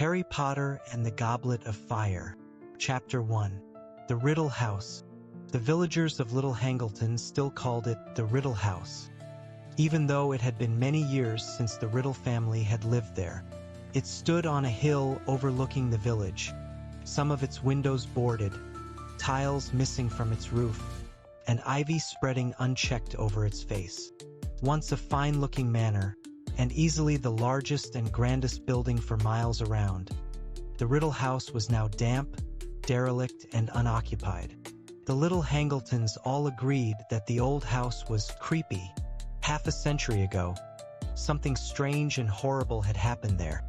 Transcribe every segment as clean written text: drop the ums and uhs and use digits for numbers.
Harry Potter and the Goblet of Fire. Chapter 1. The Riddle House. The villagers of Little Hangleton still called it the Riddle House, even though it had been many years since the Riddle family had lived there. It stood on a hill overlooking the village, some of its windows boarded, tiles missing from its roof, and ivy spreading unchecked over its face. Once a fine-looking manor, and easily the largest and grandest building for miles around, the Riddle House was now damp, derelict, and unoccupied. The Little Hangletons all agreed that the old house was creepy. Half a century ago, something strange and horrible had happened there.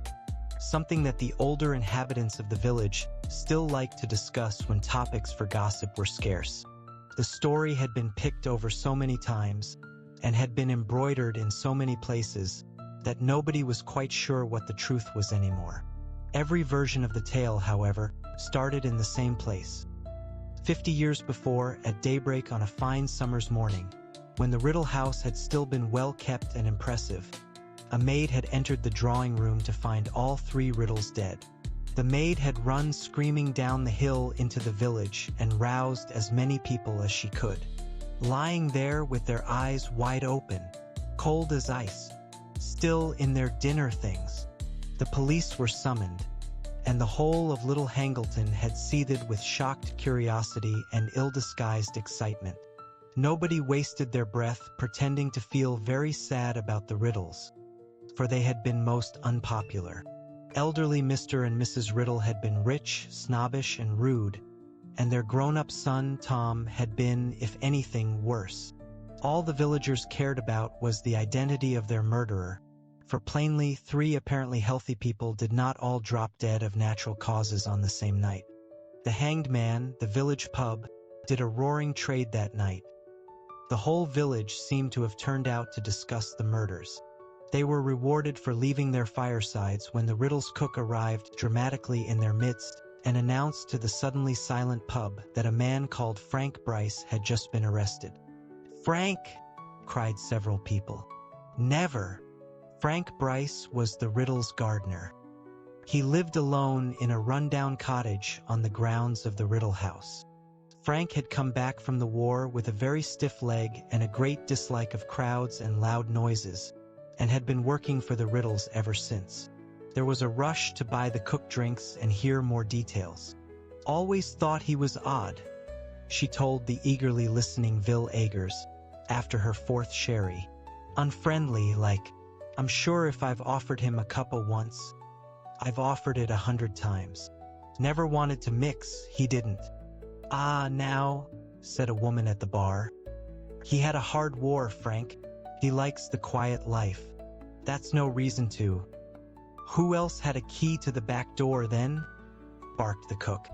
Something that the older inhabitants of the village still liked to discuss when topics for gossip were scarce. The story had been picked over so many times and had been embroidered in so many places that nobody was quite sure what the truth was anymore. Every version of the tale, however, started in the same place. 50 years before, at daybreak on a fine summer's morning, when the Riddle House had still been well kept and impressive, a maid had entered the drawing room to find all three riddles dead. The maid had run screaming down the hill into the village and roused as many people as she could. Lying there with their eyes wide open, cold as ice, still in their dinner things, the police were summoned, and the whole of Little Hangleton had seethed with shocked curiosity and ill-disguised excitement. Nobody wasted their breath pretending to feel very sad about the riddles, for they had been most unpopular. Elderly Mr. and Mrs. Riddle had been rich, snobbish, and rude, and their grown-up son, Tom, had been, if anything, worse. All the villagers cared about was the identity of their murderer, for plainly, three apparently healthy people did not all drop dead of natural causes on the same night. The Hanged Man, the village pub, did a roaring trade that night. The whole village seemed to have turned out to discuss the murders. They were rewarded for leaving their firesides when the riddles cook arrived dramatically in their midst and announced to the suddenly silent pub that a man called Frank Bryce had just been arrested. "Frank!" cried several people. "Never!" Frank Bryce was the riddle's gardener. He lived alone in a rundown cottage on the grounds of the Riddle House. Frank had come back from the war with a very stiff leg and a great dislike of crowds and loud noises, and had been working for the riddles ever since. There was a rush to buy the cooked drinks and hear more details. "Always thought he was odd," she told the eagerly listening Vil Agers after her fourth sherry. "Unfriendly, like, I'm sure if I've offered him a cuppa once, I've offered it 100 times. Never wanted to mix, he didn't." "Ah, now," said a woman at the bar. "He had a hard war, Frank. He likes the quiet life. That's no reason to." "Who else had a key to the back door then?" barked the cook.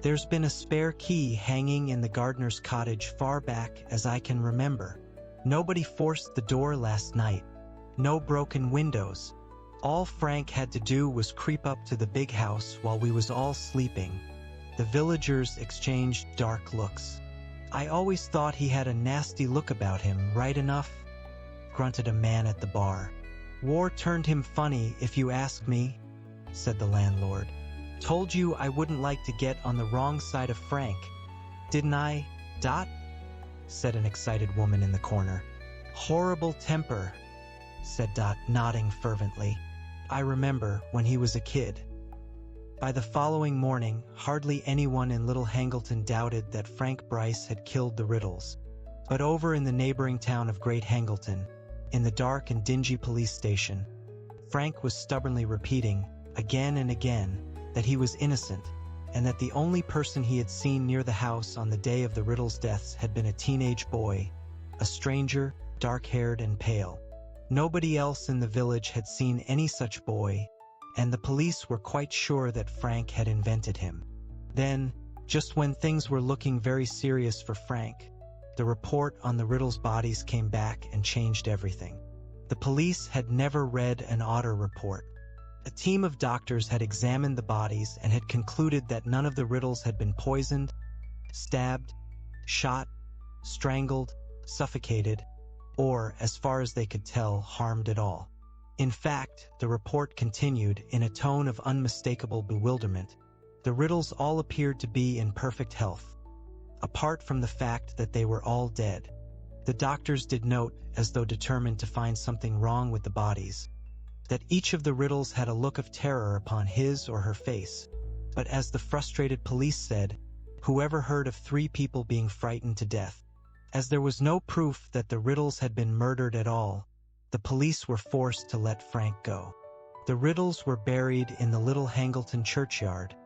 "There's been a spare key hanging in the gardener's cottage far back as I can remember. Nobody forced the door last night. No broken windows. All Frank had to do was creep up to the big house while we was all sleeping." The villagers exchanged dark looks. "I always thought he had a nasty look about him, right enough," grunted a man at the bar. "War turned him funny, if you ask me," said the landlord. "Told you I wouldn't like to get on the wrong side of Frank, didn't I, Dot?" said an excited woman in the corner. "Horrible temper," said Dot, nodding fervently. "I remember when he was a kid." By the following morning, hardly anyone in Little Hangleton doubted that Frank Bryce had killed the riddles. But over in the neighboring town of Great Hangleton, in the dark and dingy police station, Frank was stubbornly repeating, again and again, that he was innocent, and that the only person he had seen near the house on the day of the riddles' deaths had been a teenage boy, a stranger, dark-haired and pale. Nobody else in the village had seen any such boy, and the police were quite sure that Frank had invented him. Then, just when things were looking very serious for Frank, the report on the riddles' bodies came back and changed everything. The police had never read an odder report. A team of doctors had examined the bodies and had concluded that none of the riddles had been poisoned, stabbed, shot, strangled, suffocated, or, as far as they could tell, harmed at all. In fact, the report continued in a tone of unmistakable bewilderment. The riddles all appeared to be in perfect health, apart from the fact that they were all dead. The doctors did note, as though determined to find something wrong with the bodies, that each of the riddles had a look of terror upon his or her face. But as the frustrated police said, whoever heard of 3 people being frightened to death? As there was no proof that the riddles had been murdered at all, the police were forced to let Frank go. The riddles were buried in the little Hangleton churchyard,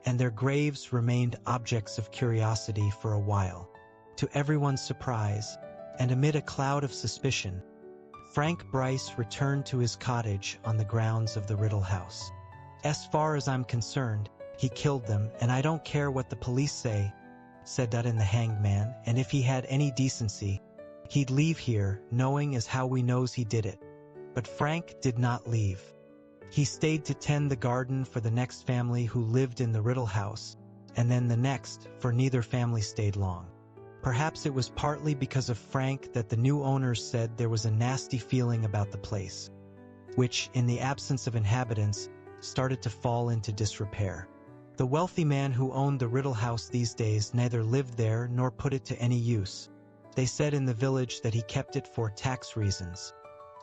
and their graves remained objects of curiosity for a while. To everyone's surprise, and amid a cloud of suspicion, Frank Bryce returned to his cottage on the grounds of the Riddle House. As far as I'm concerned, he killed them, and I don't care what the police say, said Dutton the hanged man, and if he had any decency, he'd leave here, knowing as how we knows he did it. But Frank did not leave. He stayed to tend the garden for the next family who lived in the Riddle House, and then the next, for neither family stayed long. Perhaps it was partly because of Frank that the new owners said there was a nasty feeling about the place, which, in the absence of inhabitants, started to fall into disrepair. The wealthy man who owned the Riddle House these days neither lived there nor put it to any use. They said in the village that he kept it for tax reasons,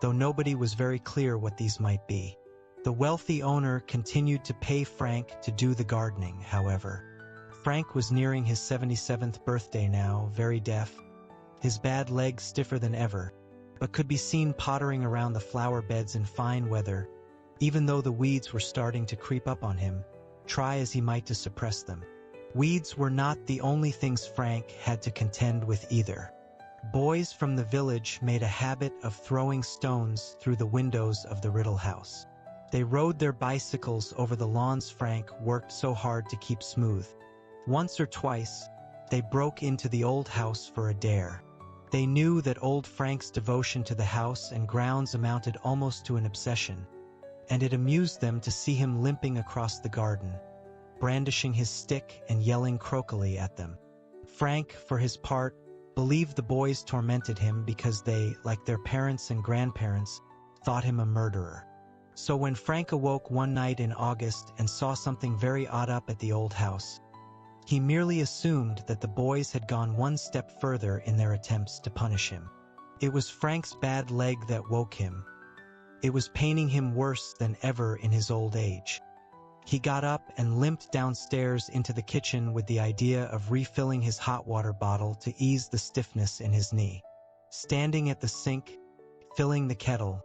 though nobody was very clear what these might be. The wealthy owner continued to pay Frank to do the gardening, however. Frank was nearing his 77th birthday now, very deaf, his bad leg stiffer than ever, but could be seen pottering around the flower beds in fine weather, even though the weeds were starting to creep up on him, try as he might to suppress them. Weeds were not the only things Frank had to contend with either. Boys from the village made a habit of throwing stones through the windows of the Riddle House. They rode their bicycles over the lawns Frank worked so hard to keep smooth. Once or twice, they broke into the old house for a dare. They knew that old Frank's devotion to the house and grounds amounted almost to an obsession, and it amused them to see him limping across the garden, brandishing his stick and yelling croakily at them. Frank, for his part, believed the boys tormented him because they, like their parents and grandparents, thought him a murderer. So when Frank awoke one night in August and saw something very odd up at the old house, he merely assumed that the boys had gone one step further in their attempts to punish him. It was Frank's bad leg that woke him. It was paining him worse than ever in his old age. He got up and limped downstairs into the kitchen with the idea of refilling his hot water bottle to ease the stiffness in his knee. Standing at the sink, filling the kettle,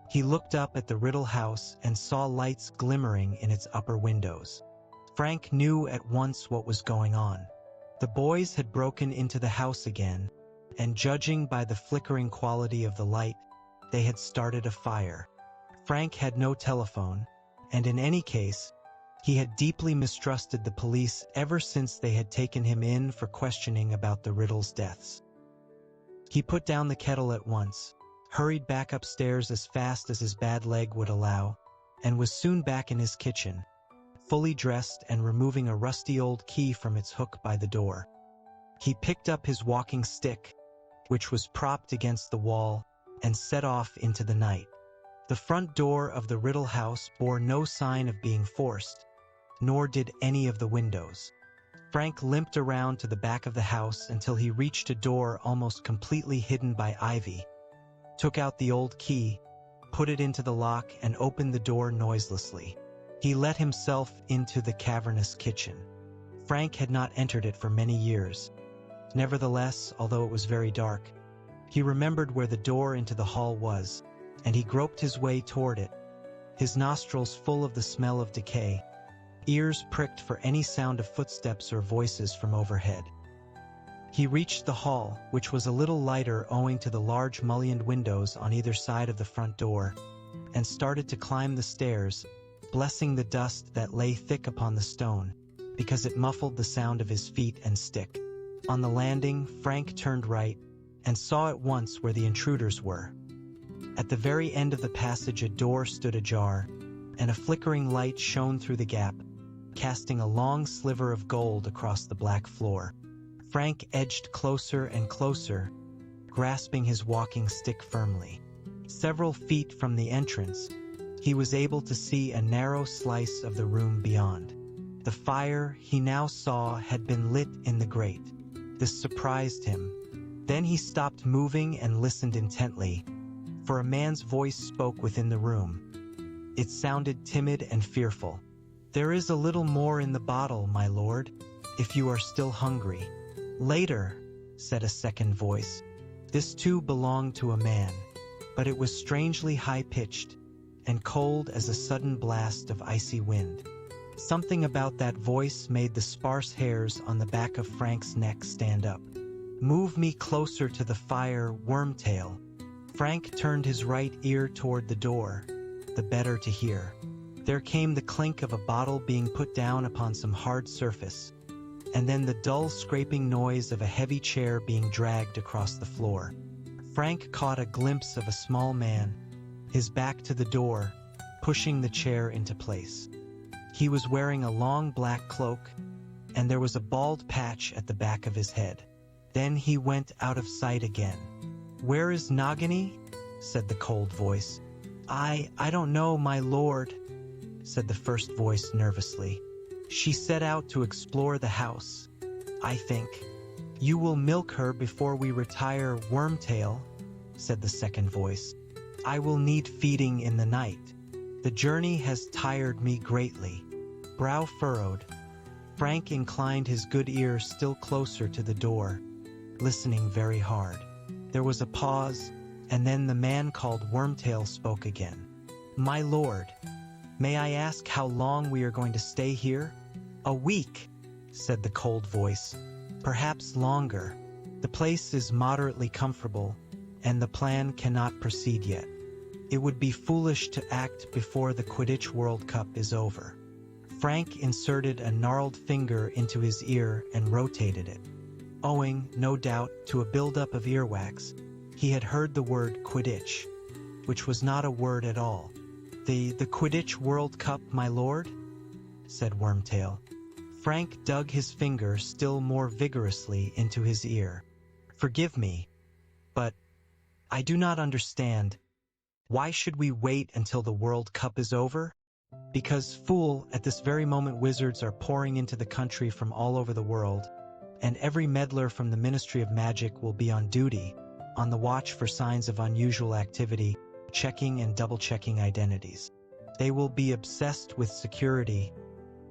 he looked up at the Riddle House and saw lights glimmering in its upper windows. Frank knew at once what was going on. The boys had broken into the house again, and judging by the flickering quality of the light, they had started a fire. Frank had no telephone, and in any case, he had deeply mistrusted the police ever since they had taken him in for questioning about the Riddle's deaths. He put down the kettle at once, hurried back upstairs as fast as his bad leg would allow, and was soon back in his kitchen, fully dressed and removing a rusty old key from its hook by the door. He picked up his walking stick, which was propped against the wall, and set off into the night. The front door of the Riddle House bore no sign of being forced, nor did any of the windows. Frank limped around to the back of the house until he reached a door almost completely hidden by ivy, took out the old key, put it into the lock, and opened the door noiselessly. He let himself into the cavernous kitchen. Frank had not entered it for many years. Nevertheless, although it was very dark, he remembered where the door into the hall was, and he groped his way toward it, his nostrils full of the smell of decay, ears pricked for any sound of footsteps or voices from overhead. He reached the hall, which was a little lighter owing to the large mullioned windows on either side of the front door, and started to climb the stairs, blessing the dust that lay thick upon the stone, because it muffled the sound of his feet and stick. On the landing, Frank turned right, and saw at once where the intruders were. At the very end of the passage a door stood ajar, and a flickering light shone through the gap, casting a long sliver of gold across the black floor. Frank edged closer and closer, grasping his walking stick firmly. Several feet from the entrance, he was able to see a narrow slice of the room beyond. The fire he now saw had been lit in the grate. This surprised him. Then he stopped moving and listened intently, for a man's voice spoke within the room. It sounded timid and fearful. "There is a little more in the bottle, my lord, if you are still hungry." "Later," said a second voice. This too belonged to a man, but it was strangely high-pitched and cold as a sudden blast of icy wind. Something about that voice made the sparse hairs on the back of Frank's neck stand up. "Move me closer to the fire, Wormtail." Frank turned his right ear toward the door, the better to hear. There came the clink of a bottle being put down upon some hard surface, and then the dull scraping noise of a heavy chair being dragged across the floor. Frank caught a glimpse of a small man, his back to the door, pushing the chair into place. He was wearing a long black cloak, and there was a bald patch at the back of his head. Then he went out of sight again. "Where is Nagini?" said the cold voice. I don't know, my lord," said the first voice nervously. "She set out to explore the house, I think." "You will milk her before we retire, Wormtail," said the second voice. "I will need feeding in the night. The journey has tired me greatly." Brow furrowed, Frank inclined his good ear still closer to the door, listening very hard. There was a pause, and then the man called Wormtail spoke again. "My lord, may I ask how long we are going to stay here?" "A week," said the cold voice. "Perhaps longer. The place is moderately comfortable, and the plan cannot proceed yet. It would be foolish to act before the Quidditch World Cup is over." Frank inserted a gnarled finger into his ear and rotated it. Owing, no doubt, to a buildup of earwax, he had heard the word Quidditch, which was not a word at all. The Quidditch World Cup, my lord?" said Wormtail. Frank dug his finger still more vigorously into his ear. "Forgive me, but I do not understand. Why should we wait until the World Cup is over?" "Because, fool, at this very moment wizards are pouring into the country from all over the world, and every meddler from the Ministry of Magic will be on duty, on the watch for signs of unusual activity, checking and double-checking identities. They will be obsessed with security,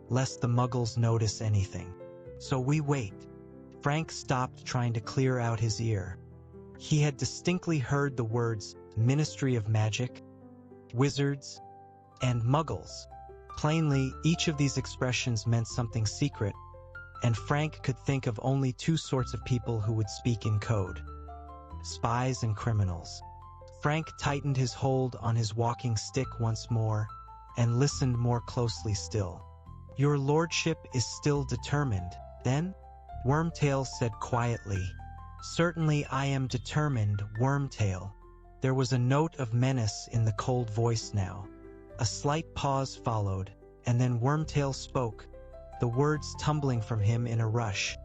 lest the Muggles notice anything. So we wait." Frank stopped trying to clear out his ear. He had distinctly heard the words Ministry of Magic, wizards, and Muggles. Plainly, each of these expressions meant something secret, and Frank could think of only two sorts of people who would speak in code: spies and criminals. Frank tightened his hold on his walking stick once more and listened more closely still. "Your lordship is still determined, then?" Wormtail said quietly. "Certainly I am determined, Wormtail." There was a note of menace in the cold voice now. A slight pause followed, and then Wormtail spoke, the words tumbling from him in a rush,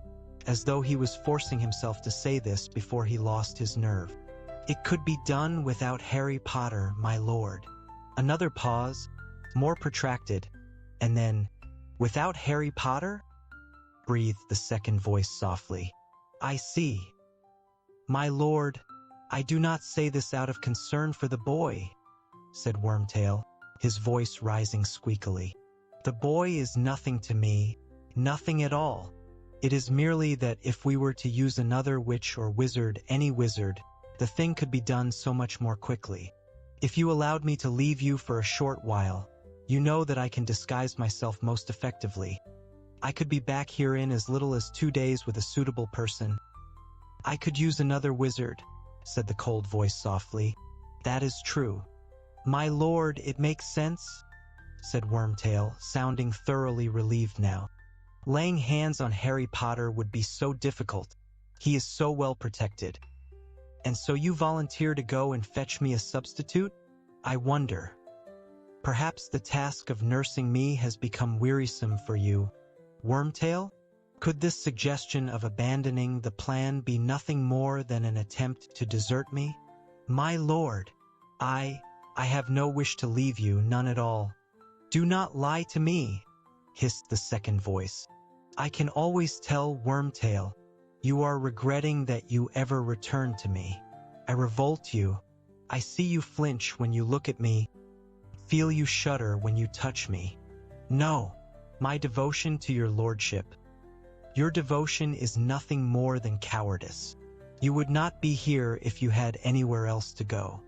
as though he was forcing himself to say this before he lost his nerve. "It could be done without Harry Potter, my lord." Another pause, more protracted, and then, "Without Harry Potter?" breathed the second voice softly. "I see. My lord, I do not say this out of concern for the boy," said Wormtail, his voice rising squeakily. "The boy is nothing to me, nothing at all. It is merely that if we were to use another witch or wizard, any wizard, the thing could be done so much more quickly. If you allowed me to leave you for a short while, you know that I can disguise myself most effectively. I could be back here in as little as 2 days with a suitable person." "I could use another wizard," said the cold voice softly. "That is true." "My lord, it makes sense," said Wormtail, sounding thoroughly relieved now. "Laying hands on Harry Potter would be so difficult. He is so well protected. And so you volunteer to go and fetch me a substitute? I wonder. Perhaps the task of nursing me has become wearisome for you, Wormtail? Could this suggestion of abandoning the plan be nothing more than an attempt to desert me?" "My lord, I have no wish to leave you, none at all. Do not lie to me, hissed the second voice. I can always tell, Wormtail. You are regretting that you ever returned to me. I revolt you. I see you flinch when you look at me. Feel you shudder when you touch me. No, my devotion to your lordship. Your devotion is nothing more than cowardice. You would not be here if you had anywhere else to go.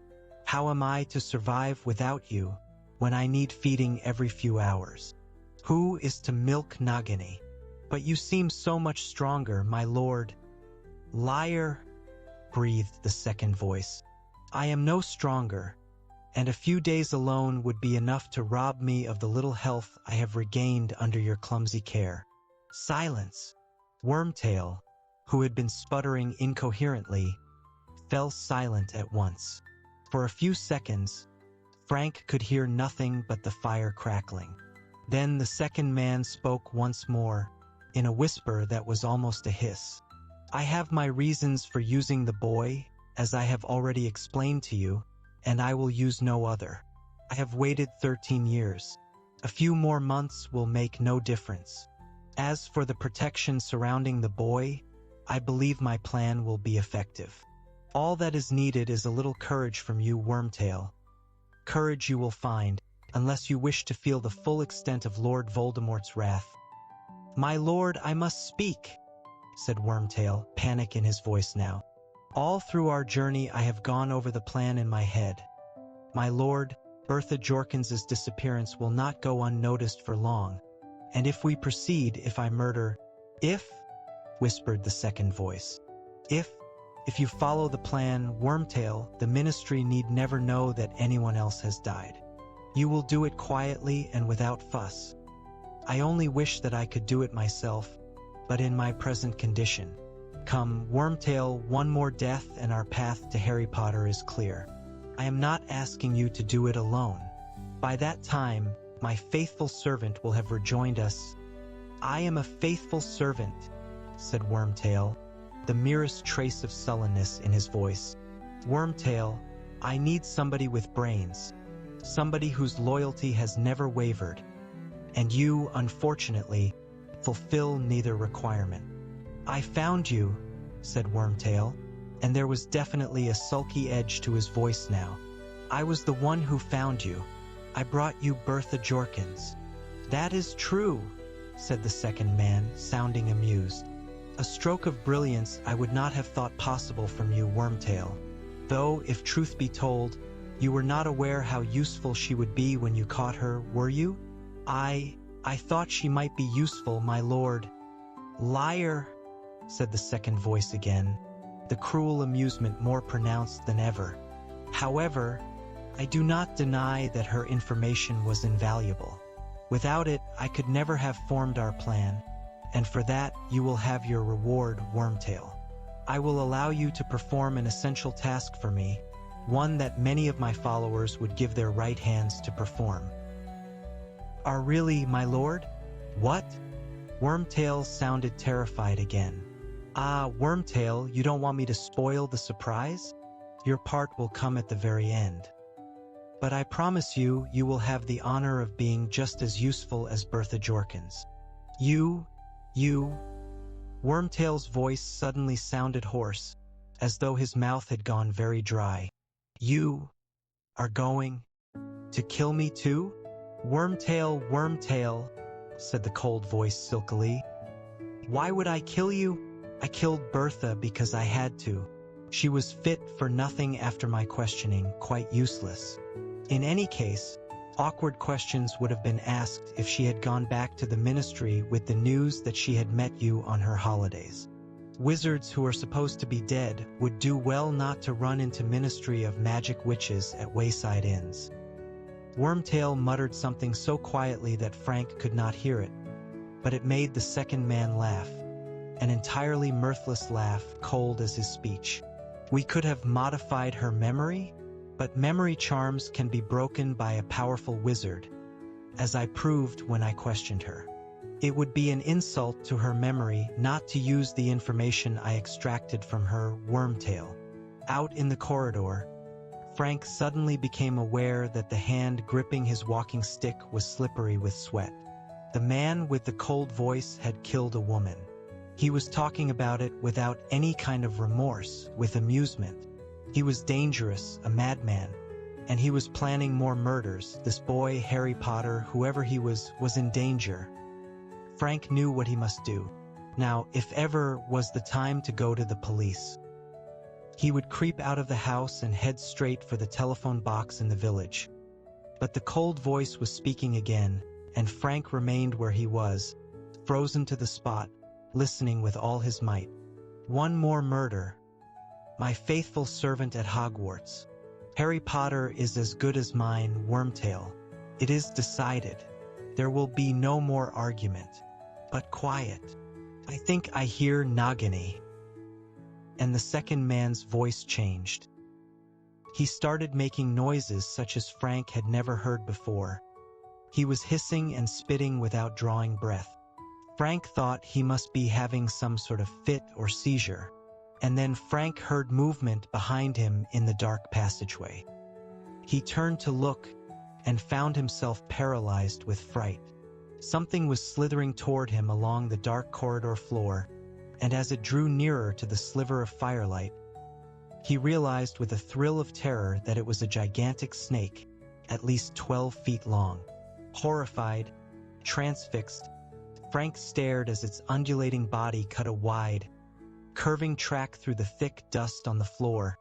How am I to survive without you when I need feeding every few hours? Who is to milk Nagini? But you seem so much stronger, my lord. Liar, breathed the second voice. I am no stronger, and a few days alone would be enough to rob me of the little health I have regained under your clumsy care. Silence. Wormtail, who had been sputtering incoherently, fell silent at once. For a few seconds, Frank could hear nothing but the fire crackling. Then the second man spoke once more, in a whisper that was almost a hiss. I have my reasons for using the boy, as I have already explained to you, and I will use no other. I have waited 13 years. A few more months will make no difference. As for the protection surrounding the boy, I believe my plan will be effective. All that is needed is a little courage from you, Wormtail. Courage you will find, unless you wish to feel the full extent of Lord Voldemort's wrath. My lord, I must speak, said Wormtail, panic in his voice now. All through our journey I have gone over the plan in my head. My lord, Bertha Jorkins's disappearance will not go unnoticed for long. And if we proceed, if I murder— If, whispered the second voice. If you follow the plan, Wormtail, the Ministry need never know that anyone else has died. You will do it quietly and without fuss. I only wish that I could do it myself, but in my present condition. Come, Wormtail, one more death and our path to Harry Potter is clear. I am not asking you to do it alone. By that time, my faithful servant will have rejoined us. I am a faithful servant, said Wormtail, the merest trace of sullenness in his voice. Wormtail, I need somebody with brains, somebody whose loyalty has never wavered. And you, unfortunately, fulfill neither requirement. I found you, said Wormtail, and there was definitely a sulky edge to his voice now. I was the one who found you. I brought you Bertha Jorkins. That is true, said the second man, sounding amused. A stroke of brilliance I would not have thought possible from you, Wormtail. Though, if truth be told, you were not aware how useful she would be when you caught her, were you? I thought she might be useful, my lord. Liar, said the second voice again, the cruel amusement more pronounced than ever. However, I do not deny that her information was invaluable. Without it, I could never have formed our plan, and for that you will have your reward, Wormtail. I will allow you to perform an essential task for me, one that many of my followers would give their right hands to perform. Are really, my lord? What? Wormtail sounded terrified again. Ah, Wormtail, you don't want me to spoil the surprise? Your part will come at the very end. But I promise you, you will have the honor of being just as useful as Bertha Jorkins. You... Wormtail's voice suddenly sounded hoarse, as though his mouth had gone very dry. You are going to kill me too? Wormtail, said the cold voice silkily. Why would I kill you? I killed Bertha because I had to. She was fit for nothing after my questioning, quite useless. In any case, awkward questions would have been asked if she had gone back to the Ministry with the news that she had met you on her holidays. Wizards who are supposed to be dead would do well not to run into Ministry of Magic witches at wayside inns. Wormtail muttered something so quietly that Frank could not hear it, but it made the second man laugh, an entirely mirthless laugh, cold as his speech. We could have modified her memory, but memory charms can be broken by a powerful wizard, as I proved when I questioned her. It would be an insult to her memory not to use the information I extracted from her, Wormtail. Out in the corridor, Frank suddenly became aware that the hand gripping his walking stick was slippery with sweat. The man with the cold voice had killed a woman. He was talking about it without any kind of remorse, with amusement. He was dangerous, a madman, and he was planning more murders. This boy, Harry Potter, whoever he was in danger. Frank knew what he must do. Now, if ever was the time to go to the police. He would creep out of the house and head straight for the telephone box in the village. But the cold voice was speaking again, and Frank remained where he was, frozen to the spot, listening with all his might. One more murder. My faithful servant at Hogwarts. Harry Potter is as good as mine, Wormtail. It is decided. There will be no more argument. But quiet. I think I hear Nagini. And the second man's voice changed. He started making noises such as Frank had never heard before. He was hissing and spitting without drawing breath. Frank thought he must be having some sort of fit or seizure. And then Frank heard movement behind him in the dark passageway. He turned to look and found himself paralyzed with fright. Something was slithering toward him along the dark corridor floor, and as it drew nearer to the sliver of firelight, he realized with a thrill of terror that it was a gigantic snake, at least 12 feet long. Horrified, transfixed, Frank stared as its undulating body cut a wide, curving track through the thick dust on the floor,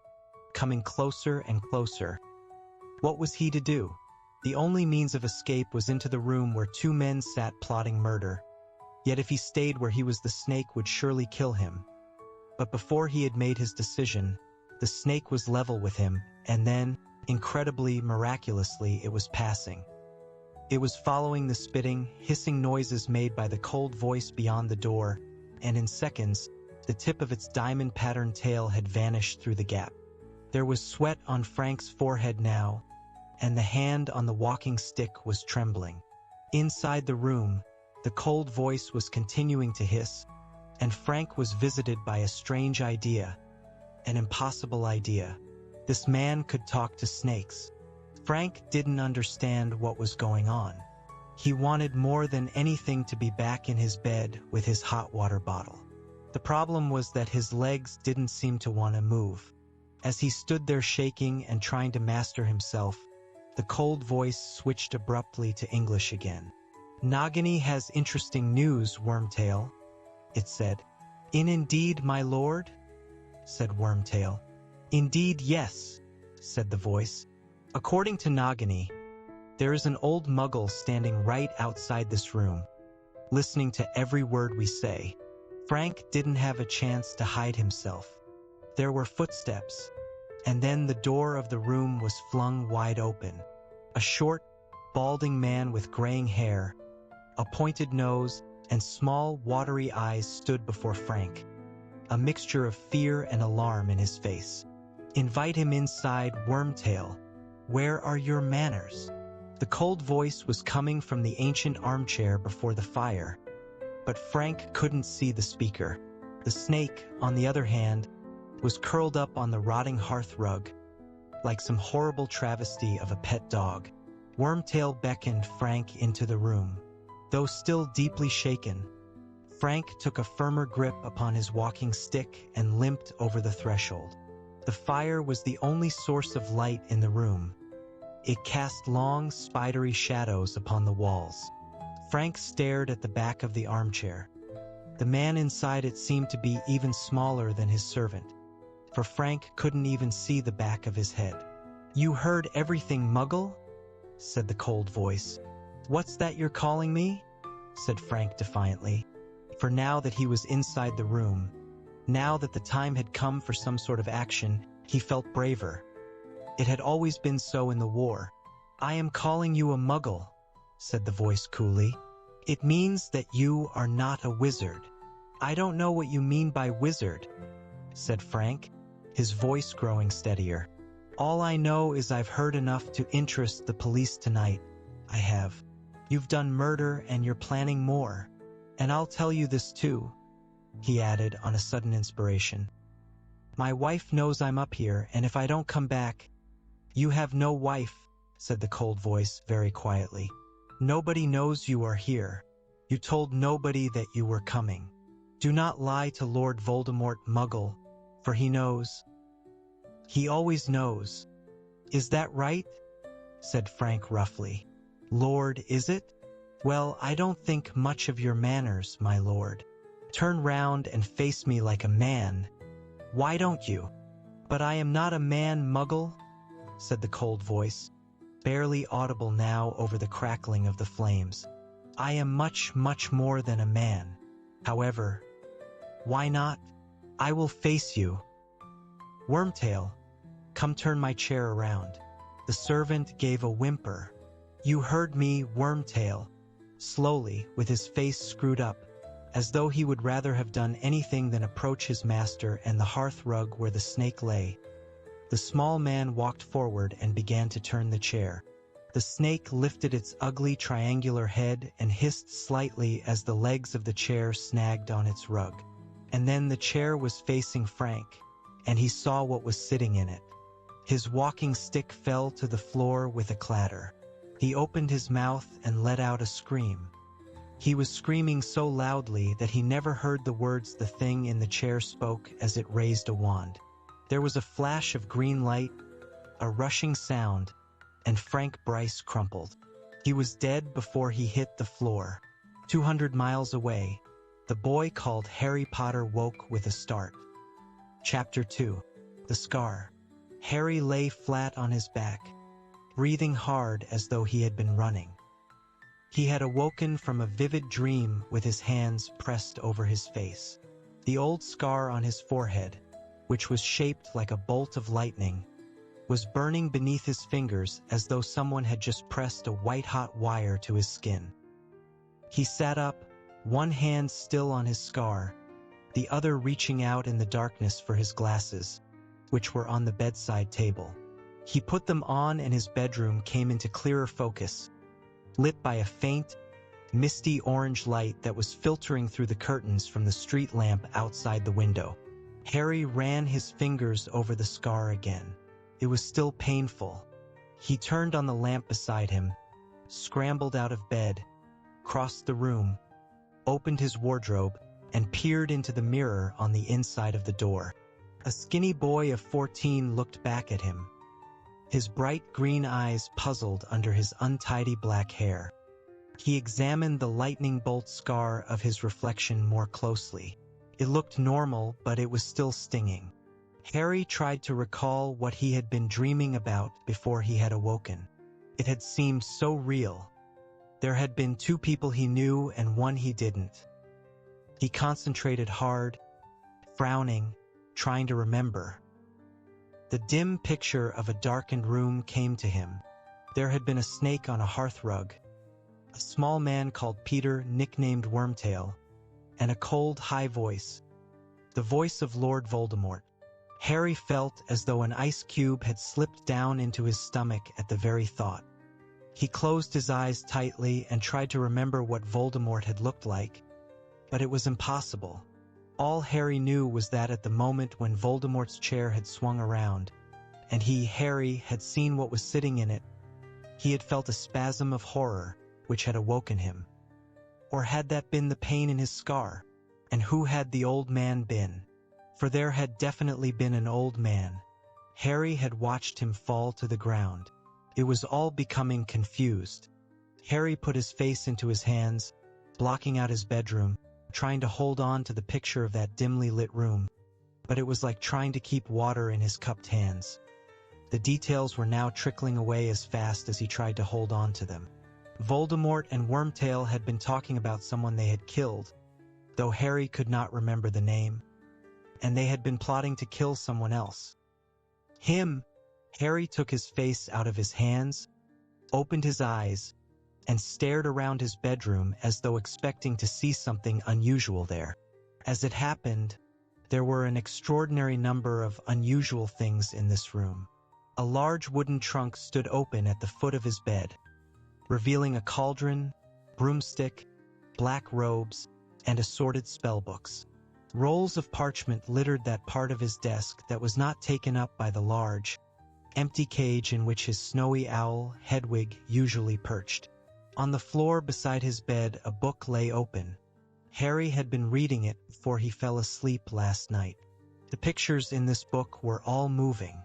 coming closer and closer. What was he to do? The only means of escape was into the room where two men sat plotting murder. Yet if he stayed where he was, the snake would surely kill him. But before he had made his decision, the snake was level with him, and then, incredibly, miraculously, it was passing. It was following the spitting, hissing noises made by the cold voice beyond the door, and in seconds, the tip of its diamond-patterned tail had vanished through the gap. There was sweat on Frank's forehead now, and the hand on the walking stick was trembling. Inside the room, the cold voice was continuing to hiss, and Frank was visited by a strange idea, an impossible idea. This man could talk to snakes. Frank didn't understand what was going on. He wanted more than anything to be back in his bed with his hot water bottle. The problem was that his legs didn't seem to want to move. As he stood there shaking and trying to master himself, the cold voice switched abruptly to English again. Nagini has interesting news, Wormtail, it said. Indeed, my lord? Said Wormtail. Indeed, yes, said the voice. According to Nagini, there is an old muggle standing right outside this room, listening to every word we say. Frank didn't have a chance to hide himself. There were footsteps, and then the door of the room was flung wide open. A short, balding man with graying hair, a pointed nose, and small, watery eyes stood before Frank, a mixture of fear and alarm in his face. Invite him inside, Wormtail. Where are your manners? The cold voice was coming from the ancient armchair before the fire, but Frank couldn't see the speaker. The snake, on the other hand, was curled up on the rotting hearth rug, like some horrible travesty of a pet dog. Wormtail beckoned Frank into the room. Though still deeply shaken, Frank took a firmer grip upon his walking stick and limped over the threshold. The fire was the only source of light in the room. It cast long, spidery shadows upon the walls. Frank stared at the back of the armchair. The man inside it seemed to be even smaller than his servant, for Frank couldn't even see the back of his head. You heard everything, Muggle? Said the cold voice. What's that you're calling me? Said Frank defiantly. For now that he was inside the room, now that the time had come for some sort of action, he felt braver. It had always been so in the war. I am calling you a Muggle, said the voice coolly. It means that you are not a wizard. I don't know what you mean by wizard, said Frank, his voice growing steadier. All I know is I've heard enough to interest the police tonight. I have. You've done murder and you're planning more. And I'll tell you this too, he added on a sudden inspiration. My wife knows I'm up here, and if I don't come back, "You have no wife," said the cold voice very quietly. "Nobody knows you are here. You told nobody that you were coming. Do not lie to Lord Voldemort, Muggle, for he knows. He always knows." "Is that right?" said Frank roughly. "Lord, is it? Well, I don't think much of your manners, my lord. Turn round and face me like a man. Why don't you?" "But I am not a man, Muggle," said the cold voice, barely audible now over the crackling of the flames. "I am much, much more than a man. However, why not? I will face you." "Wormtail, come turn my chair around." The servant gave a whimper. "You heard me, Wormtail," slowly, with his face screwed up, as though he would rather have done anything than approach his master and the hearth rug where the snake lay. The small man walked forward and began to turn the chair. The snake lifted its ugly triangular head and hissed slightly as the legs of the chair snagged on its rug. And then the chair was facing Frank, and he saw what was sitting in it. His walking stick fell to the floor with a clatter. He opened his mouth and let out a scream. He was screaming so loudly that he never heard the words the thing in the chair spoke as it raised a wand. There was a flash of green light, a rushing sound, and Frank Bryce crumpled. He was dead before he hit the floor. 200 miles away, the boy called Harry Potter woke with a start. Chapter 2. The Scar. Harry lay flat on his back, breathing hard as though he had been running. He had awoken from a vivid dream with his hands pressed over his face. The old scar on his forehead, which was shaped like a bolt of lightning, was burning beneath his fingers as though someone had just pressed a white-hot wire to his skin. He sat up, one hand still on his scar, the other reaching out in the darkness for his glasses, which were on the bedside table. He put them on and his bedroom came into clearer focus, lit by a faint, misty orange light that was filtering through the curtains from the street lamp outside the window. Harry ran his fingers over the scar again. It was still painful. He turned on the lamp beside him, scrambled out of bed, crossed the room, opened his wardrobe, and peered into the mirror on the inside of the door. A skinny boy of 14 looked back at him, his bright green eyes puzzled under his untidy black hair. He examined the lightning bolt scar of his reflection more closely. It looked normal, but it was still stinging. Harry tried to recall what he had been dreaming about before he had awoken. It had seemed so real. There had been 2 people he knew and 1 he didn't. He concentrated hard, frowning, trying to remember. The dim picture of a darkened room came to him. There had been a snake on a hearthrug, a small man called Peter, nicknamed Wormtail, and a cold, high voice, the voice of Lord Voldemort. Harry felt as though an ice cube had slipped down into his stomach at the very thought. He closed his eyes tightly and tried to remember what Voldemort had looked like, but it was impossible. All Harry knew was that at the moment when Voldemort's chair had swung around, and he, Harry, had seen what was sitting in it, he had felt a spasm of horror which had awoken him. Or had that been the pain in his scar? And who had the old man been? For there had definitely been an old man. Harry had watched him fall to the ground. It was all becoming confused. Harry put his face into his hands, blocking out his bedroom, trying to hold on to the picture of that dimly lit room, but it was like trying to keep water in his cupped hands. The details were now trickling away as fast as he tried to hold on to them. Voldemort and Wormtail had been talking about someone they had killed, though Harry could not remember the name, and they had been plotting to kill someone else. Him! Harry took his face out of his hands, opened his eyes, and stared around his bedroom as though expecting to see something unusual there. As it happened, there were an extraordinary number of unusual things in this room. A large wooden trunk stood open at the foot of his bed, revealing a cauldron, broomstick, black robes, and assorted spellbooks. Rolls of parchment littered that part of his desk that was not taken up by the large, empty cage in which his snowy owl, Hedwig, usually perched. On the floor beside his bed, a book lay open. Harry had been reading it before he fell asleep last night. The pictures in this book were all moving.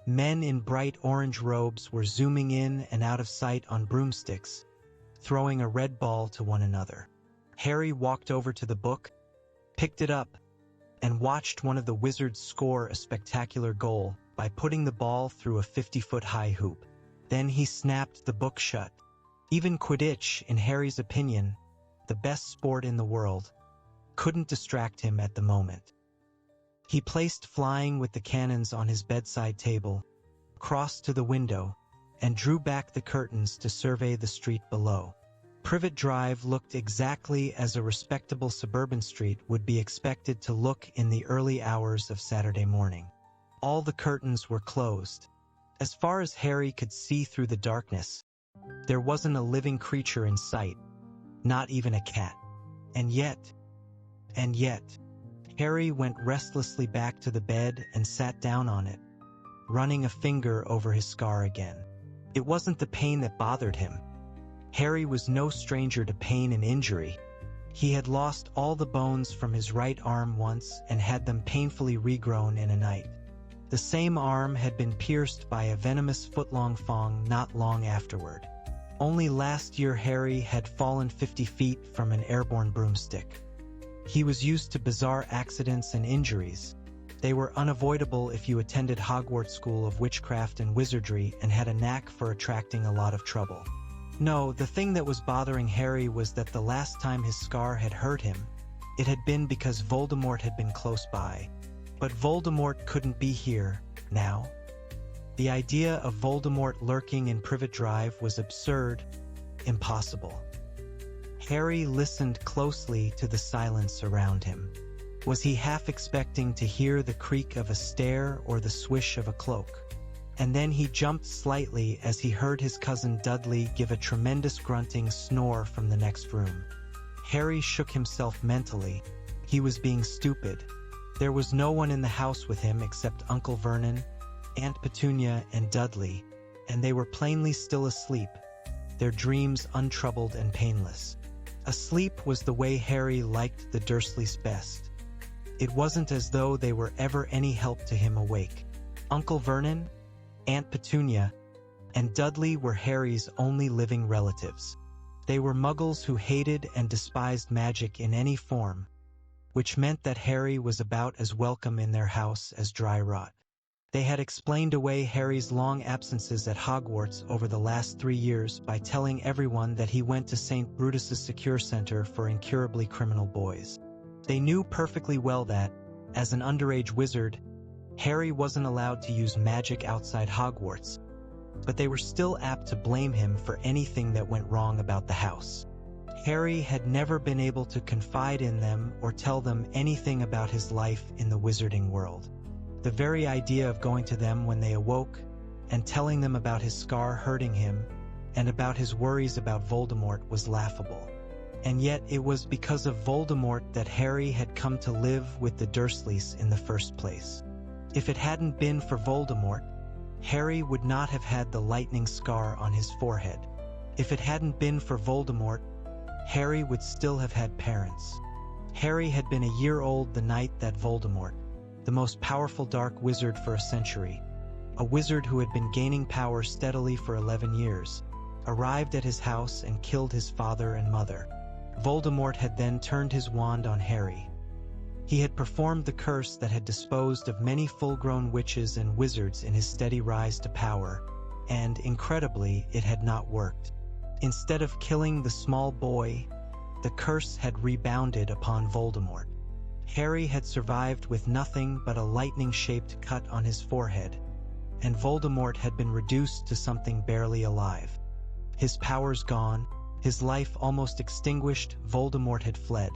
Men in bright orange robes were zooming in and out of sight on broomsticks, throwing a red ball to one another. Harry walked over to the book, picked it up, and watched one of the wizards score a spectacular goal by putting the ball through a 50-foot-high hoop. Then he snapped the book shut. Even Quidditch, in Harry's opinion, the best sport in the world, couldn't distract him at the moment. He placed Flying with the Cannons on his bedside table, crossed to the window, and drew back the curtains to survey the street below. Privet Drive looked exactly as a respectable suburban street would be expected to look in the early hours of Saturday morning. All the curtains were closed. As far as Harry could see through the darkness, there wasn't a living creature in sight, not even a cat. And yet, Harry went restlessly back to the bed and sat down on it, running a finger over his scar again. It wasn't the pain that bothered him. Harry was no stranger to pain and injury. He had lost all the bones from his right arm once and had them painfully regrown in a night. The same arm had been pierced by a venomous foot-long fong not long afterward. Only last year Harry had fallen 50 feet from an airborne broomstick. He was used to bizarre accidents and injuries. They were unavoidable if you attended Hogwarts School of Witchcraft and Wizardry and had a knack for attracting a lot of trouble. No, the thing that was bothering Harry was that the last time his scar had hurt him, it had been because Voldemort had been close by. But Voldemort couldn't be here now. The idea of Voldemort lurking in Privet Drive was absurd, impossible. Harry listened closely to the silence around him. Was he half expecting to hear the creak of a stair or the swish of a cloak? And then he jumped slightly as he heard his cousin Dudley give a tremendous grunting snore from the next room. Harry shook himself mentally. He was being stupid. There was no one in the house with him except Uncle Vernon, Aunt Petunia, and Dudley, and they were plainly still asleep, their dreams untroubled and painless. Asleep was the way Harry liked the Dursleys best. It wasn't as though they were ever any help to him awake. Uncle Vernon, Aunt Petunia, and Dudley were Harry's only living relatives. They were muggles who hated and despised magic in any form, which meant that Harry was about as welcome in their house as dry rot. They had explained away Harry's long absences at Hogwarts over the last 3 years by telling everyone that he went to St. Brutus's Secure Center for incurably criminal boys. They knew perfectly well that, as an underage wizard, Harry wasn't allowed to use magic outside Hogwarts, but they were still apt to blame him for anything that went wrong about the house. Harry had never been able to confide in them or tell them anything about his life in the wizarding world. The very idea of going to them when they awoke and telling them about his scar hurting him and about his worries about Voldemort was laughable. And yet it was because of Voldemort that Harry had come to live with the Dursleys in the first place. If it hadn't been for Voldemort, Harry would not have had the lightning scar on his forehead. If it hadn't been for Voldemort, Harry would still have had parents. Harry had been a year old the night that Voldemort, the most powerful dark wizard for a century, a wizard who had been gaining power steadily for 11 years, arrived at his house and killed his father and mother. Voldemort had then turned his wand on Harry. He had performed the curse that had disposed of many full-grown witches and wizards in his steady rise to power, and, incredibly, it had not worked. Instead of killing the small boy, the curse had rebounded upon Voldemort. Harry had survived with nothing but a lightning-shaped cut on his forehead, and Voldemort had been reduced to something barely alive. His powers gone, his life almost extinguished, Voldemort had fled.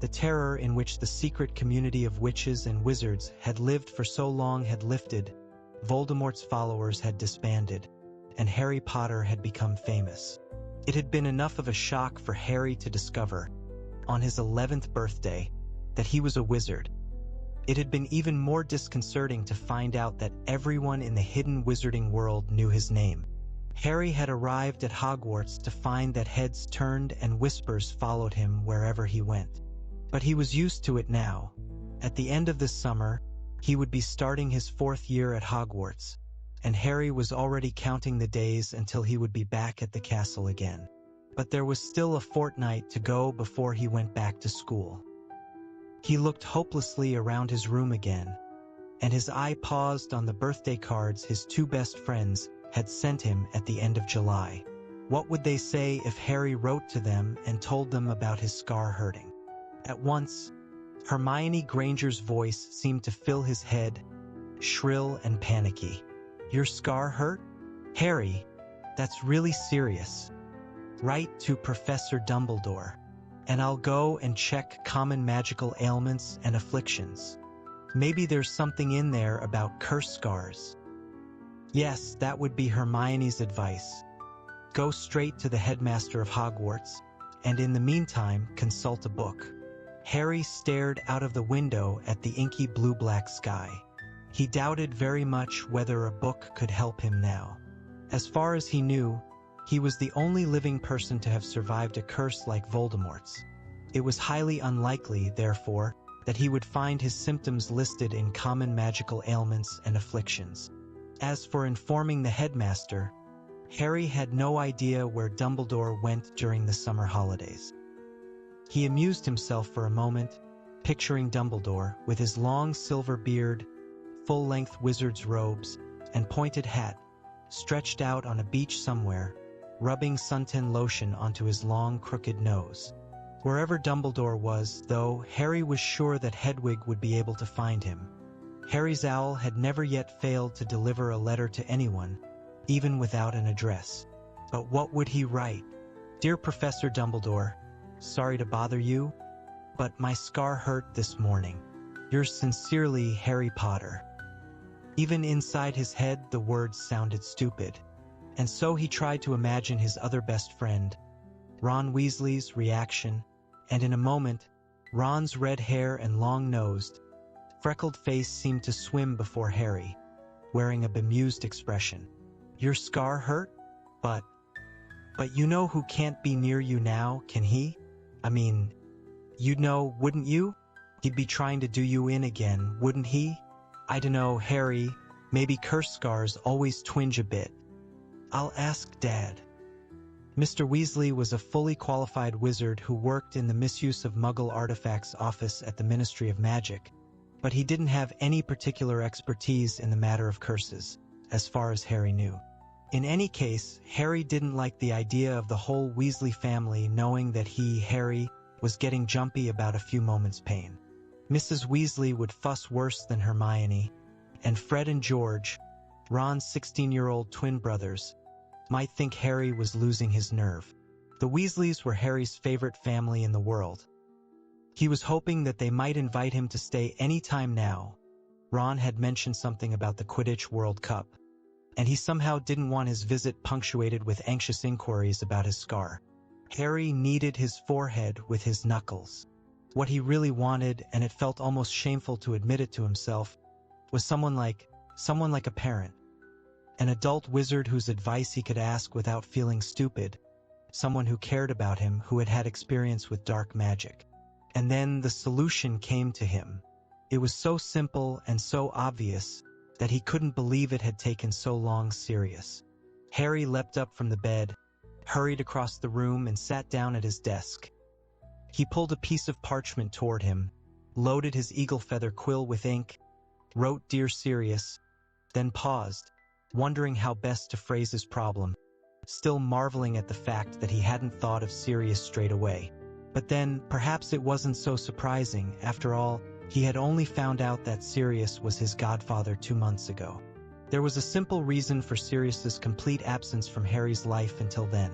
The terror in which the secret community of witches and wizards had lived for so long had lifted, Voldemort's followers had disbanded, and Harry Potter had become famous. It had been enough of a shock for Harry to discover, on his 11th birthday, that he was a wizard. It had been even more disconcerting to find out that everyone in the hidden wizarding world knew his name. Harry had arrived at Hogwarts to find that heads turned and whispers followed him wherever he went. But he was used to it now. At the end of this summer, he would be starting his 4th year at Hogwarts, and Harry was already counting the days until he would be back at the castle again. But there was still a fortnight to go before he went back to school. He looked hopelessly around his room again, and his eye paused on the birthday cards his 2 best friends had sent him at the end of July. What would they say if Harry wrote to them and told them about his scar hurting? At once, Hermione Granger's voice seemed to fill his head, shrill and panicky. "Your scar hurt? Harry, that's really serious. Write to Professor Dumbledore, and I'll go and check common magical ailments and afflictions. Maybe there's something in there about curse scars." Yes, that would be Hermione's advice. Go straight to the headmaster of Hogwarts, and in the meantime, consult a book. Harry stared out of the window at the inky blue-black sky. He doubted very much whether a book could help him now. As far as he knew, he was the only living person to have survived a curse like Voldemort's. It was highly unlikely, therefore, that he would find his symptoms listed in common magical ailments and afflictions. As for informing the headmaster, Harry had no idea where Dumbledore went during the summer holidays. He amused himself for a moment, picturing Dumbledore with his long silver beard, full-length wizard's robes, and pointed hat, stretched out on a beach somewhere, rubbing suntan lotion onto his long, crooked nose. Wherever Dumbledore was, though, Harry was sure that Hedwig would be able to find him. Harry's owl had never yet failed to deliver a letter to anyone, even without an address. But what would he write? "Dear Professor Dumbledore, sorry to bother you, but my scar hurt this morning. Yours sincerely, Harry Potter." Even inside his head, the words sounded stupid, and so he tried to imagine his other best friend, Ron Weasley's reaction, and in a moment, Ron's red hair and long-nosed, freckled face seemed to swim before Harry, wearing a bemused expression. "Your scar hurt? But you know who can't be near you now, can he? I mean, you'd know, wouldn't you? He'd be trying to do you in again, wouldn't he? I dunno, Harry, maybe curse scars always twinge a bit. I'll ask Dad." Mr. Weasley was a fully qualified wizard who worked in the misuse of Muggle artifacts office at the Ministry of Magic, but he didn't have any particular expertise in the matter of curses, as far as Harry knew. In any case, Harry didn't like the idea of the whole Weasley family knowing that he, Harry, was getting jumpy about a few moments' pain. Mrs. Weasley would fuss worse than Hermione, and Fred and George, Ron's 16-year-old twin brothers, might think Harry was losing his nerve. The Weasleys were Harry's favorite family in the world. He was hoping that they might invite him to stay any time now. Ron had mentioned something about the Quidditch World Cup, and he somehow didn't want his visit punctuated with anxious inquiries about his scar. Harry kneaded his forehead with his knuckles. What he really wanted, and it felt almost shameful to admit it to himself, was someone like a parent. An adult wizard whose advice he could ask without feeling stupid. Someone who cared about him, who had had experience with dark magic. And then the solution came to him. It was so simple and so obvious that he couldn't believe it had taken so long serious. Harry leapt up from the bed, hurried across the room and sat down at his desk. He pulled a piece of parchment toward him, loaded his eagle feather quill with ink, wrote "Dear Sirius," then paused, wondering how best to phrase his problem, still marveling at the fact that he hadn't thought of Sirius straight away. But then, perhaps it wasn't so surprising. After all, he had only found out that Sirius was his godfather 2 months ago. There was a simple reason for Sirius's complete absence from Harry's life until then.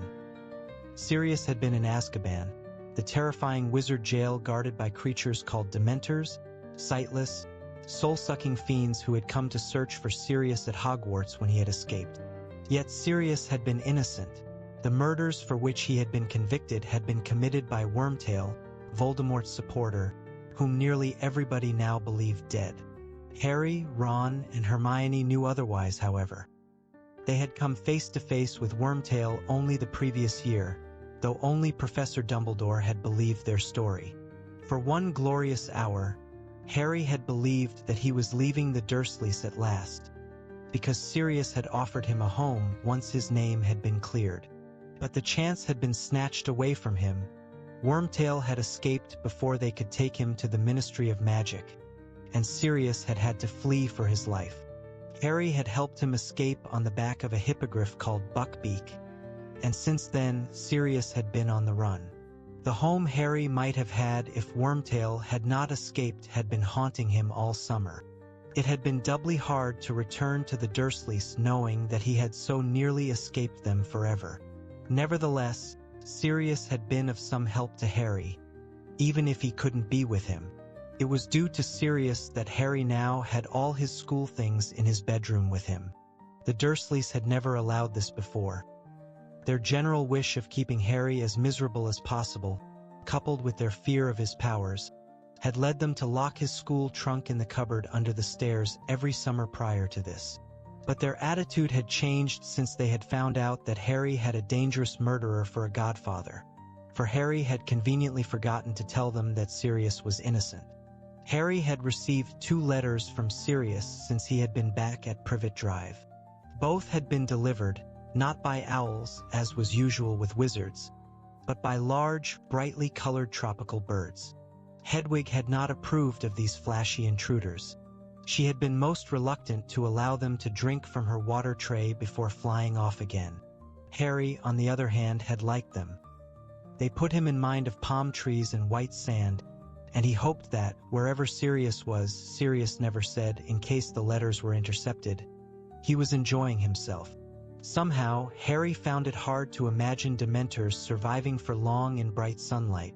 Sirius had been in Azkaban, the terrifying wizard jail guarded by creatures called Dementors, sightless, soul-sucking fiends who had come to search for Sirius at Hogwarts when he had escaped. Yet Sirius had been innocent. The murders for which he had been convicted had been committed by Wormtail, Voldemort's supporter, whom nearly everybody now believed dead. Harry, Ron, and Hermione knew otherwise, however. They had come face to face with Wormtail only the previous year, though only Professor Dumbledore had believed their story. For one glorious hour, Harry had believed that he was leaving the Dursleys at last, because Sirius had offered him a home once his name had been cleared. But the chance had been snatched away from him. Wormtail had escaped before they could take him to the Ministry of Magic, and Sirius had had to flee for his life. Harry had helped him escape on the back of a hippogriff called Buckbeak, and since then Sirius had been on the run. The home Harry might have had if Wormtail had not escaped had been haunting him all summer. It had been doubly hard to return to the Dursleys knowing that he had so nearly escaped them forever. Nevertheless, Sirius had been of some help to Harry, even if he couldn't be with him. It was due to Sirius that Harry now had all his school things in his bedroom with him. The Dursleys had never allowed this before. Their general wish of keeping Harry as miserable as possible, coupled with their fear of his powers, had led them to lock his school trunk in the cupboard under the stairs every summer prior to this. But their attitude had changed since they had found out that Harry had a dangerous murderer for a godfather, for Harry had conveniently forgotten to tell them that Sirius was innocent. Harry had received 2 letters from Sirius since he had been back at Privet Drive. Both had been delivered, not by owls, as was usual with wizards, but by large, brightly colored tropical birds. Hedwig had not approved of these flashy intruders. She had been most reluctant to allow them to drink from her water tray before flying off again. Harry, on the other hand, had liked them. They put him in mind of palm trees and white sand, and he hoped that, wherever Sirius was, Sirius never said, in case the letters were intercepted, he was enjoying himself. Somehow, Harry found it hard to imagine Dementors surviving for long in bright sunlight.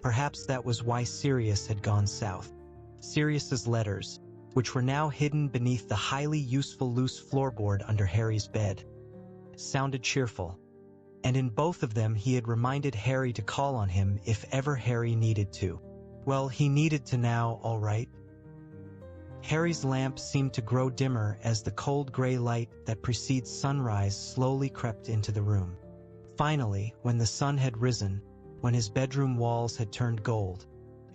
Perhaps that was why Sirius had gone south. Sirius's letters, which were now hidden beneath the highly useful loose floorboard under Harry's bed, sounded cheerful, and in both of them he had reminded Harry to call on him if ever Harry needed to. Well, he needed to now, all right. Harry's lamp seemed to grow dimmer as the cold gray light that precedes sunrise slowly crept into the room. Finally, when the sun had risen, when his bedroom walls had turned gold,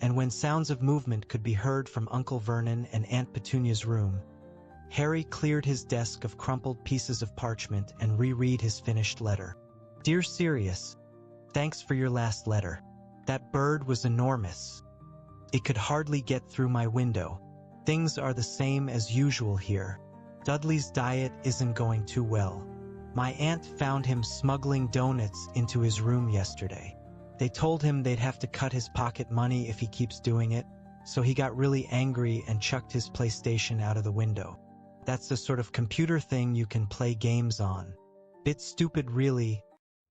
and when sounds of movement could be heard from Uncle Vernon and Aunt Petunia's room, Harry cleared his desk of crumpled pieces of parchment and reread his finished letter. Dear Sirius, thanks for your last letter. That bird was enormous. It could hardly get through my window. Things are the same as usual here. Dudley's diet isn't going too well. My aunt found him smuggling donuts into his room yesterday. They told him they'd have to cut his pocket money if he keeps doing it, so he got really angry and chucked his PlayStation out of the window. That's the sort of computer thing you can play games on. Bit stupid, really.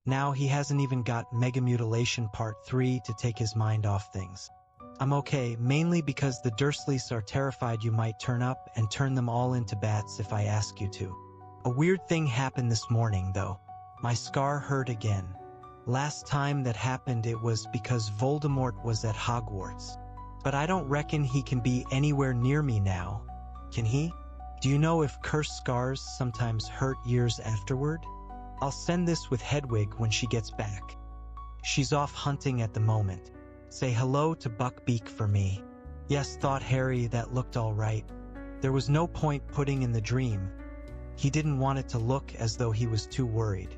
Now he hasn't even got Mega Mutilation Part 3 to take his mind off things. I'm okay, mainly because the Dursleys are terrified you might turn up and turn them all into bats if I ask you to. A weird thing happened this morning, though. My scar hurt again. Last time that happened it was because Voldemort was at Hogwarts. But I don't reckon he can be anywhere near me now. Can he? Do you know if cursed scars sometimes hurt years afterward? I'll send this with Hedwig when she gets back. She's off hunting at the moment. Say hello to Buckbeak for me. Yes, thought Harry, that looked all right. There was no point putting in the dream. He didn't want it to look as though he was too worried.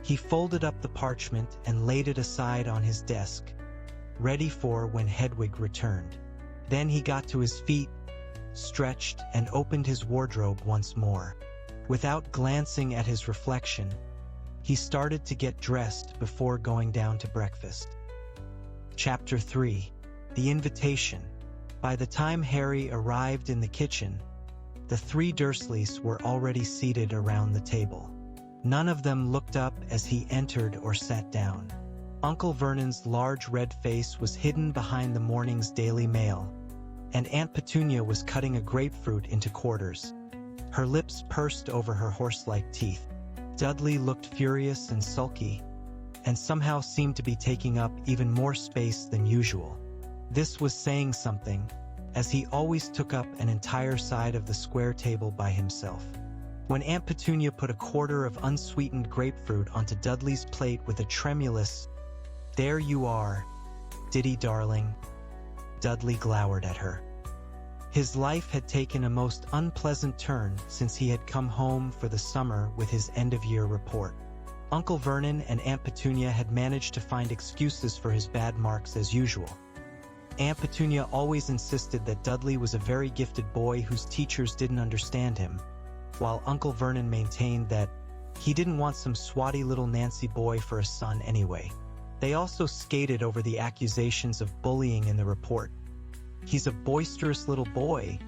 He folded up the parchment and laid it aside on his desk, ready for when Hedwig returned. Then he got to his feet, stretched, and opened his wardrobe once more. Without glancing at his reflection, he started to get dressed before going down to breakfast. Chapter 3. The Invitation. By the time Harry arrived in the kitchen, the 3 Dursleys were already seated around the table. None of them looked up as he entered or sat down. Uncle Vernon's large red face was hidden behind the morning's Daily Mail, and Aunt Petunia was cutting a grapefruit into quarters, her lips pursed over her horse-like teeth. Dudley looked furious and sulky, and somehow seemed to be taking up even more space than usual. This was saying something, as he always took up an entire side of the square table by himself. When Aunt Petunia put a quarter of unsweetened grapefruit onto Dudley's plate with a tremulous, "There you are, Diddy darling," Dudley glowered at her. His life had taken a most unpleasant turn since he had come home for the summer with his end-of-year report. Uncle Vernon and Aunt Petunia had managed to find excuses for his bad marks as usual. Aunt Petunia always insisted that Dudley was a very gifted boy whose teachers didn't understand him, while Uncle Vernon maintained that he didn't want some swatty little Nancy boy for a son anyway. They also skated over the accusations of bullying in the report. "He's a boisterous little boy,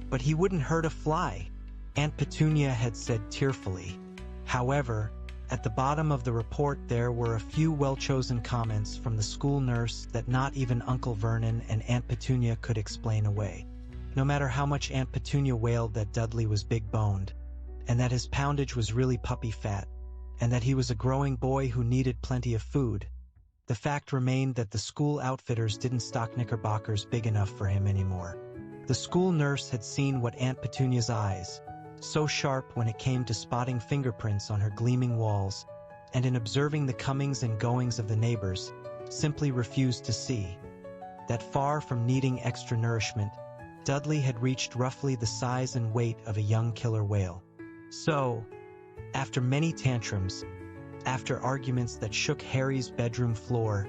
but he wouldn't hurt a fly," Aunt Petunia had said tearfully. However, at the bottom of the report there were a few well-chosen comments from the school nurse that not even Uncle Vernon and Aunt Petunia could explain away. No matter how much Aunt Petunia wailed that Dudley was big-boned, and that his poundage was really puppy fat, and that he was a growing boy who needed plenty of food, the fact remained that the school outfitters didn't stock knickerbockers big enough for him anymore. The school nurse had seen what Aunt Petunia's eyes, so sharp when it came to spotting fingerprints on her gleaming walls, and in observing the comings and goings of the neighbors, simply refused to see. That far from needing extra nourishment, Dudley had reached roughly the size and weight of a young killer whale. So, after many tantrums, after arguments that shook Harry's bedroom floor,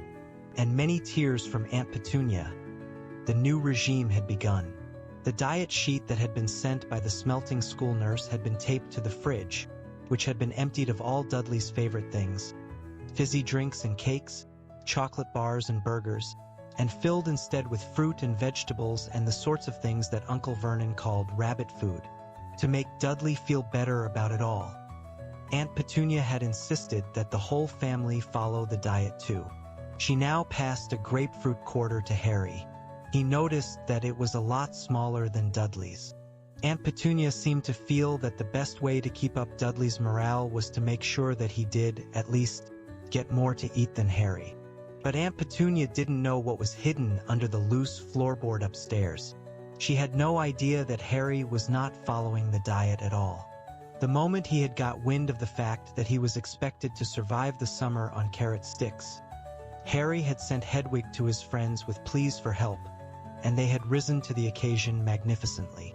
and many tears from Aunt Petunia, the new regime had begun. The diet sheet that had been sent by the smelting school nurse had been taped to the fridge, which had been emptied of all Dudley's favorite things, fizzy drinks and cakes, chocolate bars and burgers, and filled instead with fruit and vegetables and the sorts of things that Uncle Vernon called rabbit food, to make Dudley feel better about it all. Aunt Petunia had insisted that the whole family follow the diet too. She now passed a grapefruit quarter to Harry. He noticed that it was a lot smaller than Dudley's. Aunt Petunia seemed to feel that the best way to keep up Dudley's morale was to make sure that he did, at least, get more to eat than Harry. But Aunt Petunia didn't know what was hidden under the loose floorboard upstairs. She had no idea that Harry was not following the diet at all. The moment he had got wind of the fact that he was expected to survive the summer on carrot sticks, Harry had sent Hedwig to his friends with pleas for help, and they had risen to the occasion magnificently.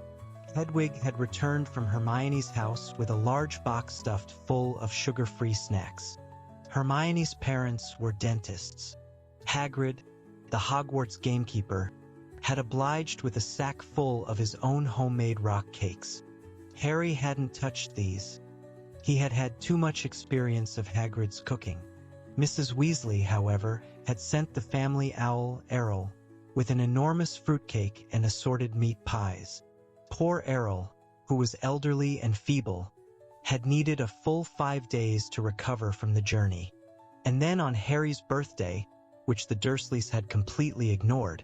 Hedwig had returned from Hermione's house with a large box stuffed full of sugar-free snacks. Hermione's parents were dentists. Hagrid, the Hogwarts gamekeeper, had obliged with a sack full of his own homemade rock cakes. Harry hadn't touched these. He had had too much experience of Hagrid's cooking. Mrs. Weasley, however, had sent the family owl, Errol, with an enormous fruitcake and assorted meat pies. Poor Errol, who was elderly and feeble, had needed a full 5 days to recover from the journey. And then on Harry's birthday, which the Dursleys had completely ignored,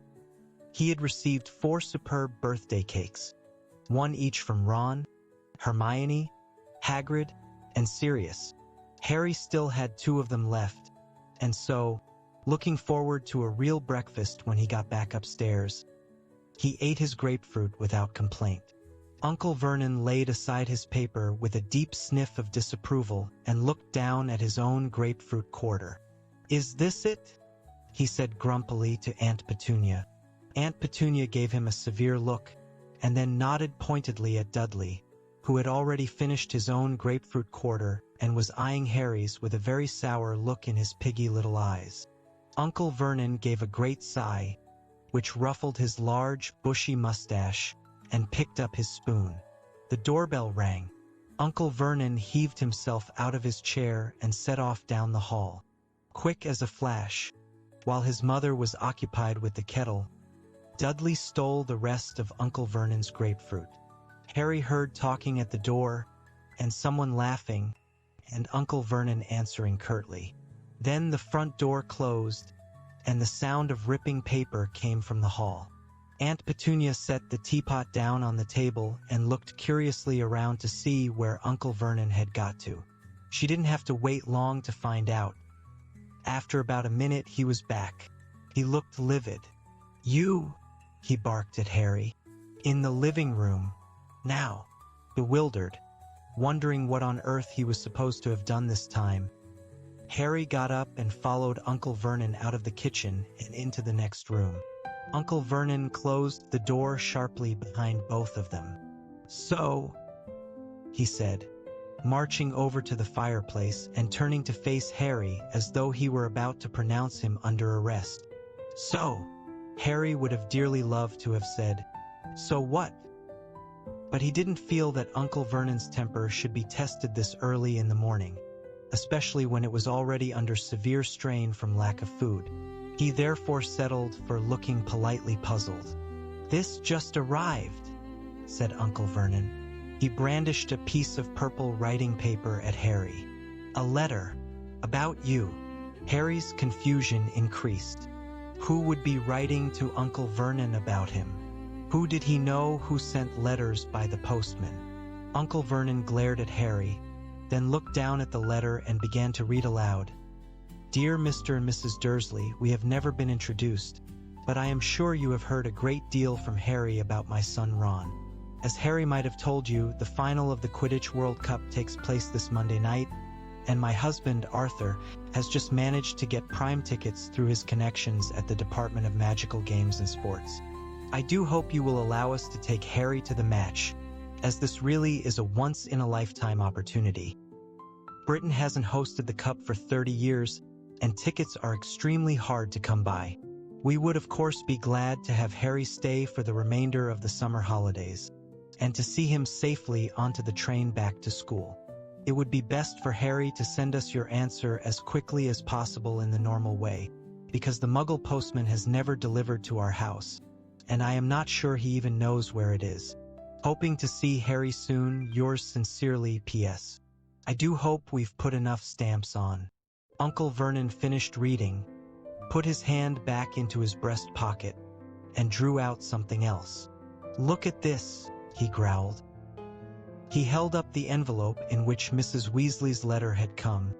he had received 4 superb birthday cakes, 1 each from Ron, Hermione, Hagrid, and Sirius. Harry still had 2 of them left, and so, looking forward to a real breakfast when he got back upstairs, he ate his grapefruit without complaint. Uncle Vernon laid aside his paper with a deep sniff of disapproval and looked down at his own grapefruit quarter. "Is this it?" he said grumpily to Aunt Petunia. Aunt Petunia gave him a severe look, and then nodded pointedly at Dudley, who had already finished his own grapefruit quarter and was eyeing Harry's with a very sour look in his piggy little eyes. Uncle Vernon gave a great sigh, which ruffled his large, bushy mustache, and picked up his spoon. The doorbell rang. Uncle Vernon heaved himself out of his chair and set off down the hall. Quick as a flash, while his mother was occupied with the kettle, Dudley stole the rest of Uncle Vernon's grapefruit. Harry heard talking at the door, and someone laughing, and Uncle Vernon answering curtly. Then the front door closed, and the sound of ripping paper came from the hall. Aunt Petunia set the teapot down on the table and looked curiously around to see where Uncle Vernon had got to. She didn't have to wait long to find out. After about a minute, he was back. He looked livid. "You," he barked at Harry. "In the living room. Now." Bewildered, wondering what on earth he was supposed to have done this time, Harry got up and followed Uncle Vernon out of the kitchen and into the next room. Uncle Vernon closed the door sharply behind both of them. "So," he said, marching over to the fireplace and turning to face Harry as though he were about to pronounce him under arrest. "So," Harry would have dearly loved to have said, "So what?" But he didn't feel that Uncle Vernon's temper should be tested this early in the morning, especially when it was already under severe strain from lack of food. He therefore settled for looking politely puzzled. "This just arrived," said Uncle Vernon. He brandished a piece of purple writing paper at Harry. "A letter. About you." Harry's confusion increased. Who would be writing to Uncle Vernon about him? Who did he know who sent letters by the postman? Uncle Vernon glared at Harry, then looked down at the letter and began to read aloud. "Dear Mr. and Mrs. Dursley, we have never been introduced, but I am sure you have heard a great deal from Harry about my son Ron. As Harry might have told you, the final of the Quidditch World Cup takes place this Monday night, and my husband, Arthur, has just managed to get prime tickets through his connections at the Department of Magical Games and Sports. I do hope you will allow us to take Harry to the match, as this really is a once-in-a-lifetime opportunity. Britain hasn't hosted the Cup for 30 years, and tickets are extremely hard to come by. We would of course be glad to have Harry stay for the remainder of the summer holidays, and to see him safely onto the train back to school. It would be best for Harry to send us your answer as quickly as possible in the normal way, because the Muggle postman has never delivered to our house, and I am not sure he even knows where it is. Hoping to see Harry soon, yours sincerely, P.S. I do hope we've put enough stamps on." Uncle Vernon finished reading, put his hand back into his breast pocket, and drew out something else. "Look at this," he growled. He held up the envelope in which Mrs. Weasley's letter had come,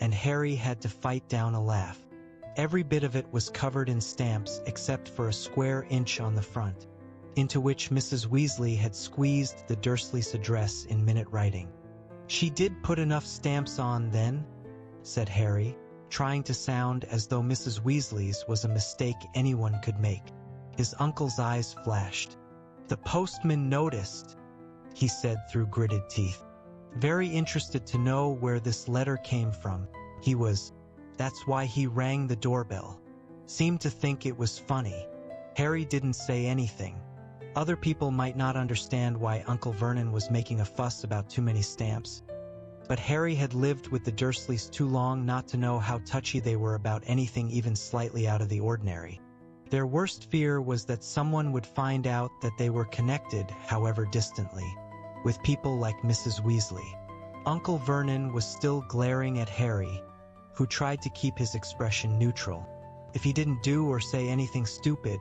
and Harry had to fight down a laugh. Every bit of it was covered in stamps except for a square inch on the front, into which Mrs. Weasley had squeezed the Dursleys' address in minute writing. "She did put enough stamps on, then?" said Harry, trying to sound as though Mrs. Weasley's was a mistake anyone could make. His uncle's eyes flashed. "The postman noticed," he said through gritted teeth. Very interested to know where this letter came from. He was. That's why he rang the doorbell. Seemed to think it was funny. Harry didn't say anything. Other people might not understand why Uncle Vernon was making a fuss about too many stamps, but Harry had lived with the Dursleys too long not to know how touchy they were about anything even slightly out of the ordinary. Their worst fear was that someone would find out that they were connected, however distantly, with people like Mrs. Weasley. Uncle Vernon was still glaring at Harry, who tried to keep his expression neutral. If he didn't do or say anything stupid,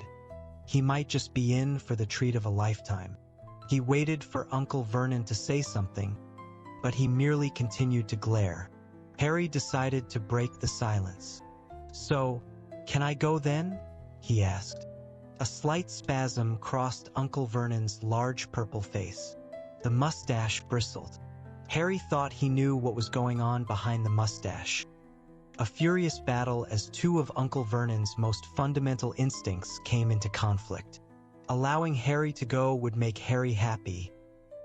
he might just be in for the treat of a lifetime. He waited for Uncle Vernon to say something, but he merely continued to glare. Harry decided to break the silence. "So, can I go then?" he asked. A slight spasm crossed Uncle Vernon's large purple face. The mustache bristled. Harry thought he knew what was going on behind the mustache. A furious battle as two of Uncle Vernon's most fundamental instincts came into conflict. Allowing Harry to go would make Harry happy,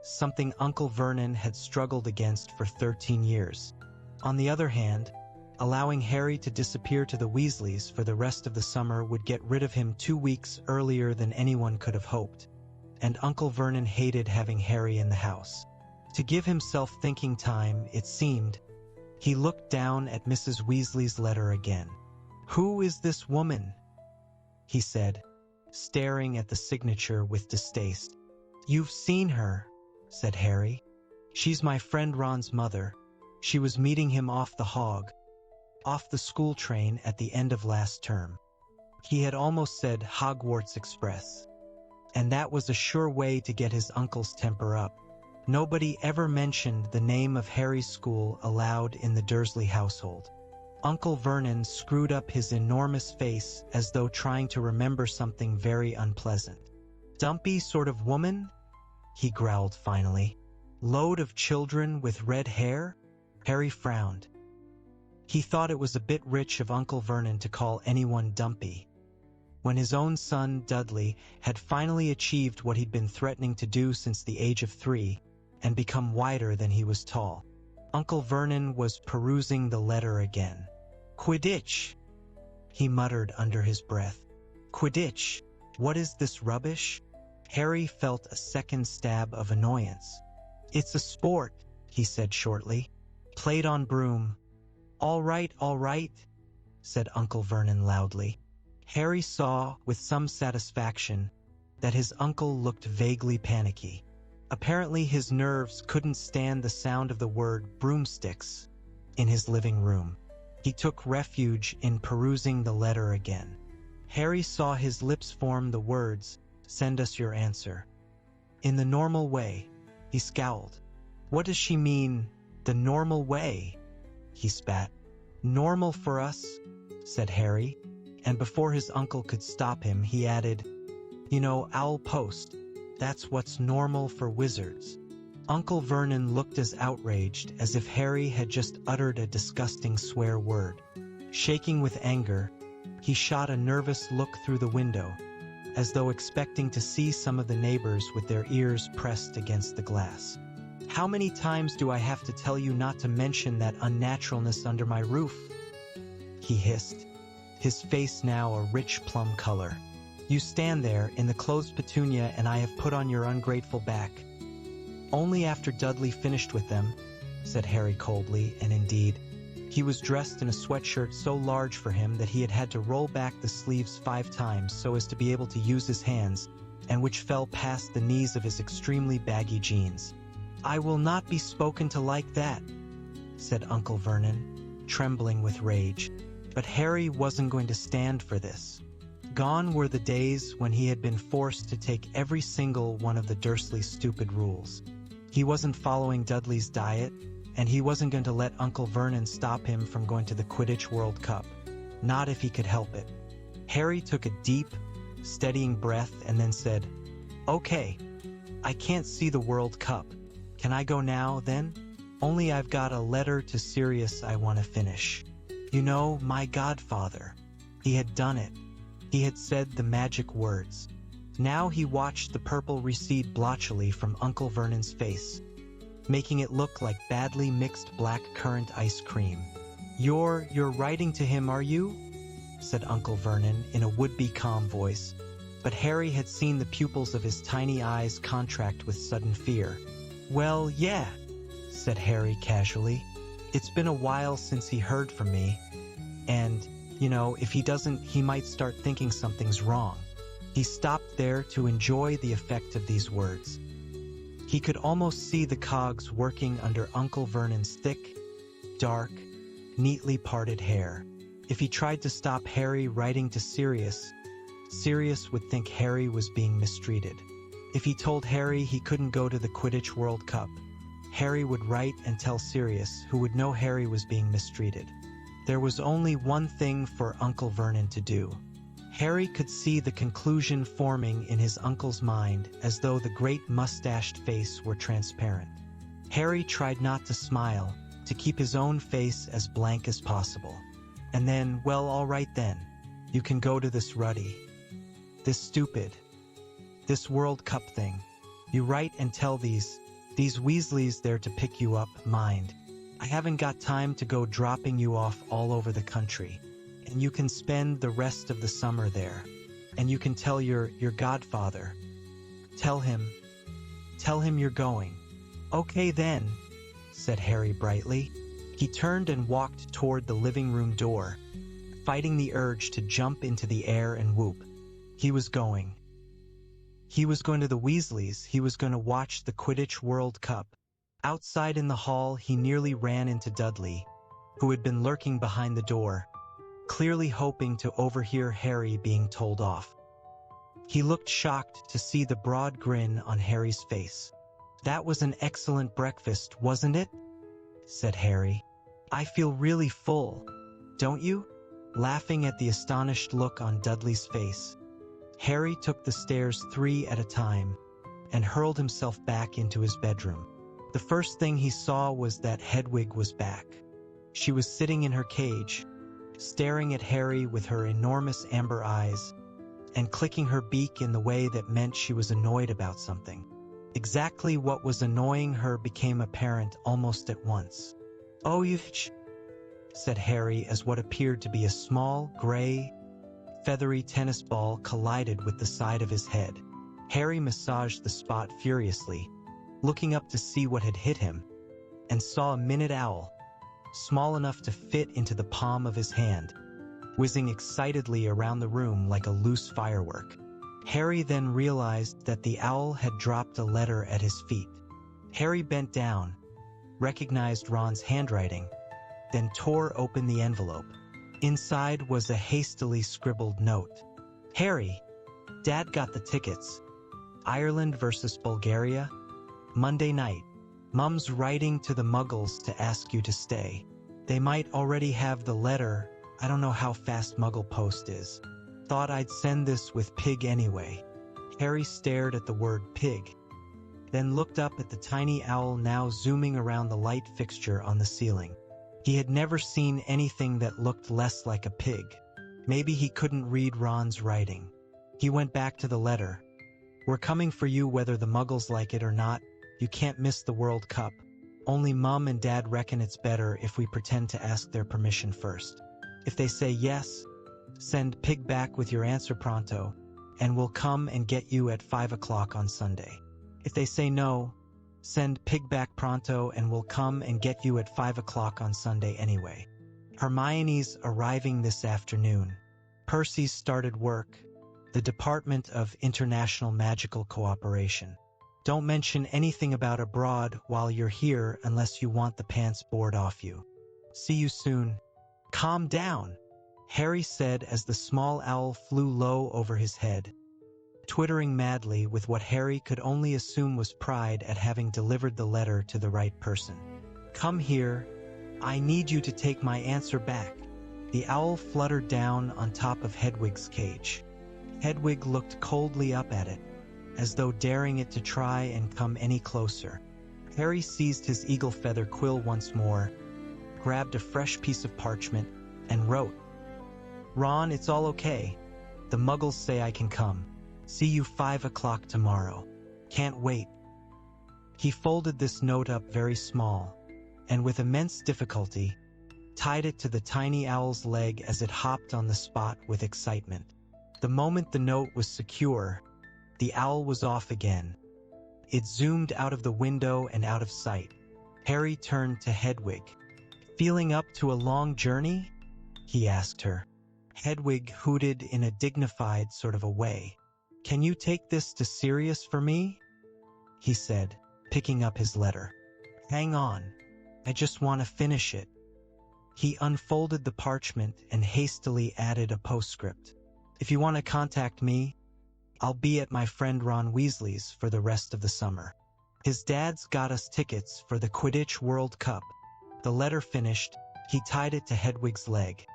something Uncle Vernon had struggled against for 13 years. On the other hand, allowing Harry to disappear to the Weasleys for the rest of the summer would get rid of him 2 weeks earlier than anyone could have hoped, and Uncle Vernon hated having Harry in the house. To give himself thinking time, it seemed, he looked down at Mrs. Weasley's letter again. "Who is this woman?" he said, staring at the signature with distaste. "You've seen her," said Harry. "She's my friend Ron's mother. She was meeting him off the school train at the end of last term." He had almost said Hogwarts Express, and that was a sure way to get his uncle's temper up. Nobody ever mentioned the name of Harry's school aloud in the Dursley household. Uncle Vernon screwed up his enormous face as though trying to remember something very unpleasant. "Dumpy sort of woman?" he growled finally. "Load of children with red hair?" Harry frowned. He thought it was a bit rich of Uncle Vernon to call anyone dumpy, when his own son, Dudley, had finally achieved what he'd been threatening to do since the age of 3, and become wider than he was tall. Uncle Vernon was perusing the letter again. "Quidditch," he muttered under his breath. "Quidditch, what is this rubbish?" Harry felt a second stab of annoyance. "It's a sport," he said shortly. "Played on broom." All right," said Uncle Vernon loudly. Harry saw, with some satisfaction, that his uncle looked vaguely panicky. Apparently his nerves couldn't stand the sound of the word broomsticks in his living room. He took refuge in perusing the letter again. Harry saw his lips form the words, "Send us your answer." "In the normal way," he scowled. "What does she mean, the normal way?" he spat. "Normal for us," said Harry, and before his uncle could stop him, he added, "You know, owl post. That's what's normal for wizards." Uncle Vernon looked as outraged as if Harry had just uttered a disgusting swear word. Shaking with anger, he shot a nervous look through the window, as though expecting to see some of the neighbors with their ears pressed against the glass. "How many times do I have to tell you not to mention that unnaturalness under my roof?" he hissed, his face now a rich plum color. "You stand there in the clothes Petunia and I have put on your ungrateful back." "Only after Dudley finished with them," said Harry coldly, and indeed, he was dressed in a sweatshirt so large for him that he had had to roll back the sleeves 5 times so as to be able to use his hands, and which fell past the knees of his extremely baggy jeans. "I will not be spoken to like that," said Uncle Vernon, trembling with rage. But Harry wasn't going to stand for this. Gone were the days when he had been forced to take every single one of the Dursleys' stupid rules. He wasn't following Dudley's diet, and he wasn't going to let Uncle Vernon stop him from going to the Quidditch World Cup. Not if he could help it. Harry took a deep, steadying breath and then said, "Okay, I can't see the World Cup. Can I go now, then? Only I've got a letter to Sirius I want to finish. You know, my godfather." He had done it. He had said the magic words. Now he watched the purple recede blotchily from Uncle Vernon's face, making it look like badly mixed black currant ice cream. You're writing to him, are you?" said Uncle Vernon in a would-be calm voice, but Harry had seen the pupils of his tiny eyes contract with sudden fear. "Well, yeah," said Harry casually. "It's been a while since he heard from me, and, you know, if he doesn't, he might start thinking something's wrong." He stopped there to enjoy the effect of these words. He could almost see the cogs working under Uncle Vernon's thick, dark, neatly parted hair. If he tried to stop Harry writing to Sirius, Sirius would think Harry was being mistreated. If he told Harry he couldn't go to the Quidditch World Cup, Harry would write and tell Sirius, who would know Harry was being mistreated. There was only one thing for Uncle Vernon to do. Harry could see the conclusion forming in his uncle's mind as though the great mustached face were transparent. Harry tried not to smile, to keep his own face as blank as possible. And then, well, all right then. You can go to this Ruddy. This World Cup thing. You write and tell these Weasleys there to pick you up, mind. I haven't got time to go dropping you off all over the country. And you can spend the rest of the summer there. And you can tell your godfather. Tell him you're going." "Okay then," said Harry brightly. He turned and walked toward the living room door, fighting the urge to jump into the air and whoop. He was going. He was going to the Weasleys. He was going to watch the Quidditch World Cup. Outside in the hall, he nearly ran into Dudley, who had been lurking behind the door, clearly hoping to overhear Harry being told off. He looked shocked to see the broad grin on Harry's face. "That was an excellent breakfast, wasn't it?" said Harry. "I feel really full." don't you?" Laughing at the astonished look on Dudley's face, Harry took the stairs 3 at a time and hurled himself back into his bedroom. The first thing he saw was that Hedwig was back. She was sitting in her cage, staring at Harry with her enormous amber eyes, and clicking her beak in the way that meant she was annoyed about something. Exactly what was annoying her became apparent almost at once. "Oh, you've," said Harry as what appeared to be a small, gray, feathery tennis ball collided with the side of his head. Harry massaged the spot furiously, looking up to see what had hit him, and saw a minute owl, small enough to fit into the palm of his hand, whizzing excitedly around the room like a loose firework. Harry then realized that the owl had dropped a letter at his feet. Harry bent down, recognized Ron's handwriting, then tore open the envelope. Inside was a hastily scribbled note. "Harry, Dad got the tickets. Ireland versus Bulgaria, Monday night. Mum's writing to the Muggles to ask you to stay. They might already have the letter. I don't know how fast Muggle post is. Thought I'd send this with Pig anyway." Harry stared at the word pig, then looked up at the tiny owl now zooming around the light fixture on the ceiling. He had never seen anything that looked less like a pig. Maybe he couldn't read Ron's writing. He went back to the letter. "We're coming for you whether the Muggles like it or not. You can't miss the World Cup. Only Mum and Dad reckon it's better if we pretend to ask their permission first. If they say yes, send Pig back with your answer pronto, and we'll come and get you at 5 o'clock on Sunday. If they say no, send Pig back pronto and we'll come and get you at 5 o'clock on Sunday anyway. Hermione's arriving this afternoon. Percy's started work. The Department of International Magical Cooperation. Don't mention anything about abroad while you're here unless you want the pants bored off you. See you soon." "Calm down," Harry said as the small owl flew low over his head, twittering madly with what Harry could only assume was pride at having delivered the letter to the right person. "Come here. I need you to take my answer back." The owl fluttered down on top of Hedwig's cage. Hedwig looked coldly up at it, as though daring it to try and come any closer. Harry seized his eagle feather quill once more, grabbed a fresh piece of parchment, and wrote, "Ron, it's all okay. The Muggles say I can come. See you 5 o'clock tomorrow. Can't wait." He folded this note up very small, and with immense difficulty, tied it to the tiny owl's leg as it hopped on the spot with excitement. The moment the note was secure, the owl was off again. It zoomed out of the window and out of sight. Harry turned to Hedwig. "Feeling up to a long journey?" he asked her. Hedwig hooted in a dignified sort of a way. "Can you take this to Sirius for me?" he said, picking up his letter. "Hang on. I just want to finish it." He unfolded the parchment and hastily added a postscript. "If you want to contact me, I'll be at my friend Ron Weasley's for the rest of the summer. His dad's got us tickets for the Quidditch World Cup." The letter finished, he tied it to Hedwig's leg.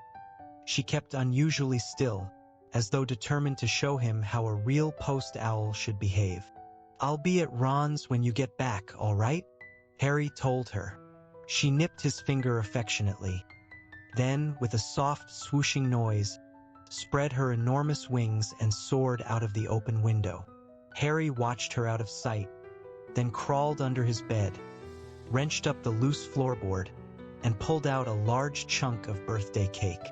She kept unusually still, as though determined to show him how a real post owl should behave. "I'll be at Ron's when you get back, all right?" Harry told her. She nipped his finger affectionately. Then, with a soft swooshing noise, spread her enormous wings and soared out of the open window. Harry watched her out of sight, then crawled under his bed, wrenched up the loose floorboard, and pulled out a large chunk of birthday cake.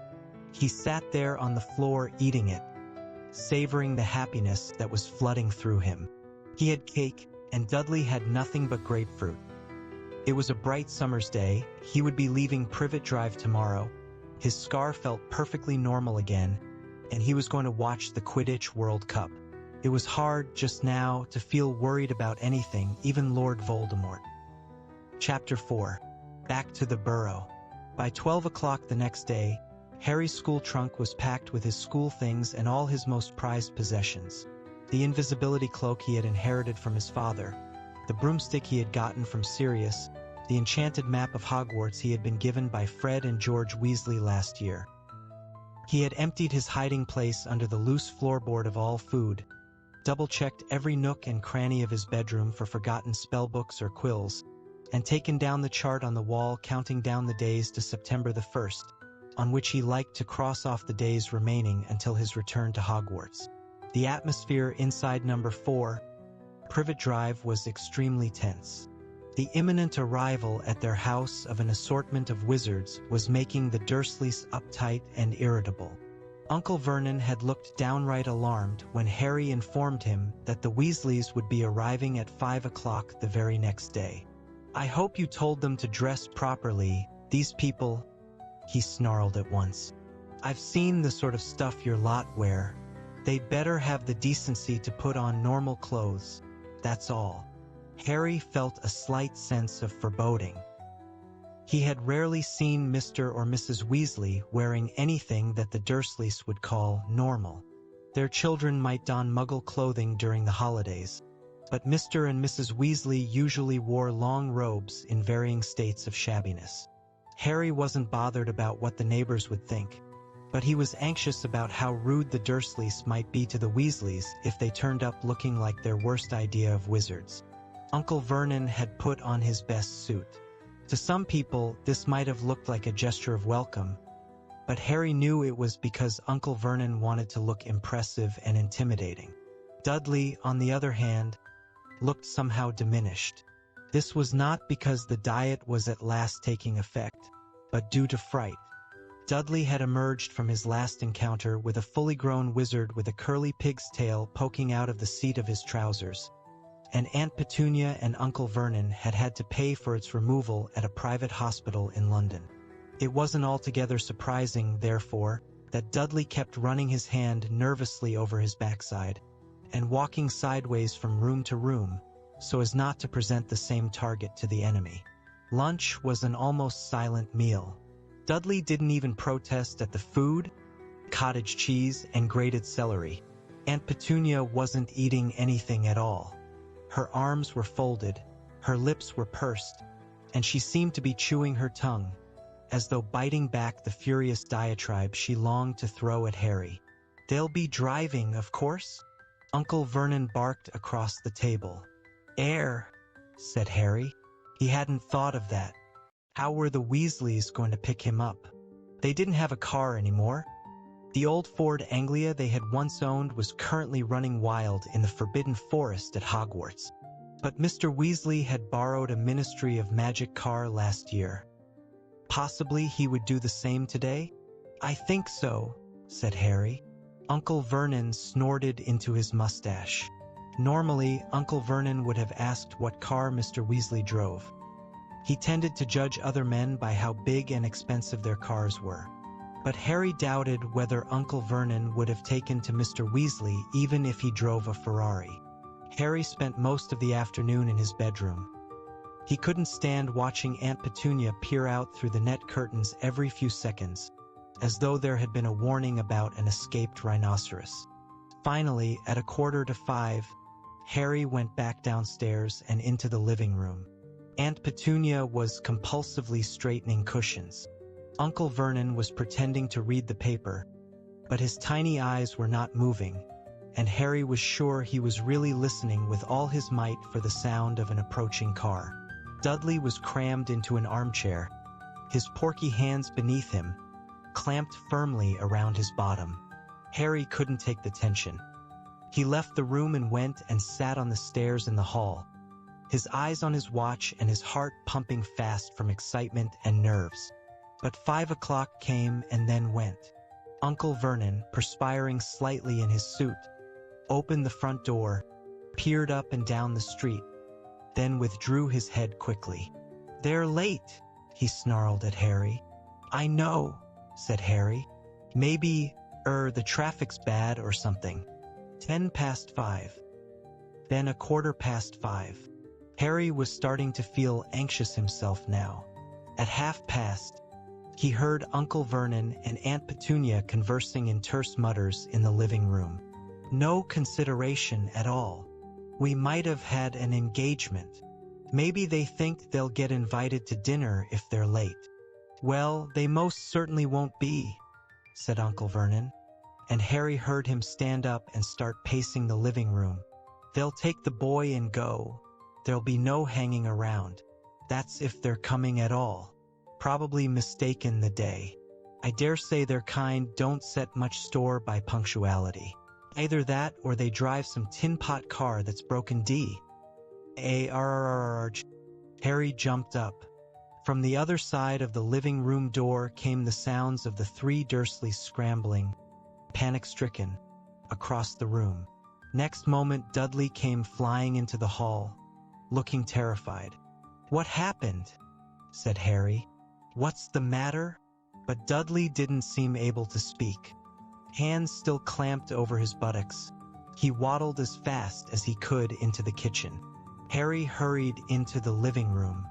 He sat there on the floor eating it, savoring the happiness that was flooding through him. He had cake, and Dudley had nothing but grapefruit. It was a bright summer's day. He would be leaving Privet Drive tomorrow. His scar felt perfectly normal again, and he was going to watch the Quidditch World Cup. It was hard just now to feel worried about anything, even Lord Voldemort. Chapter 4. Back to the Burrow. By 12 o'clock the next day, Harry's school trunk was packed with his school things and all his most prized possessions. The invisibility cloak he had inherited from his father, the broomstick he had gotten from Sirius, the enchanted map of Hogwarts he had been given by Fred and George Weasley last year. He had emptied his hiding place under the loose floorboard of all food, double-checked every nook and cranny of his bedroom for forgotten spellbooks or quills, and taken down the chart on the wall counting down the days to September the 1st, on which he liked to cross off the days remaining until his return to Hogwarts. The atmosphere inside number 4, Privet Drive, was extremely tense. The imminent arrival at their house of an assortment of wizards was making the Dursleys uptight and irritable. Uncle Vernon had looked downright alarmed when Harry informed him that the Weasleys would be arriving at 5 o'clock the very next day. "I hope you told them to dress properly, these people," he snarled at once. "I've seen the sort of stuff your lot wear. They'd better have the decency to put on normal clothes, that's all." Harry felt a slight sense of foreboding. He had rarely seen Mr. or Mrs. Weasley wearing anything that the Dursleys would call normal. Their children might don Muggle clothing during the holidays, but Mr. and Mrs. Weasley usually wore long robes in varying states of shabbiness. Harry wasn't bothered about what the neighbors would think, but he was anxious about how rude the Dursleys might be to the Weasleys if they turned up looking like their worst idea of wizards. Uncle Vernon had put on his best suit. To some people, this might have looked like a gesture of welcome, but Harry knew it was because Uncle Vernon wanted to look impressive and intimidating. Dudley, on the other hand, looked somehow diminished. This was not because the diet was at last taking effect, but due to fright. Dudley had emerged from his last encounter with a fully grown wizard with a curly pig's tail poking out of the seat of his trousers, and Aunt Petunia and Uncle Vernon had to pay for its removal at a private hospital in London. It wasn't altogether surprising, therefore, that Dudley kept running his hand nervously over his backside and walking sideways from room to room so as not to present the same target to the enemy. Lunch was an almost silent meal. Dudley didn't even protest at the food, cottage cheese, and grated celery. Aunt Petunia wasn't eating anything at all. Her arms were folded, her lips were pursed, and she seemed to be chewing her tongue, as though biting back the furious diatribe she longed to throw at Harry. "They'll be driving, of course?" Uncle Vernon barked across the table. "Air," said Harry. He hadn't thought of that. How were the Weasleys going to pick him up? They didn't have a car anymore. The old Ford Anglia they had once owned was currently running wild in the Forbidden Forest at Hogwarts. But Mr. Weasley had borrowed a Ministry of Magic car last year. Possibly he would do the same today? "I think so," said Harry. Uncle Vernon snorted into his mustache. Normally, Uncle Vernon would have asked what car Mr. Weasley drove. He tended to judge other men by how big and expensive their cars were. But Harry doubted whether Uncle Vernon would have taken to Mr. Weasley even if he drove a Ferrari. Harry spent most of the afternoon in his bedroom. He couldn't stand watching Aunt Petunia peer out through the net curtains every few seconds, as though there had been a warning about an escaped rhinoceros. Finally, at 4:45, Harry went back downstairs and into the living room. Aunt Petunia was compulsively straightening cushions. Uncle Vernon was pretending to read the paper, but his tiny eyes were not moving, and Harry was sure he was really listening with all his might for the sound of an approaching car. Dudley was crammed into an armchair, his porky hands beneath him, clamped firmly around his bottom. Harry couldn't take the tension. He left the room and went and sat on the stairs in the hall, his eyes on his watch and his heart pumping fast from excitement and nerves. But 5 o'clock came and then went. Uncle Vernon, perspiring slightly in his suit, opened the front door, peered up and down the street, then withdrew his head quickly. "They're late," he snarled at Harry. "I know," said Harry. "Maybe, the traffic's bad or something." 5:10. Then 5:15. Harry was starting to feel anxious himself now. At 5:30, he heard Uncle Vernon and Aunt Petunia conversing in terse mutters in the living room. "No consideration at all. We might have had an engagement. Maybe they think they'll get invited to dinner if they're late. Well, they most certainly won't be, said Uncle Vernon, and Harry heard him stand up and start pacing the living room. They'll take the boy and go. There'll be no hanging around. That's if they're coming at all. Probably mistaken the day. I dare say their kind don't set much store by punctuality. Either that or they drive some tin pot car that's broken D. Harry jumped up. From the other side of the living room door came the sounds of the three Dursleys scrambling, panic-stricken, across the room. Next moment Dudley came flying into the hall, looking terrified. "What happened?" said Harry. "What's the matter?" But Dudley didn't seem able to speak. Hands still clamped over his buttocks. He waddled as fast as he could into the kitchen. Harry hurried into the living room.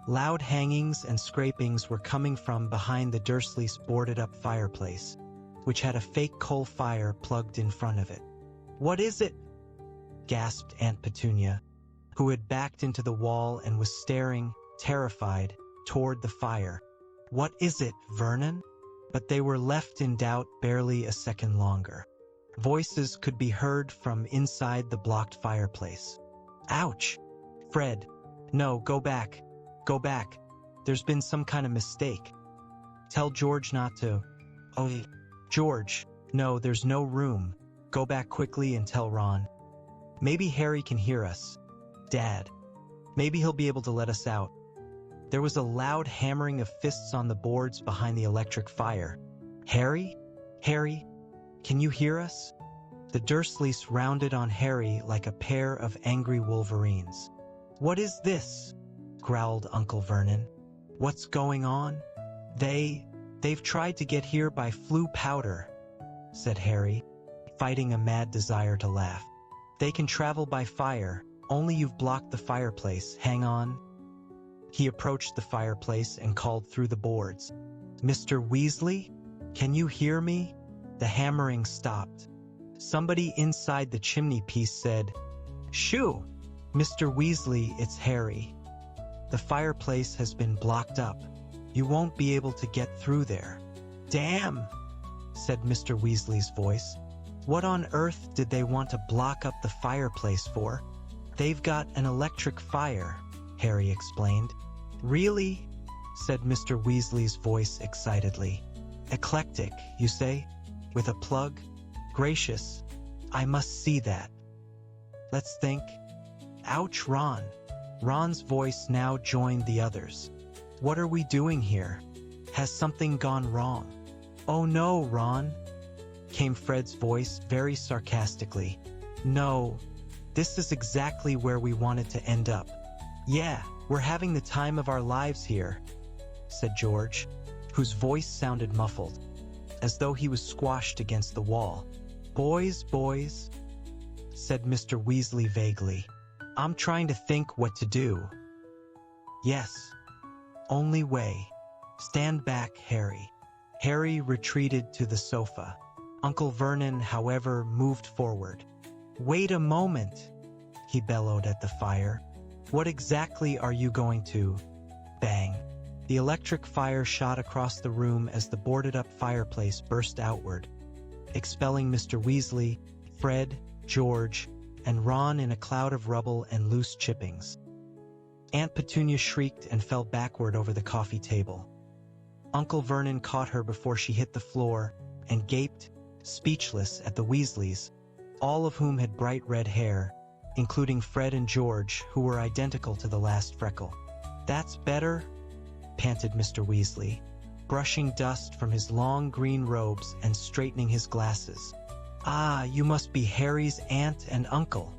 Loud hangings and scrapings were coming from behind the Dursleys' boarded-up fireplace, which had a fake coal fire plugged in front of it. "What is it?" gasped Aunt Petunia, who had backed into the wall and was staring, terrified, toward the fire. "What is it, Vernon?" But they were left in doubt barely a second longer. Voices could be heard from inside the blocked fireplace. "Ouch! Fred! No, go back! Go back! There's been some kind of mistake. Tell George not to." "Oh, George! No, there's no room. Go back quickly and tell Ron. Maybe Harry can hear us. Dad. Maybe he'll be able to let us out." There was a loud hammering of fists on the boards behind the electric fire. "Harry? Harry? Can you hear us?" The Dursleys rounded on Harry like a pair of angry wolverines. "What is this?" growled Uncle Vernon. "What's going on?" They've tried to get here by flue powder," said Harry, fighting a mad desire to laugh. "They can travel by fire, only you've blocked the fireplace. Hang on." He approached the fireplace and called through the boards. "Mr. Weasley? Can you hear me?" The hammering stopped. Somebody inside the chimney piece said, "Shoo! Mr. Weasley, it's Harry. The fireplace has been blocked up. You won't be able to get through there." "Damn!" said Mr. Weasley's voice. "What on earth did they want to block up the fireplace for?" "They've got an electric fire," Harry explained. "Really?" said Mr. Weasley's voice excitedly. "Eclectic, you say? With a plug? Gracious, I must see that. Let's think." "Ouch, Ron." Ron's voice now joined the others. "What are we doing here? Has something gone wrong?" "Oh no, Ron," came Fred's voice very sarcastically. "No, this is exactly where we wanted to end up. Yeah, we're having the time of our lives here," said George, whose voice sounded muffled, as though he was squashed against the wall. Boys," said Mr. Weasley vaguely. "I'm trying to think what to do." "Yes. Only way. Stand back, Harry." Harry retreated to the sofa. Uncle Vernon, however, moved forward. "Wait a moment," he bellowed at the fire. "What exactly are you going to—" Bang! The electric fire shot across the room as the boarded-up fireplace burst outward, expelling Mr. Weasley, Fred, George, and Ron in a cloud of rubble and loose chippings. Aunt Petunia shrieked and fell backward over the coffee table. Uncle Vernon caught her before she hit the floor and gaped, speechless, at the Weasleys, all of whom had bright red hair, including Fred and George, who were identical to the last freckle. "That's better," panted Mr. Weasley, brushing dust from his long green robes and straightening his glasses. "Ah, you must be Harry's aunt and uncle."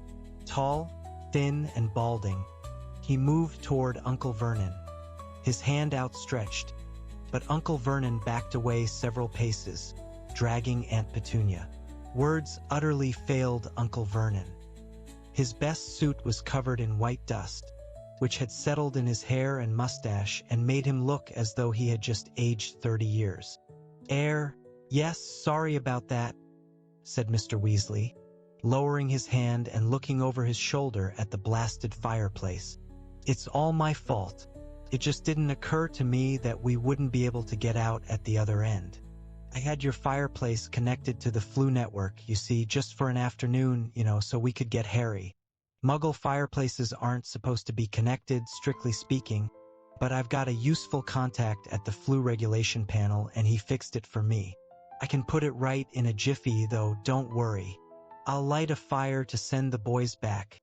Tall, thin, and balding, he moved toward Uncle Vernon, his hand outstretched, but Uncle Vernon backed away several paces, dragging Aunt Petunia. Words utterly failed Uncle Vernon. His best suit was covered in white dust, which had settled in his hair and mustache and made him look as though he had just aged 30 years. Yes, sorry about that," said Mr. Weasley, lowering his hand and looking over his shoulder at the blasted fireplace. It's all my fault. It just didn't occur to me that we wouldn't be able to get out at the other end. I had your fireplace connected to the Flu network, you see, just for an afternoon, so we could get Harry. Muggle fireplaces aren't supposed to be connected, strictly speaking, but I've got a useful contact at the Flu regulation panel and he fixed it for me. I can put it right in a jiffy, though, don't worry. I'll light a fire to send the boys back,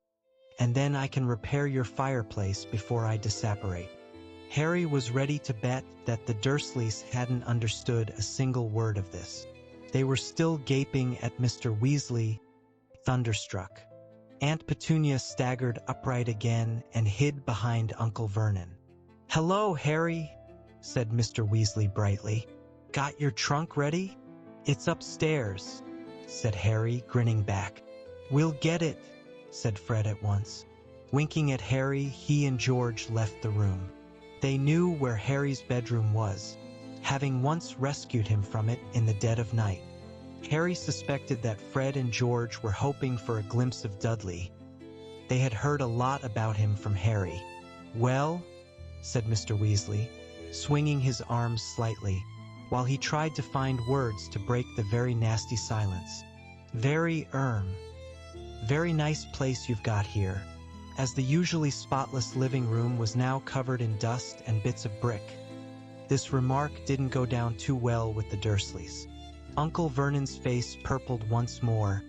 and then I can repair your fireplace before I disapparate. Harry was ready to bet that the Dursleys hadn't understood a single word of this. They were still gaping at Mr. Weasley, thunderstruck. Aunt Petunia staggered upright again and hid behind Uncle Vernon. "Hello, Harry," said Mr. Weasley brightly. "Got your trunk ready?" "It's upstairs," said Harry, grinning back. "We'll get it," said Fred at once. Winking at Harry, he and George left the room. They knew where Harry's bedroom was, having once rescued him from it in the dead of night. Harry suspected that Fred and George were hoping for a glimpse of Dudley. They had heard a lot about him from Harry. "Well," said Mr. Weasley, swinging his arms slightly, while he tried to find words to break the very nasty silence. Very nice place you've got here," as the usually spotless living room was now covered in dust and bits of brick. This remark didn't go down too well with the Dursleys. Uncle Vernon's face purpled once more,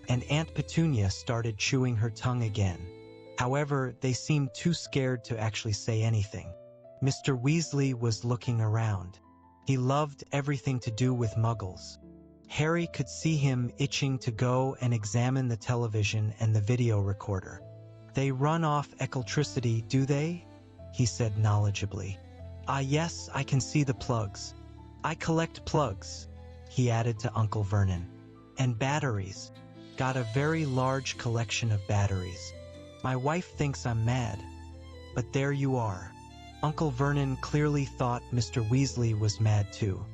and Aunt Petunia started chewing her tongue again. However, they seemed too scared to actually say anything. Mr. Weasley was looking around. He loved everything to do with Muggles. Harry could see him itching to go and examine the television and the video recorder. "They run off electricity, do they?" he said knowledgeably. "Ah, yes, I can see the plugs. I collect plugs," he added to Uncle Vernon. "And batteries. Got a very large collection of batteries. My wife thinks I'm mad. But there you are." Uncle Vernon clearly thought Mr. Weasley was mad too.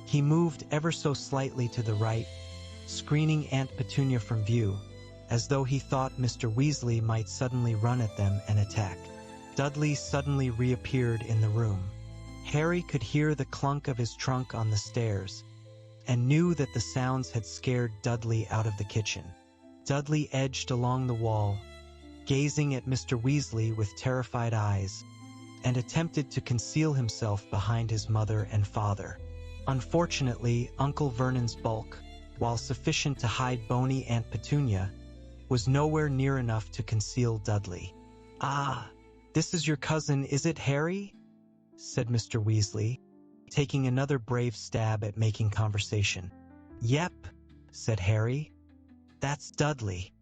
He moved ever so slightly to the right, screening Aunt Petunia from view, as though he thought Mr. Weasley might suddenly run at them and attack. Dudley suddenly reappeared in the room. Harry could hear the clunk of his trunk on the stairs, and knew that the sounds had scared Dudley out of the kitchen. Dudley edged along the wall, gazing at Mr. Weasley with terrified eyes, and attempted to conceal himself behind his mother and father. Unfortunately, Uncle Vernon's bulk, while sufficient to hide bony Aunt Petunia, was nowhere near enough to conceal Dudley. "Ah, this is your cousin, is it, Harry?" said Mr. Weasley, taking another brave stab at making conversation. "Yep," said Harry. "That's Dudley."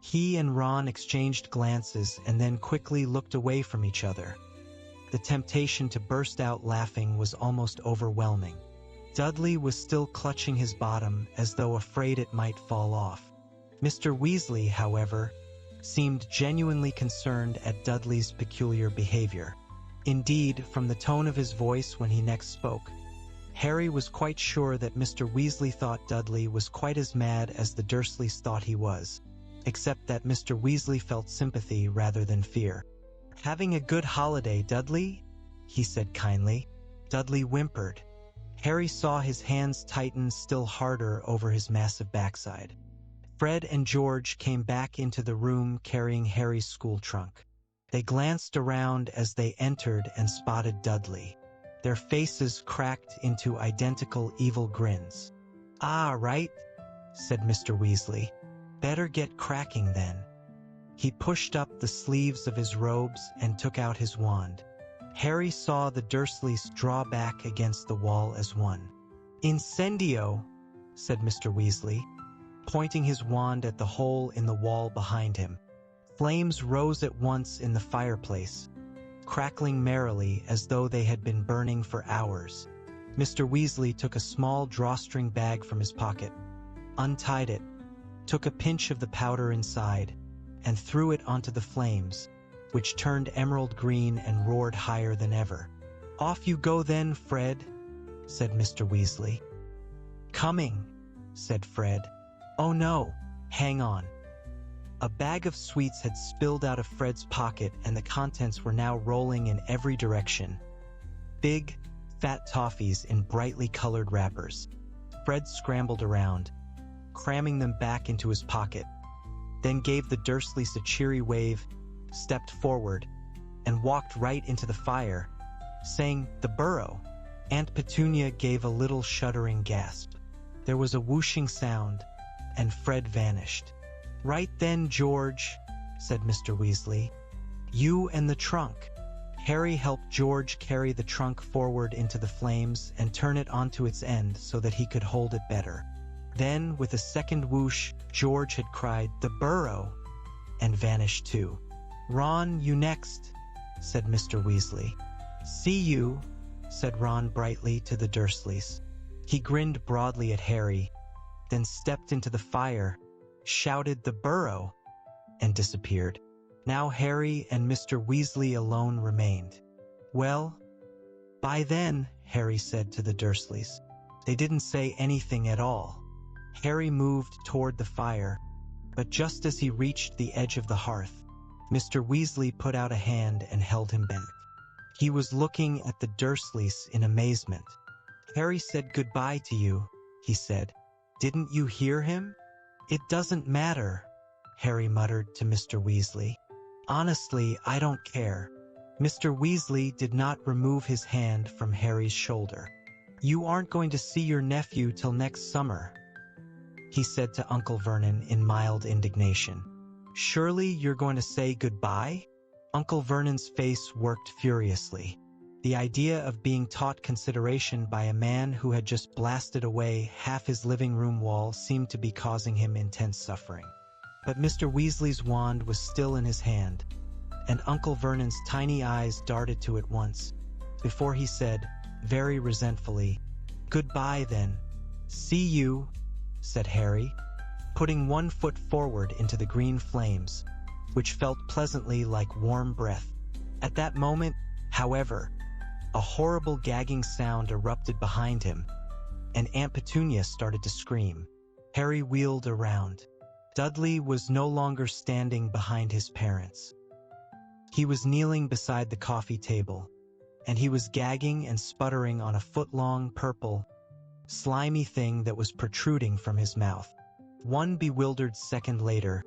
He and Ron exchanged glances and then quickly looked away from each other. The temptation to burst out laughing was almost overwhelming. Dudley was still clutching his bottom as though afraid it might fall off. Mr. Weasley, however, seemed genuinely concerned at Dudley's peculiar behavior. Indeed, from the tone of his voice when he next spoke, Harry was quite sure that Mr. Weasley thought Dudley was quite as mad as the Dursleys thought he was, except that Mr. Weasley felt sympathy rather than fear. "Having a good holiday, Dudley?" he said kindly. Dudley whimpered. Harry saw his hands tighten still harder over his massive backside. Fred and George came back into the room carrying Harry's school trunk. They glanced around as they entered and spotted Dudley. Their faces cracked into identical evil grins. "Ah, right," said Mr. Weasley. "Better get cracking then." He pushed up the sleeves of his robes and took out his wand. Harry saw the Dursleys draw back against the wall as one. "Incendio," said Mr. Weasley, pointing his wand at the hole in the wall behind him. Flames rose at once in the fireplace, crackling merrily as though they had been burning for hours. Mr. Weasley took a small drawstring bag from his pocket, untied it, took a pinch of the powder inside, and threw it onto the flames, which turned emerald green and roared higher than ever. "Off you go then, Fred," said Mr. Weasley. "Coming," said Fred. "Oh no, hang on." A bag of sweets had spilled out of Fred's pocket, and the contents were now rolling in every direction. Big, fat toffees in brightly colored wrappers. Fred scrambled around, cramming them back into his pocket, then gave the Dursleys a cheery wave, stepped forward, and walked right into the fire, saying, "The burrow." Aunt Petunia gave a little shuddering gasp. There was a whooshing sound, and Fred vanished. "Right then, George," said Mr. Weasley. "You and the trunk." Harry helped George carry the trunk forward into the flames and turn it onto its end so that he could hold it better. Then, with a second whoosh, George had cried, "The burrow," and vanished too. "Ron, you next," said Mr. Weasley. "See you," said Ron brightly to the Dursleys. He grinned broadly at Harry, then stepped into the fire, shouted, "The burrow," and disappeared. Now Harry and Mr. Weasley alone remained. "Well, by then," Harry said to the Dursleys. They didn't say anything at all. Harry moved toward the fire, but just as he reached the edge of the hearth, Mr. Weasley put out a hand and held him back. He was looking at the Dursleys in amazement. "Harry said goodbye to you," he said. "Didn't you hear him?" "It doesn't matter," Harry muttered to Mr. Weasley. "Honestly, I don't care." Mr. Weasley did not remove his hand from Harry's shoulder. "You aren't going to see your nephew till next summer," he said to Uncle Vernon in mild indignation. "Surely you're going to say goodbye?" Uncle Vernon's face worked furiously. The idea of being taught consideration by a man who had just blasted away half his living room wall seemed to be causing him intense suffering. But Mr. Weasley's wand was still in his hand, and Uncle Vernon's tiny eyes darted to it once, before he said, very resentfully, "Goodbye, then." "See you," said Harry, putting one foot forward into the green flames, which felt pleasantly like warm breath. At that moment, however, a horrible gagging sound erupted behind him, and Aunt Petunia started to scream. Harry wheeled around. Dudley was no longer standing behind his parents. He was kneeling beside the coffee table, and he was gagging and sputtering on a foot-long, purple, slimy thing that was protruding from his mouth. One bewildered second later,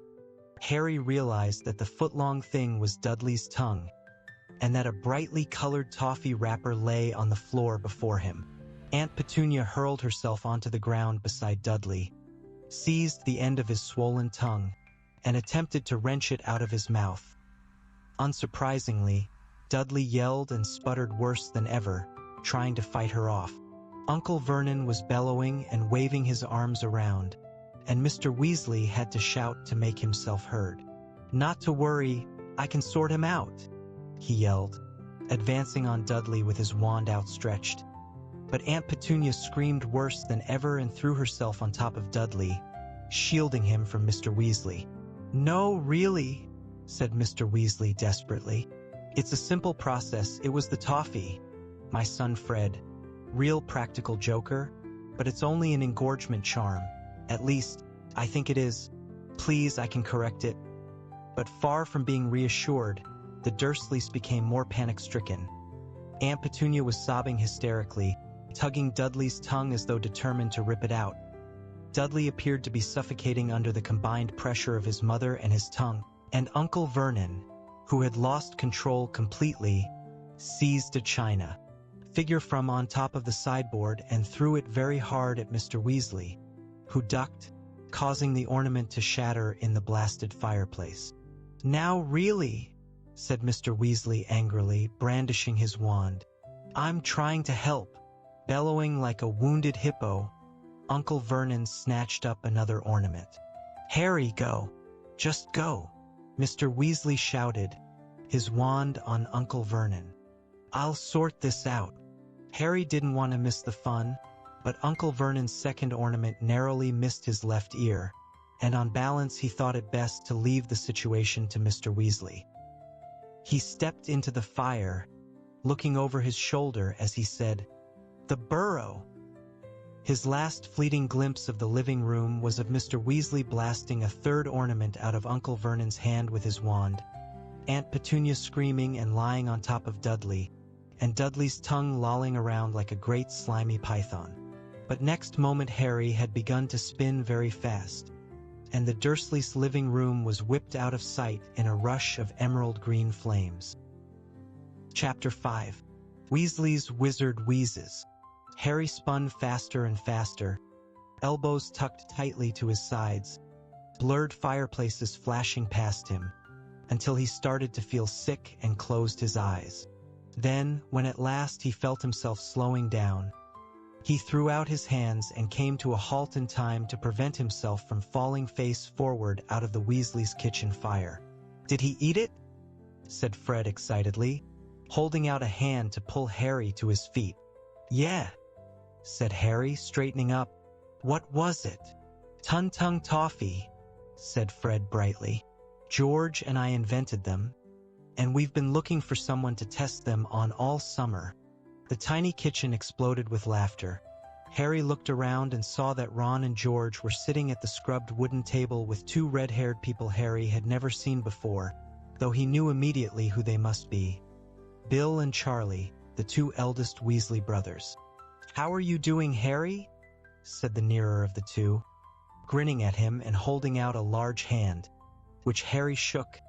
Harry realized that the foot-long thing was Dudley's tongue, and that a brightly colored toffee wrapper lay on the floor before him. Aunt Petunia hurled herself onto the ground beside Dudley, seized the end of his swollen tongue, and attempted to wrench it out of his mouth. Unsurprisingly, Dudley yelled and sputtered worse than ever, trying to fight her off. Uncle Vernon was bellowing and waving his arms around, and Mr. Weasley had to shout to make himself heard. "Not to worry, I can sort him out," he yelled, advancing on Dudley with his wand outstretched. But Aunt Petunia screamed worse than ever and threw herself on top of Dudley, shielding him from Mr. Weasley. "No, really," said Mr. Weasley desperately. "It's a simple process. It was the toffee. My son Fred. Real practical joker, but it's only an engorgement charm. At least, I think it is. Please, I can correct it." But far from being reassured, the Dursleys became more panic-stricken. Aunt Petunia was sobbing hysterically, tugging Dudley's tongue as though determined to rip it out. Dudley appeared to be suffocating under the combined pressure of his mother and his tongue, and Uncle Vernon, who had lost control completely, seized a china figure from on top of the sideboard and threw it very hard at Mr. Weasley, who ducked, causing the ornament to shatter in the blasted fireplace. "Now really," said Mr. Weasley angrily, brandishing his wand. "I'm trying to help." Bellowing like a wounded hippo, Uncle Vernon snatched up another ornament. "Harry, go. Just go," Mr. Weasley shouted, his wand on Uncle Vernon. "I'll sort this out." Harry didn't want to miss the fun, but Uncle Vernon's second ornament narrowly missed his left ear, and on balance he thought it best to leave the situation to Mr. Weasley. He stepped into the fire, looking over his shoulder as he said, "The burrow." His last fleeting glimpse of the living room was of Mr. Weasley blasting a third ornament out of Uncle Vernon's hand with his wand, Aunt Petunia screaming and lying on top of Dudley, and Dudley's tongue lolling around like a great slimy python. But next moment Harry had begun to spin very fast, and the Dursleys' living room was whipped out of sight in a rush of emerald green flames. Chapter 5. Weasley's Wizard Wheezes. Harry spun faster and faster, elbows tucked tightly to his sides, blurred fireplaces flashing past him, until he started to feel sick and closed his eyes. Then, when at last he felt himself slowing down, he threw out his hands and came to a halt in time to prevent himself from falling face forward out of the Weasleys' kitchen fire. "Did he eat it?" said Fred excitedly, holding out a hand to pull Harry to his feet. "Yeah," said Harry, straightening up. "What was it?" "Tung toffee," said Fred brightly. "George and I invented them, and we've been looking for someone to test them on all summer." The tiny kitchen exploded with laughter. Harry looked around and saw that Ron and George were sitting at the scrubbed wooden table with two red-haired people Harry had never seen before, though he knew immediately who they must be. Bill and Charlie, the two eldest Weasley brothers. "How are you doing, Harry?" said the nearer of the two, grinning at him and holding out a large hand, which Harry shook,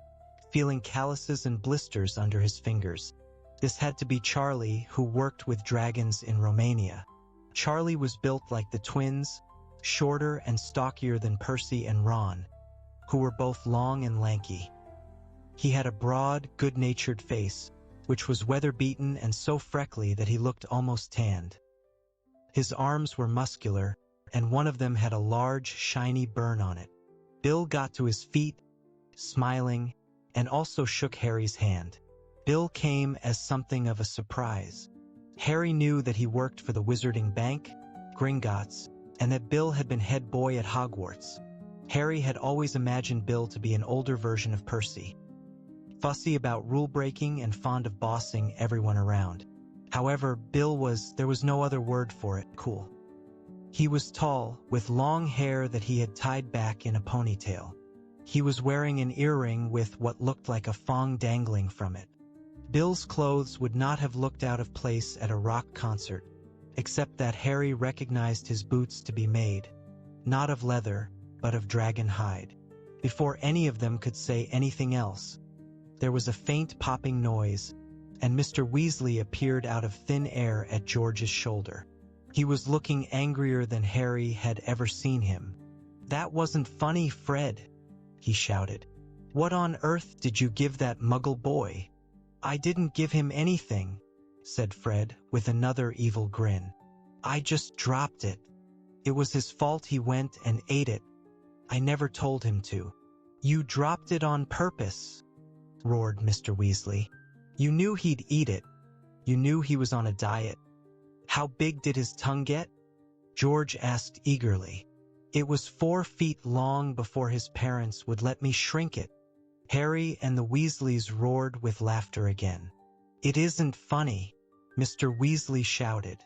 feeling calluses and blisters under his fingers. This had to be Charlie, who worked with dragons in Romania. Charlie was built like the twins, shorter and stockier than Percy and Ron, who were both long and lanky. He had a broad, good-natured face, which was weather-beaten and so freckly that he looked almost tanned. His arms were muscular, and one of them had a large, shiny burn on it. Bill got to his feet, smiling, and also shook Harry's hand. Bill came as something of a surprise. Harry knew that he worked for the Wizarding Bank, Gringotts, and that Bill had been head boy at Hogwarts. Harry had always imagined Bill to be an older version of Percy, fussy about rule-breaking and fond of bossing everyone around. However, Bill was, there was no other word for it, cool. He was tall, with long hair that he had tied back in a ponytail. He was wearing an earring with what looked like a thong dangling from it. Bill's clothes would not have looked out of place at a rock concert, except that Harry recognized his boots to be made, not of leather, but of dragon hide. Before any of them could say anything else, there was a faint popping noise, and Mr. Weasley appeared out of thin air at George's shoulder. He was looking angrier than Harry had ever seen him. "That wasn't funny, Fred," he shouted. "What on earth did you give that muggle boy?" "I didn't give him anything," said Fred, with another evil grin. "I just dropped it. It was his fault he went and ate it. I never told him to." "You dropped it on purpose," roared Mr. Weasley. "You knew he'd eat it. You knew he was on a diet. How big did his tongue get?" George asked eagerly. "It was 4 feet long before his parents would let me shrink it." Harry and the Weasleys roared with laughter again. "It isn't funny," Mr. Weasley shouted.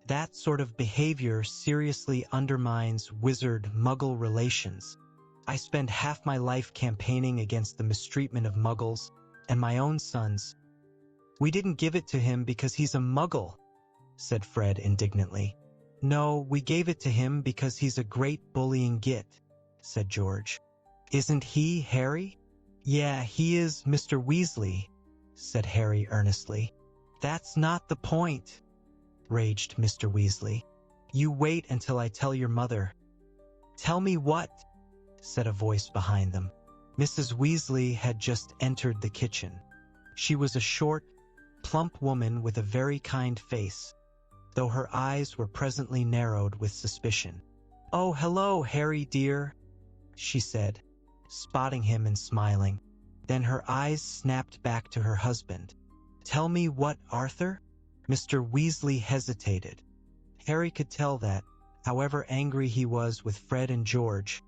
"That sort of behavior seriously undermines wizard-muggle relations. I spend half my life campaigning against the mistreatment of muggles, and my own sons. We didn't give it to him because he's a muggle," said Fred indignantly. "No, we gave it to him because he's a great bullying git," said George. "Isn't he, Harry?" "Yeah, he is, Mr. Weasley," said Harry earnestly. "That's not the point," raged Mr. Weasley. "You wait until I tell your mother." "Tell me what?" said a voice behind them. Mrs. Weasley had just entered the kitchen. She was a short, plump woman with a very kind face, though her eyes were presently narrowed with suspicion. "Oh, hello, Harry dear," she said, spotting him and smiling. Then her eyes snapped back to her husband. "Tell me what, Arthur?" Mr. Weasley hesitated. Harry could tell that, however angry he was with Fred and George,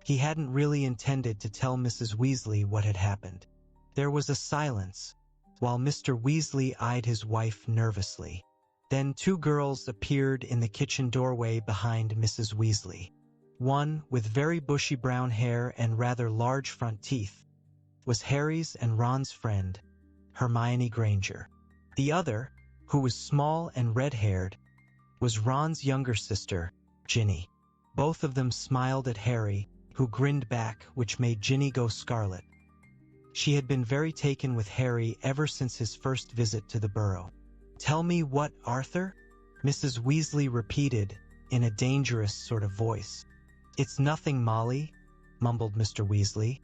he hadn't really intended to tell Mrs. Weasley what had happened. There was a silence, while Mr. Weasley eyed his wife nervously. Then two girls appeared in the kitchen doorway behind Mrs. Weasley. One, with very bushy brown hair and rather large front teeth, was Harry's and Ron's friend, Hermione Granger. The other, who was small and red-haired, was Ron's younger sister, Ginny. Both of them smiled at Harry, who grinned back, which made Ginny go scarlet. She had been very taken with Harry ever since his first visit to the burrow. "Tell me what, Arthur?" Mrs. Weasley repeated, in a dangerous sort of voice. "It's nothing, Molly," mumbled Mr. Weasley.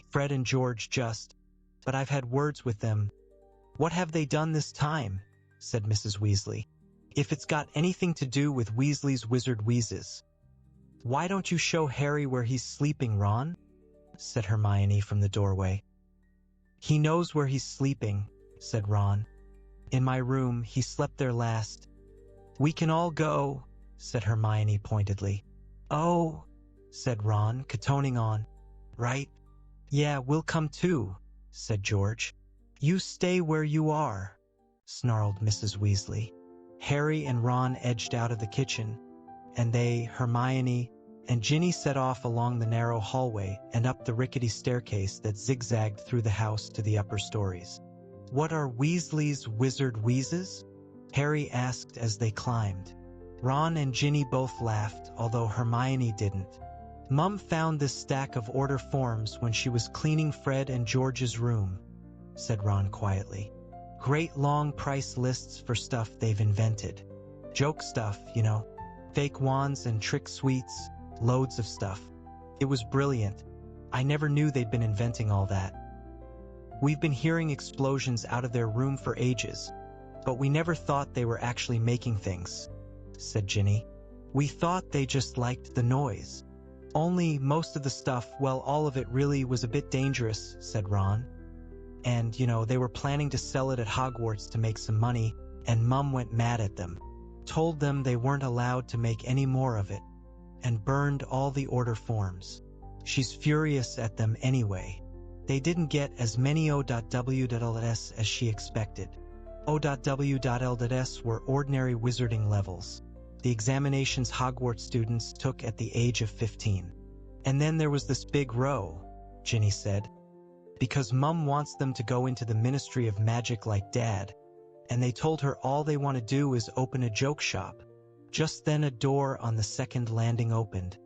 "Fred and George just, but I've had words with them." "What have they done this time?" said Mrs. Weasley. "If it's got anything to do with Weasley's wizard wheezes." "Why don't you show Harry where he's sleeping, Ron?" said Hermione from the doorway. "He knows where he's sleeping," said Ron. "In my room, he slept there last." "We can all go," said Hermione pointedly. "Oh," said Ron, katoning on. "Right. Yeah, we'll come too," said George. "You stay where you are," snarled Mrs. Weasley. Harry and Ron edged out of the kitchen, and they, Hermione, and Ginny set off along the narrow hallway and up the rickety staircase that zigzagged through the house to the upper stories. "What are Weasley's wizard wheezes?" Harry asked as they climbed. Ron and Ginny both laughed, although Hermione didn't. "Mum found this stack of order forms when she was cleaning Fred and George's room," said Ron quietly. "Great long price lists for stuff they've invented. Joke stuff, you know. Fake wands and trick sweets, loads of stuff. It was brilliant. I never knew they'd been inventing all that. We've been hearing explosions out of their room for ages, but we never thought they were actually making things," said Ginny. "We thought they just liked the noise. Only most of the stuff, well, all of it really was a bit dangerous," said Ron. "And, you know, they were planning to sell it at Hogwarts to make some money, and Mum went mad at them. Told them they weren't allowed to make any more of it, and burned all the order forms. She's furious at them anyway. They didn't get as many O.W.Ls as she expected. O.W.Ls were ordinary wizarding levels, the examinations Hogwarts students took at the age of 15. And then there was this big row," Ginny said, "because Mum wants them to go into the Ministry of Magic like Dad, and they told her all they want to do is open a joke shop." Just then a door on the second landing opened,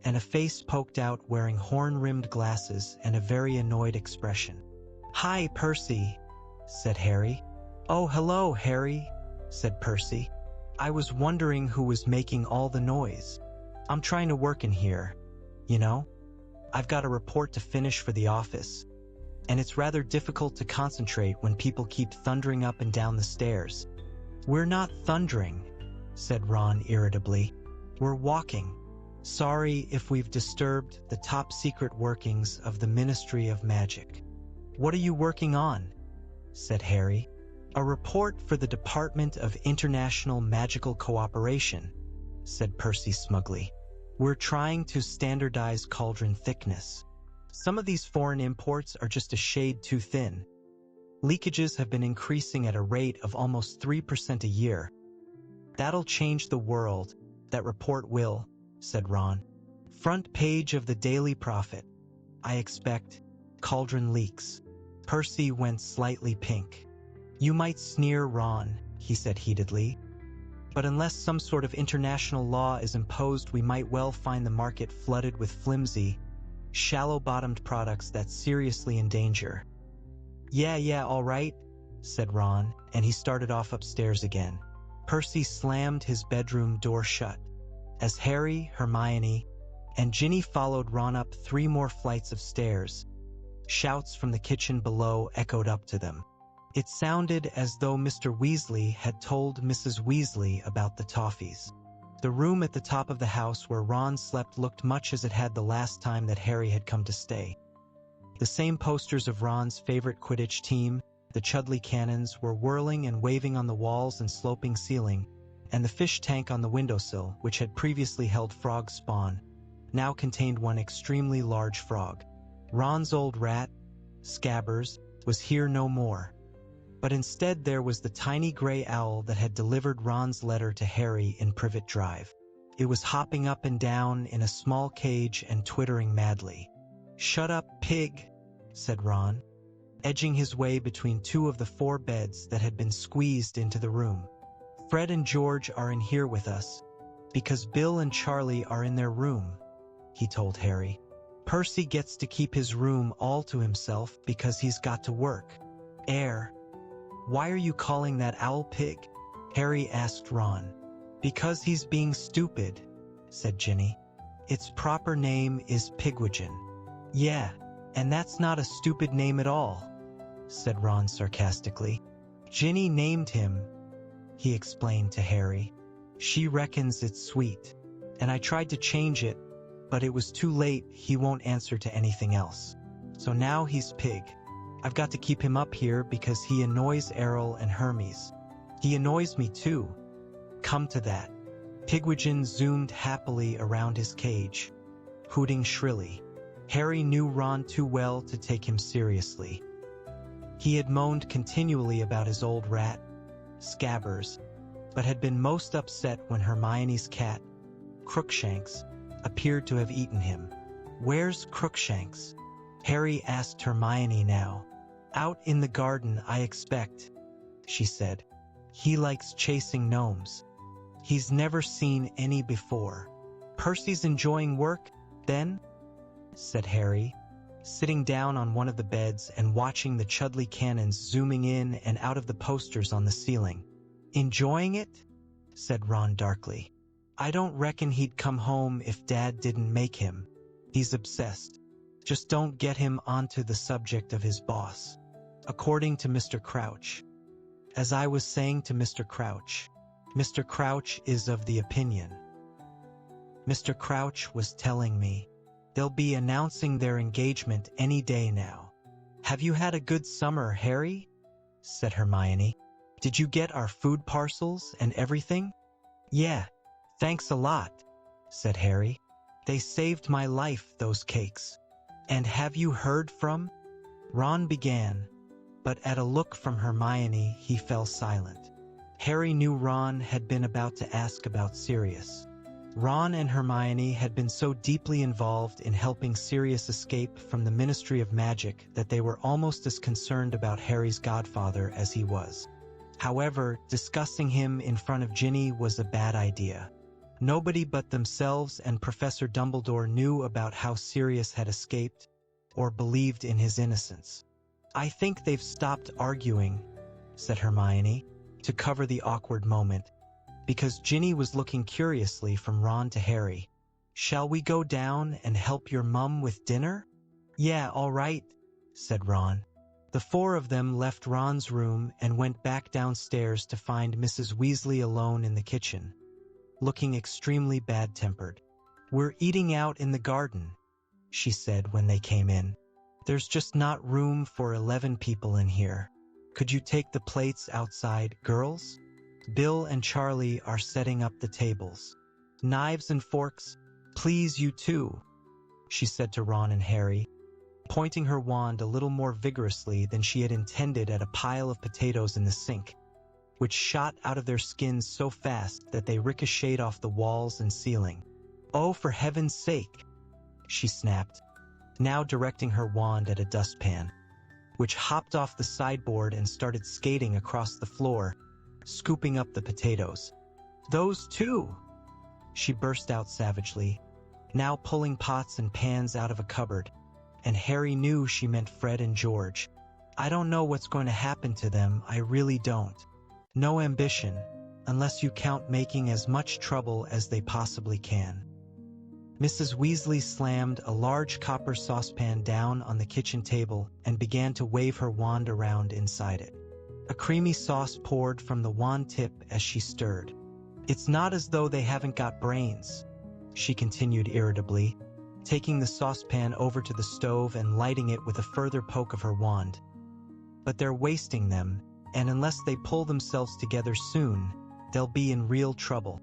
and a face poked out wearing horn-rimmed glasses and a very annoyed expression. "Hi, Percy," said Harry. "Oh, hello, Harry," said Percy. "I was wondering who was making all the noise. I'm trying to work in here, you know? I've got a report to finish for the office, and it's rather difficult to concentrate when people keep thundering up and down the stairs." "We're not thundering," said Ron irritably. "We're walking. Sorry if we've disturbed the top-secret workings of the Ministry of Magic." "What are you working on?" said Harry. "A report for the Department of International Magical Cooperation," said Percy smugly. "We're trying to standardize cauldron thickness. Some of these foreign imports are just a shade too thin. Leakages have been increasing at a rate of almost 3% a year. That'll change the world, that report will," said Ron. "Front page of the Daily Prophet, I expect. Cauldron leaks." Percy went slightly pink. "You might sneer, Ron," he said heatedly, "but unless some sort of international law is imposed, we might well find the market flooded with flimsy, shallow-bottomed products that seriously endanger." Yeah, all right," said Ron, and he started off upstairs again. Percy slammed his bedroom door shut, as Harry, Hermione, and Ginny followed Ron up 3 more flights of stairs. Shouts from the kitchen below echoed up to them. It sounded as though Mr. Weasley had told Mrs. Weasley about the toffees. The room at the top of the house where Ron slept looked much as it had the last time that Harry had come to stay. The same posters of Ron's favorite Quidditch team, the Chudley cannons, were whirling and waving on the walls and sloping ceiling, and the fish tank on the windowsill, which had previously held frog spawn, now contained one extremely large frog. Ron's old rat, Scabbers, was here no more. But instead there was the tiny gray owl that had delivered Ron's letter to Harry in Privet Drive. It was hopping up and down in a small cage and twittering madly. "Shut up, pig," said Ron, edging his way between two of the 4 beds that had been squeezed into the room. "Fred and George are in here with us, because Bill and Charlie are in their room," he told Harry. "Percy gets to keep his room all to himself because he's got to work. Why are you calling that owl pig?" Harry asked Ron. "Because he's being stupid," said Ginny. "Its proper name is Pigwidgeon." "Yeah, and that's not a stupid name at all," said Ron sarcastically. "Ginny named him," he explained to Harry. "She reckons it's sweet, and I tried to change it, but it was too late. He won't answer to anything else. So now he's Pig. I've got to keep him up here because he annoys Errol and Hermes. He annoys me too. Come to that." Pigwidgeon zoomed happily around his cage, hooting shrilly. Harry knew Ron too well to take him seriously. He had moaned continually about his old rat, Scabbers, but had been most upset when Hermione's cat, Crookshanks, appeared to have eaten him. "Where's Crookshanks?" Harry asked Hermione now. "Out in the garden, I expect," she said. "He likes chasing gnomes. He's never seen any before." "Percy's enjoying work, then?" said Harry, sitting down on one of the beds and watching the Chudley cannons zooming in and out of the posters on the ceiling. "Enjoying it?" said Ron darkly. "I don't reckon he'd come home if Dad didn't make him. He's obsessed. Just don't get him onto the subject of his boss." According to Mr. Crouch. As I was saying to Mr. Crouch, Mr. Crouch is of the opinion. Mr. Crouch was telling me they'll be announcing their engagement any day now. "Have you had a good summer, Harry?" said Hermione. "Did you get our food parcels and everything?" "Yeah, thanks a lot," said Harry. "They saved my life, those cakes." "And have you heard from?" Ron began, but at a look from Hermione he fell silent. Harry knew Ron had been about to ask about Sirius. Ron and Hermione had been so deeply involved in helping Sirius escape from the Ministry of Magic that they were almost as concerned about Harry's godfather as he was. However, discussing him in front of Ginny was a bad idea. Nobody but themselves and Professor Dumbledore knew about how Sirius had escaped or believed in his innocence. "I think they've stopped arguing," said Hermione, to cover the awkward moment, because Ginny was looking curiously from Ron to Harry. "Shall we go down and help your mum with dinner?" "Yeah, all right," said Ron. The 4 of them left Ron's room and went back downstairs to find Mrs. Weasley alone in the kitchen, looking extremely bad-tempered. "We're eating out in the garden," she said when they came in. "There's just not room for 11 people in here. Could you take the plates outside, girls? Bill and Charlie are setting up the tables. Knives and forks, please, you too," she said to Ron and Harry, pointing her wand a little more vigorously than she had intended at a pile of potatoes in the sink, which shot out of their skins so fast that they ricocheted off the walls and ceiling. "Oh, for heaven's sake," she snapped, now directing her wand at a dustpan, which hopped off the sideboard and started skating across the floor, scooping up the potatoes. "Those two!" she burst out savagely, now pulling pots and pans out of a cupboard, and Harry knew she meant Fred and George. "I don't know what's going to happen to them, I really don't. No ambition, unless you count making as much trouble as they possibly can." Mrs. Weasley slammed a large copper saucepan down on the kitchen table and began to wave her wand around inside it. A creamy sauce poured from the wand tip as she stirred. "It's not as though they haven't got brains," she continued irritably, taking the saucepan over to the stove and lighting it with a further poke of her wand. "But they're wasting them, and unless they pull themselves together soon, they'll be in real trouble.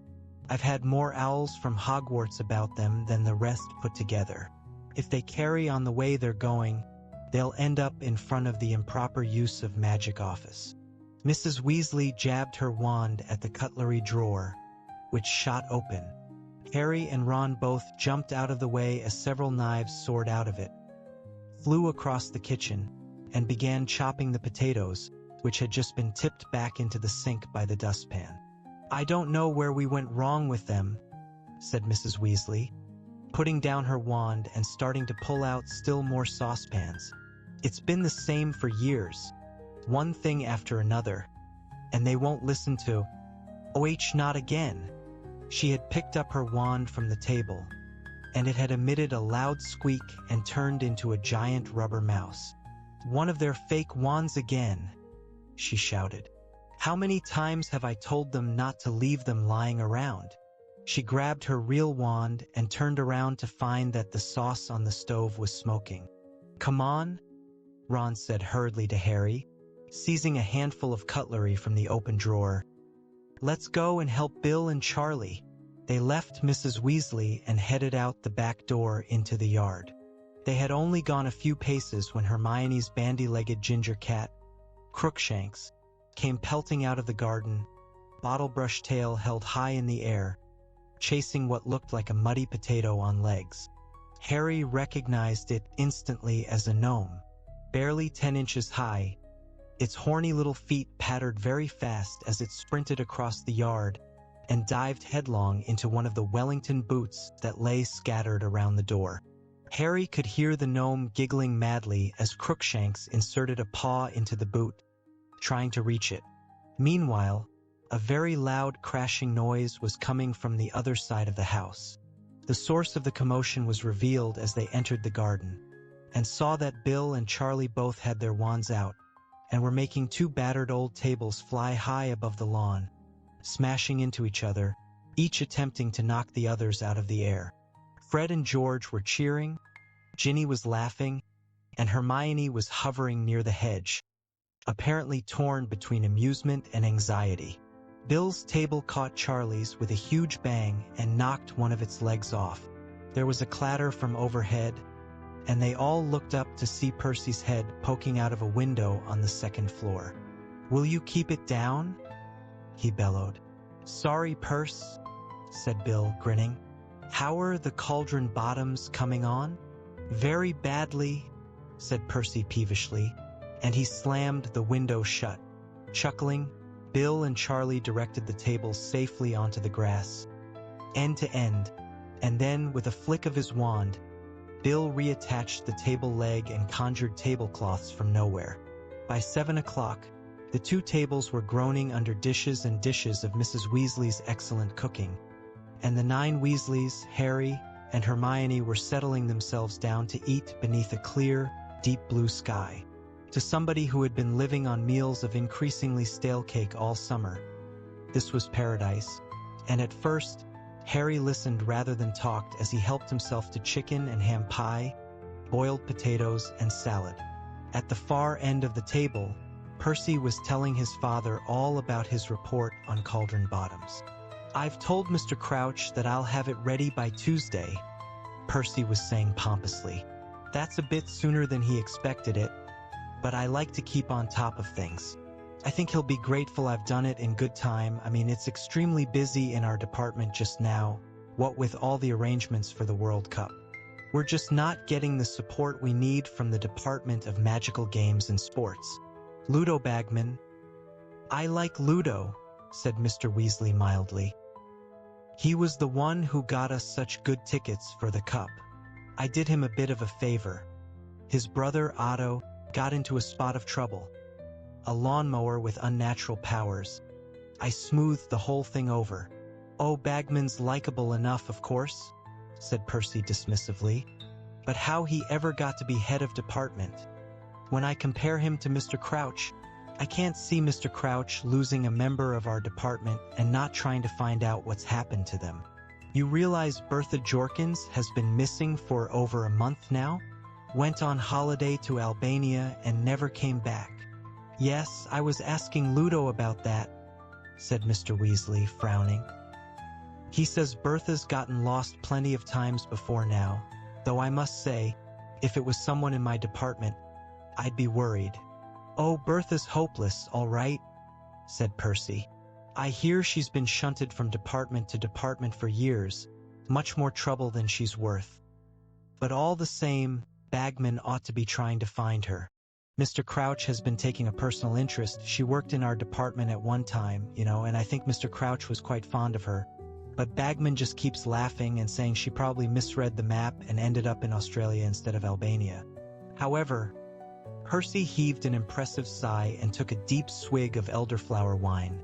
I've had more owls from Hogwarts about them than the rest put together. If they carry on the way they're going, they'll end up in front of the improper use of magic office." Mrs. Weasley jabbed her wand at the cutlery drawer, which shot open. Harry and Ron both jumped out of the way as several knives soared out of it, flew across the kitchen, and began chopping the potatoes, which had just been tipped back into the sink by the dustpan. "I don't know where we went wrong with them," said Mrs. Weasley, putting down her wand and starting to pull out still more saucepans. "It's been the same for years, one thing after another, and they won't listen to not again." She had picked up her wand from the table, and it had emitted a loud squeak and turned into a giant rubber mouse. "One of their fake wands again," she shouted. "How many times have I told them not to leave them lying around?" She grabbed her real wand and turned around to find that the sauce on the stove was smoking. "Come on," Ron said hurriedly to Harry, seizing a handful of cutlery from the open drawer. "Let's go and help Bill and Charlie." They left Mrs. Weasley and headed out the back door into the yard. They had only gone a few paces when Hermione's bandy-legged ginger cat, Crookshanks, came pelting out of the garden, bottle-brush tail held high in the air, chasing what looked like a muddy potato on legs. Harry recognized it instantly as a gnome, barely 10 inches high. Its horny little feet pattered very fast as it sprinted across the yard and dived headlong into one of the Wellington boots that lay scattered around the door. Harry could hear the gnome giggling madly as Crookshanks inserted a paw into the boot, trying to reach it. Meanwhile, a very loud crashing noise was coming from the other side of the house. The source of the commotion was revealed as they entered the garden, and saw that Bill and Charlie both had their wands out, and were making 2 battered old tables fly high above the lawn, smashing into each other, each attempting to knock the others out of the air. Fred and George were cheering, Ginny was laughing, and Hermione was hovering near the hedge, apparently torn between amusement and anxiety. Bill's table caught Charlie's with a huge bang and knocked one of its legs off. There was a clatter from overhead, and they all looked up to see Percy's head poking out of a window on the 2nd floor. "Will you keep it down?" he bellowed. "Sorry, Perce," said Bill, grinning. "How are the cauldron bottoms coming on?" "Very badly," said Percy peevishly, and he slammed the window shut. Chuckling, Bill and Charlie directed the tables safely onto the grass, end to end, and then, with a flick of his wand, Bill reattached the table leg and conjured tablecloths from nowhere. By 7 o'clock, the 2 tables were groaning under dishes and dishes of Mrs. Weasley's excellent cooking, and the 9 Weasleys, Harry, and Hermione were settling themselves down to eat beneath a clear, deep blue sky. To somebody who had been living on meals of increasingly stale cake all summer, this was paradise, and at first, Harry listened rather than talked as he helped himself to chicken and ham pie, boiled potatoes, and salad. At the far end of the table, Percy was telling his father all about his report on cauldron bottoms. "I've told Mr. Crouch that I'll have it ready by Tuesday," Percy was saying pompously. "That's a bit sooner than he expected it, but I like to keep on top of things. I think he'll be grateful I've done it in good time. I mean, it's extremely busy in our department just now, what with all the arrangements for the World Cup. We're just not getting the support we need from the Department of Magical Games and Sports. Ludo Bagman." "I like Ludo," said Mr. Weasley mildly. "He was the one who got us such good tickets for the Cup. I did him a bit of a favor. His brother Otto got into a spot of trouble. A lawnmower with unnatural powers. I smoothed the whole thing over." "Oh, Bagman's likable enough, of course," said Percy dismissively. "But how he ever got to be head of department? When I compare him to Mr. Crouch, I can't see Mr. Crouch losing a member of our department and not trying to find out what's happened to them. You realize Bertha Jorkins has been missing for over a month now? Went on holiday to Albania and never came back." "Yes, I was asking Ludo about that," said Mr. Weasley, frowning. "He says Bertha's gotten lost plenty of times before now, though I must say, if it was someone in my department, I'd be worried." "Oh, Bertha's hopeless, all right," said Percy. "I hear she's been shunted from department to department for years, much more trouble than she's worth. But all the same, Bagman ought to be trying to find her. Mr. Crouch has been taking a personal interest. She worked in our department at one time, and I think Mr. Crouch was quite fond of her. But Bagman just keeps laughing and saying she probably misread the map and ended up in Australia instead of Albania. However," Percy heaved an impressive sigh and took a deep swig of elderflower wine.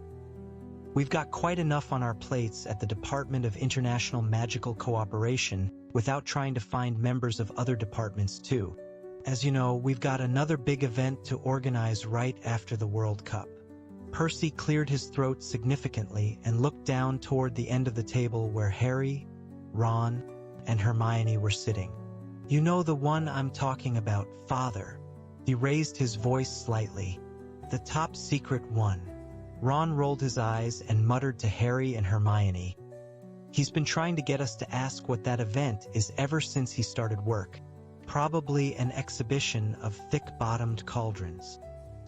"We've got quite enough on our plates at the Department of International Magical Cooperation without trying to find members of other departments too. As you know, we've got another big event to organize right after the World Cup." Percy cleared his throat significantly and looked down toward the end of the table where Harry, Ron, and Hermione were sitting. "You know the one I'm talking about, Father." He raised his voice slightly. "The top secret one." Ron rolled his eyes and muttered to Harry and Hermione, "He's been trying to get us to ask what that event is ever since he started work. Probably an exhibition of thick-bottomed cauldrons."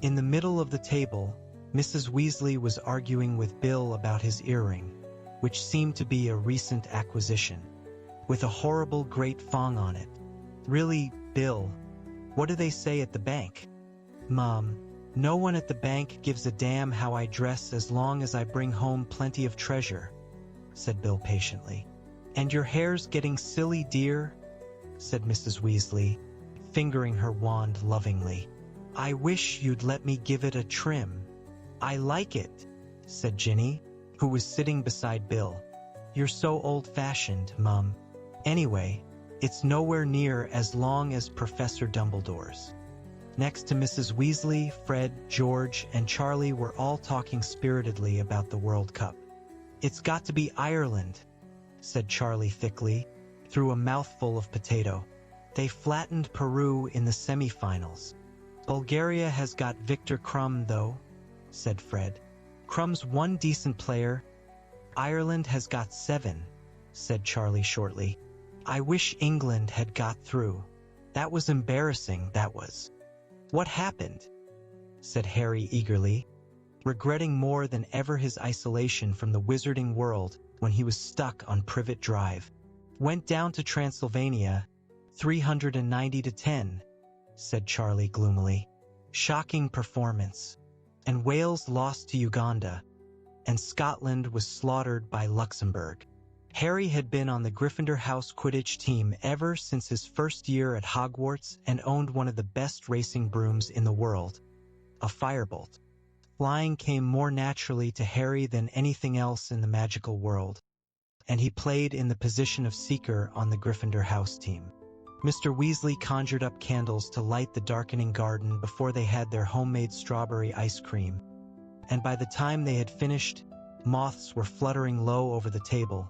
In the middle of the table, Mrs. Weasley was arguing with Bill about his earring, which seemed to be a recent acquisition, with a horrible great fong on it. "Really, Bill, what do they say at the bank?" "Mom, no one at the bank gives a damn how I dress as long as I bring home plenty of treasure," said Bill patiently. "And your hair's getting silly, dear," said Mrs. Weasley, fingering her wand lovingly. "I wish you'd let me give it a trim." "I like it," said Ginny, who was sitting beside Bill. "You're so old-fashioned, Mum. Anyway, it's nowhere near as long as Professor Dumbledore's." Next to Mrs. Weasley, Fred, George, and Charlie were all talking spiritedly about the World Cup. "It's got to be Ireland," said Charlie thickly, through a mouthful of potato. "They flattened Peru in the semifinals." "Bulgaria has got Victor Krum, though," said Fred. "Krum's one decent player." "Ireland has got 7, said Charlie shortly. "I wish England had got through. That was embarrassing, that was." "What happened?" said Harry eagerly, regretting more than ever his isolation from the wizarding world when he was stuck on Privet Drive. "Went down to Transylvania, 390-10, said Charlie gloomily. "Shocking performance. And Wales lost to Uganda, and Scotland was slaughtered by Luxembourg." Harry had been on the Gryffindor House Quidditch team ever since his first year at Hogwarts and owned one of the best racing brooms in the world, a Firebolt. Flying came more naturally to Harry than anything else in the magical world, and he played in the position of Seeker on the Gryffindor House team. Mr. Weasley conjured up candles to light the darkening garden before they had their homemade strawberry ice cream, and by the time they had finished, moths were fluttering low over the table,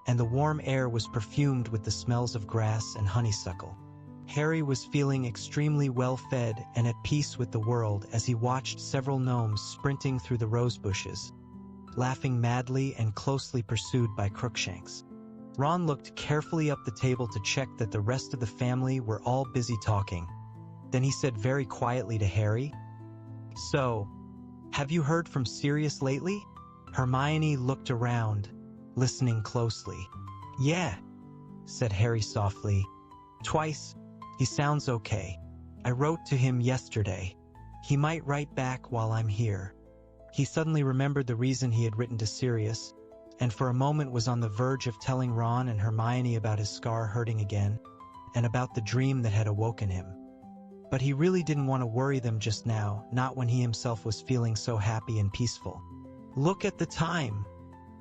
and the warm air was perfumed with the smells of grass and honeysuckle. Harry was feeling extremely well-fed and at peace with the world as he watched several gnomes sprinting through the rose bushes, laughing madly and closely pursued by Crookshanks. Ron looked carefully up the table to check that the rest of the family were all busy talking. Then he said very quietly to Harry, "So, have you heard from Sirius lately?" Hermione looked around, listening closely. "Yeah," said Harry softly. "Twice. He sounds okay. I wrote to him yesterday. He might write back while I'm here." He suddenly remembered the reason he had written to Sirius, and for a moment was on the verge of telling Ron and Hermione about his scar hurting again, and about the dream that had awoken him. But he really didn't want to worry them just now, not when he himself was feeling so happy and peaceful. "Look at the time,"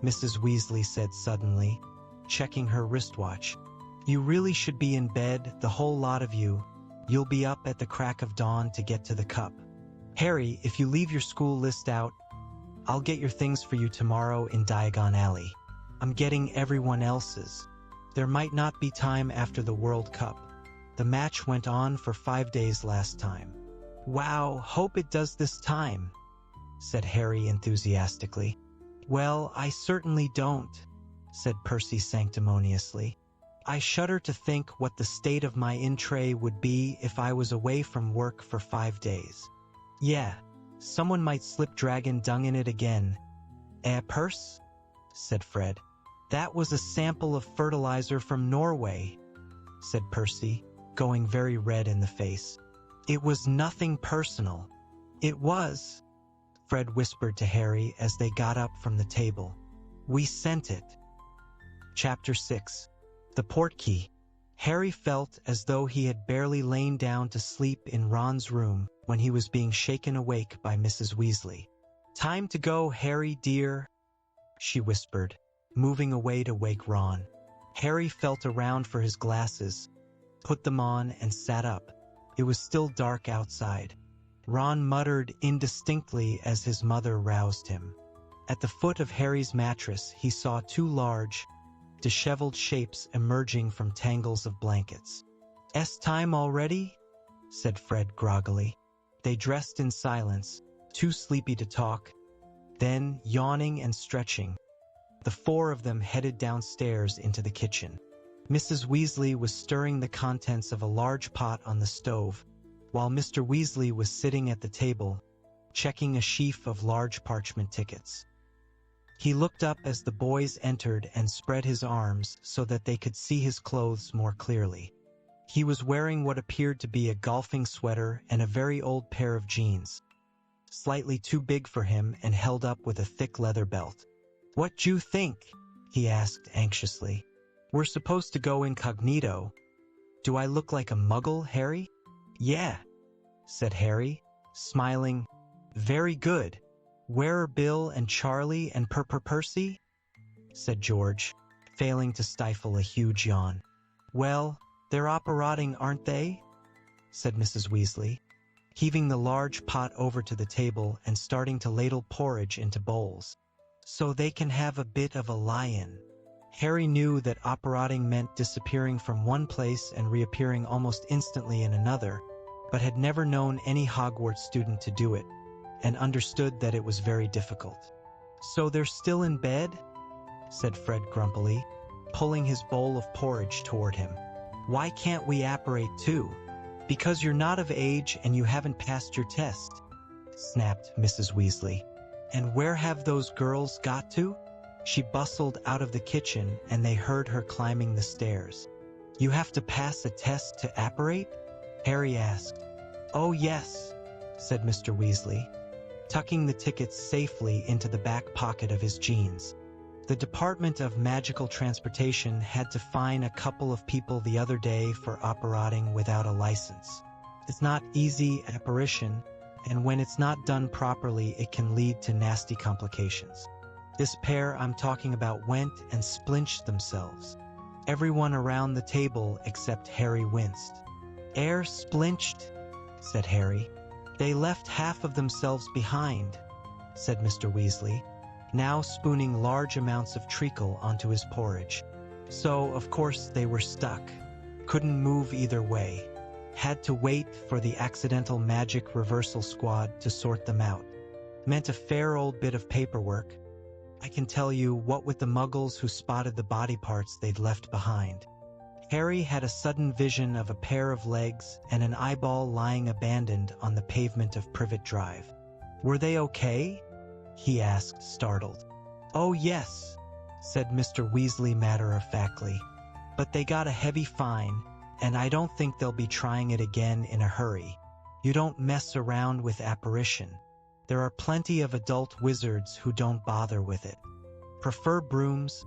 Mrs. Weasley said suddenly, checking her wristwatch. "You really should be in bed, the whole lot of you. You'll be up at the crack of dawn to get to the cup. Harry, if you leave your school list out, I'll get your things for you tomorrow in Diagon Alley. I'm getting everyone else's. There might not be time after the World Cup. The match went on for 5 days last time." "Wow, hope it does this time," said Harry enthusiastically. "Well, I certainly don't," said Percy sanctimoniously. "I shudder to think what the state of my in-tray would be if I was away from work for 5 days. Yeah, Someone might slip dragon dung in it again. "A purse?" said Fred. "That was a sample of fertilizer from Norway," said Percy, going very red in the face. "It was nothing personal." "It was," Fred whispered to Harry as they got up from the table. "We sent it." Chapter 6. The Portkey. Harry felt as though he had barely lain down to sleep in Ron's room when he was being shaken awake by Mrs. Weasley. "Time to go, Harry dear," she whispered, moving away to wake Ron. Harry felt around for his glasses, put them on, and sat up. It was still dark outside. Ron muttered indistinctly as his mother roused him. At the foot of Harry's mattress, he saw two large, disheveled shapes emerging from tangles of blankets. "Time already?" said Fred groggily. They dressed in silence, too sleepy to talk. Then, yawning and stretching, the four of them headed downstairs into the kitchen. Mrs. Weasley was stirring the contents of a large pot on the stove, while Mr. Weasley was sitting at the table, checking a sheaf of large parchment tickets. He looked up as the boys entered and spread his arms so that they could see his clothes more clearly. He was wearing what appeared to be a golfing sweater and a very old pair of jeans, slightly too big for him and held up with a thick leather belt. "What you think?" he asked anxiously. "We're supposed to go incognito. Do I look like a muggle, Harry?" "Yeah," said Harry, smiling. "Very good. Where are Bill and Charlie and Percy?" said George, failing to stifle a huge yawn. "Well, they're operating, aren't they?" said Mrs. Weasley, heaving the large pot over to the table and starting to ladle porridge into bowls. "So they can have a bit of a lie-in." Harry knew that operating meant disappearing from one place and reappearing almost instantly in another, but had never known any Hogwarts student to do it, and understood that it was very difficult. "So they're still in bed?" said Fred grumpily, pulling his bowl of porridge toward him. "Why can't we apparate too?" "Because you're not of age and you haven't passed your test," snapped Mrs. Weasley. "And where have those girls got to?" She bustled out of the kitchen and they heard her climbing the stairs. "You have to pass a test to apparate?" Harry asked. "Oh yes," said Mr. Weasley, tucking the tickets safely into the back pocket of his jeans. "The Department of Magical Transportation had to fine a couple of people the other day for operating without a license. It's not easy apparition, and when it's not done properly, it can lead to nasty complications. This pair I'm talking about went and splinched themselves." Everyone around the table except Harry winced. Splinched," said Harry. "They left half of themselves behind," said Mr. Weasley, now spooning large amounts of treacle onto his porridge. "So, of course, they were stuck. Couldn't move either way. Had to wait for the accidental magic reversal squad to sort them out. Meant a fair old bit of paperwork. I can tell you, what with the muggles who spotted the body parts they'd left behind." Harry had a sudden vision of a pair of legs and an eyeball lying abandoned on the pavement of Privet Drive. "Were they okay?" he asked, startled. "Oh yes," said Mr. Weasley matter-of-factly. "But they got a heavy fine, and I don't think they'll be trying it again in a hurry. You don't mess around with apparition. There are plenty of adult wizards who don't bother with it. Prefer brooms,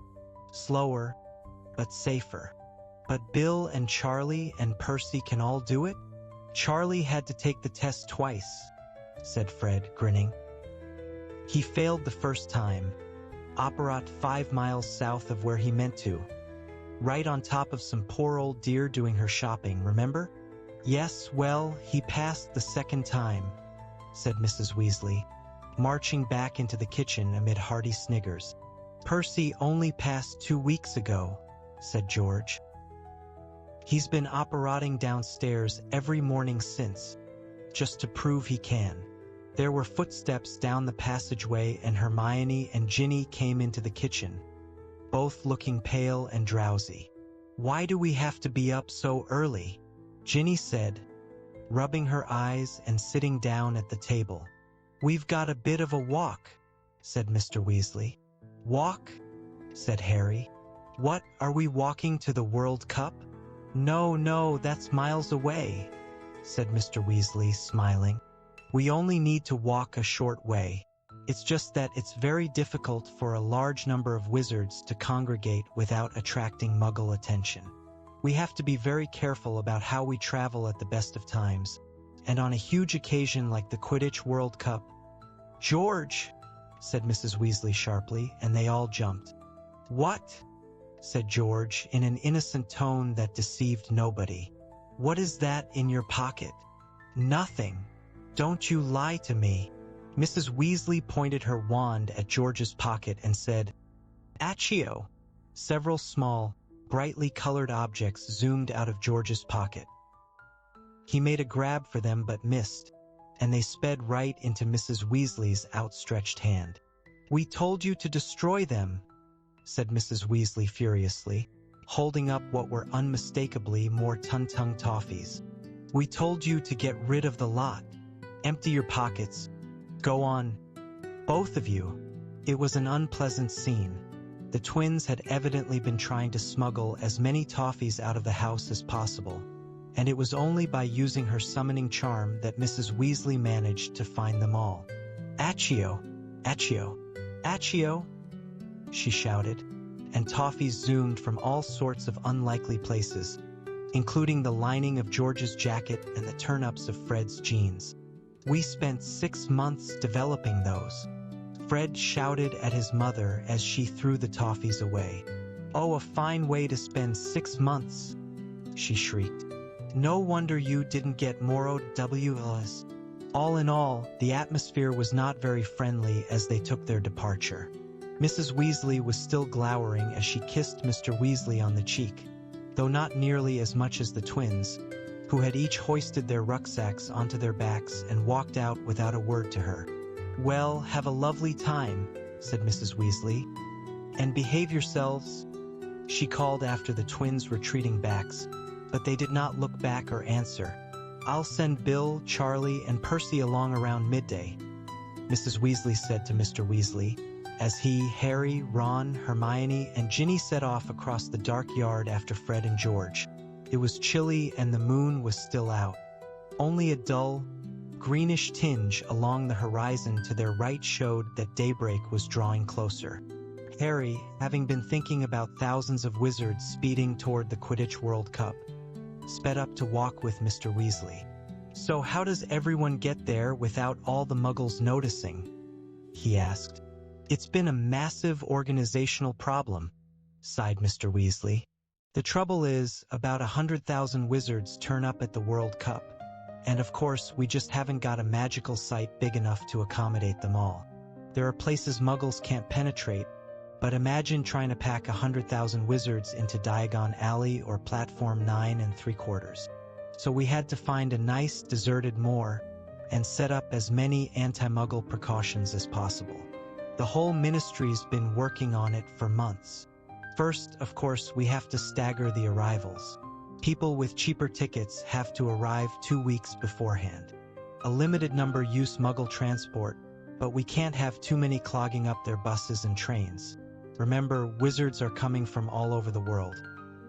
slower, but safer. But Bill and Charlie and Percy can all do it?" "Charlie had to take the test twice," said Fred, grinning. "He failed the first time. Operat 5 miles south of where he meant to. Right on top of some poor old dear doing her shopping, remember?" "Yes, well, he passed the second time," said Mrs. Weasley, marching back into the kitchen amid hearty sniggers. "Percy only passed 2 weeks ago," said George. "He's been operating downstairs every morning since, just to prove he can." There were footsteps down the passageway and Hermione and Ginny came into the kitchen, both looking pale and drowsy. "Why do we have to be up so early?" Ginny said, rubbing her eyes and sitting down at the table. "We've got a bit of a walk," said Mr. Weasley. "Walk?" said Harry. "What, are we walking to the World Cup?" "No, no, that's miles away," said Mr. Weasley, smiling. "We only need to walk a short way. It's just that it's very difficult for a large number of wizards to congregate without attracting Muggle attention. We have to be very careful about how we travel at the best of times, and on a huge occasion like the Quidditch World Cup." "George!" said Mrs. Weasley sharply, and they all jumped. "What?" said George in an innocent tone that deceived nobody. "What is that in your pocket?" "Nothing. Don't you lie to me." Mrs. Weasley pointed her wand at George's pocket and said, "Accio!" Several small, brightly colored objects zoomed out of George's pocket. He made a grab for them but missed, and they sped right into Mrs. Weasley's outstretched hand. "We told you to destroy them," said Mrs. Weasley furiously, holding up what were unmistakably more Tung-Tung toffees. "We told you to get rid of the lot. Empty your pockets. Go on. Both of you." It was an unpleasant scene. The twins had evidently been trying to smuggle as many toffees out of the house as possible, and it was only by using her summoning charm that Mrs. Weasley managed to find them all. "Accio! Accio! Accio!" she shouted, and toffees zoomed from all sorts of unlikely places, including the lining of George's jacket and the turn-ups of Fred's jeans. "We spent 6 months developing those." Fred shouted at his mother as she threw the toffees away. "Oh, a fine way to spend 6 months," she shrieked. "No wonder you didn't get more OWLs." All in all, the atmosphere was not very friendly as they took their departure. Mrs. Weasley was still glowering as she kissed Mr. Weasley on the cheek, though not nearly as much as the twins, who had each hoisted their rucksacks onto their backs and walked out without a word to her. "Well, have a lovely time," said Mrs. Weasley. "And behave yourselves," she called after the twins' retreating backs, but they did not look back or answer. "I'll send Bill, Charlie, and Percy along around midday," Mrs. Weasley said to Mr. Weasley, as he, Harry, Ron, Hermione, and Ginny set off across the dark yard after Fred and George. It was chilly and the moon was still out. Only a dull, greenish tinge along the horizon to their right showed that daybreak was drawing closer. Harry, having been thinking about thousands of wizards speeding toward the Quidditch World Cup, sped up to walk with Mr. Weasley. "So how does everyone get there without all the Muggles noticing?" he asked. "It's been a massive organizational problem," sighed Mr. Weasley. "The trouble is, about 100,000 wizards turn up at the World Cup, and of course we just haven't got a magical site big enough to accommodate them all. There are places Muggles can't penetrate, but imagine trying to pack 100,000 wizards into Diagon Alley or Platform 9 3/4. So we had to find a nice, deserted moor and set up as many anti-Muggle precautions as possible. The whole ministry's been working on it for months. First, of course, we have to stagger the arrivals. People with cheaper tickets have to arrive 2 weeks beforehand. A limited number use Muggle transport, but we can't have too many clogging up their buses and trains. Remember, wizards are coming from all over the world.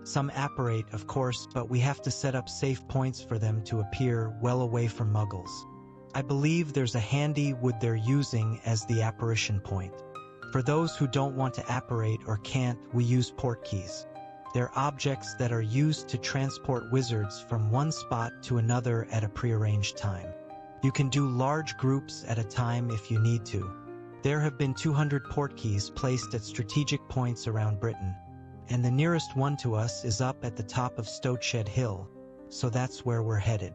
Some apparate, of course, but we have to set up safe points for them to appear well away from Muggles. I believe there's a handy wood they're using as the apparition point. For those who don't want to apparate or can't, we use portkeys. They're objects that are used to transport wizards from one spot to another at a prearranged time. You can do large groups at a time if you need to. There have been 200 portkeys placed at strategic points around Britain, and the nearest one to us is up at the top of Stowshed Hill, so that's where we're headed.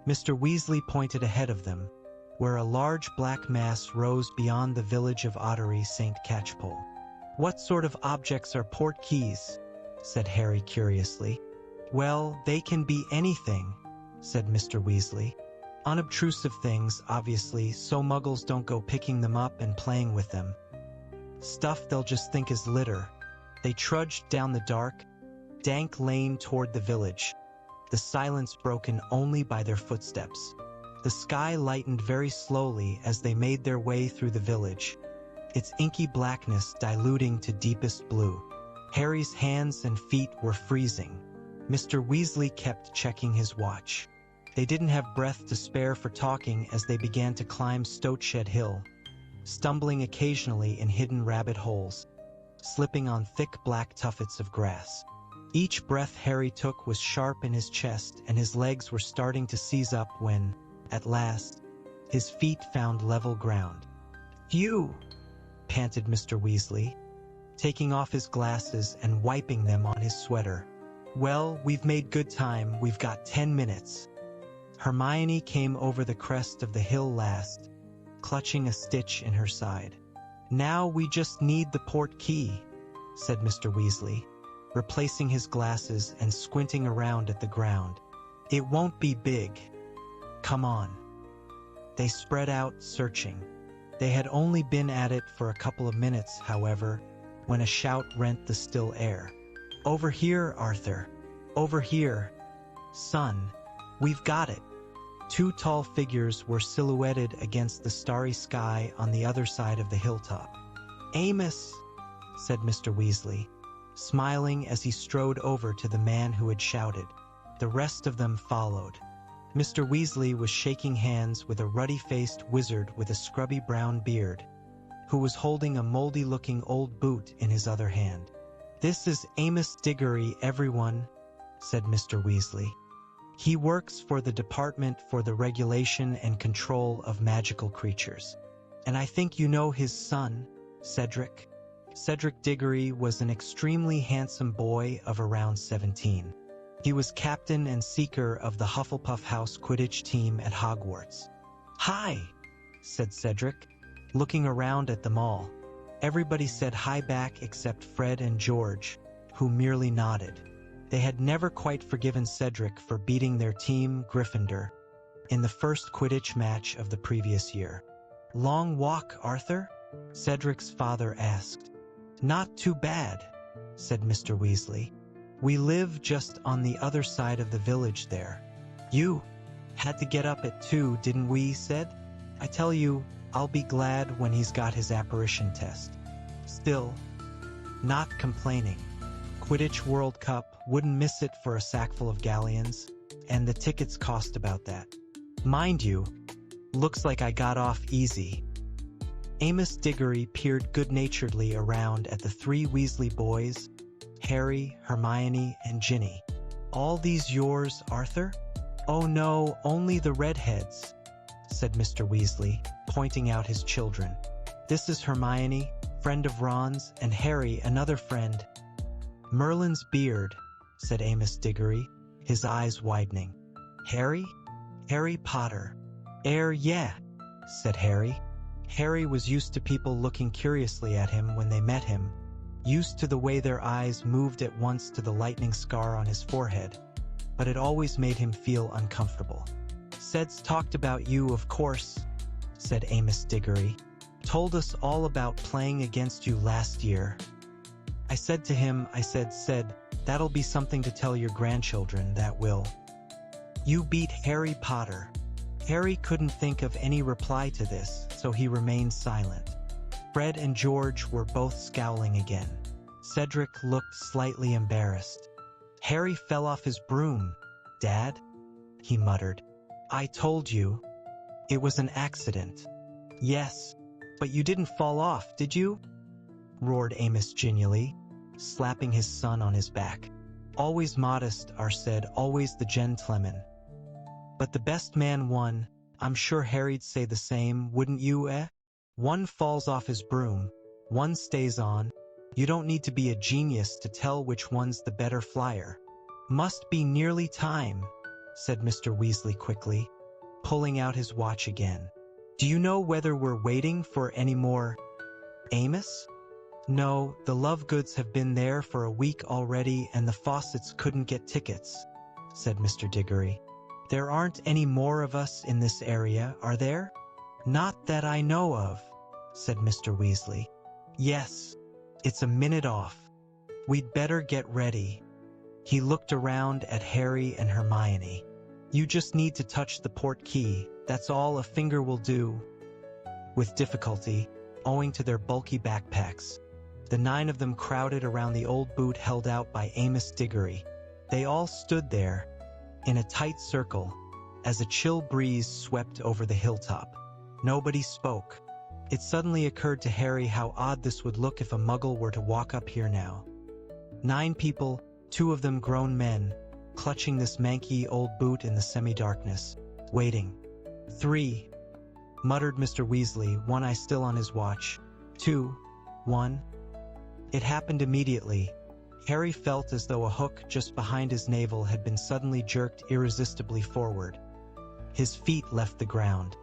Mr. Weasley pointed ahead of them, where a large black mass rose beyond the village of Ottery St. Catchpole. "What sort of objects are portkeys?" said Harry curiously. "Well, they can be anything," said Mr. Weasley. "Unobtrusive things, obviously, so Muggles don't go picking them up and playing with them. Stuff they'll just think is litter." They trudged down the dark, dank lane toward the village, the silence broken only by their footsteps. The sky lightened very slowly as they made their way through the village, its inky blackness diluting to deepest blue. Harry's hands and feet were freezing. Mr. Weasley kept checking his watch. They didn't have breath to spare for talking as they began to climb Stoatshed Hill, stumbling occasionally in hidden rabbit holes, slipping on thick black tuffets of grass. Each breath Harry took was sharp in his chest, and his legs were starting to seize up when, at last, his feet found level ground. "Phew!" panted Mr. Weasley, taking off his glasses and wiping them on his sweater. "Well, we've made good time. We've got 10 minutes. Hermione came over the crest of the hill last, clutching a stitch in her side. "Now we just need the port key," said Mr. Weasley, replacing his glasses and squinting around at the ground. "It won't be big. Come on." They spread out, searching. They had only been at it for a couple of minutes, however, when a shout rent the still air. "Over here, Arthur. Over here. Son, we've got it." Two tall figures were silhouetted against the starry sky on the other side of the hilltop. "Amos," said Mr. Weasley, smiling as he strode over to the man who had shouted. The rest of them followed. Mr. Weasley was shaking hands with a ruddy-faced wizard with a scrubby brown beard, who was holding a moldy-looking old boot in his other hand. "This is Amos Diggory, everyone," said Mr. Weasley. "He works for the Department for the Regulation and Control of Magical Creatures. And I think you know his son, Cedric." Cedric Diggory was an extremely handsome boy of around 17. He was captain and seeker of the Hufflepuff House Quidditch team at Hogwarts. "Hi," said Cedric, looking around at them all. Everybody said hi back except Fred and George, who merely nodded. They had never quite forgiven Cedric for beating their team, Gryffindor, in the first Quidditch match of the previous year. "Long walk, Arthur?" Cedric's father asked. "Not too bad," said Mr. Weasley. "We live just on the other side of the village there." "You had to get up at 2, didn't we?" said. "I tell you, I'll be glad when he's got his apparition test." Still, not complaining. Quidditch World Cup, wouldn't miss it for a sackful of galleons, and the tickets cost about that. "Mind you, looks like I got off easy." Amos Diggory peered good-naturedly around at the three Weasley boys, Harry, Hermione, and Ginny. "All these yours, Arthur?" "Oh no, only the redheads," said Mr. Weasley, pointing out his children. "This is Hermione, friend of Ron's, and Harry, another friend." "Merlin's beard," said Amos Diggory, his eyes widening. "Harry? Harry Potter." Yeah," said Harry. Harry was used to people looking curiously at him when they met him, used to the way their eyes moved at once to the lightning scar on his forehead, but it always made him feel uncomfortable. "Ced's talked about you, of course," said Amos Diggory. "Told us all about playing against you last year. I said to him, Ced, that'll be something to tell your grandchildren, that will. You beat Harry Potter." Harry couldn't think of any reply to this, so he remained silent. Fred and George were both scowling again. Cedric looked slightly embarrassed. "Harry fell off his broom, Dad," he muttered. "I told you. It was an accident." "Yes, but you didn't fall off, did you?" roared Amos genially, slapping his son on his back. "Always modest," said, "always the gentleman. But the best man won. I'm sure Harry'd say the same, wouldn't you, eh? One falls off his broom, one stays on. You don't need to be a genius to tell which one's the better flyer." "Must be nearly time," said Mr. Weasley quickly, pulling out his watch again. "Do you know whether we're waiting for any more Amos?" "No, the Lovegoods have been there for a week already and the Fawcett's couldn't get tickets," said Mr. Diggory. "There aren't any more of us in this area, are there?" "Not that I know of," said Mr. Weasley. "Yes, it's a minute off. We'd better get ready." He looked around at Harry and Hermione. "You just need to touch the port key," That's all a finger will do. With difficulty, owing to their bulky backpacks, the 9 of them crowded around the old boot held out by Amos Diggory. They all stood there, in a tight circle, as a chill breeze swept over the hilltop. Nobody spoke. It suddenly occurred to Harry how odd this would look if a muggle were to walk up here now. 9 people, 2 of them grown men, clutching this manky old boot in the semi-darkness, waiting. 3, muttered Mr. Weasley, one eye still on his watch. 2, 1. It happened immediately. Harry felt as though a hook just behind his navel had been suddenly jerked irresistibly forward. His feet left the ground.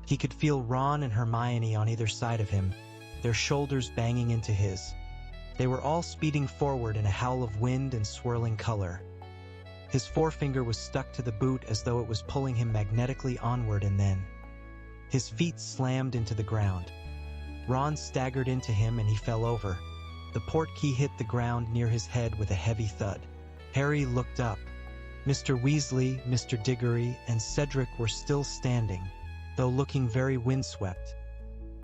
He could feel Ron and Hermione on either side of him, their shoulders banging into his. They were all speeding forward in a howl of wind and swirling color. His forefinger was stuck to the boot as though it was pulling him magnetically onward, and then his feet slammed into the ground. Ron staggered into him and he fell over. The portkey hit the ground near his head with a heavy thud. Harry looked up. Mr. Weasley, Mr. Diggory, and Cedric were still standing, though looking very windswept.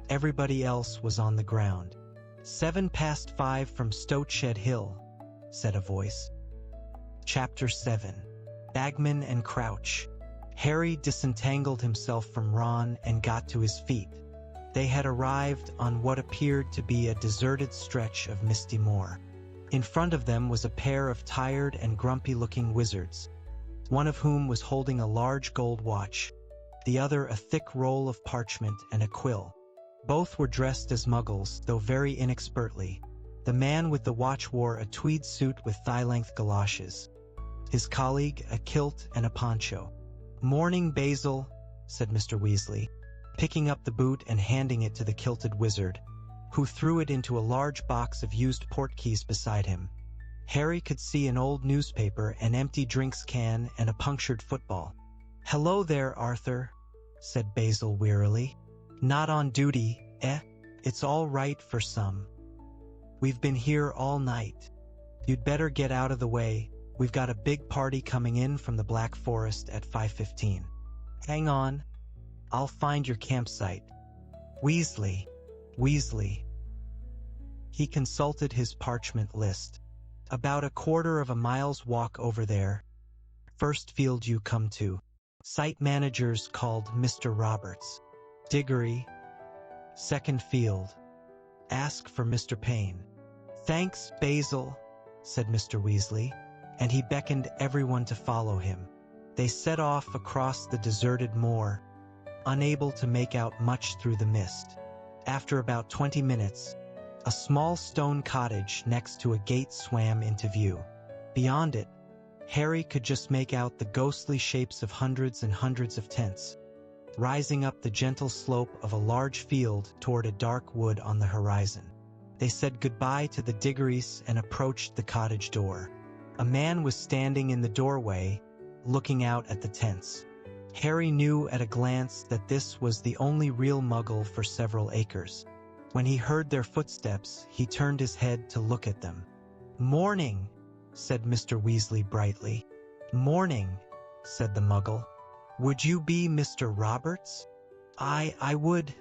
Everybody else was on the ground. 7 past 5 from Stowshed Hill, said a voice. Chapter 7. Bagman and Crouch. Harry disentangled himself from Ron and got to his feet. They had arrived on what appeared to be a deserted stretch of misty moor. In front of them was a pair of tired and grumpy-looking wizards, one of whom was holding a large gold watch, the other a thick roll of parchment and a quill. Both were dressed as muggles, though very inexpertly. The man with the watch wore a tweed suit with thigh-length galoshes. His colleague, a kilt and a poncho. "Morning, Basil," said Mr. Weasley, picking up the boot and handing it to the kilted wizard, who threw it into a large box of used portkeys beside him. Harry could see an old newspaper, an empty drinks can, and a punctured football. "Hello there, Arthur," said Basil wearily. "Not on duty, eh? It's all right for some. We've been here all night. You'd better get out of the way. We've got a big party coming in from the Black Forest at 5:15. Hang on. I'll find your campsite. Weasley. He consulted his parchment list. About a quarter of a mile's walk over there. First field you come to. Site manager's called Mr. Roberts. Diggory. Second field. Ask for Mr. Payne." "Thanks, Basil," said Mr. Weasley, and he beckoned everyone to follow him. They set off across the deserted moor, unable to make out much through the mist. After about 20 minutes, a small stone cottage next to a gate swam into view. Beyond it, Harry could just make out the ghostly shapes of hundreds and hundreds of tents, rising up the gentle slope of a large field toward a dark wood on the horizon. They said goodbye to the Diggorys and approached the cottage door. A man was standing in the doorway, looking out at the tents. Harry knew at a glance that this was the only real muggle for several acres. When he heard their footsteps, he turned his head to look at them. "Morning," said Mr. Weasley brightly. "Morning," said the muggle. "Would you be Mr. Roberts?" I would,"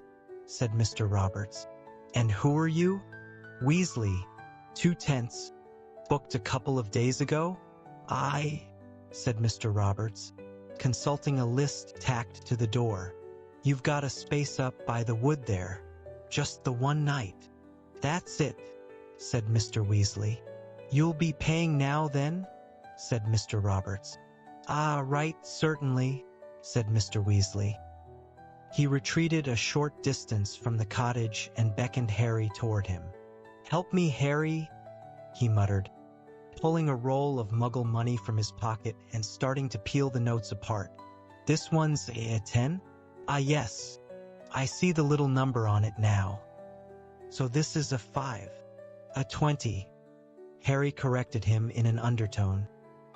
said Mr. Roberts. "And who are you?" "Weasley. 2 tents. Booked a couple of days ago?" "I," said Mr. Roberts, consulting a list tacked to the door. "You've got a space up by the wood there. Just the one night." "That's it," said Mr. Weasley. "You'll be paying now then?" said Mr. Roberts. "Ah, right, certainly," said Mr. Weasley. He retreated a short distance from the cottage and beckoned Harry toward him. "Help me, Harry," he muttered, pulling a roll of muggle money from his pocket and starting to peel the notes apart. "This one's a 10? Ah, yes. I see the little number on it now. So this is a 5. A 20. Harry corrected him in an undertone,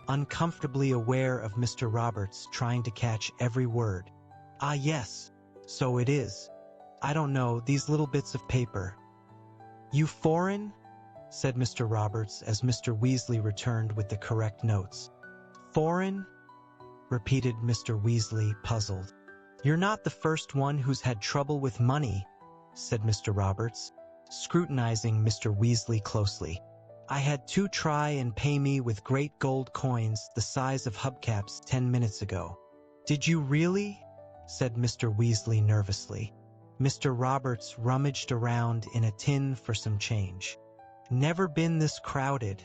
uncomfortably aware of Mr. Roberts trying to catch every word. "Ah, yes. So it is. I don't know, these little bits of paper." "You foreign?" said Mr. Roberts as Mr. Weasley returned with the correct notes. "Foreign?" repeated Mr. Weasley, puzzled. "You're not the first one who's had trouble with money," said Mr. Roberts, scrutinizing Mr. Weasley closely. "I had 2 try and pay me with great gold coins the size of hubcaps 10 minutes ago." "Did you really?" said Mr. Weasley nervously. Mr. Roberts rummaged around in a tin for some change. "Never been this crowded,"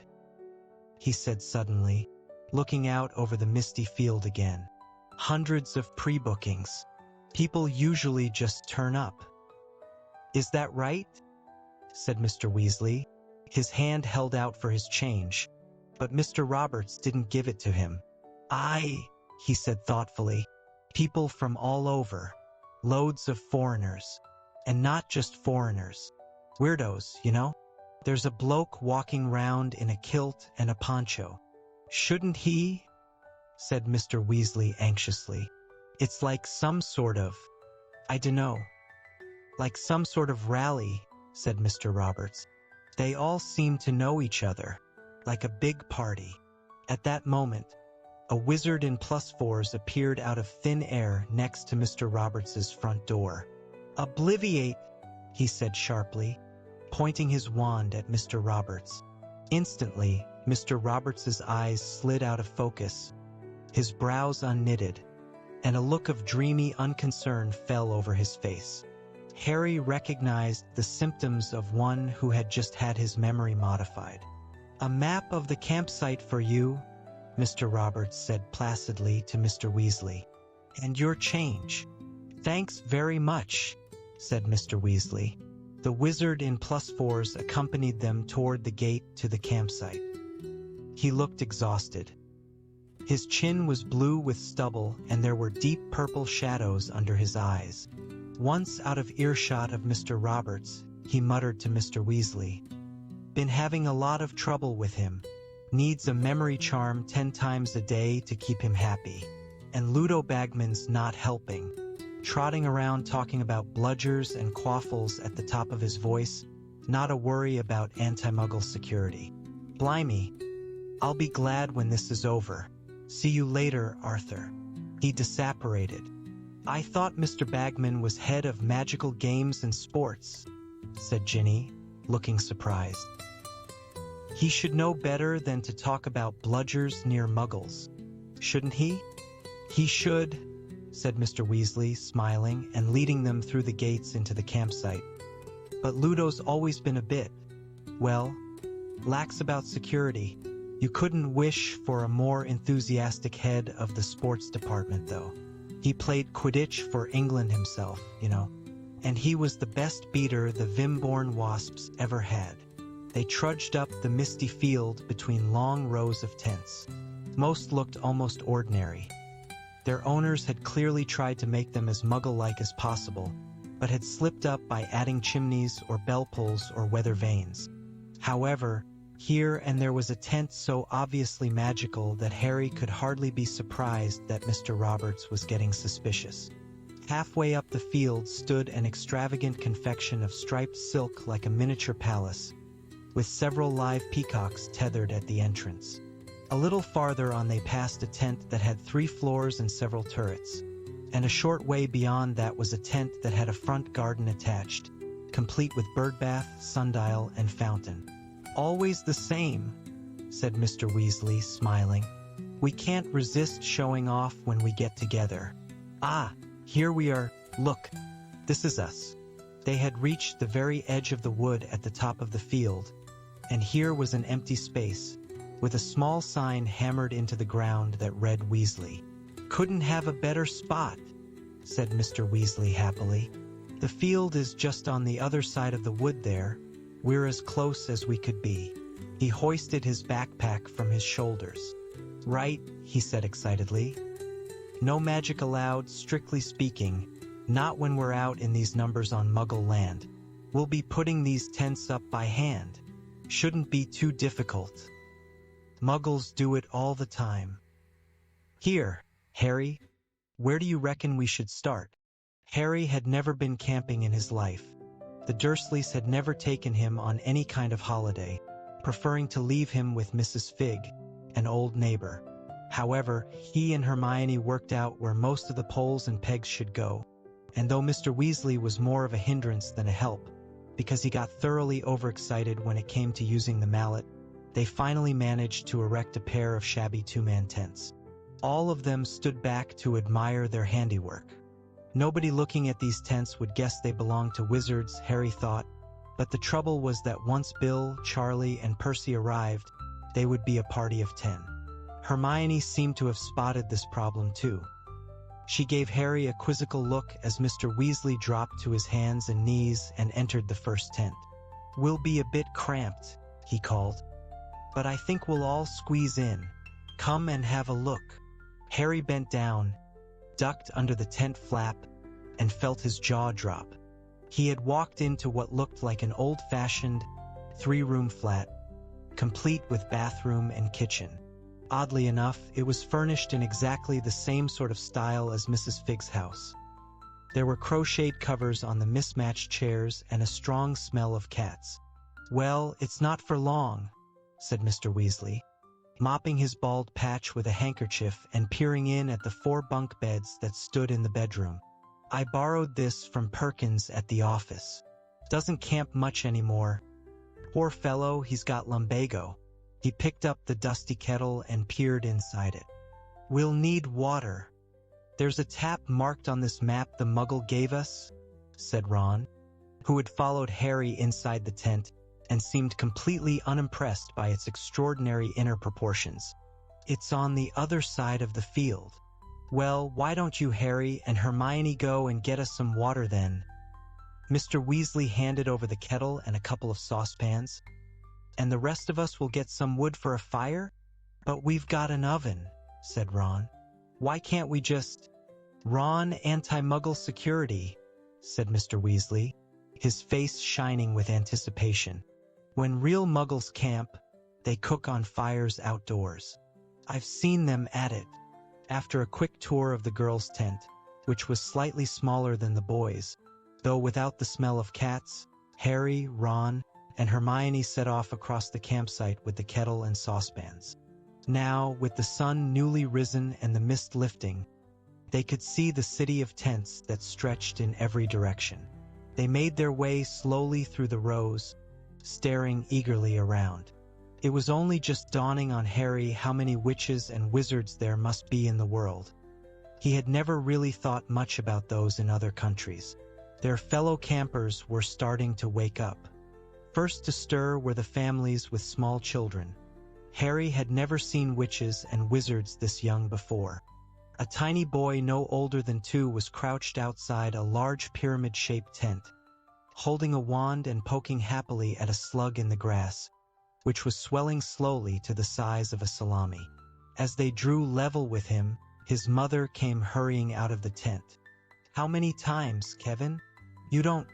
he said suddenly, looking out over the misty field again. "Hundreds of pre-bookings. People usually just turn up." "Is that right?" said Mr. Weasley, his hand held out for his change, but Mr. Roberts didn't give it to him. "Aye," he said thoughtfully. "People from all over. Loads of foreigners. And not just foreigners. Weirdos, you know? There's a bloke walking round in a kilt and a poncho. Shouldn't he?" said Mr. Weasley anxiously. "It's like some sort of, I dunno. Like some sort of rally," said Mr. Roberts. "They all seem to know each other. Like a big party." At that moment, a wizard in +4s appeared out of thin air next to Mr. Roberts's front door. "Obliviate," he said sharply, pointing his wand at Mr. Roberts. Instantly, Mr. Roberts's eyes slid out of focus, his brows unknitted, and a look of dreamy unconcern fell over his face. Harry recognized the symptoms of one who had just had his memory modified. "A map of the campsite for you," Mr. Roberts said placidly to Mr. Weasley. "And your change." "Thanks very much," said Mr. Weasley. The wizard in +4s accompanied them toward the gate to the campsite. He looked exhausted. His chin was blue with stubble, and there were deep purple shadows under his eyes. Once out of earshot of Mr. Roberts, he muttered to Mr. Weasley, "Been having a lot of trouble with him. Needs a memory charm 10 times a day to keep him happy. And Ludo Bagman's not helping. Trotting around talking about bludgers and quaffles at the top of his voice, not a worry about anti-muggle security. Blimey, I'll be glad when this is over. See you later, Arthur." He disapparated. "I thought Mr. Bagman was head of magical games and sports," said Ginny, looking surprised. "He should know better than to talk about bludgers near muggles, shouldn't he?" "He should," said Mr. Weasley, smiling and leading them through the gates into the campsite. "But Ludo's always been a bit, well, lax about security. You couldn't wish for a more enthusiastic head of the sports department, though. He played Quidditch for England himself, you know, and he was the best beater the Vimborn Wasps ever had." They trudged up the misty field between long rows of tents. Most looked almost ordinary. Their owners had clearly tried to make them as muggle-like as possible, but had slipped up by adding chimneys or bell pulls or weather vanes. However, here and there was a tent so obviously magical that Harry could hardly be surprised that Mr. Roberts was getting suspicious. Halfway up the field stood an extravagant confection of striped silk like a miniature palace, with several live peacocks tethered at the entrance. A little farther on they passed a tent that had 3 floors and several turrets, and a short way beyond that was a tent that had a front garden attached, complete with birdbath, sundial, and fountain. "Always the same," said Mr. Weasley, smiling. "We can't resist showing off when we get together. Ah, here we are. Look, this is us." They had reached the very edge of the wood at the top of the field, and here was an empty space, with a small sign hammered into the ground that read Weasley. "Couldn't have a better spot," said Mr. Weasley happily. "The field is just on the other side of the wood there. We're as close as we could be." He hoisted his backpack from his shoulders. "Right," he said excitedly. "No magic allowed, strictly speaking, not when we're out in these numbers on Muggle land. We'll be putting these tents up by hand. Shouldn't be too difficult. Muggles do it all the time. Here, Harry, where do you reckon we should start?" Harry had never been camping in his life. The Dursleys had never taken him on any kind of holiday, preferring to leave him with Mrs. Figg, an old neighbor. However, he and Hermione worked out where most of the poles and pegs should go, and though Mr. Weasley was more of a hindrance than a help, because he got thoroughly overexcited when it came to using the mallet, they finally managed to erect a pair of shabby two-man tents. All of them stood back to admire their handiwork. Nobody looking at these tents would guess they belonged to wizards, Harry thought, but the trouble was that once Bill, Charlie, and Percy arrived, they would be a party of 10. Hermione seemed to have spotted this problem too. She gave Harry a quizzical look as Mr. Weasley dropped to his hands and knees and entered the first tent. "We'll be a bit cramped," he called, "but I think we'll all squeeze in. Come and have a look." Harry bent down, ducked under the tent flap, and felt his jaw drop. He had walked into what looked like an old-fashioned, three-room flat, complete with bathroom and kitchen. Oddly enough, it was furnished in exactly the same sort of style as Mrs. Figg's house. There were crocheted covers on the mismatched chairs and a strong smell of cats. "Well, it's not for long," said Mr. Weasley, mopping his bald patch with a handkerchief and peering in at the 4 bunk beds that stood in the bedroom. "I borrowed this from Perkins at the office. Doesn't camp much anymore. Poor fellow, he's got lumbago." He picked up the dusty kettle and peered inside it. "We'll need water. There's a tap marked on this map the Muggle gave us," said Ron, who had followed Harry inside the tent and seemed completely unimpressed by its extraordinary inner proportions. "It's on the other side of the field." "Well, why don't you, Harry, and Hermione go and get us some water then?" Mr. Weasley handed over the kettle and a couple of saucepans. "And the rest of us will get some wood for a fire?" "But we've got an oven," said Ron. "Why can't we just—" "Ron, anti-Muggle security," said Mr. Weasley, his face shining with anticipation. "When real Muggles camp, they cook on fires outdoors. I've seen them at it." After a quick tour of the girls' tent, which was slightly smaller than the boys', though without the smell of cats, Harry, Ron, and Hermione set off across the campsite with the kettle and saucepans. Now, with the sun newly risen and the mist lifting, they could see the city of tents that stretched in every direction. They made their way slowly through the rows, staring eagerly around. It was only just dawning on Harry how many witches and wizards there must be in the world. He had never really thought much about those in other countries. Their fellow campers were starting to wake up. First to stir were the families with small children. Harry had never seen witches and wizards this young before. A tiny boy no older than 2 was crouched outside a large pyramid-shaped tent, holding a wand and poking happily at a slug in the grass, which was swelling slowly to the size of a salami. As they drew level with him, his mother came hurrying out of the tent. "How many times, Kevin? You don't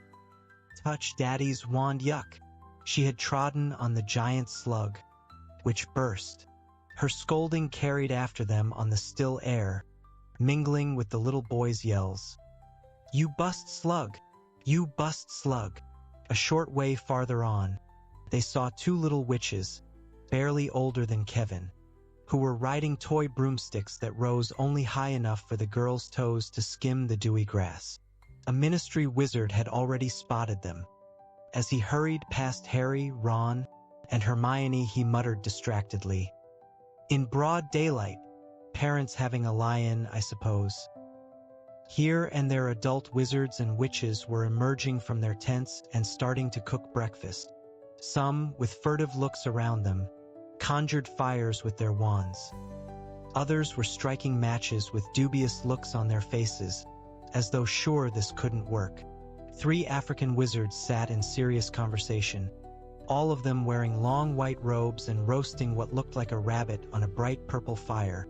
touch Daddy's wand, yuck." She had trodden on the giant slug, which burst. Her scolding carried after them on the still air, mingling with the little boy's yells. "You bust slug! You bust slug!" A short way farther on, they saw 2 little witches, barely older than Kevin, who were riding toy broomsticks that rose only high enough for the girls' toes to skim the dewy grass. A ministry wizard had already spotted them. As he hurried past Harry, Ron, and Hermione, he muttered distractedly, "In broad daylight, parents having a lie-in, I suppose." Here and there adult wizards and witches were emerging from their tents and starting to cook breakfast. Some, with furtive looks around them, conjured fires with their wands. Others were striking matches with dubious looks on their faces, as though sure this couldn't work. 3 African wizards sat in serious conversation, all of them wearing long white robes and roasting what looked like a rabbit on a bright purple fire,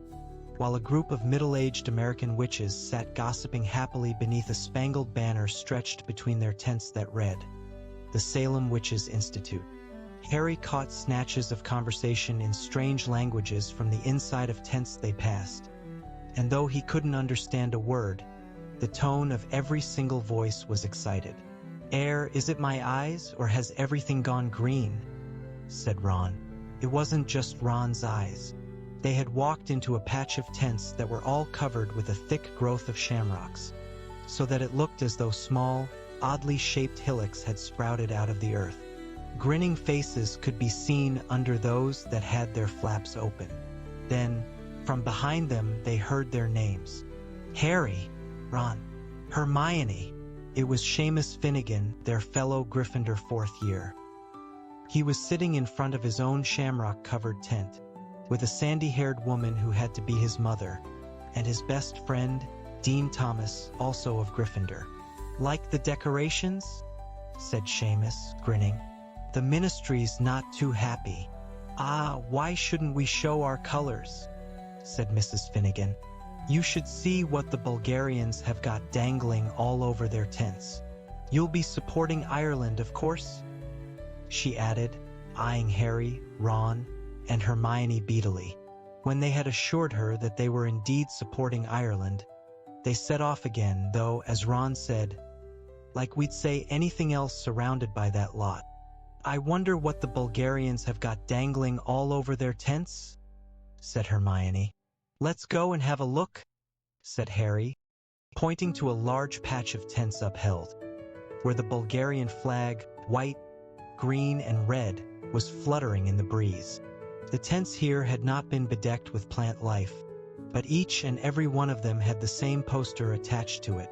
while a group of middle-aged American witches sat gossiping happily beneath a spangled banner stretched between their tents that read, "The Salem Witches Institute." Harry caught snatches of conversation in strange languages from the inside of tents they passed, and though he couldn't understand a word, the tone of every single voice was excited. Is it my eyes, or has everything gone green?" said Ron. It wasn't just Ron's eyes. They had walked into a patch of tents that were all covered with a thick growth of shamrocks, so that it looked as though small, oddly shaped hillocks had sprouted out of the earth. Grinning faces could be seen under those that had their flaps open. Then, from behind them, they heard their names. Harry, Ron, Hermione. It was Seamus Finnegan, their fellow Gryffindor 4th year. He was sitting in front of his own shamrock-covered tent, with a sandy-haired woman who had to be his mother, and his best friend, Dean Thomas, also of Gryffindor. "Like the decorations?" said Seamus, grinning. "The ministry's not too happy." "Ah, why shouldn't we show our colors?" said Mrs. Finnegan. "You should see what the Bulgarians have got dangling all over their tents. You'll be supporting Ireland, of course?" she added, eyeing Harry, Ron, and Hermione beadily. When they had assured her that they were indeed supporting Ireland, they set off again, though, as Ron said, "Like we'd say anything else surrounded by that lot." "I wonder what the Bulgarians have got dangling all over their tents?" said Hermione. "Let's go and have a look," said Harry, pointing to a large patch of tents upheld, where the Bulgarian flag, white, green, and red, was fluttering in the breeze. The tents here had not been bedecked with plant life, but each and every one of them had the same poster attached to it,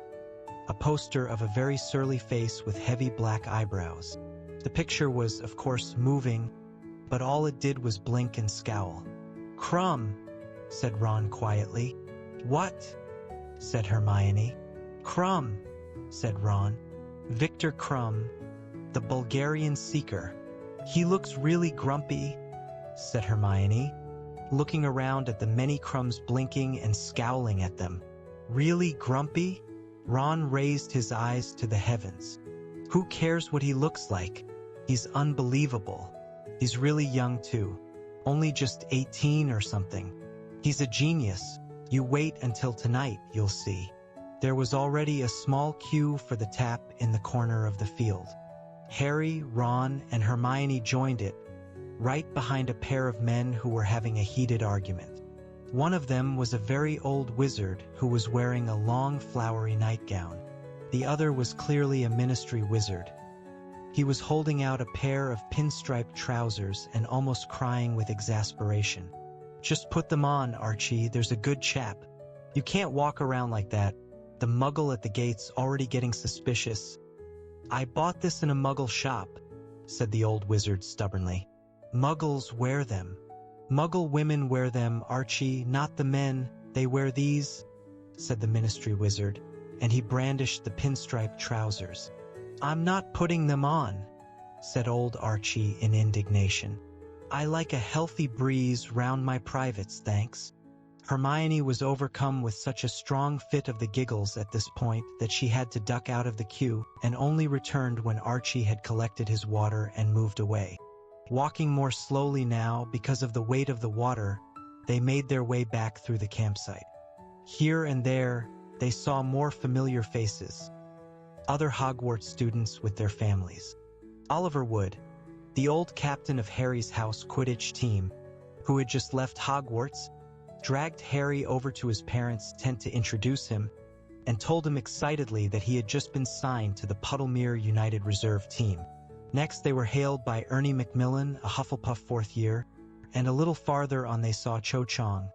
a poster of a very surly face with heavy black eyebrows. The picture was, of course, moving, but all it did was blink and scowl. "Crumb," said Ron quietly. "What?" said Hermione. "Crumb," said Ron. "Victor Crumb, the Bulgarian seeker. He looks really grumpy," said Hermione, looking around at the many crumbs blinking and scowling at them. "Really grumpy?" Ron raised his eyes to the heavens. "Who cares what he looks like? He's unbelievable. He's really young too. Only just 18 or something. He's a genius. You wait until tonight, you'll see." There was already a small queue for the tap in the corner of the field. Harry, Ron, and Hermione joined it, right behind a pair of men who were having a heated argument. One of them was a very old wizard who was wearing a long flowery nightgown. The other was clearly a ministry wizard. He was holding out a pair of pinstriped trousers and almost crying with exasperation. "Just put them on, Archie, there's a good chap. You can't walk around like that. The muggle at the gate's already getting suspicious." "I bought this in a muggle shop," said the old wizard stubbornly. "Muggles wear them. Muggle women wear them, Archie, not the men. They wear these," said the ministry wizard, and he brandished the pinstriped trousers. "I'm not putting them on," said old Archie in indignation. "I like a healthy breeze round my privates, thanks." Hermione was overcome with such a strong fit of the giggles at this point that she had to duck out of the queue and only returned when Archie had collected his water and moved away. Walking more slowly now because of the weight of the water, they made their way back through the campsite. Here and there, they saw more familiar faces. Other Hogwarts students with their families. Oliver Wood, the old captain of Harry's house Quidditch team, who had just left Hogwarts, dragged Harry over to his parents' tent to introduce him and told him excitedly that he had just been signed to the Puddlemere United Reserve team. Next, they were hailed by Ernie Macmillan, a Hufflepuff 4th year, and a little farther on they saw Cho Chang,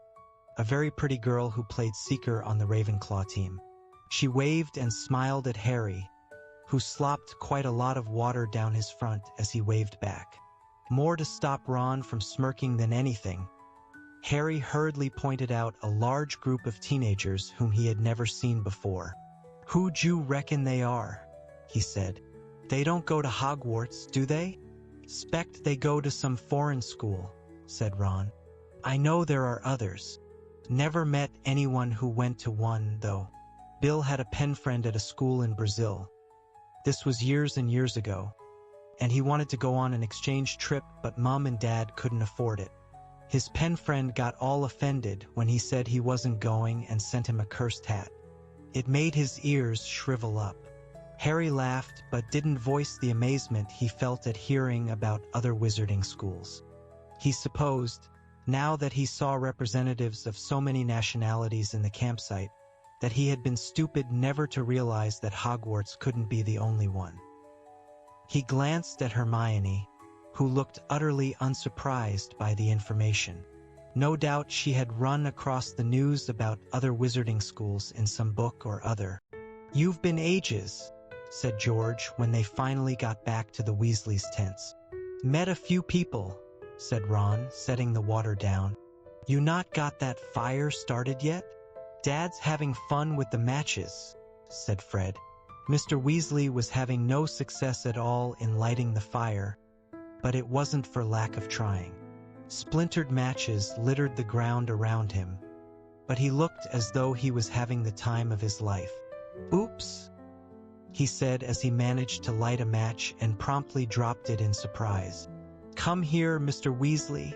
a very pretty girl who played Seeker on the Ravenclaw team. She waved and smiled at Harry, who slopped quite a lot of water down his front as he waved back. More to stop Ron from smirking than anything, Harry hurriedly pointed out a large group of teenagers whom he had never seen before. "Who'd you reckon they are?" he said. "They don't go to Hogwarts, do they?" "'Spect they go to some foreign school," said Ron. "I know there are others. Never met anyone who went to one, though. Bill had a pen friend at a school in Brazil. This was years and years ago, and he wanted to go on an exchange trip, but Mom and Dad couldn't afford it. His pen friend got all offended when he said he wasn't going and sent him a cursed hat. It made his ears shrivel up." Harry laughed but didn't voice the amazement he felt at hearing about other wizarding schools. He supposed, now that he saw representatives of so many nationalities in the campsite, that he had been stupid never to realize that Hogwarts couldn't be the only one. He glanced at Hermione, who looked utterly unsurprised by the information. No doubt she had run across the news about other wizarding schools in some book or other. "You've been ages," said George when they finally got back to the Weasleys' tents. "Met a few people," said Ron, setting the water down. "You not got that fire started yet?" "Dad's having fun with the matches," said Fred. Mr. Weasley was having no success at all in lighting the fire, but it wasn't for lack of trying. Splintered matches littered the ground around him, but he looked as though he was having the time of his life. "Oops," he said as he managed to light a match and promptly dropped it in surprise. "Come here, Mr. Weasley,"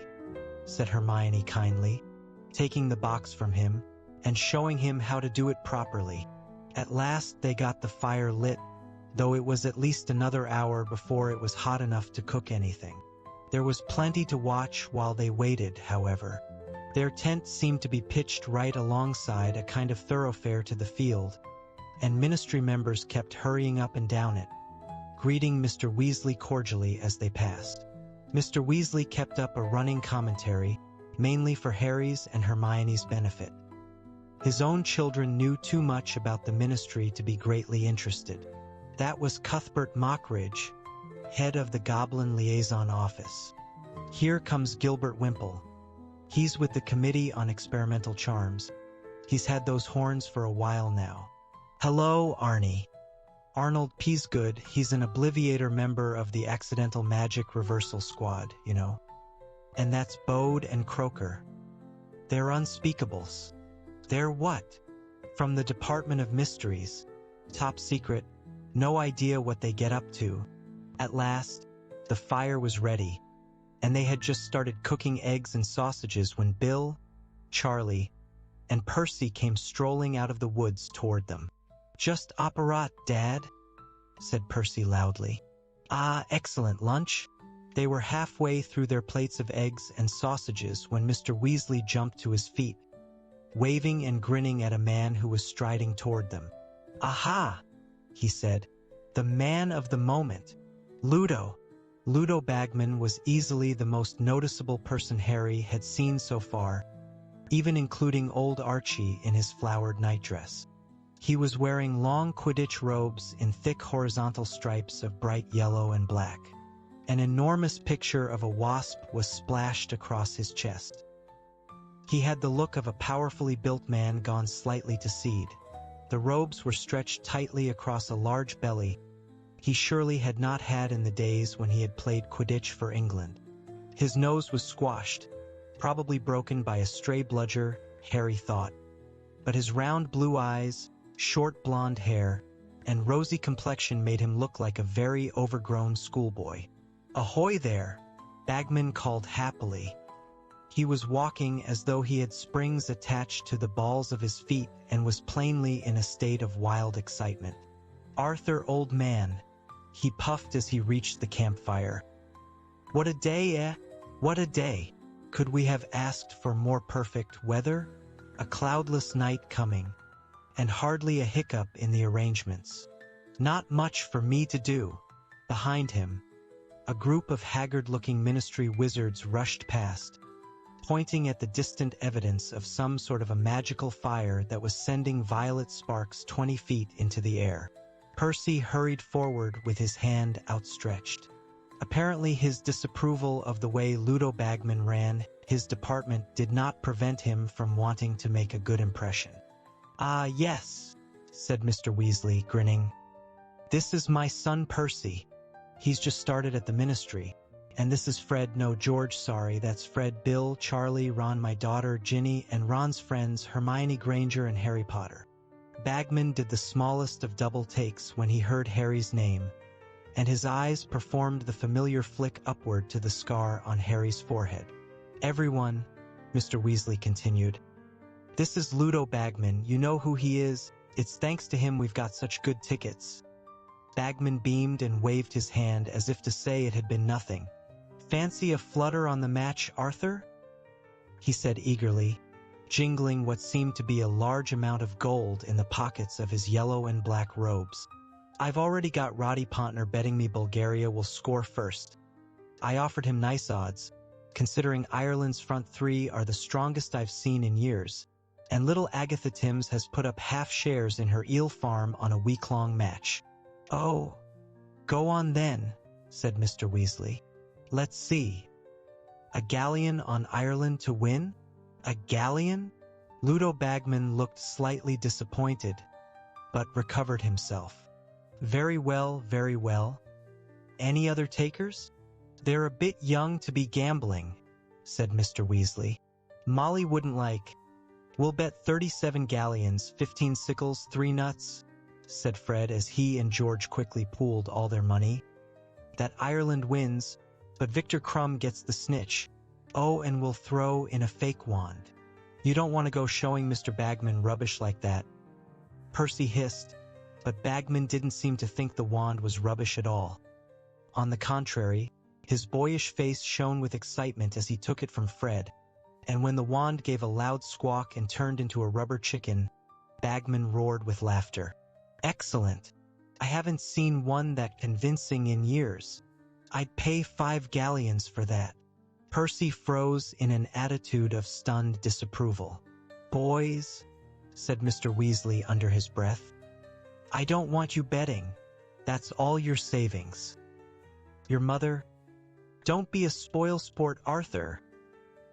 said Hermione kindly, taking the box from him and showing him how to do it properly. At last they got the fire lit, though it was at least another hour before it was hot enough to cook anything. There was plenty to watch while they waited, however. Their tent seemed to be pitched right alongside a kind of thoroughfare to the field, and Ministry members kept hurrying up and down it, greeting Mr. Weasley cordially as they passed. Mr. Weasley kept up a running commentary, mainly for Harry's and Hermione's benefit. His own children knew too much about the Ministry to be greatly interested. That was Cuthbert Mockridge, head of the Goblin Liaison Office. Here comes Gilbert Wimple. He's with the Committee on Experimental Charms. He's had those horns for a while now. Hello, Arnie. Arnold Peasgood, he's an Obliviator member of the Accidental Magic Reversal Squad, you know. And that's Bode and Croaker. They're unspeakables. They're what? From the Department of Mysteries. Top secret. No idea what they get up to. At last, the fire was ready, and they had just started cooking eggs and sausages when Bill, Charlie, and Percy came strolling out of the woods toward them. "Just apparat, Dad," said Percy loudly. "Ah, excellent lunch." They were halfway through their plates of eggs and sausages when Mr. Weasley jumped to his feet, waving and grinning at a man who was striding toward them. "Aha!" he said. "The man of the moment. Ludo." Ludo Bagman was easily the most noticeable person Harry had seen so far, even including old Archie in his flowered nightdress. He was wearing long Quidditch robes in thick horizontal stripes of bright yellow and black. An enormous picture of a wasp was splashed across his chest. He had the look of a powerfully built man gone slightly to seed. The robes were stretched tightly across a large belly he surely had not had in the days when he had played Quidditch for England. His nose was squashed, probably broken by a stray bludger, Harry thought. But his round blue eyes, short blonde hair, and rosy complexion made him look like a very overgrown schoolboy. "Ahoy there!" Bagman called happily. He was walking as though he had springs attached to the balls of his feet and was plainly in a state of wild excitement. "Arthur, old man," he puffed as he reached the campfire. "What a day, eh? What a day! Could we have asked for more perfect weather? A cloudless night coming, and hardly a hiccup in the arrangements. Not much for me to do." Behind him, a group of haggard-looking Ministry wizards rushed past, pointing at the distant evidence of some sort of a magical fire that was sending violet sparks 20 feet into the air. Percy hurried forward with his hand outstretched. Apparently his disapproval of the way Ludo Bagman ran his department did not prevent him from wanting to make a good impression. "Ah, yes," said Mr. Weasley, grinning. "This is my son Percy. He's just started at the Ministry. And this is Fred, no George, sorry, that's Fred, Bill, Charlie, Ron, my daughter, Ginny, and Ron's friends, Hermione Granger and Harry Potter." Bagman did the smallest of double takes when he heard Harry's name, and his eyes performed the familiar flick upward to the scar on Harry's forehead. "Everyone," Mr. Weasley continued, "this is Ludo Bagman. You know who he is. It's thanks to him we've got such good tickets." Bagman beamed and waved his hand as if to say it had been nothing. "Fancy a flutter on the match, Arthur?" he said eagerly, jingling what seemed to be a large amount of gold in the pockets of his yellow and black robes. I've already got Roddy Pontner betting me Bulgaria will score first. I offered him nice odds, considering Ireland's front three are the strongest I've seen in years, and little Agatha Timms has put up half shares in her eel farm on a week-long match. Oh, go on then, said Mr. Weasley. Let's see. A galleon on Ireland to win? A galleon? Ludo Bagman looked slightly disappointed, but recovered himself. Very well, very well. Any other takers? They're a bit young to be gambling, said Mr. Weasley. Molly wouldn't like. We'll bet 37 galleons, 15 sickles, 3 nuts, said Fred as he and George quickly pooled all their money. That Ireland wins, but Victor Crumb gets the snitch. Oh, and we'll throw in a fake wand. You don't want to go showing Mr. Bagman rubbish like that, Percy hissed, but Bagman didn't seem to think the wand was rubbish at all. On the contrary, his boyish face shone with excitement as he took it from Fred, and when the wand gave a loud squawk and turned into a rubber chicken, Bagman roared with laughter. Excellent! I haven't seen one that convincing in years. I'd pay 5 galleons for that. Percy froze in an attitude of stunned disapproval. Boys, said Mr. Weasley under his breath, I don't want you betting. That's all your savings. Your mother? Don't be a spoil-sport, Arthur,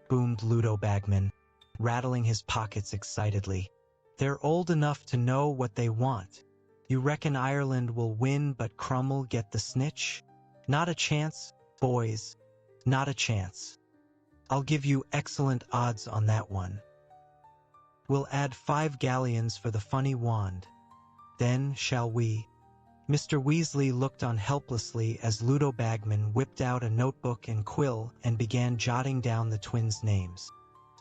boomed Ludo Bagman, rattling his pockets excitedly. They're old enough to know what they want. You reckon Ireland will win but Crumb will get the snitch? Not a chance, boys. Not a chance. I'll give you excellent odds on that one. We'll add 5 galleons for the funny wand. Then, shall we? Mr. Weasley looked on helplessly as Ludo Bagman whipped out a notebook and quill and began jotting down the twins' names.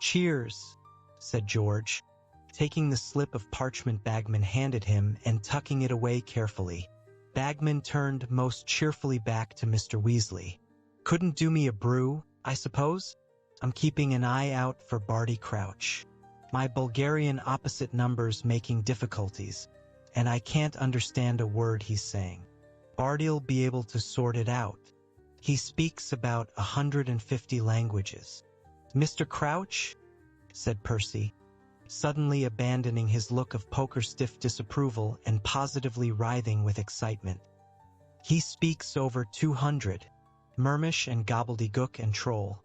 Cheers, said George, taking the slip of parchment Bagman handed him and tucking it away carefully. Bagman turned most cheerfully back to Mr. Weasley. Couldn't do me a brew, I suppose? I'm keeping an eye out for Barty Crouch. My Bulgarian opposite number's making difficulties, and I can't understand a word he's saying. Barty'll be able to sort it out. He speaks about 150 languages. Mr. Crouch? Said Percy, suddenly abandoning his look of poker-stiff disapproval and positively writhing with excitement. He speaks over 200. Murmish and gobbledygook and troll.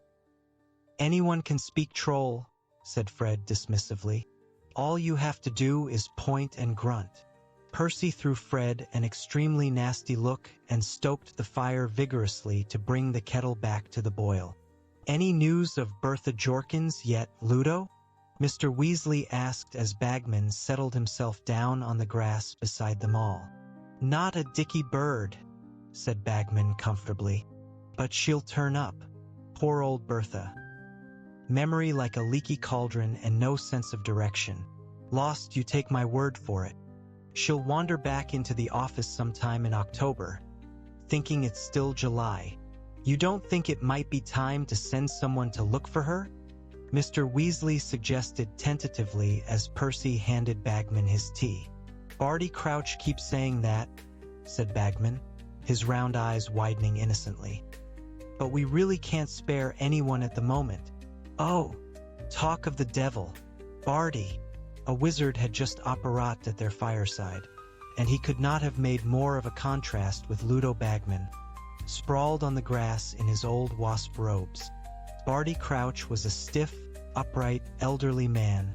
Anyone can speak troll, said Fred dismissively. All you have to do is point and grunt. Percy threw Fred an extremely nasty look and stoked the fire vigorously to bring the kettle back to the boil. Any news of Bertha Jorkins yet, Ludo? Mr. Weasley asked as Bagman settled himself down on the grass beside them all. Not a dicky bird, said Bagman comfortably. But she'll turn up. Poor old Bertha. Memory like a leaky cauldron and no sense of direction. Lost, you take my word for it. She'll wander back into the office sometime in October, thinking it's still July. You don't think it might be time to send someone to look for her? Mr. Weasley suggested tentatively as Percy handed Bagman his tea. Barty Crouch keeps saying that, said Bagman, his round eyes widening innocently. But we really can't spare anyone at the moment. Oh, talk of the devil. Barty. A wizard had just operated at their fireside, and he could not have made more of a contrast with Ludo Bagman, sprawled on the grass in his old wasp robes. Barty Crouch was a stiff, upright, elderly man,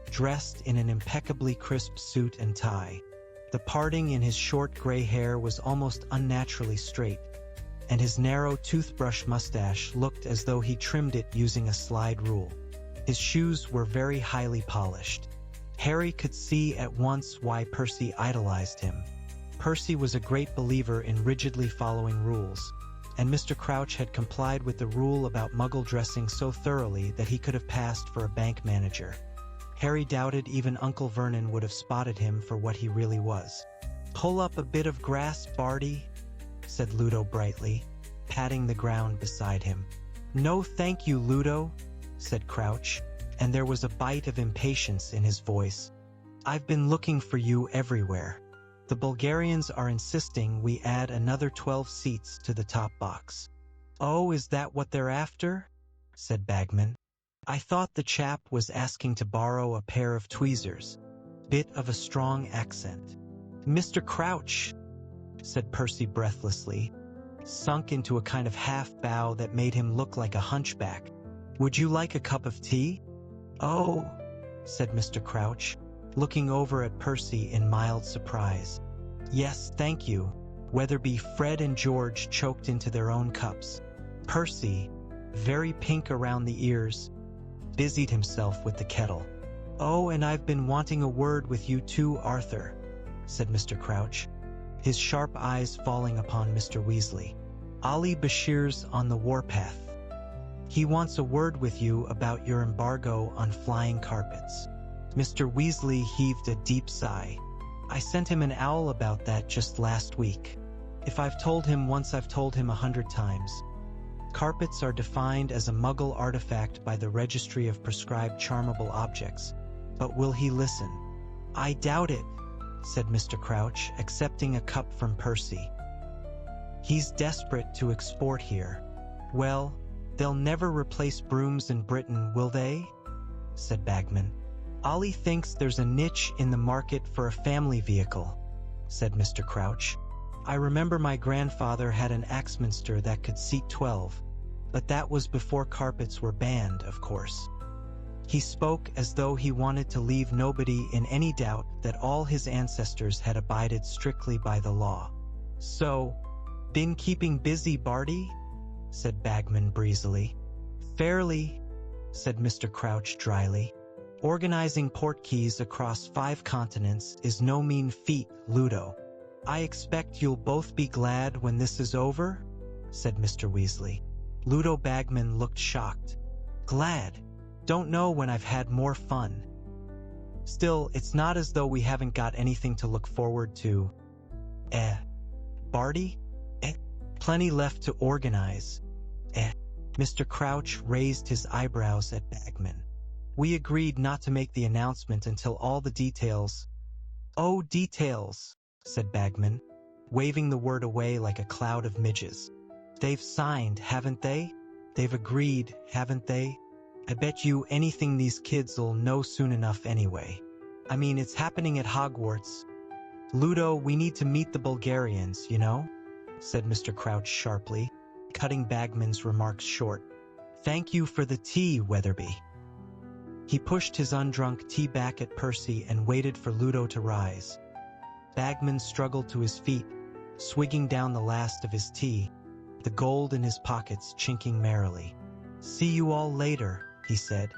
dressed in an impeccably crisp suit and tie. The parting in his short gray hair was almost unnaturally straight, and his narrow toothbrush mustache looked as though he trimmed it using a slide rule. His shoes were very highly polished. Harry could see at once why Percy idolized him. Percy was a great believer in rigidly following rules, and Mr. Crouch had complied with the rule about muggle dressing so thoroughly that he could have passed for a bank manager. Harry doubted even Uncle Vernon would have spotted him for what he really was. Pull up a bit of grass, Barty, said Ludo brightly, patting the ground beside him. No thank you, Ludo, said Crouch, and there was a bite of impatience in his voice. "I've been looking for you everywhere. The Bulgarians are insisting we add another 12 seats to the top box." "Oh, is that what they're after?" said Bagman. "I thought the chap was asking to borrow a pair of tweezers." Bit of a strong accent. "Mr. Crouch," said Percy breathlessly, sunk into a kind of half-bow that made him look like a hunchback. "Would you like a cup of tea?" "Oh," said Mr. Crouch, looking over at Percy in mild surprise. "Yes, thank you." Weatherby, Fred, and George choked into their own cups. Percy, very pink around the ears, busied himself with the kettle. "Oh, and I've been wanting a word with you too, Arthur," said Mr. Crouch, his sharp eyes falling upon Mr. Weasley. "Ali Bashir's on the warpath. He wants a word with you about your embargo on flying carpets." Mr. Weasley heaved a deep sigh. "I sent him an owl about that just last week. If I've told him once, I've told him 100 times. Carpets are defined as a Muggle artifact by the Registry of Prescribed Charmable Objects. But will he listen?" "I doubt it," said Mr. Crouch, accepting a cup from Percy. "He's desperate to export here." "Well, they'll never replace brooms in Britain, will they?" said Bagman. "Ollie thinks there's a niche in the market for a family vehicle," said Mr. Crouch. "I remember my grandfather had an Axminster that could seat 12, but that was before carpets were banned, of course." He spoke as though he wanted to leave nobody in any doubt that all his ancestors had abided strictly by the law. "So, been keeping busy, Barty?" said Bagman breezily. "Fairly," said Mr. Crouch dryly. "Organizing portkeys across 5 continents is no mean feat, Ludo." "I expect you'll both be glad when this is over?" said Mr. Weasley. Ludo Bagman looked shocked. "Glad? Don't know when I've had more fun. Still, it's not as though we haven't got anything to look forward to." Barty? Plenty left to organize." Mr. Crouch raised his eyebrows at Bagman. "We agreed not to make the announcement until all the details—" "Oh, details," said Bagman, waving the word away like a cloud of midges. "They've signed, haven't they? They've agreed, haven't they? I bet you anything these kids'll know soon enough anyway. I mean, it's happening at Hogwarts. Ludo, we need to meet the Bulgarians, you know?" said Mr. Crouch sharply, cutting Bagman's remarks short. "Thank you for the tea, Weatherby." He pushed his undrunk tea back at Percy and waited for Ludo to rise. Bagman struggled to his feet, swigging down the last of his tea, the gold in his pockets chinking merrily. "See you all later," he said.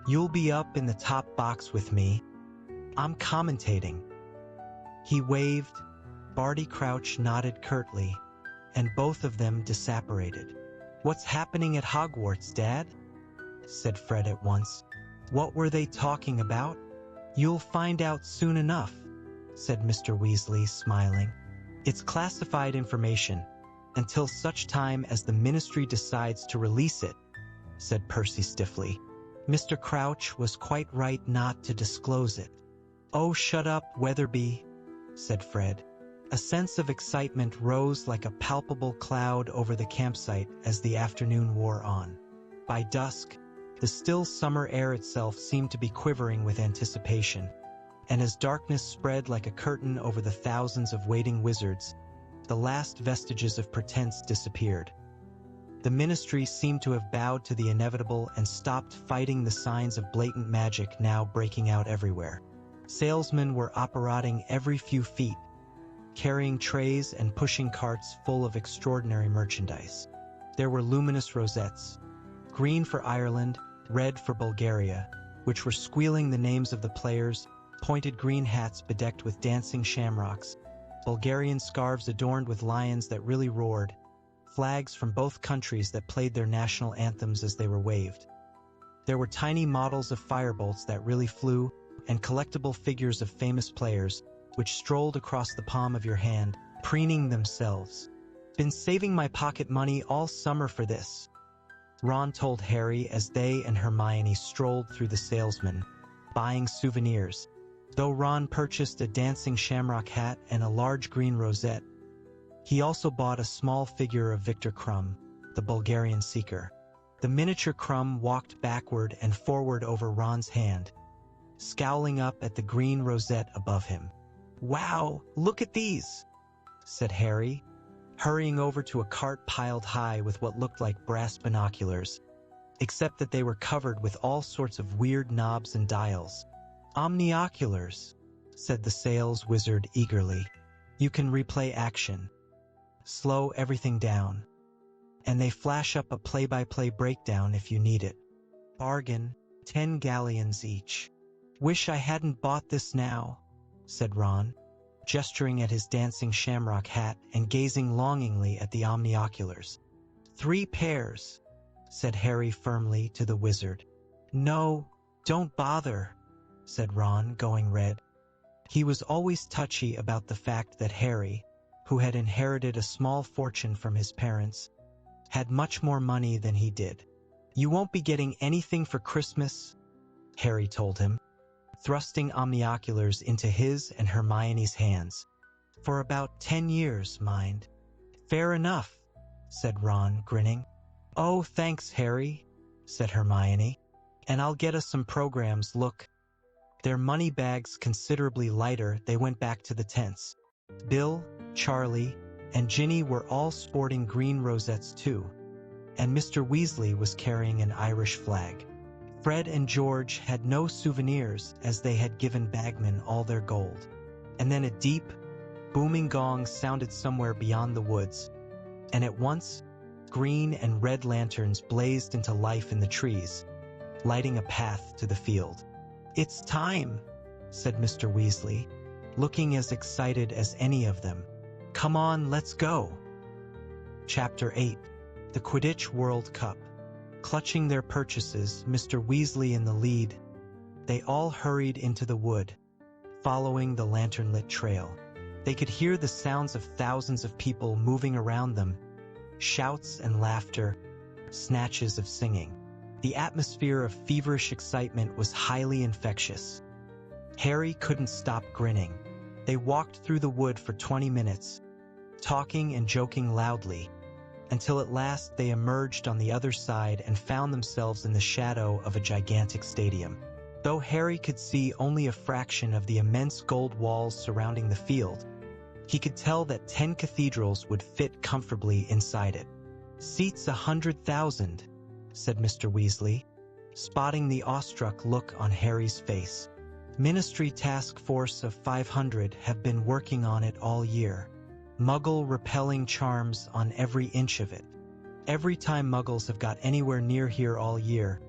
"You'll be up in the top box with me. I'm commentating." He waved. Barty Crouch nodded curtly, and both of them disapparated. "What's happening at Hogwarts, Dad?" said Fred at once. "What were they talking about?" "You'll find out soon enough," said Mr. Weasley, smiling. "It's classified information, until such time as the Ministry decides to release it," said Percy stiffly. Mr. Crouch was quite right not to disclose it. "Oh, shut up, Weatherby," said Fred. A sense of excitement rose like a palpable cloud over the campsite as the afternoon wore on. By dusk, the still summer air itself seemed to be quivering with anticipation, and as darkness spread like a curtain over the thousands of waiting wizards, the last vestiges of pretense disappeared. The Ministry seemed to have bowed to the inevitable and stopped fighting the signs of blatant magic now breaking out everywhere. Salesmen were operating every few feet, carrying trays and pushing carts full of extraordinary merchandise. There were luminous rosettes, green for Ireland, red for Bulgaria, which were squealing the names of the players, pointed green hats bedecked with dancing shamrocks, Bulgarian scarves adorned with lions that really roared, flags from both countries that played their national anthems as they were waved. There were tiny models of firebolts that really flew, and collectible figures of famous players, which strolled across the palm of your hand, preening themselves. "Been saving my pocket money all summer for this," Ron told Harry as they and Hermione strolled through the salesman, buying souvenirs. Though Ron purchased a dancing shamrock hat and a large green rosette, he also bought a small figure of Victor Krum, the Bulgarian seeker. The miniature Krum walked backward and forward over Ron's hand, scowling up at the green rosette above him. "Wow, look at these," said Harry, hurrying over to a cart piled high with what looked like brass binoculars, except that they were covered with all sorts of weird knobs and dials. "Omnioculars," said the sales wizard eagerly. "You can replay action, slow everything down, and they flash up a play-by-play breakdown if you need it. Bargain, 10 galleons each." "Wish I hadn't bought this now," said Ron, gesturing at his dancing shamrock hat and gazing longingly at the omnioculars. "3 pairs," said Harry firmly to the wizard. "No, don't bother," said Ron, going red. He was always touchy about the fact that Harry, who had inherited a small fortune from his parents, had much more money than he did. "You won't be getting anything for Christmas," Harry told him, thrusting omnioculars into his and Hermione's hands. "For about 10 years, mind." "Fair enough," said Ron, grinning. "Oh, thanks, Harry," said Hermione. "And I'll get us some programs, look." Their money bags considerably lighter, they went back to the tents. Bill, Charlie, and Ginny were all sporting green rosettes too, and Mr. Weasley was carrying an Irish flag. Fred and George had no souvenirs as they had given Bagman all their gold. And then a deep, booming gong sounded somewhere beyond the woods, and at once, green and red lanterns blazed into life in the trees, lighting a path to the field. "It's time," said Mr. Weasley, looking as excited as any of them. "Come on, let's go." Chapter 8. The Quidditch World Cup. Clutching their purchases, Mr. Weasley in the lead, they all hurried into the wood, following the lantern-lit trail. They could hear the sounds of thousands of people moving around them, shouts and laughter, snatches of singing. The atmosphere of feverish excitement was highly infectious. Harry couldn't stop grinning. They walked through the wood for 20 minutes, talking and joking loudly, until at last they emerged on the other side and found themselves in the shadow of a gigantic stadium. Though Harry could see only a fraction of the immense gold walls surrounding the field, he could tell that 10 cathedrals would fit comfortably inside it. "Seats 100,000, said Mr. Weasley, spotting the awestruck look on Harry's face. "Ministry Task Force of 500 have been working on it all year. Muggle-repelling charms on every inch of it. Every time Muggles have got anywhere near here all year,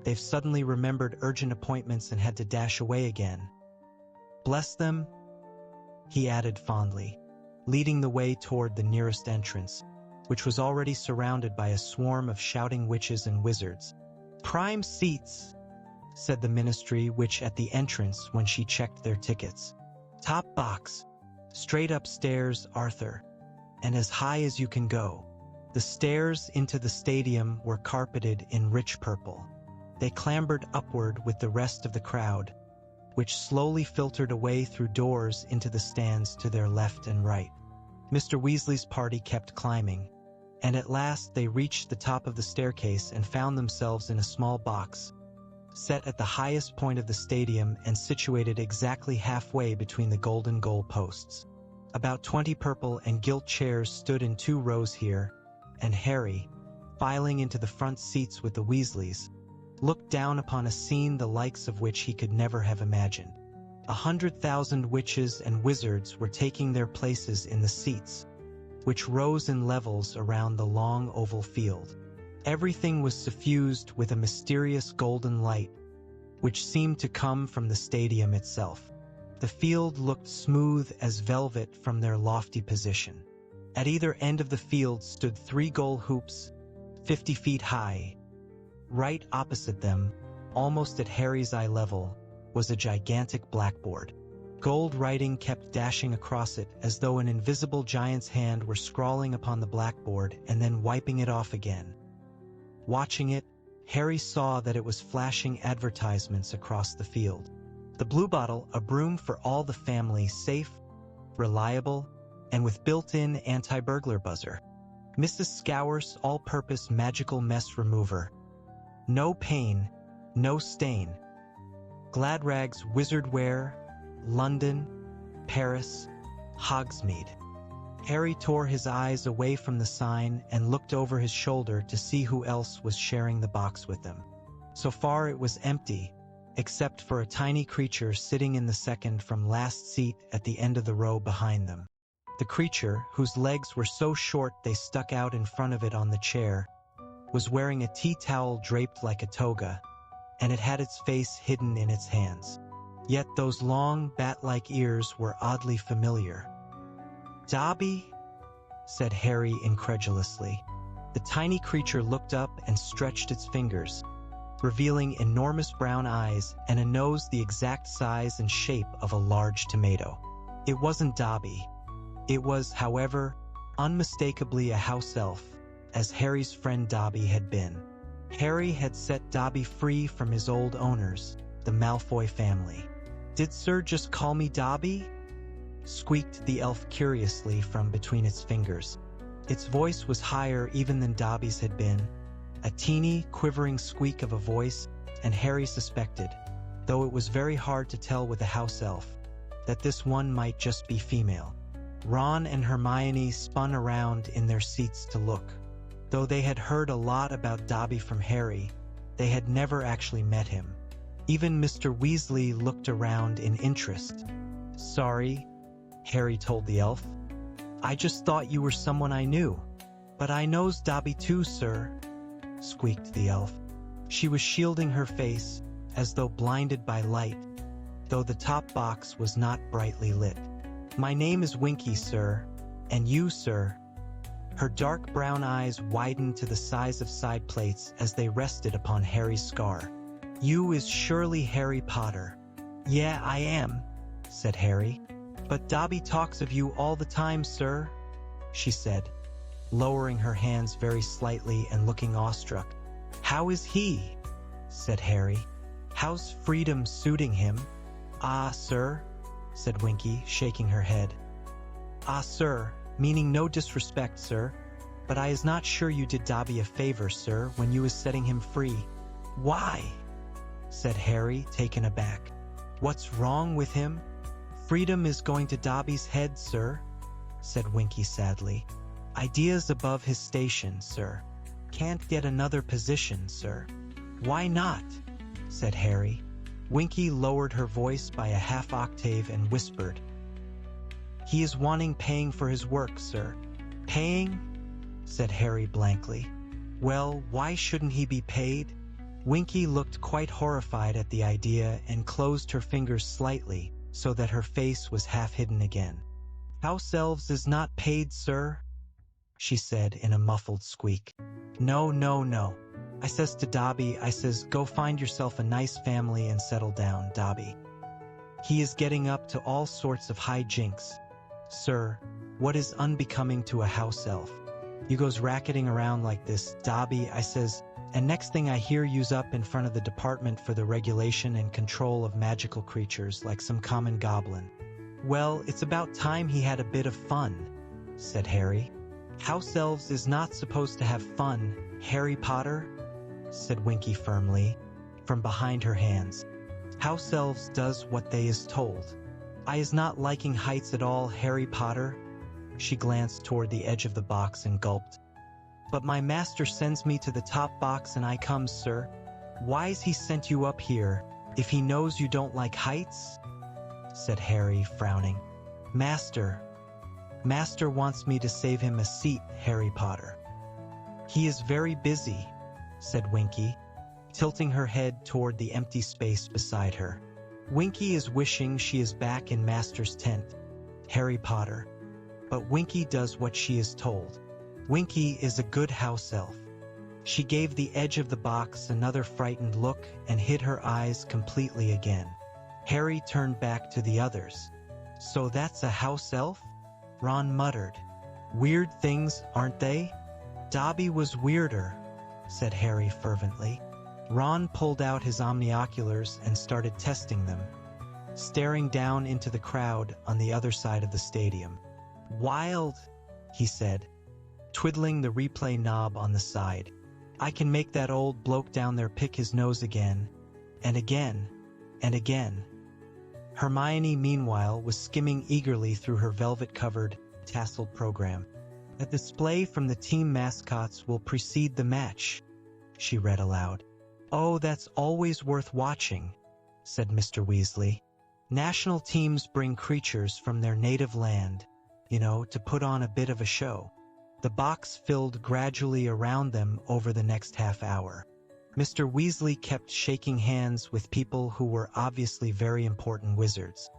they've suddenly remembered urgent appointments and had to dash away again. Bless them," he added fondly, leading the way toward the nearest entrance, which was already surrounded by a swarm of shouting witches and wizards. "Prime seats," said the Ministry witch at the entrance when she checked their tickets. "Top box. Straight upstairs, Arthur, and as high as you can go." The stairs into the stadium were carpeted in rich purple. They clambered upward with the rest of the crowd, which slowly filtered away through doors into the stands to their left and right. Mr. Weasley's party kept climbing, and at last they reached the top of the staircase and found themselves in a small box, set at the highest point of the stadium and situated exactly halfway between the golden goal posts. About 20 purple and gilt chairs stood in 2 rows here, and Harry, filing into the front seats with the Weasleys, looked down upon a scene the likes of which he could never have imagined. 100,000 witches and wizards were taking their places in the seats, which rose in levels around the long oval field. Everything was suffused with a mysterious golden light, which seemed to come from the stadium itself. The field looked smooth as velvet from their lofty position. At either end of the field stood 3 goal hoops, 50 feet high. Right opposite them, almost at Harry's eye level, was a gigantic blackboard. Gold writing kept dashing across it as though an invisible giant's hand were scrawling upon the blackboard and then wiping it off again. Watching it, Harry saw that it was flashing advertisements across the field. The Blue Bottle, a broom for all the family, safe, reliable, and with built-in anti-burglar buzzer. Mrs. Scour's all-purpose magical mess remover. No pain, no stain. Gladrag's wizardwear, London, Paris, Hogsmeade. Harry tore his eyes away from the sign and looked over his shoulder to see who else was sharing the box with them. So far it was empty, except for a tiny creature sitting in the second from last seat at the end of the row behind them. The creature, whose legs were so short they stuck out in front of it on the chair, was wearing a tea towel draped like a toga, and it had its face hidden in its hands. Yet those long, bat-like ears were oddly familiar. "Dobby?" said Harry incredulously. The tiny creature looked up and stretched its fingers, revealing enormous brown eyes and a nose the exact size and shape of a large tomato. It wasn't Dobby. It was, however, unmistakably a house elf, as Harry's friend Dobby had been. Harry had set Dobby free from his old owners, the Malfoy family. "Did Sir just call me Dobby?" squeaked the elf curiously from between its fingers. Its voice was higher even than Dobby's had been, a teeny, quivering squeak of a voice, and Harry suspected, though it was very hard to tell with a house elf, that this one might just be female. Ron and Hermione spun around in their seats to look. Though they had heard a lot about Dobby from Harry, they had never actually met him. Even Mr. Weasley looked around in interest. "Sorry," Harry told the elf. "I just thought you were someone I knew." "But I knows Dobby too, sir," squeaked the elf. She was shielding her face, as though blinded by light, though the top box was not brightly lit. "My name is Winky, sir. And you, sir?" Her dark brown eyes widened to the size of side plates as they rested upon Harry's scar. "You is surely Harry Potter." "Yeah, I am," said Harry. "But Dobby talks of you all the time, sir," she said, lowering her hands very slightly and looking awestruck. "How is he?" said Harry. "How's freedom suiting him?" "Ah, sir," said Winky, shaking her head. "Ah, sir, meaning no disrespect, sir, but I is not sure you did Dobby a favor, sir, when you was setting him free." "Why?" said Harry, taken aback. "What's wrong with him?" "Freedom is going to Dobby's head, sir," said Winky sadly. "Ideas above his station, sir. Can't get another position, sir." "Why not?" said Harry. Winky lowered her voice by a half octave and whispered, "He is wanting paying for his work, sir." "Paying?" said Harry blankly. "Well, why shouldn't he be paid?" Winky looked quite horrified at the idea and closed her fingers slightly so that her face was half hidden again. "House elves is not paid, sir," she said in a muffled squeak. "No, no, no. I says to Dobby, I says, go find yourself a nice family and settle down, Dobby. He is getting up to all sorts of high jinks. Sir, what is unbecoming to a house elf? You goes racketing around like this, Dobby," I says, "and next thing I hear you's up in front of the Department for the Regulation and Control of Magical Creatures like some common goblin." "Well, it's about time he had a bit of fun," said Harry. "House elves is not supposed to have fun, Harry Potter," said Winky firmly, from behind her hands. "House elves does what they is told. I is not liking heights at all, Harry Potter." She glanced toward the edge of the box and gulped. "But my master sends me to the top box and I comes, sir." "Why's he sent you up here, if he knows you don't like heights?" said Harry, frowning. Master wants me to save him a seat, Harry Potter." "He is very busy," said Winky, tilting her head toward the empty space beside her. "Winky is wishing she is back in Master's tent, Harry Potter. But Winky does what she is told. Winky is a good house elf." She gave the edge of the box another frightened look and hid her eyes completely again. Harry turned back to the others. "So that's a house elf?" Ron muttered. "Weird things, aren't they?" "Dobby was weirder," said Harry fervently. Ron pulled out his omnioculars and started testing them, staring down into the crowd on the other side of the stadium. "Wild," he said, twiddling the replay knob on the side. "I can make that old bloke down there pick his nose again, and again, and again." Hermione, meanwhile, was skimming eagerly through her velvet-covered, tasseled program. "A display from the team mascots will precede the match," she read aloud. "Oh, that's always worth watching," said Mr. Weasley. "National teams bring creatures from their native land, to put on a bit of a show." The box filled gradually around them over the next half hour. Mr. Weasley kept shaking hands with people who were obviously very important wizards.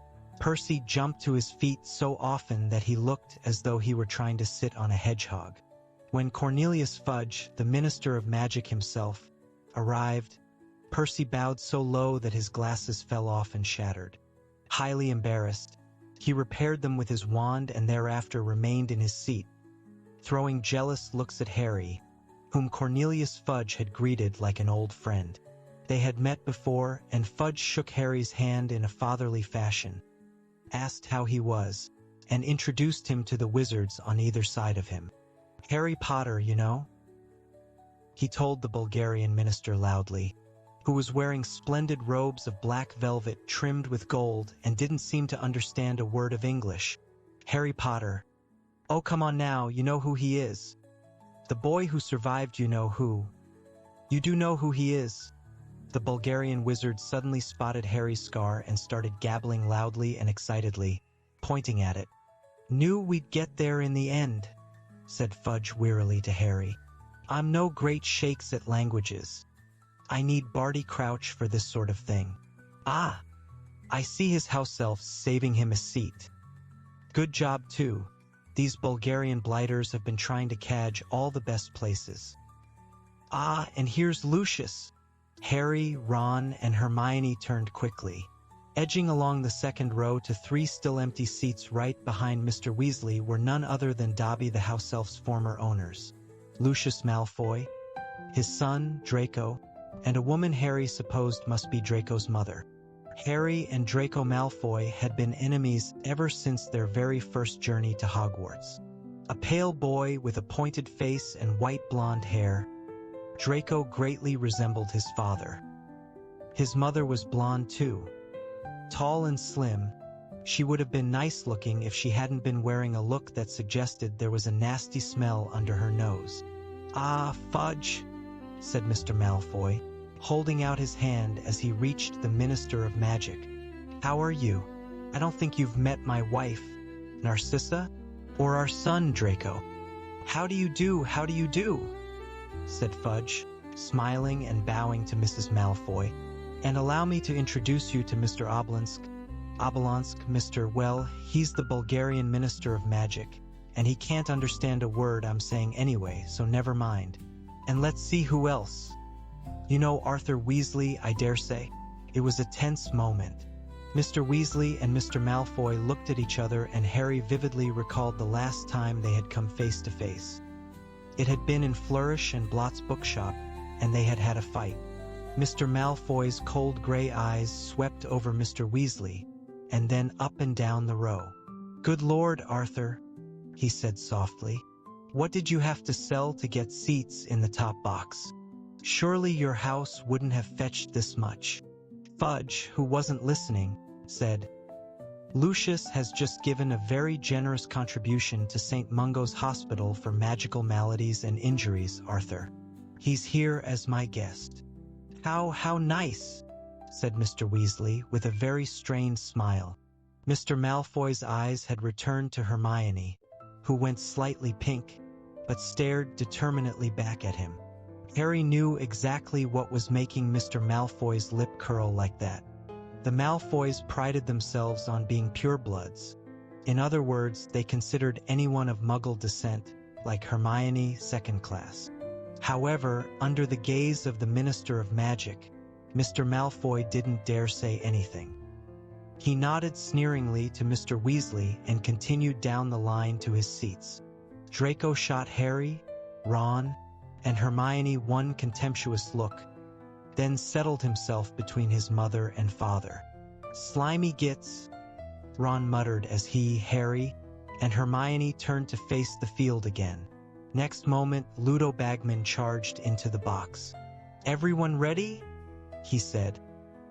Percy jumped to his feet so often that he looked as though he were trying to sit on a hedgehog. When Cornelius Fudge, the Minister of Magic himself, arrived, Percy bowed so low that his glasses fell off and shattered. Highly embarrassed, he repaired them with his wand and thereafter remained in his seat, throwing jealous looks at Harry, whom Cornelius Fudge had greeted like an old friend. They had met before, and Fudge shook Harry's hand in a fatherly fashion, asked how he was, and introduced him to the wizards on either side of him. "Harry Potter, he told the Bulgarian minister loudly, who was wearing splendid robes of black velvet trimmed with gold and didn't seem to understand a word of English. "Harry Potter. Oh, come on now, you know who he is. The boy who survived, you know who. You do know who he is." The Bulgarian wizard suddenly spotted Harry's scar and started gabbling loudly and excitedly, pointing at it. "Knew we'd get there in the end," said Fudge wearily to Harry. "I'm no great shakes at languages. I need Barty Crouch for this sort of thing. Ah, I see his house elves saving him a seat. Good job, too. These Bulgarian blighters have been trying to cadge all the best places. Ah, and here's Lucius." Harry, Ron, and Hermione turned quickly. Edging along the second row to 3 still empty seats right behind Mr. Weasley were none other than Dobby the house elf's former owners, Lucius Malfoy, his son, Draco, and a woman Harry supposed must be Draco's mother. Harry and Draco Malfoy had been enemies ever since their very first journey to Hogwarts. A pale boy with a pointed face and white blonde hair, Draco greatly resembled his father. His mother was blonde too. Tall and slim, she would have been nice-looking if she hadn't been wearing a look that suggested there was a nasty smell under her nose. "Ah, Fudge," said Mr. Malfoy, holding out his hand as he reached the Minister of Magic. "How are you? I don't think you've met my wife, Narcissa, or our son, Draco." How do you do, said Fudge, smiling and bowing to Mrs. Malfoy. "And allow me to introduce you to Mr. Obolonsk, he's the Bulgarian Minister of Magic, and he can't understand a word I'm saying anyway, so never mind. And let's see who else. You know Arthur Weasley, I dare say." It was a tense moment. Mr. Weasley and Mr. Malfoy looked at each other, and Harry vividly recalled the last time they had come face to face. It had been in Flourish and Blott's bookshop, and they had had a fight. Mr. Malfoy's cold gray eyes swept over Mr. Weasley, and then up and down the row. "Good Lord, Arthur," he said softly. "What did you have to sell to get seats in the top box? Surely your house wouldn't have fetched this much." Fudge, who wasn't listening, said, "Lucius has just given a very generous contribution to St. Mungo's Hospital for magical maladies and injuries, Arthur. He's here as my guest." How nice," said Mr. Weasley with a very strained smile. Mr. Malfoy's eyes had returned to Hermione, who went slightly pink, but stared determinedly back at him. Harry knew exactly what was making Mr. Malfoy's lip curl like that. The Malfoys prided themselves on being purebloods. In other words, they considered anyone of Muggle descent, like Hermione, second class. However, under the gaze of the Minister of Magic, Mr. Malfoy didn't dare say anything. He nodded sneeringly to Mr. Weasley and continued down the line to his seats. Draco shot Harry, Ron, and Hermione one contemptuous look, then settled himself between his mother and father. "Slimy gits," Ron muttered as he, Harry, and Hermione turned to face the field again. Next moment, Ludo Bagman charged into the box. "Everyone ready?" he said,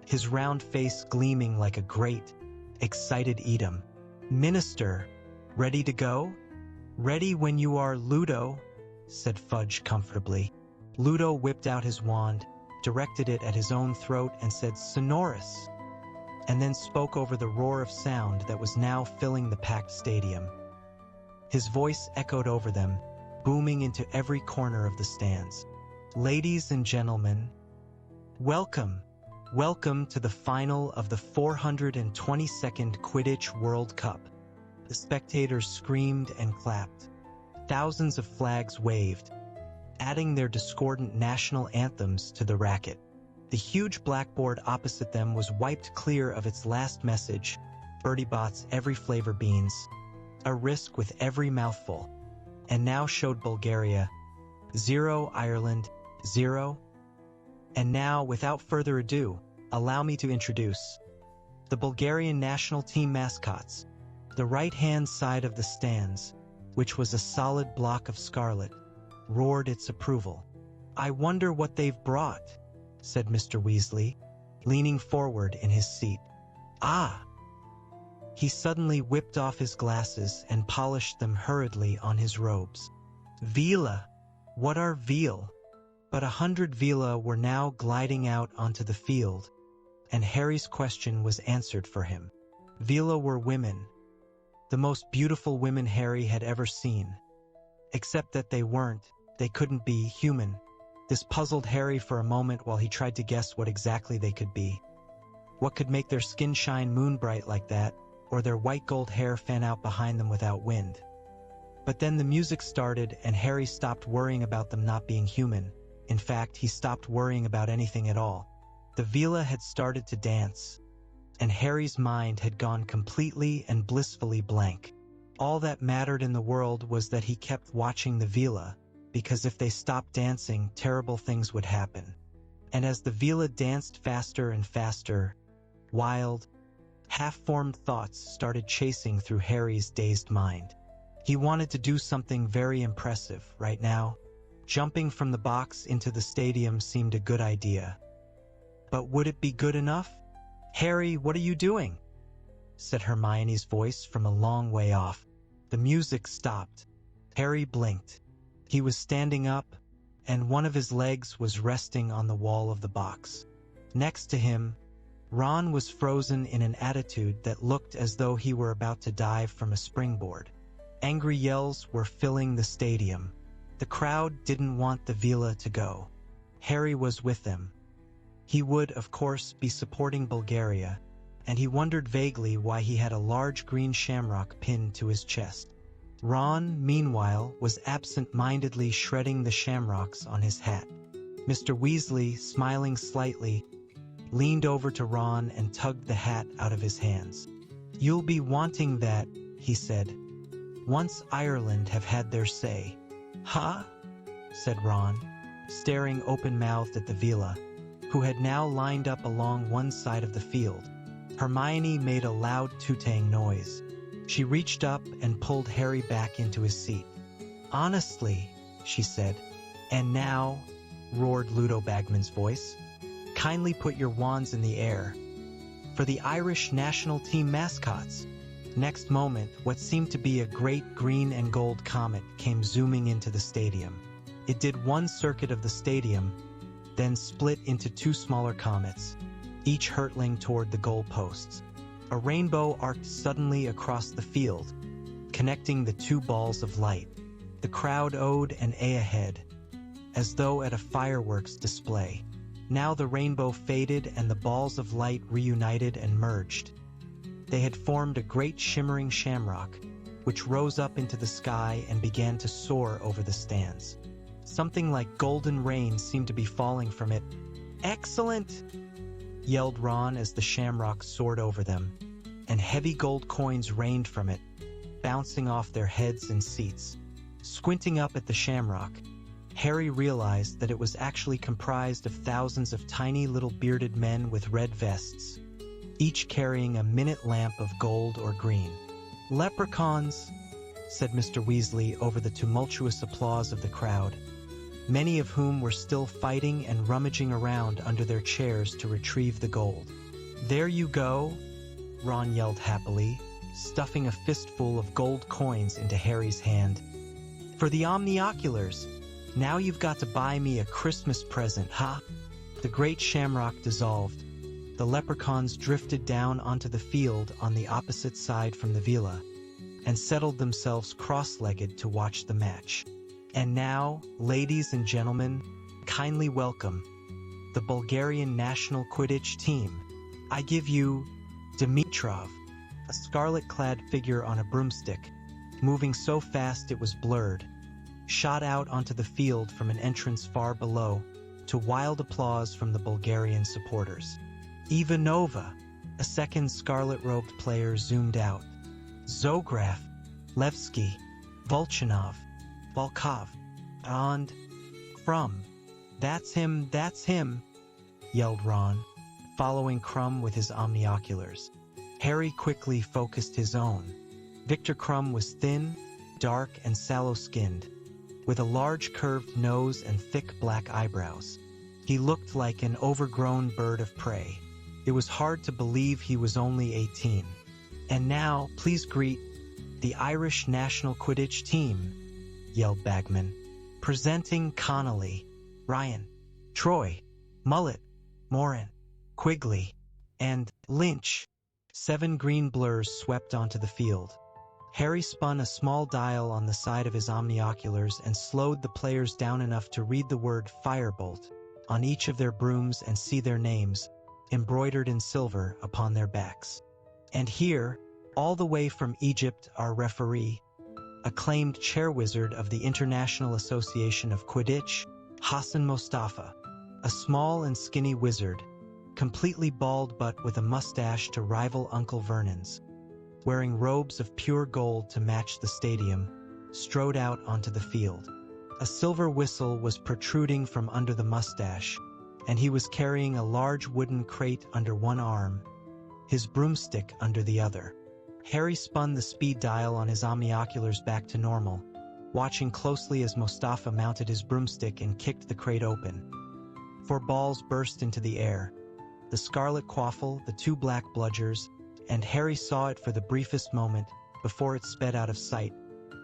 his round face gleaming like a great, excited Edom. "Minister, ready to go?" "Ready when you are, Ludo," said Fudge comfortably. Ludo whipped out his wand, directed it at his own throat, and said, "Sonorous," and then spoke over the roar of sound that was now filling the packed stadium. His voice echoed over them, booming into every corner of the stands. "Ladies and gentlemen, welcome to the final of the 422nd Quidditch World Cup." The spectators screamed and clapped. Thousands of flags waved, adding their discordant national anthems to the racket. The huge blackboard opposite them was wiped clear of its last message, Bertie Bott's every flavor beans, a risk with every mouthful, and now showed Bulgaria 0, Ireland 0. And now, without further ado, allow me to introduce the Bulgarian national team mascots. The right-hand side of the stands, which was a solid block of scarlet, roared its approval. "I wonder what they've brought," said Mr. Weasley, leaning forward in his seat. "Ah!" He suddenly whipped off his glasses and polished them hurriedly on his robes. "Vila! What are veal?" But 100 Vila were now gliding out onto the field, and Harry's question was answered for him. Vila were women, the most beautiful women Harry had ever seen. Except that they couldn't be human. This puzzled Harry for a moment while he tried to guess what exactly they could be. What could make their skin shine moonbright like that, or their white gold hair fan out behind them without wind? But then the music started and Harry stopped worrying about them not being human. In fact, he stopped worrying about anything at all. The Vila had started to dance, and Harry's mind had gone completely and blissfully blank. All that mattered in the world was that he kept watching the Vila, because if they stopped dancing, terrible things would happen. And as the Vila danced faster and faster, wild, half-formed thoughts started chasing through Harry's dazed mind. He wanted to do something very impressive right now. Jumping from the box into the stadium seemed a good idea. But would it be good enough? "Harry, what are you doing?" said Hermione's voice from a long way off. The music stopped. Harry blinked. He was standing up, and one of his legs was resting on the wall of the box. Next to him, Ron was frozen in an attitude that looked as though he were about to dive from a springboard. Angry yells were filling the stadium. The crowd didn't want the Vila to go. Harry was with them. He would, of course, be supporting Bulgaria, and he wondered vaguely why he had a large green shamrock pinned to his chest. Ron, meanwhile, was absent-mindedly shredding the shamrocks on his hat. Mr. Weasley, smiling slightly, leaned over to Ron and tugged the hat out of his hands. "You'll be wanting that," he said, "once Ireland have had their say." "Huh?" said Ron, staring open-mouthed at the Vila, who had now lined up along one side of the field. Hermione made a loud tooting noise. She reached up and pulled Harry back into his seat. "Honestly," she said. "And now," roared Ludo Bagman's voice, "kindly put your wands in the air. For the Irish national team mascots." Next moment, what seemed to be a great green and gold comet came zooming into the stadium. It did one circuit of the stadium, then split into two smaller comets, each hurtling toward the goal posts. A rainbow arced suddenly across the field, connecting the two balls of light. The crowd owed an A ahead, as though at a fireworks display. Now the rainbow faded and the balls of light reunited and merged. They had formed a great shimmering shamrock, which rose up into the sky and began to soar over the stands. Something like golden rain seemed to be falling from it. "Excellent!" yelled Ron as the shamrock soared over them, and heavy gold coins rained from it, bouncing off their heads and seats. Squinting up at the shamrock, Harry realized that it was actually comprised of thousands of tiny little bearded men with red vests, each carrying a minute lamp of gold or green. "Leprechauns," said Mr. Weasley over the tumultuous applause of the crowd, many of whom were still fighting and rummaging around under their chairs to retrieve the gold. "There you go," Ron yelled happily, stuffing a fistful of gold coins into Harry's hand. "For the omnioculars. Now you've got to buy me a Christmas present, huh?" The great shamrock dissolved. The leprechauns drifted down onto the field on the opposite side from the villa and settled themselves cross-legged to watch the match. And now, ladies and gentlemen, kindly welcome the Bulgarian national Quidditch team. I give you Dimitrov, a scarlet-clad figure on a broomstick, moving so fast it was blurred, shot out onto the field from an entrance far below, to wild applause from the Bulgarian supporters. Ivanova, a second scarlet-robed player, zoomed out. Zograf, Levski, Volchanov, Volkov, and Crumb. That's him, yelled Ron, following Crumb with his omnioculars. Harry quickly focused his own. Victor Crumb was thin, dark, and sallow-skinned, with a large curved nose and thick black eyebrows. He looked like an overgrown bird of prey. It was hard to believe he was only 18. "And now, please greet the Irish national Quidditch team," yelled Bagman. "Presenting Connolly, Ryan, Troy, Mullet, Morin, Quigley, and Lynch." 7 green blurs swept onto the field. Harry spun a small dial on the side of his omnioculars and slowed the players down enough to read the word Firebolt on each of their brooms and see their names, embroidered in silver, upon their backs. And here, all the way from Egypt, our referee, acclaimed chairwizard of the International Association of Quidditch, Hassan Mostafa, a small and skinny wizard, completely bald but with a mustache to rival Uncle Vernon's, wearing robes of pure gold to match the stadium, strode out onto the field. A silver whistle was protruding from under the mustache, and he was carrying a large wooden crate under one arm, his broomstick under the other. Harry spun the speed dial on his omnioculars back to normal, watching closely as Mostafa mounted his broomstick and kicked the crate open. 4 balls burst into the air. The scarlet quaffle, the 2 black bludgers, and Harry saw it for the briefest moment before it sped out of sight,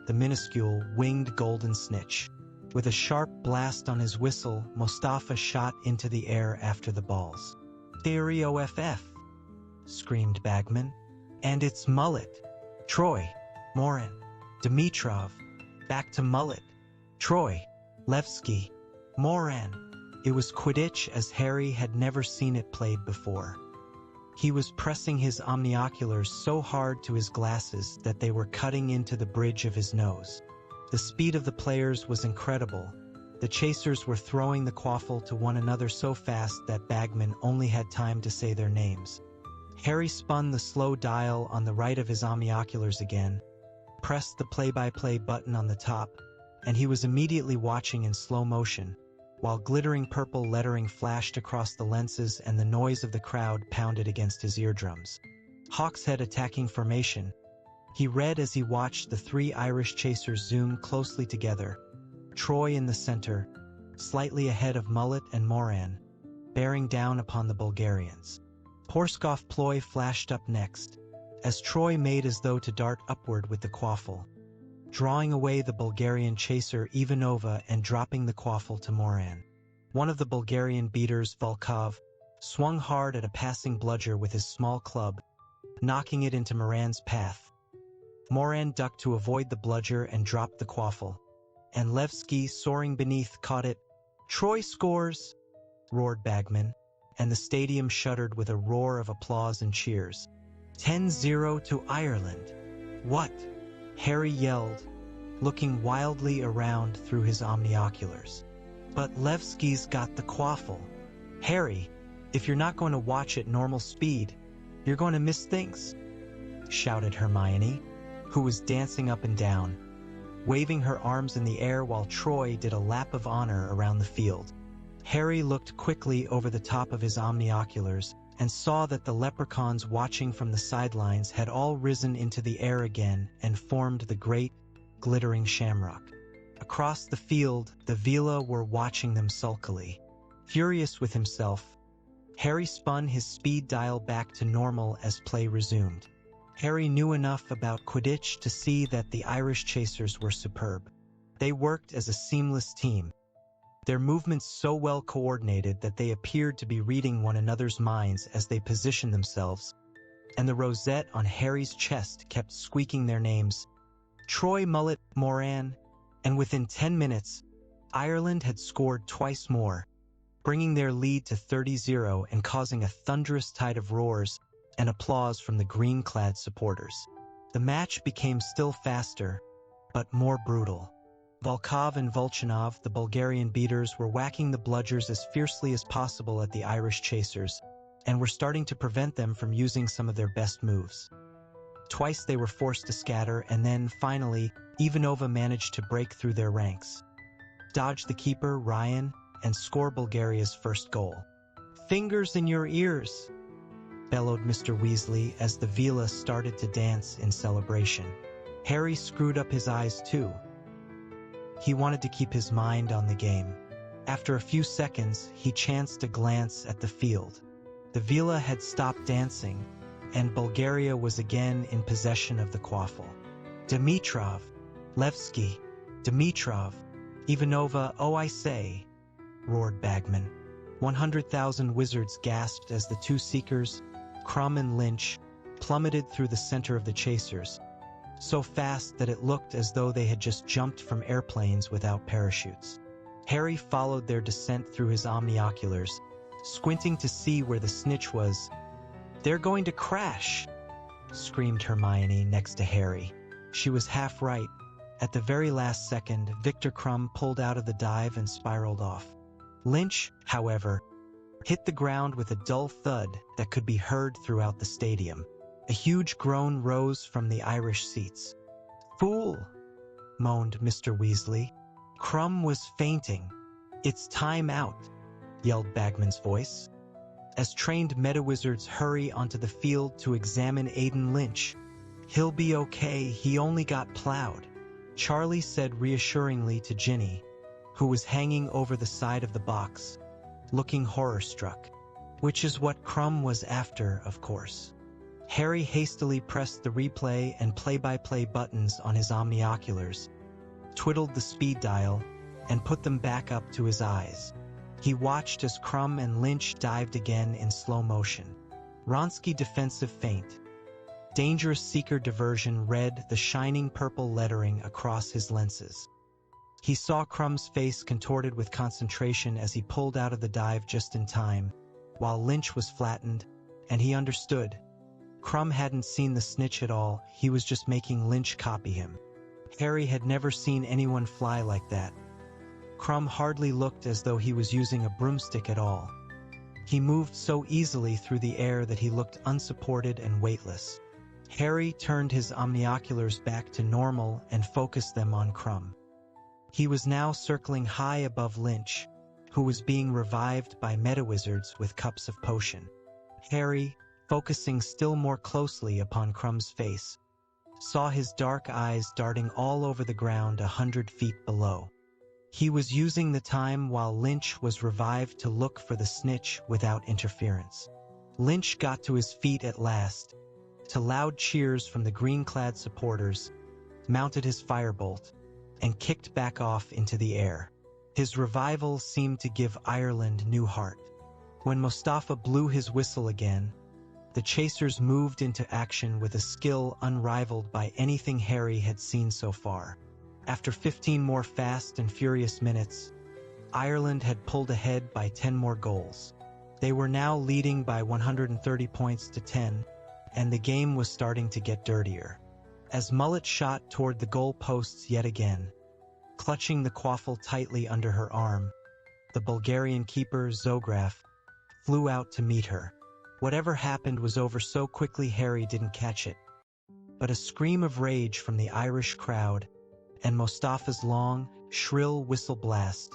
the minuscule winged golden snitch. With a sharp blast on his whistle, Mostafa shot into the air after the balls. "Theory OFF!" screamed Bagman. "And it's Mullet, Troy, Morin, Dimitrov, back to Mullet, Troy, Levski, Morin." It was Quidditch as Harry had never seen it played before. He was pressing his omnioculars so hard to his glasses that they were cutting into the bridge of his nose. The speed of the players was incredible. The chasers were throwing the quaffle to one another so fast that Bagman only had time to say their names. Harry spun the slow dial on the right of his omnioculars again, pressed the play-by-play button on the top, and he was immediately watching in slow motion, while glittering purple lettering flashed across the lenses and the noise of the crowd pounded against his eardrums. Hawkshead attacking formation, he read as he watched the 3 Irish chasers zoom closely together, Troy in the center, slightly ahead of Mullet and Moran, bearing down upon the Bulgarians. Horsecough ploy flashed up next, as Troy made as though to dart upward with the quaffle, drawing away the Bulgarian chaser Ivanova and dropping the quaffle to Moran. One of the Bulgarian beaters, Volkov, swung hard at a passing bludger with his small club, knocking it into Moran's path. Moran ducked to avoid the bludger and dropped the quaffle, and Levski, soaring beneath, caught it. "Troy scores!" roared Bagman, and the stadium shuddered with a roar of applause and cheers. 10-0 to Ireland. "What?" Harry yelled, looking wildly around through his omnioculars. "But Levski's got the quaffle." "Harry, if you're not going to watch at normal speed, you're going to miss things," shouted Hermione, who was dancing up and down. waving her arms in the air while Troy did a lap of honor around the field. Harry looked quickly over the top of his omnioculars and saw that the leprechauns watching from the sidelines had all risen into the air again and formed the great, glittering shamrock. Across the field, the Vila were watching them sulkily. Furious with himself, Harry spun his speed dial back to normal as play resumed. Harry knew enough about Quidditch to see that the Irish chasers were superb. They worked as a seamless team, their movements so well coordinated that they appeared to be reading one another's minds as they positioned themselves, and the rosette on Harry's chest kept squeaking their names, Troy Mullet Moran, and within 10 minutes, Ireland had scored twice more, bringing their lead to 30-0 and causing a thunderous tide of roars and applause from the green-clad supporters. The match became still faster, but more brutal. Volkov and Volchanov, the Bulgarian beaters, were whacking the bludgers as fiercely as possible at the Irish chasers, and were starting to prevent them from using some of their best moves. Twice they were forced to scatter, and then, finally, Ivanova managed to break through their ranks, dodge the keeper, Ryan, and score Bulgaria's first goal. "Fingers in your ears!" bellowed Mr. Weasley as the Vila started to dance in celebration. Harry screwed up his eyes too. He wanted to keep his mind on the game. After a few seconds, he chanced a glance at the field. The Vila had stopped dancing, and Bulgaria was again in possession of the quaffle. Dimitrov, Levski, Dimitrov, Ivanova, oh I say, roared Bagman. 100,000 wizards gasped as the two seekers, Crumb and Lynch, plummeted through the center of the chasers, so fast that it looked as though they had just jumped from airplanes without parachutes. Harry followed their descent through his omnioculars, squinting to see where the snitch was. "They're going to crash!" screamed Hermione next to Harry. She was half right. At the very last second, Victor Crumb pulled out of the dive and spiraled off. Lynch, however, hit the ground with a dull thud that could be heard throughout the stadium. A huge groan rose from the Irish seats. "Fool!" moaned Mr. Weasley. "Crumb was fainting." "It's time out," yelled Bagman's voice, as trained meta-wizards hurry onto the field to examine Aiden Lynch. "He'll be okay, he only got plowed," Charlie said reassuringly to Ginny, who was hanging over the side of the box, looking horror-struck. Which is what Crumb was after, of course. Harry hastily pressed the replay and play-by-play buttons on his omnioculars, twiddled the speed dial, and put them back up to his eyes. He watched as Crumb and Lynch dived again in slow motion. Wronski defensive feint. Dangerous seeker diversion read the shining purple lettering across his lenses. He saw Crumb's face contorted with concentration as he pulled out of the dive just in time, while Lynch was flattened, and he understood. Crumb hadn't seen the snitch at all, he was just making Lynch copy him. Harry had never seen anyone fly like that. Crumb hardly looked as though he was using a broomstick at all. He moved so easily through the air that he looked unsupported and weightless. Harry turned his omnioculars back to normal and focused them on Crumb. He was now circling high above Lynch, who was being revived by meta-wizards with cups of potion. Harry, focusing still more closely upon Crumb's face, saw his dark eyes darting all over the ground 100 feet below. He was using the time while Lynch was revived to look for the snitch without interference. Lynch got to his feet at last, to loud cheers from the green-clad supporters, mounted his firebolt, and kicked back off into the air. His revival seemed to give Ireland new heart. When Mostafa blew his whistle again, the chasers moved into action with a skill unrivaled by anything Harry had seen so far. After 15 more fast and furious minutes, Ireland had pulled ahead by 10 more goals. They were now leading by 130 points to 10, and the game was starting to get dirtier. As Mullet shot toward the goal posts yet again, clutching the quaffle tightly under her arm, the Bulgarian keeper, Zograf, flew out to meet her. Whatever happened was over so quickly Harry didn't catch it. But a scream of rage from the Irish crowd, and Mostafa's long, shrill whistle blast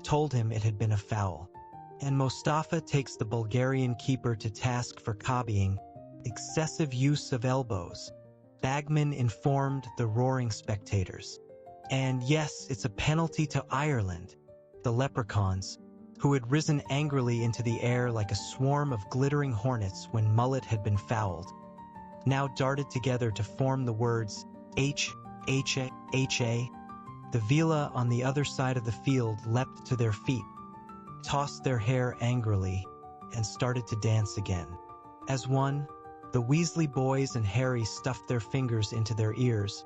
told him it had been a foul. And Mostafa takes the Bulgarian keeper to task for copying excessive use of elbows. Bagman informed the roaring spectators. And yes, it's a penalty to Ireland. The leprechauns, who had risen angrily into the air like a swarm of glittering hornets when Mullet had been fouled, now darted together to form the words H, H, H, A. The Vila on the other side of the field leapt to their feet, tossed their hair angrily, and started to dance again. As one, the Weasley boys and Harry stuffed their fingers into their ears,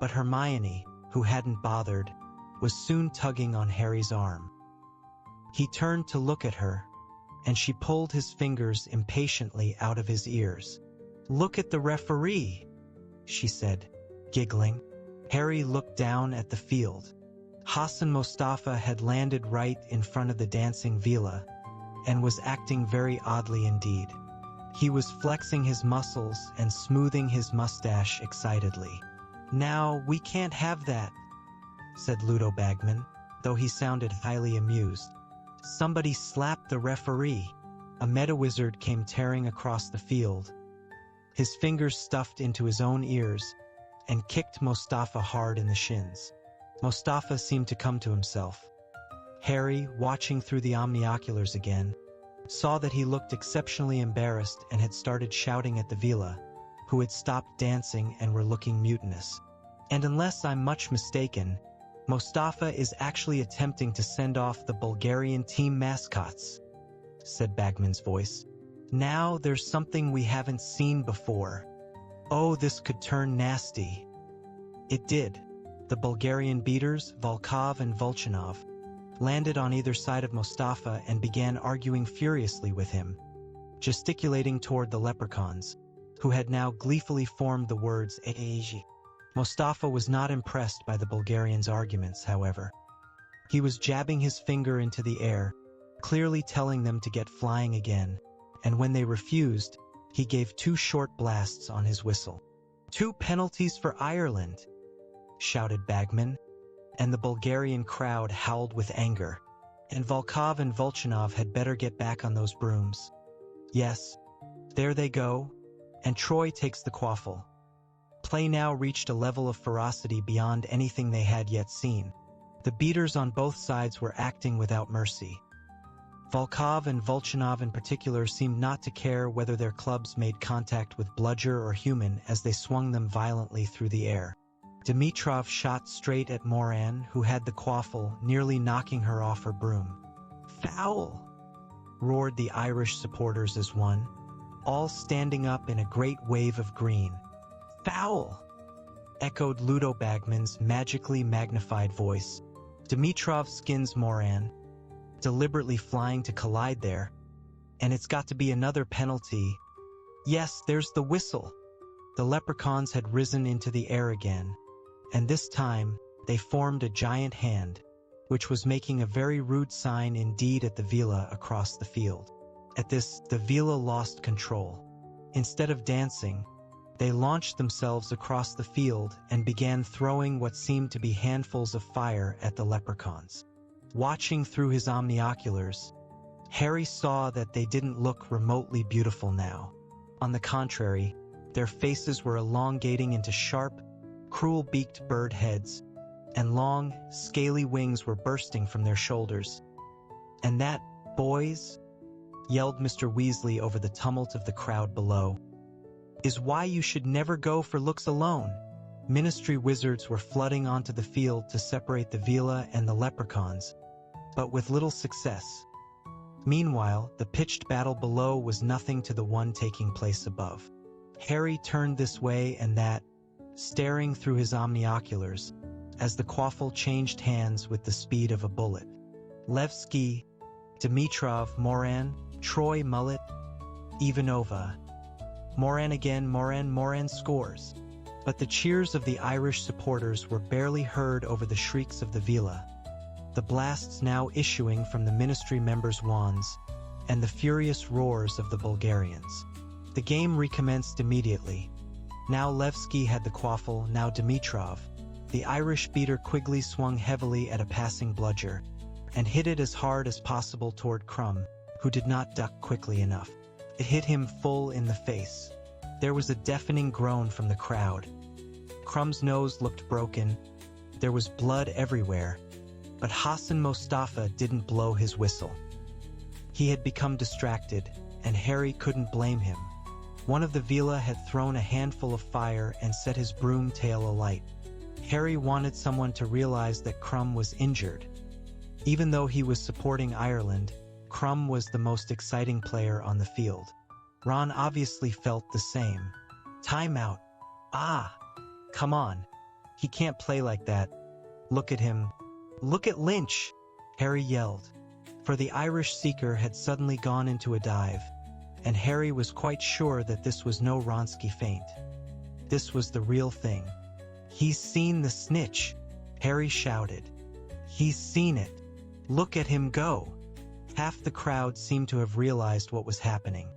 but Hermione, who hadn't bothered, was soon tugging on Harry's arm. He turned to look at her, and she pulled his fingers impatiently out of his ears. "Look at the referee," she said, giggling. Harry looked down at the field. Hassan Mostafa had landed right in front of the dancing Vila, and was acting very oddly indeed. He was flexing his muscles and smoothing his mustache excitedly. "Now, we can't have that," said Ludo Bagman, though he sounded highly amused. Somebody slapped the referee. A meta-wizard came tearing across the field, his fingers stuffed into his own ears, and kicked Mostafa hard in the shins. Mostafa seemed to come to himself. Harry, watching through the omnioculars again, saw that he looked exceptionally embarrassed and had started shouting at the Vila, who had stopped dancing and were looking mutinous. "And unless I'm much mistaken, Mostafa is actually attempting to send off the Bulgarian team mascots," said Bagman's voice. "Now there's something we haven't seen before. Oh, this could turn nasty." It did. The Bulgarian beaters, Volkov and Volchanov, landed on either side of Mostafa and began arguing furiously with him, gesticulating toward the leprechauns, who had now gleefully formed the words Eiji. Mostafa was not impressed by the Bulgarians' arguments, however. He was jabbing his finger into the air, clearly telling them to get flying again, and when they refused, he gave 2 short blasts on his whistle. "2 penalties for Ireland," shouted Bagman, and the Bulgarian crowd howled with anger. "And Volkov and Volchanov had better get back on those brooms." Yes, there they go, and Troy takes the quaffle. Play now reached a level of ferocity beyond anything they had yet seen. The beaters on both sides were acting without mercy. Volkov and Volchanov in particular seemed not to care whether their clubs made contact with bludger or human as they swung them violently through the air. Dimitrov shot straight at Moran, who had the quaffle, nearly knocking her off her broom. "Foul!" roared the Irish supporters as one, all standing up in a great wave of green. "Foul!" echoed Ludo Bagman's magically magnified voice. Dimitrov skins Moran, deliberately flying to collide there, and it's got to be another penalty. Yes, there's the whistle. The leprechauns had risen into the air again, and this time they formed a giant hand, which was making a very rude sign indeed at the Vila across the field. At this, the Vila lost control. Instead of dancing, they launched themselves across the field and began throwing what seemed to be handfuls of fire at the leprechauns. Watching through his omnioculars, Harry saw that they didn't look remotely beautiful now. On the contrary, their faces were elongating into sharp, cruel-beaked bird heads, and long, scaly wings were bursting from their shoulders. "And that, boys," yelled Mr. Weasley over the tumult of the crowd below, "is why you should never go for looks alone." Ministry wizards were flooding onto the field to separate the Vila and the leprechauns, but with little success. Meanwhile, the pitched battle below was nothing to the one taking place above. Harry turned this way and that, staring through his omnioculars, as the quaffle changed hands with the speed of a bullet. Levski, Dimitrov, Moran, Troy, Mullet, Ivanova. Moran again, Moran scores. But the cheers of the Irish supporters were barely heard over the shrieks of the Vila, the blasts now issuing from the ministry members' wands, and the furious roars of the Bulgarians. The game recommenced immediately. Now Levski had the quaffle, now Dimitrov, The Irish beater Quigley swung heavily at a passing bludger and hit it as hard as possible toward Crumb, who did not duck quickly enough. It hit him full in the face. There was a deafening groan from the crowd. Crumb's nose looked broken. There was blood everywhere, but Hassan Mostafa didn't blow his whistle. He had become distracted, and Harry couldn't blame him. One of the Vila had thrown a handful of fire and set his broom tail alight. Harry wanted someone to realize that Crumb was injured. Even though he was supporting Ireland, Crumb was the most exciting player on the field. Ron obviously felt the same. Timeout. Ah, come on. He can't play like that. Look at him. Look at Lynch, Harry yelled. For the Irish seeker had suddenly gone into a dive, and Harry was quite sure that this was no Wronski feint. This was the real thing. He's seen the snitch, Harry shouted. He's seen it. Look at him go. Half the crowd seemed to have realized what was happening.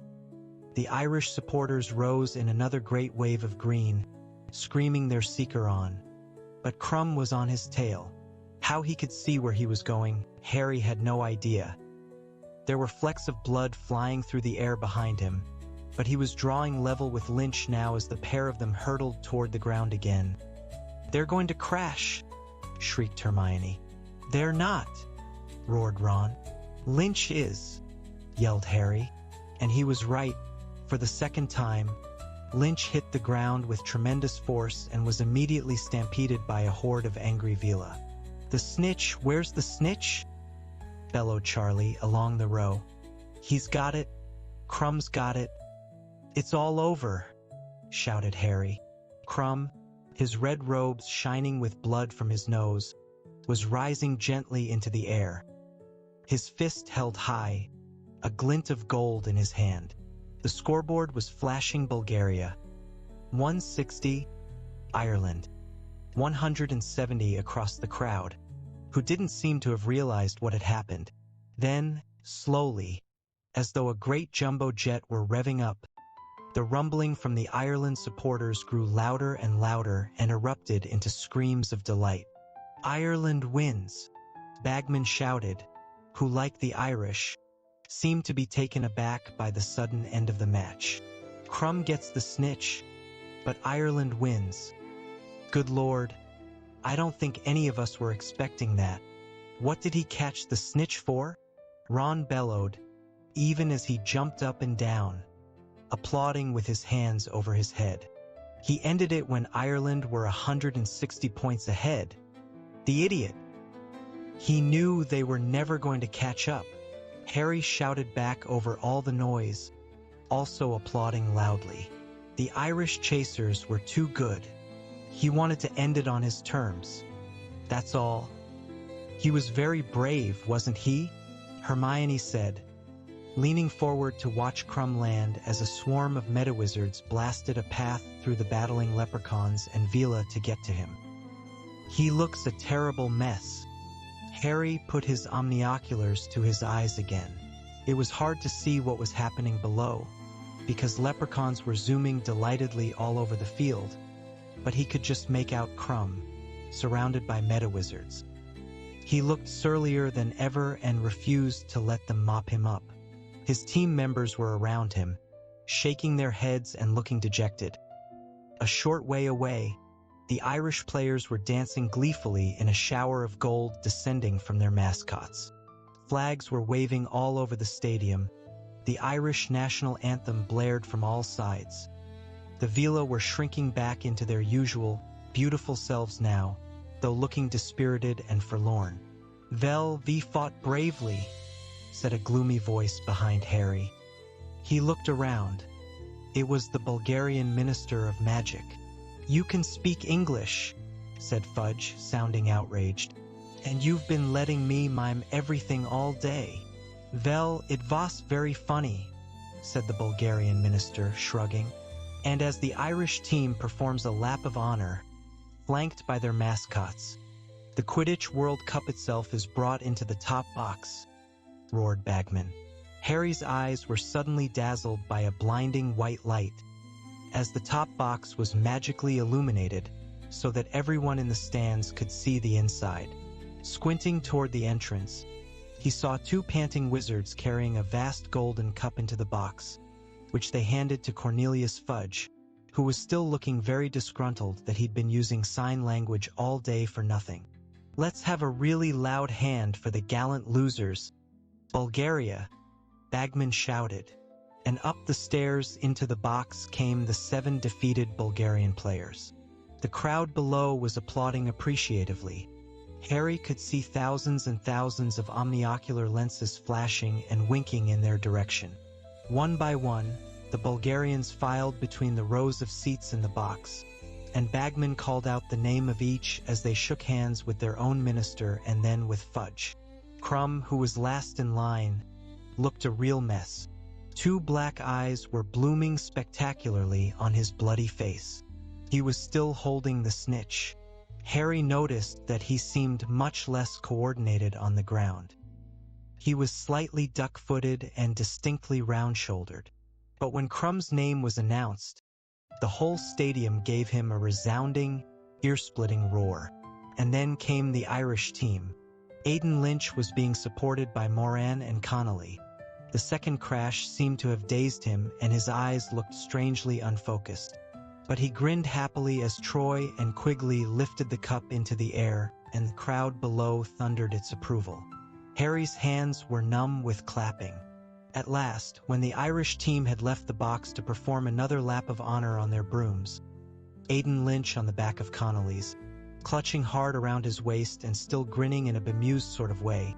The Irish supporters rose in another great wave of green, screaming their seeker on. But Crumb was on his tail. How he could see where he was going, Harry had no idea. There were flecks of blood flying through the air behind him, but he was drawing level with Lynch now as the pair of them hurtled toward the ground again. They're going to crash, shrieked Hermione. They're not, roared Ron. Lynch is, yelled Harry, and he was right. For the second time, Lynch hit the ground with tremendous force and was immediately stampeded by a horde of angry Vila. The snitch, where's the snitch? Bellowed Charlie along the row. He's got it. Crumb's got it. It's all over, shouted Harry. Crumb, his red robes shining with blood from his nose, was rising gently into the air. His fist held high, a glint of gold in his hand. The scoreboard was flashing Bulgaria. 160, Ireland. 170 across the crowd, who didn't seem to have realized what had happened. Then, slowly, as though a great jumbo jet were revving up, the rumbling from the Ireland supporters grew louder and louder and erupted into screams of delight. Ireland wins, Bagman shouted, who, like the Irish, seemed to be taken aback by the sudden end of the match. Crumb gets the snitch, but Ireland wins. Good Lord, I don't think any of us were expecting that. What did he catch the snitch for? Ron bellowed, even as he jumped up and down, applauding with his hands over his head. He ended it when Ireland were 160 points ahead. The idiot! He knew they were never going to catch up. Harry shouted back over all the noise, also applauding loudly. The Irish chasers were too good. He wanted to end it on his terms. That's all. He was very brave, wasn't he? Hermione said, leaning forward to watch Crumb land as a swarm of meta-wizards blasted a path through the battling leprechauns and Vila to get to him. He looks a terrible mess. Harry put his omnioculars to his eyes again. It was hard to see what was happening below, because leprechauns were zooming delightedly all over the field, but he could just make out Crumb, surrounded by meta-wizards. He looked surlier than ever and refused to let them mop him up. His team members were around him, shaking their heads and looking dejected. A short way away, the Irish players were dancing gleefully in a shower of gold descending from their mascots. Flags were waving all over the stadium. The Irish national anthem blared from all sides. The Vila were shrinking back into their usual, beautiful selves now, though looking dispirited and forlorn. Vel, we fought bravely, said a gloomy voice behind Harry. He looked around. It was the Bulgarian Minister of Magic. You can speak English, said Fudge, sounding outraged. And you've been letting me mime everything all day. Vel, it was very funny, said the Bulgarian minister, shrugging. And as the Irish team performs a lap of honor, flanked by their mascots, the Quidditch World Cup itself is brought into the top box, roared Bagman. Harry's eyes were suddenly dazzled by a blinding white light. As the top box was magically illuminated, so that everyone in the stands could see the inside. Squinting toward the entrance, he saw two panting wizards carrying a vast golden cup into the box, which they handed to Cornelius Fudge, who was still looking very disgruntled that he'd been using sign language all day for nothing. "Let's have a really loud hand for the gallant losers, Bulgaria," Bagman shouted, and up the stairs into the box came the 7 defeated Bulgarian players. The crowd below was applauding appreciatively. Harry could see thousands and thousands of omniocular lenses flashing and winking in their direction. One by one, the Bulgarians filed between the rows of seats in the box, and Bagman called out the name of each as they shook hands with their own minister and then with Fudge. Crumb, who was last in line, looked a real mess. 2 black eyes were blooming spectacularly on his bloody face. He was still holding the snitch. Harry noticed that he seemed much less coordinated on the ground. He was slightly duck-footed and distinctly round-shouldered. But when Crumb's name was announced, the whole stadium gave him a resounding, ear-splitting roar. And then came the Irish team. Aidan Lynch was being supported by Moran and Connolly. The second crash seemed to have dazed him, and his eyes looked strangely unfocused. But he grinned happily as Troy and Quigley lifted the cup into the air, and the crowd below thundered its approval. Harry's hands were numb with clapping. At last, when the Irish team had left the box to perform another lap of honor on their brooms, Aidan Lynch on the back of Connolly's, clutching hard around his waist and still grinning in a bemused sort of way,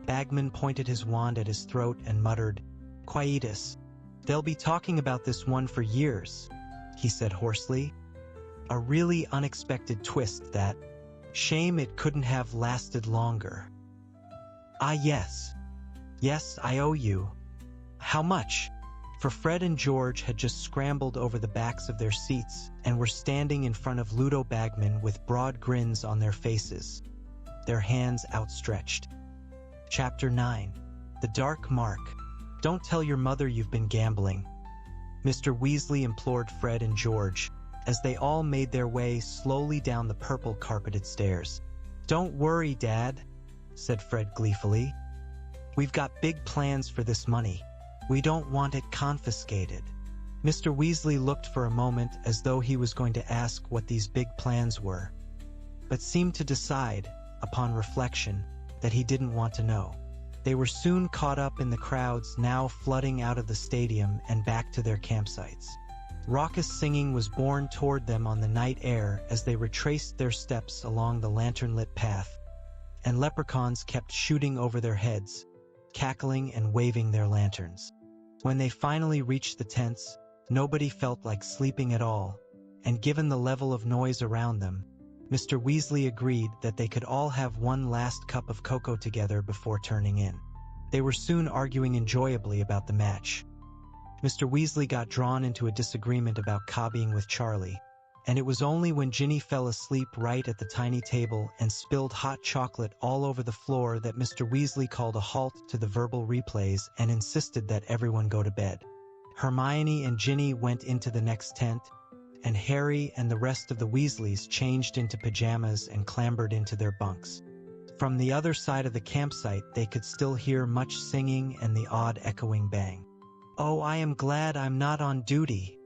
Bagman pointed his wand at his throat and muttered, "Quietus. They'll be talking about this one for years," he said hoarsely. "A really unexpected twist, that. Shame it couldn't have lasted longer." "Ah, yes. Yes, I owe you." "How much?" For Fred and George had just scrambled over the backs of their seats and were standing in front of Ludo Bagman with broad grins on their faces, their hands outstretched. Chapter 9. The Dark Mark. "Don't tell your mother you've been gambling," Mr. Weasley implored Fred and George, as they all made their way slowly down the purple carpeted stairs. "Don't worry, Dad," said Fred gleefully. "We've got big plans for this money. We don't want it confiscated." Mr. Weasley looked for a moment as though he was going to ask what these big plans were, but seemed to decide, upon reflection, that he didn't want to know. They were soon caught up in the crowds now flooding out of the stadium and back to their campsites. Raucous singing was borne toward them on the night air as they retraced their steps along the lantern-lit path, and leprechauns kept shooting over their heads, cackling and waving their lanterns. When they finally reached the tents, nobody felt like sleeping at all, and given the level of noise around them, Mr. Weasley agreed that they could all have one last cup of cocoa together before turning in. They were soon arguing enjoyably about the match. Mr. Weasley got drawn into a disagreement about copying with Charlie, and it was only when Ginny fell asleep right at the tiny table and spilled hot chocolate all over the floor that Mr. Weasley called a halt to the verbal replays and insisted that everyone go to bed. Hermione and Ginny went into the next tent, and Harry and the rest of the Weasleys changed into pajamas and clambered into their bunks. From the other side of the campsite they could still hear much singing and the odd echoing bang. "Oh, I am glad I'm not on duty,"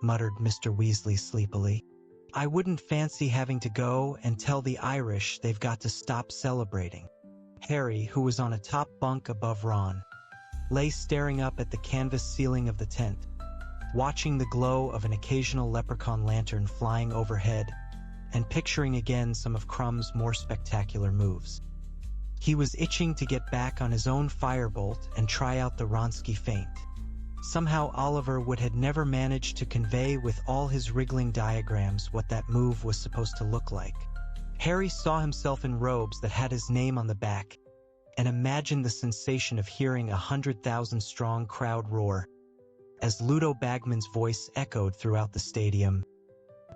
muttered Mr. Weasley sleepily. "I wouldn't fancy having to go and tell the Irish they've got to stop celebrating." Harry, who was on a top bunk above Ron, lay staring up at the canvas ceiling of the tent, watching the glow of an occasional leprechaun lantern flying overhead, and picturing again some of Crumb's more spectacular moves. He was itching to get back on his own firebolt and try out the Wronski feint. Somehow Oliver Wood had never managed to convey with all his wriggling diagrams what that move was supposed to look like. Harry saw himself in robes that had his name on the back, and imagined the sensation of hearing 100,000-strong crowd roar, as Ludo Bagman's voice echoed throughout the stadium.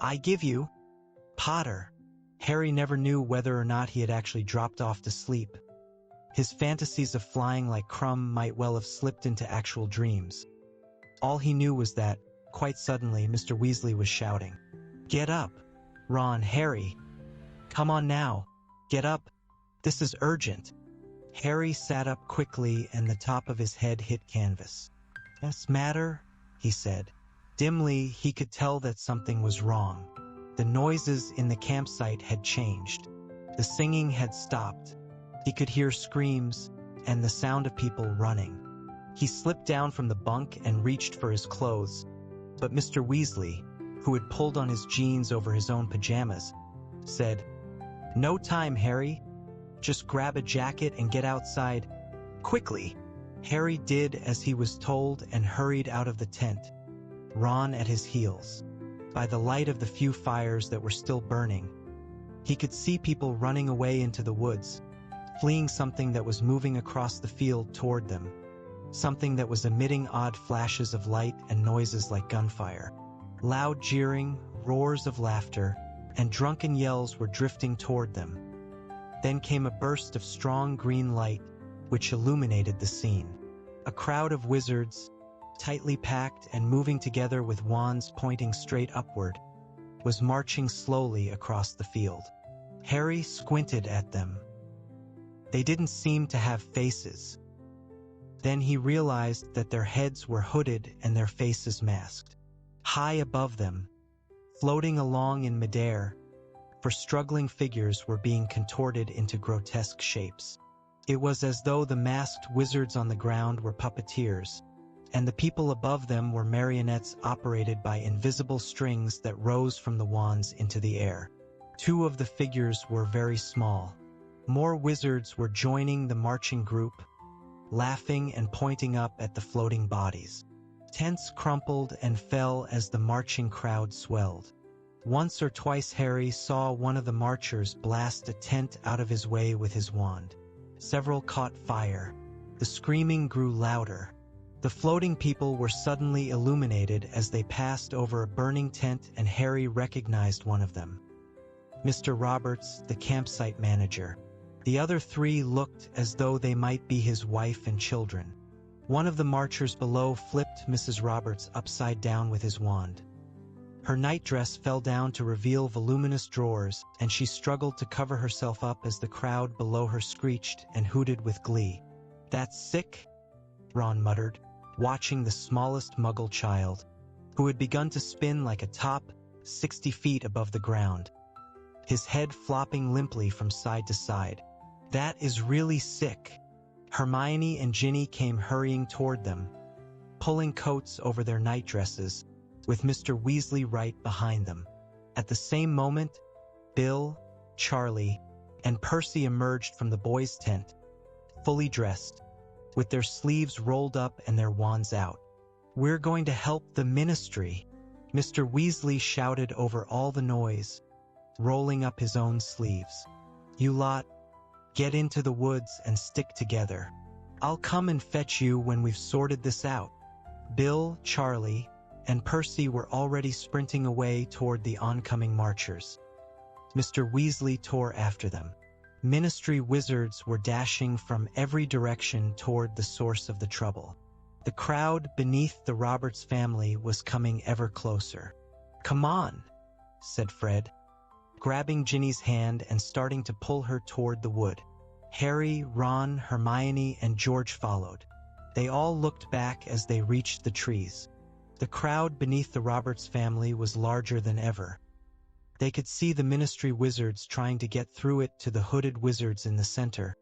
"I give you, Potter." Harry never knew whether or not he had actually dropped off to sleep. His fantasies of flying like Crumb might well have slipped into actual dreams. All he knew was that, quite suddenly, Mr. Weasley was shouting, "Get up! Ron, Harry, come on now. Get up. This is urgent. Harry sat up quickly and the top of his head hit canvas. "What's matter?" he said. Dimly, he could tell that something was wrong. The noises in the campsite had changed. The singing had stopped. He could hear screams and the sound of people running. He slipped down from the bunk and reached for his clothes, but Mr. Weasley, who had pulled on his jeans over his own pajamas, said, "No time, Harry. Just grab a jacket and get outside. Quickly." Harry did as he was told and hurried out of the tent, Ron at his heels. By the light of the few fires that were still burning, he could see people running away into the woods, fleeing something that was moving across the field toward them, something that was emitting odd flashes of light and noises like gunfire. Loud jeering, roars of laughter, and drunken yells were drifting toward them. Then came a burst of strong green light, which illuminated the scene. A crowd of wizards, tightly packed and moving together with wands pointing straight upward, was marching slowly across the field. Harry squinted at them. They didn't seem to have faces. Then he realized that their heads were hooded and their faces masked. High above them, floating along in midair, for struggling figures were being contorted into grotesque shapes. It was as though the masked wizards on the ground were puppeteers, and the people above them were marionettes operated by invisible strings that rose from the wands into the air. Two of the figures were very small. More wizards were joining the marching group, laughing and pointing up at the floating bodies. Tents crumpled and fell as the marching crowd swelled. Once or twice Harry saw one of the marchers blast a tent out of his way with his wand. Several caught fire. The screaming grew louder. The floating people were suddenly illuminated as they passed over a burning tent, and Harry recognized one of them. Mr. Roberts, the campsite manager. The other three looked as though they might be his wife and children. One of the marchers below flipped Mrs. Roberts upside down with his wand. Her nightdress fell down to reveal voluminous drawers, and she struggled to cover herself up as the crowd below her screeched and hooted with glee. "That's sick," Ron muttered, watching the smallest Muggle child, who had begun to spin like a top 60 feet above the ground, his head flopping limply from side to side. "That is really sick." Hermione and Ginny came hurrying toward them, pulling coats over their nightdresses, with Mr. Weasley right behind them. At the same moment, Bill, Charlie, and Percy emerged from the boys' tent, fully dressed, with their sleeves rolled up and their wands out. "We're going to help the Ministry," Mr. Weasley shouted over all the noise, rolling up his own sleeves. "You lot, get into the woods and stick together. I'll come and fetch you when we've sorted this out." Bill, Charlie, and Percy were already sprinting away toward the oncoming marchers. Mr. Weasley tore after them. Ministry wizards were dashing from every direction toward the source of the trouble. The crowd beneath the Roberts family was coming ever closer. "Come on," said Fred, grabbing Ginny's hand and starting to pull her toward the wood. Harry, Ron, Hermione, and George followed. They all looked back as they reached the trees. The crowd beneath the Roberts family was larger than ever. They could see the Ministry wizards trying to get through it to the hooded wizards in the center,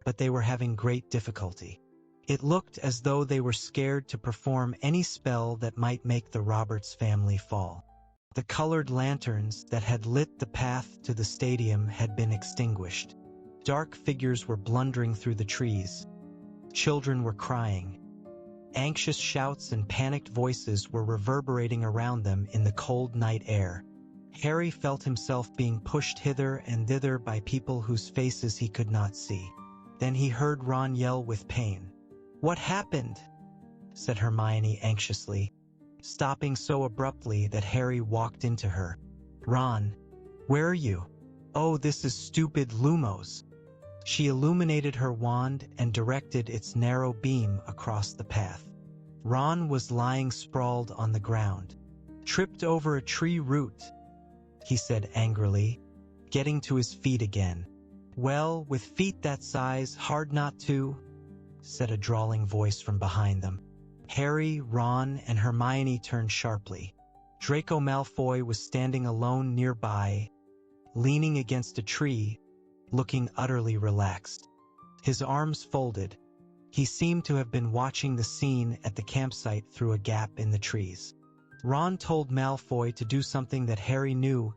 but they were having great difficulty. It looked as though they were scared to perform any spell that might make the Roberts family fall. The colored lanterns that had lit the path to the stadium had been extinguished. Dark figures were blundering through the trees. Children were crying. Anxious shouts and panicked voices were reverberating around them in the cold night air. Harry felt himself being pushed hither and thither by people whose faces he could not see. Then he heard Ron yell with pain. "What happened?" said Hermione anxiously, stopping so abruptly that Harry walked into her. "Ron, where are you?" "Oh, this is stupid Lumos." She illuminated her wand and directed its narrow beam across the path. Ron was lying sprawled on the ground, tripped over a tree root. he said angrily, getting to his feet again. Well, with feet that size, hard not to, said a drawling voice from behind them. Harry, Ron, and Hermione turned sharply. Draco Malfoy was standing alone nearby, leaning against a tree, looking utterly relaxed. His arms folded. He seemed to have been watching the scene at the campsite through a gap in the trees. Ron told Malfoy to do something that Harry knew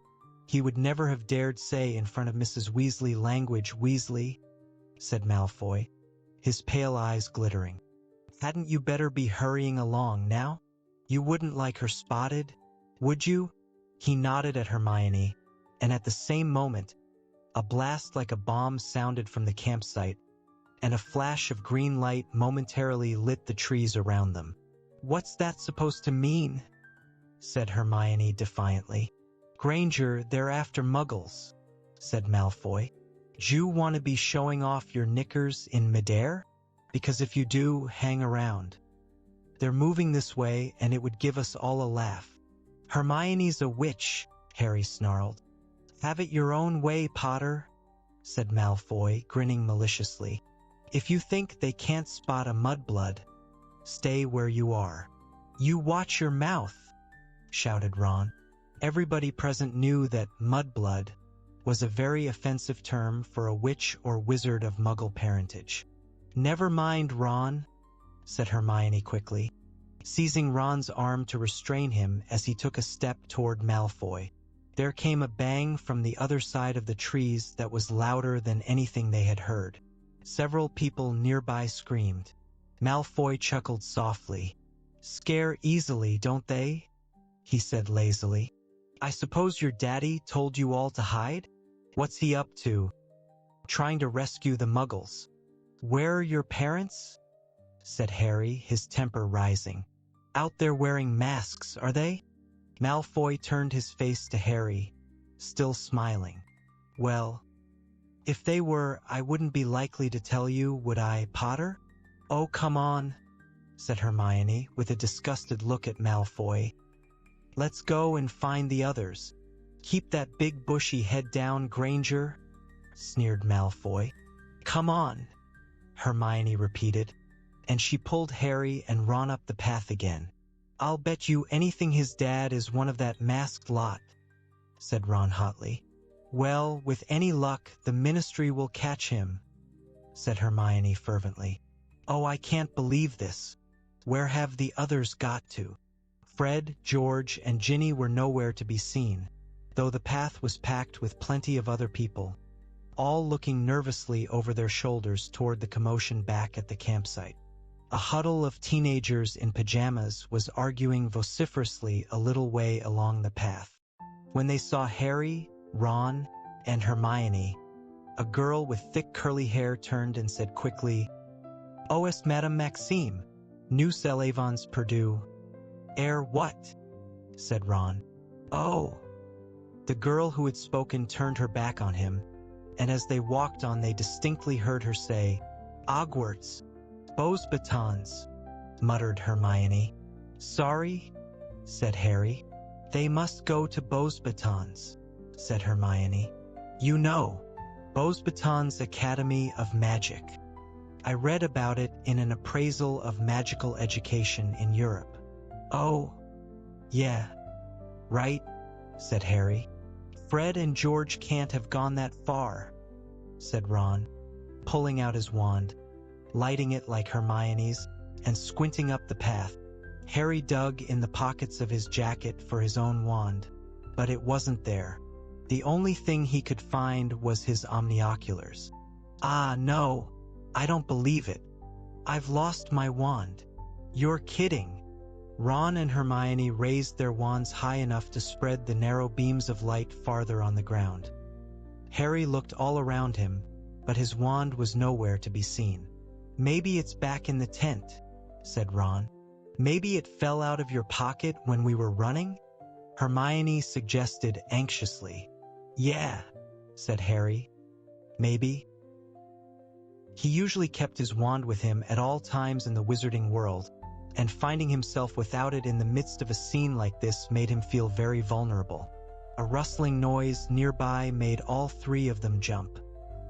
he would never have dared say in front of Mrs. Weasley. Language, Weasley, said Malfoy, his pale eyes glittering. Hadn't you better be hurrying along now? You wouldn't like her spotted, would you? He nodded at Hermione, and at the same moment, a blast like a bomb sounded from the campsite, and a flash of green light momentarily lit the trees around them. What's that supposed to mean? Said Hermione defiantly. Granger, they're after muggles, said Malfoy. Do you want to be showing off your knickers in midair? Because if you do, hang around. They're moving this way, and it would give us all a laugh. Hermione's a witch, Harry snarled. Have it your own way, Potter, said Malfoy, grinning maliciously. If you think they can't spot a mudblood, stay where you are. You watch your mouth, shouted Ron. Everybody present knew that mudblood was a very offensive term for a witch or wizard of Muggle parentage. Never mind, Ron, said Hermione quickly, seizing Ron's arm to restrain him as he took a step toward Malfoy. There came a bang from the other side of the trees that was louder than anything they had heard. Several people nearby screamed. Malfoy chuckled softly. Scare easily, don't they? He said lazily. I suppose your daddy told you all to hide? What's he up to? Trying to rescue the muggles. Where are your parents? Said Harry, his temper rising. Out there wearing masks, are they? Malfoy turned his face to Harry, still smiling. Well, if they were, I wouldn't be likely to tell you, would I, Potter? Oh, come on, said Hermione, with a disgusted look at Malfoy. Let's go and find the others. Keep that big bushy head down, Granger, sneered Malfoy. Come on, Hermione repeated, and she pulled Harry and Ron up the path again. I'll bet you anything his dad is one of that masked lot, said Ron hotly. Well, with any luck, the Ministry will catch him, said Hermione fervently. Oh, I can't believe this. Where have the others got to? Fred, George, and Ginny were nowhere to be seen, though the path was packed with plenty of other people, all looking nervously over their shoulders toward the commotion back at the campsite. A huddle of teenagers in pajamas was arguing vociferously a little way along the path. When they saw Harry, Ron, and Hermione, a girl with thick curly hair turned and said quickly, "Oh, es Madame Maxime, nous allons perdu." What?" said Ron. "Oh." The girl who had spoken turned her back on him, and as they walked on they distinctly heard her say, "Hogwarts, Beaux batons," muttered Hermione. "Sorry," said Harry. "They must go to Beaux batons," said Hermione. "You know, Beaux batons Academy of Magic. I read about it in an appraisal of magical education in Europe." "Oh, yeah, right," said Harry. "Fred and George can't have gone that far," said Ron, pulling out his wand, lighting it like Hermione's, and squinting up the path. Harry dug in the pockets of his jacket for his own wand, but it wasn't there. The only thing he could find was his omnioculars. "Ah, no, I don't believe it. I've lost my wand." "You're kidding." Ron and Hermione raised their wands high enough to spread the narrow beams of light farther on the ground. Harry looked all around him, but his wand was nowhere to be seen. "Maybe it's back in the tent," said Ron. "Maybe it fell out of your pocket when we were running?" Hermione suggested anxiously. "Yeah," said Harry. "Maybe." He usually kept his wand with him at all times in the wizarding world, and finding himself without it in the midst of a scene like this made him feel very vulnerable. A rustling noise nearby made all three of them jump.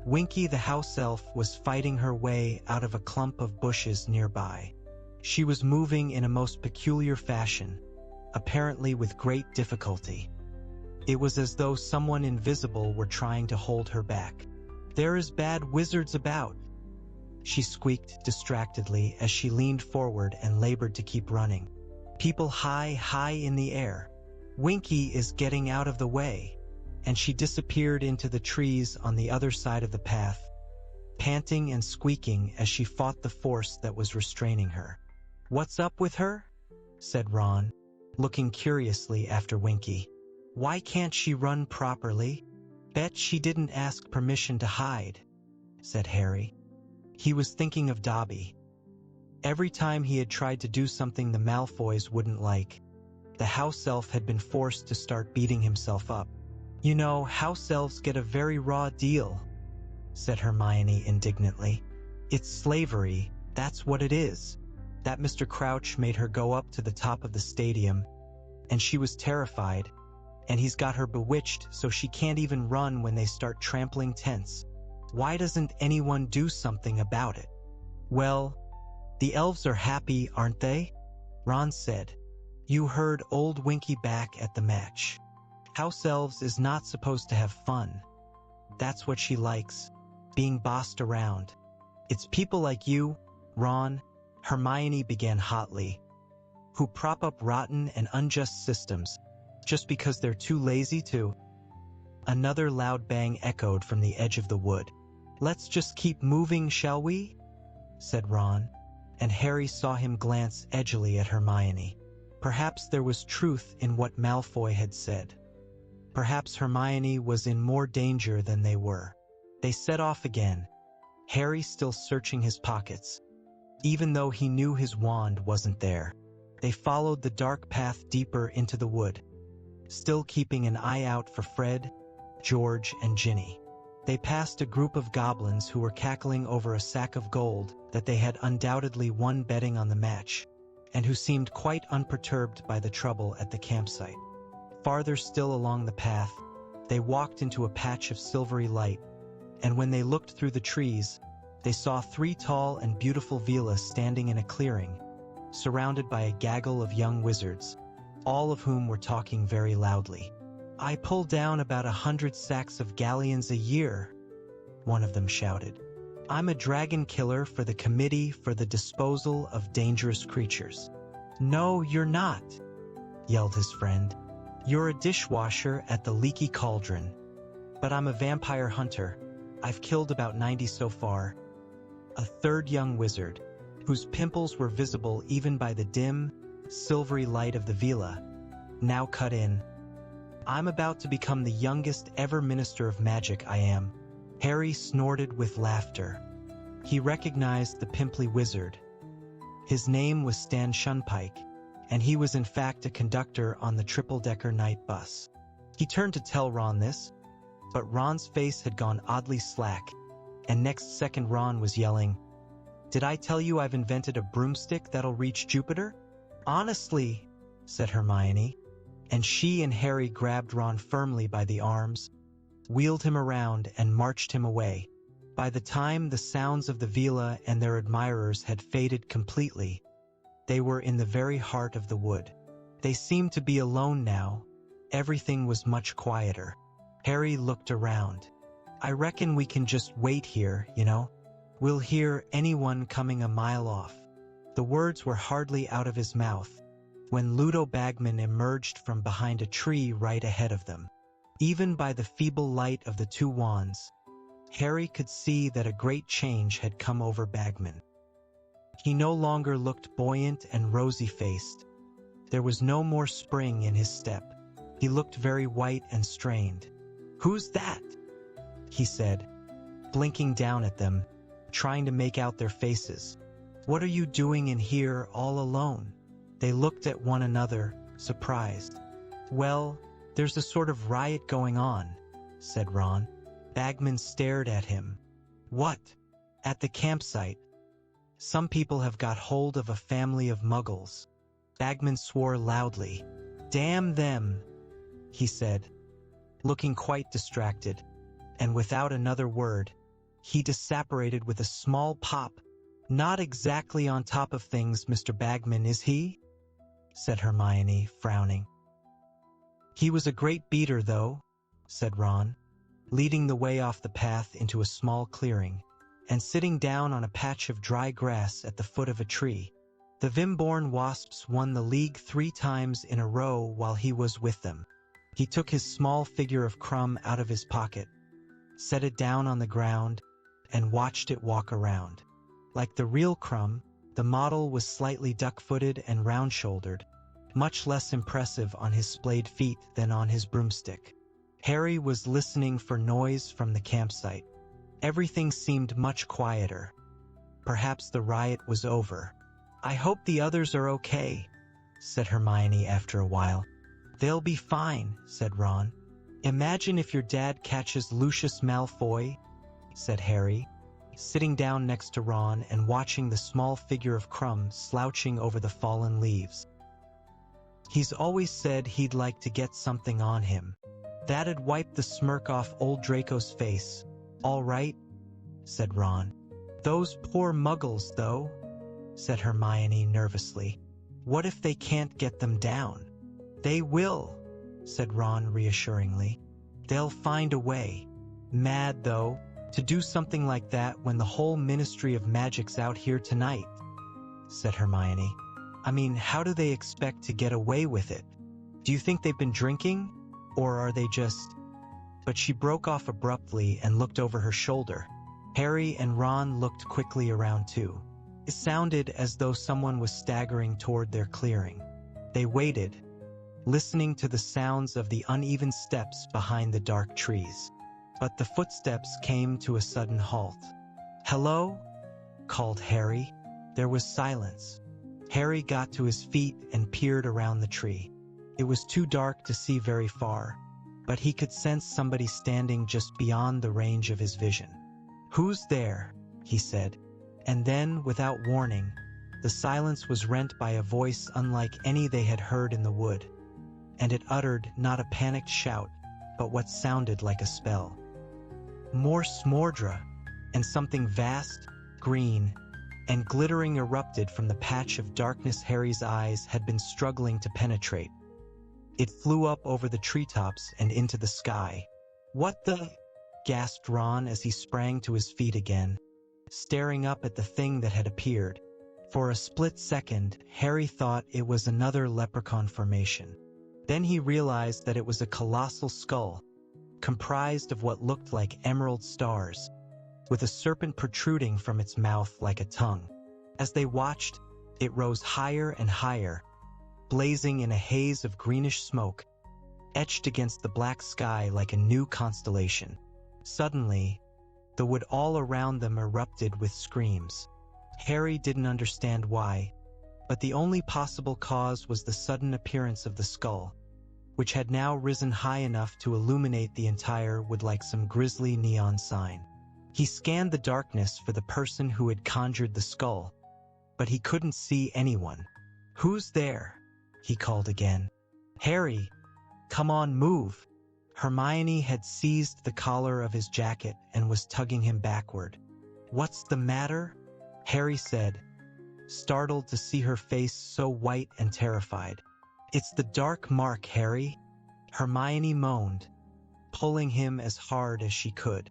Winky the house elf was fighting her way out of a clump of bushes nearby. She was moving in a most peculiar fashion, apparently with great difficulty. It was as though someone invisible were trying to hold her back. "There is bad wizards about," she squeaked distractedly as she leaned forward and labored to keep running. "People high in the air. Winky is getting out of the way," and she disappeared into the trees on the other side of the path, panting and squeaking as she fought the force that was restraining her. "What's up with her?" said Ron, looking curiously after Winky. "Why can't she run properly?" "Bet she didn't ask permission to hide," said Harry. He was thinking of Dobby. Every time he had tried to do something the Malfoys wouldn't like, the house elf had been forced to start beating himself up. "You know, house elves get a very raw deal," said Hermione indignantly. "It's slavery, that's what it is." That Mr. Crouch made her go up to the top of the stadium, and she was terrified, and he's got her bewitched so she can't even run when they start trampling tents. Why doesn't anyone do something about it? "Well, the elves are happy, aren't they?" Ron said. "You heard old Winky back at the match. House elves is not supposed to have fun. That's what she likes, being bossed around. It's people like you, Ron," Hermione began hotly, "who prop up rotten and unjust systems just because they're too lazy to." Another loud bang echoed from the edge of the wood. "Let's just keep moving, shall we?" said Ron, and Harry saw him glance edgily at Hermione. Perhaps there was truth in what Malfoy had said. Perhaps Hermione was in more danger than they were. They set off again, Harry still searching his pockets, even though he knew his wand wasn't there. They followed the dark path deeper into the wood, still keeping an eye out for Fred, George, and Ginny. They passed a group of goblins who were cackling over a sack of gold that they had undoubtedly won betting on the match, and who seemed quite unperturbed by the trouble at the campsite. Farther still along the path, they walked into a patch of silvery light, and when they looked through the trees, they saw 3 tall and beautiful villas standing in a clearing, surrounded by a gaggle of young wizards, all of whom were talking very loudly. "I pull down about 100 sacks of galleons a year," one of them shouted. "I'm a dragon killer for the Committee for the Disposal of Dangerous Creatures." "No, you're not," yelled his friend. "You're a dishwasher at the Leaky Cauldron." "But I'm a vampire hunter. I've killed about 90 so far." A third young wizard, whose pimples were visible even by the dim, silvery light of the villa, now cut in. "I'm about to become the youngest ever minister of magic, I am." Harry snorted with laughter. He recognized the pimply wizard. His name was Stan Shunpike, and he was in fact a conductor on the triple-decker night bus. He turned to tell Ron this, but Ron's face had gone oddly slack, and next second Ron was yelling, "Did I tell you I've invented a broomstick that'll reach Jupiter?" "Honestly," said Hermione, and she and Harry grabbed Ron firmly by the arms, wheeled him around, and marched him away. By the time the sounds of the villa and their admirers had faded completely, they were in the very heart of the wood. They seemed to be alone now. Everything was much quieter. Harry looked around. "I reckon we can just wait here, you know? We'll hear anyone coming a mile off." The words were hardly out of his mouth when Ludo Bagman emerged from behind a tree right ahead of them. Even by the feeble light of the 2 wands, Harry could see that a great change had come over Bagman. He no longer looked buoyant and rosy-faced. There was no more spring in his step. He looked very white and strained. "Who's that?" he said, blinking down at them, trying to make out their faces. "What are you doing in here all alone?" They looked at one another, surprised. "Well, there's a sort of riot going on," said Ron. Bagman stared at him. "What?" "At the campsite. Some people have got hold of a family of muggles." Bagman swore loudly. "Damn them," he said, looking quite distracted, and without another word, he disapparated with a small pop. "Not exactly on top of things, Mr. Bagman, is he?" said Hermione, frowning. "He was a great beater, though," said Ron, leading the way off the path into a small clearing, and sitting down on a patch of dry grass at the foot of a tree. "The Vimborn Wasps won the league 3 times in a row while he was with them." He took his small figure of Crumb out of his pocket, set it down on the ground, and watched it walk around. Like the real Crumb, the model was slightly duck-footed and round-shouldered, much less impressive on his splayed feet than on his broomstick. Harry was listening for noise from the campsite. Everything seemed much quieter. Perhaps the riot was over. "I hope the others are okay," said Hermione after a while. "They'll be fine," said Ron. "Imagine if your dad catches Lucius Malfoy," said Harry, sitting down next to Ron and watching the small figure of Crumb slouching over the fallen leaves. "He's always said he'd like to get something on him. That'd wipe the smirk off old Draco's face. All right," said Ron. "Those poor muggles, though," said Hermione nervously. "What if they can't get them down?" "They will," said Ron reassuringly. "They'll find a way. Mad, though, to do something like that when the whole Ministry of Magic's out here tonight," said Hermione. "I mean, how do they expect to get away with it? Do you think they've been drinking? Or are they just—" But she broke off abruptly and looked over her shoulder. Harry and Ron looked quickly around too. It sounded as though someone was staggering toward their clearing. They waited, listening to the sounds of the uneven steps behind the dark trees. But the footsteps came to a sudden halt. "Hello?" called Harry. There was silence. Harry got to his feet and peered around the tree. It was too dark to see very far, but he could sense somebody standing just beyond the range of his vision. "Who's there?" he said. And then, without warning, the silence was rent by a voice unlike any they had heard in the wood, and it uttered not a panicked shout, but what sounded like a spell. More Smordra, and something vast, green, and glittering erupted from the patch of darkness Harry's eyes had been struggling to penetrate. It flew up over the treetops and into the sky. "What the—" gasped Ron as he sprang to his feet again, staring up at the thing that had appeared. For a split second, Harry thought it was another leprechaun formation. Then he realized that it was a colossal skull, comprised of what looked like emerald stars, with a serpent protruding from its mouth like a tongue. As they watched, it rose higher and higher, blazing in a haze of greenish smoke, etched against the black sky like a new constellation. Suddenly, the wood all around them erupted with screams. Harry didn't understand why, but the only possible cause was the sudden appearance of the skull, which had now risen high enough to illuminate the entire wood like some grisly neon sign. He scanned the darkness for the person who had conjured the skull, but he couldn't see anyone. "Who's there?" he called again. "Harry, come on, move." Hermione had seized the collar of his jacket and was tugging him backward. "What's the matter?" Harry said, startled to see her face so white and terrified. "It's the dark mark, Harry," Hermione moaned, pulling him as hard as she could.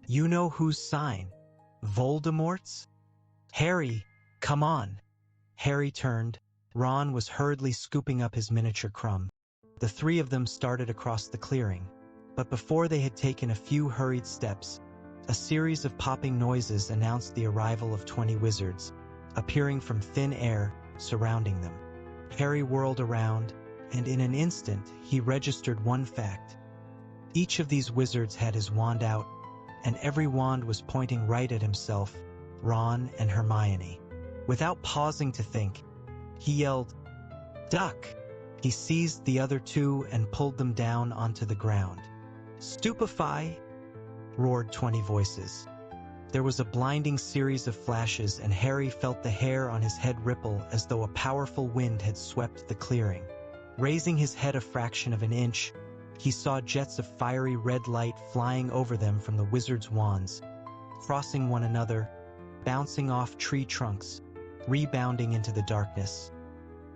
"You know whose sign? Voldemort's?" "Harry, come on." Harry turned. Ron was hurriedly scooping up his miniature Crumb. The 3 of them started across the clearing, but before they had taken a few hurried steps, a series of popping noises announced the arrival of 20 wizards, appearing from thin air surrounding them. Harry whirled around, and in an instant he registered one fact. Each of these wizards had his wand out, and every wand was pointing right at himself, Ron and Hermione. Without pausing to think, he yelled, "Duck!" He seized the other 2 and pulled them down onto the ground. "Stupefy!" roared 20 voices. There was a blinding series of flashes, and Harry felt the hair on his head ripple as though a powerful wind had swept the clearing. Raising his head a fraction of an inch, He saw jets of fiery red light flying over them from the wizard's wands, crossing one another, bouncing off tree trunks, rebounding into the darkness.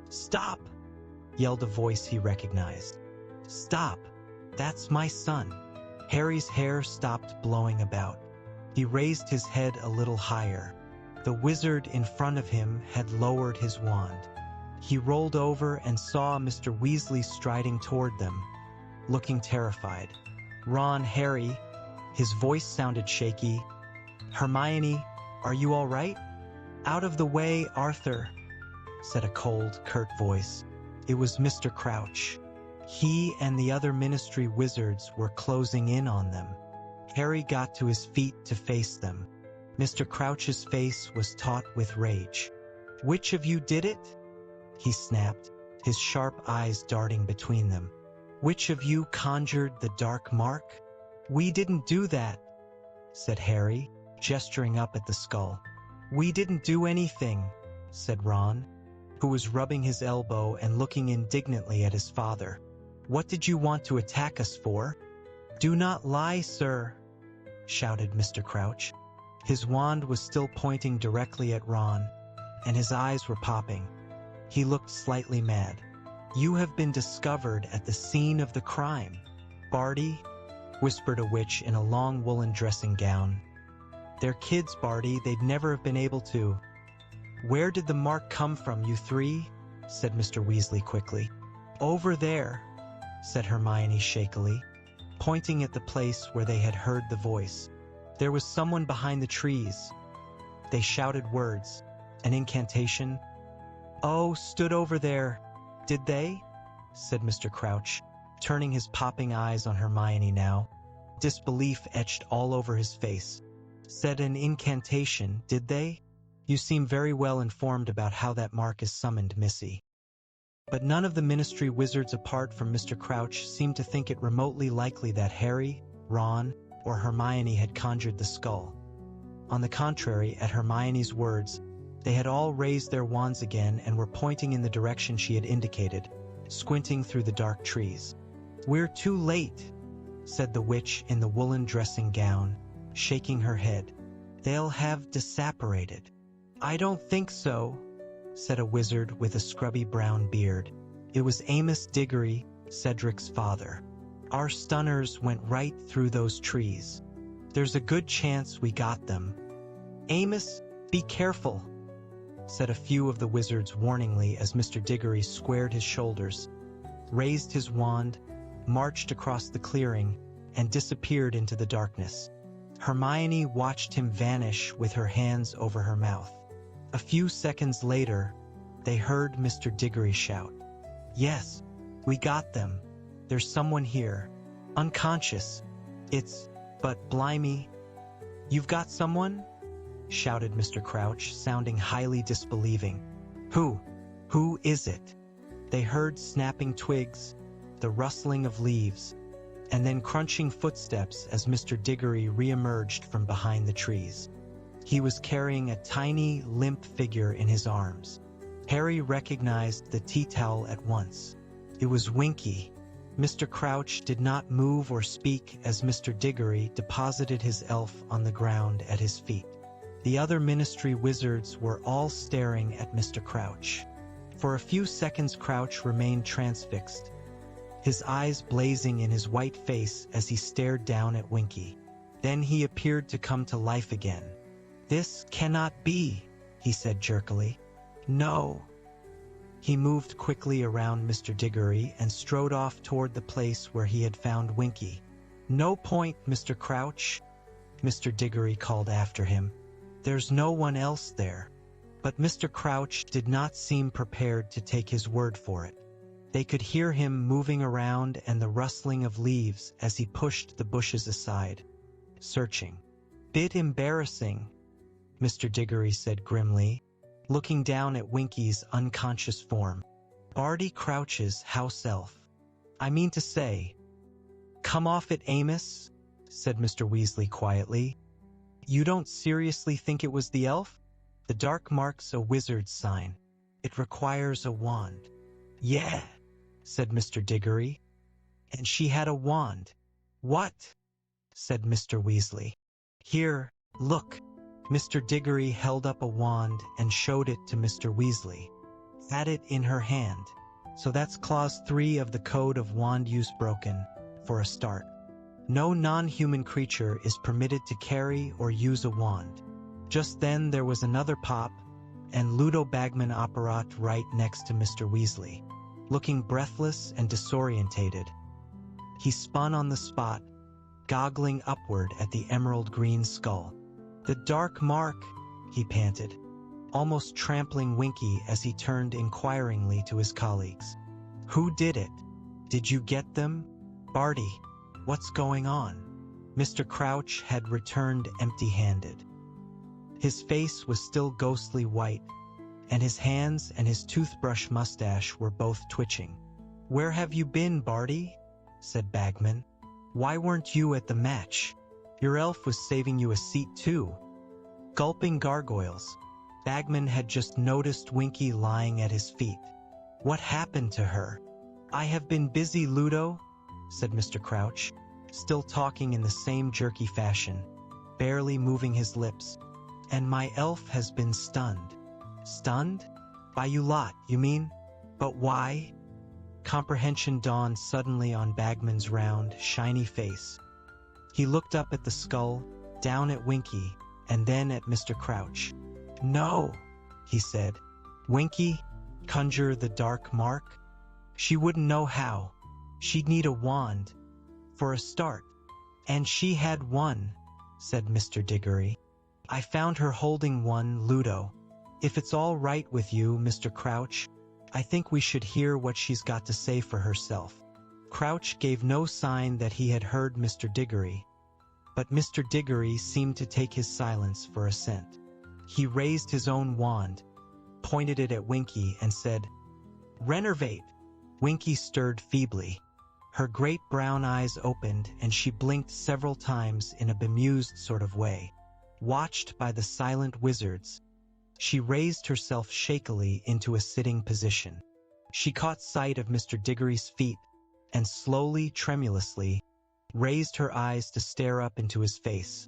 "Stop!" yelled a voice he recognized. "Stop! That's my son." Harry's hair stopped blowing about. He raised his head a little higher. The wizard in front of him had lowered his wand. He rolled over and saw Mr. Weasley striding toward them, looking terrified. "Ron, Harry," his voice sounded shaky. "Hermione, are you all right?" "Out of the way, Arthur," said a cold, curt voice. It was Mr. Crouch. He and the other Ministry wizards were closing in on them. Harry got to his feet to face them. Mr. Crouch's face was taut with rage. "Which of you did it?" he snapped, his sharp eyes darting between them. "Which of you conjured the dark mark?" "We didn't do that," said Harry, gesturing up at the skull. "We didn't do anything," said Ron, who was rubbing his elbow and looking indignantly at his father. "What did you want to attack us for?" "Do not lie, sir," shouted Mr. Crouch. His wand was still pointing directly at Ron, and his eyes were popping. He looked slightly mad. "You have been discovered at the scene of the crime, Barty," whispered a witch in a long woolen dressing gown. "They're kids, Barty. They'd never have been able to." "Where did the mark come from, you three?" said Mr. Weasley quickly. "Over there," said Hermione shakily, pointing at the place where they had heard the voice. "There was someone behind the trees." They shouted words, an incantation. "Oh, stood over there, did they?" said Mr. Crouch, turning his popping eyes on Hermione now. Disbelief etched all over his face. "Said an incantation, did they? You seem very well informed about how that mark is summoned, Missy." But none of the Ministry wizards apart from Mr. Crouch seemed to think it remotely likely that Harry, Ron, or Hermione had conjured the skull. On the contrary, at Hermione's words, they had all raised their wands again and were pointing in the direction she had indicated, squinting through the dark trees. "We're too late," said the witch in the woolen dressing gown, shaking her head. "They'll have disapparated." "I don't think so," said a wizard with a scrubby brown beard. It was Amos Diggory, Cedric's father. "Our stunners went right through those trees. There's a good chance we got them." "Amos, be careful," said a few of the wizards warningly as Mr. Diggory squared his shoulders, raised his wand, marched across the clearing, and disappeared into the darkness. Hermione watched him vanish with her hands over her mouth. A few seconds later, they heard Mr. Diggory shout, "Yes, we got them. There's someone here. Unconscious. But blimey." "You've got someone?" shouted Mr. Crouch, sounding highly disbelieving. Who is it?" They heard snapping twigs, the rustling of leaves, and then crunching footsteps as Mr. Diggory re-emerged from behind the trees. He was carrying a tiny, limp figure in his arms. Harry recognized the tea towel at once. It was Winky. Mr. Crouch did not move or speak as Mr. Diggory deposited his elf on the ground at his feet. The other Ministry wizards were all staring at Mr. Crouch. For a few seconds Crouch remained transfixed, his eyes blazing in his white face as he stared down at Winky. Then he appeared to come to life again. "This cannot be," he said jerkily. "No." He moved quickly around Mr. Diggory and strode off toward the place where he had found Winky. "No point, Mr. Crouch," Mr. Diggory called after him. "There's no one else there." But Mr. Crouch did not seem prepared to take his word for it. They could hear him moving around and the rustling of leaves as he pushed the bushes aside, searching. "Bit embarrassing," Mr. Diggory said grimly, looking down at Winky's unconscious form. "Barty Crouch's house elf. I mean to say." "Come off it, Amos," said Mr. Weasley quietly. "You don't seriously think it was the elf? The dark mark's a wizard's sign. It requires a wand." "Yeah," said Mr. Diggory. And she had a wand. What? Said Mr. Weasley. Here, look. Mr. Diggory held up a wand and showed it to Mr. Weasley. Had it in her hand. So that's Clause 3 of the Code of Wand Use broken, for a start. No non-human creature is permitted to carry or use a wand. Just then there was another pop, and Ludo Bagman apparat right next to Mr. Weasley, looking breathless and disorientated. He spun on the spot, goggling upward at the emerald green skull. The dark mark, he panted, almost trampling Winky as he turned inquiringly to his colleagues. Who did it? Did you get them? Barty, what's going on? Mr. Crouch had returned empty-handed. His face was still ghostly white, and his hands and his toothbrush mustache were both twitching. Where have you been, Barty? Said Bagman. Why weren't you at the match? Your elf was saving you a seat too. Gulping gargoyles, Bagman had just noticed Winky lying at his feet. What happened to her? I have been busy, Ludo, said Mr. Crouch, still talking in the same jerky fashion, barely moving his lips. And my elf has been stunned. Stunned? By you lot, you mean? But why? Comprehension dawned suddenly on Bagman's round, shiny face. He looked up at the skull, down at Winky, and then at Mr. Crouch. No, he said. Winky, conjure the dark mark? She wouldn't know how. She'd need a wand, for a start. And she had one, said Mr. Diggory. I found her holding one, Ludo. If it's all right with you, Mr. Crouch, I think we should hear what she's got to say for herself. Crouch gave no sign that he had heard Mr. Diggory, but Mr. Diggory seemed to take his silence for assent. He raised his own wand, pointed it at Winky, and said, Renervate. Winky stirred feebly. Her great brown eyes opened, and she blinked several times in a bemused sort of way. Watched by the silent wizards, she raised herself shakily into a sitting position. She caught sight of Mr. Diggory's feet, and slowly, tremulously, raised her eyes to stare up into his face.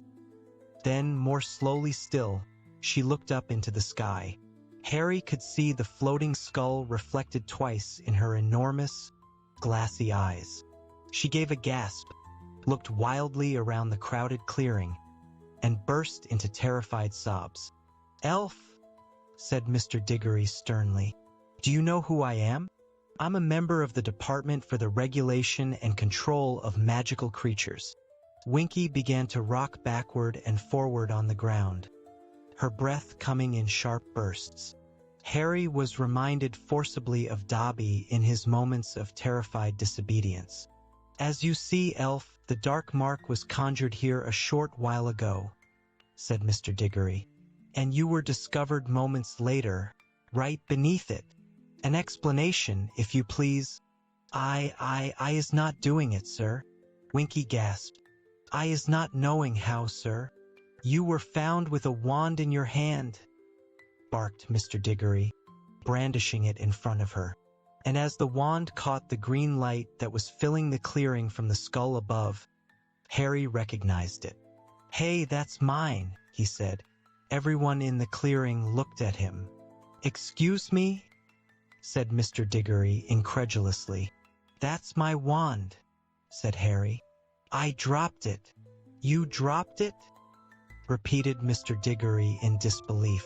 Then, more slowly still, she looked up into the sky. Harry could see the floating skull reflected twice in her enormous, glassy eyes. She gave a gasp, looked wildly around the crowded clearing, and burst into terrified sobs. Elf, said Mr. Diggory sternly, do you know who I am? I'm a member of the Department for the Regulation and Control of Magical Creatures. Winky began to rock backward and forward on the ground, her breath coming in sharp bursts. Harry was reminded forcibly of Dobby in his moments of terrified disobedience. As you see, Elf, the dark mark was conjured here a short while ago, said Mr. Diggory, and you were discovered moments later, right beneath it. An explanation, if you please. I is not doing it, sir. Winky gasped. I is not knowing how, sir. You were found with a wand in your hand, barked Mr. Diggory, brandishing it in front of her. And as the wand caught the green light that was filling the clearing from the skull above, Harry recognized it. Hey, that's mine, he said. Everyone in the clearing looked at him. Excuse me? Said Mr. Diggory incredulously. That's my wand, said Harry. I dropped it. You dropped it? Repeated Mr. Diggory in disbelief.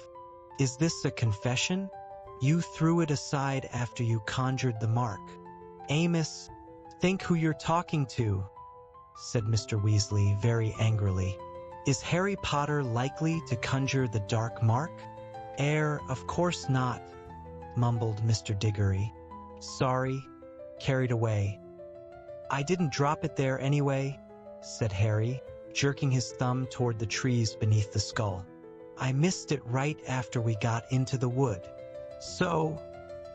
Is this a confession? You threw it aside after you conjured the mark. Amos, think who you're talking to, said Mr. Weasley very angrily. Is Harry Potter likely to conjure the dark mark? Of course not, mumbled Mr. Diggory. Sorry, carried away. I didn't drop it there anyway, said Harry, jerking his thumb toward the trees beneath the skull. I missed it right after we got into the wood. So,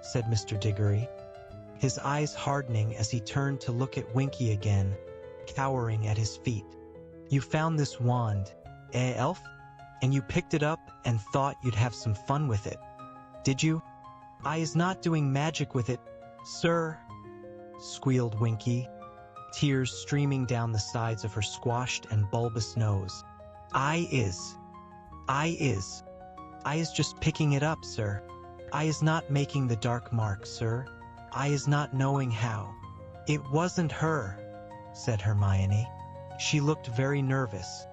said Mr. Diggory, his eyes hardening as he turned to look at Winky again, cowering at his feet. You found this wand, Elf? And you picked it up and thought you'd have some fun with it. Did you? I is not doing magic with it, sir, squealed Winky, tears streaming down the sides of her squashed and bulbous nose. I is just picking it up, sir. I is not making the dark mark, sir. I is not knowing how. It wasn't her, said Hermione. She looked very nervous,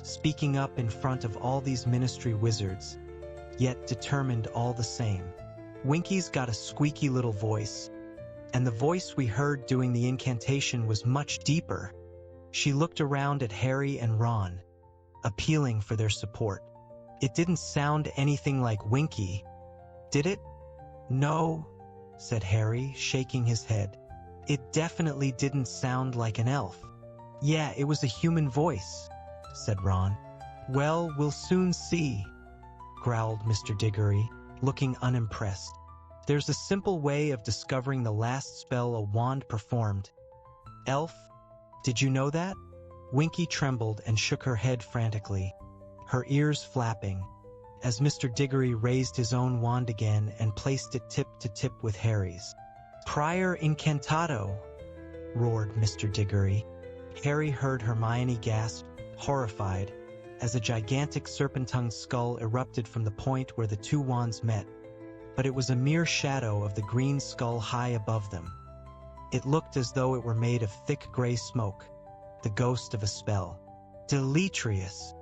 speaking up in front of all these ministry wizards, yet determined all the same. Winky's got a squeaky little voice, and the voice we heard doing the incantation was much deeper. She looked around at Harry and Ron, appealing for their support. It didn't sound anything like Winky, did it? No, said Harry, shaking his head. It definitely didn't sound like an elf. Yeah, it was a human voice, said Ron. Well, we'll soon see, growled Mr. Diggory, looking unimpressed. There's a simple way of discovering the last spell a wand performed. Elf, did you know that? Winky trembled and shook her head frantically, her ears flapping, as Mr. Diggory raised his own wand again and placed it tip to tip with Harry's. Prior incantado, roared Mr. Diggory. Harry heard Hermione gasp, horrified, as a gigantic serpentine skull erupted from the point where the two wands met, but it was a mere shadow of the green skull high above them. It looked as though it were made of thick gray smoke, the ghost of a spell. Deleterious,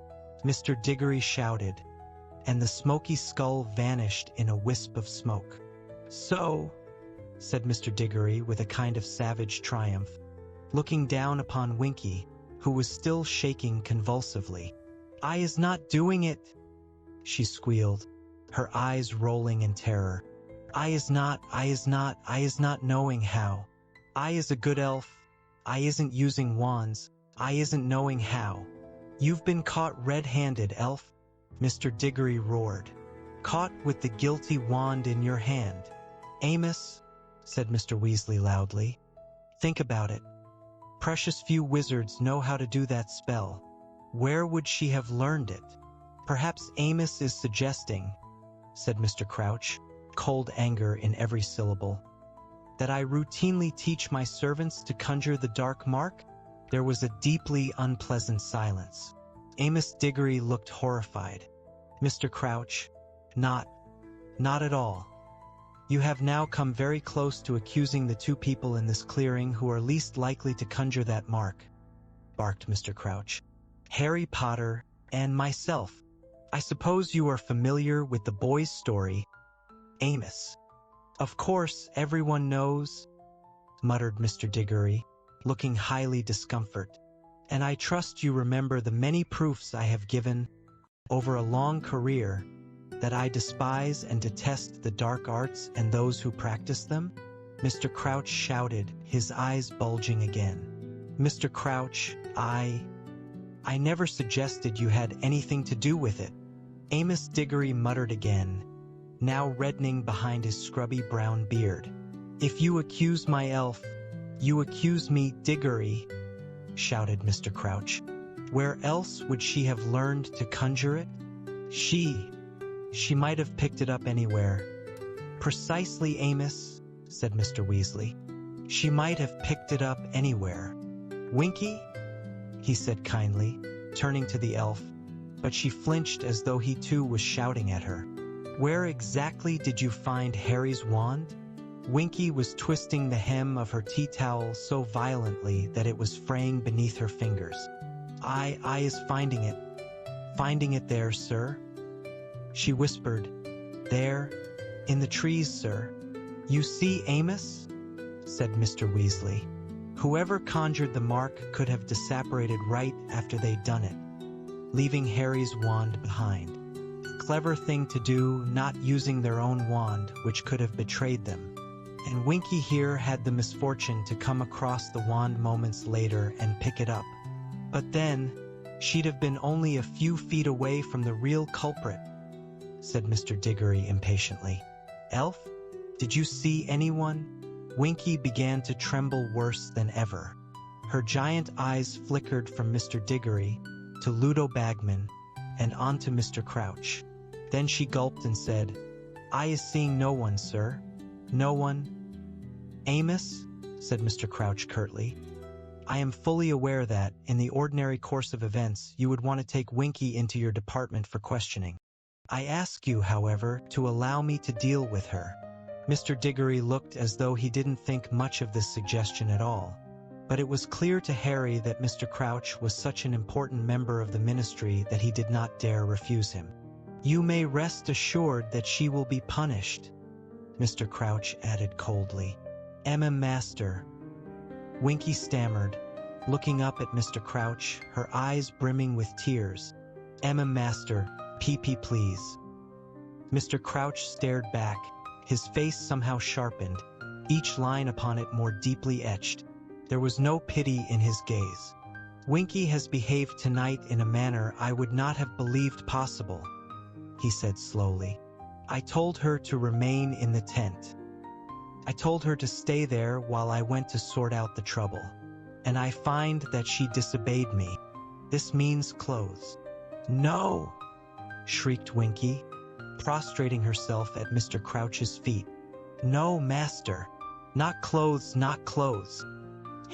Mr. Diggory shouted, and the smoky skull vanished in a wisp of smoke. So, said Mr. Diggory with a kind of savage triumph, looking down upon Winky, who was still shaking convulsively. I is not doing it, she squealed, her eyes rolling in terror. I is not knowing how. I is a good elf. I isn't using wands. I isn't knowing how. You've been caught red-handed, elf, Mr. Diggory roared. Caught with the guilty wand in your hand. Amos, said Mr. Weasley loudly. Think about it. Precious few wizards know how to do that spell. Where would she have learned it? Perhaps Amos is suggesting, said Mr. Crouch, cold anger in every syllable, that I routinely teach my servants to conjure the dark mark? There was a deeply unpleasant silence. Amos Diggory looked horrified. Mr. Crouch, not at all. You have now come very close to accusing the two people in this clearing who are least likely to conjure that mark, barked Mr. Crouch. Harry Potter and myself. I suppose you are familiar with the boy's story, Amos. Of course, everyone knows, muttered Mr. Diggory, looking highly discomfort. And I trust you remember the many proofs I have given over a long career that I despise and detest the dark arts and those who practice them? Mr. Crouch shouted, his eyes bulging again. Mr. Crouch, I never suggested you had anything to do with it. Amos Diggory muttered again, now reddening behind his scrubby brown beard. If you accuse my elf, you accuse me, Diggory, shouted Mr. Crouch. Where else would she have learned to conjure it? She might have picked it up anywhere. Precisely, Amos, said Mr. Weasley. She might have picked it up anywhere. Winky? He said kindly, turning to the elf, but she flinched as though he too was shouting at her. Where exactly did you find Harry's wand? Winky was twisting the hem of her tea towel so violently that it was fraying beneath her fingers. I is finding it there, sir, she whispered. There, in the trees, sir. You see, Amos, said Mr. Weasley. Whoever conjured the mark could have disapparated right after they'd done it, leaving Harry's wand behind. Clever thing to do, not using their own wand, which could have betrayed them. And Winky here had the misfortune to come across the wand moments later and pick it up. But then, she'd have been only a few feet away from the real culprit, said Mr. Diggory impatiently. Elf, did you see anyone? Winky began to tremble worse than ever. Her giant eyes flickered from Mr. Diggory to Ludo Bagman and onto Mr. Crouch. Then she gulped and said, I is seeing no one, sir. No one. Amos, said Mr. Crouch curtly. I am fully aware that, in the ordinary course of events, you would want to take Winky into your department for questioning. I ask you, however, to allow me to deal with her." Mr. Diggory looked as though he didn't think much of this suggestion at all. But it was clear to Harry that Mr. Crouch was such an important member of the ministry that he did not dare refuse him. "You may rest assured that she will be punished," Mr. Crouch added coldly. Master." Winky stammered, looking up at Mr. Crouch, her eyes brimming with tears. Master, PP please." Mr. Crouch stared back, his face somehow sharpened, each line upon it more deeply etched. There was no pity in his gaze. "Winky has behaved tonight in a manner I would not have believed possible," he said slowly. "I told her to remain in the tent. I told her to stay there while I went to sort out the trouble. And I find that she disobeyed me. This means clothes." "No!" shrieked Winky, prostrating herself at Mr. Crouch's feet. "No, Master. Not clothes, not clothes."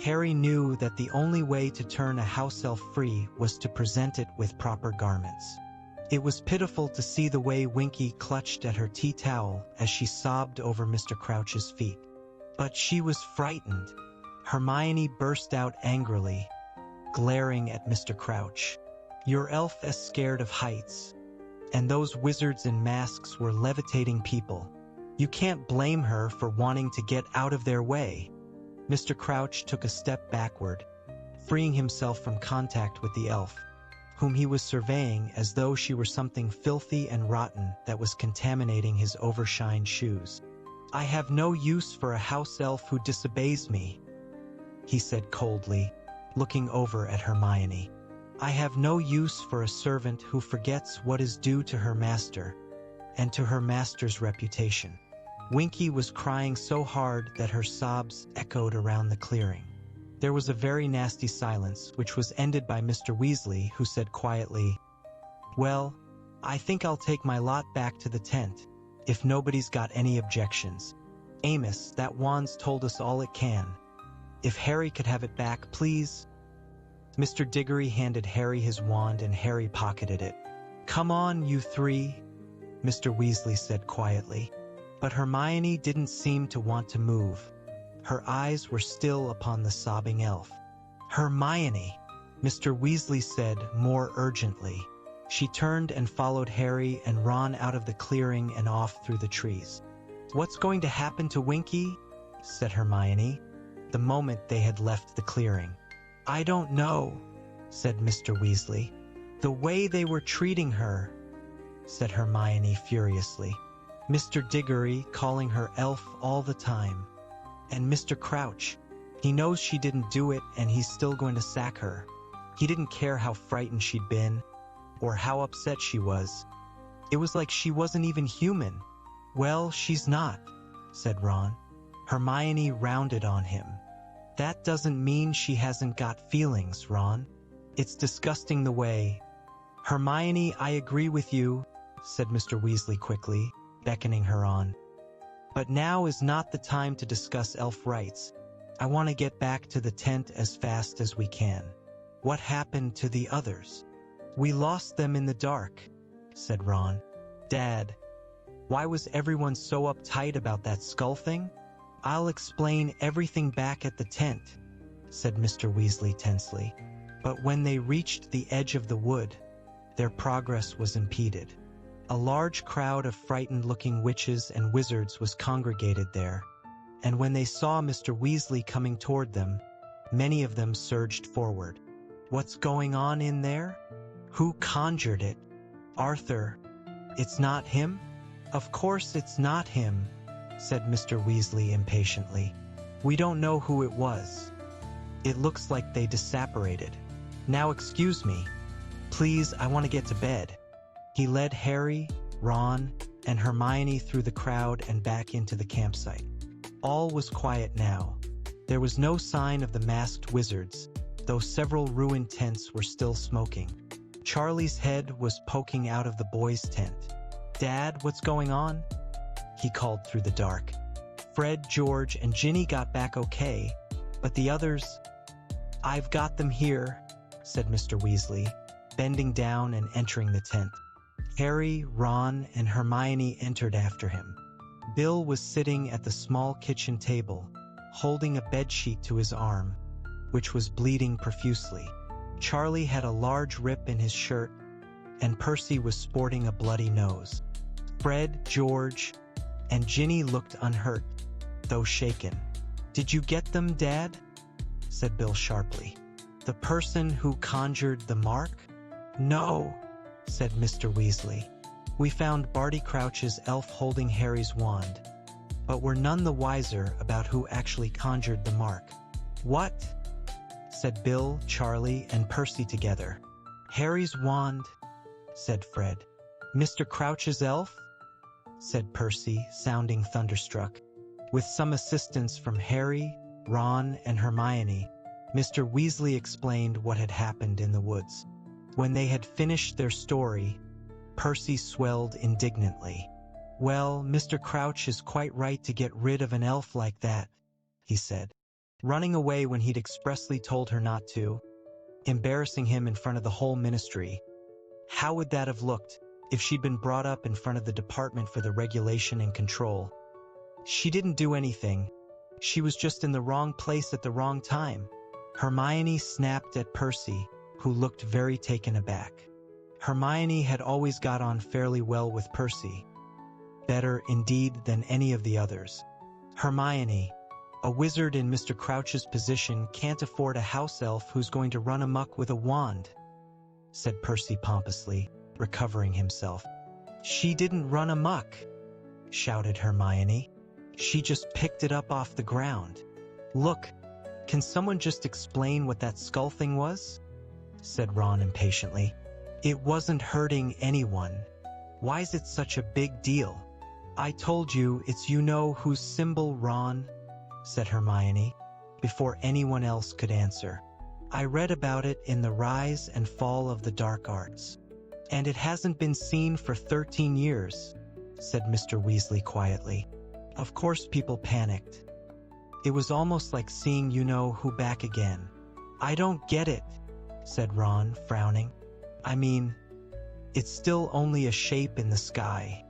Harry knew that the only way to turn a house elf free was to present it with proper garments. It was pitiful to see the way Winky clutched at her tea towel as she sobbed over Mr. Crouch's feet. But she was frightened. Hermione burst out angrily, glaring at Mr. Crouch. "Your elf is scared of heights, and those wizards in masks were levitating people. You can't blame her for wanting to get out of their way." Mr. Crouch took a step backward, freeing himself from contact with the elf, whom he was surveying as though she were something filthy and rotten that was contaminating his overshined shoes. "I have no use for a house elf who disobeys me," he said coldly, looking over at Hermione. "I have no use for a servant who forgets what is due to her master, and to her master's reputation." Winky was crying so hard that her sobs echoed around the clearing. There was a very nasty silence, which was ended by Mr. Weasley, who said quietly, "Well, I think I'll take my lot back to the tent, if nobody's got any objections. Amos, that wand's told us all it can. If Harry could have it back, please." Mr. Diggory handed Harry his wand and Harry pocketed it. "Come on, you three," Mr. Weasley said quietly. But Hermione didn't seem to want to move. Her eyes were still upon the sobbing elf. "Hermione," Mr. Weasley said more urgently. She turned and followed Harry and Ron out of the clearing and off through the trees. "What's going to happen to Winky?" said Hermione, the moment they had left the clearing. "I don't know," said Mr. Weasley. "The way they were treating her," said Hermione furiously. "Mr. Diggory calling her elf all the time. And Mr. Crouch, he knows she didn't do it and he's still going to sack her. He didn't care how frightened she'd been, or how upset she was. It was like she wasn't even human." "Well, she's not," said Ron. Hermione rounded on him. "That doesn't mean she hasn't got feelings, Ron. It's disgusting the way—" "Hermione, I agree with you," said Mr. Weasley quickly, beckoning her on. "But now is not the time to discuss elf rights. I want to get back to the tent as fast as we can. What happened to the others?" "We lost them in the dark," said Ron. "Dad, why was everyone so uptight about that skull thing?" "I'll explain everything back at the tent," said Mr. Weasley tensely. But when they reached the edge of the wood, their progress was impeded. A large crowd of frightened-looking witches and wizards was congregated there, and when they saw Mr. Weasley coming toward them, many of them surged forward. "What's going on in there? Who conjured it? Arthur, it's not him?" "Of course it's not him," said Mr. Weasley impatiently. "We don't know who it was. It looks like they disapparated. Now excuse me. Please, I want to get to bed." He led Harry, Ron, and Hermione through the crowd and back into the campsite. All was quiet now. There was no sign of the masked wizards, though several ruined tents were still smoking. Charlie's head was poking out of the boys' tent. "Dad, what's going on?" he called through the dark. "Fred, George, and Ginny got back okay, but the others—" "I've got them here," said Mr. Weasley, bending down and entering the tent. Harry, Ron, and Hermione entered after him. Bill was sitting at the small kitchen table, holding a bedsheet to his arm, which was bleeding profusely. Charlie had a large rip in his shirt, and Percy was sporting a bloody nose. Fred, George, and Ginny looked unhurt, though shaken. "Did you get them, Dad?" said Bill sharply. "The person who conjured the mark?" "No," said Mr. Weasley. "We found Barty Crouch's elf holding Harry's wand, but we're none the wiser about who actually conjured the mark." "What?" said Bill, Charlie, and Percy together. "Harry's wand," said Fred. "Mr. Crouch's elf?" said Percy, sounding thunderstruck. With some assistance from Harry, Ron, and Hermione, Mr. Weasley explained what had happened in the woods. When they had finished their story, Percy swelled indignantly. "Well, Mr. Crouch is quite right to get rid of an elf like that," he said. "Running away when he'd expressly told her not to, embarrassing him in front of the whole ministry. How would that have looked if she'd been brought up in front of the Department for the Regulation and Control? She didn't do anything. She was just in the wrong place at the wrong time." Hermione snapped at Percy, who looked very taken aback. Hermione had always got on fairly well with Percy, better indeed than any of the others. "Hermione, a wizard in Mr. Crouch's position can't afford a house elf who's going to run amok with a wand," said Percy pompously, recovering himself. "She didn't run amok," shouted Hermione. "She just picked it up off the ground. Look, can someone just explain what that skull thing was?" said Ron impatiently. "It wasn't hurting anyone. Why's it such a big deal?" "I told you it's you-know-whose symbol, Ron," said Hermione, before anyone else could answer. "I read about it in The Rise and Fall of the Dark Arts. And it hasn't been seen for 13 years, said Mr. Weasley quietly. Of course people panicked. It was almost like seeing you-know-who back again. "I don't get it," said Ron, frowning. "I mean, it's still only a shape in the sky.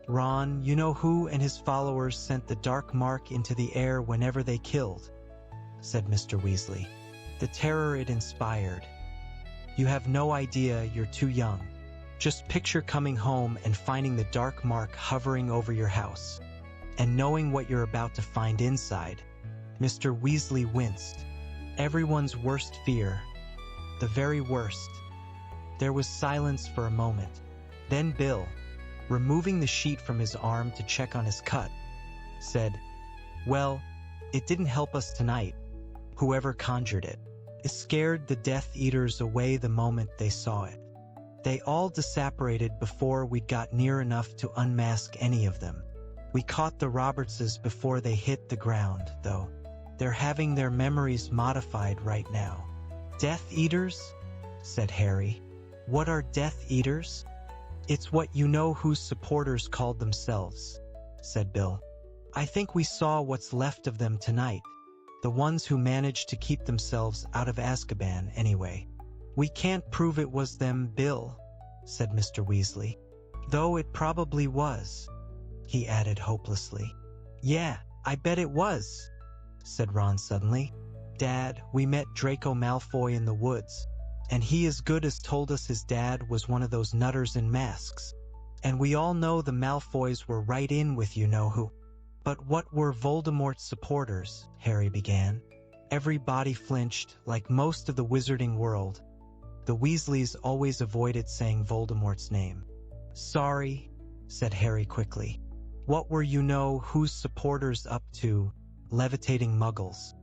Ron, you-know-who and his followers sent the dark mark into the air whenever they killed," said Mr. Weasley. "The terror it inspired. You have no idea, you're too young. Just picture coming home and finding the dark mark hovering over your house, and knowing what you're about to find inside." Mr. Weasley winced. Everyone's worst fear. The very worst. There was silence for a moment. Then Bill, removing the sheet from his arm to check on his cut, said, "Well, it didn't help us tonight. Whoever conjured it. It scared the Death Eaters away the moment they saw it. They all disapparated before we got near enough to unmask any of them. We caught the Robertses before they hit the ground, though. They're having their memories modified right now." "Death Eaters?" said Harry. "What are Death Eaters?" "It's what you-know-whose supporters called themselves," said Bill. "I think we saw what's left of them tonight. The ones who managed to keep themselves out of Azkaban, anyway." "We can't prove it was them, Bill," said Mr. Weasley. "Though it probably was," he added hopelessly. "Yeah, I bet it was," said Ron suddenly. "Dad, we met Draco Malfoy in the woods, and he as good as told us his dad was one of those nutters in masks. And we all know the Malfoys were right in with you-know-who." "But what were Voldemort's supporters?" Harry began. Everybody flinched, like most of the wizarding world. The Weasleys always avoided saying Voldemort's name. "Sorry," said Harry quickly. "What were you-know-whose supporters up to, levitating muggles?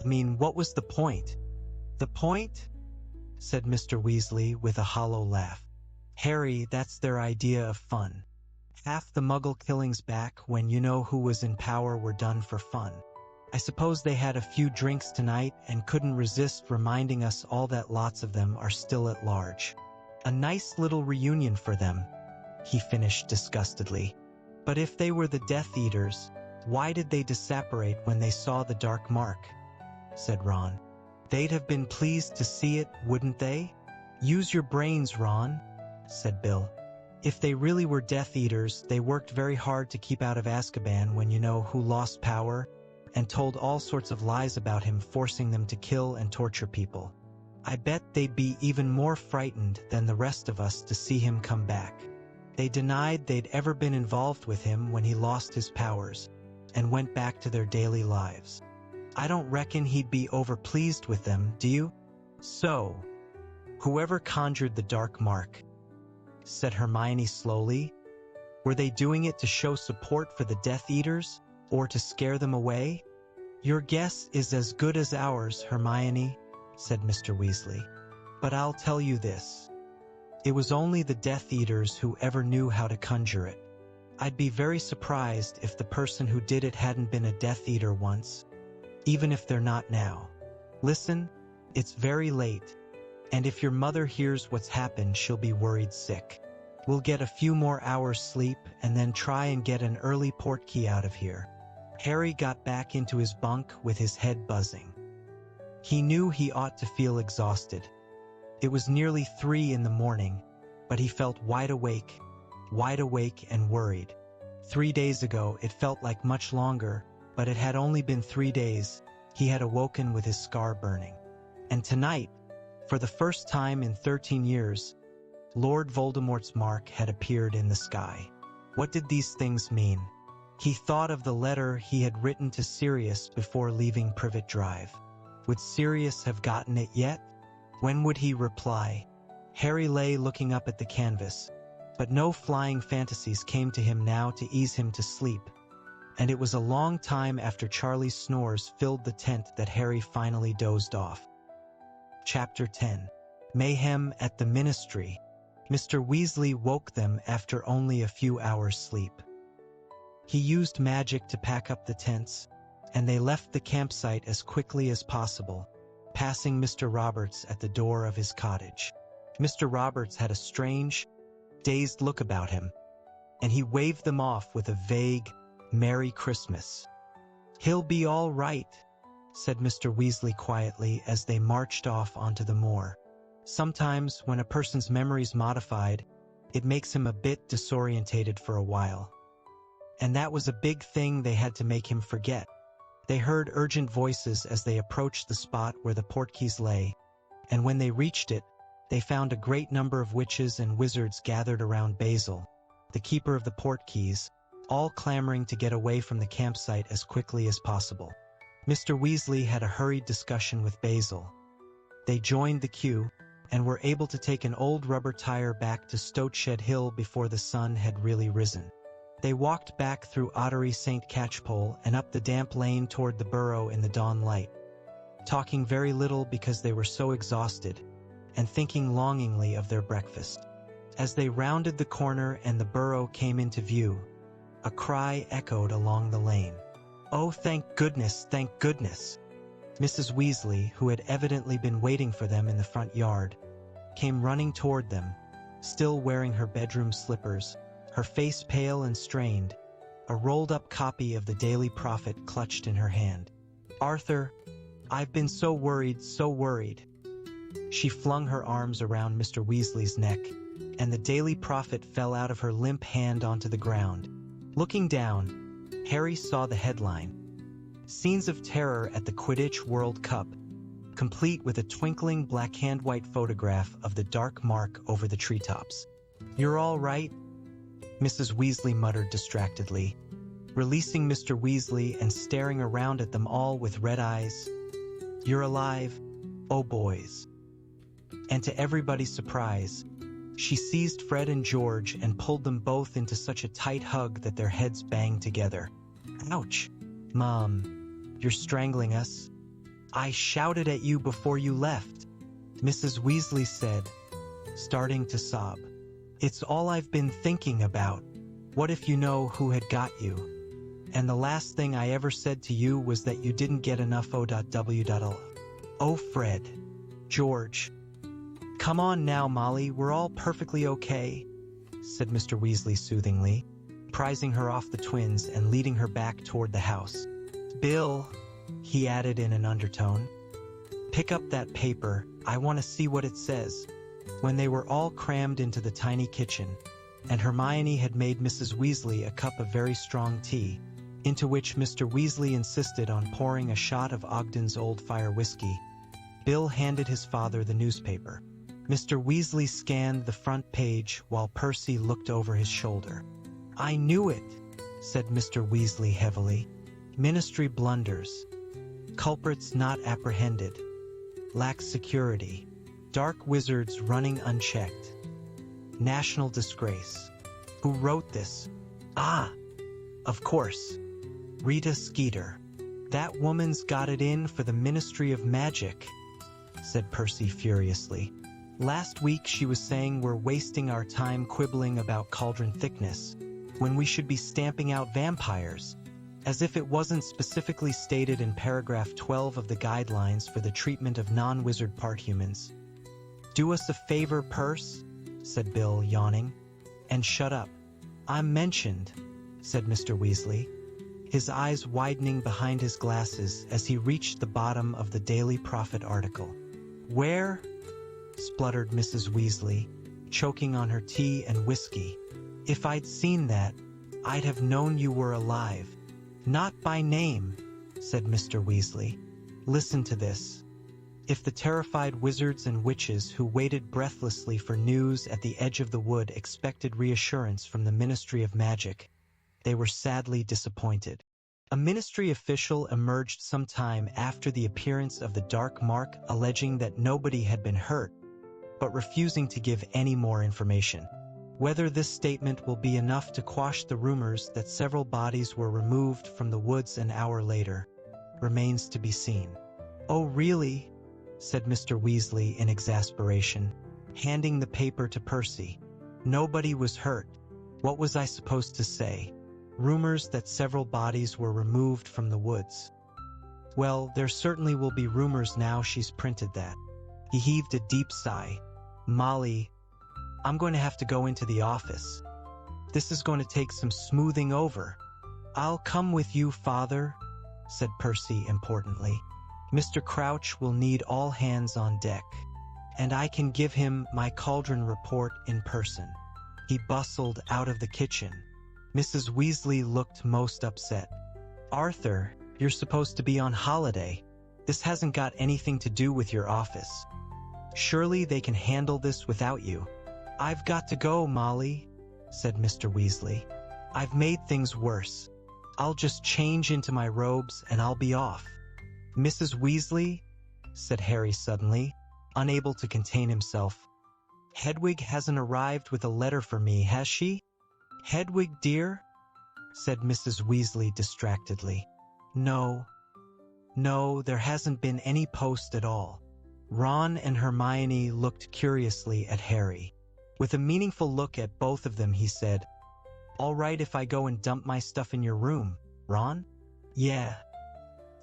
I mean, what was the point?" "The point?" said Mr. Weasley with a hollow laugh. "Harry, that's their idea of fun. Half the muggle killings back when you-know-who was in power were done for fun. I suppose they had a few drinks tonight and couldn't resist reminding us all that lots of them are still at large. A nice little reunion for them," he finished disgustedly. "But if they were the Death Eaters, why did they disapparate when they saw the dark mark?" said Ron. They'd have been pleased to see it, wouldn't they? Use your brains, Ron, said Bill. If they really were Death Eaters, they worked very hard to keep out of Azkaban when you know who lost power, and told all sorts of lies about him, forcing them to kill and torture people. I bet they'd be even more frightened than the rest of us to see him come back. They denied they'd ever been involved with him when he lost his powers, and went back to their daily lives. I don't reckon he'd be overpleased with them, do you? So, whoever conjured the dark mark, said Hermione slowly, were they doing it to show support for the Death Eaters, or to scare them away? Your guess is as good as ours, Hermione, said Mr. Weasley. But I'll tell you this. It was only the Death Eaters who ever knew how to conjure it. I'd be very surprised if the person who did it hadn't been a Death Eater once, even if they're not now. Listen, it's very late, and if your mother hears what's happened, she'll be worried sick. We'll get a few more hours sleep and then try and get an early portkey out of here. Harry got back into his bunk with his head buzzing. He knew he ought to feel exhausted. It was nearly 3 in the morning, but he felt wide awake and worried. 3 days ago, it felt like much longer, but it had only been 3 days. He had awoken with his scar burning. And tonight, for the first time in 13 years, Lord Voldemort's mark had appeared in the sky. What did these things mean? He thought of the letter he had written to Sirius before leaving Privet Drive. Would Sirius have gotten it yet? When would he reply? Harry lay looking up at the canvas, but no flying fantasies came to him now to ease him to sleep, and it was a long time after Charlie's snores filled the tent that Harry finally dozed off. Chapter 10. Mayhem at the Ministry. Mr. Weasley woke them after only a few hours' sleep. He used magic to pack up the tents, and they left the campsite as quickly as possible, passing Mr. Roberts at the door of his cottage. Mr. Roberts had a strange, dazed look about him, and he waved them off with a vague, "Merry Christmas." "He'll be all right," said Mr. Weasley quietly as they marched off onto the moor. Sometimes, when a person's memory's modified, it makes him a bit disorientated for a while. And that was a big thing they had to make him forget. They heard urgent voices as they approached the spot where the portkeys lay, and when they reached it, they found a great number of witches and wizards gathered around Basil, the keeper of the portkeys, all clamoring to get away from the campsite as quickly as possible. Mr. Weasley had a hurried discussion with Basil. They joined the queue, and were able to take an old rubber tire back to Stoteshed Hill before the sun had really risen. They walked back through Ottery St. Catchpole and up the damp lane toward the burrow in the dawn light, talking very little because they were so exhausted, and thinking longingly of their breakfast. As they rounded the corner and the burrow came into view, a cry echoed along the lane. "Oh, thank goodness, thank goodness!" Mrs. Weasley, who had evidently been waiting for them in the front yard, came running toward them, still wearing her bedroom slippers, her face pale and strained, a rolled-up copy of the Daily Prophet clutched in her hand. "Arthur, I've been so worried, so worried." She flung her arms around Mr. Weasley's neck, and the Daily Prophet fell out of her limp hand onto the ground. Looking down, Harry saw the headline, "Scenes of Terror at the Quidditch World Cup," complete with a twinkling black-and-white photograph of the dark mark over the treetops. "You're all right?" Mrs. Weasley muttered distractedly, releasing Mr. Weasley and staring around at them all with red eyes. "You're alive? Oh, boys." And to everybody's surprise, she seized Fred and George and pulled them both into such a tight hug that their heads banged together. "Ouch! Mom, you're strangling us. I shouted at you before you left," Mrs. Weasley said, starting to sob. "It's all I've been thinking about. What if you know who had got you? And the last thing I ever said to you was that you didn't get enough O.W.L. Oh, Fred. George. Come on now, Molly, we're all perfectly okay," said Mr. Weasley soothingly, prizing her off the twins and leading her back toward the house. "Bill," he added in an undertone. Pick up that paper, I want to see what it says. When they were all crammed into the tiny kitchen, and Hermione had made Mrs. Weasley a cup of very strong tea, into which Mr. Weasley insisted on pouring a shot of Ogden's Old Fire whiskey, Bill handed his father the newspaper. Mr. Weasley scanned the front page while Percy looked over his shoulder. "I knew it," said Mr. Weasley heavily. "Ministry blunders. Culprits not apprehended. Lax security. Dark wizards running unchecked. National disgrace. Who wrote this? Ah, of course. Rita Skeeter. That woman's got it in for the Ministry of Magic," said Percy furiously. "Last week she was saying we're wasting our time quibbling about cauldron thickness, when we should be stamping out vampires, as if it wasn't specifically stated in paragraph 12 of the guidelines for the treatment of non-wizard part humans. "Do us a favor, Perce," said Bill, yawning, "and shut up." "I'm mentioned," said Mr. Weasley, his eyes widening behind his glasses as he reached the bottom of the Daily Prophet article. "Where?" spluttered Mrs. Weasley, choking on her tea and whiskey. "If I'd seen that, I'd have known you were alive." "Not by name," said Mr. Weasley. "Listen to this. If the terrified wizards and witches who waited breathlessly for news at the edge of the wood expected reassurance from the Ministry of Magic, they were sadly disappointed. A ministry official emerged sometime after the appearance of the dark mark alleging that nobody had been hurt, but refusing to give any more information. Whether this statement will be enough to quash the rumors that several bodies were removed from the woods an hour later remains to be seen. "Oh, really?" said Mr. Weasley in exasperation, handing the paper to Percy. "Nobody was hurt. What was I supposed to say? Rumors that several bodies were removed from the woods. Well, there certainly will be rumors now she's printed that." He heaved a deep sigh. "Molly, I'm going to have to go into the office. This is going to take some smoothing over." "I'll come with you, Father," said Percy importantly. "Mr. Crouch will need all hands on deck, and I can give him my cauldron report in person." He bustled out of the kitchen. Mrs. Weasley looked most upset. "Arthur, you're supposed to be on holiday. This hasn't got anything to do with your office. Surely they can handle this without you." "I've got to go, Molly," said Mr. Weasley. "I've made things worse. I'll just change into my robes and I'll be off." "Mrs. Weasley," said Harry suddenly, unable to contain himself. "Hedwig hasn't arrived with a letter for me, has she?" "Hedwig, dear?" said Mrs. Weasley distractedly. No, there hasn't been any post at all." Ron and Hermione looked curiously at Harry. With a meaningful look at both of them, he said, "All right if I go and dump my stuff in your room, Ron?" "Yeah.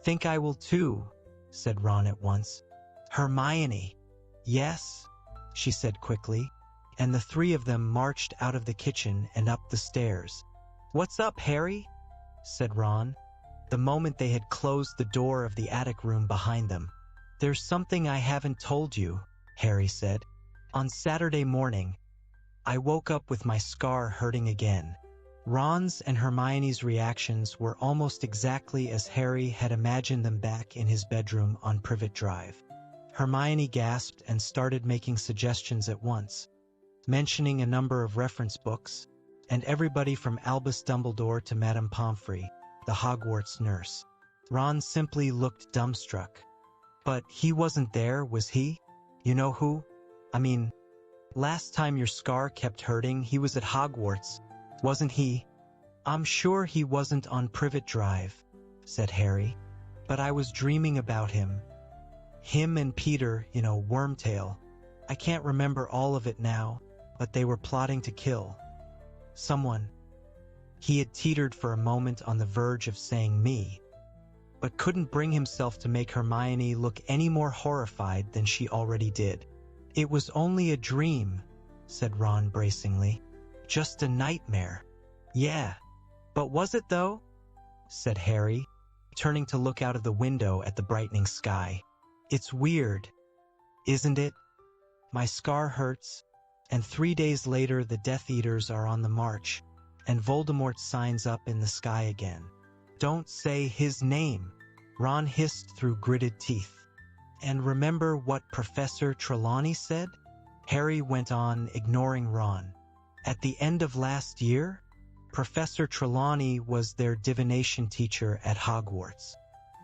Think I will too," said Ron at once. "Hermione." "Yes," she said quickly, and the three of them marched out of the kitchen and up the stairs. "What's up, Harry?" said Ron, the moment they had closed the door of the attic room behind them. "There's something I haven't told you," Harry said. "On Saturday morning, I woke up with my scar hurting again." Ron's and Hermione's reactions were almost exactly as Harry had imagined them back in his bedroom on Privet Drive. Hermione gasped and started making suggestions at once, mentioning a number of reference books, and everybody from Albus Dumbledore to Madame Pomfrey, the Hogwarts nurse. Ron simply looked dumbstruck. "But he wasn't there, was he? You know who? I mean, last time your scar kept hurting, he was at Hogwarts, wasn't he?" "I'm sure he wasn't on Privet Drive," said Harry, "but I was dreaming about him. Him and Peter, Wormtail. I can't remember all of it now, but they were plotting to kill someone." He had teetered for a moment on the verge of saying me, but couldn't bring himself to make Hermione look any more horrified than she already did. "It was only a dream," said Ron bracingly. "Just a nightmare." "Yeah, but was it though?" said Harry, turning to look out of the window at the brightening sky. It's weird, isn't it? My scar hurts, and 3 days later the Death Eaters are on the march, and Voldemort signs up in the sky again. Don't say his name, Ron hissed through gritted teeth. And remember what Professor Trelawney said? Harry went on, ignoring Ron. At the end of last year, Professor Trelawney was their divination teacher at Hogwarts.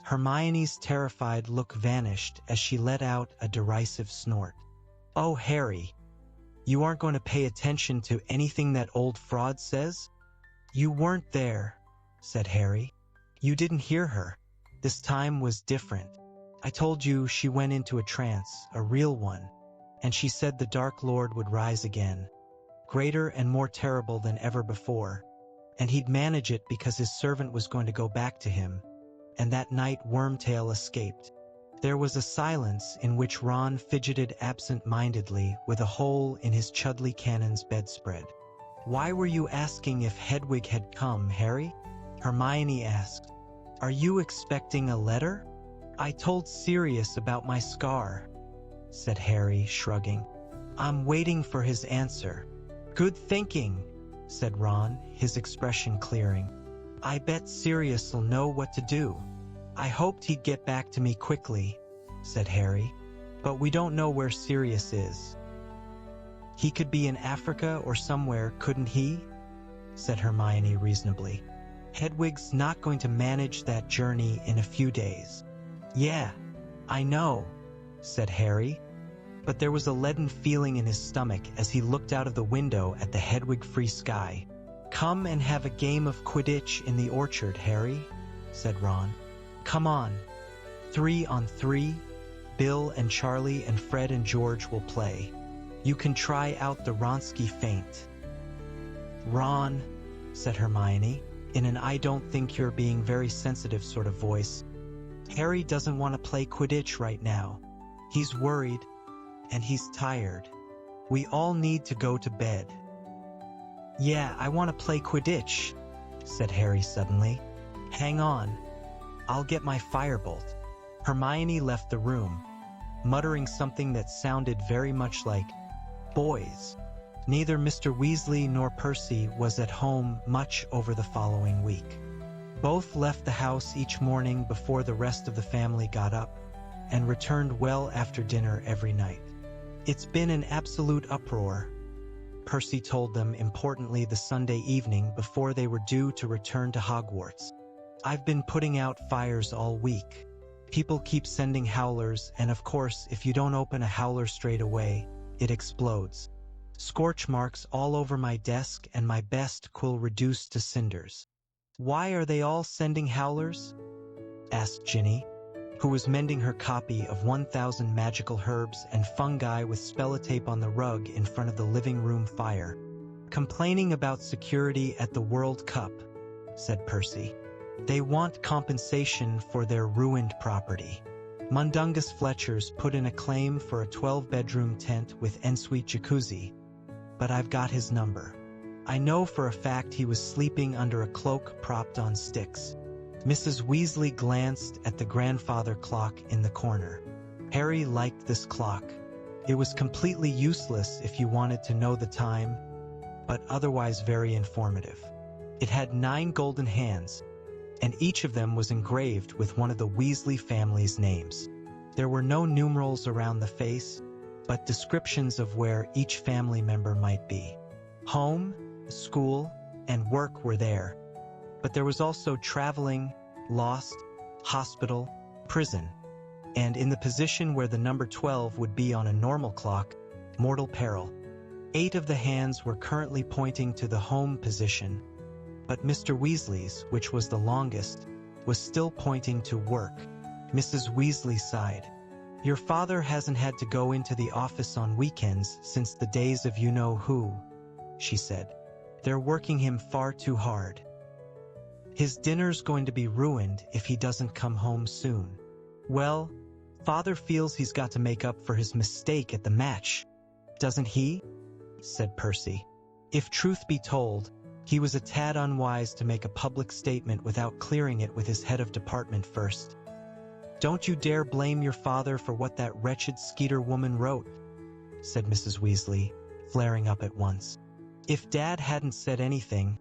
Hermione's terrified look vanished as she let out a derisive snort. Oh, Harry, you aren't going to pay attention to anything that old fraud says? You weren't there, said Harry. You didn't hear her. This time was different. I told you she went into a trance, a real one, and she said the Dark Lord would rise again, greater and more terrible than ever before, and he'd manage it because his servant was going to go back to him, and that night Wormtail escaped. There was a silence in which Ron fidgeted absent-mindedly with a hole in his Chudley Cannon's bedspread. Why were you asking if Hedwig had come, Harry? Hermione asked. Are you expecting a letter? I told Sirius about my scar, said Harry, shrugging. I'm waiting for his answer. Good thinking, said Ron, his expression clearing. I bet Sirius'll know what to do. I hoped he'd get back to me quickly, said Harry, but we don't know where Sirius is. He could be in Africa or somewhere, couldn't he? Said Hermione reasonably. Hedwig's not going to manage that journey in a few days. Yeah, I know, said Harry, but there was a leaden feeling in his stomach as he looked out of the window at the Hedwig-free sky. Come and have a game of Quidditch in the orchard, Harry, said Ron. Come on. 3 on 3, Bill and Charlie and Fred and George will play. You can try out the Wronski feint. Ron, said Hermione, in an I don't think you're being very sensitive sort of voice. Harry doesn't want to play Quidditch right now. He's worried, and he's tired. We all need to go to bed. Yeah, I want to play Quidditch, said Harry suddenly. Hang on. I'll get my firebolt. Hermione left the room, muttering something that sounded very much like, boys. Neither Mr. Weasley nor Percy was at home much over the following week. Both left the house each morning before the rest of the family got up, and returned well after dinner every night. It's been an absolute uproar, Percy told them importantly the Sunday evening before they were due to return to Hogwarts. I've been putting out fires all week. People keep sending howlers, and of course, if you don't open a howler straight away, it explodes. Scorch marks all over my desk and my best quill reduced to cinders. Why are they all sending howlers? Asked Ginny, who was mending her copy of 1000 Magical Herbs and Fungi with spellotape on the rug in front of the living room fire. Complaining about security at the World Cup, said Percy. They want compensation for their ruined property. Mundungus Fletcher's put in a claim for a 12-bedroom tent with ensuite jacuzzi, but I've got his number. I know for a fact he was sleeping under a cloak propped on sticks. Mrs. Weasley glanced at the grandfather clock in the corner. Harry liked this clock. It was completely useless if you wanted to know the time, but otherwise very informative. It had 9 golden hands, and each of them was engraved with one of the Weasley family's names. There were no numerals around the face, but descriptions of where each family member might be. Home, school, and work were there, but there was also traveling, lost, hospital, prison, and in the position where the number 12 would be on a normal clock, mortal peril. 8 of the hands were currently pointing to the home position, but Mr. Weasley's, which was the longest, was still pointing to work. Mrs. Weasley sighed. Your father hasn't had to go into the office on weekends since the days of you-know-who, she said. They're working him far too hard. His dinner's going to be ruined if he doesn't come home soon. Well, father feels he's got to make up for his mistake at the match, doesn't he? Said Percy. If truth be told, he was a tad unwise to make a public statement without clearing it with his head of department first. "Don't you dare blame your father for what that wretched Skeeter woman wrote," said Mrs. Weasley, flaring up at once. "If Dad hadn't said anything,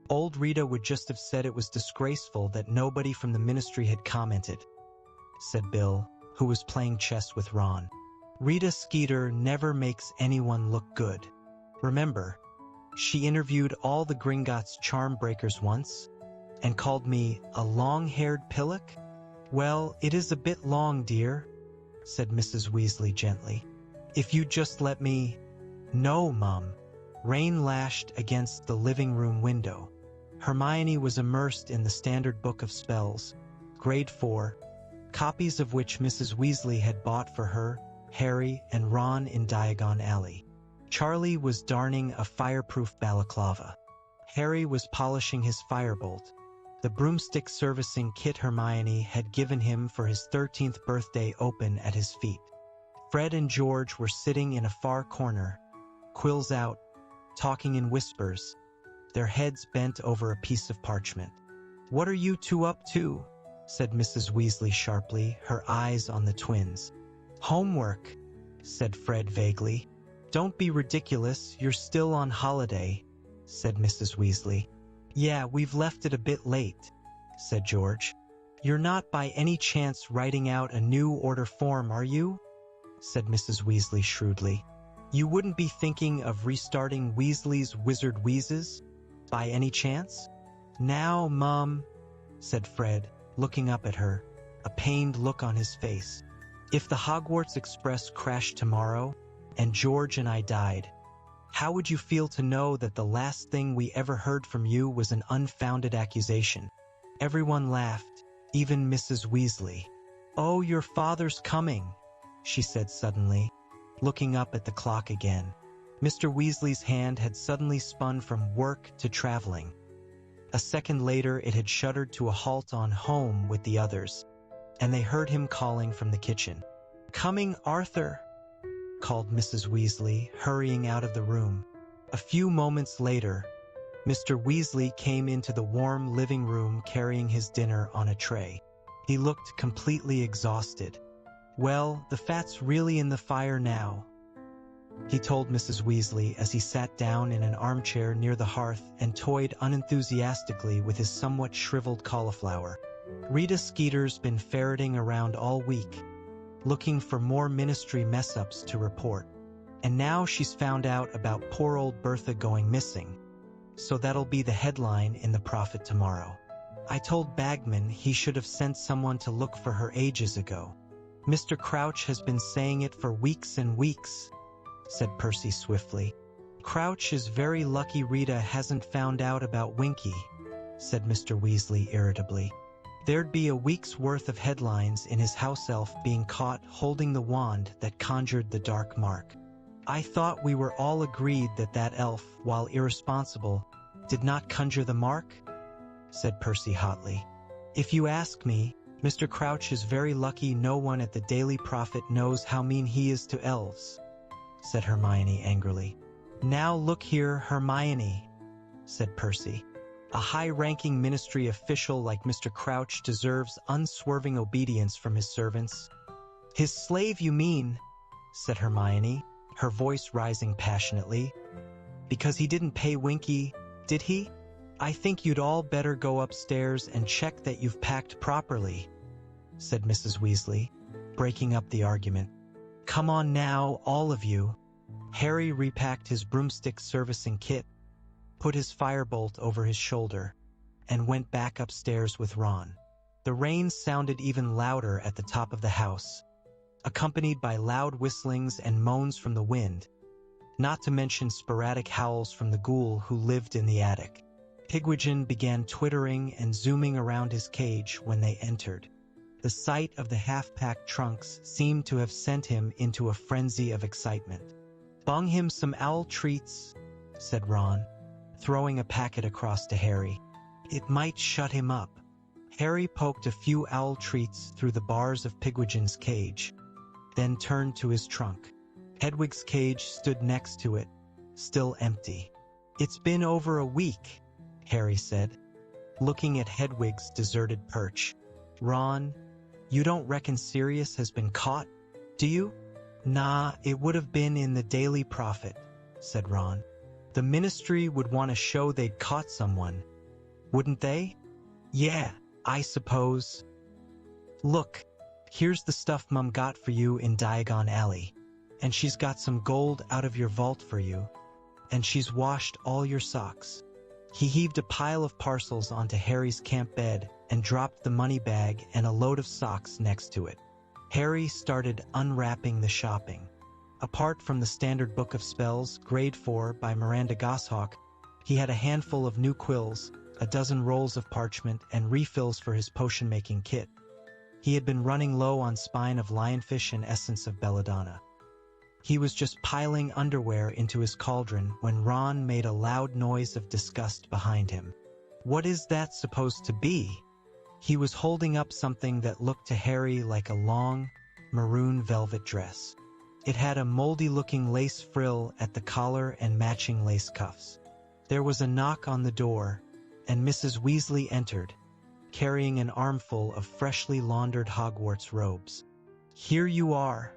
old Rita would just have said it was disgraceful that nobody from the ministry had commented," said Bill, who was playing chess with Ron. "Rita Skeeter never makes anyone look good. Remember, she interviewed all the Gringotts charm breakers once and called me a long-haired pillock." "Well, it is a bit long, dear," said Mrs. Weasley gently. "If you'd just let me—" "No, Mum." Rain lashed against the living room window. Hermione was immersed in the Standard Book of Spells, Grade 4, copies of which Mrs. Weasley had bought for her, Harry, and Ron in Diagon Alley. Charlie was darning a fireproof balaclava. Harry was polishing his firebolt, the broomstick servicing kit Hermione had given him for his 13th birthday, open at his feet. Fred and George were sitting in a far corner, quills out, talking in whispers, their heads bent over a piece of parchment. "What are you two up to?" said Mrs. Weasley sharply, her eyes on the twins. "Homework," said Fred vaguely. "Don't be ridiculous, you're still on holiday," said Mrs. Weasley. "Yeah, we've left it a bit late," said George. "You're not by any chance writing out a new order form, are you?" said Mrs. Weasley shrewdly. "You wouldn't be thinking of restarting Weasley's Wizard Wheezes, by any chance?" "Now, Mum," said Fred, looking up at her, a pained look on his face. "If the Hogwarts Express crashed tomorrow, and George and I died, how would you feel to know that the last thing we ever heard from you was an unfounded accusation?" Everyone laughed, even Mrs. Weasley. "Oh, your father's coming," she said suddenly, looking up at the clock again. Mr. Weasley's hand had suddenly spun from work to traveling. A second later, it had shuddered to a halt on home with the others, and they heard him calling from the kitchen. "Coming, Arthur," called Mrs. Weasley, hurrying out of the room. A few moments later, Mr. Weasley came into the warm living room carrying his dinner on a tray. He looked completely exhausted. "Well, the fat's really in the fire now," he told Mrs. Weasley as he sat down in an armchair near the hearth and toyed unenthusiastically with his somewhat shriveled cauliflower. "Rita Skeeter's been ferreting around all week, looking for more ministry mess-ups to report. And now she's found out about poor old Bertha going missing, so that'll be the headline in the Prophet tomorrow. I told Bagman he should have sent someone to look for her ages ago. Mr. Crouch has been saying it for weeks and weeks," said Percy swiftly. "Crouch is very lucky Rita hasn't found out about Winky," said Mr. Weasley irritably. "There'd be a week's worth of headlines in his house elf being caught holding the wand that conjured the dark mark. I thought we were all agreed that that elf, while irresponsible, did not conjure the mark?" said Percy hotly. "If you ask me, Mr. Crouch is very lucky no one at the Daily Prophet knows how mean he is to elves," said Hermione angrily. "Now look here, Hermione," said Percy. "A high-ranking ministry official like Mr. Crouch deserves unswerving obedience from his servants." "His slave, you mean," said Hermione, her voice rising passionately. "Because he didn't pay Winky, did he? I think you'd all better go upstairs and check that you've packed properly," said Mrs. Weasley, breaking up the argument. "Come on now, all of you." Harry repacked his broomstick servicing kit, put his firebolt over his shoulder, and went back upstairs with Ron. The rain sounded even louder at the top of the house, accompanied by loud whistlings and moans from the wind, not to mention sporadic howls from the ghoul who lived in the attic. Pigwidgeon began twittering and zooming around his cage when they entered. The sight of the half-packed trunks seemed to have sent him into a frenzy of excitement. "Bung him some owl treats," said Ron, throwing a packet across to Harry. "It might shut him up." Harry poked a few owl treats through the bars of Pigwidgeon's cage, then turned to his trunk. Hedwig's cage stood next to it, still empty. "It's been over a week," Harry said, looking at Hedwig's deserted perch. Ron, You don't reckon Sirius has been caught, do you? Nah, it would have been in the Daily Prophet, said Ron. The Ministry would want to show they'd caught someone, wouldn't they? Yeah, I suppose. Look, here's the stuff Mum got for you in Diagon Alley. And she's got some gold out of your vault for you. And she's washed all your socks. He heaved a pile of parcels onto Harry's camp bed and dropped the money bag and a load of socks next to it. Harry started unwrapping the shopping. Apart from the Standard Book of Spells, Grade 4 by Miranda Goshawk, he had a handful of new quills, a dozen rolls of parchment, and refills for his potion-making kit. He had been running low on spine of lionfish and essence of belladonna. He was just piling underwear into his cauldron when Ron made a loud noise of disgust behind him. What is that supposed to be? He was holding up something that looked to Harry like a long, maroon velvet dress. It had a moldy-looking lace frill at the collar and matching lace cuffs. There was a knock on the door, and Mrs. Weasley entered, carrying an armful of freshly laundered Hogwarts robes. "Here you are,"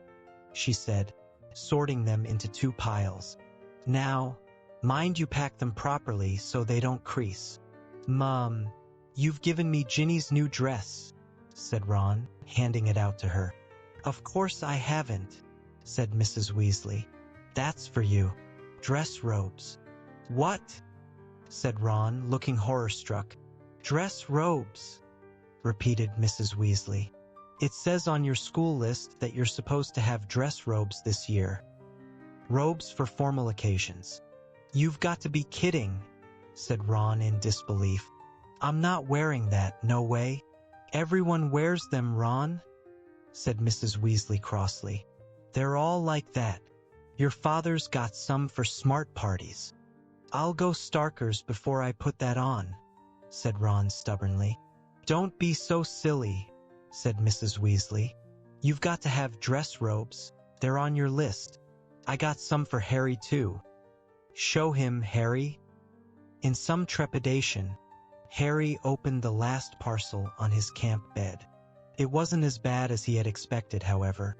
she said, sorting them into 2 piles. "Now, mind you pack them properly so they don't crease." "Mum, you've given me Ginny's new dress," said Ron, handing it out to her. "Of course I haven't," said Mrs. Weasley. "That's for you. Dress robes." "What?" said Ron, looking horror-struck. "Dress robes," repeated Mrs. Weasley. "It says on your school list that you're supposed to have dress robes this year. Robes for formal occasions." "You've got to be kidding," said Ron in disbelief. "I'm not wearing that, no way." "Everyone wears them, Ron," said Mrs. Weasley crossly. "They're all like that. Your father's got some for smart parties." "I'll go Starkers before I put that on," said Ron stubbornly. "Don't be so silly," said Mrs. Weasley. "You've got to have dress robes. They're on your list. I got some for Harry too." "Show him, Harry." In some trepidation, Harry opened the last parcel on his camp bed. It wasn't as bad as he had expected, however.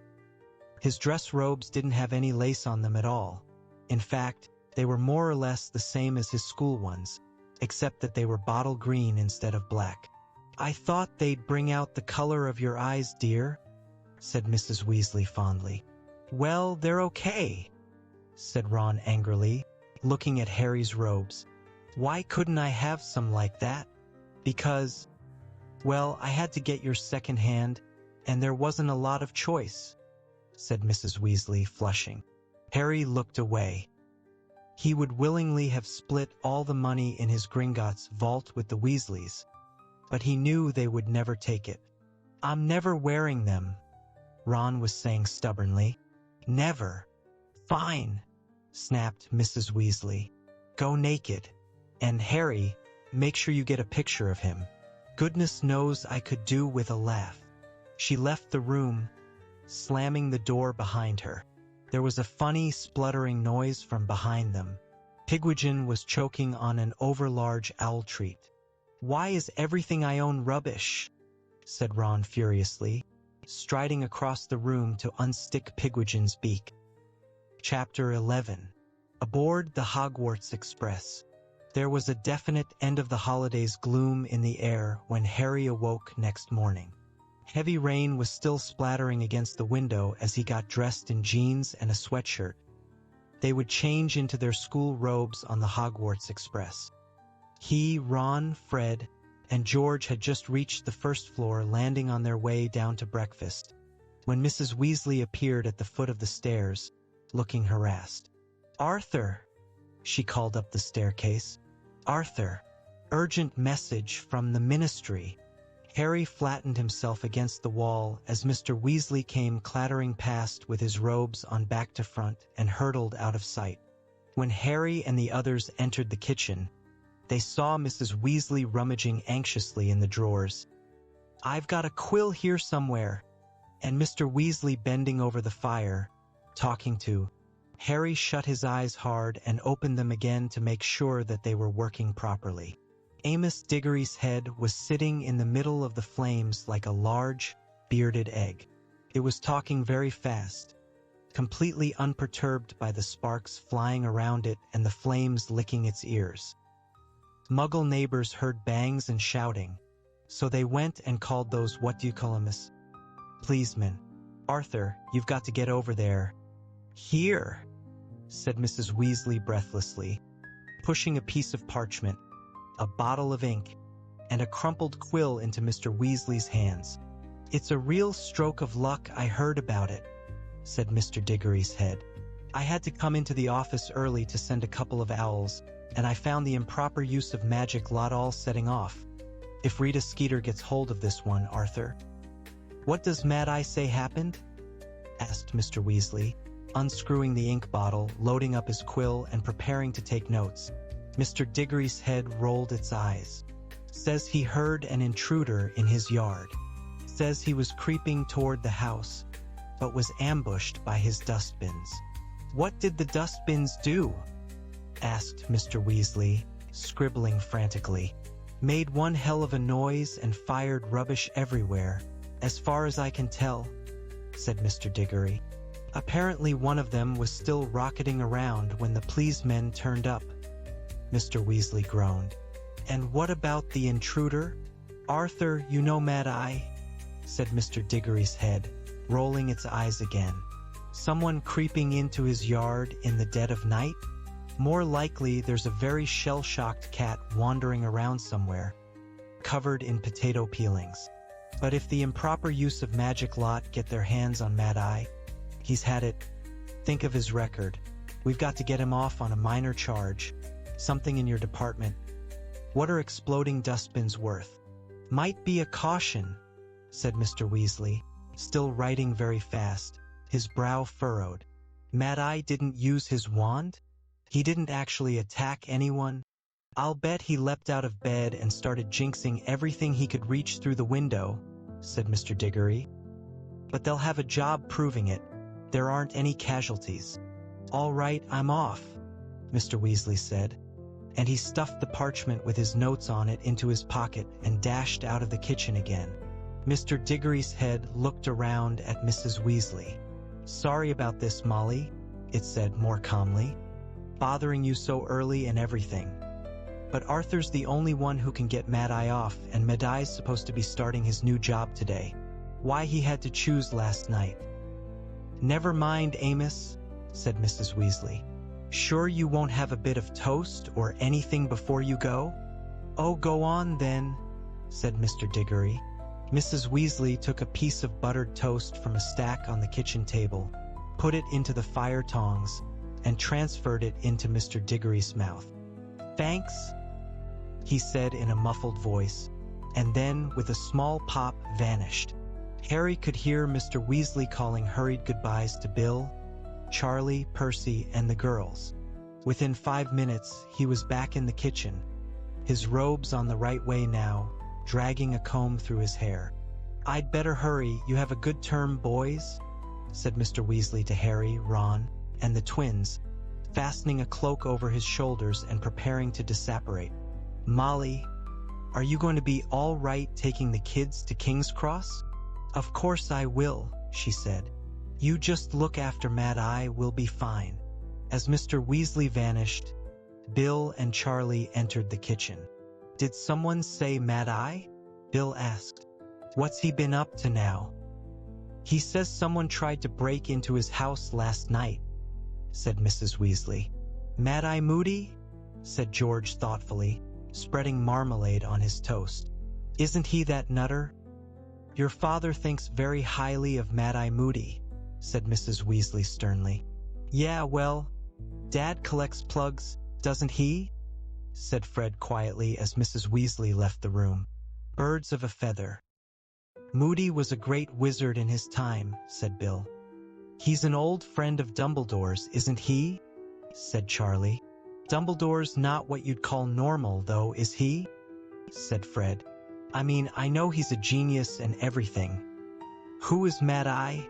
His dress robes didn't have any lace on them at all. In fact, they were more or less the same as his school ones, except that they were bottle green instead of black. "I thought they'd bring out the color of your eyes, dear," said Mrs. Weasley fondly. "Well, they're okay," said Ron angrily, looking at Harry's robes. "Why couldn't I have some like that?" "Because, well, I had to get yours secondhand, and there wasn't a lot of choice," said Mrs. Weasley, flushing. Harry looked away. He would willingly have split all the money in his Gringotts vault with the Weasleys, but he knew they would never take it. "I'm never wearing them," Ron was saying stubbornly. "Never." "Fine," snapped Mrs. Weasley. "Go naked. And Harry, make sure you get a picture of him." Goodness knows I could do with a laugh. She left the room, slamming the door behind her. There was a funny, spluttering noise from behind them. Pigwidgeon was choking on an overlarge owl treat. "Why is everything I own rubbish?" said Ron furiously, striding across the room to unstick Pigwidgeon's beak. Chapter 11. Aboard the Hogwarts Express. There was a definite end-of-the-holidays gloom in the air when Harry awoke next morning. Heavy rain was still splattering against the window as he got dressed in jeans and a sweatshirt. They would change into their school robes on the Hogwarts Express. He, Ron, Fred, and George had just reached the first floor, landing on their way down to breakfast, when Mrs. Weasley appeared at the foot of the stairs, looking harassed. "Arthur," she called up the staircase. "Arthur, urgent message from the Ministry." Harry flattened himself against the wall as Mr. Weasley came clattering past with his robes on back to front and hurtled out of sight. When Harry and the others entered the kitchen, they saw Mrs. Weasley rummaging anxiously in the drawers. "I've got a quill here somewhere," and Mr. Weasley bending over the fire, talking to. Harry shut his eyes hard and opened them again to make sure that they were working properly. Amos Diggory's head was sitting in the middle of the flames like a large, bearded egg. It was talking very fast, completely unperturbed by the sparks flying around it and the flames licking its ears. Muggle neighbors heard bangs and shouting, so they went and called those policemen. "Arthur, you've got to get over there." "Here," said Mrs. Weasley breathlessly, pushing a piece of parchment, a bottle of ink, and a crumpled quill into Mr. Weasley's hands. "It's a real stroke of luck. I heard about it," said Mr. Diggory's head. "I had to come into the office early to send a couple of owls, and I found the improper use of magic lot all setting off. If Rita Skeeter gets hold of this one, Arthur." "What does Mad Eye say happened?" asked Mr. Weasley, unscrewing the ink bottle, loading up his quill, and preparing to take notes. Mr. Diggory's head rolled its eyes. "Says he heard an intruder in his yard. Says he was creeping toward the house, but was ambushed by his dustbins." "What did the dustbins do?" asked Mr. Weasley, scribbling frantically. "Made one hell of a noise and fired rubbish everywhere, as far as I can tell," said Mr. Diggory. "Apparently one of them was still rocketing around when the policemen turned up." Mr. Weasley groaned. "And what about the intruder?" "Arthur, you know Mad Eye," said Mr. Diggory's head, rolling its eyes again. "Someone creeping into his yard in the dead of night? More likely there's a very shell-shocked cat wandering around somewhere, covered in potato peelings. But if the improper use of magic lot get their hands on Mad Eye, he's had it. Think of his record. We've got to get him off on a minor charge, something in your department. What are exploding dustbins worth?" "Might be a caution," said Mr. Weasley, still writing very fast, his brow furrowed. "Mad Eye didn't use his wand? He didn't actually attack anyone? I'll bet he leapt out of bed and started jinxing everything he could reach through the window," said Mr. Diggory. "But they'll have a job proving it. There aren't any casualties." "All right, I'm off," Mr. Weasley said, and he stuffed the parchment with his notes on it into his pocket and dashed out of the kitchen again. Mr. Diggory's head looked around at Mrs. Weasley. "Sorry about this, Molly," it said more calmly. "Bothering you so early and everything. But Arthur's the only one who can get Mad Eye off, and Mad Eye's supposed to be starting his new job today. Why he had to choose last night." "Never mind, Amos," said Mrs. Weasley. "Sure you won't have a bit of toast or anything before you go?" "Oh, go on then," said Mr. Diggory. Mrs. Weasley took a piece of buttered toast from a stack on the kitchen table, put it into the fire tongs, and transferred it into Mr. Diggory's mouth. "Thanks," he said in a muffled voice, and then, with a small pop, vanished. Harry could hear Mr. Weasley calling hurried goodbyes to Bill, Charlie, Percy, and the girls. Within 5 minutes, he was back in the kitchen, his robes on the right way now, dragging a comb through his hair. "I'd better hurry. You have a good term, boys?" said Mr. Weasley to Harry, Ron, and the twins, fastening a cloak over his shoulders and preparing to disapparate. "Molly, are you going to be all right taking the kids to King's Cross?" "Of course I will," she said. "You just look after Mad Eye, we'll be fine." As Mr. Weasley vanished, Bill and Charlie entered the kitchen. "Did someone say Mad Eye?" Bill asked. "What's he been up to now?" "He says someone tried to break into his house last night," said Mrs. Weasley. "Mad Eye Moody?" said George thoughtfully, spreading marmalade on his toast. "Isn't he that nutter?" "Your father thinks very highly of Mad Eye Moody," said Mrs. Weasley sternly. "Yeah, well, Dad collects plugs, doesn't he?" said Fred quietly as Mrs. Weasley left the room. "Birds of a feather." "Moody was a great wizard in his time," said Bill. "He's an old friend of Dumbledore's, isn't he?" said Charlie. "Dumbledore's not what you'd call normal, though, is he?" said Fred. "I mean, I know he's a genius and everything." "Who is Mad Eye?"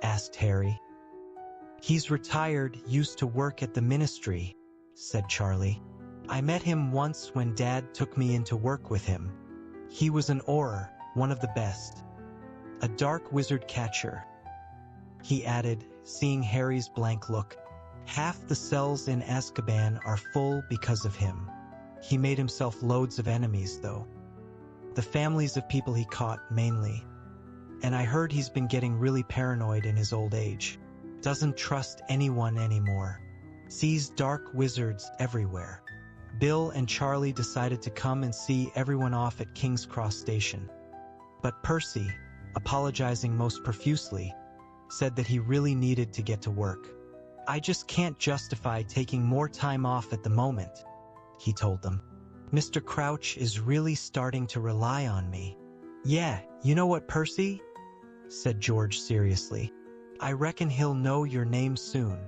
asked Harry. "He's retired, used to work at the ministry," said Charlie. "I met him once when Dad took me in to work with him. He was an Auror, one of the best." A dark wizard catcher," he added, seeing Harry's blank look. "Half the cells in Azkaban are full because of him. He made himself loads of enemies, though. The families of people he caught, mainly. And I heard he's been getting really paranoid in his old age. Doesn't trust anyone anymore. Sees dark wizards everywhere." Bill and Charlie decided to come and see everyone off at King's Cross Station. But Percy, apologizing most profusely, said that he really needed to get to work. "I just can't justify taking more time off at the moment," he told them. "Mr. Crouch is really starting to rely on me." "Yeah, you know what, Percy?" said George seriously. "I reckon he'll know your name soon."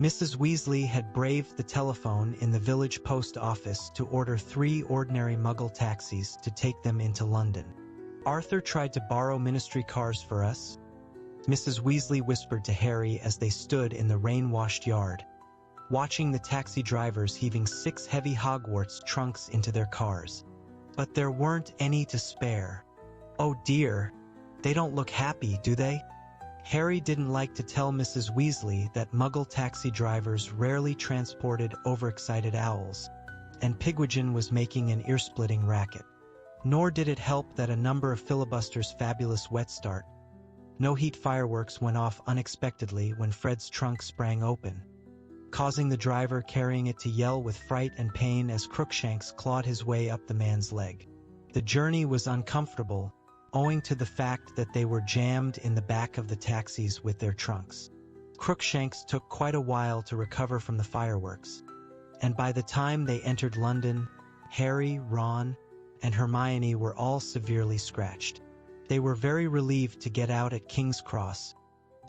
Mrs. Weasley had braved the telephone in the village post office to order 3 ordinary Muggle taxis to take them into London. "Arthur tried to borrow ministry cars for us," Mrs. Weasley whispered to Harry as they stood in the rain-washed yard, watching the taxi drivers heaving 6 heavy Hogwarts trunks into their cars. "But there weren't any to spare." "Oh dear, they don't look happy, do they?" Harry didn't like to tell Mrs. Weasley that Muggle taxi drivers rarely transported overexcited owls, and Pigwidgeon was making an ear-splitting racket. Nor did it help that a number of filibusters' fabulous wet start. No-heat fireworks went off unexpectedly when Fred's trunk sprang open, causing the driver carrying it to yell with fright and pain as Crookshanks clawed his way up the man's leg. The journey was uncomfortable, owing to the fact that they were jammed in the back of the taxis with their trunks. Crookshanks took quite a while to recover from the fireworks, and by the time they entered London, Harry, Ron, and Hermione were all severely scratched. They were very relieved to get out at King's Cross,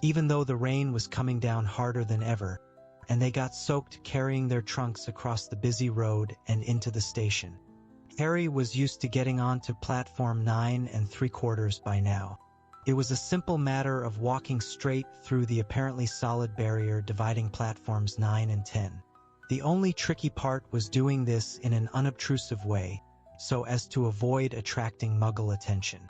even though the rain was coming down harder than ever, and they got soaked carrying their trunks across the busy road and into the station. Harry was used to getting onto platform 9 3/4 by now. It was a simple matter of walking straight through the apparently solid barrier dividing platforms 9 and 10. The only tricky part was doing this in an unobtrusive way, so as to avoid attracting Muggle attention.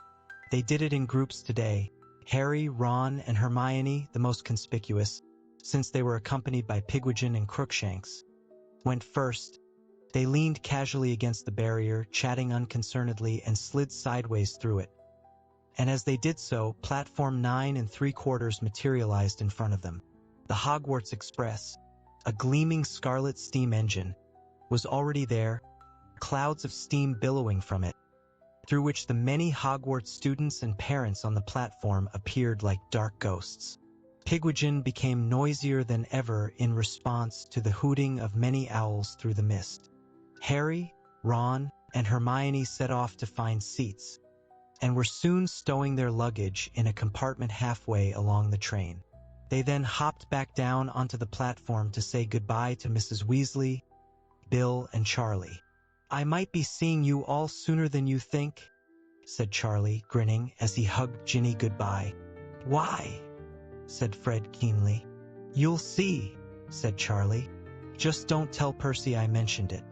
They did it in groups today. Harry, Ron, and Hermione, the most conspicuous, since they were accompanied by Pigwidgeon and Crookshanks, went first. They leaned casually against the barrier, chatting unconcernedly, and slid sideways through it. And as they did so, platform 9 3/4 materialized in front of them. The Hogwarts Express, a gleaming scarlet steam engine, was already there, clouds of steam billowing from it, through which the many Hogwarts students and parents on the platform appeared like dark ghosts. Pigwidgeon became noisier than ever in response to the hooting of many owls through the mist. Harry, Ron, and Hermione set off to find seats, and were soon stowing their luggage in a compartment halfway along the train. They then hopped back down onto the platform to say goodbye to Mrs. Weasley, Bill, and Charlie. "I might be seeing you all sooner than you think," said Charlie, grinning as he hugged Ginny goodbye. "Why?" said Fred keenly. "You'll see," said Charlie. "Just don't tell Percy I mentioned it.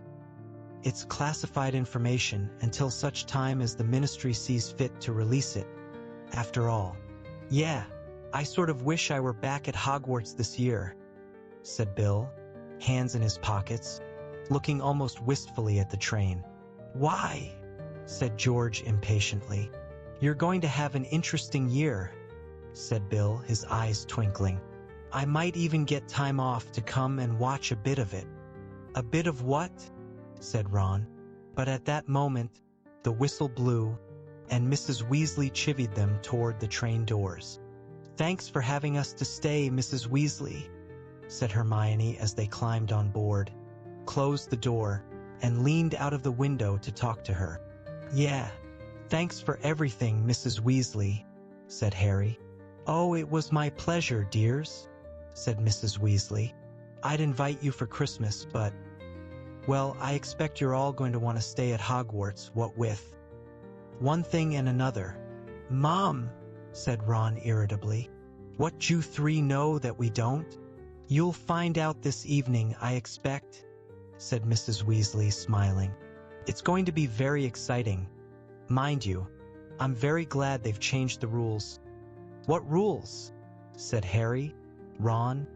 It's classified information until such time as the Ministry sees fit to release it. After all, yeah, I sort of wish I were back at Hogwarts this year," said Bill, hands in his pockets, looking almost wistfully at the train. "Why?" said George impatiently. "You're going to have an interesting year," said Bill, his eyes twinkling. "I might even get time off to come and watch a bit of it." "A bit of what?" said Ron. But at that moment, the whistle blew, and Mrs. Weasley chivied them toward the train doors. "Thanks for having us to stay, Mrs. Weasley," said Hermione as they climbed on board, closed the door, and leaned out of the window to talk to her. "Yeah, thanks for everything, Mrs. Weasley," said Harry. "Oh, it was my pleasure, dears," said Mrs. Weasley. "I'd invite you for Christmas, but, well, I expect you're all going to want to stay at Hogwarts, what with one thing and another." "Mom," said Ron irritably, "what you 3 know that we don't?" "You'll find out this evening, I expect," said Mrs. Weasley, smiling. "It's going to be very exciting. Mind you, I'm very glad they've changed the rules." "What rules?" said Harry, Ron,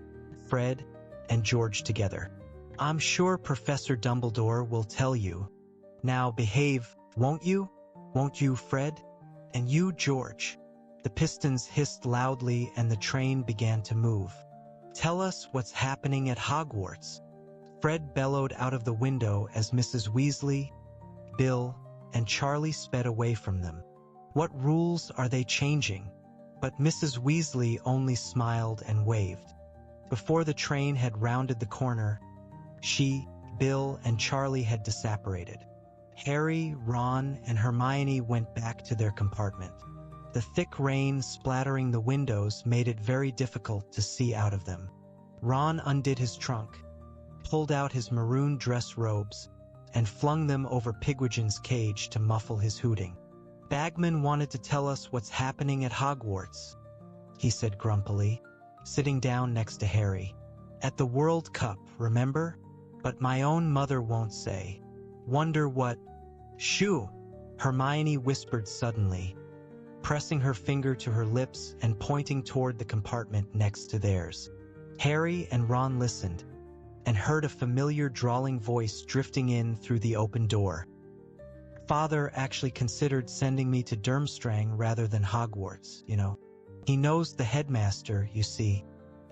Fred, and George together. "I'm sure Professor Dumbledore will tell you. Now behave, won't you? Won't you, Fred? And you, George?" The pistons hissed loudly and the train began to move. "Tell us what's happening at Hogwarts," Fred bellowed out of the window as Mrs. Weasley, Bill, and Charlie sped away from them. "What rules are they changing?" But Mrs. Weasley only smiled and waved. Before the train had rounded the corner, she, Bill, and Charlie had separated. Harry, Ron, and Hermione went back to their compartment. The thick rain splattering the windows made it very difficult to see out of them. Ron undid his trunk, pulled out his maroon dress robes, and flung them over Pigwidgeon's cage to muffle his hooting. "Bagman wanted to tell us what's happening at Hogwarts," he said grumpily, sitting down next to Harry. "At the World Cup, remember? But my own mother won't say. Wonder what—" "Shoo!" Hermione whispered suddenly, pressing her finger to her lips and pointing toward the compartment next to theirs. Harry and Ron listened, and heard a familiar drawling voice drifting in through the open door. "Father actually considered sending me to Durmstrang rather than Hogwarts, you know. He knows the headmaster, you see.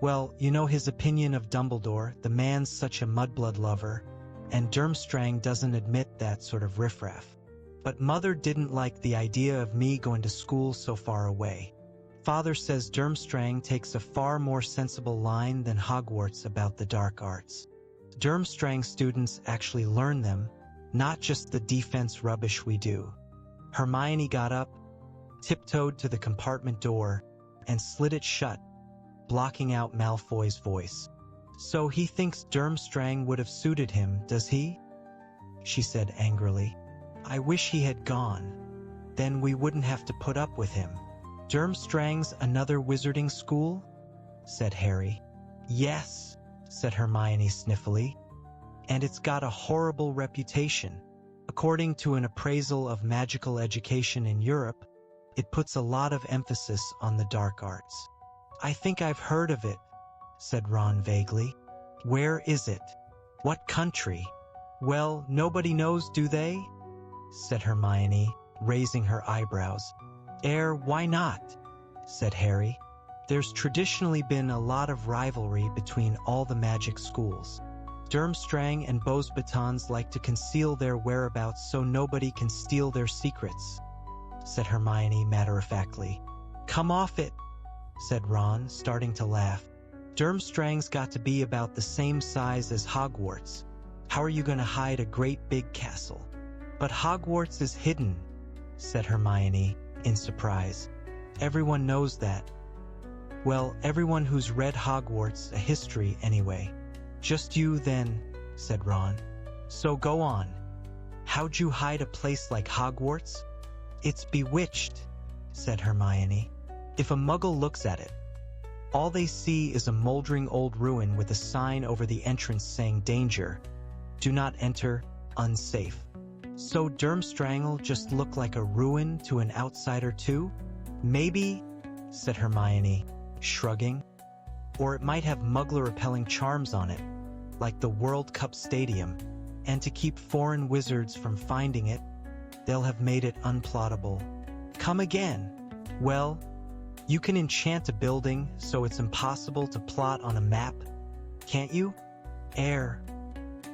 Well, you know his opinion of Dumbledore, the man's such a mudblood lover, and Durmstrang doesn't admit that sort of riffraff. But Mother didn't like the idea of me going to school so far away. Father says Durmstrang takes a far more sensible line than Hogwarts about the dark arts. Durmstrang students actually learn them, not just the defense rubbish we do." Hermione got up, tiptoed to the compartment door, and slid it shut, blocking out Malfoy's voice. "So he thinks Durmstrang would have suited him, does he?" she said angrily. "I wish he had gone. Then we wouldn't have to put up with him." "Durmstrang's another wizarding school?" said Harry. "Yes," said Hermione sniffily. "And it's got a horrible reputation. According to an appraisal of magical education in Europe, it puts a lot of emphasis on the dark arts." "I think I've heard of it," said Ron vaguely. "Where is it? What country?" "Well, nobody knows, do they?" said Hermione, raising her eyebrows. Why not?" said Harry. "There's traditionally been a lot of rivalry between all the magic schools. Durmstrang and Beauxbatons like to conceal their whereabouts so nobody can steal their secrets," said Hermione matter-of-factly. "Come off it," said Ron, starting to laugh. "Durmstrang's got to be about the same size as Hogwarts. How are you going to hide a great big castle?" "But Hogwarts is hidden," said Hermione, in surprise. "Everyone knows that." "Well, everyone who's read Hogwarts, a history anyway." "Just you then," said Ron. "So go on. How'd you hide a place like Hogwarts?" "It's bewitched," said Hermione. "If a muggle looks at it, all they see is a moldering old ruin with a sign over the entrance saying danger, do not enter, unsafe. So Durmstrang'll just look like a ruin to an outsider too?" "Maybe," said Hermione, shrugging. "Or it might have muggler-repelling charms on it, like the World Cup Stadium, and to keep foreign wizards from finding it, they'll have made it unplottable." "Come again." "Well, you can enchant a building so it's impossible to plot on a map, can't you?"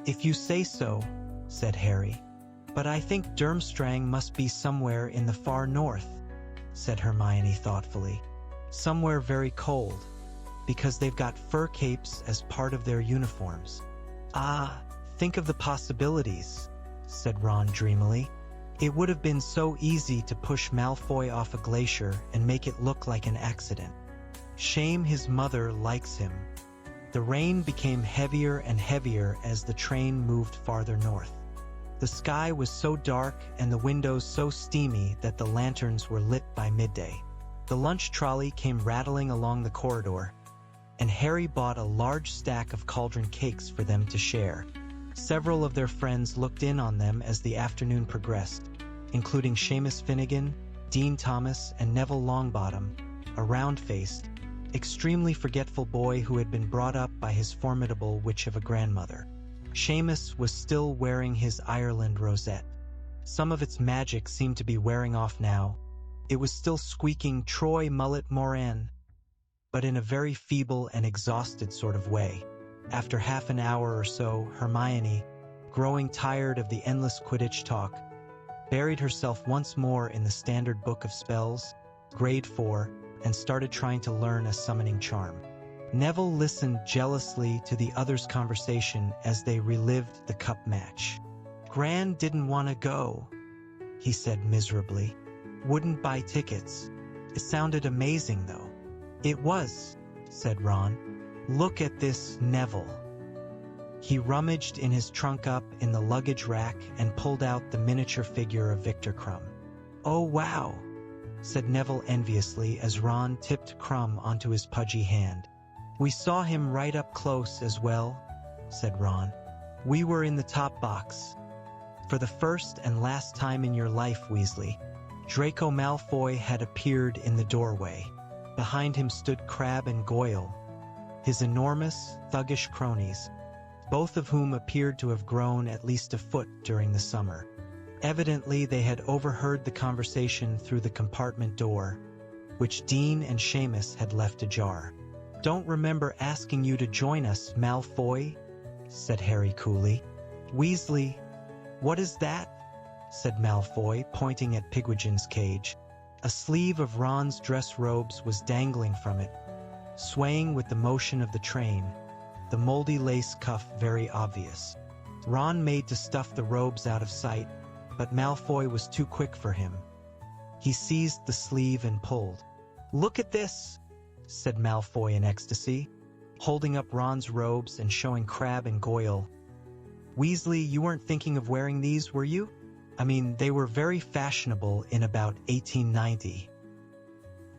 "If you say so," said Harry. "But I think Durmstrang must be somewhere in the far north," said Hermione thoughtfully. "Somewhere very cold, because they've got fur capes as part of their uniforms." "Ah, think of the possibilities," said Ron dreamily. "It would have been so easy to push Malfoy off a glacier and make it look like an accident. Shame his mother likes him." The rain became heavier and heavier as the train moved farther north. The sky was so dark and the windows so steamy that the lanterns were lit by midday. The lunch trolley came rattling along the corridor, and Harry bought a large stack of cauldron cakes for them to share. Several of their friends looked in on them as the afternoon progressed, including Seamus Finnegan, Dean Thomas, and Neville Longbottom, a round-faced, extremely forgetful boy who had been brought up by his formidable witch of a grandmother. Seamus was still wearing his Ireland rosette. Some of its magic seemed to be wearing off now. It was still squeaking Troy Mullet Moran, but in a very feeble and exhausted sort of way. After half an hour or so, Hermione, growing tired of the endless Quidditch talk, buried herself once more in the Standard Book of Spells, Grade 4, and started trying to learn a summoning charm. Neville listened jealously to the others' conversation as they relived the cup match. Gran didn't want to go, he said miserably. Wouldn't buy tickets. It sounded amazing, though. It was, said Ron. Look at this, Neville. He rummaged in his trunk up in the luggage rack and pulled out the miniature figure of Victor Crumb. Oh, wow, said Neville enviously as Ron tipped Crumb onto his pudgy hand. We saw him right up close as well, said Ron. We were in the top box. For the first and last time in your life, Weasley, Draco Malfoy had appeared in the doorway. Behind him stood Crabbe and Goyle, his enormous, thuggish cronies, both of whom appeared to have grown at least a foot during the summer. Evidently, they had overheard the conversation through the compartment door, which Dean and Seamus had left ajar. Don't remember asking you to join us, Malfoy, said Harry coolly. Weasley, what is that? Said Malfoy, pointing at Pigwidgeon's cage. A sleeve of Ron's dress robes was dangling from it, swaying with the motion of the train, the moldy lace cuff very obvious. Ron made to stuff the robes out of sight, but Malfoy was too quick for him. He seized the sleeve and pulled. Look at this, said Malfoy in ecstasy, holding up Ron's robes and showing Crabbe and Goyle. Weasley, you weren't thinking of wearing these, were you? I mean, they were very fashionable in about 1890.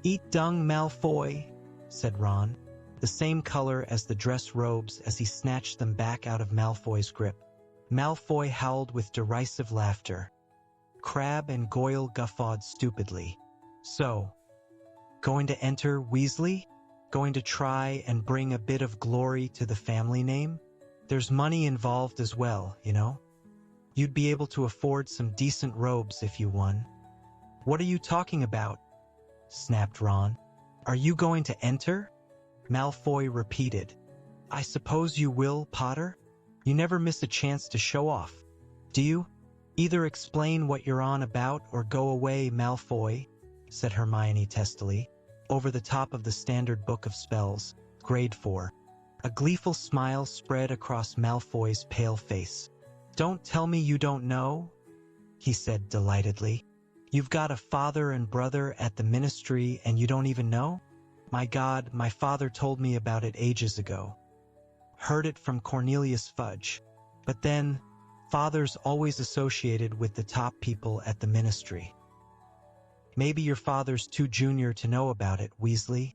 Eat dung, Malfoy, said Ron, the same color as the dress robes as he snatched them back out of Malfoy's grip. Malfoy howled with derisive laughter. Crabbe and Goyle guffawed stupidly. So, going to enter Weasley? Going to try and bring a bit of glory to the family name? There's money involved as well, you know? You'd be able to afford some decent robes if you won. What are you talking about? Snapped Ron. Are you going to enter? Malfoy repeated. I suppose you will, Potter? You never miss a chance to show off, do you? Either explain what you're on about or go away, Malfoy, said Hermione testily, over the top of the Standard Book of Spells, Grade 4. A gleeful smile spread across Malfoy's pale face. Don't tell me you don't know, he said delightedly. You've got a father and brother at the Ministry and you don't even know? My God, my father told me about it ages ago. Heard it from Cornelius Fudge. But then, father's always associated with the top people at the Ministry. Maybe your father's too junior to know about it, Weasley.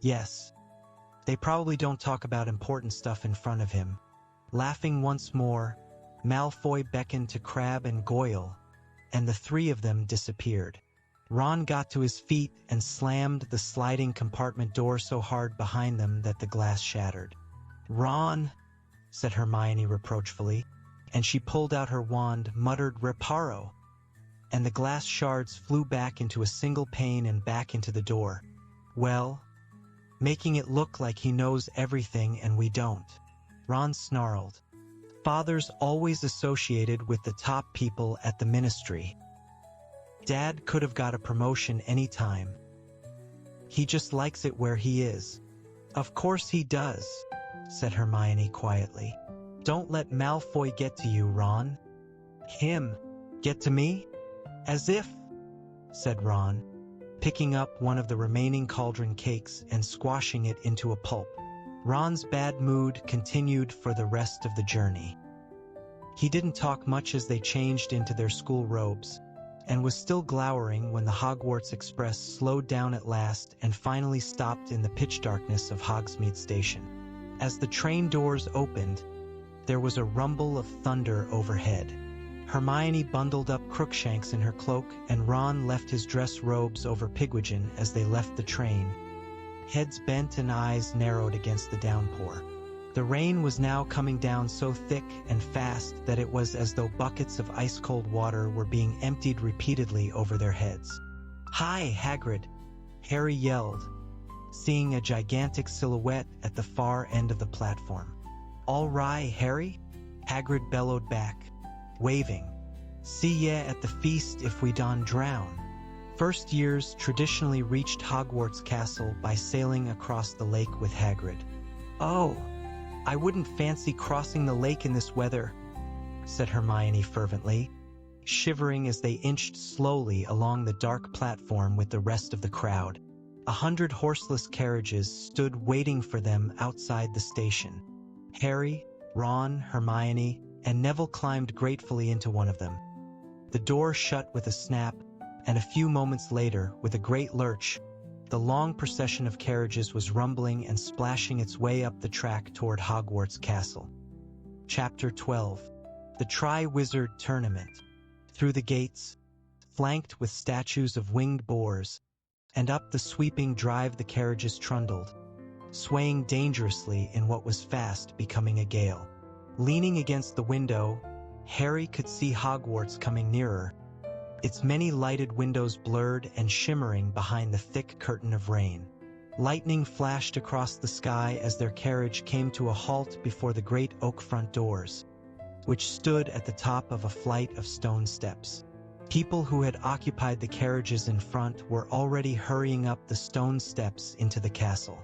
Yes. They probably don't talk about important stuff in front of him. Laughing once more, Malfoy beckoned to Crabbe and Goyle, and the three of them disappeared. Ron got to his feet and slammed the sliding compartment door so hard behind them that the glass shattered. Ron, said Hermione reproachfully, and she pulled out her wand, muttered reparo, and the glass shards flew back into a single pane and back into the door. Well, making it look like he knows everything and we don't. Ron snarled. Father's always associated with the top people at the Ministry. Dad could have got a promotion any time. He just likes it where he is. Of course he does, said Hermione quietly. Don't let Malfoy get to you, Ron. Him? Get to me? As if, said Ron, picking up one of the remaining cauldron cakes and squashing it into a pulp. Ron's bad mood continued for the rest of the journey. He didn't talk much as they changed into their school robes, and was still glowering when the Hogwarts Express slowed down at last and finally stopped in the pitch darkness of Hogsmeade Station. As the train doors opened, there was a rumble of thunder overhead. Hermione bundled up Crookshanks in her cloak, and Ron left his dress robes over Pigwidgeon as they left the train. Heads bent and eyes narrowed against the downpour. The rain was now coming down so thick and fast that it was as though buckets of ice-cold water were being emptied repeatedly over their heads. "Hi, Hagrid!" Harry yelled, seeing a gigantic silhouette at the far end of the platform. "All right, Harry?" Hagrid bellowed back, waving. "See ya at the feast if we don't drown." First years traditionally reached Hogwarts Castle by sailing across the lake with Hagrid. "Oh, I wouldn't fancy crossing the lake in this weather," said Hermione fervently, shivering as they inched slowly along the dark platform with the rest of the crowd. 100 horseless carriages stood waiting for them outside the station. Harry, Ron, Hermione, and Neville climbed gratefully into one of them. The door shut with a snap, and a few moments later, with a great lurch, the long procession of carriages was rumbling and splashing its way up the track toward Hogwarts Castle. Chapter 12. The Triwizard Tournament. Through the gates, flanked with statues of winged boars, and up the sweeping drive the carriages trundled, swaying dangerously in what was fast becoming a gale. Leaning against the window, Harry could see Hogwarts coming nearer, its many lighted windows blurred and shimmering behind the thick curtain of rain. Lightning flashed across the sky as their carriage came to a halt before the great oak front doors, which stood at the top of a flight of stone steps. People who had occupied the carriages in front were already hurrying up the stone steps into the castle.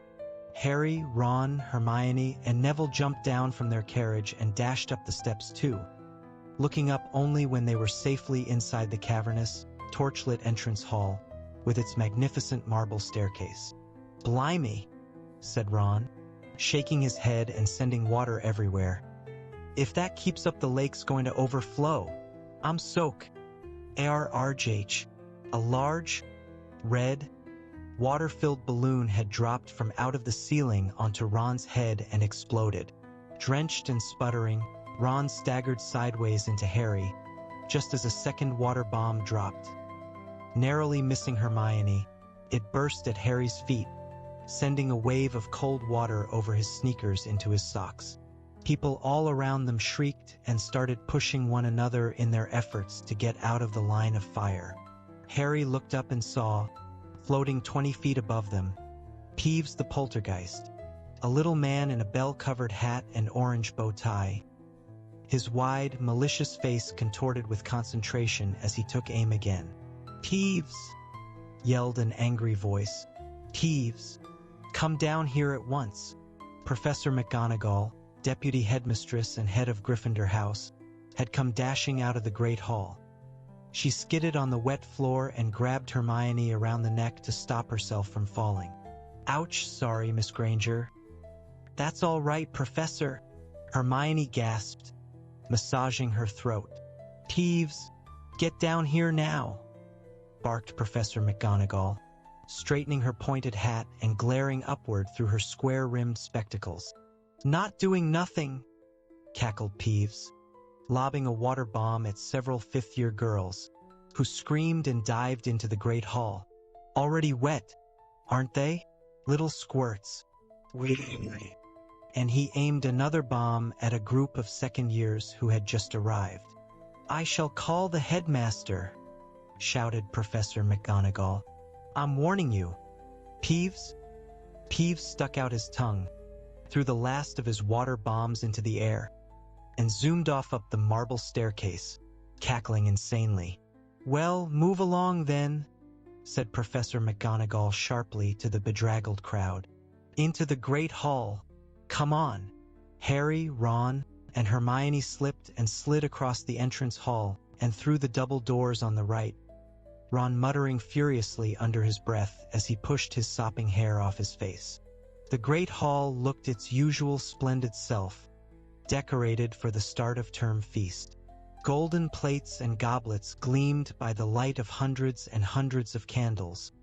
Harry, Ron, Hermione, and Neville jumped down from their carriage and dashed up the steps too, looking up only when they were safely inside the cavernous, torchlit entrance hall with its magnificent marble staircase. "Blimey," said Ron, shaking his head and sending water everywhere. "If that keeps up, the lake's going to overflow. I'm soak." ARRJH. A large, red, water-filled balloon had dropped from out of the ceiling onto Ron's head and exploded. Drenched and sputtering, Ron staggered sideways into Harry, just as a second water bomb dropped. Narrowly missing Hermione, it burst at Harry's feet, sending a wave of cold water over his sneakers into his socks. People all around them shrieked and started pushing one another in their efforts to get out of the line of fire. Harry looked up and saw, floating 20 feet above them, Peeves the Poltergeist, a little man in a bell-covered hat and orange bow tie. His wide, malicious face contorted with concentration as he took aim again. "Peeves!" yelled an angry voice. "Peeves, come down here at once." Professor McGonagall, deputy headmistress and head of Gryffindor House, had come dashing out of the great hall. She skidded on the wet floor and grabbed Hermione around the neck to stop herself from falling. "Ouch, sorry, Miss Granger." "That's all right, Professor," Hermione gasped, massaging her throat. "Peeves, get down here now," barked Professor McGonagall, straightening her pointed hat and glaring upward through her square-rimmed spectacles. "Not doing nothing," cackled Peeves, lobbing a water bomb at several fifth-year girls, who screamed and dived into the great hall. "Already wet, aren't they? Little squirts." And he aimed another bomb at a group of second-years who had just arrived. "I shall call the headmaster," shouted Professor McGonagall. "I'm warning you." "Peeves?" Peeves stuck out his tongue, threw the last of his water bombs into the air, and zoomed off up the marble staircase, cackling insanely. "Well, move along then," said Professor McGonagall sharply to the bedraggled crowd. "Into the great hall. Come on." Harry, Ron, and Hermione slipped and slid across the entrance hall and through the double doors on the right, Ron muttering furiously under his breath as he pushed his sopping hair off his face. The great hall looked its usual splendid self, decorated for the start-of-term feast. Golden plates and goblets gleamed by the light of hundreds and hundreds of candles,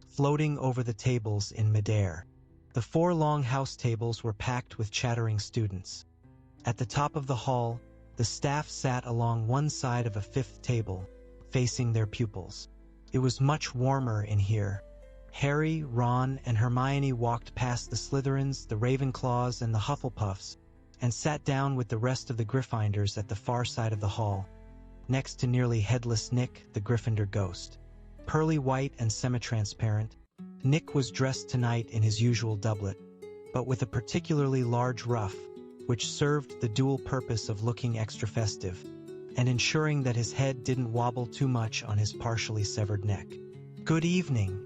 floating over the tables in midair. The 4 long house tables were packed with chattering students. At the top of the hall, The staff sat along one side of a fifth table, facing their pupils. It was much warmer in here. Harry, Ron, and Hermione walked past the Slytherins, the Ravenclaws, and the Hufflepuffs, and sat down with the rest of the Gryffindors at the far side of the hall, next to nearly headless Nick, the Gryffindor ghost. Pearly white and semi-transparent, Nick was dressed tonight in his usual doublet, but with a particularly large ruff, which served the dual purpose of looking extra festive and ensuring that his head didn't wobble too much on his partially severed neck. "Good evening,"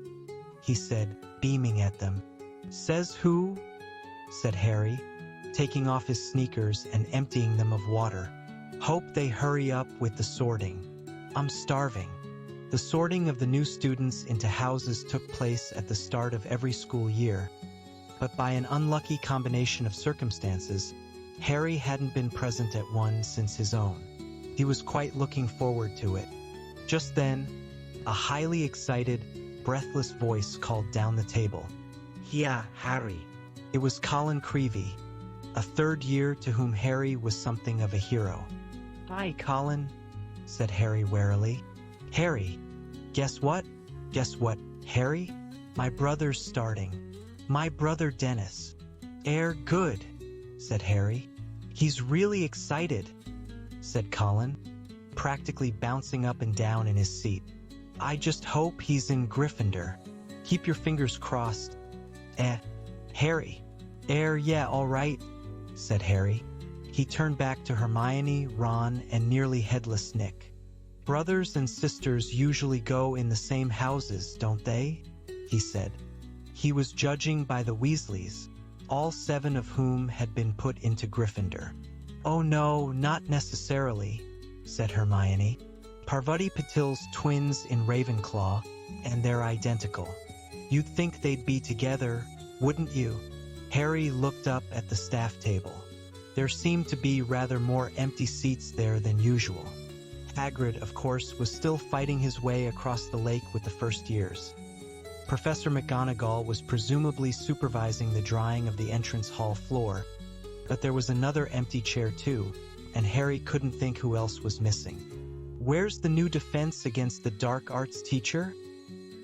he said, beaming at them. "Says who?" said Harry, taking off his sneakers and emptying them of water. "Hope they hurry up with the sorting. I'm starving." The sorting of the new students into houses took place at the start of every school year, but by an unlucky combination of circumstances, Harry hadn't been present at one since his own. He was quite looking forward to it. Just then, a highly excited, breathless voice called down the table, "Here, Harry." It was Colin Creevey, a third year to whom Harry was something of a hero. "Hi, Colin," said Harry warily. "Harry, guess what?" "Guess what, Harry?" "My brother's starting. My brother Dennis." Good," said Harry. "He's really excited," said Colin, practically bouncing up and down in his seat. "I just hope he's in Gryffindor. Keep your fingers crossed." Harry." Yeah, all right," said Harry. He turned back to Hermione, Ron, and nearly headless Nick. "Brothers and sisters usually go in the same houses, don't they?" he said. He was judging by the Weasleys, all 7 of whom had been put into Gryffindor. "Oh no, not necessarily," said Hermione. "Parvati Patil's twins in Ravenclaw, and they're identical. You'd think they'd be together, wouldn't you?" Harry looked up at the staff table. There seemed to be rather more empty seats there than usual. Hagrid, of course, was still fighting his way across the lake with the first years. Professor McGonagall was presumably supervising the drying of the entrance hall floor, but there was another empty chair too, and Harry couldn't think who else was missing. "Where's the new defense against the dark arts teacher?"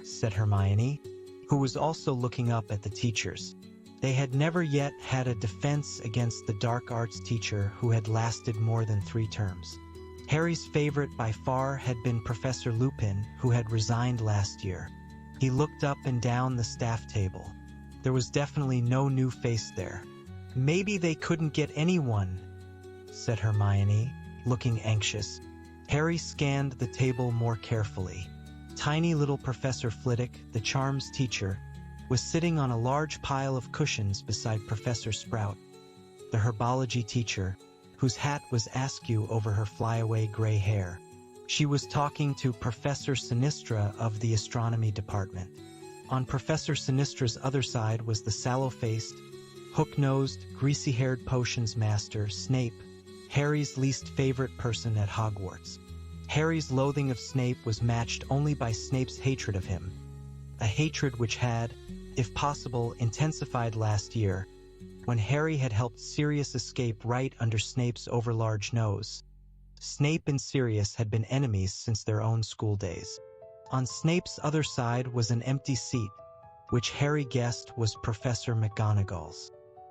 said Hermione, who was also looking up at the teachers. They had never yet had a defense against the dark arts teacher who had lasted more than 3 terms. Harry's favorite by far had been Professor Lupin, who had resigned last year. He looked up and down the staff table. There was definitely no new face there. "Maybe they couldn't get anyone," said Hermione, looking anxious. Harry scanned the table more carefully. Tiny little Professor Flitwick, the charms teacher, was sitting on a large pile of cushions beside Professor Sprout, the herbology teacher, whose hat was askew over her flyaway gray hair. She was talking to Professor Sinistra of the astronomy department. On Professor Sinistra's other side was the sallow-faced, hook-nosed, greasy-haired potions master, Snape, Harry's least favorite person at Hogwarts. Harry's loathing of Snape was matched only by Snape's hatred of him, a hatred which had, if possible, intensified last year, when Harry had helped Sirius escape right under Snape's overlarge nose. Snape and Sirius had been enemies since their own school days. On Snape's other side was an empty seat, which Harry guessed was Professor McGonagall's.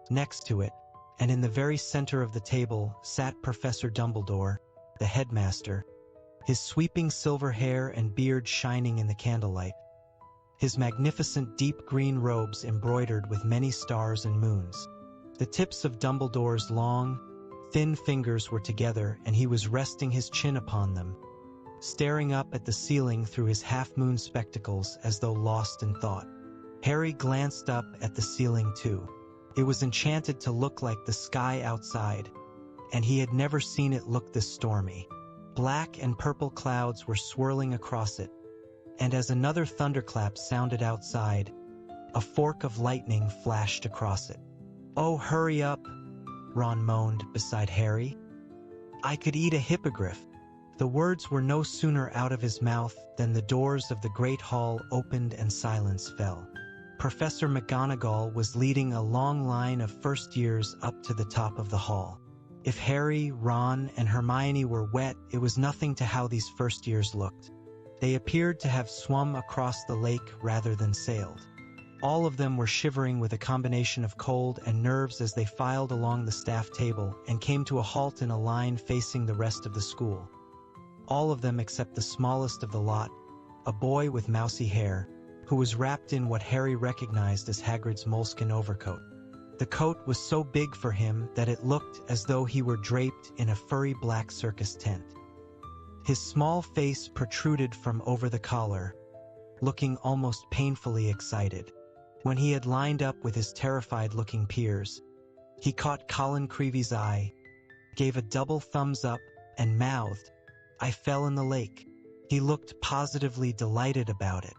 Next to it, and in the very center of the table, sat Professor Dumbledore, the headmaster, his sweeping silver hair and beard shining in the candlelight, his magnificent deep green robes embroidered with many stars and moons. The tips of Dumbledore's long, thin fingers were together, and he was resting his chin upon them, staring up at the ceiling through his half-moon spectacles as though lost in thought. Harry glanced up at the ceiling too. It was enchanted to look like the sky outside, and he had never seen it look this stormy. Black and purple clouds were swirling across it, and as another thunderclap sounded outside, a fork of lightning flashed across it. "Oh, hurry up," Ron moaned beside Harry. "I could eat a hippogriff." The words were no sooner out of his mouth than the doors of the great hall opened and silence fell. Professor McGonagall was leading a long line of first years up to the top of the hall. If Harry, Ron, and Hermione were wet, it was nothing to how these first years looked. They appeared to have swum across the lake rather than sailed. All of them were shivering with a combination of cold and nerves as they filed along the staff table and came to a halt in a line facing the rest of the school. All of them except the smallest of the lot, a boy with mousy hair, who was wrapped in what Harry recognized as Hagrid's moleskin overcoat. The coat was so big for him that it looked as though he were draped in a furry black circus tent. His small face protruded from over the collar, looking almost painfully excited. When he had lined up with his terrified-looking peers, he caught Colin Creevy's eye, gave a double thumbs up, and mouthed, "I fell in the lake." He looked positively delighted about it.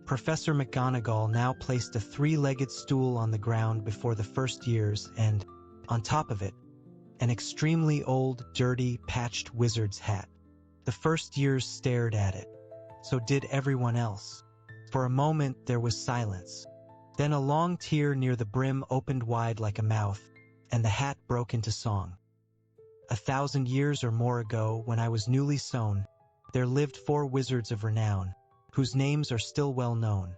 Professor McGonagall now placed a three-legged stool on the ground before the first years and, on top of it, an extremely old, dirty, patched wizard's hat. The first years stared at it. So did everyone else. For a moment there was silence. Then a long tear near the brim opened wide like a mouth, and the hat broke into song. 1,000 years or more ago, when I was newly sown, there lived 4 wizards of renown, whose names are still well known.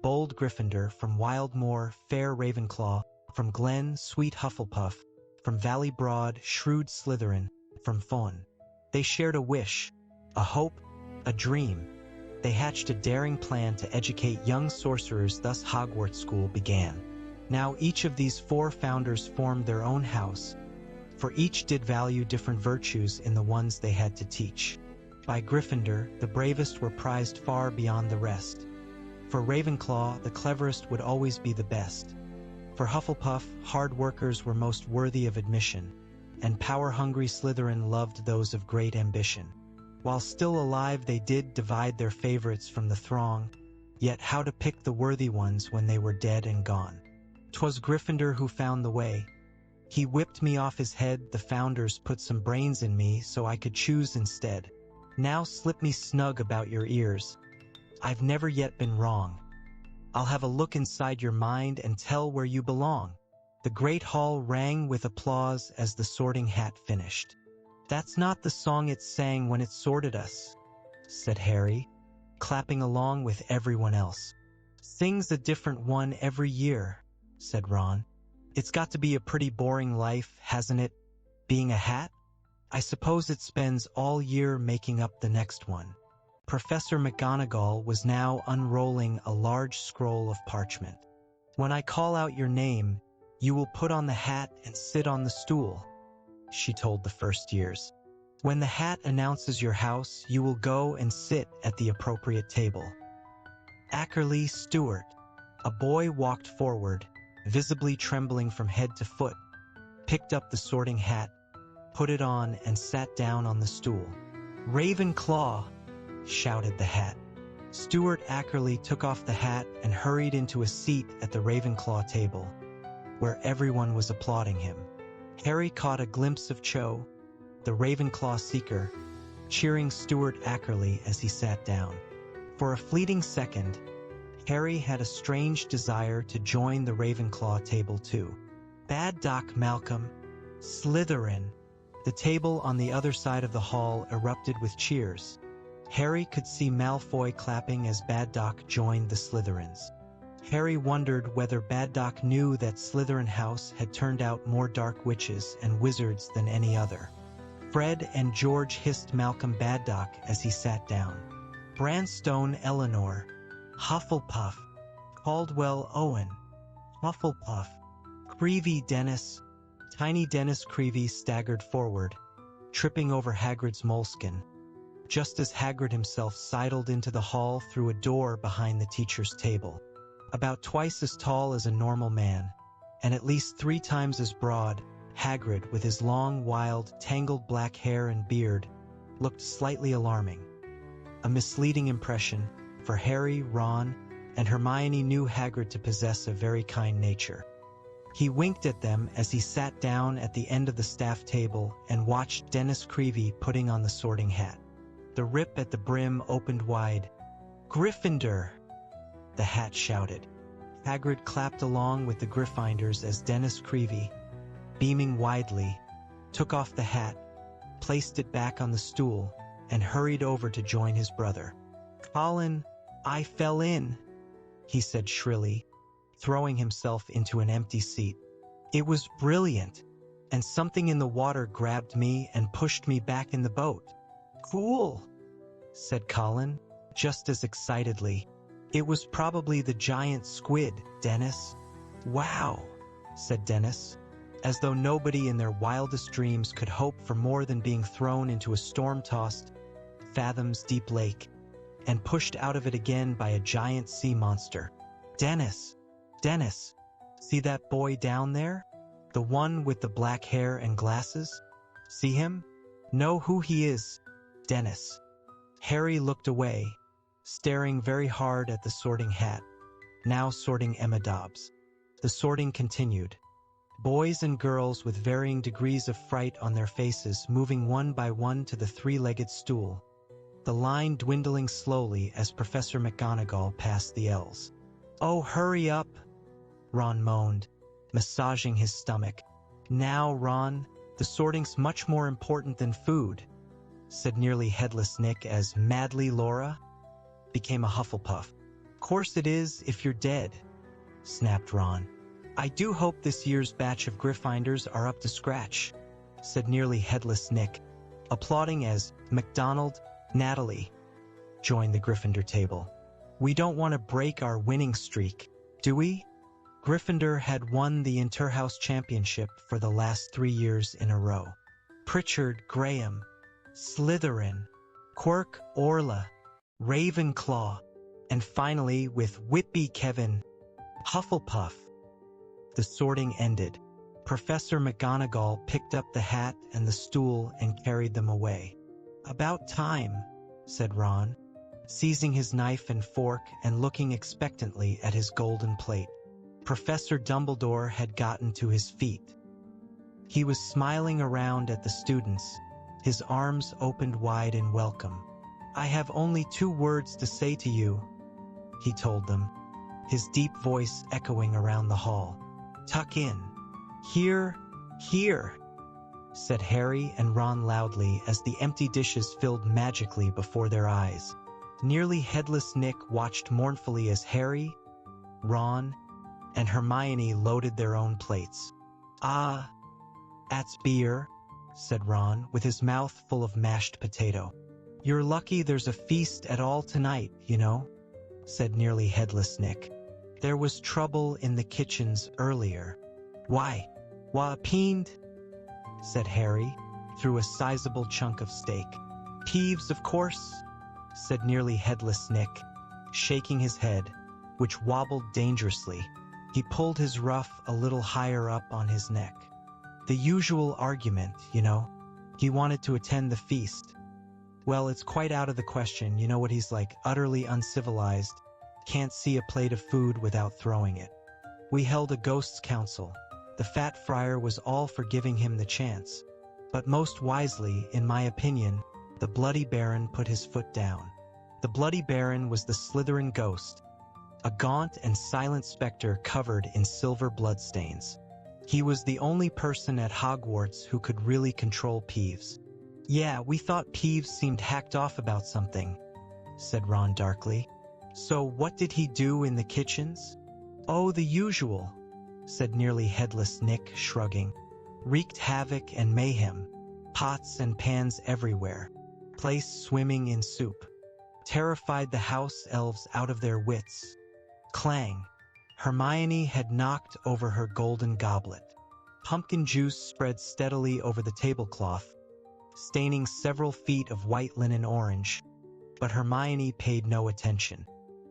Bold Gryffindor, from Wildmoor, fair Ravenclaw, from Glen, sweet Hufflepuff, from Valley Broad, shrewd Slytherin, from Fawn. They shared a wish, a hope, a dream. They hatched a daring plan to educate young sorcerers, thus Hogwarts School began. Now each of these 4 founders formed their own house, for each did value different virtues in the ones they had to teach. By Gryffindor, the bravest were prized far beyond the rest. For Ravenclaw, the cleverest would always be the best. For Hufflepuff, hard workers were most worthy of admission, and power-hungry Slytherin loved those of great ambition. While still alive, they did divide their favorites from the throng, yet how to pick the worthy ones when they were dead and gone? 'Twas Gryffindor who found the way. He whipped me off his head, the founders put some brains in me so I could choose instead. Now slip me snug about your ears. I've never yet been wrong. I'll have a look inside your mind and tell where you belong. The great hall rang with applause as the Sorting Hat finished. That's not the song it sang when it sorted us, said Harry, clapping along with everyone else. Sings a different one every year, said Ron. It's got to be a pretty boring life, hasn't it, being a hat? I suppose it spends all year making up the next one. Professor McGonagall was now unrolling a large scroll of parchment. When I call out your name, you will put on the hat and sit on the stool, she told the first years. When the hat announces your house, you will go and sit at the appropriate table. Ackerley Stewart. A boy walked forward, visibly trembling from head to foot, picked up the sorting hat, put it on, and sat down on the stool. Ravenclaw, shouted the hat. Stuart Ackerley took off the hat and hurried into a seat at the Ravenclaw table, where everyone was applauding him. Harry caught a glimpse of Cho, the Ravenclaw seeker, cheering Stuart Ackerley as he sat down. For a fleeting second, Harry had a strange desire to join the Ravenclaw table too. Bad Doc Malcolm, Slytherin. The table on the other side of the hall erupted with cheers. Harry could see Malfoy clapping as Bad Doc joined the Slytherins. Harry wondered whether Bad Doc knew that Slytherin House had turned out more dark witches and wizards than any other. Fred and George hissed Malcolm Bad Doc as he sat down. Branstone Eleanor, Hufflepuff. Caldwell Owen, Hufflepuff. Creevy Dennis. Tiny Dennis Creevy staggered forward, tripping over Hagrid's moleskin, just as Hagrid himself sidled into the hall through a door behind the teacher's table. About twice as tall as a normal man, and at least 3 times as broad, Hagrid, with his long, wild, tangled black hair and beard, looked slightly alarming. A misleading impression, for Harry, Ron, and Hermione knew Hagrid to possess a very kind nature. He winked at them as he sat down at the end of the staff table and watched Dennis Creevy putting on the sorting hat. The rip at the brim opened wide. Gryffindor! The hat shouted. Hagrid clapped along with the Gryffindors as Dennis Creevy, beaming widely, took off the hat, placed it back on the stool, and hurried over to join his brother. "Colin, I fell in," he said shrilly, throwing himself into an empty seat. "It was brilliant, and something in the water grabbed me and pushed me back in the boat." "Cool," said Colin, just as excitedly. "It was probably the giant squid, Dennis." "Wow," said Dennis, as though nobody in their wildest dreams could hope for more than being thrown into a storm-tossed, fathoms-deep lake, and pushed out of it again by a giant sea monster. "Dennis, Dennis, see that boy down there? The one with the black hair and glasses? See him? Know who he is, Dennis?" Harry looked away, staring very hard at the sorting hat, now sorting Emma Dobbs. The sorting continued. Boys and girls with varying degrees of fright on their faces moving one by one to the three-legged stool, the line dwindling slowly as Professor McGonagall passed the L's. "Oh, hurry up," Ron moaned, massaging his stomach. "Now, Ron, the sorting's much more important than food," said nearly headless Nick as Madly Laura became a Hufflepuff. "Course it is if you're dead," snapped Ron. "I do hope this year's batch of Gryffindors are up to scratch," said nearly headless Nick, applauding as MacDonald, Natalie joined the Gryffindor table. "We don't want to break our winning streak, do we?" Gryffindor had won the Interhouse Championship for the last 3 years in a row. Pritchard, Graham, Slytherin, Quirk, Orla, Ravenclaw, and finally, with Whitby Kevin, Hufflepuff. The sorting ended. Professor McGonagall picked up the hat and the stool and carried them away. "About time," said Ron, seizing his knife and fork and looking expectantly at his golden plate. Professor Dumbledore had gotten to his feet. He was smiling around at the students, his arms opened wide in welcome. "I have only 2 words to say to you," he told them, his deep voice echoing around the hall. "Tuck in." "Here, here," said Harry and Ron loudly as the empty dishes filled magically before their eyes. Nearly headless Nick watched mournfully as Harry, Ron, and Hermione loaded their own plates. "Ah, that's beer," said Ron, with his mouth full of mashed potato. "You're lucky there's a feast at all tonight, you know," said nearly headless Nick. "There was trouble in the kitchens earlier." Why peened," said Harry, through a sizable chunk of steak. "Peeves, of course," said nearly headless Nick, shaking his head, which wobbled dangerously. He pulled his ruff a little higher up on his neck. "The usual argument, you know. He wanted to attend the feast. Well, it's quite out of the question, you know what he's like, utterly uncivilized, can't see a plate of food without throwing it. We held a ghosts' council. The fat friar was all for giving him the chance. But most wisely, in my opinion, the Bloody Baron put his foot down. The Bloody Baron was the Slytherin ghost, a gaunt and silent specter covered in silver bloodstains. He was the only person at Hogwarts who could really control Peeves. Yeah, we thought Peeves seemed hacked off about something," said Ron darkly. "So what did he do in the kitchens?" "Oh, the usual," said nearly headless Nick, shrugging. "Wreaked havoc and mayhem, pots and pans everywhere, place swimming in soup. Terrified the house elves out of their wits. Clang. Hermione had knocked over her golden goblet. Pumpkin juice spread steadily over the tablecloth, staining several feet of white linen orange, but Hermione paid no attention.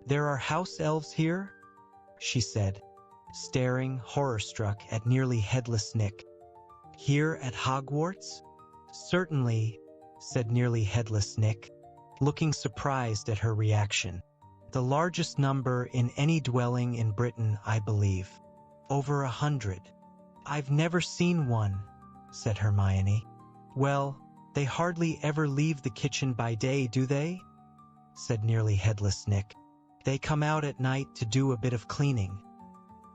"There are house elves here?" she said, staring horror-struck at nearly headless Nick. "Here at Hogwarts?" "Certainly," said nearly headless Nick, looking surprised at her reaction. "The largest number in any dwelling in Britain, I believe. Over 100. "I've never seen one," said Hermione. "Well, they hardly ever leave the kitchen by day, do they?" said nearly headless Nick. "They come out at night to do a bit of cleaning,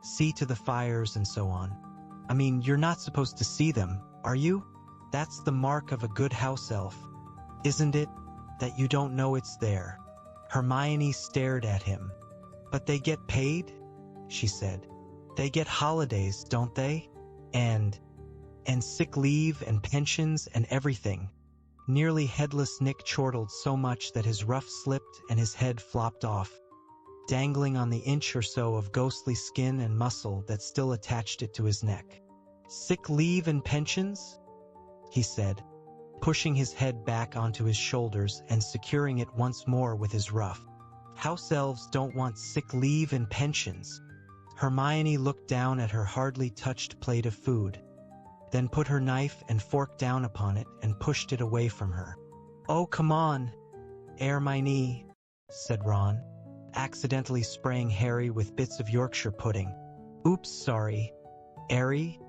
see to the fires and so on. I mean, you're not supposed to see them, are you?" That's the mark of a good house elf, isn't it, that you don't know it's there? Hermione stared at him. But they get paid? She said. They get holidays, don't they? And sick leave and pensions and everything. Nearly headless Nick chortled so much that his ruff slipped and his head flopped off, dangling on the inch or so of ghostly skin and muscle that still attached it to his neck. Sick leave and pensions? He said, pushing his head back onto his shoulders and securing it once more with his ruff. House elves don't want sick leave and pensions. Hermione looked down at her hardly touched plate of food, then put her knife and fork down upon it and pushed it away from her. Oh, come on, Hermione, said Ron, accidentally spraying Harry with bits of Yorkshire pudding. Oops, sorry. Harry,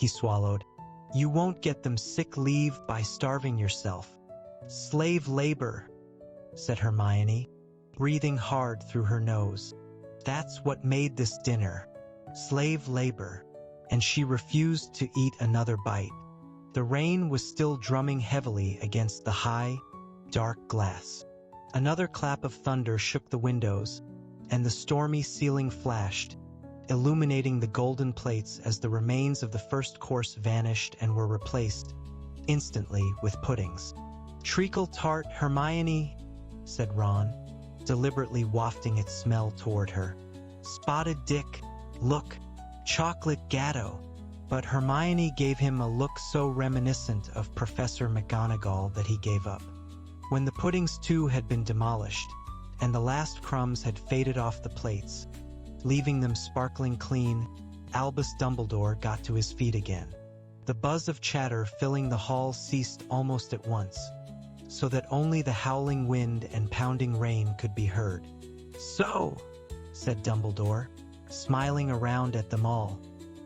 he swallowed. You won't get them sick leave by starving yourself. Slave labor, said Hermione, breathing hard through her nose. That's what made this dinner. Slave labor. And she refused to eat another bite. The rain was still drumming heavily against the high, dark glass. Another clap of thunder shook the windows, and the stormy ceiling flashed, illuminating the golden plates as the remains of the first course vanished and were replaced, instantly, with puddings. Treacle tart, Hermione, said Ron, deliberately wafting its smell toward her. Spotted Dick, look. Chocolate gatto. But Hermione gave him a look so reminiscent of Professor McGonagall that he gave up. When the puddings too had been demolished, and the last crumbs had faded off the plates, leaving them sparkling clean, Albus Dumbledore got to his feet again. The buzz of chatter filling the hall ceased almost at once, so that only the howling wind and pounding rain could be heard. So, said Dumbledore, smiling around at them all,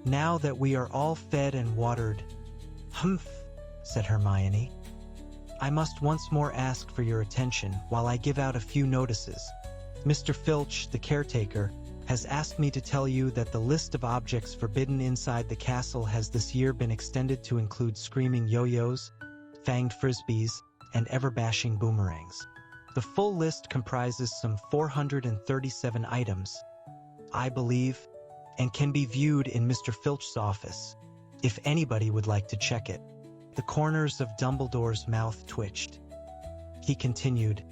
now that we are all fed and watered. Humph, said Hermione. I must once more ask for your attention while I give out a few notices. Mr. Filch, the caretaker, has asked me to tell you that the list of objects forbidden inside the castle has this year been extended to include screaming yo-yos, fanged frisbees, and ever-bashing boomerangs. The full list comprises some 437 items, I believe, and can be viewed in Mr. Filch's office, if anybody would like to check it. The corners of Dumbledore's mouth twitched. He continued,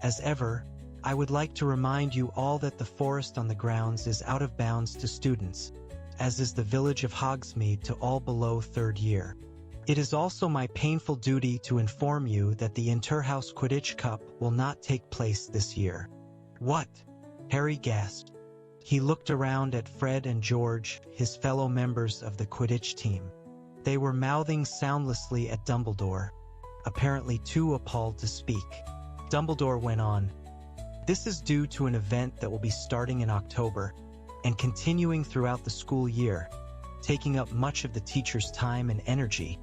as ever, I would like to remind you all that the forest on the grounds is out of bounds to students, as is the village of Hogsmeade to all below third year. It is also my painful duty to inform you that the Interhouse Quidditch Cup will not take place this year. What? Harry gasped. He looked around at Fred and George, his fellow members of the Quidditch team. They were mouthing soundlessly at Dumbledore, apparently too appalled to speak. Dumbledore went on. This is due to an event that will be starting in October and continuing throughout the school year, taking up much of the teachers' time and energy.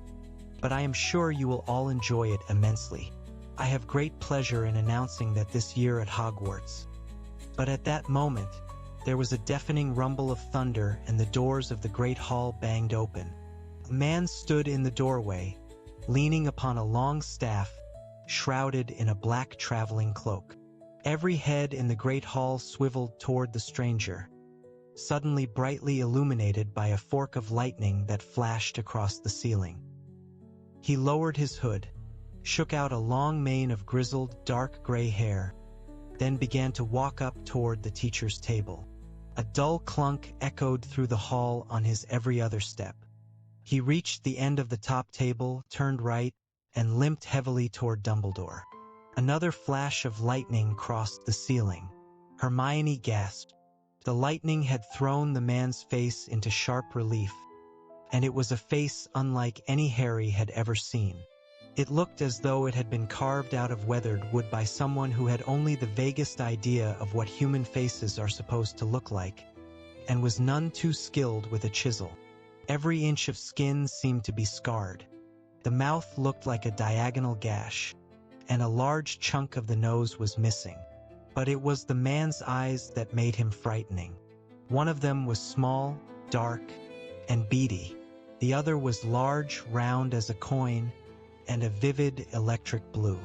But I am sure you will all enjoy it immensely. I have great pleasure in announcing that this year at Hogwarts. But at that moment, there was a deafening rumble of thunder and the doors of the great hall banged open. A man stood in the doorway, leaning upon a long staff, shrouded in a black traveling cloak. Every head in the great hall swiveled toward the stranger, suddenly brightly illuminated by a fork of lightning that flashed across the ceiling. He lowered his hood, shook out a long mane of grizzled, dark gray hair, then began to walk up toward the teacher's table. A dull clunk echoed through the hall on his every other step. He reached the end of the top table, turned right, and limped heavily toward Dumbledore. Another flash of lightning crossed the ceiling. Hermione gasped. The lightning had thrown the man's face into sharp relief, and it was a face unlike any Harry had ever seen. It looked as though it had been carved out of weathered wood by someone who had only the vaguest idea of what human faces are supposed to look like, and was none too skilled with a chisel. Every inch of skin seemed to be scarred. The mouth looked like a diagonal gash, and a large chunk of the nose was missing. But it was the man's eyes that made him frightening. One of them was small, dark, and beady. The other was large, round as a coin, and a vivid electric blue.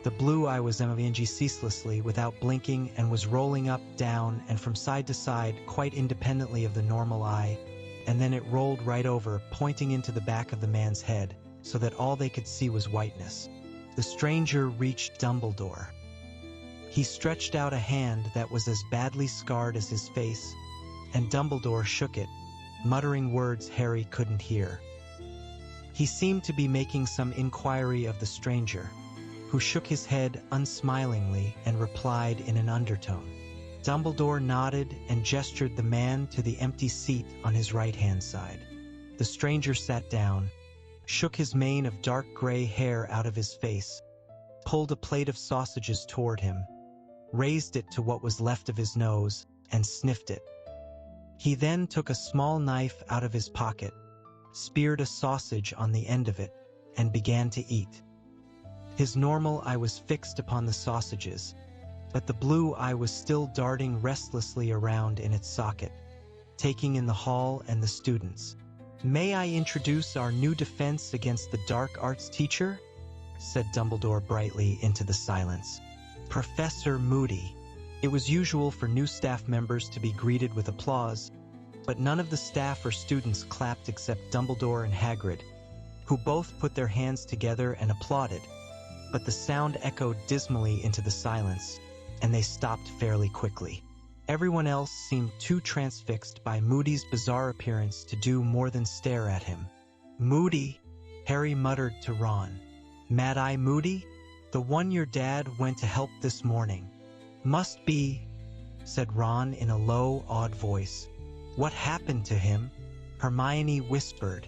The blue eye was moving ceaselessly without blinking and was rolling up, down, and from side to side quite independently of the normal eye, and then it rolled right over, pointing into the back of the man's head, so that all they could see was whiteness. The stranger reached Dumbledore. He stretched out a hand that was as badly scarred as his face, and Dumbledore shook it, muttering words Harry couldn't hear. He seemed to be making some inquiry of the stranger, who shook his head unsmilingly and replied in an undertone. Dumbledore nodded and gestured the man to the empty seat on his right-hand side. The stranger sat down, shook his mane of dark gray hair out of his face, pulled a plate of sausages toward him, raised it to what was left of his nose, and sniffed it. He then took a small knife out of his pocket, speared a sausage on the end of it, and began to eat. His normal eye was fixed upon the sausages, but the blue eye was still darting restlessly around in its socket, taking in the hall and the students. "May I introduce our new defense against the dark arts teacher?" said Dumbledore brightly into the silence. "Professor Moody." It was usual for new staff members to be greeted with applause, but none of the staff or students clapped except Dumbledore and Hagrid, who both put their hands together and applauded, but the sound echoed dismally into the silence, and they stopped fairly quickly. Everyone else seemed too transfixed by Moody's bizarre appearance to do more than stare at him. "Moody," Harry muttered to Ron. "Mad-Eye Moody? The one your dad went to help this morning." "Must be," said Ron in a low, awed voice. "What happened to him?" Hermione whispered.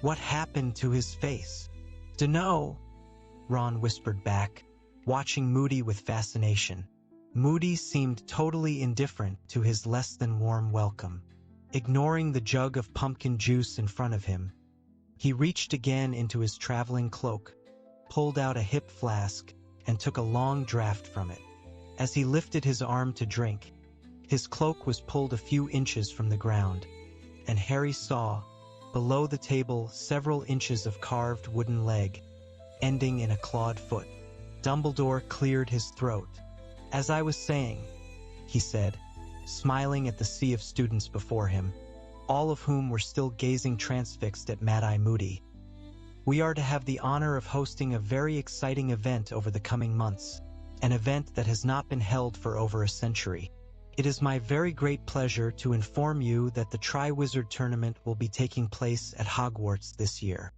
"What happened to his face?" "Dunno," Ron whispered back, watching Moody with fascination. Moody seemed totally indifferent to his less-than-warm welcome. Ignoring the jug of pumpkin juice in front of him, he reached again into his traveling cloak, pulled out a hip flask, and took a long draught from it. As he lifted his arm to drink, his cloak was pulled a few inches from the ground, and Harry saw, below the table, several inches of carved wooden leg, ending in a clawed foot. Dumbledore cleared his throat. "As I was saying," he said, smiling at the sea of students before him, all of whom were still gazing transfixed at Mad-Eye Moody. "We are to have the honor of hosting a very exciting event over the coming months, an event that has not been held for over a century. It is my very great pleasure to inform you that the Triwizard Tournament will be taking place at Hogwarts this year."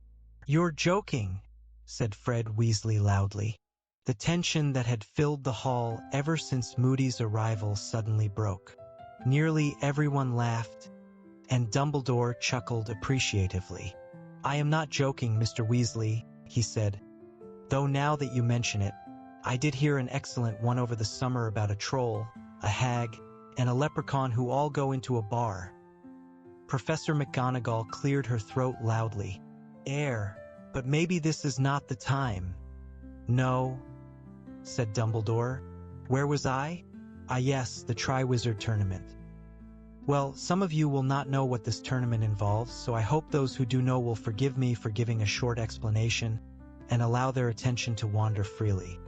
"You're joking," said Fred Weasley loudly. The tension that had filled the hall ever since Moody's arrival suddenly broke. Nearly everyone laughed, and Dumbledore chuckled appreciatively. "I am not joking, Mr. Weasley," he said, "though now that you mention it, I did hear an excellent one over the summer about a troll, a hag, and a leprechaun who all go into a bar." Professor McGonagall cleared her throat loudly. But maybe this is not the time." "No," said Dumbledore. "Where was I? Ah yes, the Triwizard Tournament. Well, some of you will not know what this tournament involves, so I hope those who do know will forgive me for giving a short explanation and allow their attention to wander freely.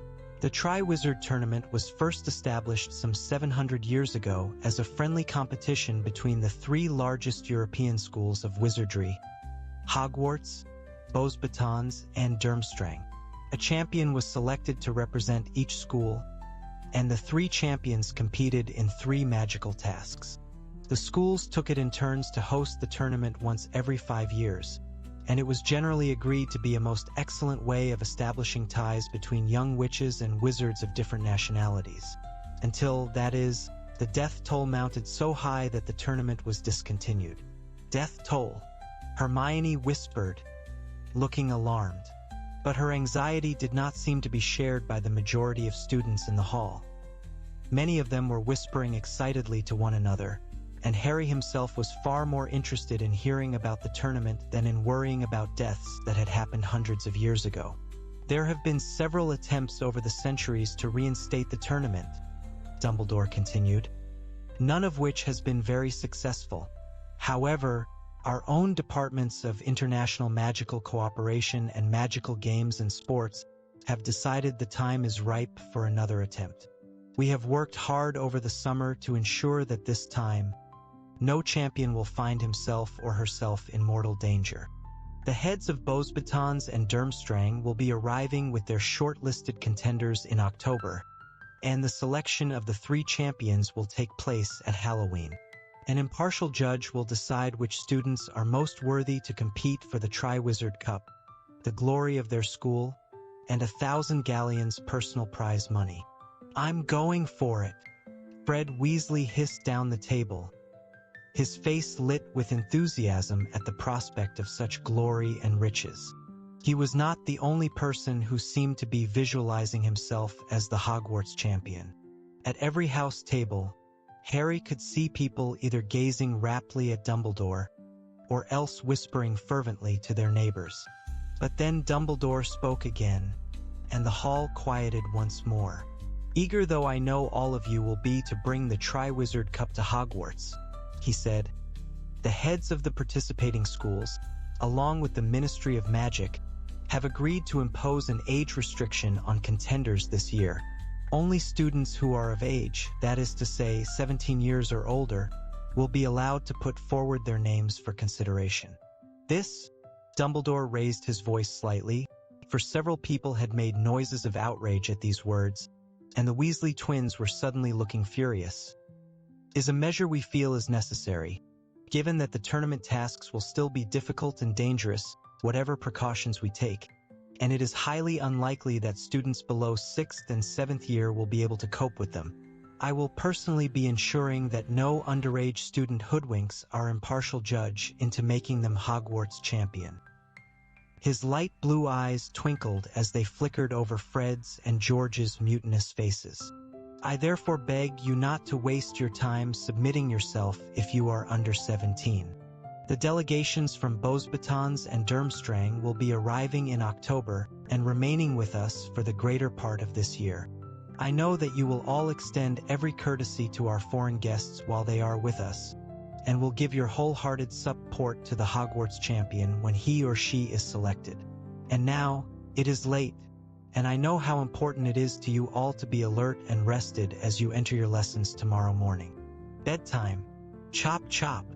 The Triwizard Tournament was first established some 700 years ago as a friendly competition between the three largest European schools of wizardry, Hogwarts, Beauxbatons, and Durmstrang. A champion was selected to represent each school, and the three champions competed in 3 magical tasks. The schools took it in turns to host the tournament once every 5 years, and it was generally agreed to be a most excellent way of establishing ties between young witches and wizards of different nationalities, until, that is, the death toll mounted so high that the tournament was discontinued. "Death toll," Hermione whispered, looking alarmed. But her anxiety did not seem to be shared by the majority of students in the hall. Many of them were whispering excitedly to one another, and Harry himself was far more interested in hearing about the tournament than in worrying about deaths that had happened hundreds of years ago. "There have been several attempts over the centuries to reinstate the tournament," Dumbledore continued, "none of which has been very successful. However, Our own departments of international magical cooperation and magical games and sports have decided the time is ripe for another attempt. We have worked hard over the summer to ensure that this time, no champion will find himself or herself in mortal danger. The heads of Beauxbatons and Durmstrang will be arriving with their shortlisted contenders in October, and the selection of the 3 champions will take place at Halloween. An impartial judge will decide which students are most worthy to compete for the Triwizard Cup, the glory of their school, and 1,000 galleons personal prize money. "I'm going for it," Fred Weasley hissed down the table, his face lit with enthusiasm at the prospect of such glory and riches. He was not the only person who seemed to be visualizing himself as the Hogwarts champion. At every house table, Harry could see people either gazing raptly at Dumbledore or else whispering fervently to their neighbors. But then Dumbledore spoke again, and the hall quieted once more. "Eager though I know all of you will be to bring the Triwizard Cup to Hogwarts," he said. "The heads of the participating schools, along with the Ministry of Magic, have agreed to impose an age restriction on contenders this year. Only students who are of age, that is to say 17 years or older, will be allowed to put forward their names for consideration." This, Dumbledore raised his voice slightly, for several people had made noises of outrage at these words, and the Weasley twins were suddenly looking furious, "is a measure we feel is necessary, given that the tournament tasks will still be difficult and dangerous, whatever precautions we take, and it is highly unlikely that students below 6th and 7th year will be able to cope with them. I will personally be ensuring that no underage student hoodwinks our impartial judge into making them Hogwarts champion." His light blue eyes twinkled as they flickered over Fred's and George's mutinous faces. "I therefore beg you not to waste your time submitting yourself if you are under 17. The delegations from Beauxbatons and Durmstrang will be arriving in October and remaining with us for the greater part of this year. I know that you will all extend every courtesy to our foreign guests while they are with us, and will give your wholehearted support to the Hogwarts champion when he or she is selected. And now, it is late, and I know how important it is to you all to be alert and rested as you enter your lessons tomorrow morning. Bedtime. Chop chop."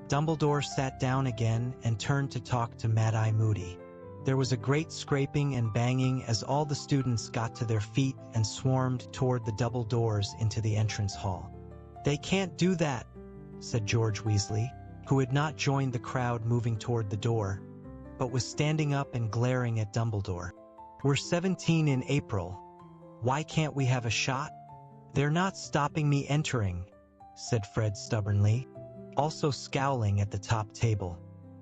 Dumbledore sat down again and turned to talk to Mad-Eye Moody. There was a great scraping and banging as all the students got to their feet and swarmed toward the double doors into the entrance hall. "They can't do that," said George Weasley, who had not joined the crowd moving toward the door, but was standing up and glaring at Dumbledore. "We're 17 in April. Why can't we have a shot?" "They're not stopping me entering," said Fred stubbornly, also scowling at the top table.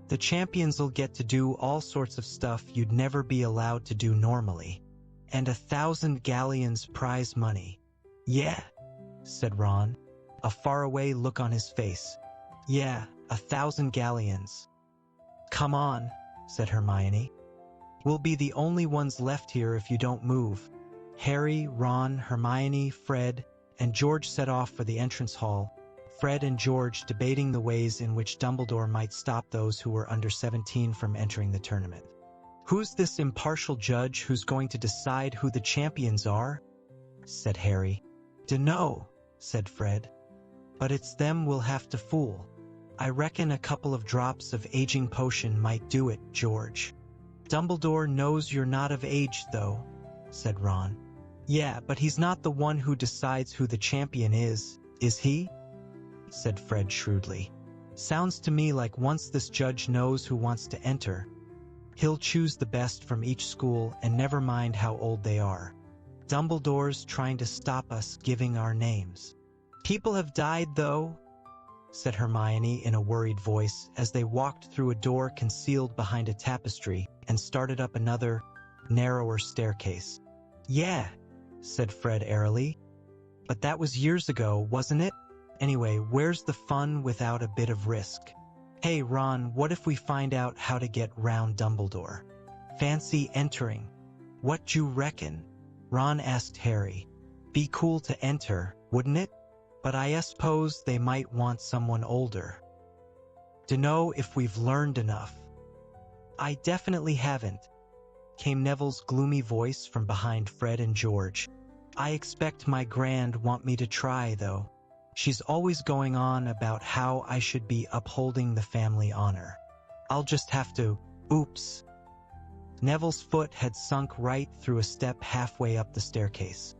"The champions'll get to do all sorts of stuff you'd never be allowed to do normally. And 1,000 galleons prize money." "Yeah," said Ron, a faraway look on his face. "Yeah, 1,000 galleons." "Come on," said Hermione. "We'll be the only ones left here if you don't move." Harry, Ron, Hermione, Fred, and George set off for the entrance hall, Fred and George debating the ways in which Dumbledore might stop those who were under 17 from entering the tournament. "Who's this impartial judge who's going to decide who the champions are?" said Harry. "Dunno," said Fred. "But it's them we'll have to fool. I reckon a couple of drops of aging potion might do it, George." "Dumbledore knows you're not of age, though," said Ron. "Yeah, but he's not the one who decides who the champion is he?" said Fred shrewdly. "Sounds to me like once this judge knows who wants to enter, he'll choose the best from each school and never mind how old they are. Dumbledore's trying to stop us giving our names." "People have died, though," said Hermione in a worried voice as they walked through a door concealed behind a tapestry and started up another, narrower staircase. "Yeah," said Fred airily. "But that was years ago, wasn't it? Anyway, where's the fun without a bit of risk? Hey, Ron, what if we find out how to get round Dumbledore? Fancy entering? What you reckon?" Ron asked Harry. "Be cool to enter, wouldn't it? But I suppose they might want someone older." Dunno if we've learned enough." "I definitely haven't," came Neville's gloomy voice from behind Fred and George. "I expect my grand want me to try, though. She's always going on about how I should be upholding the family honor. I'll just have to, oops." Neville's foot had sunk right through a step halfway up the staircase.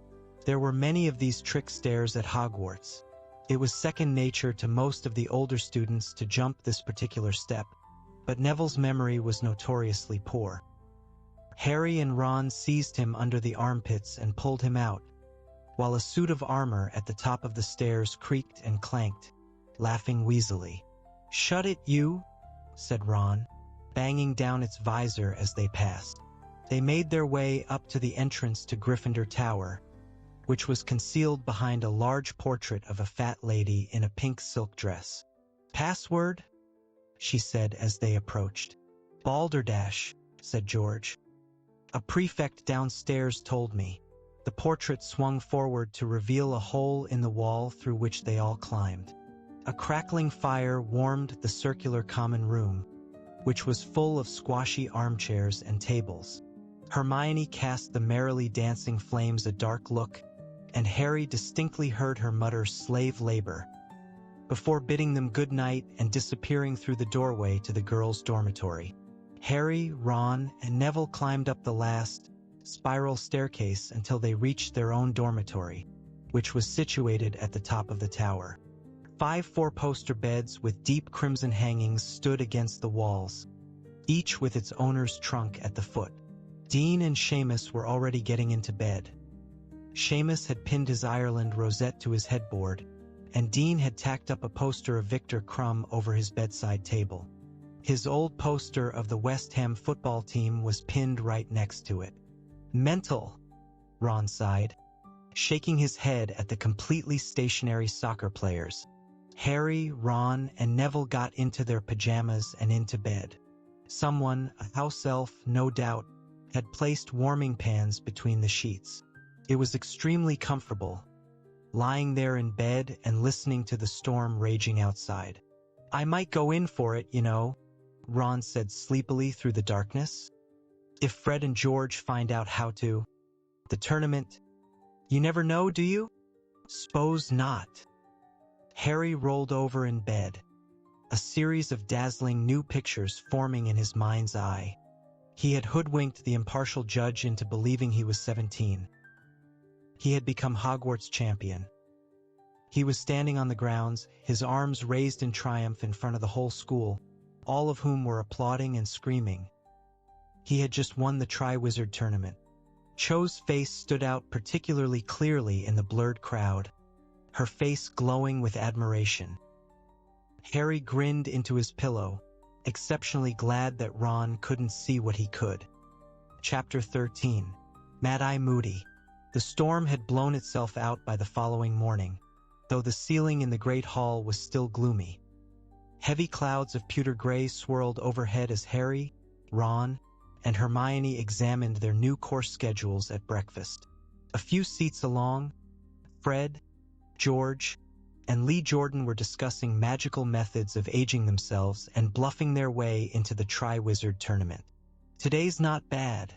There were many of these trick stairs at Hogwarts. It was second nature to most of the older students to jump this particular step, but Neville's memory was notoriously poor. Harry and Ron seized him under the armpits and pulled him out, while a suit of armor at the top of the stairs creaked and clanked, laughing wheezily. "Shut it, you," said Ron, banging down its visor as they passed. They made their way up to the entrance to Gryffindor Tower, which was concealed behind a large portrait of a fat lady in a pink silk dress. "Password?" she said as they approached. "Balderdash," said George. "A prefect downstairs told me." The portrait swung forward to reveal a hole in the wall through which they all climbed. A crackling fire warmed the circular common room, which was full of squashy armchairs and tables. Hermione cast the merrily dancing flames a dark look, and Harry distinctly heard her mutter "slave labor," before bidding them good night and disappearing through the doorway to the girls' dormitory. Harry, Ron, and Neville climbed up the last, spiral staircase until they reached their own dormitory, which was situated at the top of the tower. 5 four-poster beds with deep crimson hangings stood against the walls, each with its owner's trunk at the foot. Dean and Seamus were already getting into bed. Seamus had pinned his Ireland rosette to his headboard, and Dean had tacked up a poster of Victor Crumb over his bedside table. His old poster of the West Ham football team was pinned right next to it. "Mental," Ron sighed, shaking his head at the completely stationary soccer players. Harry, Ron, and Neville got into their pajamas and into bed. Someone, a house elf, no doubt, had placed warming pans between the sheets. It was extremely comfortable, lying there in bed and listening to the storm raging outside. "I might go in for it, you know," Ron said sleepily through the darkness. "If Fred and George find out how to. The tournament. You never know, do you?" "S'pose not." Harry rolled over in bed, a series of dazzling new pictures forming in his mind's eye. He had hoodwinked the impartial judge into believing he was 17. He had become Hogwarts champion. He was standing on the grounds, his arms raised in triumph in front of the whole school, all of whom were applauding and screaming. He had just won the Triwizard Tournament. Cho's face stood out particularly clearly in the blurred crowd, her face glowing with admiration. Harry grinned into his pillow, exceptionally glad that Ron couldn't see what he could. Chapter 13. Mad-Eye Moody. The storm had blown itself out by the following morning, though the ceiling in the Great Hall was still gloomy. Heavy clouds of pewter gray swirled overhead as Harry, Ron, and Hermione examined their new course schedules at breakfast. A few seats along, Fred, George, and Lee Jordan were discussing magical methods of aging themselves and bluffing their way into the Triwizard Tournament. "Today's not bad.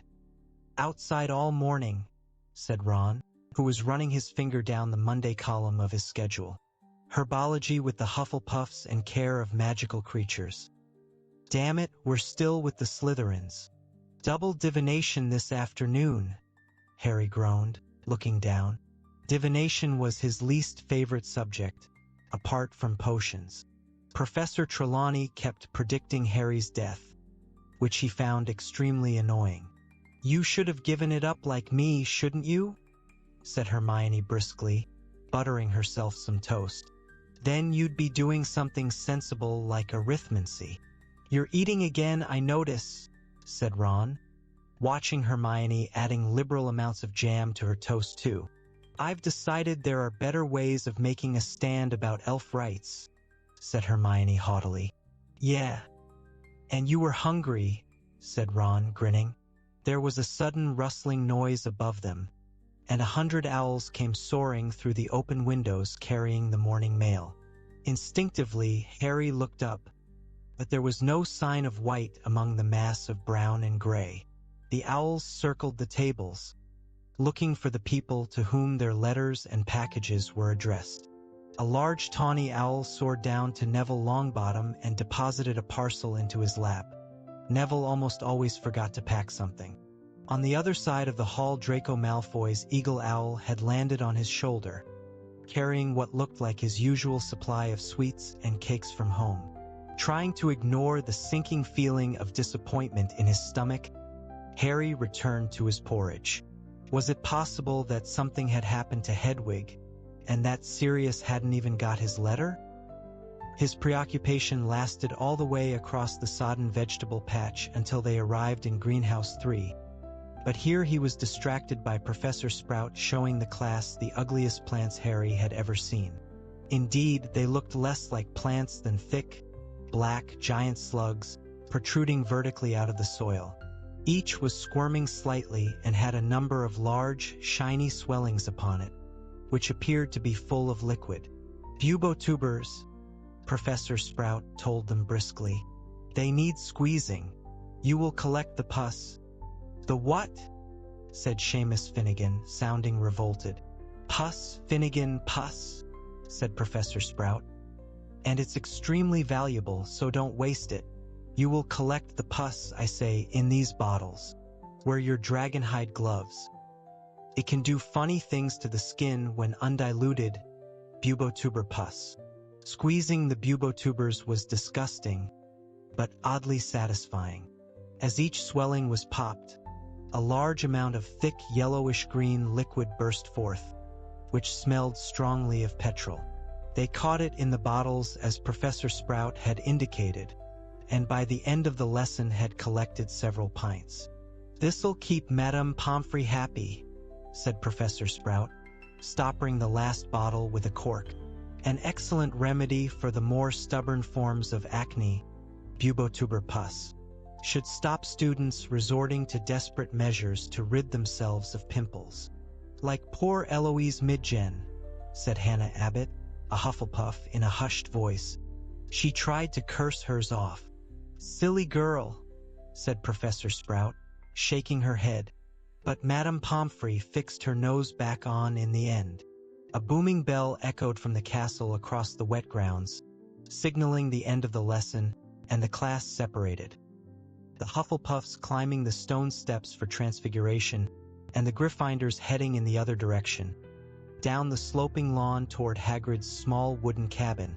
Outside all morning," said Ron, who was running his finger down the Monday column of his schedule. "Herbology with the Hufflepuffs and care of magical creatures. Damn it, we're still with the Slytherins. Double divination this afternoon," Harry groaned, looking down. Divination was his least favorite subject, apart from potions. Professor Trelawney kept predicting Harry's death, which he found extremely annoying. "You should have given it up like me, shouldn't you?" said Hermione briskly, buttering herself some toast. "Then you'd be doing something sensible like arithmancy." "You're eating again, I notice," said Ron, watching Hermione adding liberal amounts of jam to her toast too. "I've decided there are better ways of making a stand about elf rights," said Hermione haughtily. "Yeah. And you were hungry," said Ron, grinning. There was a sudden rustling noise above them, and 100 owls came soaring through the open windows carrying the morning mail. Instinctively, Harry looked up, but there was no sign of white among the mass of brown and gray. The owls circled the tables, looking for the people to whom their letters and packages were addressed. A large tawny owl soared down to Neville Longbottom and deposited a parcel into his lap. Neville almost always forgot to pack something. On the other side of the hall, Draco Malfoy's eagle owl had landed on his shoulder, carrying what looked like his usual supply of sweets and cakes from home. Trying to ignore the sinking feeling of disappointment in his stomach, Harry returned to his porridge. Was it possible that something had happened to Hedwig, and that Sirius hadn't even got his letter? His preoccupation lasted all the way across the sodden vegetable patch until they arrived in Greenhouse 3. But here he was distracted by Professor Sprout showing the class the ugliest plants Harry had ever seen. Indeed, they looked less like plants than thick, black, giant slugs protruding vertically out of the soil. Each was squirming slightly and had a number of large, shiny swellings upon it, which appeared to be full of liquid. Bubotubers, Professor Sprout told them briskly. They need squeezing. You will collect the pus. The what? Said Seamus Finnegan, sounding revolted. Pus, Finnegan, pus, said Professor Sprout. And it's extremely valuable, so don't waste it. You will collect the pus, I say, in these bottles. Wear your dragonhide gloves. It can do funny things to the skin when undiluted. Bubotuber pus. Squeezing the bubotubers was disgusting, but oddly satisfying. As each swelling was popped, a large amount of thick yellowish-green liquid burst forth, which smelled strongly of petrol. They caught it in the bottles as Professor Sprout had indicated, and by the end of the lesson had collected several pints. This'll keep Madame Pomfrey happy, said Professor Sprout, stopping the last bottle with a cork. An excellent remedy for the more stubborn forms of acne, bubotuber pus. Should stop students resorting to desperate measures to rid themselves of pimples. Like poor Eloise Midgen, said Hannah Abbott, a Hufflepuff, in a hushed voice. She tried to curse hers off. Silly girl, said Professor Sprout, shaking her head. But Madame Pomfrey fixed her nose back on in the end. A booming bell echoed from the castle across the wet grounds, signaling the end of the lesson, and the class separated. The Hufflepuffs climbing the stone steps for Transfiguration, and the Gryffindors heading in the other direction, down the sloping lawn toward Hagrid's small wooden cabin,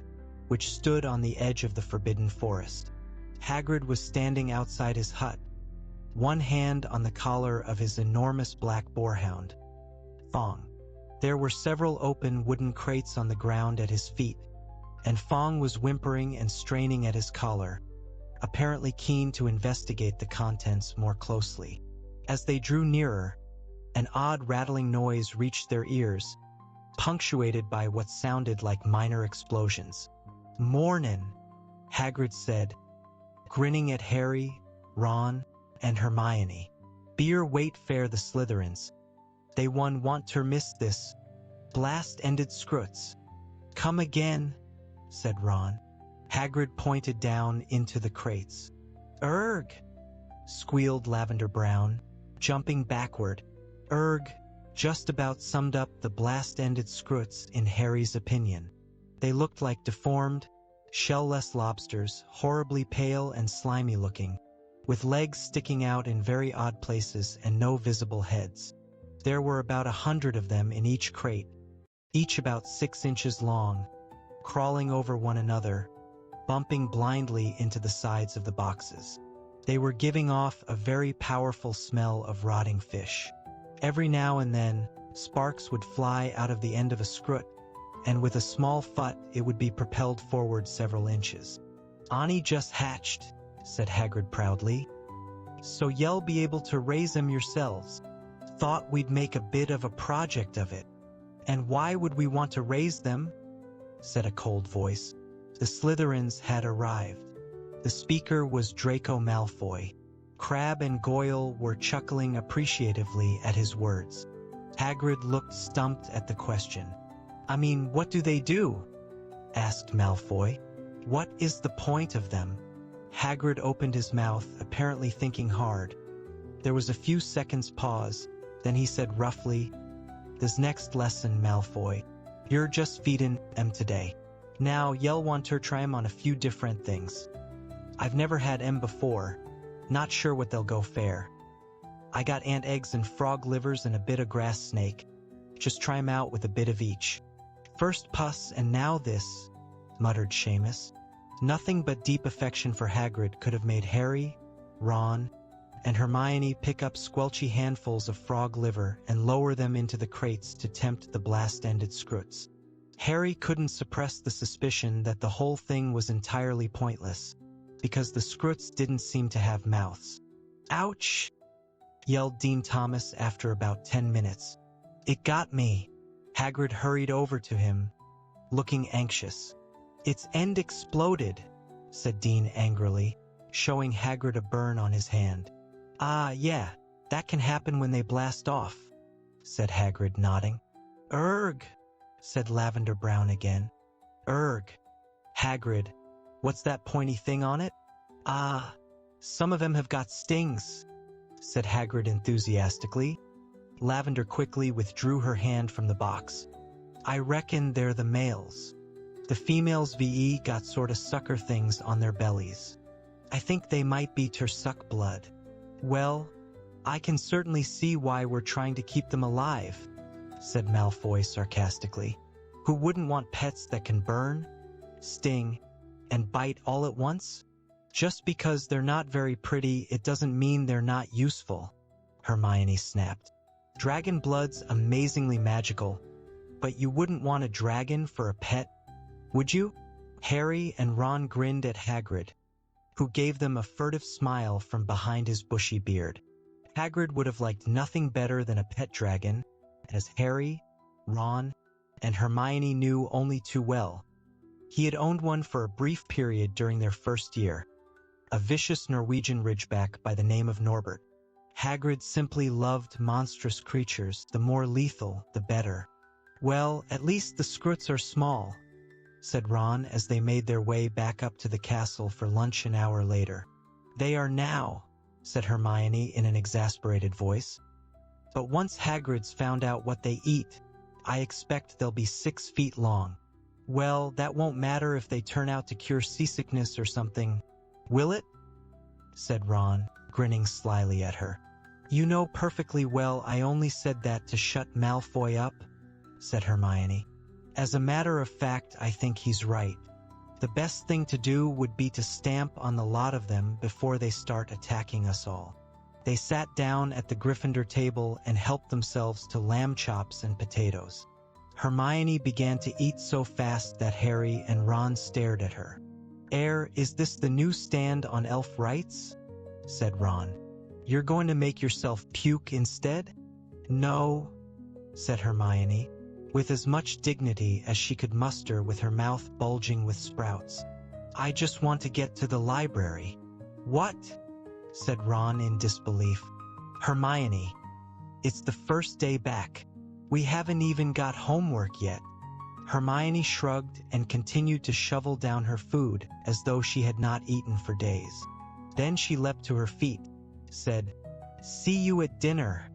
which stood on the edge of the Forbidden Forest. Hagrid was standing outside his hut, one hand on the collar of his enormous black boarhound, Fong. There were several open wooden crates on the ground at his feet, and Fong was whimpering and straining at his collar, apparently keen to investigate the contents more closely. As they drew nearer, an odd rattling noise reached their ears, punctuated by what sounded like minor explosions. "Mornin'," Hagrid said, grinning at Harry, Ron, and Hermione. "Beer wait fair the Slytherins. They won want ter miss this. Blast-ended scruts." "Come again," said Ron. Hagrid pointed down into the crates. "Erg!" squealed Lavender Brown, jumping backward. "Erg!" just about summed up the blast-ended scruts in Harry's opinion. They looked like deformed, shell-less lobsters, horribly pale and slimy-looking, with legs sticking out in very odd places and no visible heads. There were about 100 of them in each crate, each about 6 inches long, crawling over one another, bumping blindly into the sides of the boxes. They were giving off a very powerful smell of rotting fish. Every now and then, sparks would fly out of the end of a scrut, and with a small phut it would be propelled forward several inches. "Ani just hatched," said Hagrid proudly. "So ye'll be able to raise 'em yourselves. Thought we'd make a bit of a project of it." "And why would we want to raise them?" said a cold voice. The Slytherins had arrived. The speaker was Draco Malfoy. Crabbe and Goyle were chuckling appreciatively at his words. Hagrid looked stumped at the question. "I mean, what do they do?" asked Malfoy. "What is the point of them?" Hagrid opened his mouth, apparently thinking hard. There was a few seconds' pause, then he said roughly, "This next lesson, Malfoy. You're just feedin' 'em today. Now, y'all want to try 'em on a few different things. I've never had 'em before. Not sure what they'll go fair. I got ant eggs and frog livers and a bit of grass snake. Just try 'em out with a bit of each. First pus and now this," muttered Seamus. Nothing but deep affection for Hagrid could have made Harry, Ron, and Hermione pick up squelchy handfuls of frog liver and lower them into the crates to tempt the blast-ended Scroots. Harry couldn't suppress the suspicion that the whole thing was entirely pointless, because the Scroots didn't seem to have mouths. "Ouch!" yelled Dean Thomas after about 10 minutes. "It got me." Hagrid hurried over to him, looking anxious. "Its end exploded," said Dean angrily, showing Hagrid a burn on his hand. "Ah, yeah, that can happen when they blast off," said Hagrid, nodding. "Erg," said Lavender Brown again. "Erg. Hagrid, what's that pointy thing on it?" "Ah, some of them have got stings," said Hagrid enthusiastically. Lavender quickly withdrew her hand from the box. "I reckon they're the males. The females VE got sorta sucker things on their bellies. I think they might be ter suck blood." "Well, I can certainly see why we're trying to keep them alive," said Malfoy sarcastically. "Who wouldn't want pets that can burn, sting, and bite all at once? Just because they're not very pretty, it doesn't mean they're not useful," Hermione snapped. "Dragon blood's amazingly magical, but you wouldn't want a dragon for a pet, would you?" Harry and Ron grinned at Hagrid, who gave them a furtive smile from behind his bushy beard. Hagrid would have liked nothing better than a pet dragon, as Harry, Ron, and Hermione knew only too well. He had owned one for a brief period during their first year, a vicious Norwegian ridgeback by the name of Norbert. Hagrid simply loved monstrous creatures, the more lethal, the better. "Well, at least the Scroots are small," said Ron as they made their way back up to the castle for lunch an hour later. "They are now," said Hermione in an exasperated voice. "But once Hagrid's found out what they eat, I expect they'll be 6 feet long." "Well, that won't matter if they turn out to cure seasickness or something, will it?" said Ron, grinning slyly at her. "You know perfectly well I only said that to shut Malfoy up," said Hermione. "As a matter of fact, I think he's right. The best thing to do would be to stamp on the lot of them before they start attacking us all." They sat down at the Gryffindor table and helped themselves to lamb chops and potatoes. Hermione began to eat so fast that Harry and Ron stared at her. Is this the new stand on elf rights?" said Ron. "You're going to make yourself puke instead?" "No," said Hermione, with as much dignity as she could muster with her mouth bulging with sprouts. "I just want to get to the library." "What?" said Ron in disbelief. "Hermione, it's the first day back. We haven't even got homework yet." Hermione shrugged and continued to shovel down her food as though she had not eaten for days. Then she leapt to her feet, said, "See you at dinner,"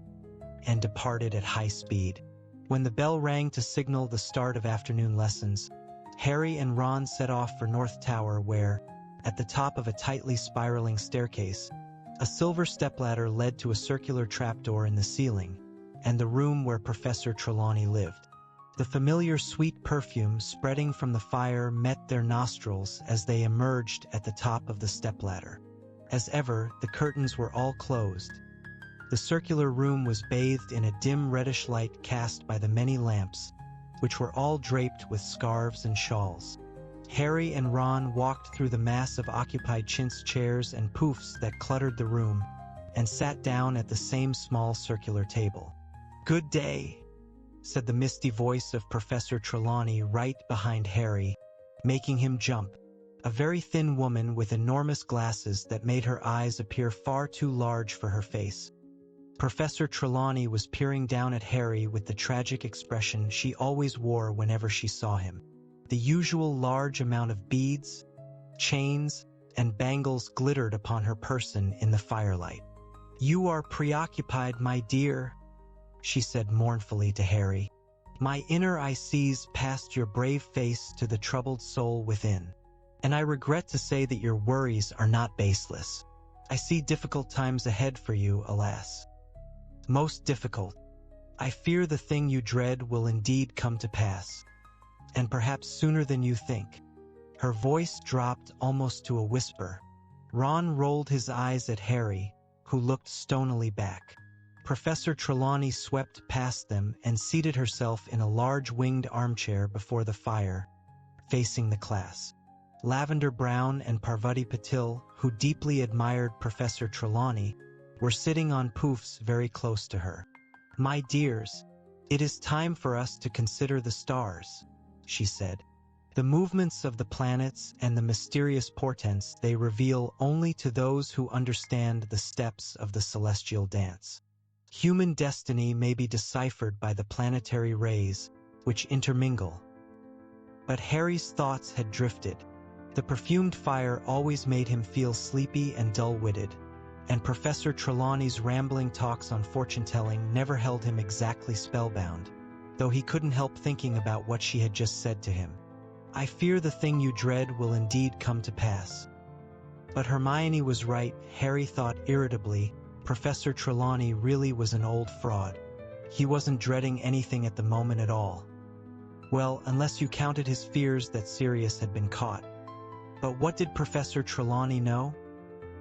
and departed at high speed. When the bell rang to signal the start of afternoon lessons, Harry and Ron set off for North Tower where, at the top of a tightly spiraling staircase, a silver stepladder led to a circular trapdoor in the ceiling, and the room where Professor Trelawney lived. The familiar sweet perfume spreading from the fire met their nostrils as they emerged at the top of the stepladder. As ever, the curtains were all closed. The circular room was bathed in a dim reddish light cast by the many lamps, which were all draped with scarves and shawls. Harry and Ron walked through the mass of occupied chintz chairs and poufs that cluttered the room, and sat down at the same small circular table. "Good day," said the misty voice of Professor Trelawney right behind Harry, making him jump. A very thin woman with enormous glasses that made her eyes appear far too large for her face. Professor Trelawney was peering down at Harry with the tragic expression she always wore whenever she saw him. The usual large amount of beads, chains, and bangles glittered upon her person in the firelight. "You are preoccupied, my dear," she said mournfully to Harry. "My inner eye sees past your brave face to the troubled soul within. And I regret to say that your worries are not baseless. I see difficult times ahead for you, alas. Most difficult. I fear the thing you dread will indeed come to pass. And perhaps sooner than you think." Her voice dropped almost to a whisper. Ron rolled his eyes at Harry, who looked stonily back. Professor Trelawney swept past them and seated herself in a large winged armchair before the fire, facing the class. Lavender Brown and Parvati Patil, who deeply admired Professor Trelawney, were sitting on poufs very close to her. "My dears, it is time for us to consider the stars," she said. "The movements of the planets and the mysterious portents they reveal only to those who understand the steps of the celestial dance. Human destiny may be deciphered by the planetary rays, which intermingle." But Harry's thoughts had drifted. The perfumed fire always made him feel sleepy and dull-witted, and Professor Trelawney's rambling talks on fortune-telling never held him exactly spellbound, though he couldn't help thinking about what she had just said to him. "I fear the thing you dread will indeed come to pass." But Hermione was right, Harry thought irritably. Professor Trelawney really was an old fraud. He wasn't dreading anything at the moment at all. Well, unless you counted his fears that Sirius had been caught. But what did Professor Trelawney know?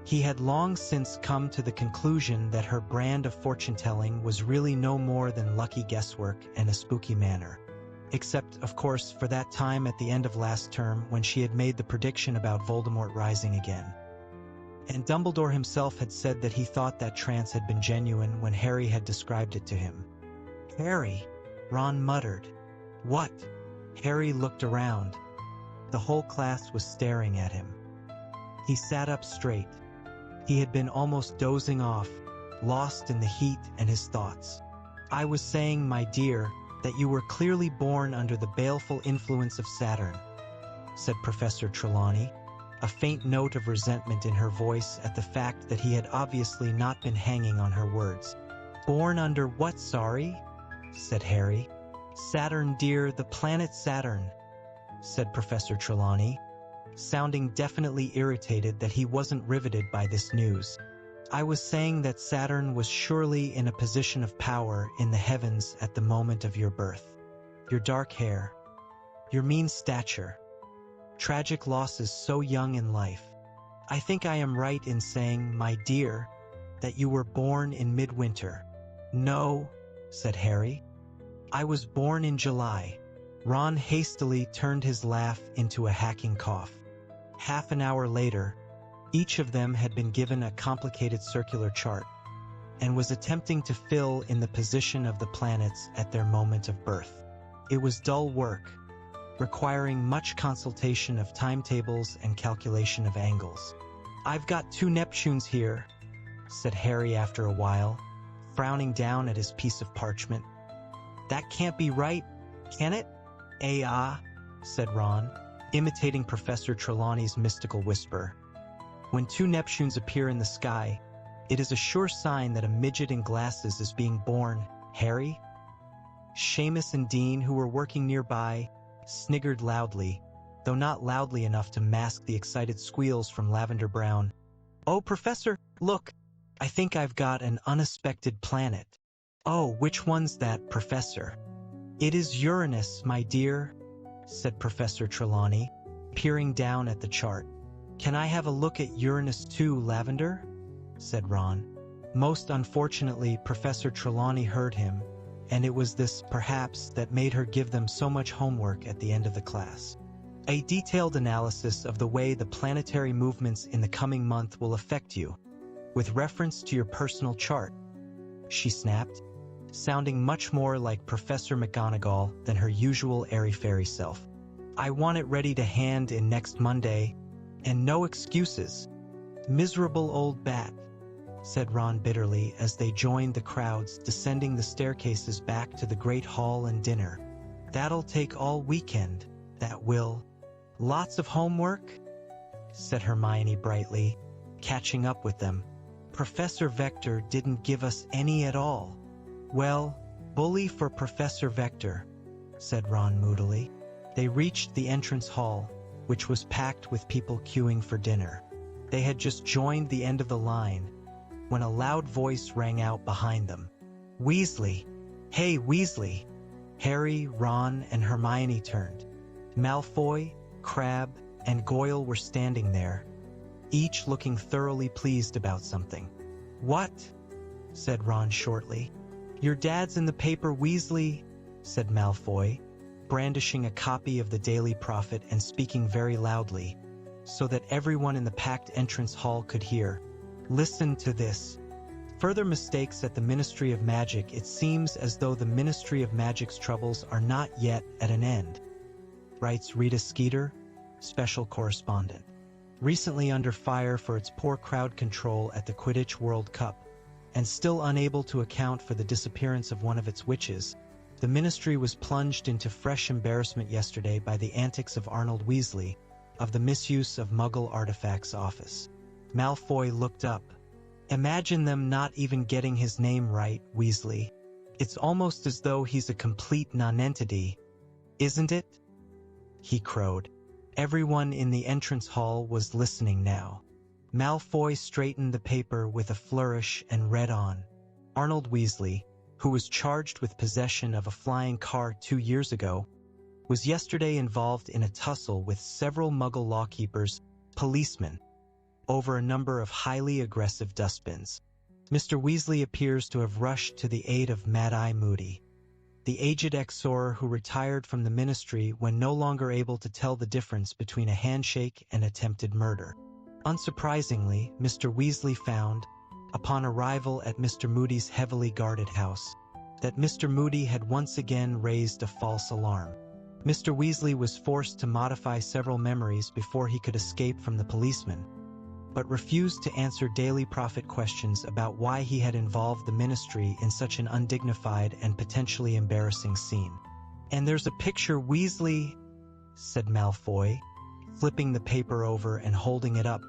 He had long since come to the conclusion that her brand of fortune-telling was really no more than lucky guesswork and a spooky manner. Except, of course, for that time at the end of last term when she had made the prediction about Voldemort rising again. And Dumbledore himself had said that he thought that trance had been genuine when Harry had described it to him. "Harry," Ron muttered. "What?" Harry looked around. The whole class was staring at him. He sat up straight. He had been almost dozing off, lost in the heat and his thoughts. "I was saying, my dear, that you were clearly born under the baleful influence of Saturn," said Professor Trelawney, a faint note of resentment in her voice at the fact that he had obviously not been hanging on her words. "Born under what, sorry?" said Harry. "Saturn, dear, the planet Saturn," said Professor Trelawney, sounding definitely irritated that he wasn't riveted by this news. "I was saying that Saturn was surely in a position of power in the heavens at the moment of your birth. Your dark hair, your mean stature, tragic losses so young in life. I think I am right in saying, my dear, that you were born in midwinter." "No," said Harry. "I was born in July." Ron hastily turned his laugh into a hacking cough. Half an hour later, each of them had been given a complicated circular chart and was attempting to fill in the position of the planets at their moment of birth. It was dull work, requiring much consultation of timetables and calculation of angles. "I've got 2 Neptunes here," said Harry after a while, frowning down at his piece of parchment. "That can't be right, can it?" Said Ron, imitating Professor Trelawney's mystical whisper. "When 2 Neptunes appear in the sky, it is a sure sign that a midget in glasses is being born, Harry." Seamus and Dean, who were working nearby, sniggered loudly, though not loudly enough to mask the excited squeals from Lavender Brown. "Oh, Professor, look! I think I've got an unexpected planet." "Oh, which one's that, Professor?" "It is Uranus, my dear," said Professor Trelawney, peering down at the chart. "Can I have a look at Uranus too, Lavender?" said Ron. Most unfortunately, Professor Trelawney heard him, and it was this, perhaps, that made her give them so much homework at the end of the class. "A detailed analysis of the way the planetary movements in the coming month will affect you, with reference to your personal chart," she snapped, sounding much more like Professor McGonagall than her usual airy-fairy self. "I want it ready to hand in next Monday, and no excuses." "Miserable old bat," said Ron bitterly as they joined the crowds descending the staircases back to the Great Hall and dinner. "That'll take all weekend, that will." "Lots of homework?" said Hermione brightly, catching up with them. Professor Vector didn't give us any at all. Well, bully for Professor Vector, said Ron moodily. They reached the entrance hall, which was packed with people queuing for dinner. They had just joined the end of the line when a loud voice rang out behind them. Weasley! Hey, Weasley! Harry, Ron, and Hermione turned. Malfoy, Crabbe, and Goyle were standing there, each looking thoroughly pleased about something. What? Said Ron shortly. Your dad's in the paper, Weasley, said Malfoy, brandishing a copy of the Daily Prophet and speaking very loudly, so that everyone in the packed entrance hall could hear. Listen to this. Further mistakes at the Ministry of Magic. It seems as though the Ministry of Magic's troubles are not yet at an end, writes Rita Skeeter, special correspondent. Recently under fire for its poor crowd control at the Quidditch World Cup, and still unable to account for the disappearance of one of its witches, the Ministry was plunged into fresh embarrassment yesterday by the antics of Arnold Weasley, of the misuse of Muggle Artifacts Office. Malfoy looked up. Imagine them not even getting his name right, Weasley. It's almost as though he's a complete nonentity, isn't it? He crowed. Everyone in the entrance hall was listening now. Malfoy straightened the paper with a flourish and read on. Arnold Weasley, who was charged with possession of a flying car 2 years ago, was yesterday involved in a tussle with several Muggle lawkeepers, policemen, over a number of highly aggressive dustbins. Mr. Weasley appears to have rushed to the aid of Mad-Eye Moody, the aged Exor who retired from the Ministry when no longer able to tell the difference between a handshake and attempted murder. Unsurprisingly, Mr. Weasley found, upon arrival at Mr. Moody's heavily guarded house, that Mr. Moody had once again raised a false alarm. Mr. Weasley was forced to modify several memories before he could escape from the policeman, but refused to answer Daily Prophet questions about why he had involved the Ministry in such an undignified and potentially embarrassing scene. And there's a picture, Weasley, said Malfoy, flipping the paper over and holding it up.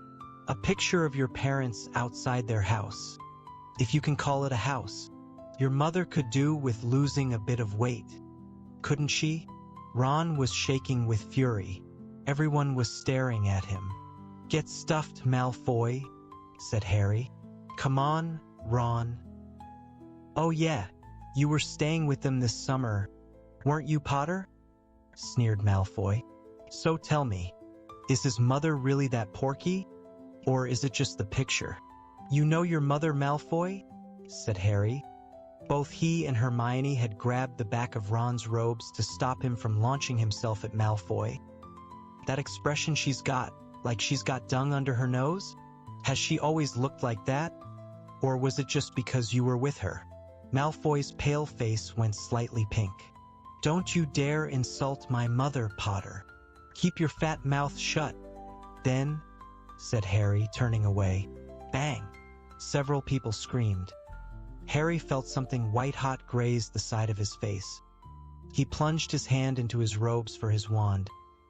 A picture of your parents outside their house, if you can call it a house. Your mother could do with losing a bit of weight, couldn't she? Ron was shaking with fury. Everyone was staring at him. Get stuffed, Malfoy, said Harry. Come on, Ron. Oh yeah, you were staying with them this summer, weren't you, Potter? Sneered Malfoy. So tell me, is his mother really that porky? Or is it just the picture? You know your mother, Malfoy? Said Harry. Both he and Hermione had grabbed the back of Ron's robes to stop him from launching himself at Malfoy. That expression she's got, like she's got dung under her nose? Has she always looked like that? Or was it just because you were with her? Malfoy's pale face went slightly pink. Don't you dare insult my mother, Potter. Keep your fat mouth shut. Then, said Harry, turning away. Bang! Several people screamed. Harry felt something white-hot graze the side of his face. He plunged his hand into his robes for his wand,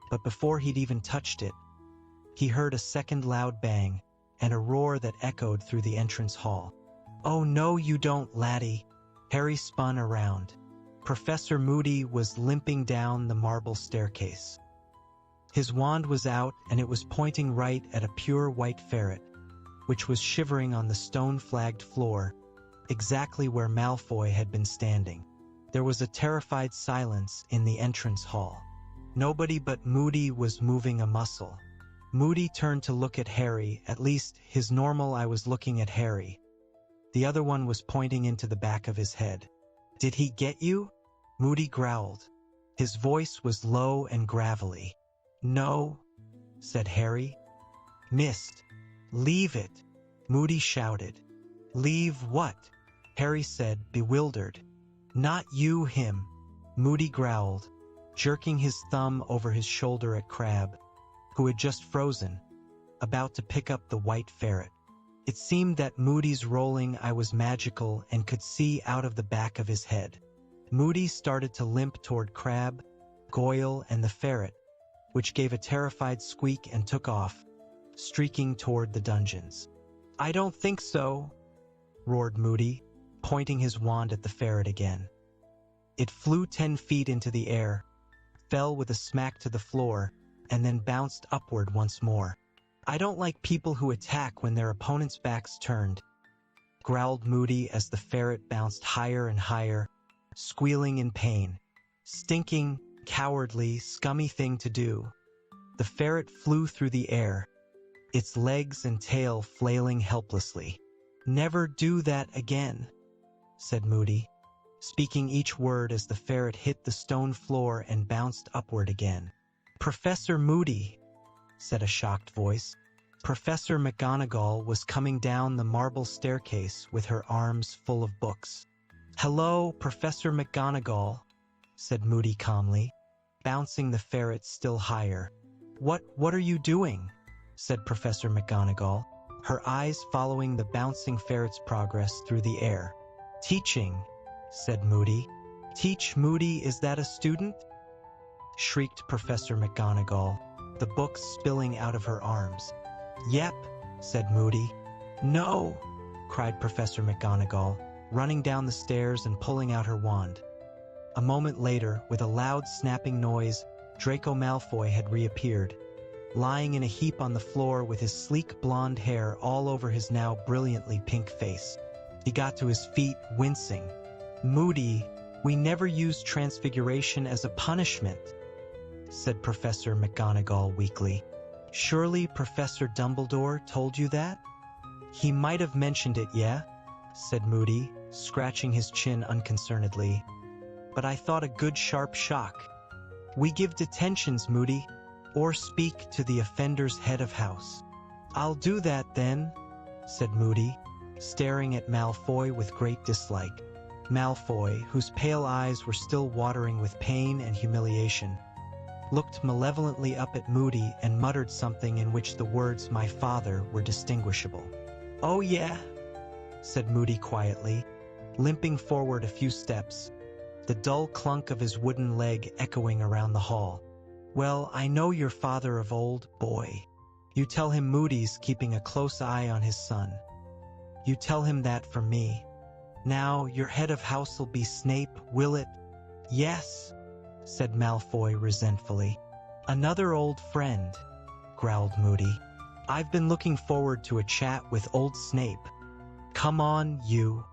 but before he'd even touched it, he heard a second loud bang and a roar that echoed through the entrance hall. Oh no, you don't, laddie. Harry spun around. Professor Moody was limping down the marble staircase. His wand was out and it was pointing right at a pure white ferret, which was shivering on the stone-flagged floor, exactly where Malfoy had been standing. There was a terrified silence in the entrance hall. Nobody but Moody was moving a muscle. Moody turned to look at Harry, at least his normal I was looking at Harry. The other one was pointing into the back of his head. Did he get you? Moody growled. His voice was low and gravelly. No, said Harry. Missed. Leave it, Moody shouted. Leave what? Harry said, bewildered. Not you, him, Moody growled, jerking his thumb over his shoulder at Crabbe, who had just frozen, about to pick up the white ferret. It seemed that Moody's rolling eye was magical and could see out of the back of his head. Moody started to limp toward Crabbe, Goyle, and the ferret, which gave a terrified squeak and took off, streaking toward the dungeons. "I don't think so," roared Moody, pointing his wand at the ferret again. It flew 10 feet into the air, fell with a smack to the floor, and then bounced upward once more. "I don't like people who attack when their opponent's back's turned," growled Moody as the ferret bounced higher and higher, squealing in pain. "Stinking, cowardly, scummy thing to do." The ferret flew through the air, its legs and tail flailing helplessly. "Never do that again," said Moody, speaking each word as the ferret hit the stone floor and bounced upward again. "Professor Moody," said a shocked voice. Professor McGonagall was coming down the marble staircase with her arms full of books. "Hello, Professor McGonagall," said Moody calmly, bouncing the ferret still higher. What are you doing?" said Professor McGonagall, her eyes following the bouncing ferret's progress through the air. "Teaching," said Moody. "Teach, Moody, is that a student?" shrieked Professor McGonagall, the books spilling out of her arms. "Yep," said Moody. "No," cried Professor McGonagall, running down the stairs and pulling out her wand. A moment later, with a loud snapping noise, Draco Malfoy had reappeared, lying in a heap on the floor with his sleek blonde hair all over his now brilliantly pink face. He got to his feet, wincing. "Moody, we never used transfiguration as a punishment," said Professor McGonagall weakly. "Surely Professor Dumbledore told you that?" "He might have mentioned it, yeah," said Moody, scratching his chin unconcernedly. "But I thought a good sharp shock. We give detentions, Moody, or speak to the offender's head of house." "I'll do that then," said Moody, staring at Malfoy with great dislike. Malfoy, whose pale eyes were still watering with pain and humiliation, looked malevolently up at Moody and muttered something in which the words "my father" were distinguishable. "Oh yeah," said Moody quietly, limping forward a few steps, the dull clunk of his wooden leg echoing around the hall. "Well, I know your father of old, boy. You tell him Moody's keeping a close eye on his son. You tell him that from me. Now, your head of house'll be Snape, will it?" "Yes," said Malfoy resentfully. "Another old friend," growled Moody. "I've been looking forward to a chat with old Snape. Come on, you."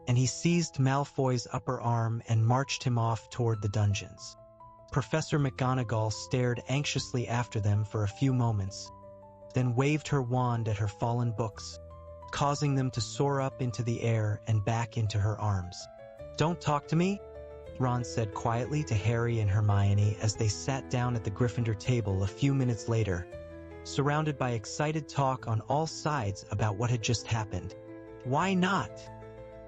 And he seized Malfoy's upper arm and marched him off toward the dungeons. Professor McGonagall stared anxiously after them for a few moments, then waved her wand at her fallen books, causing them to soar up into the air and back into her arms. "Don't talk to me," Ron said quietly to Harry and Hermione as they sat down at the Gryffindor table a few minutes later, surrounded by excited talk on all sides about what had just happened. "Why not?"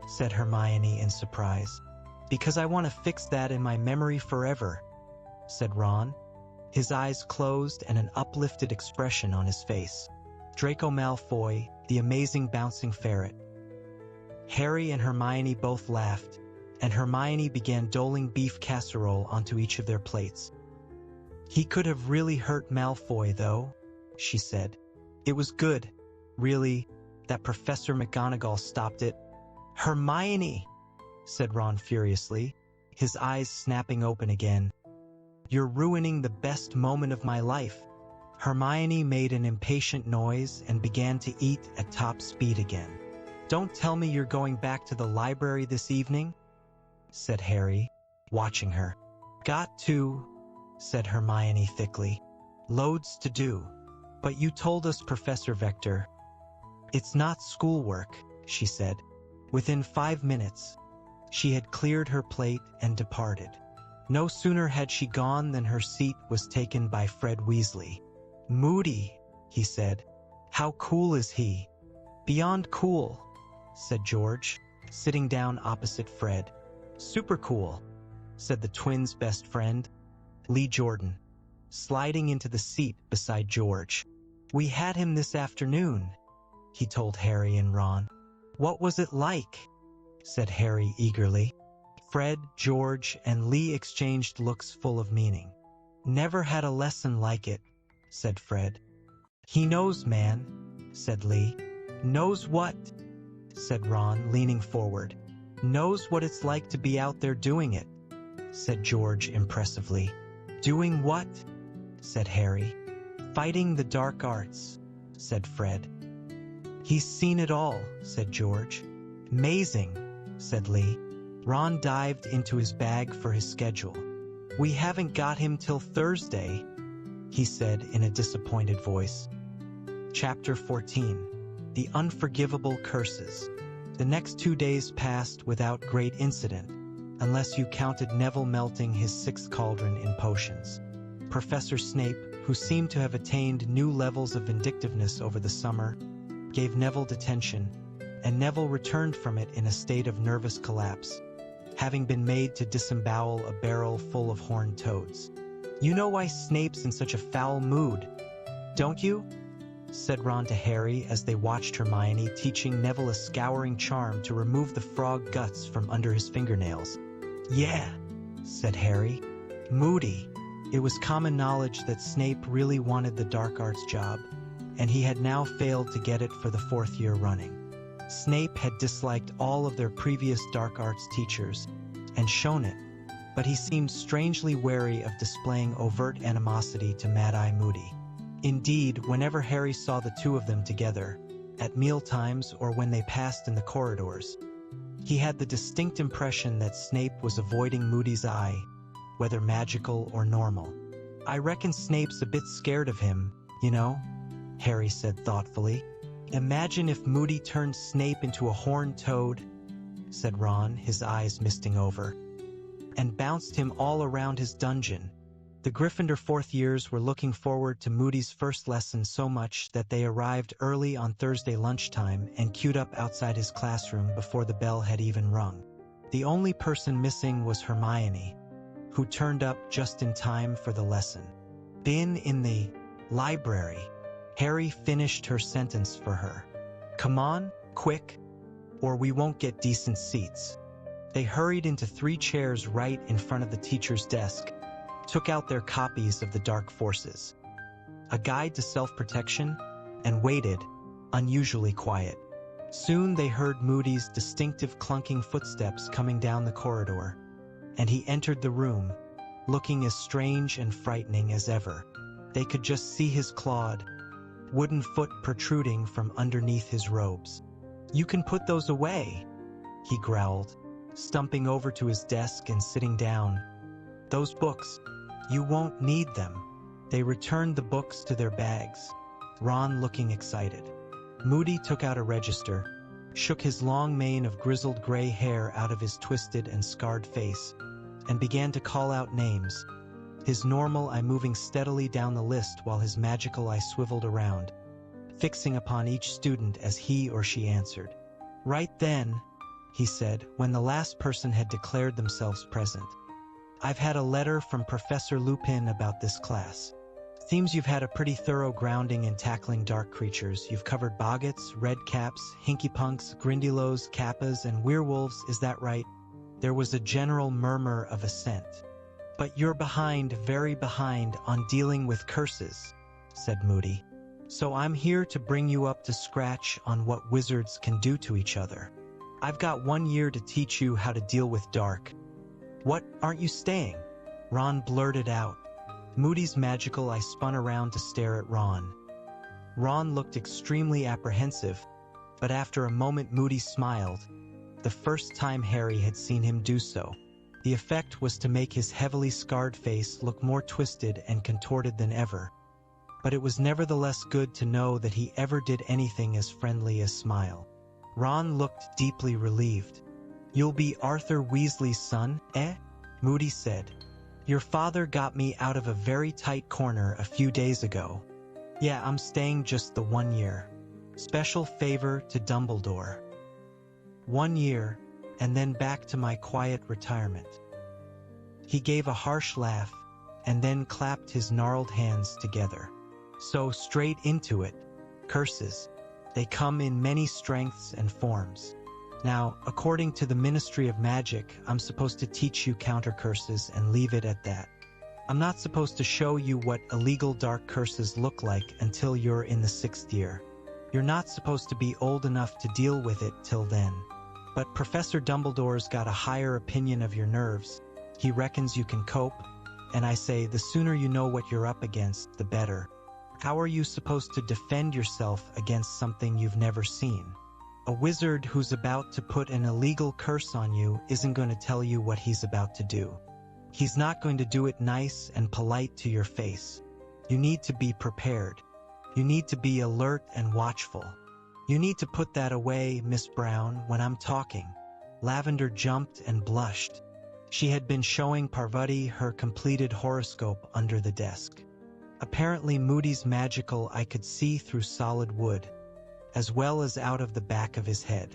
said Hermione in surprise. "Because I want to fix that in my memory forever," said Ron, his eyes closed and an uplifted expression on his face. Draco Malfoy, the amazing bouncing ferret. Harry and Hermione both laughed, and Hermione began doling beef casserole onto each of their plates. "He could have really hurt Malfoy, though," she said. "It was good, really, that Professor McGonagall stopped it." "Hermione," said Ron furiously, his eyes snapping open again. "You're ruining the best moment of my life." Hermione made an impatient noise and began to eat at top speed again. "Don't tell me you're going back to the library this evening," said Harry, watching her. "Got to," said Hermione thickly. "Loads to do." "But you told us, Professor Vector." "It's not schoolwork," she said. Within 5 minutes, she had cleared her plate and departed. No sooner had she gone than her seat was taken by Fred Weasley. "Moody," he said. "How cool is he?" "Beyond cool," said George, sitting down opposite Fred. "Super cool," said the twins' best friend, Lee Jordan, sliding into the seat beside George. "We had him this afternoon," he told Harry and Ron. "What was it like?" said Harry eagerly. Fred, George, and Lee exchanged looks full of meaning. "Never had a lesson like it," said Fred. He knows, man, said Lee. Knows what? Said Ron, leaning forward. Knows what it's like to be out there doing it, said George impressively. Doing what? Said Harry. Fighting the dark arts, said Fred. He's seen it all, said George. Amazing, said Lee. Ron dived into his bag for his schedule. We haven't got him till Thursday, he said in a disappointed voice. Chapter 14. The Unforgivable Curses. The next 2 days passed without great incident, unless you counted Neville melting his 6th cauldron in potions. Professor Snape, who seemed to have attained new levels of vindictiveness over the summer, gave Neville detention, and Neville returned from it in a state of nervous collapse, having been made to disembowel a barrel full of horned toads. You know why Snape's in such a foul mood, don't you? Said Ron to Harry as they watched Hermione teaching Neville a scouring charm to remove the frog guts from under his fingernails. Yeah, said Harry. Moody. It was common knowledge that Snape really wanted the dark arts job, and he had now failed to get it for the 4th year running. Snape had disliked all of their previous dark arts teachers, and shown it, but he seemed strangely wary of displaying overt animosity to Mad-Eye Moody. Indeed, whenever Harry saw the two of them together, at mealtimes or when they passed in the corridors, he had the distinct impression that Snape was avoiding Moody's eye, whether magical or normal. I reckon Snape's a bit scared of him, you know, Harry said thoughtfully. Imagine if Moody turned Snape into a horned toad, said Ron, his eyes misting over, and bounced him all around his dungeon. The Gryffindor 4th years were looking forward to Moody's first lesson so much that they arrived early on Thursday lunchtime and queued up outside his classroom before the bell had even rung. The only person missing was Hermione, who turned up just in time for the lesson. Been in the library. Harry finished her sentence for her. Come on, quick, or we won't get decent seats. They hurried into 3 chairs right in front of the teacher's desk, took out their copies of The Dark Forces, A Guide to Self-Protection, and waited, unusually quiet. Soon they heard Moody's distinctive clunking footsteps coming down the corridor, and he entered the room, looking as strange and frightening as ever. They could just see his clawed, wooden foot protruding from underneath his robes. You can put those away, he growled, stumping over to his desk and sitting down. Those books, you won't need them. They returned the books to their bags, Ron looking excited. Moody took out a register, shook his long mane of grizzled gray hair out of his twisted and scarred face, and began to call out names, his normal eye moving steadily down the list while his magical eye swiveled around, fixing upon each student as he or she answered. Right then, he said, when the last person had declared themselves present. I've had a letter from Professor Lupin about this class. Seems you've had a pretty thorough grounding in tackling dark creatures. You've covered boggarts, redcaps, hinkypunks, grindylows, kappas, and werewolves, is that right? There was a general murmur of assent. But you're behind, very behind, on dealing with curses, said Moody. So I'm here to bring you up to scratch on what wizards can do to each other. I've got 1 year to teach you how to deal with dark. What, aren't you staying? Ron blurted out. Moody's magical eye spun around to stare at Ron. Ron looked extremely apprehensive, but after a moment Moody smiled, the first time Harry had seen him do so. The effect was to make his heavily scarred face look more twisted and contorted than ever, but it was nevertheless good to know that he ever did anything as friendly as smile. Ron looked deeply relieved. You'll be Arthur Weasley's son, eh? Moody said. Your father got me out of a very tight corner a few days ago. Yeah, I'm staying just the 1 year. Special favor to Dumbledore. 1 year, and then back to my quiet retirement. He gave a harsh laugh, and then clapped his gnarled hands together. So straight into it. Curses. They come in many strengths and forms. Now, according to the Ministry of Magic, I'm supposed to teach you counter curses and leave it at that. I'm not supposed to show you what illegal dark curses look like until you're in the 6th year. You're not supposed to be old enough to deal with it till then. But Professor Dumbledore's got a higher opinion of your nerves. He reckons you can cope, and I say the sooner you know what you're up against, the better. How are you supposed to defend yourself against something you've never seen? A wizard who's about to put an illegal curse on you isn't going to tell you what he's about to do. He's not going to do it nice and polite to your face. You need to be prepared. You need to be alert and watchful. You need to put that away, Miss Brown, when I'm talking. Lavender jumped and blushed. She had been showing Parvati her completed horoscope under the desk. Apparently Moody's magical eye could see through solid wood, as well as out of the back of his head.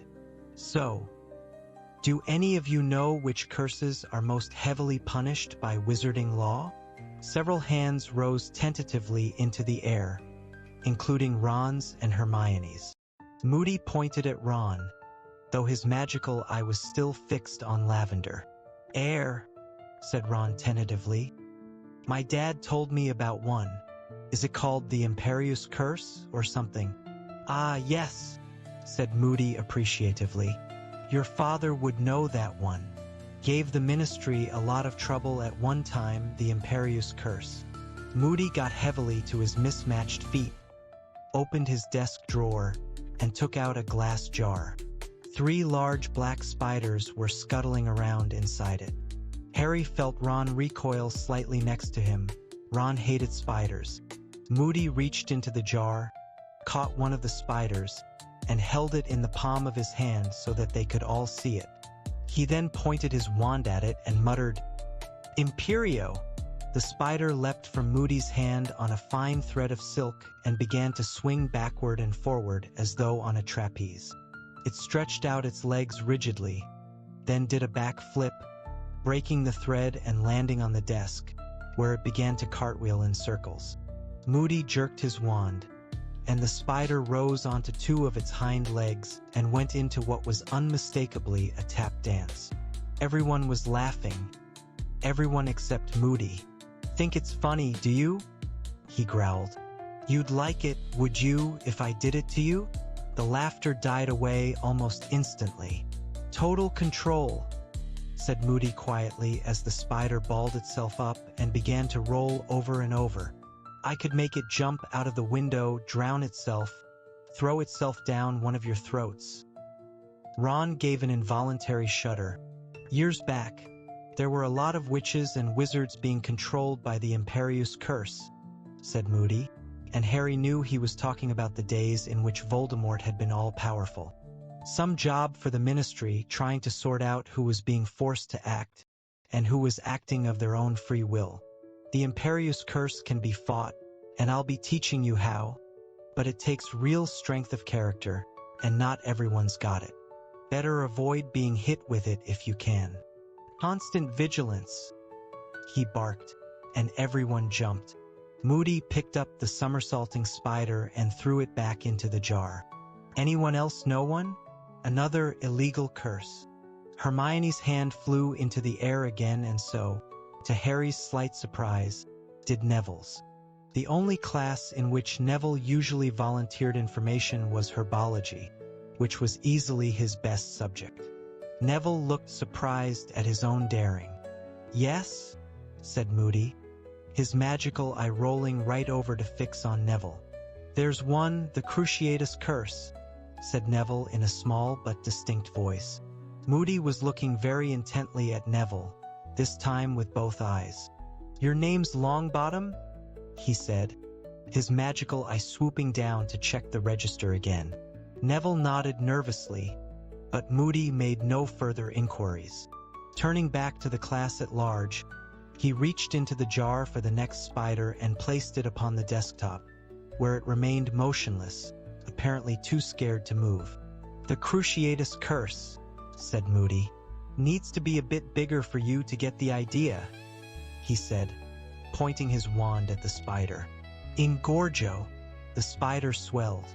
So, do any of you know which curses are most heavily punished by wizarding law? Several hands rose tentatively into the air, including Ron's and Hermione's. Moody pointed at Ron, though his magical eye was still fixed on Lavender. Air, said Ron tentatively. My dad told me about one. Is it called the Imperieuse Curse or something? Ah, yes, said Moody appreciatively. Your father would know that one. Gave the ministry a lot of trouble at one time, the Imperieuse Curse. Moody got heavily to his mismatched feet, opened his desk drawer, and took out a glass jar. 3 large black spiders were scuttling around inside it. Harry felt Ron recoil slightly next to him. Ron hated spiders. Moody reached into the jar, caught one of the spiders, and held it in the palm of his hand so that they could all see it. He then pointed his wand at it and muttered, Imperio! The spider leapt from Moody's hand on a fine thread of silk and began to swing backward and forward as though on a trapeze. It stretched out its legs rigidly, then did a back flip, breaking the thread and landing on the desk, where it began to cartwheel in circles. Moody jerked his wand, and the spider rose onto 2 of its hind legs and went into what was unmistakably a tap dance. Everyone was laughing. Everyone except Moody. Think it's funny, do you? He growled. You'd like it, would you, if I did it to you? The laughter died away almost instantly. Total control, said Moody quietly as the spider balled itself up and began to roll over and over. I could make it jump out of the window, drown itself, throw itself down one of your throats. Ron gave an involuntary shudder. Years back, there were a lot of witches and wizards being controlled by the Imperieuse Curse, said Moody, and Harry knew he was talking about the days in which Voldemort had been all-powerful. Some job for the ministry trying to sort out who was being forced to act and who was acting of their own free will. The Imperieuse Curse can be fought, and I'll be teaching you how, but it takes real strength of character, and not everyone's got it. Better avoid being hit with it if you can. Constant vigilance, he barked, and everyone jumped. Moody picked up the somersaulting spider and threw it back into the jar. Anyone else know one? Another illegal curse. Hermione's hand flew into the air again, and so, to Harry's slight surprise, did Neville's. The only class in which Neville usually volunteered information was herbology, which was easily his best subject. Neville looked surprised at his own daring. Yes, said Moody, his magical eye rolling right over to fix on Neville. There's one, the Cruciatus Curse, said Neville in a small but distinct voice. Moody was looking very intently at Neville, this time with both eyes. Your name's Longbottom? He said, his magical eye swooping down to check the register again. Neville nodded nervously, but Moody made no further inquiries. Turning back to the class at large, he reached into the jar for the next spider and placed it upon the desktop, where it remained motionless, apparently too scared to move. The Cruciatus Curse, said Moody, needs to be a bit bigger for you to get the idea, he said, pointing his wand at the spider. Ingorgo, the spider swelled.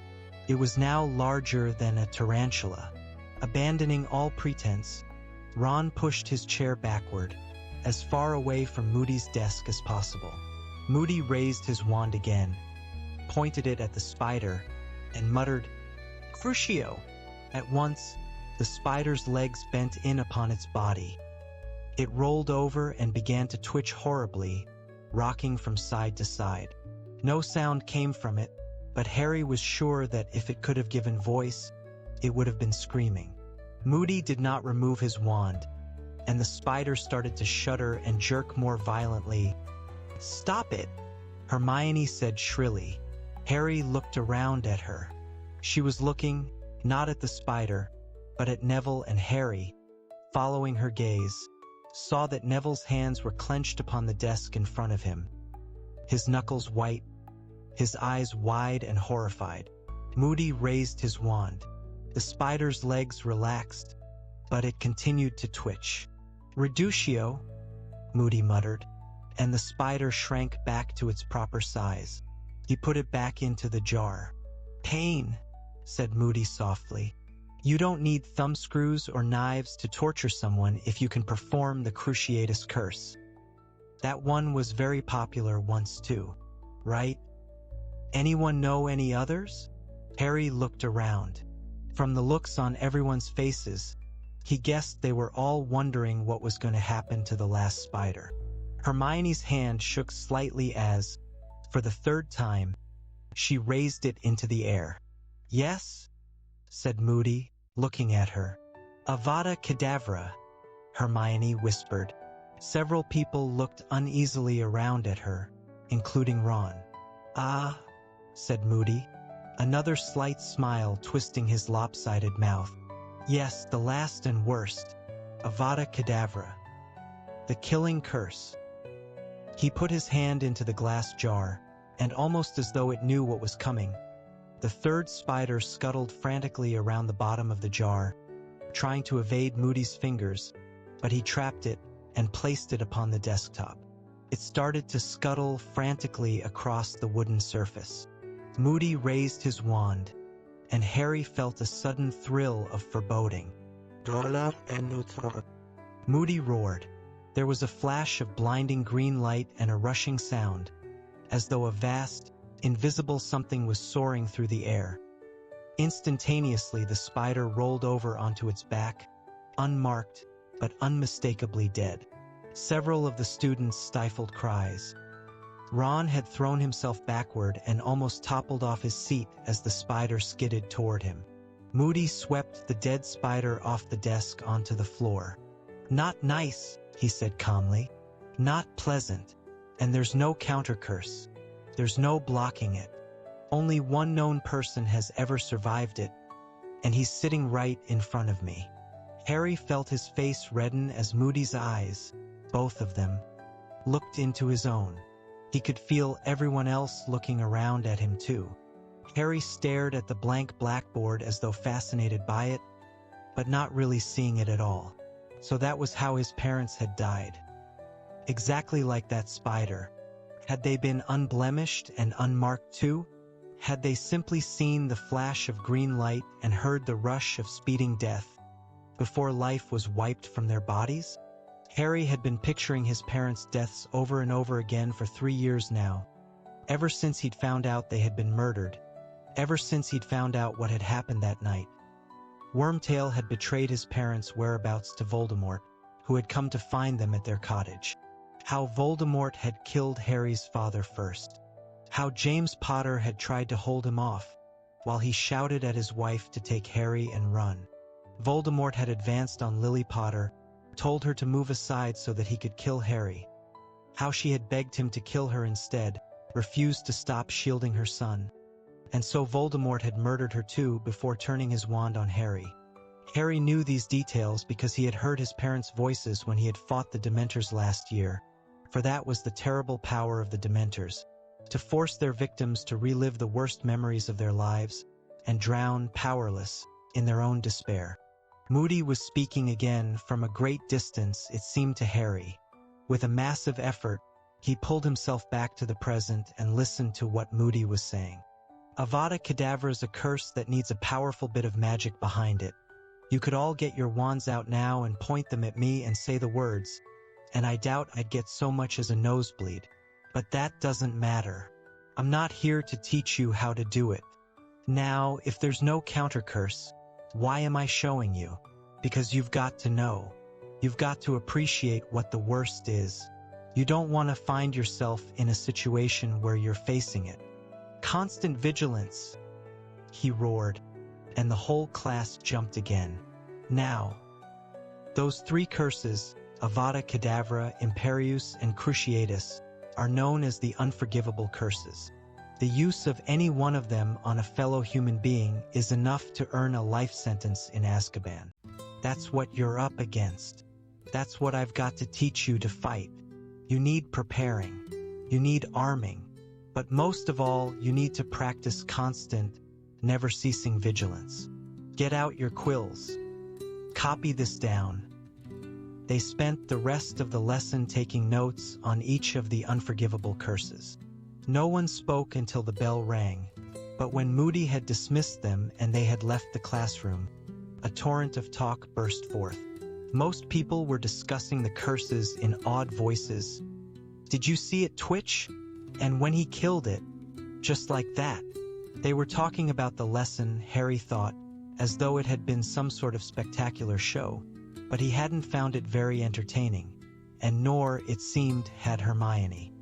It was now larger than a tarantula. Abandoning all pretense, Ron pushed his chair backward, as far away from Moody's desk as possible. Moody raised his wand again, pointed it at the spider, and muttered, "Crucio!" At once, the spider's legs bent in upon its body. It rolled over and began to twitch horribly, rocking from side to side. No sound came from it, but Harry was sure that if it could have given voice, it would have been screaming. Moody did not remove his wand, and the spider started to shudder and jerk more violently. "Stop it!" Hermione said shrilly. Harry looked around at her. She was looking, not at the spider, but at Neville, and Harry, following her gaze, saw that Neville's hands were clenched upon the desk in front of him, his knuckles white, his eyes wide and horrified. Moody raised his wand. The spider's legs relaxed, but it continued to twitch. "Reducio," Moody muttered, and the spider shrank back to its proper size. He put it back into the jar. "Pain," said Moody softly. "You don't need thumbscrews or knives to torture someone if you can perform the Cruciatus Curse. That one was very popular once too, right? Anyone know any others?" Harry looked around. From the looks on everyone's faces, he guessed they were all wondering what was going to happen to the last spider. Hermione's hand shook slightly as, for the third time, she raised it into the air. "Yes," said Moody, looking at her. "Avada Kedavra," Hermione whispered. Several people looked uneasily around at her, including Ron. "Ah," said Moody, another slight smile twisting his lopsided mouth. "Yes, the last and worst. Avada Kedavra. The killing curse." He put his hand into the glass jar, and almost as though it knew what was coming, the third spider scuttled frantically around the bottom of the jar, trying to evade Moody's fingers, but he trapped it and placed it upon the desktop. It started to scuttle frantically across the wooden surface. Moody raised his wand, and Harry felt a sudden thrill of foreboding. Moody roared. There was a flash of blinding green light and a rushing sound, as though a vast, invisible something was soaring through the air. Instantaneously, the spider rolled over onto its back, unmarked but unmistakably dead. Several of the students stifled cries. Ron had thrown himself backward and almost toppled off his seat as the spider skidded toward him. Moody swept the dead spider off the desk onto the floor. "Not nice," he said calmly. "Not pleasant. And there's no counter curse. There's no blocking it. Only one known person has ever survived it, and he's sitting right in front of me." Harry felt his face redden as Moody's eyes, both of them, looked into his own. He could feel everyone else looking around at him too. Harry stared at the blank blackboard as though fascinated by it, but not really seeing it at all. So that was how his parents had died. Exactly like that spider. Had they been unblemished and unmarked too? Had they simply seen the flash of green light and heard the rush of speeding death before life was wiped from their bodies? Harry had been picturing his parents' deaths over and over again for 3 years now, ever since he'd found out they had been murdered, ever since he'd found out what had happened that night. Wormtail had betrayed his parents' whereabouts to Voldemort, who had come to find them at their cottage. How Voldemort had killed Harry's father first. How James Potter had tried to hold him off, while he shouted at his wife to take Harry and run. Voldemort had advanced on Lily Potter, told her to move aside so that he could kill Harry. How she had begged him to kill her instead, refused to stop shielding her son. And so Voldemort had murdered her too before turning his wand on Harry. Harry knew these details because he had heard his parents' voices when he had fought the Dementors last year, for that was the terrible power of the Dementors, to force their victims to relive the worst memories of their lives and drown, powerless, in their own despair. Moody was speaking again from a great distance, it seemed to Harry. With a massive effort, he pulled himself back to the present and listened to what Moody was saying. Avada Kedavra is a curse that needs a powerful bit of magic behind it. You could all get your wands out now and point them at me and say the words, and I doubt I'd get so much as a nosebleed. But that doesn't matter. I'm not here to teach you how to do it. Now, if there's no counter curse, why am I showing you? Because you've got to know. You've got to appreciate what the worst is. You don't want to find yourself in a situation where you're facing it. Constant vigilance, he roared, and the whole class jumped again. Now, those three curses, Avada Kedavra, Imperius, and Cruciatus, are known as the unforgivable curses. The use of any one of them on a fellow human being is enough to earn a life sentence in Azkaban. That's what you're up against. That's what I've got to teach you to fight. You need preparing. You need arming. But most of all, you need to practice constant, never-ceasing vigilance. Get out your quills. Copy this down. They spent the rest of the lesson taking notes on each of the unforgivable curses. No one spoke until the bell rang, but when Moody had dismissed them and they had left the classroom, a torrent of talk burst forth. Most people were discussing the curses in awed voices. Did you see it twitch? And when he killed it, just like that. They were talking about the lesson, Harry thought, as though it had been some sort of spectacular show, but he hadn't found it very entertaining, and nor, it seemed, had Hermione.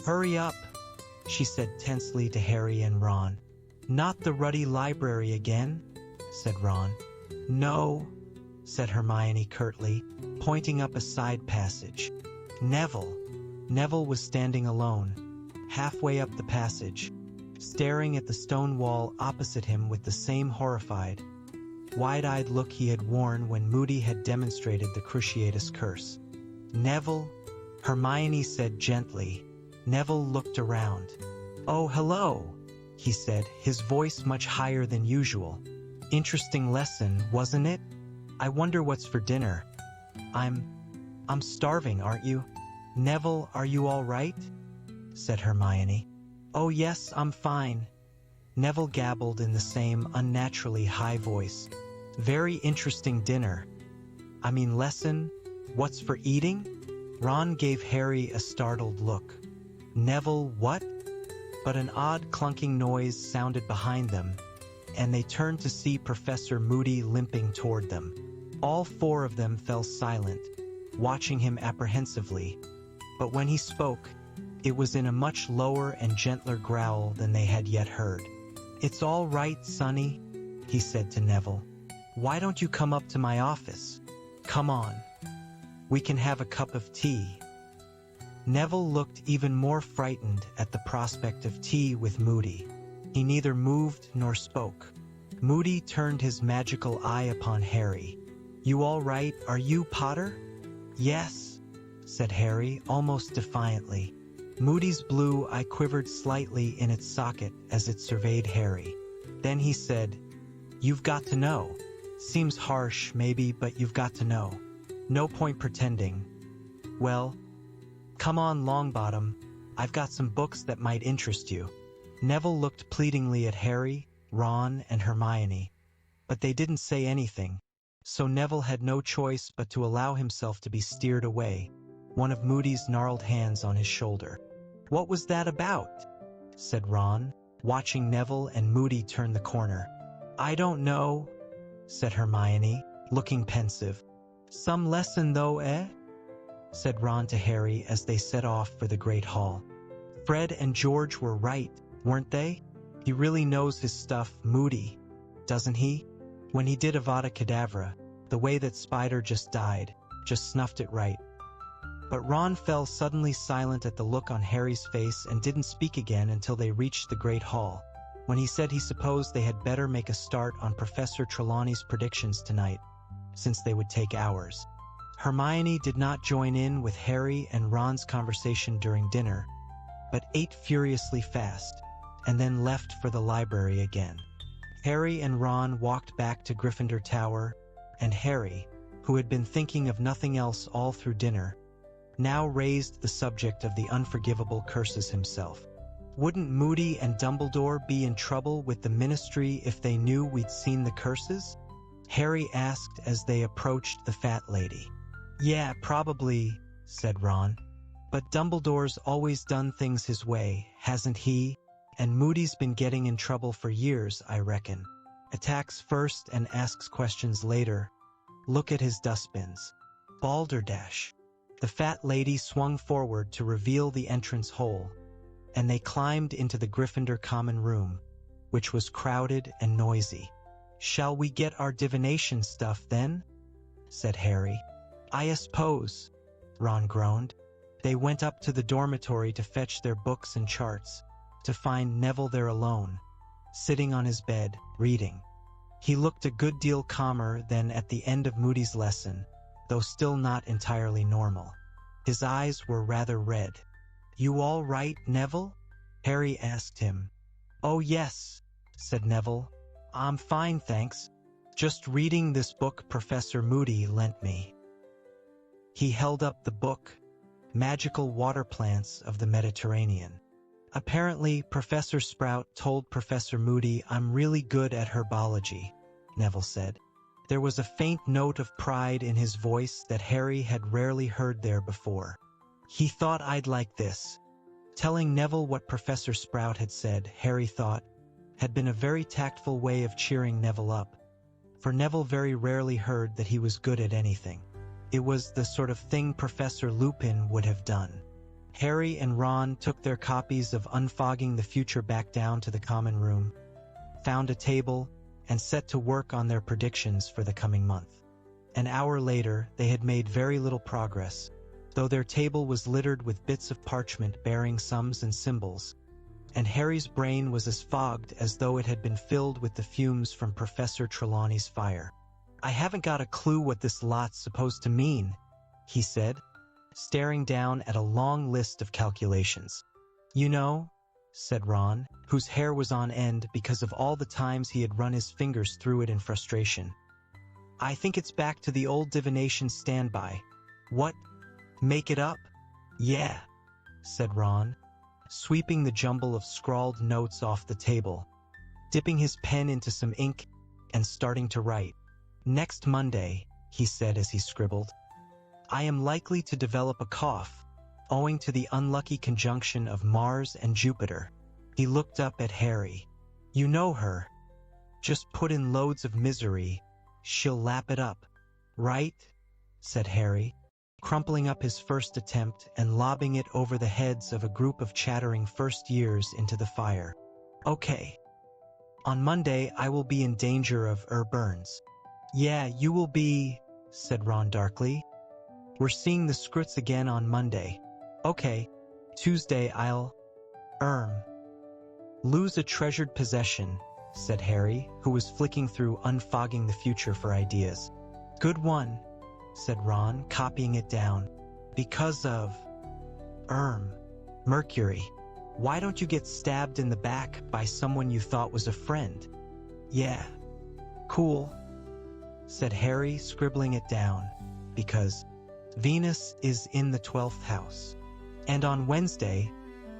Hurry up, she said tensely to Harry and Ron. Not the ruddy library again, said Ron. No, said Hermione curtly, pointing up a side passage. Neville. Neville was standing alone, halfway up the passage, staring at the stone wall opposite him with the same horrified, wide-eyed look he had worn when Moody had demonstrated the Cruciatus curse. Neville, Hermione said gently. Neville looked around. Oh, hello, he said, his voice much higher than usual. Interesting lesson, wasn't it? I wonder what's for dinner. I'm starving, aren't you? Neville, are you all right? Said Hermione. Oh yes, I'm fine. Neville gabbled in the same unnaturally high voice. Very interesting dinner. I mean lesson? What's for eating? Ron gave Harry a startled look. Neville, what? But an odd clunking noise sounded behind them, and they turned to see Professor Moody limping toward them. All four of them fell silent, watching him apprehensively, but when he spoke, it was in a much lower and gentler growl than they had yet heard. It's all right, Sonny, he said to Neville. Why don't you come up to my office? Come on. We can have a cup of tea. Neville looked even more frightened at the prospect of tea with Moody. He neither moved nor spoke. Moody turned his magical eye upon Harry. You all right, are you, Potter? Yes, said Harry, almost defiantly. Moody's blue eye quivered slightly in its socket as it surveyed Harry. Then he said, You've got to know. Seems harsh, maybe, but you've got to know. No point pretending. Well, come on, Longbottom. I've got some books that might interest you. Neville looked pleadingly at Harry, Ron, and Hermione, but they didn't say anything, so Neville had no choice but to allow himself to be steered away, one of Moody's gnarled hands on his shoulder. What was that about? Said Ron, watching Neville and Moody turn the corner. I don't know, said Hermione, looking pensive. Some lesson though, eh? Said Ron to Harry as they set off for the Great Hall. Fred and George were right, weren't they? He really knows his stuff, Moody, doesn't he? When he did Avada Kedavra, the way that Spider just died, just snuffed it right. But Ron fell suddenly silent at the look on Harry's face and didn't speak again until they reached the Great Hall, when he said he supposed they had better make a start on Professor Trelawney's predictions tonight, since they would take hours. Hermione did not join in with Harry and Ron's conversation during dinner, but ate furiously fast, and then left for the library again. Harry and Ron walked back to Gryffindor Tower, and Harry, who had been thinking of nothing else all through dinner, now raised the subject of the unforgivable curses himself. Wouldn't Moody and Dumbledore be in trouble with the Ministry if they knew we'd seen the curses? Harry asked as they approached the fat lady. Yeah, probably, said Ron. But Dumbledore's always done things his way, hasn't he? And Moody's been getting in trouble for years, I reckon. Attacks first and asks questions later. Look at his dustbins. Balderdash. The fat lady swung forward to reveal the entrance hole, and they climbed into the Gryffindor common room, which was crowded and noisy. "Shall we get our divination stuff, then?" said Harry. "I suppose," Ron groaned. They went up to the dormitory to fetch their books and charts, to find Neville there alone, sitting on his bed, reading. He looked a good deal calmer than at the end of Moody's lesson, though still not entirely normal. His eyes were rather red. "You all right, Neville?" Harry asked him. "Oh yes," said Neville. "I'm fine, thanks. Just reading this book Professor Moody lent me." He held up the book, Magical Water Plants of the Mediterranean. "Apparently, Professor Sprout told Professor Moody I'm really good at herbology," Neville said. There was a faint note of pride in his voice that Harry had rarely heard there before. He thought I'd like this. Telling Neville what Professor Sprout had said, Harry thought, had been a very tactful way of cheering Neville up, for Neville very rarely heard that he was good at anything. It was the sort of thing Professor Lupin would have done. Harry and Ron took their copies of Unfogging the Future back down to the common room, found a table, and set to work on their predictions for the coming month. An hour later, they had made very little progress, though their table was littered with bits of parchment bearing sums and symbols, and Harry's brain was as fogged as though it had been filled with the fumes from Professor Trelawney's fire. "I haven't got a clue what this lot's supposed to mean," he said, staring down at a long list of calculations. "You know," said Ron, whose hair was on end because of all the times he had run his fingers through it in frustration. "I think it's back to the old divination standby." "What? Make it up?" "Yeah," said Ron, sweeping the jumble of scrawled notes off the table, dipping his pen into some ink, and starting to write. "Next Monday," he said as he scribbled, "I am likely to develop a cough, owing to the unlucky conjunction of Mars and Jupiter." He looked up at Harry. "You know her. Just put in loads of misery. She'll lap it up." "Right?" said Harry, crumpling up his first attempt and lobbing it over the heads of a group of chattering first years into the fire. "Okay. On Monday I will be in danger of burns." "Yeah, you will be," said Ron darkly. "We're seeing the Scroots again on Monday." "Okay. Tuesday I'll lose a treasured possession," said Harry, who was flicking through Unfogging the Future for ideas. "Good one," said Ron, copying it down. "Because of Mercury. Why don't you get stabbed in the back by someone you thought was a friend?" "Yeah. Cool," said Harry, scribbling it down. "Because Venus is in the 12th house. And on Wednesday,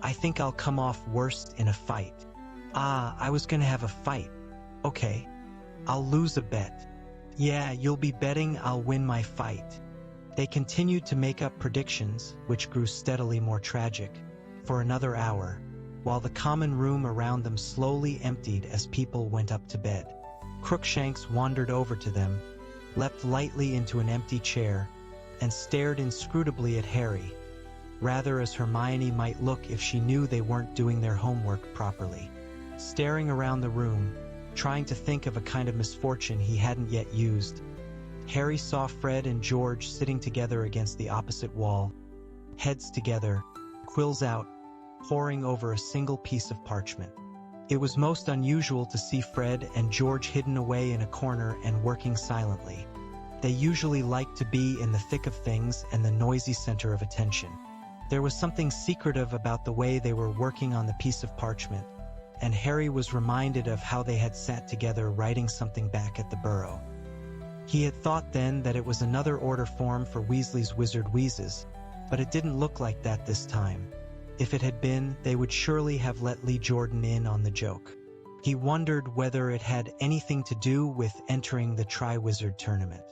I think I'll come off worst in a fight." "Ah, I was gonna have a fight." "Okay. I'll lose a bet." "Yeah, you'll be betting I'll win my fight." They continued to make up predictions, which grew steadily more tragic, for another hour, while the common room around them slowly emptied as people went up to bed. Crookshanks wandered over to them, leapt lightly into an empty chair, and stared inscrutably at Harry, rather as Hermione might look if she knew they weren't doing their homework properly. Staring around the room, trying to think of a kind of misfortune he hadn't yet used, Harry saw Fred and George sitting together against the opposite wall, heads together, quills out, poring over a single piece of parchment. It was most unusual to see Fred and George hidden away in a corner and working silently. They usually liked to be in the thick of things and the noisy center of attention. There was something secretive about the way they were working on the piece of parchment, and Harry was reminded of how they had sat together writing something back at the Burrow. He had thought then that it was another order form for Weasley's Wizard Wheezes, but it didn't look like that this time. If it had been, they would surely have let Lee Jordan in on the joke. He wondered whether it had anything to do with entering the Triwizard Tournament.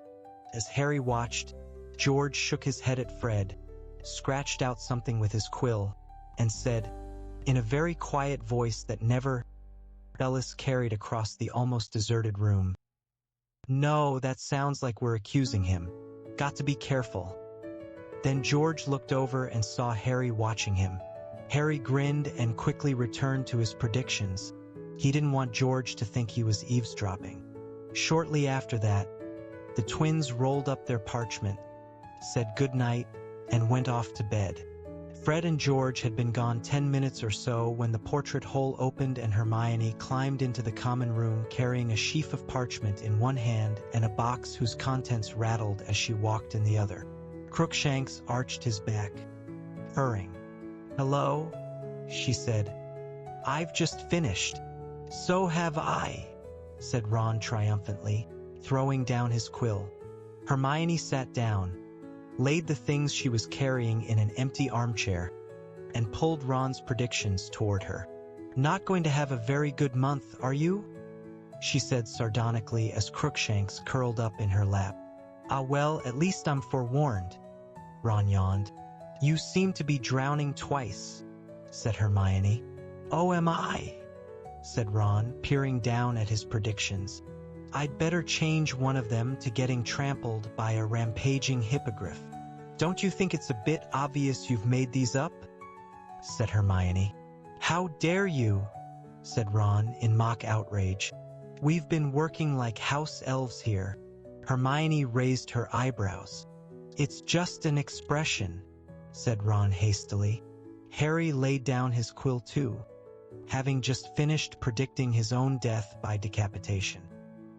As Harry watched, George shook his head at Fred, scratched out something with his quill, and said, in a very quiet voice that never Ellis carried across the almost deserted room, "No, that sounds like we're accusing him. Got to be careful." Then George looked over and saw Harry watching him. Harry grinned and quickly returned to his predictions. He didn't want George to think he was eavesdropping. Shortly after that, the twins rolled up their parchment, said goodnight, and went off to bed. Fred and George had been gone 10 minutes or so when the portrait hole opened and Hermione climbed into the common room carrying a sheaf of parchment in one hand and a box whose contents rattled as she walked in the other. Crookshanks arched his back, purring. "Hello," she said. "I've just finished." "So have I," said Ron triumphantly, throwing down his quill. Hermione sat down, laid the things she was carrying in an empty armchair, and pulled Ron's predictions toward her. "Not going to have a very good month, are you?" she said sardonically as Crookshanks curled up in her lap. "Ah well, at least I'm forewarned," Ron yawned. "You seem to be drowning twice," said Hermione. "Oh, am I?" said Ron, peering down at his predictions. "I'd better change one of them to getting trampled by a rampaging hippogriff." "Don't you think it's a bit obvious you've made these up?" said Hermione. "How dare you?" said Ron in mock outrage. "We've been working like house elves here." Hermione raised her eyebrows. "It's just an expression," said Ron hastily. Harry laid down his quill too, having just finished predicting his own death by decapitation.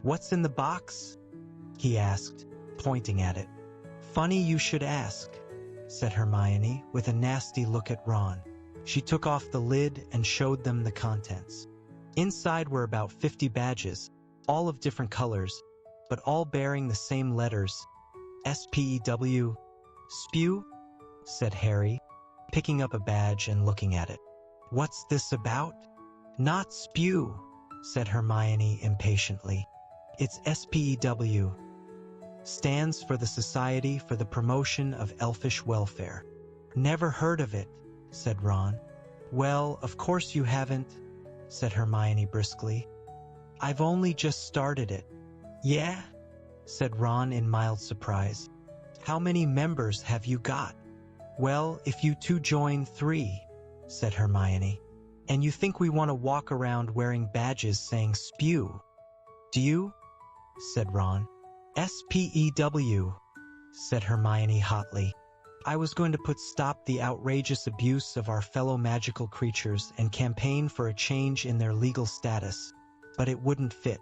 "What's in the box?" he asked, pointing at it. "Funny you should ask," said Hermione with a nasty look at Ron. She took off the lid and showed them the contents. Inside were about 50 badges, all of different colors, but all bearing the same letters. "SPEW." "Spew?" said Harry, picking up a badge and looking at it. "What's this about?" "Not spew," said Hermione impatiently. "It's SPEW. Stands for the Society for the Promotion of Elfish Welfare." "Never heard of it," said Ron. "Well, of course you haven't," said Hermione briskly. "I've only just started it." "Yeah?" said Ron in mild surprise. "How many members have you got?" "Well, if you two join 3, said Hermione. "And you think we want to walk around wearing badges saying spew, do you?" said Ron. "SPEW, said Hermione hotly. "I was going to put stop the outrageous abuse of our fellow magical creatures and campaign for a change in their legal status, but it wouldn't fit.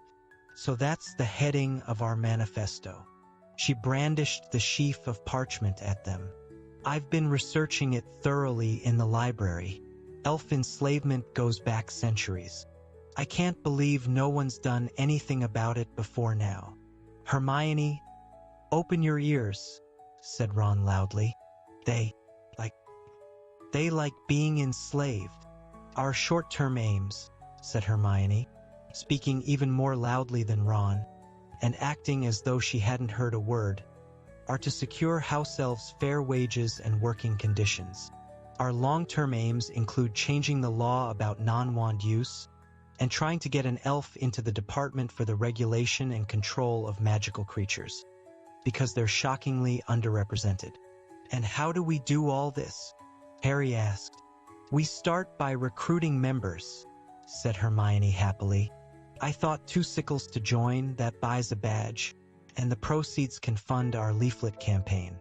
So that's the heading of our manifesto." She brandished the sheaf of parchment at them. "I've been researching it thoroughly in the library. Elf enslavement goes back centuries. I can't believe no one's done anything about it before now." "Hermione, open your ears," said Ron loudly. They like being enslaved. Our short-term aims," said Hermione, speaking even more loudly than Ron, and acting as though she hadn't heard a word, "are to secure house elves fair wages and working conditions. Our long-term aims include changing the law about non-wand use and trying to get an elf into the Department for the Regulation and Control of Magical Creatures, because they're shockingly underrepresented." "And how do we do all this?" Harry asked. "We start by recruiting members," said Hermione happily. "I thought 2 sickles to join, that buys a badge, and the proceeds can fund our leaflet campaign.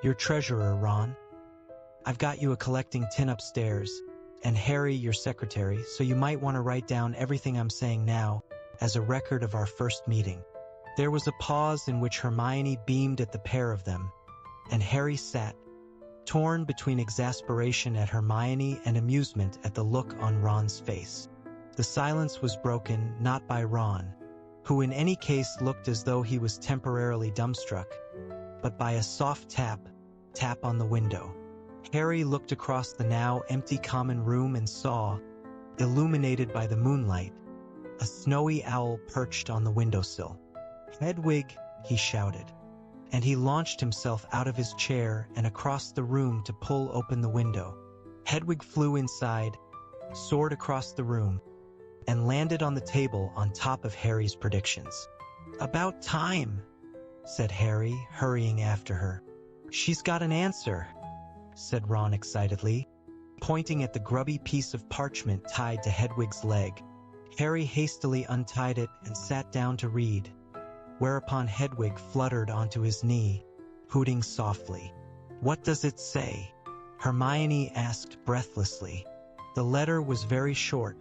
Your treasurer, Ron. I've got you a collecting tin upstairs, and Harry your secretary, so you might want to write down everything I'm saying now as a record of our first meeting." There was a pause in which Hermione beamed at the pair of them, and Harry sat, torn between exasperation at Hermione and amusement at the look on Ron's face. The silence was broken not by Ron, who in any case looked as though he was temporarily dumbstruck, but by a soft tap on the window. Harry looked across the now empty common room and saw, illuminated by the moonlight, a snowy owl perched on the windowsill. "Hedwig," he shouted, and he launched himself out of his chair and across the room to pull open the window. Hedwig flew inside, soared across the room, and landed on the table on top of Harry's predictions. "About time," said Harry, hurrying after her. "She's got an answer," said Ron excitedly, pointing at the grubby piece of parchment tied to Hedwig's leg. Harry hastily untied it and sat down to read, whereupon Hedwig fluttered onto his knee, hooting softly. "What does it say?" Hermione asked breathlessly. The letter was very short,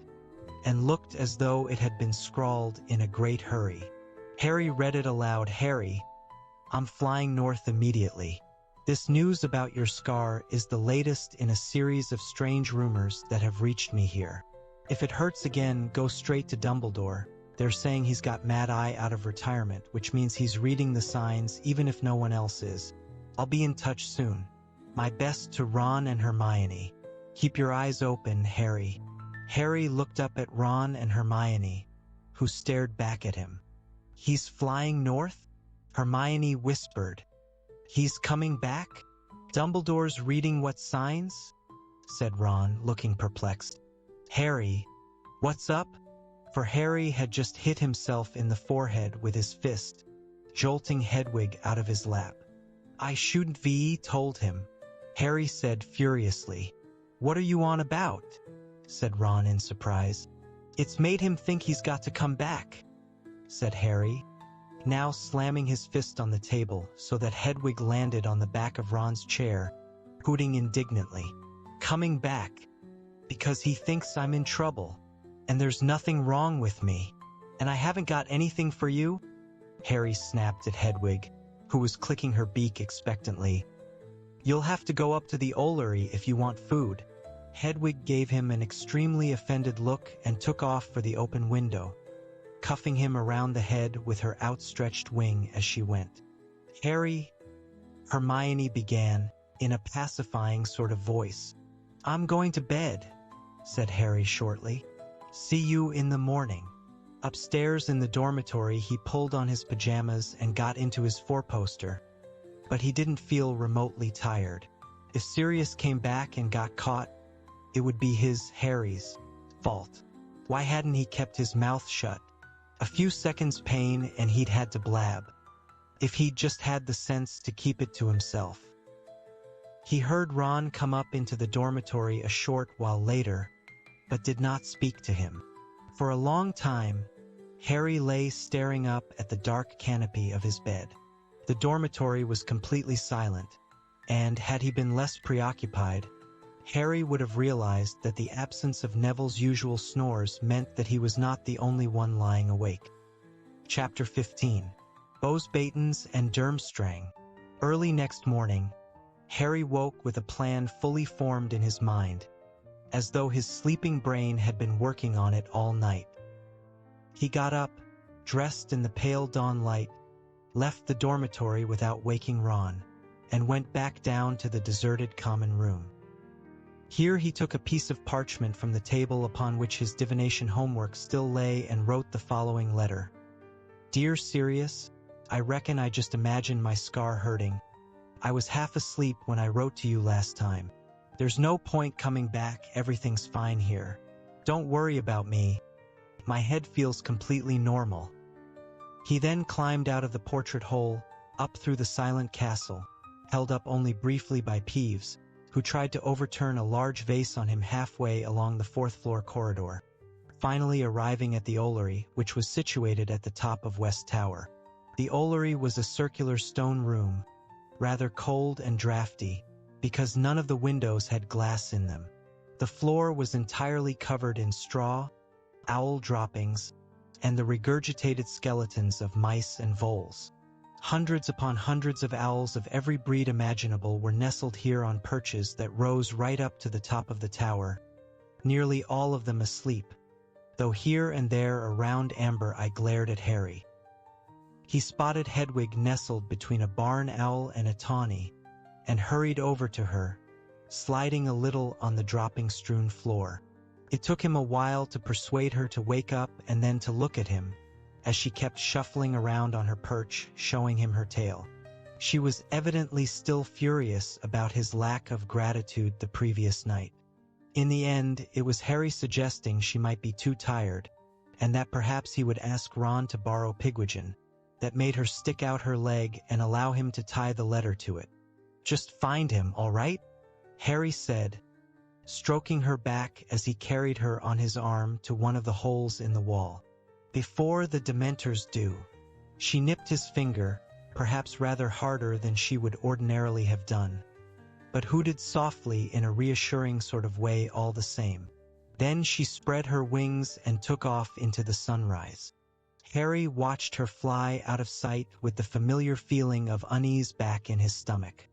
and looked as though it had been scrawled in a great hurry. Harry read it aloud. "Harry, I'm flying north immediately. This news about your scar is the latest in a series of strange rumors that have reached me here. If it hurts again, go straight to Dumbledore. They're saying he's got Mad Eye out of retirement, which means he's reading the signs even if no one else is. I'll be in touch soon. My best to Ron and Hermione. Keep your eyes open, Harry." Harry looked up at Ron and Hermione, who stared back at him. "He's flying north?" Hermione whispered. "He's coming back? Dumbledore's reading what signs?" said Ron, looking perplexed. "Harry, what's up?" For Harry had just hit himself in the forehead with his fist, jolting Hedwig out of his lap. "I shouldn't be told him," Harry said furiously. "What are you on about?" said Ron in surprise. "It's made him think he's got to come back," said Harry, now slamming his fist on the table so that Hedwig landed on the back of Ron's chair, hooting indignantly. "Coming back, because he thinks I'm in trouble, and there's nothing wrong with me, and I haven't got anything for you?" Harry snapped at Hedwig, who was clicking her beak expectantly. "You'll have to go up to the Ollery if you want food." Hedwig gave him an extremely offended look and took off for the open window, cuffing him around the head with her outstretched wing as she went. "Harry," Hermione began, in a pacifying sort of voice. "I'm going to bed," said Harry shortly. "See you in the morning." Upstairs in the dormitory, he pulled on his pajamas and got into his four-poster, but he didn't feel remotely tired. If Sirius came back and got caught, it would be Harry's, fault. Why hadn't he kept his mouth shut? A few seconds pain and he'd had to blab. If he'd just had the sense to keep it to himself. He heard Ron come up into the dormitory a short while later, but did not speak to him. For a long time, Harry lay staring up at the dark canopy of his bed. The dormitory was completely silent, and had he been less preoccupied, Harry would have realized that the absence of Neville's usual snores meant that he was not the only one lying awake. Chapter 15. Bosbatons and Durmstrang. Early next morning, Harry woke with a plan fully formed in his mind, as though his sleeping brain had been working on it all night. He got up, dressed in the pale dawn light, left the dormitory without waking Ron, and went back down to the deserted common room. Here he took a piece of parchment from the table upon which his divination homework still lay and wrote the following letter. "Dear Sirius, I reckon I just imagined my scar hurting. I was half asleep when I wrote to you last time. There's no point coming back, everything's fine here. Don't worry about me. My head feels completely normal." He then climbed out of the portrait hole, up through the silent castle, held up only briefly by Peeves, who tried to overturn a large vase on him halfway along the fourth-floor corridor, finally arriving at the Ollery, which was situated at the top of West Tower. The Ollery was a circular stone room, rather cold and drafty, because none of the windows had glass in them. The floor was entirely covered in straw, owl droppings, and the regurgitated skeletons of mice and voles. Hundreds upon hundreds of owls of every breed imaginable were nestled here on perches that rose right up to the top of the tower, nearly all of them asleep, though here and there a round amber eye glared at Harry. He spotted Hedwig nestled between a barn owl and a tawny, and hurried over to her, sliding a little on the dropping-strewn floor. It took him a while to persuade her to wake up and then to look at him, as she kept shuffling around on her perch, showing him her tail. She was evidently still furious about his lack of gratitude the previous night. In the end, it was Harry suggesting she might be too tired, and that perhaps he would ask Ron to borrow Pigwidgeon, that made her stick out her leg and allow him to tie the letter to it. "Just find him, all right?" Harry said, stroking her back as he carried her on his arm to one of the holes in the wall. "Before the Dementors do." She nipped his finger, perhaps rather harder than she would ordinarily have done, but hooted softly in a reassuring sort of way all the same. Then she spread her wings and took off into the sunrise. Harry watched her fly out of sight with the familiar feeling of unease back in his stomach.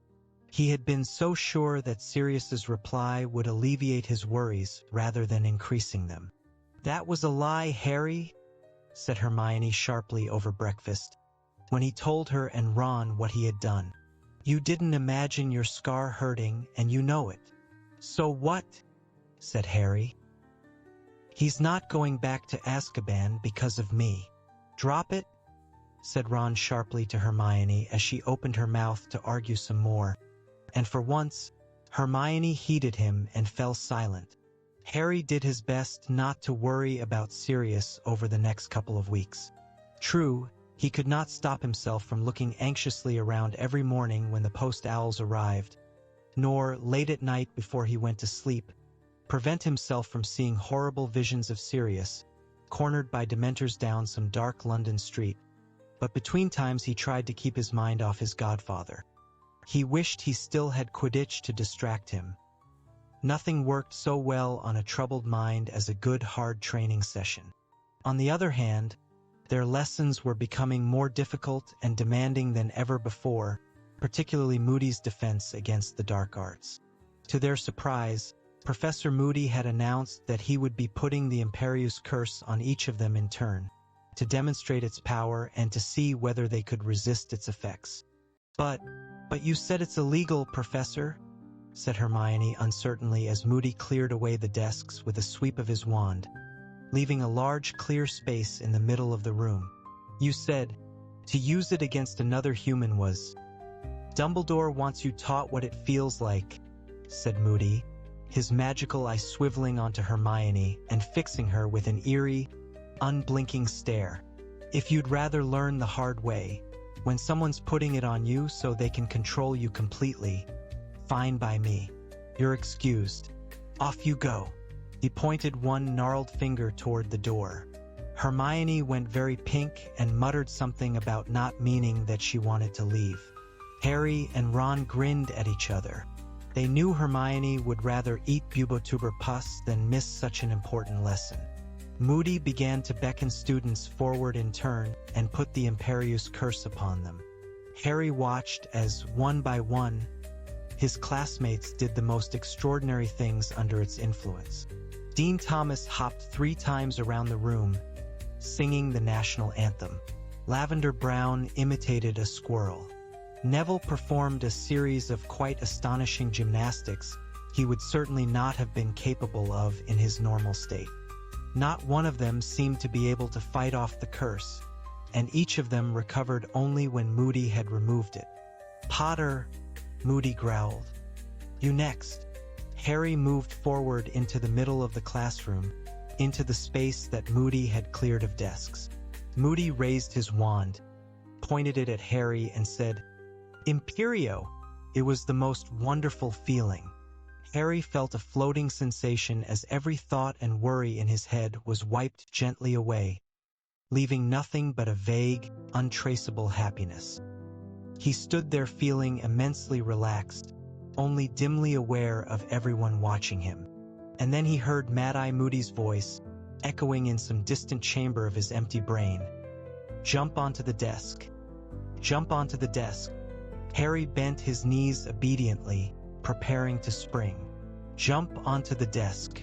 He had been so sure that Sirius's reply would alleviate his worries rather than increasing them. "That was a lie, Harry," said Hermione sharply over breakfast, when he told her and Ron what he had done. "You didn't imagine your scar hurting, and you know it." "So what?" said Harry. "He's not going back to Azkaban because of me." "Drop it," said Ron sharply to Hermione as she opened her mouth to argue some more, and for once, Hermione heeded him and fell silent. Harry did his best not to worry about Sirius over the next couple of weeks. True, he could not stop himself from looking anxiously around every morning when the post owls arrived, nor, late at night before he went to sleep, prevent himself from seeing horrible visions of Sirius, cornered by Dementors down some dark London street. But between times he tried to keep his mind off his godfather. He wished he still had Quidditch to distract him. Nothing worked so well on a troubled mind as a good hard training session. On the other hand, their lessons were becoming more difficult and demanding than ever before, particularly Moody's defense against the dark arts. To their surprise, Professor Moody had announced that he would be putting the Imperius Curse on each of them in turn, to demonstrate its power and to see whether they could resist its effects. But you said it's illegal, Professor," said Hermione uncertainly as Moody cleared away the desks with a sweep of his wand, leaving a large clear space in the middle of the room. "You said to use it against another human was—" "Dumbledore wants you taught what it feels like," said Moody, his magical eye swiveling onto Hermione and fixing her with an eerie, unblinking stare. "If you'd rather learn the hard way, when someone's putting it on you so they can control you completely, fine by me. You're excused. Off you go." He pointed one gnarled finger toward the door. Hermione went very pink and muttered something about not meaning that she wanted to leave. Harry and Ron grinned at each other. They knew Hermione would rather eat bubotuber pus than miss such an important lesson. Moody began to beckon students forward in turn and put the Imperius Curse upon them. Harry watched as, one by one, his classmates did the most extraordinary things under its influence. Dean Thomas hopped 3 times around the room, singing the national anthem. Lavender Brown imitated a squirrel. Neville performed a series of quite astonishing gymnastics he would certainly not have been capable of in his normal state. Not one of them seemed to be able to fight off the curse, and each of them recovered only when Moody had removed it. "Potter," Moody growled. "You next." Harry moved forward into the middle of the classroom, into the space that Moody had cleared of desks. Moody raised his wand, pointed it at Harry, and said, "Imperio!" It was the most wonderful feeling. Harry felt a floating sensation as every thought and worry in his head was wiped gently away, leaving nothing but a vague, untraceable happiness. He stood there feeling immensely relaxed, only dimly aware of everyone watching him. And then he heard Mad-Eye Moody's voice, echoing in some distant chamber of his empty brain. "Jump onto the desk. Jump onto the desk." Harry bent his knees obediently, preparing to spring. Jump onto the desk.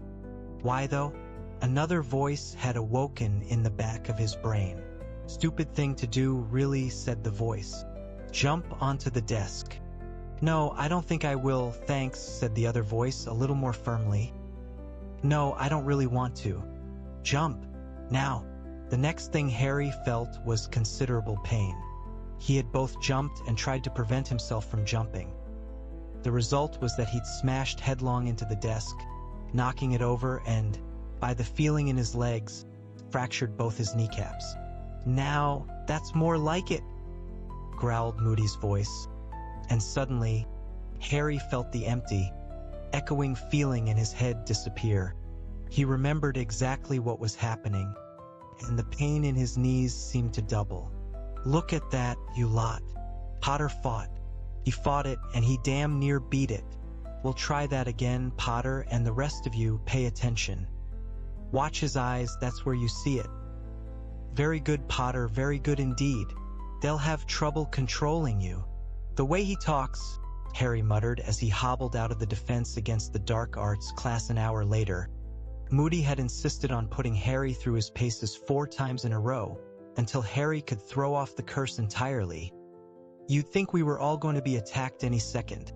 Why though? Another voice had awoken in the back of his brain. "Stupid thing to do, really," said the voice. "Jump onto the desk." "No, I don't think I will, thanks," said the other voice a little more firmly. "No, I don't really want to." "Jump. Now." The next thing Harry felt was considerable pain. He had both jumped and tried to prevent himself from jumping. The result was that he'd smashed headlong into the desk, knocking it over and, by the feeling in his legs, fractured both his kneecaps. "Now, that's more like it," growled Moody's voice, and suddenly, Harry felt the empty, echoing feeling in his head disappear. He remembered exactly what was happening, and the pain in his knees seemed to double. "Look at that, you lot. Potter fought. He fought it, and he damn near beat it. We'll try that again, Potter, and the rest of you pay attention. Watch his eyes, that's where you see it. Very good, Potter, very good indeed. They'll have trouble controlling you. The way he talks," Harry muttered as he hobbled out of the Defense Against the Dark Arts class an hour later. Moody had insisted on putting Harry through his paces 4 times in a row, until Harry could throw off the curse entirely. "You'd think we were all going to be attacked any second."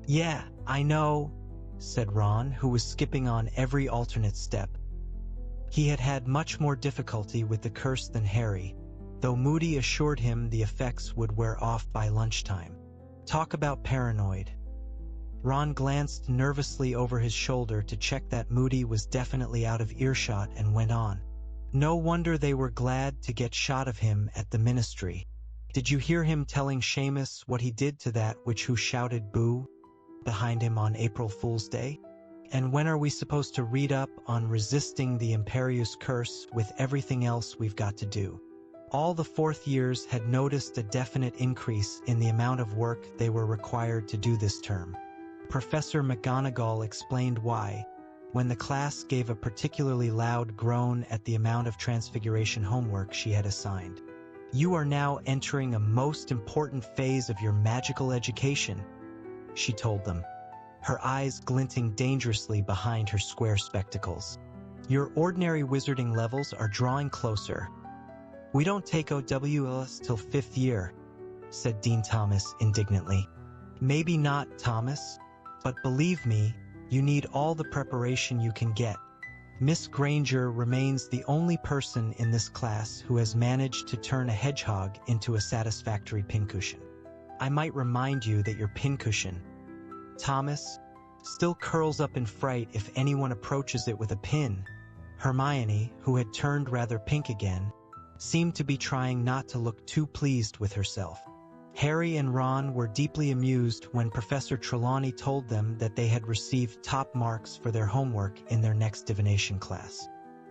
"Yeah, I know," said Ron, who was skipping on every alternate step. He had had much more difficulty with the curse than Harry, though Moody assured him the effects would wear off by lunchtime. Talk about paranoid. Ron glanced nervously over his shoulder to check that Moody was definitely out of earshot and went on. "No wonder they were glad to get shot of him at the ministry. Did you hear him telling Seamus what he did to that witch who shouted boo behind him on April Fool's Day? And when are we supposed to read up on resisting the Imperius curse with everything else we've got to do?" All the 4th years had noticed a definite increase in the amount of work they were required to do this term. Professor McGonagall explained why, when the class gave a particularly loud groan at the amount of Transfiguration homework she had assigned. "You are now entering a most important phase of your magical education," she told them, her eyes glinting dangerously behind her square spectacles. "Your ordinary wizarding levels are drawing closer. We don't take OWLs till 5th year," said Dean Thomas indignantly. "Maybe not, Thomas, but believe me, you need all the preparation you can get. Miss Granger remains the only person in this class who has managed to turn a hedgehog into a satisfactory pincushion. I might remind you that your pincushion, Thomas, still curls up in fright if anyone approaches it with a pin." Hermione, who had turned rather pink again, seemed to be trying not to look too pleased with herself. Harry and Ron were deeply amused when Professor Trelawney told them that they had received top marks for their homework in their next divination class.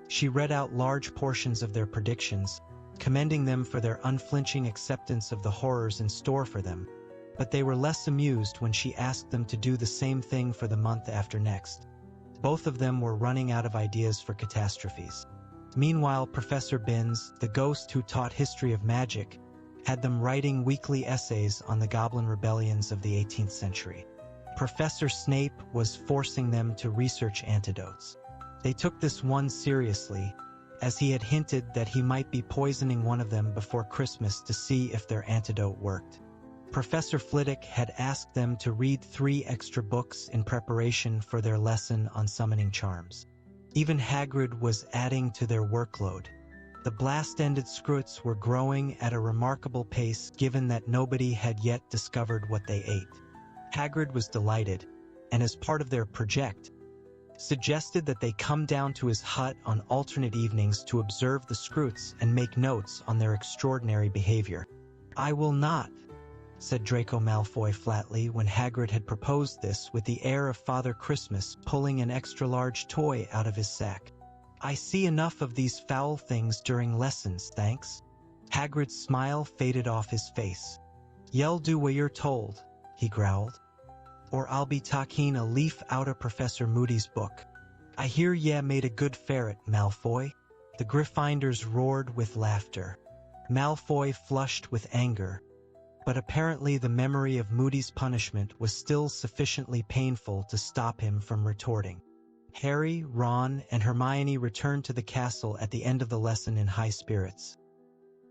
She read out large portions of their predictions, commending them for their unflinching acceptance of the horrors in store for them, but they were less amused when she asked them to do the same thing for the month after next. Both of them were running out of ideas for catastrophes. Meanwhile, Professor Binns, the ghost who taught history of magic, had them writing weekly essays on the goblin rebellions of the 18th century. Professor Snape was forcing them to research antidotes. They took this one seriously, as he had hinted that he might be poisoning one of them before Christmas to see if their antidote worked. Professor Flitwick had asked them to read 3 extra books in preparation for their lesson on summoning charms. Even Hagrid was adding to their workload. The blast-ended Scroots were growing at a remarkable pace given that nobody had yet discovered what they ate. Hagrid was delighted, and as part of their project, suggested that they come down to his hut on alternate evenings to observe the Scroots and make notes on their extraordinary behavior. "I will not," said Draco Malfoy flatly when Hagrid had proposed this with the air of Father Christmas pulling an extra-large toy out of his sack. "I see enough of these foul things during lessons, thanks." Hagrid's smile faded off his face. "Ye'll do what you're told," he growled, "or I'll be taking a leaf out of Professor Moody's book." "I hear ye made a good ferret, Malfoy." The Gryffindors roared with laughter. Malfoy flushed with anger, but apparently the memory of Moody's punishment was still sufficiently painful to stop him from retorting. Harry, Ron, and Hermione returned to the castle at the end of the lesson in high spirits.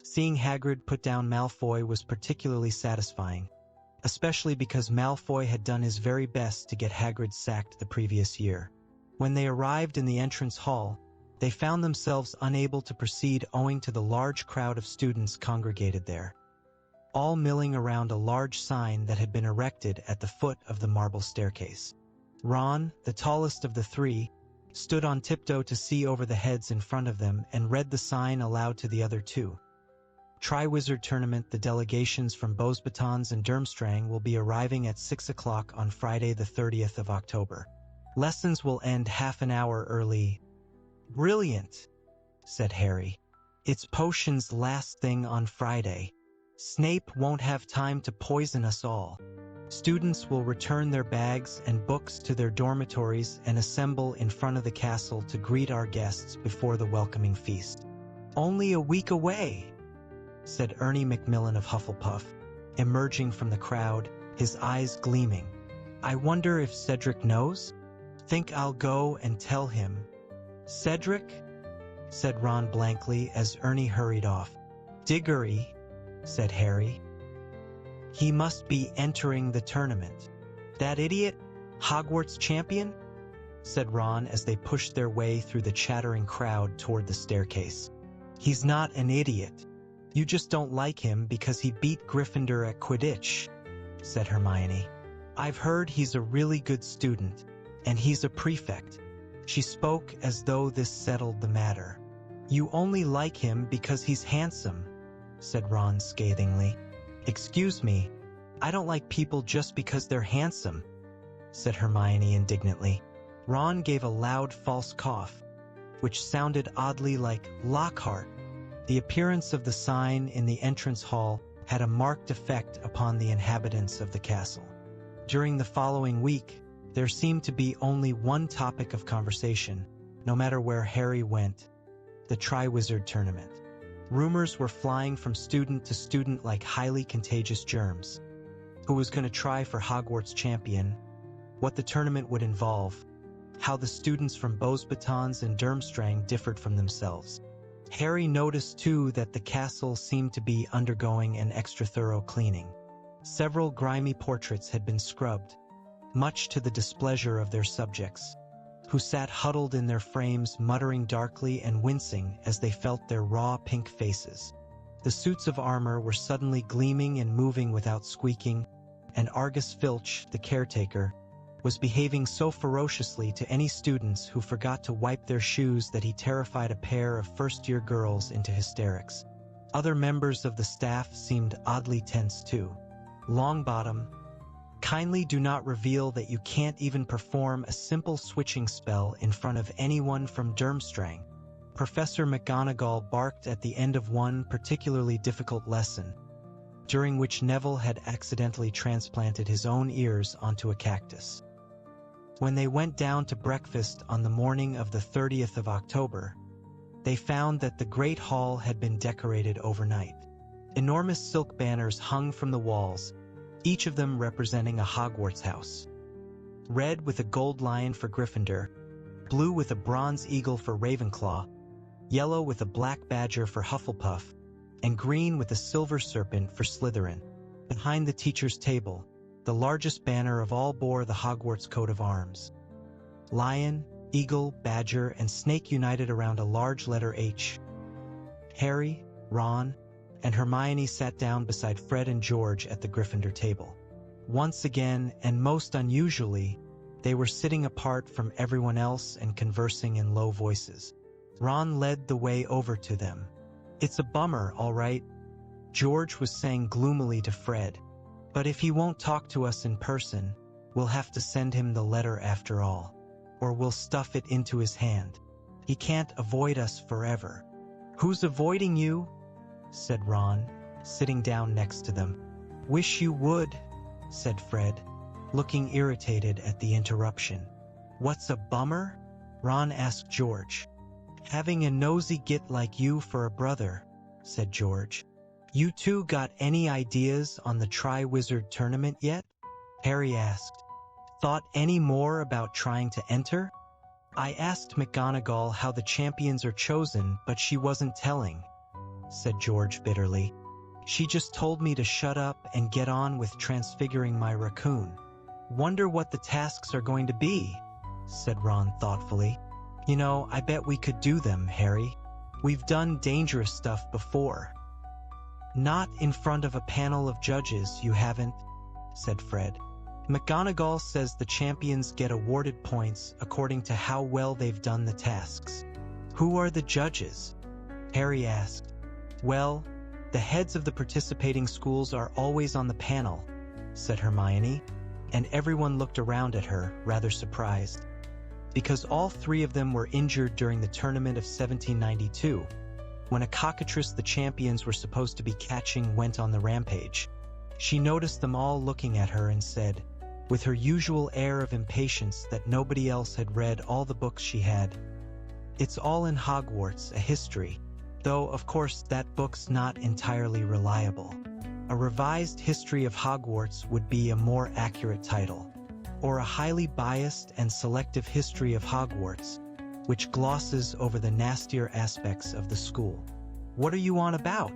Seeing Hagrid put down Malfoy was particularly satisfying, especially because Malfoy had done his very best to get Hagrid sacked the previous year. When they arrived in the entrance hall, they found themselves unable to proceed owing to the large crowd of students congregated there. all milling around a large sign that had been erected at the foot of the marble staircase. Ron, the tallest of the three, stood on tiptoe to see over the heads in front of them and read the sign aloud to the other two. Triwizard Tournament. The delegations from Beauxbatons and Durmstrang will be arriving at 6 o'clock on Friday the 30th of October. Lessons will end half an hour early. Brilliant, said Harry. It's potions last thing on Friday. Snape won't have time to poison us all. Students will return their bags and books to their dormitories and assemble in front of the castle to greet our guests before the welcoming feast. Only a week away, said Ernie Macmillan of Hufflepuff, emerging from the crowd, his eyes gleaming. I wonder if Cedric knows? Think I'll go and tell him. Cedric? Said Ron blankly as Ernie hurried off. Diggory, said Harry. He must be entering the tournament. That idiot? Hogwarts champion? Said Ron as they pushed their way through the chattering crowd toward the staircase. He's not an idiot. You just don't like him because he beat Gryffindor at Quidditch, said Hermione. I've heard he's a really good student, and he's a prefect. She spoke as though this settled the matter. You only like him because he's handsome, said Ron scathingly. Excuse me, I don't like people just because they're handsome, said Hermione indignantly. Ron gave a loud false cough, which sounded oddly like Lockhart. The appearance of the sign in the entrance hall had a marked effect upon the inhabitants of the castle. During the following week, there seemed to be only one topic of conversation, no matter where Harry went: the Triwizard Tournament. Rumors were flying from student to student like highly contagious germs. Who was going to try for Hogwarts champion? What the tournament would involve? How the students from Beauxbatons and Durmstrang differed from themselves. Harry noticed too that the castle seemed to be undergoing an extra thorough cleaning. Several grimy portraits had been scrubbed, much to the displeasure of their subjects, who sat huddled in their frames muttering darkly and wincing as they felt their raw pink faces. The suits of armor were suddenly gleaming and moving without squeaking, and Argus Filch, the caretaker, was behaving so ferociously to any students who forgot to wipe their shoes that he terrified a pair of first-year girls into hysterics. Other members of the staff seemed oddly tense too. Longbottom, kindly do not reveal that you can't even perform a simple switching spell in front of anyone from Durmstrang. Professor McGonagall barked at the end of one particularly difficult lesson, during which Neville had accidentally transplanted his own ears onto a cactus. When they went down to breakfast on the morning of the 30th of October, they found that the Great Hall had been decorated overnight. Enormous silk banners hung from the walls, each of them representing a Hogwarts house. Red with a gold lion for Gryffindor, blue with a bronze eagle for Ravenclaw, yellow with a black badger for Hufflepuff, and green with a silver serpent for Slytherin. Behind the teacher's table, the largest banner of all bore the Hogwarts coat of arms. Lion, eagle, badger, and snake united around a large letter H. Harry, Ron, and Hermione sat down beside Fred and George at the Gryffindor table. Once again, and most unusually, they were sitting apart from everyone else and conversing in low voices. Ron led the way over to them. It's a bummer, all right, George was saying gloomily to Fred. But if he won't talk to us in person, we'll have to send him the letter after all, or we'll stuff it into his hand. He can't avoid us forever. Who's avoiding you? Said Ron, sitting down next to them. Wish you would, said Fred, looking irritated at the interruption. What's a bummer? Ron asked George. Having a nosy git like you for a brother, said George. You two got any ideas on the Triwizard Tournament yet? Harry asked. Thought any more about trying to enter? I asked McGonagall how the champions are chosen, but she wasn't telling, said George bitterly. She just told me to shut up and get on with transfiguring my raccoon. Wonder what the tasks are going to be, said Ron thoughtfully. You know, I bet we could do them, Harry. We've done dangerous stuff before. Not in front of a panel of judges, you haven't, said Fred. McGonagall says the champions get awarded points according to how well they've done the tasks. Who are the judges? Harry asked. Well, the heads of the participating schools are always on the panel, said Hermione, and everyone looked around at her, rather surprised. Because all three of them were injured during the tournament of 1792, when a cockatrice the champions were supposed to be catching went on the rampage. She noticed them all looking at her and said, with her usual air of impatience that nobody else had read all the books she had, "It's all in Hogwarts, a history, though of course that book's not entirely reliable. A revised history of Hogwarts would be a more accurate title, or a highly biased and selective history of Hogwarts, which glosses over the nastier aspects of the school." "What are you on about?"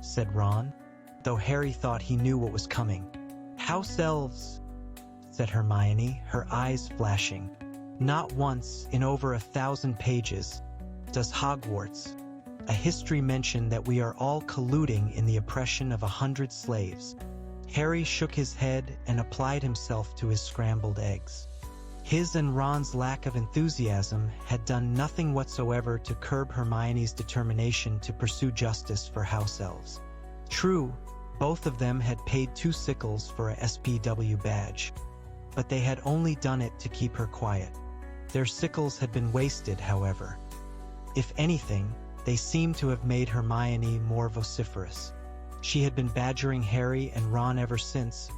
said Ron, though Harry thought he knew what was coming. "House elves," said Hermione, her eyes flashing. "Not once in over 1,000 pages does Hogwarts, a history mention that we are all colluding in the oppression of 100 slaves." Harry shook his head and applied himself to his scrambled eggs. His and Ron's lack of enthusiasm had done nothing whatsoever to curb Hermione's determination to pursue justice for house elves. True, both of them had paid 2 sickles for a SPW badge, but they had only done it to keep her quiet. Their sickles had been wasted, however. If anything, they seemed to have made Hermione more vociferous. She had been badgering Harry and Ron ever since,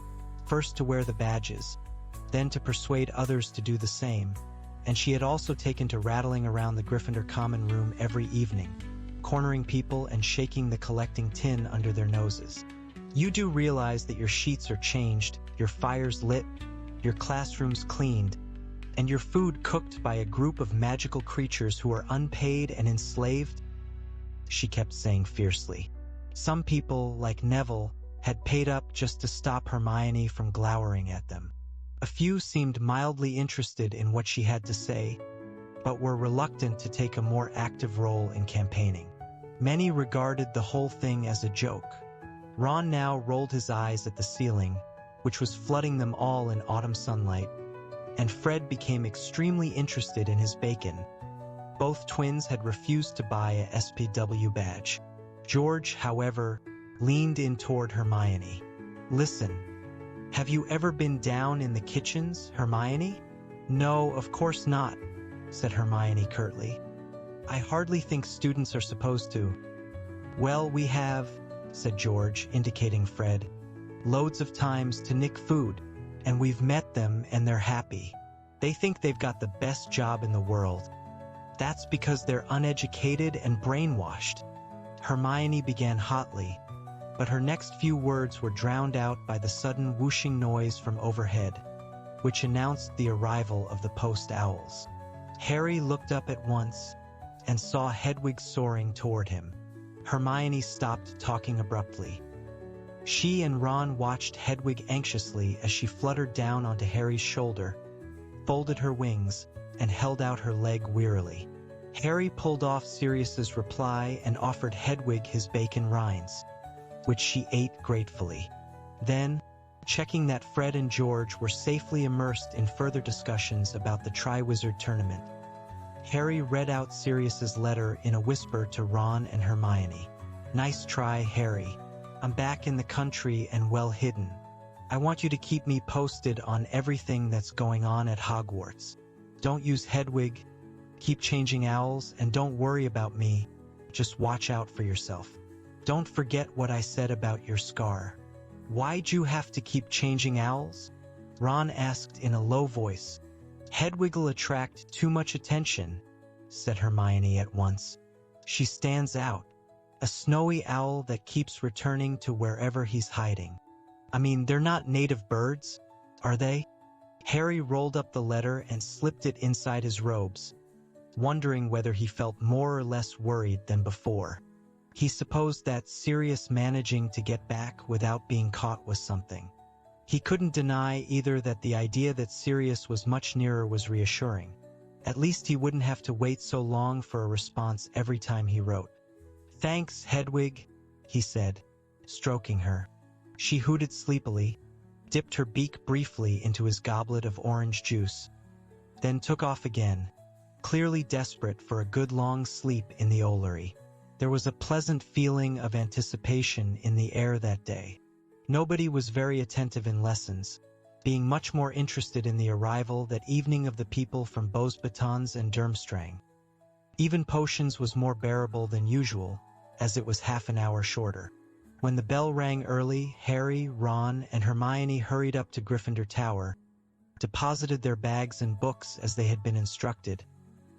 first to wear the badges, then to persuade others to do the same, and she had also taken to rattling around the Gryffindor common room every evening, cornering people and shaking the collecting tin under their noses. "You do realize that your sheets are changed, your fires lit, your classrooms cleaned, and your food cooked by a group of magical creatures who are unpaid and enslaved?" she kept saying fiercely. Some people, like Neville, had paid up just to stop Hermione from glowering at them. A few seemed mildly interested in what she had to say, but were reluctant to take a more active role in campaigning. Many regarded the whole thing as a joke. Ron now rolled his eyes at the ceiling, which was flooding them all in autumn sunlight, and Fred became extremely interested in his bacon. Both twins had refused to buy a SPW badge. George, however, leaned in toward Hermione. "Listen, have you ever been down in the kitchens, Hermione?" "No, of course not," said Hermione curtly. "I hardly think students are supposed to." "Well, we have," said George, indicating Fred, "loads of times to nick food, and we've met them and they're happy. They think they've got the best job in the world. That's because they're uneducated and brainwashed." Hermione began hotly, but her next few words were drowned out by the sudden whooshing noise from overhead, which announced the arrival of the post owls. Harry looked up at once and saw Hedwig soaring toward him. Hermione stopped talking abruptly. She and Ron watched Hedwig anxiously as she fluttered down onto Harry's shoulder, folded her wings, and held out her leg wearily. Harry pulled off Sirius's reply and offered Hedwig his bacon rinds, which she ate gratefully. Then, checking that Fred and George were safely immersed in further discussions about the Triwizard Tournament, Harry read out Sirius's letter in a whisper to Ron and Hermione. "Nice try, Harry. I'm back in the country and well hidden. I want you to keep me posted on everything that's going on at Hogwarts. Don't use Hedwig, keep changing owls, and don't worry about me. Just watch out for yourself. Don't forget what I said about your scar." "Why'd you have to keep changing owls?" Ron asked in a low voice. "Hedwig'll attract too much attention," said Hermione at once. "She stands out. A snowy owl that keeps returning to wherever he's hiding. I mean, they're not native birds, are they?" Harry rolled up the letter and slipped it inside his robes, wondering whether he felt more or less worried than before. He supposed that Sirius managing to get back without being caught was something. He couldn't deny either that the idea that Sirius was much nearer was reassuring. At least he wouldn't have to wait so long for a response every time he wrote. "Thanks, Hedwig," he said, stroking her. She hooted sleepily, dipped her beak briefly into his goblet of orange juice, then took off again, clearly desperate for a good long sleep in the Ollery. There was a pleasant feeling of anticipation in the air that day. Nobody was very attentive in lessons, being much more interested in the arrival that evening of the people from Beauxbatons and Durmstrang. Even potions was more bearable than usual, as it was half an hour shorter. When the bell rang early, Harry, Ron, and Hermione hurried up to Gryffindor Tower, deposited their bags and books as they had been instructed,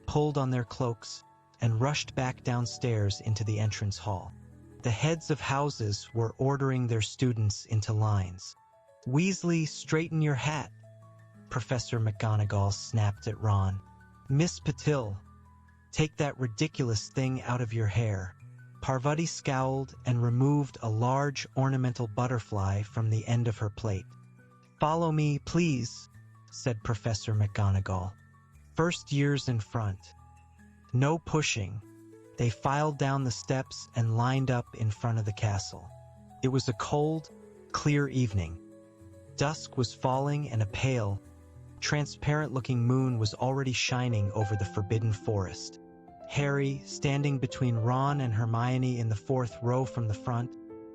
pulled on their cloaks, and rushed back downstairs into the entrance hall. The heads of houses were ordering their students into lines. "Weasley, straighten your hat," Professor McGonagall snapped at Ron. "Miss Patil, take that ridiculous thing out of your hair." Parvati scowled and removed a large ornamental butterfly from the end of her plate. "Follow me, please," said Professor McGonagall. "First years in front. No pushing." They filed down the steps and lined up in front of the castle. It was a cold, clear evening. Dusk was falling and a pale, transparent-looking moon was already shining over the Forbidden Forest. Harry, standing between Ron and Hermione in the fourth row from the front,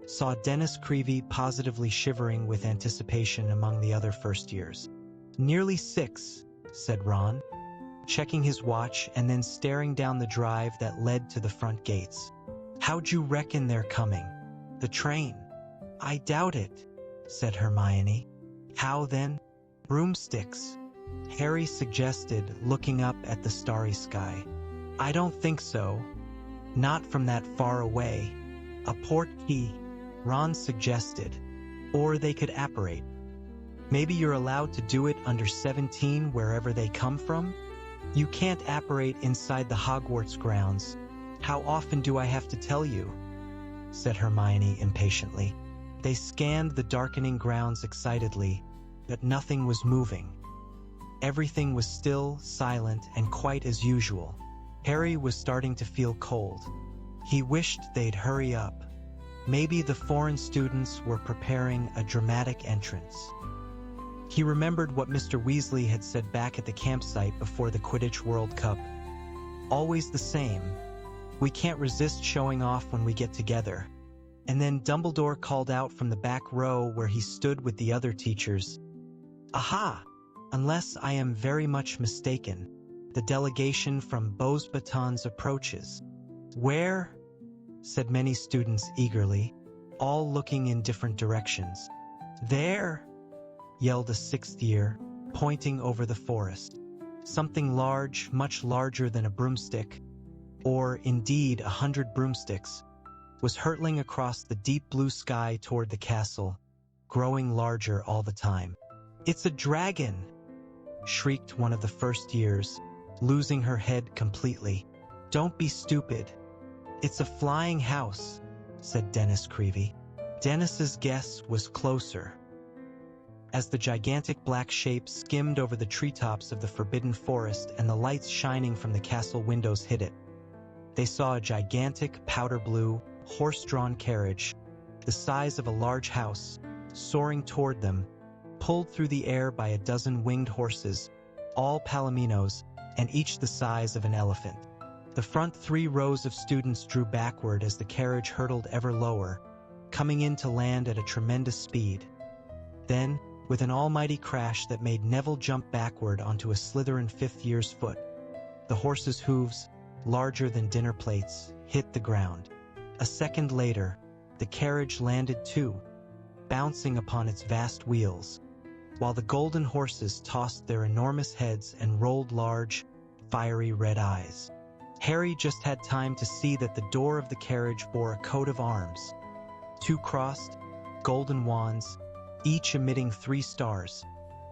saw Dennis Creevey positively shivering with anticipation among the other first years. "Nearly 6, said Ron, checking his watch and then staring down the drive that led to the front gates. "How'd you reckon they're coming? The train?" "I doubt it," said Hermione. "How then?" "Broomsticks," Harry suggested, looking up at the starry sky. "I don't think so. Not from that far away." "A port key," Ron suggested. "Or they could apparate. Maybe you're allowed to do it under 17 wherever they come from?" "You can't apparate inside the Hogwarts grounds. How often do I have to tell you?" said Hermione impatiently. They scanned the darkening grounds excitedly, but nothing was moving. Everything was still, silent, and quite as usual. Harry was starting to feel cold. He wished they'd hurry up. Maybe the foreign students were preparing a dramatic entrance. He remembered what Mr. Weasley had said back at the campsite before the Quidditch World Cup. "Always the same. We can't resist showing off when we get together." And then Dumbledore called out from the back row where he stood with the other teachers. "Aha! Unless I am very much mistaken, the delegation from Beauxbatons approaches." "Where?" said many students eagerly, all looking in different directions. "There!" yelled a sixth year, pointing over the forest. Something large, much larger than a broomstick, or indeed 100 broomsticks, was hurtling across the deep blue sky toward the castle, growing larger all the time. "It's a dragon!" shrieked one of the first years, losing her head completely. "Don't be stupid. It's a flying house," said Dennis Creevey. Dennis's guess was closer. As the gigantic black shape skimmed over the treetops of the Forbidden Forest and the lights shining from the castle windows hit it, they saw a gigantic powder blue, horse-drawn carriage, the size of a large house, soaring toward them, pulled through the air by a dozen winged horses, all palominos, and each the size of an elephant. The front 3 rows of students drew backward as the carriage hurtled ever lower, coming in to land at a tremendous speed. Then, with an almighty crash that made Neville jump backward onto a Slytherin 5th year's foot, the horse's hooves, larger than dinner plates, hit the ground. A second later, the carriage landed too, bouncing upon its vast wheels, while the golden horses tossed their enormous heads and rolled large, fiery red eyes. Harry just had time to see that the door of the carriage bore a coat of arms, 2 crossed, golden wands, each emitting 3 stars,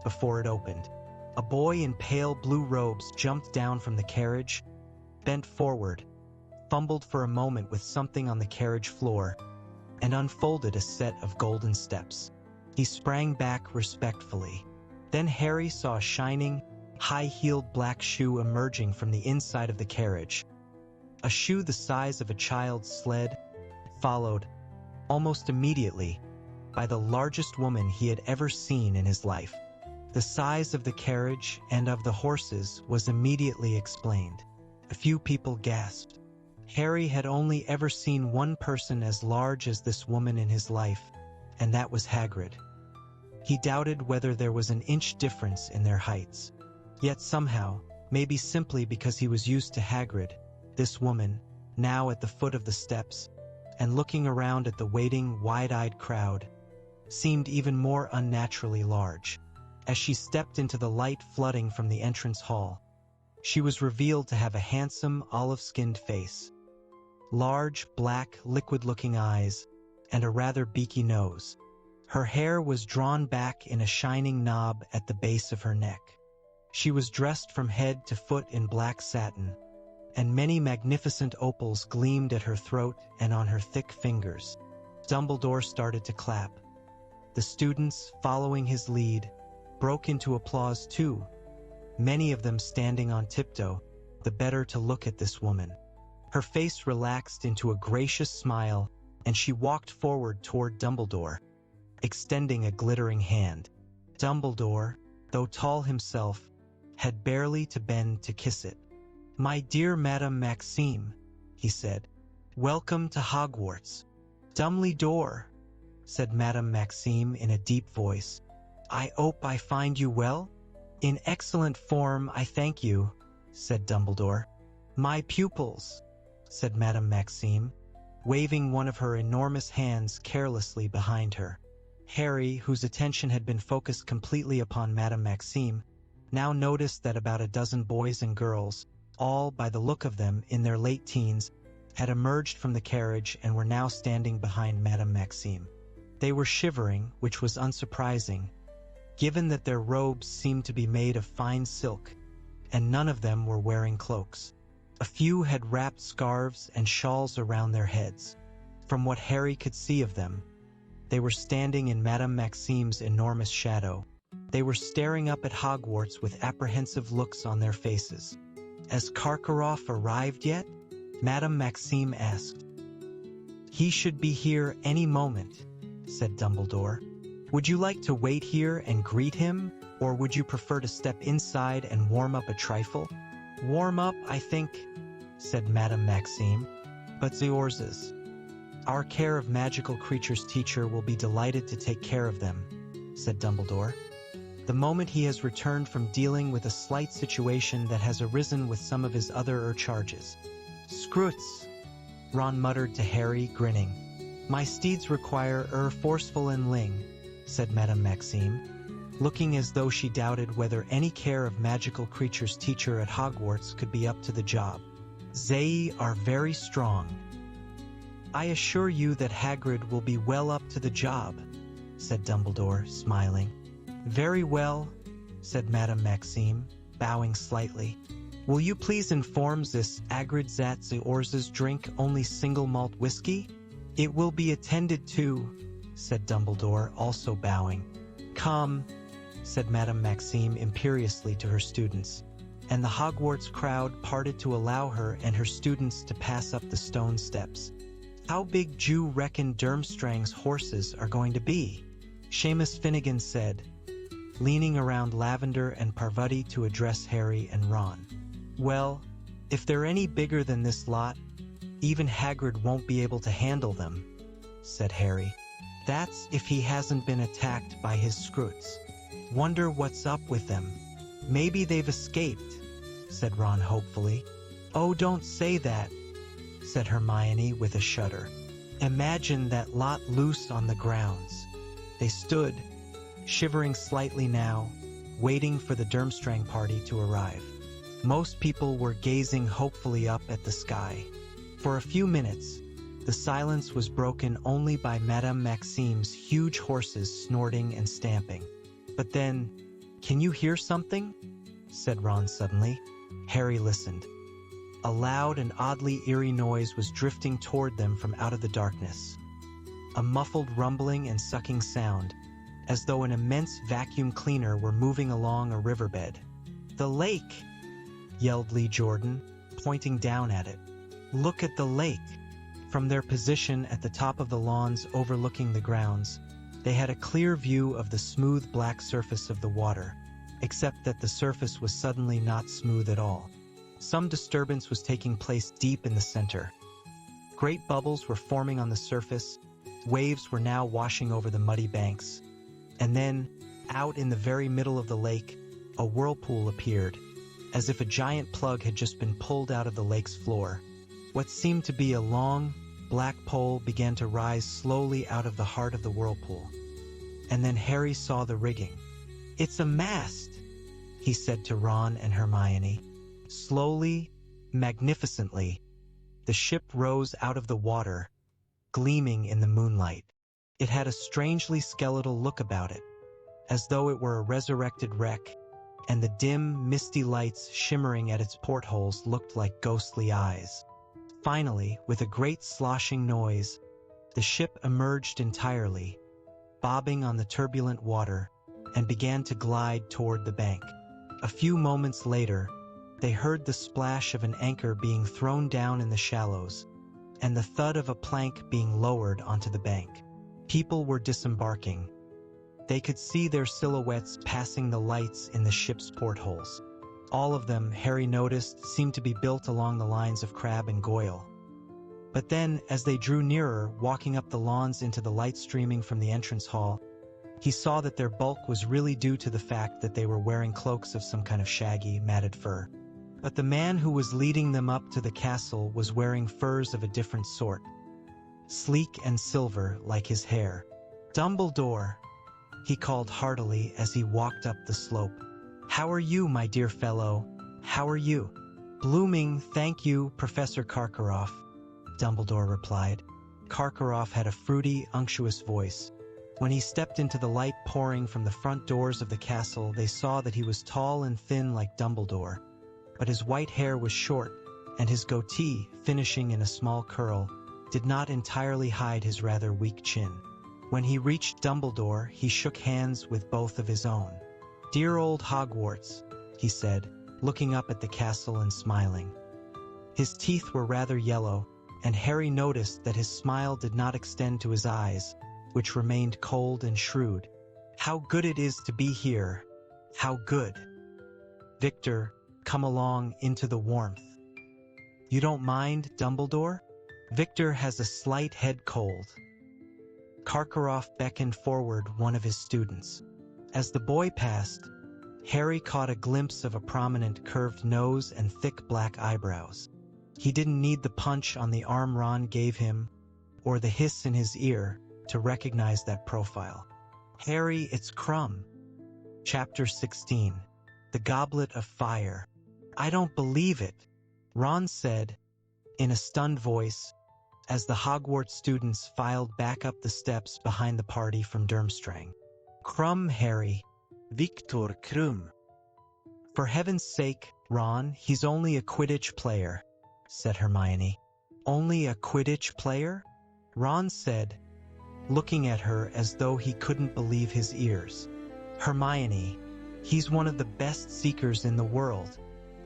before it opened. A boy in pale blue robes jumped down from the carriage, bent forward, fumbled for a moment with something on the carriage floor, and unfolded a set of golden steps. He sprang back respectfully. Then Harry saw a shining, high-heeled black shoe emerging from the inside of the carriage. A shoe the size of a child's sled, followed, almost immediately, by the largest woman he had ever seen in his life. The size of the carriage and of the horses was immediately explained. A few people gasped. Harry had only ever seen one person as large as this woman in his life, and that was Hagrid. He doubted whether there was an inch difference in their heights. Yet somehow, maybe simply because he was used to Hagrid, this woman, now at the foot of the steps, and looking around at the waiting, wide-eyed crowd, seemed even more unnaturally large. As she stepped into the light flooding from the entrance hall, she was revealed to have a handsome, olive-skinned face, large, black, liquid-looking eyes, and a rather beaky nose. Her hair was drawn back in a shining knob at the base of her neck. She was dressed from head to foot in black satin, and many magnificent opals gleamed at her throat and on her thick fingers. Dumbledore started to clap. The students, following his lead, broke into applause too, many of them standing on tiptoe, the better to look at this woman. Her face relaxed into a gracious smile, and she walked forward toward Dumbledore, extending a glittering hand. Dumbledore, though tall himself, had barely to bend to kiss it. "My dear Madame Maxime," he said, "welcome to Hogwarts." "Dumbledore," said Madame Maxime in a deep voice, "I hope I find you well?" "In excellent form, I thank you," said Dumbledore. "My pupils," said Madame Maxime, waving one of her enormous hands carelessly behind her. Harry, whose attention had been focused completely upon Madame Maxime, now noticed that about a dozen boys and girls, all, by the look of them, in their late teens, had emerged from the carriage and were now standing behind Madame Maxime. They were shivering, which was unsurprising, given that their robes seemed to be made of fine silk, and none of them were wearing cloaks. A few had wrapped scarves and shawls around their heads. From what Harry could see of them, they were standing in Madame Maxime's enormous shadow. They were staring up at Hogwarts with apprehensive looks on their faces. "Has Karkaroff arrived yet?" Madame Maxime asked. "He should be here any moment," said Dumbledore. "Would you like to wait here and greet him, or would you prefer to step inside and warm up a trifle?" "Warm up, I think," said Madame Maxime, "but the horses. Our care of magical creatures teacher will be delighted to take care of them," said Dumbledore. "The moment he has returned from dealing with a slight situation that has arisen with some of his other charges." "Scroots," Ron muttered to Harry, grinning. "My steeds require forceful and ling," said Madame Maxime, looking as though she doubted whether any care of magical creatures teacher at Hogwarts could be up to the job. "They are very strong." "I assure you that Hagrid will be well up to the job," said Dumbledore, smiling. "Very well," said Madame Maxime, bowing slightly. "Will you please inform this Hagrid that the horses drink only single malt whiskey?" "It will be attended to," said Dumbledore, also bowing. "Come," said Madame Maxime imperiously to her students, and the Hogwarts crowd parted to allow her and her students to pass up the stone steps. "How big do you reckon Durmstrang's horses are going to be?" Seamus Finnegan said, leaning around Lavender and Parvati to address Harry and Ron. "Well, if they're any bigger than this lot, even Hagrid won't be able to handle them," said Harry. "That's if he hasn't been attacked by his Scroots. Wonder what's up with them. Maybe they've escaped," said Ron hopefully. "Oh, don't say that," said Hermione with a shudder. "Imagine that lot loose on the grounds." They stood, shivering slightly now, waiting for the Durmstrang party to arrive. Most people were gazing hopefully up at the sky. For a few minutes, the silence was broken only by Madame Maxime's huge horses snorting and stamping. But then, "Can you hear something?" said Ron suddenly. Harry listened. A loud and oddly eerie noise was drifting toward them from out of the darkness. A muffled rumbling and sucking sound, as though an immense vacuum cleaner were moving along a riverbed. "The lake!" yelled Lee Jordan, pointing down at it. "Look at the lake!" From their position at the top of the lawns overlooking the grounds, they had a clear view of the smooth black surface of the water, except that the surface was suddenly not smooth at all. Some disturbance was taking place deep in the center. Great bubbles were forming on the surface, waves were now washing over the muddy banks, and then, out in the very middle of the lake, a whirlpool appeared, as if a giant plug had just been pulled out of the lake's floor. What seemed to be a long, black pole began to rise slowly out of the heart of the whirlpool. And then Harry saw the rigging. "It's a mast," he said to Ron and Hermione. Slowly, magnificently, the ship rose out of the water, gleaming in the moonlight. It had a strangely skeletal look about it, as though it were a resurrected wreck, and the dim, misty lights shimmering at its portholes looked like ghostly eyes. Finally, with a great sloshing noise, the ship emerged entirely, bobbing on the turbulent water, and began to glide toward the bank. A few moments later, they heard the splash of an anchor being thrown down in the shallows, and the thud of a plank being lowered onto the bank. People were disembarking. They could see their silhouettes passing the lights in the ship's portholes. All of them, Harry noticed, seemed to be built along the lines of Crabbe and Goyle. But then, as they drew nearer, walking up the lawns into the light streaming from the entrance hall, he saw that their bulk was really due to the fact that they were wearing cloaks of some kind of shaggy, matted fur. But the man who was leading them up to the castle was wearing furs of a different sort, sleek and silver like his hair. "Dumbledore," he called heartily as he walked up the slope. "How are you, my dear fellow? How are you?" "Blooming, thank you, Professor Karkaroff," Dumbledore replied. Karkaroff had a fruity, unctuous voice. When he stepped into the light pouring from the front doors of the castle, they saw that he was tall and thin like Dumbledore, but his white hair was short, and his goatee, finishing in a small curl, did not entirely hide his rather weak chin. When he reached Dumbledore, he shook hands with both of his own. "Dear old Hogwarts," he said, looking up at the castle and smiling. His teeth were rather yellow, and Harry noticed that his smile did not extend to his eyes, which remained cold and shrewd. "How good it is to be here. How good. Victor, come along into the warmth. You don't mind, Dumbledore? Victor has a slight head cold." Karkaroff beckoned forward one of his students. As the boy passed, Harry caught a glimpse of a prominent curved nose and thick black eyebrows. He didn't need the punch on the arm Ron gave him, or the hiss in his ear, to recognize that profile. "Harry, it's Krum." Chapter 16. The Goblet of Fire. "I don't believe it," Ron said, in a stunned voice, as the Hogwarts students filed back up the steps behind the party from Durmstrang. "Krum, Harry. Victor Krum." "For heaven's sake, Ron, he's only a Quidditch player," said Hermione. "Only a Quidditch player?" Ron said, looking at her as though he couldn't believe his ears. "Hermione, he's one of the best seekers in the world.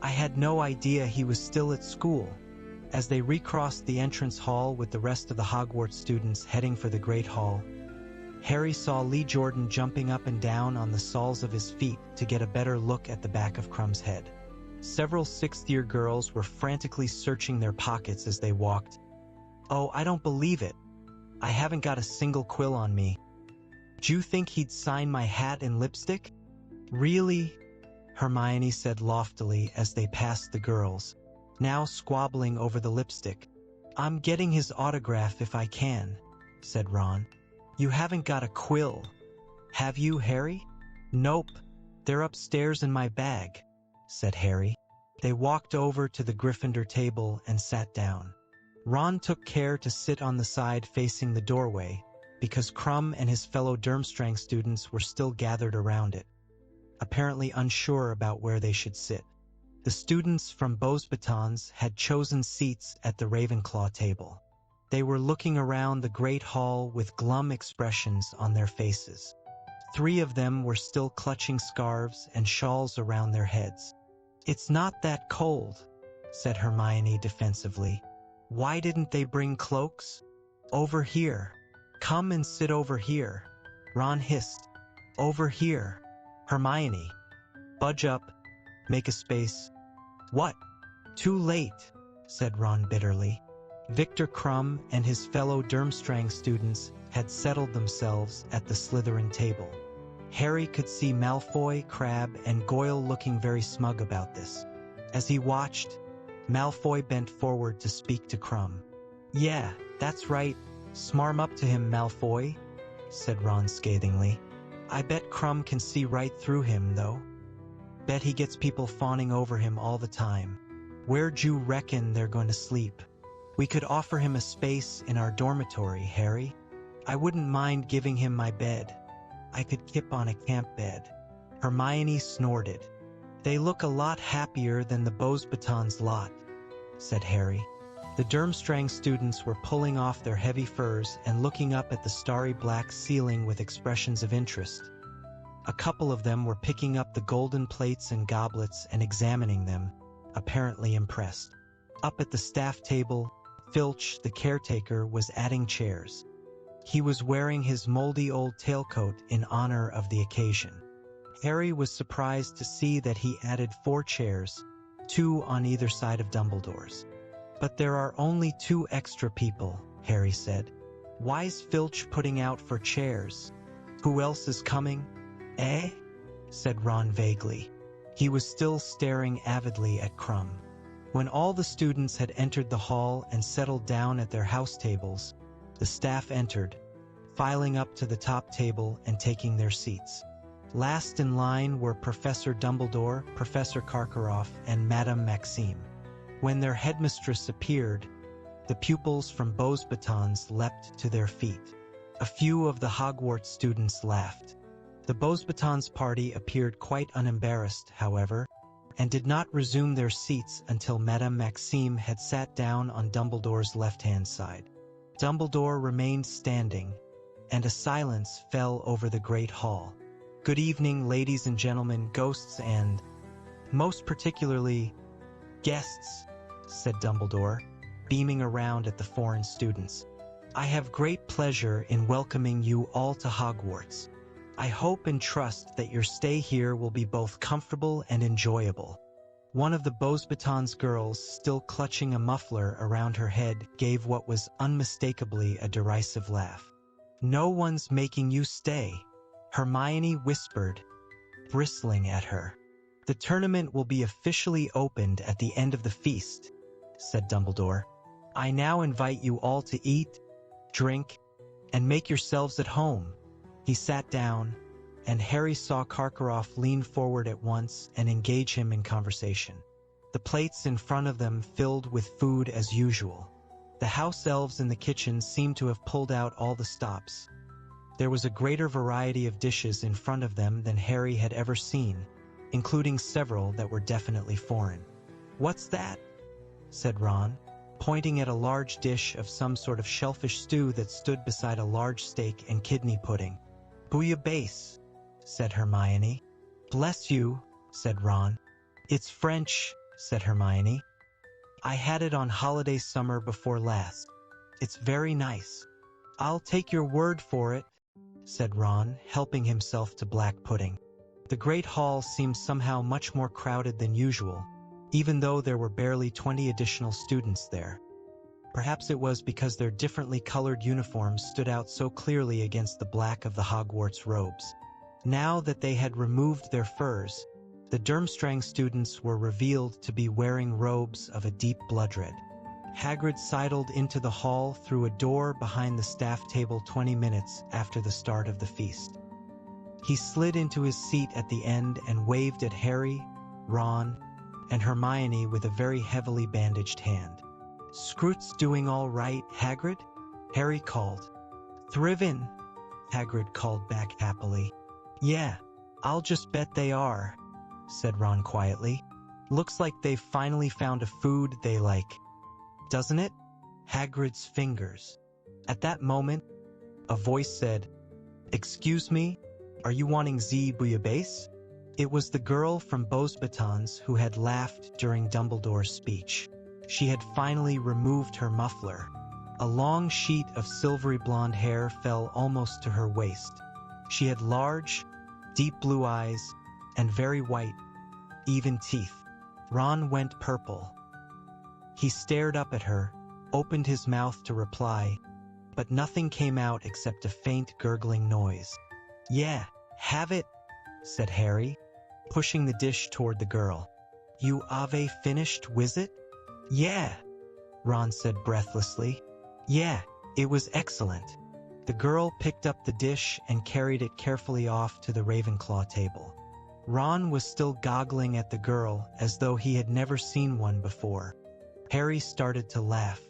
I had no idea he was still at school." As they recrossed the entrance hall with the rest of the Hogwarts students heading for the Great Hall, Harry saw Lee Jordan jumping up and down on the soles of his feet to get a better look at the back of Krum's head. Several sixth-year girls were frantically searching their pockets as they walked. "Oh, I don't believe it. I haven't got a single quill on me. Do you think he'd sign my hat and lipstick?" "Really?" Hermione said loftily as they passed the girls, now squabbling over the lipstick. "I'm getting his autograph if I can," said Ron. "You haven't got a quill, have you, Harry?" "Nope, they're upstairs in my bag," said Harry. They walked over to the Gryffindor table and sat down. Ron took care to sit on the side facing the doorway, because Krum and his fellow Durmstrang students were still gathered around it, apparently unsure about where they should sit. The students from Beauxbatons had chosen seats at the Ravenclaw table. They were looking around the great hall with glum expressions on their faces. 3 of them were still clutching scarves and shawls around their heads. "It's not that cold," said Hermione defensively. Why didn't they bring cloaks? Over here. Come and sit over here. Ron hissed. Over here. Hermione. Budge up. Make a space. What? Too late, said Ron bitterly. Victor Crumb and his fellow Durmstrang students had settled themselves at the Slytherin table. Harry could see Malfoy, Crabbe, and Goyle looking very smug about this. As he watched, Malfoy bent forward to speak to Crumb. Yeah, that's right. Smarm up to him, Malfoy, said Ron scathingly. I bet Crumb can see right through him, though. Bet he gets people fawning over him all the time. Where'd you reckon they're going to sleep? We could offer him a space in our dormitory, Harry. I wouldn't mind giving him my bed. I could kip on a camp bed. Hermione snorted. They look a lot happier than the Beauxbatons lot, said Harry. The Durmstrang students were pulling off their heavy furs and looking up at the starry black ceiling with expressions of interest. A couple of them were picking up the golden plates and goblets and examining them, apparently impressed. Up at the staff table, Filch, the caretaker, was adding chairs. He was wearing his moldy old tailcoat in honor of the occasion. Harry was surprised to see that he added 4 chairs, 2 on either side of Dumbledore's. But there are only 2 extra people, Harry said. Why's Filch putting out for chairs? Who else is coming? Eh? Said Ron vaguely. He was still staring avidly at Crumb. When all the students had entered the hall and settled down at their house tables, the staff entered, filing up to the top table and taking their seats. Last in line were Professor Dumbledore, Professor Karkaroff, and Madame Maxime. When their headmistress appeared, the pupils from Beauxbatons leapt to their feet. A few of the Hogwarts students laughed. The Beauxbatons party appeared quite unembarrassed, however, and did not resume their seats until Madame Maxime had sat down on Dumbledore's left-hand side. Dumbledore remained standing, and a silence fell over the great hall. Good evening, ladies and gentlemen, ghosts and, most particularly, guests, said Dumbledore, beaming around at the foreign students. I have great pleasure in welcoming you all to Hogwarts. I hope and trust that your stay here will be both comfortable and enjoyable. One of the Beauxbatons girls, still clutching a muffler around her head, gave what was unmistakably a derisive laugh. No one's making you stay, Hermione whispered, bristling at her. The tournament will be officially opened at the end of the feast, said Dumbledore. I now invite you all to eat, drink, and make yourselves at home. He sat down, and Harry saw Karkaroff lean forward at once and engage him in conversation. The plates in front of them filled with food as usual. The house elves in the kitchen seemed to have pulled out all the stops. There was a greater variety of dishes in front of them than Harry had ever seen, including several that were definitely foreign. What's that? Said Ron, pointing at a large dish of some sort of shellfish stew that stood beside a large steak and kidney pudding. Bouillabaisse, said Hermione. Bless you, said Ron. It's French, said Hermione. I had it on holiday summer before last. It's very nice. I'll take your word for it, said Ron, helping himself to black pudding. The great hall seemed somehow much more crowded than usual, even though there were barely 20 additional students there. Perhaps it was because their differently colored uniforms stood out so clearly against the black of the Hogwarts robes. Now that they had removed their furs, the Durmstrang students were revealed to be wearing robes of a deep blood red. Hagrid sidled into the hall through a door behind the staff table 20 minutes after the start of the feast. He slid into his seat at the end and waved at Harry, Ron, and Hermione with a very heavily bandaged hand. Scroot's doing all right, Hagrid? Harry called. Thrivin', Hagrid called back happily. Yeah, I'll just bet they are, said Ron quietly. Looks like they've finally found a food they like. Doesn't it? Hagrid's fingers. At that moment, a voice said, Excuse me, are you wanting Z bouillabaisse? It was the girl from Beauxbatons who had laughed during Dumbledore's speech. She had finally removed her muffler. A long sheet of silvery blonde hair fell almost to her waist. She had large, deep blue eyes and very white, even teeth. Ron went purple. He stared up at her, opened his mouth to reply, but nothing came out except a faint gurgling noise. "Yeah, have it," said Harry, pushing the dish toward the girl. "You ave finished, Wizard?" "Yeah," Ron said breathlessly. "Yeah, it was excellent." The girl picked up the dish and carried it carefully off to the Ravenclaw table. Ron was still goggling at the girl as though he had never seen one before. Harry started to laugh.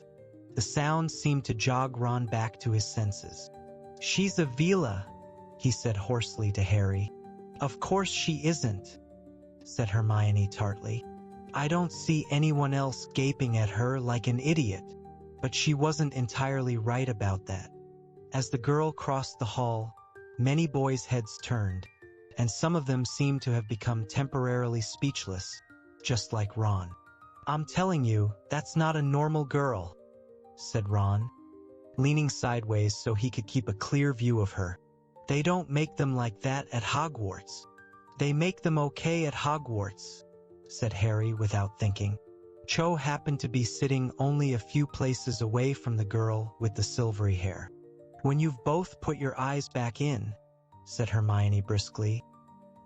The sound seemed to jog Ron back to his senses. "She's a Veela," he said hoarsely to Harry. "Of course she isn't," said Hermione tartly. "I don't see anyone else gaping at her like an idiot." But she wasn't entirely right about that. As the girl crossed the hall, many boys' heads turned, and some of them seemed to have become temporarily speechless, just like Ron. "I'm telling you, that's not a normal girl," said Ron, leaning sideways so he could keep a clear view of her. "They don't make them like that at Hogwarts." "They make them okay at Hogwarts," said Harry without thinking. Cho happened to be sitting only a few places away from the girl with the silvery hair. "When you've both put your eyes back in," said Hermione briskly,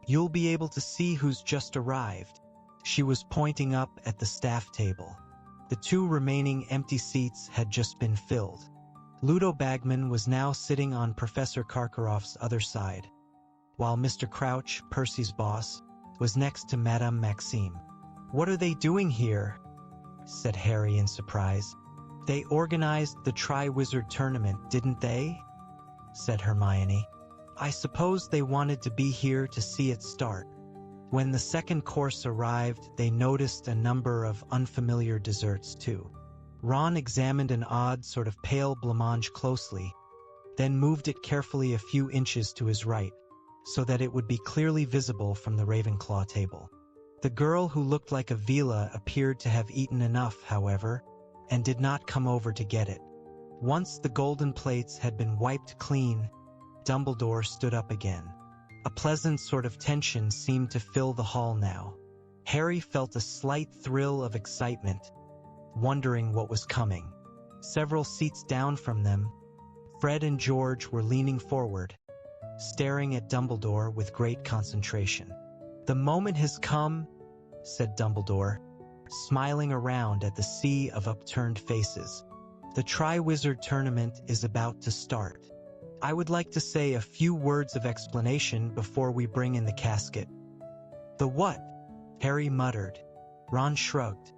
"you'll be able to see who's just arrived." She was pointing up at the staff table. The 2 remaining empty seats had just been filled. Ludo Bagman was now sitting on Professor Karkaroff's other side, while Mr. Crouch, Percy's boss, was next to Madame Maxime. "What are they doing here?" said Harry in surprise. "They organized the Triwizard Tournament, didn't they?" said Hermione. "I suppose they wanted to be here to see it start." When the second course arrived, they noticed a number of unfamiliar desserts too. Ron examined an odd sort of pale blancmange closely, then moved it carefully a few inches to his right, so that it would be clearly visible from the Ravenclaw table. The girl who looked like a Veela appeared to have eaten enough, however, and did not come over to get it. Once the golden plates had been wiped clean, Dumbledore stood up again. A pleasant sort of tension seemed to fill the hall now. Harry felt a slight thrill of excitement, wondering what was coming. Several seats down from them, Fred and George were leaning forward, staring at Dumbledore with great concentration. "The moment has come," said Dumbledore, smiling around at the sea of upturned faces. "The Triwizard Tournament is about to start. I would like to say a few words of explanation before we bring in the casket." "The what?" Harry muttered. Ron shrugged.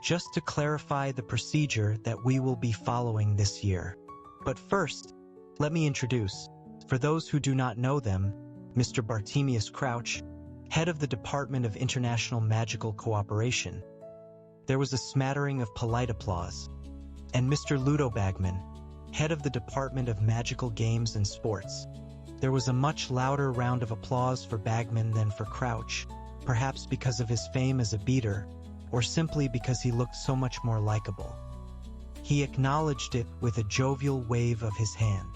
"Just to clarify the procedure that we will be following this year. But first, let me introduce, for those who do not know them, Mr. Bartemius Crouch, head of the Department of International Magical Cooperation." There was a smattering of polite applause. "And Mr. Ludo Bagman, head of the Department of Magical Games and Sports." There was a much louder round of applause for Bagman than for Crouch, perhaps because of his fame as a beater, or simply because he looked so much more likable. He acknowledged it with a jovial wave of his hand.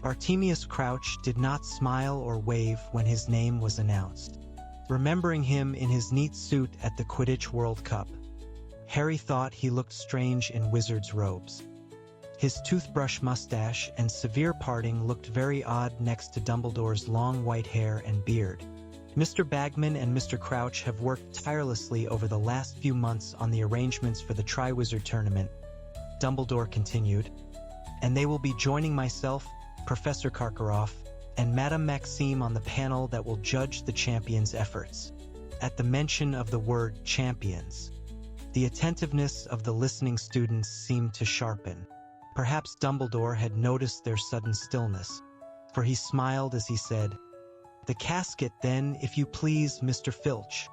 Bartemius Crouch did not smile or wave when his name was announced. Remembering him in his neat suit at the Quidditch World Cup, Harry thought he looked strange in wizard's robes. His toothbrush mustache and severe parting looked very odd next to Dumbledore's long white hair and beard. "Mr. Bagman and Mr. Crouch have worked tirelessly over the last few months on the arrangements for the Triwizard Tournament," Dumbledore continued, "and they will be joining myself, Professor Karkaroff, and Madame Maxime on the panel that will judge the champions' efforts." At the mention of the word champions, the attentiveness of the listening students seemed to sharpen. Perhaps Dumbledore had noticed their sudden stillness, for he smiled as he said, "The casket, then, if you please, Mr. Filch."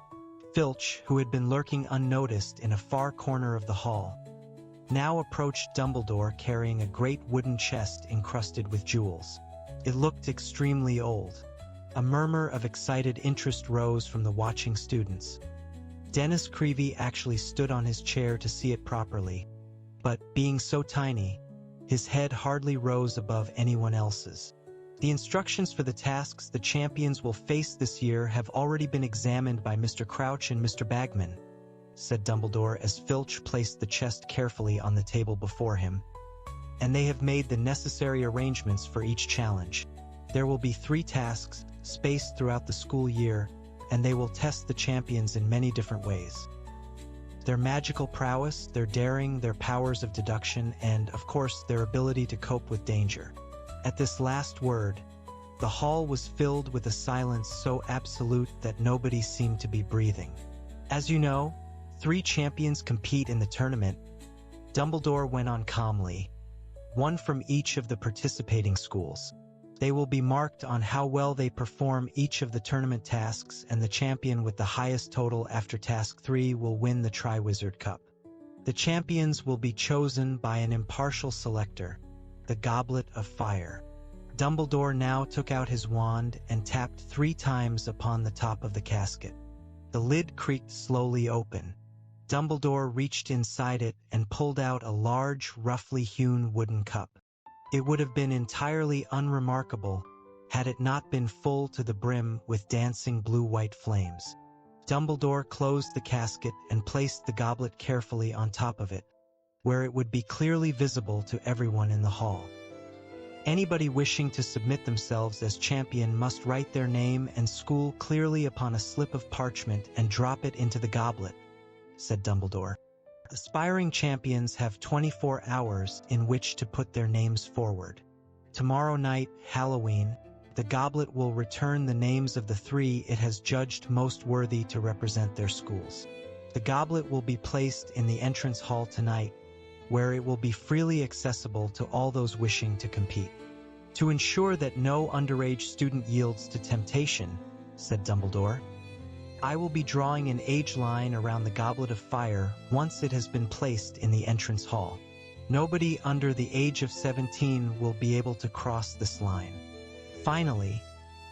Filch, who had been lurking unnoticed in a far corner of the hall, now approached Dumbledore carrying a great wooden chest encrusted with jewels. It looked extremely old. A murmur of excited interest rose from the watching students. Dennis Creevy actually stood on his chair to see it properly, but, being so tiny, his head hardly rose above anyone else's. The instructions for the tasks the champions will face this year have already been examined by Mr. Crouch and Mr. Bagman, said Dumbledore as Filch placed the chest carefully on the table before him, and they have made the necessary arrangements for each challenge. There will be 3 tasks, spaced throughout the school year, and they will test the champions in many different ways. Their magical prowess, their daring, their powers of deduction, and, of course, their ability to cope with danger. At this last word, the hall was filled with a silence so absolute that nobody seemed to be breathing. As you know, 3 champions compete in the tournament, Dumbledore went on calmly, 1 from each of the participating schools. They will be marked on how well they perform each of the tournament tasks, and the champion with the highest total after Task 3 will win the Triwizard Cup. The champions will be chosen by an impartial selector, the Goblet of Fire. Dumbledore now took out his wand and tapped 3 times upon the top of the casket. The lid creaked slowly open. Dumbledore reached inside it and pulled out a large, roughly hewn wooden cup. It would have been entirely unremarkable had it not been full to the brim with dancing blue-white flames. Dumbledore closed the casket and placed the goblet carefully on top of it, where it would be clearly visible to everyone in the hall. Anybody wishing to submit themselves as champion must write their name and school clearly upon a slip of parchment and drop it into the goblet, said Dumbledore. Aspiring champions have 24 hours in which to put their names forward. Tomorrow night, Halloween, the goblet will return the names of the 3 it has judged most worthy to represent their schools. The goblet will be placed in the entrance hall tonight, where it will be freely accessible to all those wishing to compete. To ensure that no underage student yields to temptation, said Dumbledore, I will be drawing an age line around the Goblet of Fire once it has been placed in the entrance hall. Nobody under the age of 17 will be able to cross this line. Finally,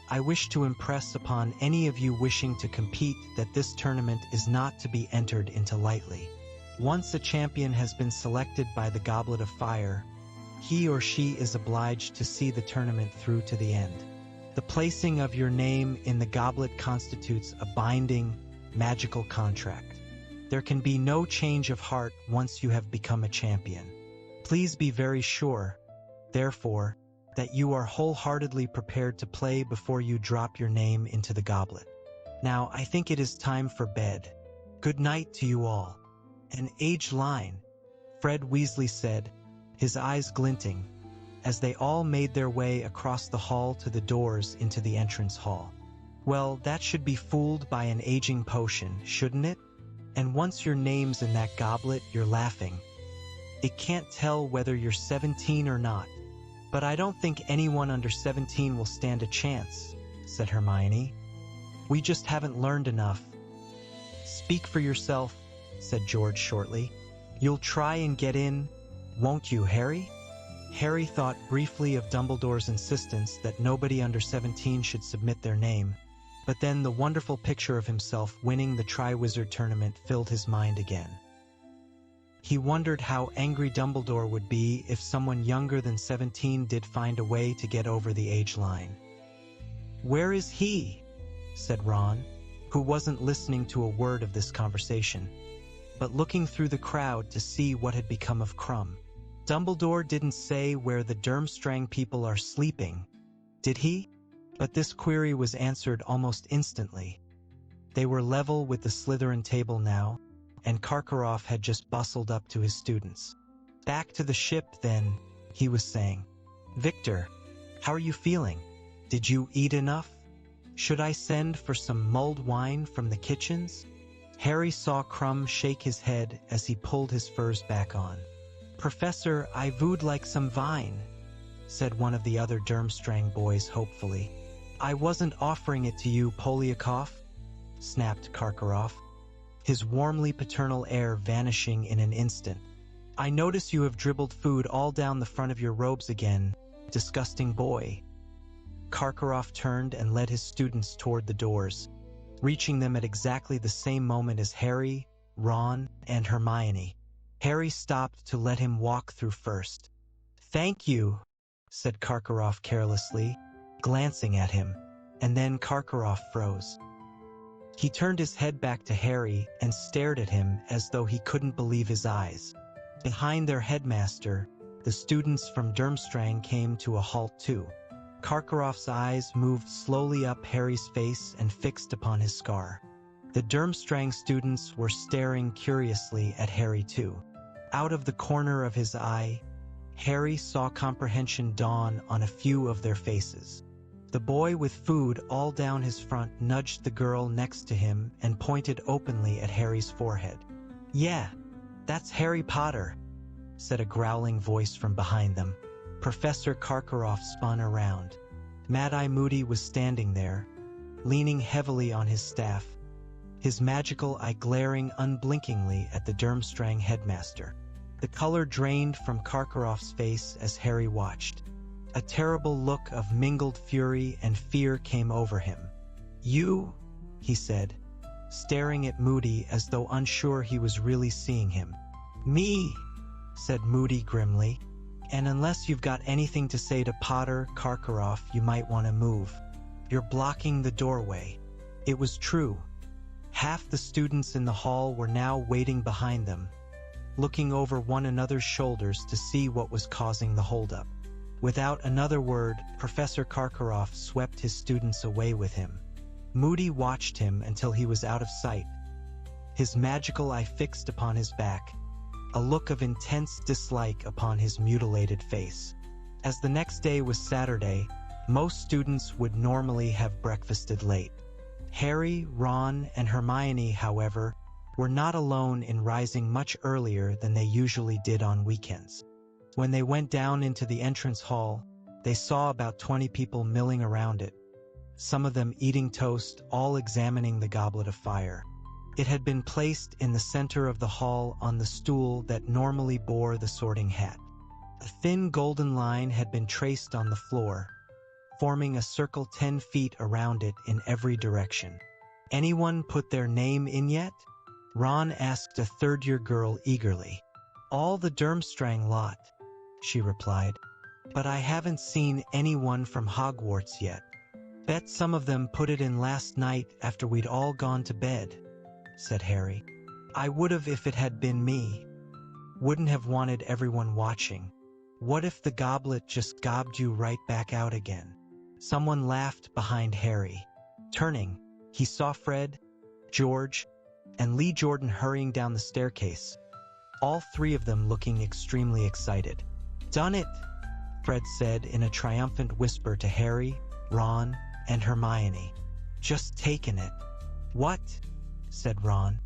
I wish to impress upon any of you wishing to compete that this tournament is not to be entered into lightly. Once a champion has been selected by the Goblet of Fire, he or she is obliged to see the tournament through to the end. The placing of your name in the goblet constitutes a binding, magical contract. There can be no change of heart once you have become a champion. Please be very sure, therefore, that you are wholeheartedly prepared to play before you drop your name into the goblet. Now, I think it is time for bed. Good night to you all. An age line, Fred Weasley said, his eyes glinting, as they all made their way across the hall to the doors into the entrance hall. Well, that should be fooled by an aging potion, shouldn't it? And once your name's in that goblet, you're laughing. It can't tell whether you're 17 or not. But I don't think anyone under 17 will stand a chance, said Hermione. We just haven't learned enough. Speak for yourself, said George shortly. You'll try and get in, won't you, Harry? Harry thought briefly of Dumbledore's insistence that nobody under 17 should submit their name, but then the wonderful picture of himself winning the Triwizard Tournament filled his mind again. He wondered how angry Dumbledore would be if someone younger than 17 did find a way to get over the age line. "Where is he?" said Ron, who wasn't listening to a word of this conversation, but looking through the crowd to see what had become of Krum. Dumbledore didn't say where the Durmstrang people are sleeping, did he? But this query was answered almost instantly. They were level with the Slytherin table now, and Karkaroff had just bustled up to his students. "Back to the ship, then," he was saying. "Victor, how are you feeling? Did you eat enough? Should I send for some mulled wine from the kitchens?" Harry saw Krum shake his head as he pulled his furs back on. "Professor, I would like some wine," said one of the other Durmstrang boys hopefully. "I wasn't offering it to you, Polyakov," snapped Karkaroff, his warmly paternal air vanishing in an instant. "I notice you have dribbled food all down the front of your robes again, disgusting boy." Karkaroff turned and led his students toward the doors. reaching them at exactly the same moment as Harry, Ron, and Hermione. Harry stopped to let him walk through first. "Thank you," said Karkaroff carelessly, glancing at him, and then Karkaroff froze. He turned his head back to Harry and stared at him as though he couldn't believe his eyes. Behind their headmaster, the students from Durmstrang came to a halt too. Karkaroff's eyes moved slowly up Harry's face and fixed upon his scar. The Durmstrang students were staring curiously at Harry too. Out of the corner of his eye, Harry saw comprehension dawn on a few of their faces. The boy with food all down his front nudged the girl next to him and pointed openly at Harry's forehead. "Yeah, that's Harry Potter," said a growling voice from behind them. Professor Karkaroff spun around. Mad-Eye Moody was standing there, leaning heavily on his staff, his magical eye glaring unblinkingly at the Durmstrang headmaster. The color drained from Karkaroff's face as Harry watched. A terrible look of mingled fury and fear came over him. "You?" he said, staring at Moody as though unsure he was really seeing him. "Me," said Moody grimly. "And unless you've got anything to say to Potter, Karkaroff, you might want to move. You're blocking the doorway." It was true. Half the students in the hall were now waiting behind them, looking over one another's shoulders to see what was causing the holdup. Without another word, Professor Karkaroff swept his students away with him. Moody watched him until he was out of sight, his magical eye fixed upon his back, a look of intense dislike upon his mutilated face. As the next day was Saturday, most students would normally have breakfasted late. Harry, Ron, and Hermione, however, were not alone in rising much earlier than they usually did on weekends. When they went down into the entrance hall, they saw about 20 people milling around it, some of them eating toast, all examining the Goblet of Fire. It had been placed in the center of the hall on the stool that normally bore the sorting hat. A thin golden line had been traced on the floor, forming a circle 10 feet around it in every direction. "Anyone put their name in yet?" Ron asked a third-year girl eagerly. "All the Durmstrang lot," she replied. "But I haven't seen anyone from Hogwarts yet. Bet some of them put it in last night after we'd all gone to bed," said Harry. "I would have if it had been me. Wouldn't have wanted everyone watching. What if the goblet just gobbed you right back out again?" Someone laughed behind Harry. Turning, he saw Fred, George, and Lee Jordan hurrying down the staircase, all three of them looking extremely excited. "Done it," Fred said in a triumphant whisper to Harry, Ron, and Hermione. "Just taken it." "What?" said Ron.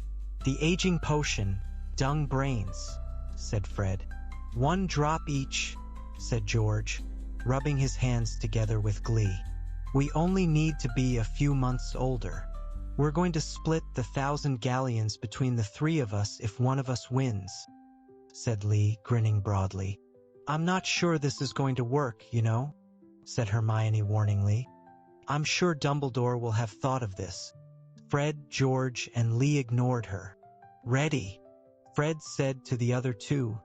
"The aging potion, dung brains," said Fred. "1 drop each," said George, rubbing his hands together with glee. "We only need to be a few months older. We're going to split the 1,000 galleons between the 3 of us if one of us wins," said Lee, grinning broadly. "I'm not sure this is going to work, you know," said Hermione warningly. "I'm sure Dumbledore will have thought of this." Fred, George, and Lee ignored her. "Ready," Fred said to the other 2,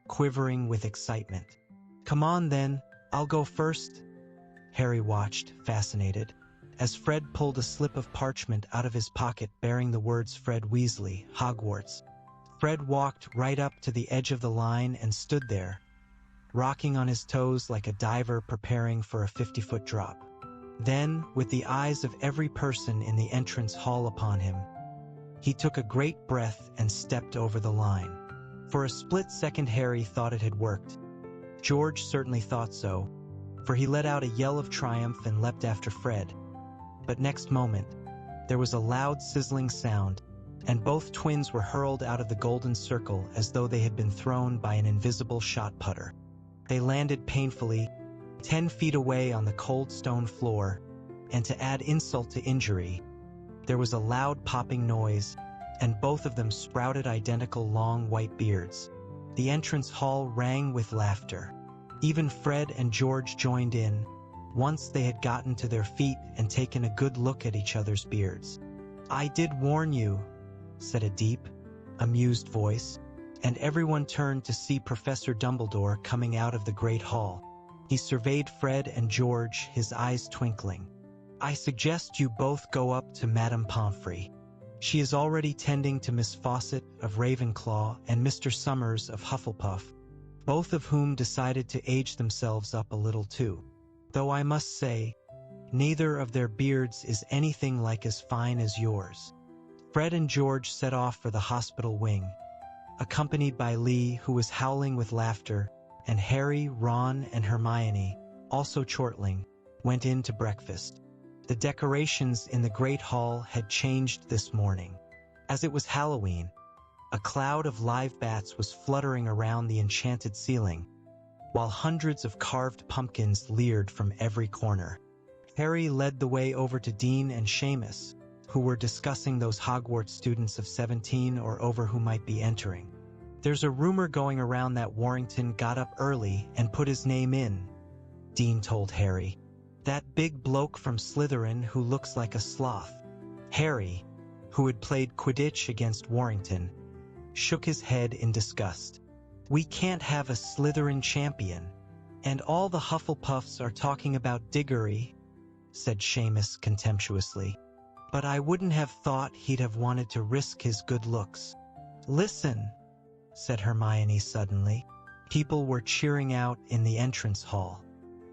quivering with excitement. "Come on then, I'll go first." Harry watched, fascinated, as Fred pulled a slip of parchment out of his pocket bearing the words Fred Weasley, Hogwarts. Fred walked right up to the edge of the line and stood there, rocking on his toes like a diver preparing for a 50-foot drop. Then, with the eyes of every person in the entrance hall upon him, he took a great breath and stepped over the line. For a split second Harry thought it had worked. George certainly thought so, for he let out a yell of triumph and leapt after Fred. But next moment, there was a loud sizzling sound, and both twins were hurled out of the golden circle as though they had been thrown by an invisible shot putter. They landed painfully, 10 feet away on the cold stone floor, and to add insult to injury, there was a loud popping noise, and both of them sprouted identical long white beards. The entrance hall rang with laughter. Even Fred and George joined in, once they had gotten to their feet and taken a good look at each other's beards. "I did warn you," said a deep, amused voice, and everyone turned to see Professor Dumbledore coming out of the Great Hall. He surveyed Fred and George, his eyes twinkling. "I suggest you both go up to Madame Pomfrey. She is already tending to Miss Fawcett of Ravenclaw and Mr. Summers of Hufflepuff, both of whom decided to age themselves up a little too. Though I must say, neither of their beards is anything like as fine as yours." Fred and George set off for the hospital wing, accompanied by Lee, who was howling with laughter, and Harry, Ron, and Hermione, also chortling, went in to breakfast. The decorations in the Great Hall had changed this morning. As it was Halloween, a cloud of live bats was fluttering around the enchanted ceiling, while hundreds of carved pumpkins leered from every corner. Harry led the way over to Dean and Seamus, who were discussing those Hogwarts students of 17 or over who might be entering. "There's a rumor going around that Warrington got up early and put his name in," Dean told Harry. "That big bloke from Slytherin who looks like a sloth." Harry, who had played Quidditch against Warrington, shook his head in disgust. "We can't have a Slytherin champion, and all the Hufflepuffs are talking about Diggory," said Seamus contemptuously. "But I wouldn't have thought he'd have wanted to risk his good looks." "Listen," said Hermione suddenly. People were cheering out in the entrance hall.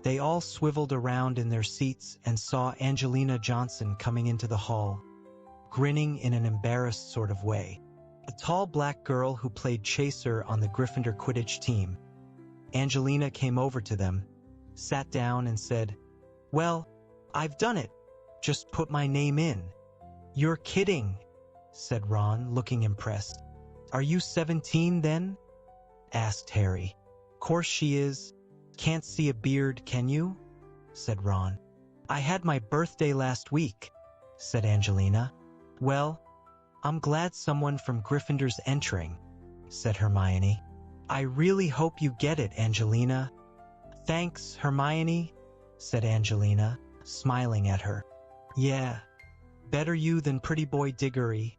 They all swiveled around in their seats and saw Angelina Johnson coming into the hall, grinning in an embarrassed sort of way. A tall black girl who played chaser on the Gryffindor Quidditch team. Angelina came over to them, sat down and said, "Well, I've done it. Just put my name in." "You're kidding," said Ron, looking impressed. "Are you 17 then?" asked Harry. "Course she is. Can't see a beard, can you?" said Ron. "I had my birthday last week," said Angelina. "Well, I'm glad someone from Gryffindor's entering," said Hermione. "I really hope you get it, Angelina." "Thanks, Hermione," said Angelina, smiling at her. "Yeah, better you than pretty boy Diggory,"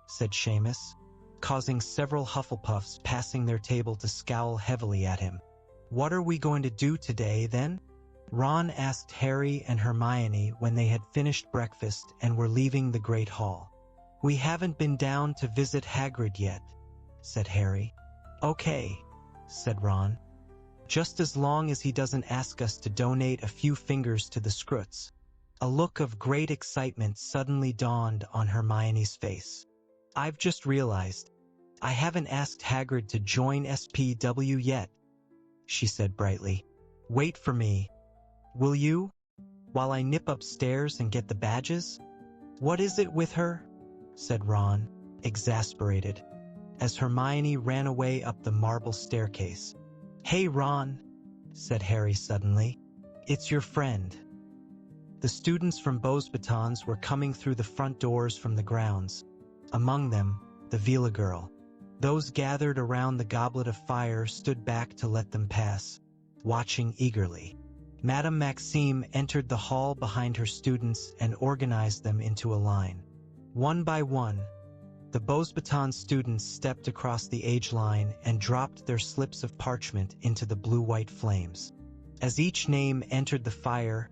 said Seamus, causing several Hufflepuffs passing their table to scowl heavily at him. "What are we going to do today, then?" Ron asked Harry and Hermione when they had finished breakfast and were leaving the Great Hall. "We haven't been down to visit Hagrid yet," said Harry. "Okay," said Ron. "Just as long as he doesn't ask us to donate a few fingers to the Scroots." A look of great excitement suddenly dawned on Hermione's face. "I've just realized I haven't asked Hagrid to join SPW yet," she said brightly. "Wait for me, will you, while I nip upstairs and get the badges?" "What is it with her?" said Ron, exasperated, as Hermione ran away up the marble staircase. "Hey, Ron," said Harry suddenly. "It's your friend." The students from Beauxbatons were coming through the front doors from the grounds, among them the Vila girl. Those gathered around the Goblet of Fire stood back to let them pass, watching eagerly. Madame Maxime entered the hall behind her students and organized them into a line. One by one, the Beauxbatons students stepped across the age line and dropped their slips of parchment into the blue-white flames. As each name entered the fire,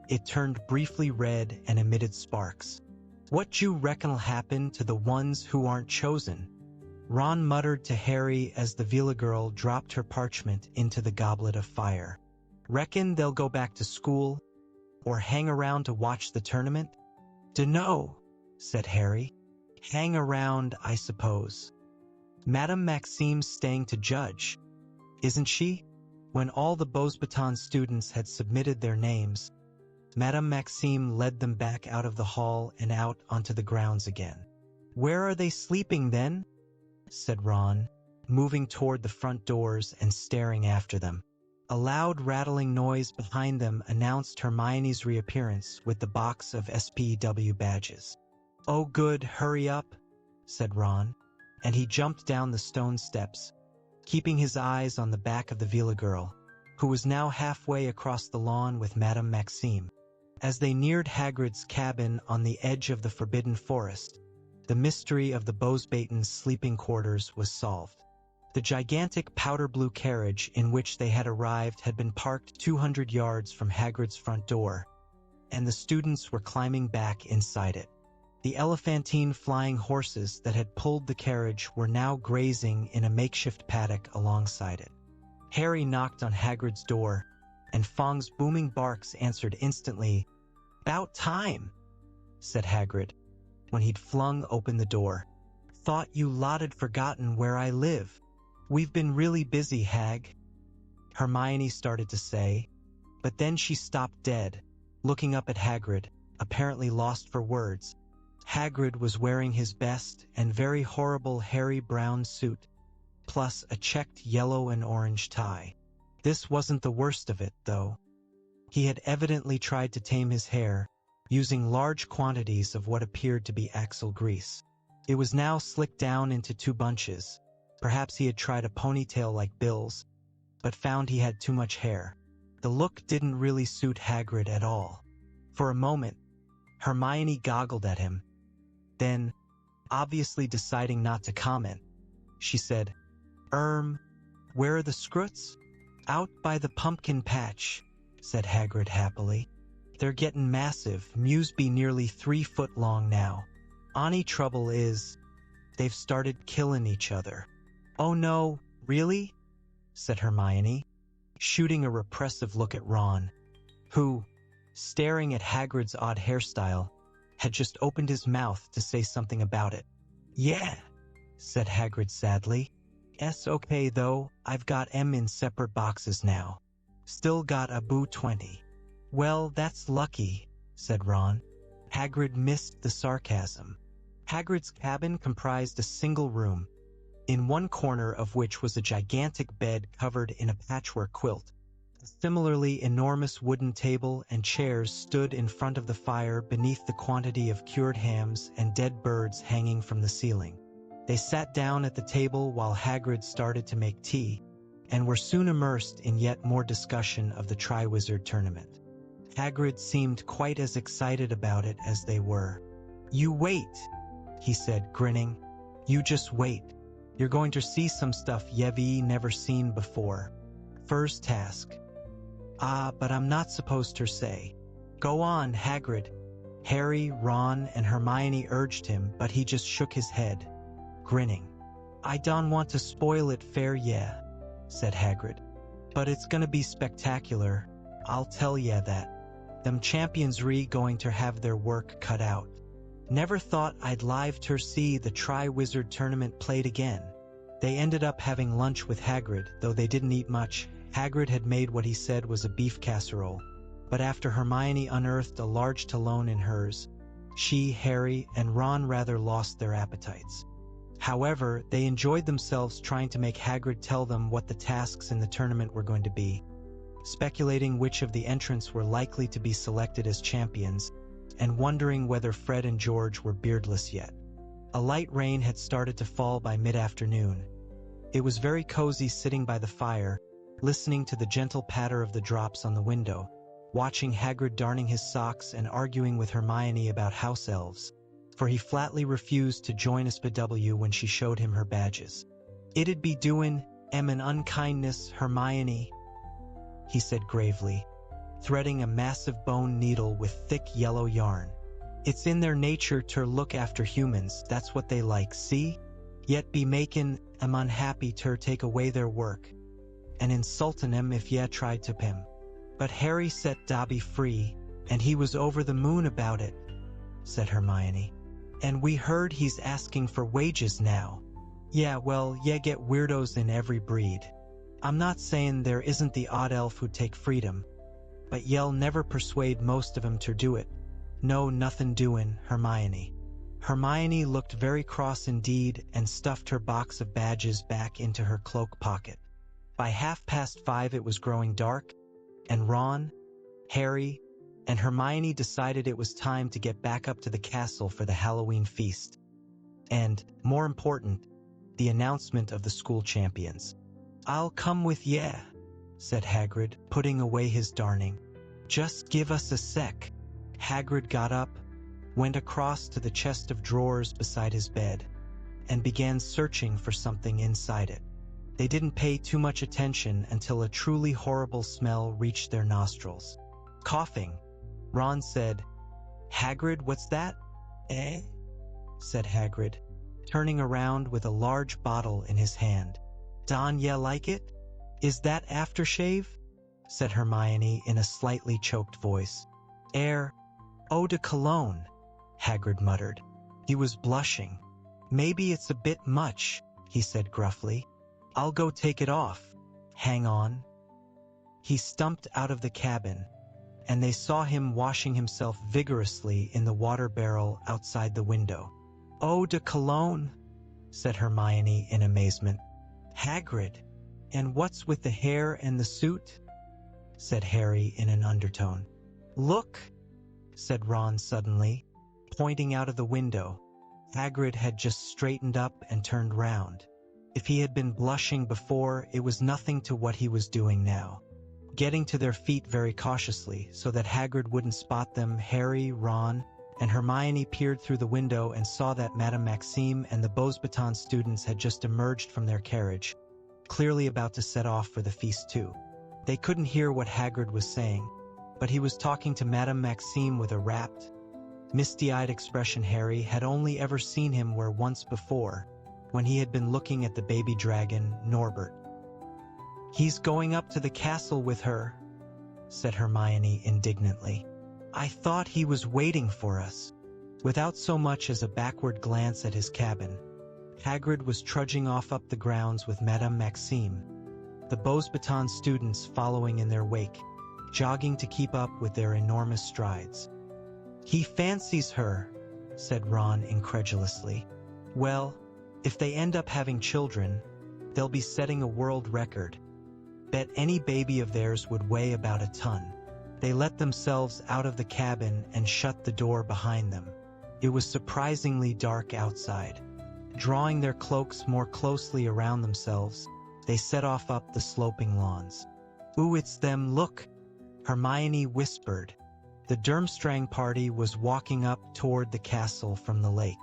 it turned briefly red and emitted sparks. "What you reckon'll happen to the ones who aren't chosen?" Ron muttered to Harry as the Vila girl dropped her parchment into the Goblet of Fire. "Reckon they'll go back to school, or hang around to watch the tournament?" "Dunno," said Harry. "Hang around, I suppose. Madame Maxime's staying to judge, isn't she?" When all the Beauxbatons students had submitted their names, Madame Maxime led them back out of the hall and out onto the grounds again. "Where are they sleeping then?" said Ron, moving toward the front doors and staring after them. A loud rattling noise behind them announced Hermione's reappearance with the box of SPW badges. "Oh good, hurry up," said Ron, and he jumped down the stone steps, keeping his eyes on the back of the Vila girl, who was now halfway across the lawn with Madame Maxime. As they neared Hagrid's cabin on the edge of the Forbidden Forest, the mystery of the Bowsbaten's sleeping quarters was solved. The gigantic powder blue carriage in which they had arrived had been parked 200 yards from Hagrid's front door, and the students were climbing back inside it. The elephantine flying horses that had pulled the carriage were now grazing in a makeshift paddock alongside it. Harry knocked on Hagrid's door, and Fong's booming barks answered instantly. "'Bout time," said Hagrid, when he'd flung open the door. "Thought you lot had forgotten where I live. We've been really busy, Hag," Hermione started to say, but then she stopped dead, looking up at Hagrid, apparently lost for words. Hagrid was wearing his best and very horrible hairy brown suit, plus a checked yellow and orange tie. This wasn't the worst of it, though. He had evidently tried to tame his hair, using large quantities of what appeared to be axle grease. It was now slicked down into 2 bunches. Perhaps he had tried a ponytail like Bill's, but found he had too much hair. The look didn't really suit Hagrid at all. For a moment, Hermione goggled at him. Then, obviously deciding not to comment, she said, Where are the Scroots?" "Out by the pumpkin patch," said Hagrid happily. "They're getting massive, Muse be nearly 3 foot long now. Only trouble is, they've started killing each other." "Oh no, really?" said Hermione, shooting a repressive look at Ron, who, staring at Hagrid's odd hairstyle, had just opened his mouth to say something about it. "Yeah," said Hagrid sadly. "S okay though, I've got 'em in separate boxes now. Still got a boo 20. "Well, that's lucky," said Ron. Hagrid missed the sarcasm. Hagrid's cabin comprised a single room, in one corner of which was a gigantic bed covered in a patchwork quilt. A similarly enormous wooden table and chairs stood in front of the fire beneath the quantity of cured hams and dead birds hanging from the ceiling. They sat down at the table while Hagrid started to make tea, and were soon immersed in yet more discussion of the Triwizard Tournament. Hagrid seemed quite as excited about it as they were. "You wait," he said, grinning. "You just wait. You're going to see some stuff you've never seen before. First task." "Ah, but I'm not supposed to say." "Go on, Hagrid." Harry, Ron, and Hermione urged him, but he just shook his head, grinning. "I don't want to spoil it fair yeah," said Hagrid. "But it's gonna be spectacular, I'll tell ya that. Them champions going to have their work cut out. Never thought I'd live to see the Triwizard Tournament played again." They ended up having lunch with Hagrid, though they didn't eat much. Hagrid had made what he said was a beef casserole, but after Hermione unearthed a large talon in hers, she, Harry, and Ron rather lost their appetites. However, they enjoyed themselves trying to make Hagrid tell them what the tasks in the tournament were going to be, speculating which of the entrants were likely to be selected as champions, and wondering whether Fred and George were beardless yet. A light rain had started to fall by mid-afternoon. It was very cozy sitting by the fire, listening to the gentle patter of the drops on the window, watching Hagrid darning his socks and arguing with Hermione about house elves, for he flatly refused to join SPW when she showed him her badges. "It'd be doing em an unkindness, Hermione," he said gravely, threading a massive bone needle with thick yellow yarn. "It's in their nature to look after humans, that's what they like, see? Yet be making em unhappy to take away their work, and insulting em if ye tried to pim." "But Harry set Dobby free, and he was over the moon about it," said Hermione. "And we heard he's asking for wages now." "Yeah, well, ye get weirdos in every breed. I'm not saying there isn't the odd elf who'd take freedom, but ye'll never persuade most of 'em to do it. No, nothing doin', Hermione." Hermione looked very cross indeed and stuffed her box of badges back into her cloak pocket. By 5:30 it was growing dark, and Ron, Harry, and Hermione decided it was time to get back up to the castle for the Halloween feast. And, more important, the announcement of the school champions. "I'll come with ye," said Hagrid, putting away his darning. "Just give us a sec." Hagrid got up, went across to the chest of drawers beside his bed, and began searching for something inside it. They didn't pay too much attention until a truly horrible smell reached their nostrils. Coughing, Ron said, "Hagrid, what's that?" "Eh?" said Hagrid, turning around with a large bottle in his hand. "Don, ya like it?" "Is that aftershave?" said Hermione in a slightly choked voice. Eau de Cologne," Hagrid muttered. He was blushing. "Maybe it's a bit much," he said gruffly. "I'll go take it off. Hang on." He stumped out of the cabin, and they saw him washing himself vigorously in the water barrel outside the window. "Eau de Cologne," said Hermione in amazement. "Hagrid, and what's with the hair and the suit?" said Harry in an undertone. "Look," said Ron suddenly, pointing out of the window. Hagrid had just straightened up and turned round. If he had been blushing before, it was nothing to what he was doing now. Getting to their feet very cautiously, so that Hagrid wouldn't spot them, Harry, Ron, and Hermione peered through the window and saw that Madame Maxime and the Beauxbatons students had just emerged from their carriage, clearly about to set off for the feast too. They couldn't hear what Hagrid was saying, but he was talking to Madame Maxime with a rapt, misty-eyed expression. Harry had only ever seen him wear once before, when he had been looking at the baby dragon, Norbert. "He's going up to the castle with her," said Hermione indignantly. "I thought he was waiting for us." Without so much as a backward glance at his cabin, Hagrid was trudging off up the grounds with Madame Maxime, the Beauxbatons students following in their wake, jogging to keep up with their enormous strides. "He fancies her," said Ron incredulously. "Well, if they end up having children, they'll be setting a world record. Bet any baby of theirs would weigh about a ton." They let themselves out of the cabin and shut the door behind them. It was surprisingly dark outside. Drawing their cloaks more closely around themselves, they set off up the sloping lawns. "Ooh, it's them, look," Hermione whispered. The Durmstrang party was walking up toward the castle from the lake.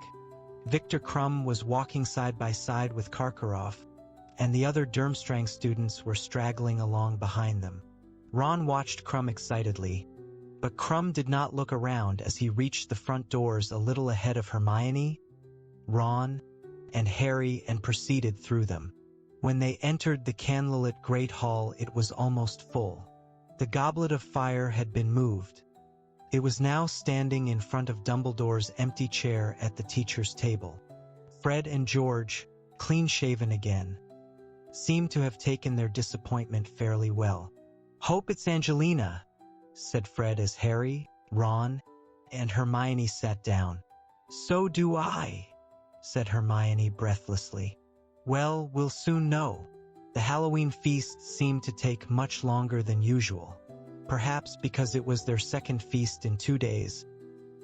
Victor Krum was walking side by side with Karkaroff, and the other Durmstrang students were straggling along behind them. Ron watched Krum excitedly, but Krum did not look around as he reached the front doors a little ahead of Hermione, Ron, and Harry and proceeded through them. When they entered the candlelit great hall, it was almost full. The Goblet of Fire had been moved. It was now standing in front of Dumbledore's empty chair at the teacher's table. Fred and George, clean-shaven again, seemed to have taken their disappointment fairly well. "Hope it's Angelina," said Fred as Harry, Ron, and Hermione sat down. "So do I," said Hermione breathlessly. "Well, we'll soon know." The Halloween feast seemed to take much longer than usual, perhaps because it was their second feast in 2 days.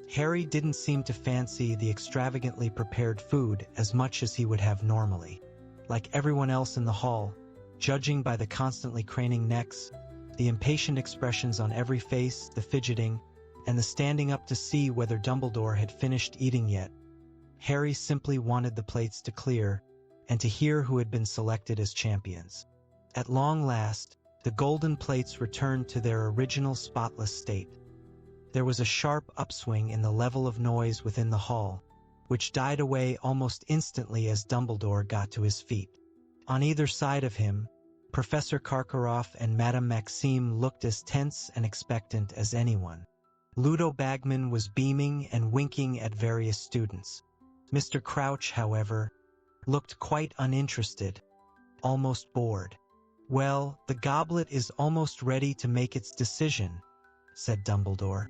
Harry didn't seem to fancy the extravagantly prepared food as much as he would have normally. Like everyone else in the hall, judging by the constantly craning necks, the impatient expressions on every face, the fidgeting, and the standing up to see whether Dumbledore had finished eating yet, Harry simply wanted the plates to clear and to hear who had been selected as champions. At long last, the golden plates returned to their original spotless state. There was a sharp upswing in the level of noise within the hall, which died away almost instantly as Dumbledore got to his feet. On either side of him, Professor Karkaroff and Madame Maxime looked as tense and expectant as anyone. Ludo Bagman was beaming and winking at various students. Mr. Crouch, however, looked quite uninterested, almost bored. "Well, the goblet is almost ready to make its decision," said Dumbledore.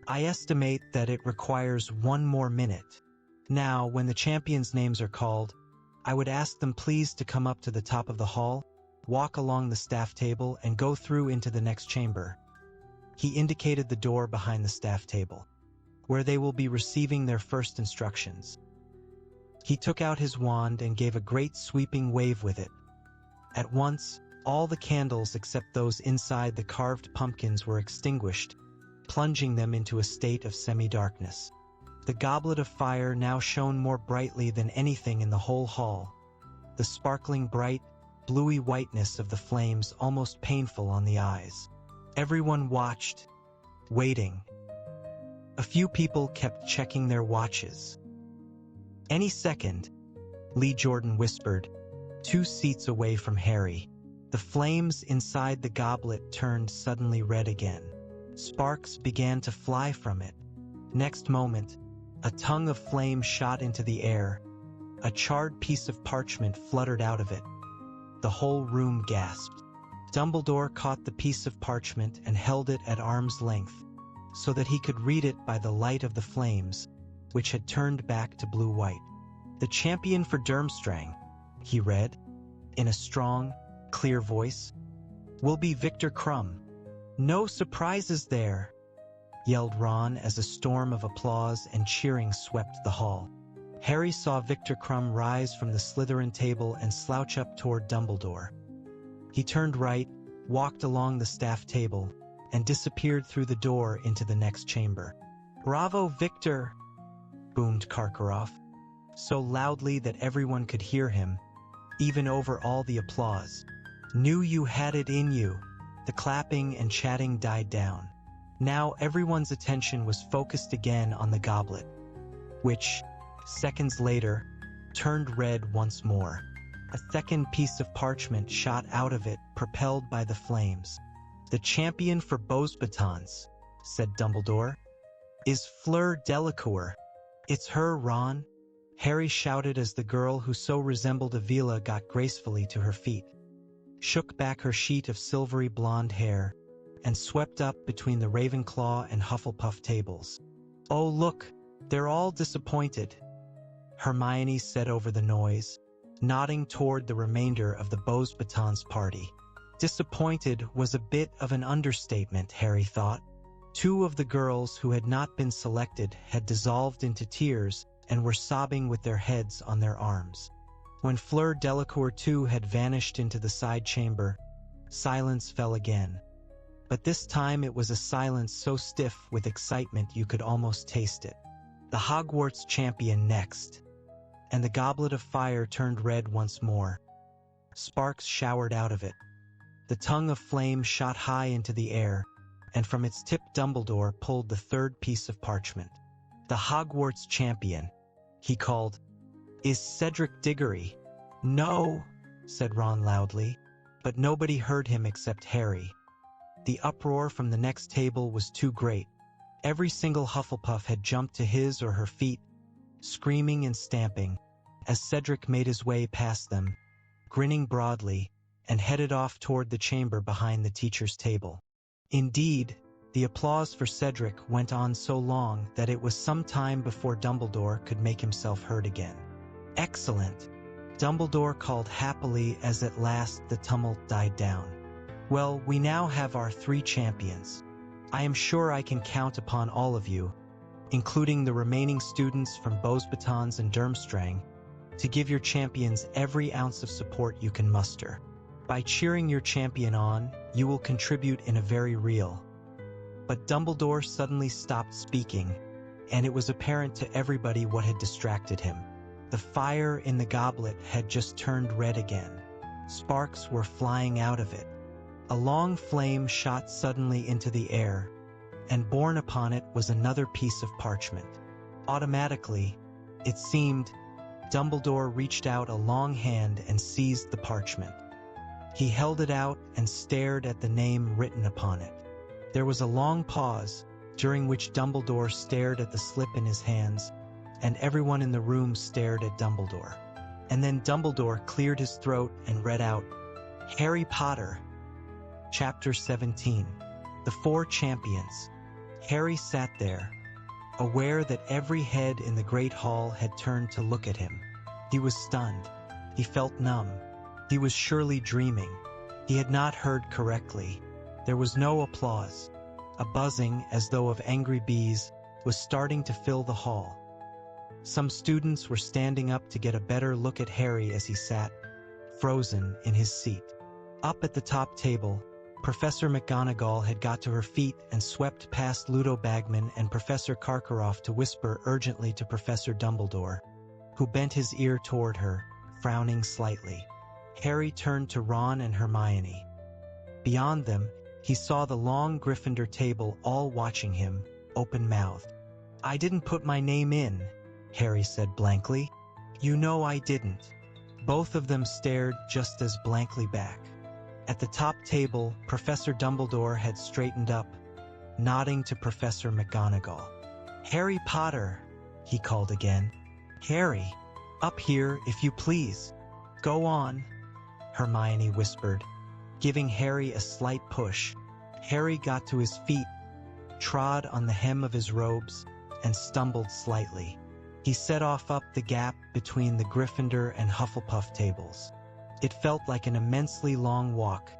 "I estimate that it requires 1 more minute. Now, when the champions' names are called, I would ask them please to come up to the top of the hall, walk along the staff table, and go through into the next chamber." He indicated the door behind the staff table, where they will be receiving their first instructions. He took out his wand and gave a great sweeping wave with it. At once, all the candles except those inside the carved pumpkins were extinguished, plunging them into a state of semi-darkness. The Goblet of Fire now shone more brightly than anything in the whole hall, the sparkling bright, bluey whiteness of the flames almost painful on the eyes. Everyone watched, waiting. A few people kept checking their watches. "Any second," Lee Jordan whispered, 2 seats away from Harry. The flames inside the goblet turned suddenly red again. Sparks began to fly from it. Next moment, a tongue of flame shot into the air. A charred piece of parchment fluttered out of it. The whole room gasped. Dumbledore caught the piece of parchment and held it at arm's length, so that he could read it by the light of the flames, which had turned back to blue-white. "The champion for Durmstrang," he read, in a strong, clear voice, "will be Victor Krum." "No surprises there," yelled Ron as a storm of applause and cheering swept the hall. Harry saw Victor Krum rise from the Slytherin table and slouch up toward Dumbledore. He turned right, walked along the staff table, and disappeared through the door into the next chamber. "Bravo, Victor!" boomed Karkaroff, so loudly that everyone could hear him, even over all the applause. "Knew you had it in you." The clapping and chatting died down. Now everyone's attention was focused again on the goblet, which, seconds later, turned red once more. A second piece of parchment shot out of it, propelled by the flames. "The champion for Beauxbatons," said Dumbledore, "is Fleur Delacour." "It's her, Ron," Harry shouted as the girl who so resembled Avila got gracefully to her feet, shook back her sheet of silvery blonde hair, and swept up between the Ravenclaw and Hufflepuff tables. "Oh, look, they're all disappointed," Hermione said over the noise, nodding toward the remainder of the Beauxbatons party. Disappointed was a bit of an understatement, Harry thought. 2 of the girls who had not been selected had dissolved into tears and were sobbing with their heads on their arms. When Fleur Delacour too had vanished into the side chamber, silence fell again. But this time it was a silence so stiff with excitement you could almost taste it. The Hogwarts champion next. And the Goblet of Fire turned red once more. Sparks showered out of it. The tongue of flame shot high into the air, and from its tip Dumbledore pulled the 3rd piece of parchment. "The Hogwarts champion," he called, "is Cedric Diggory." "No," said Ron loudly, but nobody heard him except Harry. The uproar from the next table was too great. Every single Hufflepuff had jumped to his or her feet, screaming and stamping, as Cedric made his way past them, grinning broadly, and headed off toward the chamber behind the teacher's table. Indeed, the applause for Cedric went on so long that it was some time before Dumbledore could make himself heard again. "Excellent," Dumbledore called happily as at last the tumult died down. "Well, we now have our 3 champions. I am sure I can count upon all of you, including the remaining students from Beauxbatons and Durmstrang, to give your champions every ounce of support you can muster. By cheering your champion on, you will contribute in a very real." But Dumbledore suddenly stopped speaking, and it was apparent to everybody what had distracted him. The fire in the goblet had just turned red again. Sparks were flying out of it. A long flame shot suddenly into the air, and borne upon it was another piece of parchment. Automatically, it seemed, Dumbledore reached out a long hand and seized the parchment. He held it out and stared at the name written upon it. There was a long pause, during which Dumbledore stared at the slip in his hands, and everyone in the room stared at Dumbledore. And then Dumbledore cleared his throat and read out, "Harry Potter." Chapter 17. The 4 Champions. Harry sat there, aware that every head in the Great Hall had turned to look at him. He was stunned. He felt numb. He was surely dreaming. He had not heard correctly. There was no applause. A buzzing, as though of angry bees, was starting to fill the hall. Some students were standing up to get a better look at Harry as he sat, frozen in his seat. Up at the top table, Professor McGonagall had got to her feet and swept past Ludo Bagman and Professor Karkaroff to whisper urgently to Professor Dumbledore, who bent his ear toward her, frowning slightly. Harry turned to Ron and Hermione. Beyond them, he saw the long Gryffindor table all watching him, open-mouthed. "I didn't put my name in," Harry said blankly. "You know I didn't." Both of them stared just as blankly back. At the top table, Professor Dumbledore had straightened up, nodding to Professor McGonagall. "Harry Potter," he called again. "Harry, up here, if you please." "Go on," Hermione whispered, giving Harry a slight push. Harry got to his feet, trod on the hem of his robes, and stumbled slightly. He set off up the gap between the Gryffindor and Hufflepuff tables. It felt like an immensely long walk.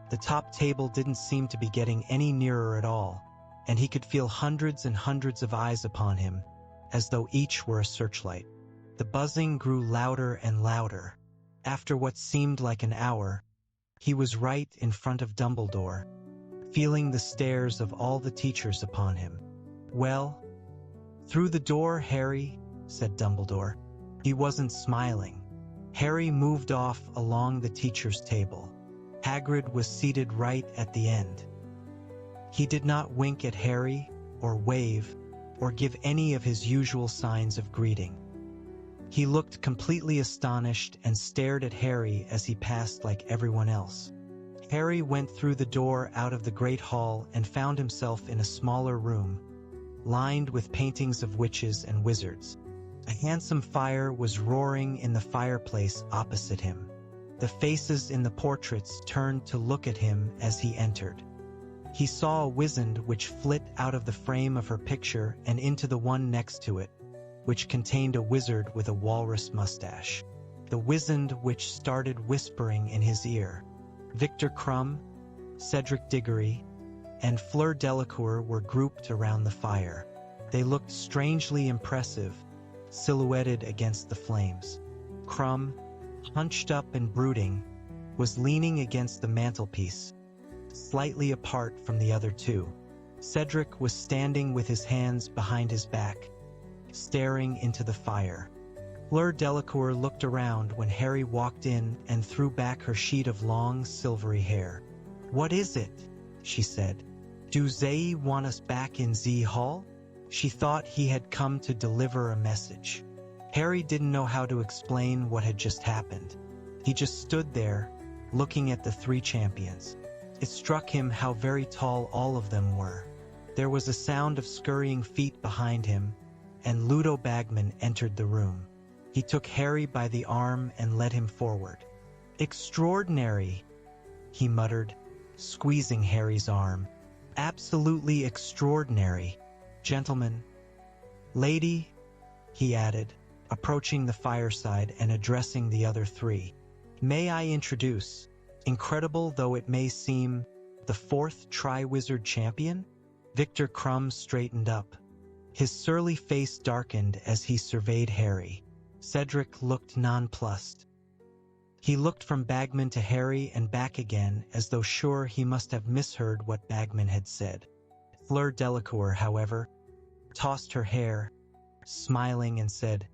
The top table didn't seem to be getting any nearer at all, and he could feel hundreds and hundreds of eyes upon him, as though each were a searchlight. The buzzing grew louder and louder. After what seemed like an hour, he was right in front of Dumbledore, feeling the stares of all the teachers upon him. "Well, through the door, Harry," said Dumbledore. He wasn't smiling. Harry moved off along the teacher's table. Hagrid was seated right at the end. He did not wink at Harry, or wave, or give any of his usual signs of greeting. He looked completely astonished and stared at Harry as he passed like everyone else. Harry went through the door out of the Great Hall and found himself in a smaller room, lined with paintings of witches and wizards. A handsome fire was roaring in the fireplace opposite him. The faces in the portraits turned to look at him as he entered. He saw a wizened which flit out of the frame of her picture and into the one next to it, which contained a wizard with a walrus mustache. The wizened which started whispering in his ear. Victor Crumb, Cedric Diggory, and Fleur Delacour were grouped around the fire. They looked strangely impressive, silhouetted against the flames. Crumb, hunched up and brooding, was leaning against the mantelpiece, slightly apart from the other two. Cedric was standing with his hands behind his back, staring into the fire. Fleur Delacour looked around when Harry walked in and threw back her sheet of long, silvery hair. "What is it?" she said. "Do they want us back in Z Hall?" She thought he had come to deliver a message. Harry didn't know how to explain what had just happened. He just stood there, looking at the three champions. It struck him how very tall all of them were. There was a sound of scurrying feet behind him, and Ludo Bagman entered the room. He took Harry by the arm and led him forward. "Extraordinary," he muttered, squeezing Harry's arm. "Absolutely extraordinary. Gentlemen, lady," he added, approaching the fireside and addressing the other three. "May I introduce, incredible though it may seem, the fourth Triwizard champion?" Victor Crumb straightened up. His surly face darkened as he surveyed Harry. Cedric looked nonplussed. He looked from Bagman to Harry and back again, as though sure he must have misheard what Bagman had said. Fleur Delacour, however, tossed her hair, smiling, and said,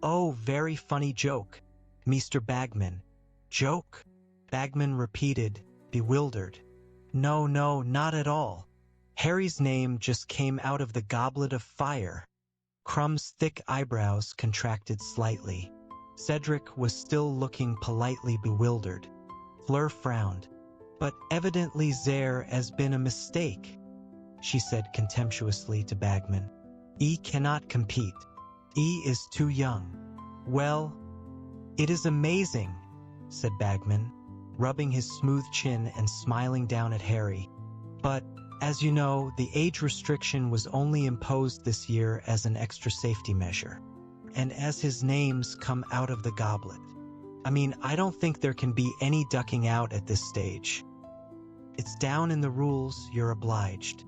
"Oh, very funny joke, Mr. Bagman." "Joke?" Bagman repeated, bewildered. "No, not at all. Harry's name just came out of the Goblet of Fire." Crumb's thick eyebrows contracted slightly. Cedric was still looking politely bewildered. Fleur frowned. "But evidently there has been a mistake," she said contemptuously to Bagman. "E cannot compete. E is too young." "Well, it is amazing," said Bagman, rubbing his smooth chin and smiling down at Harry. "But, as you know, the age restriction was only imposed this year as an extra safety measure. And as his name's come out of the goblet. I mean, I don't think there can be any ducking out at this stage. It's down in the rules, you're obliged.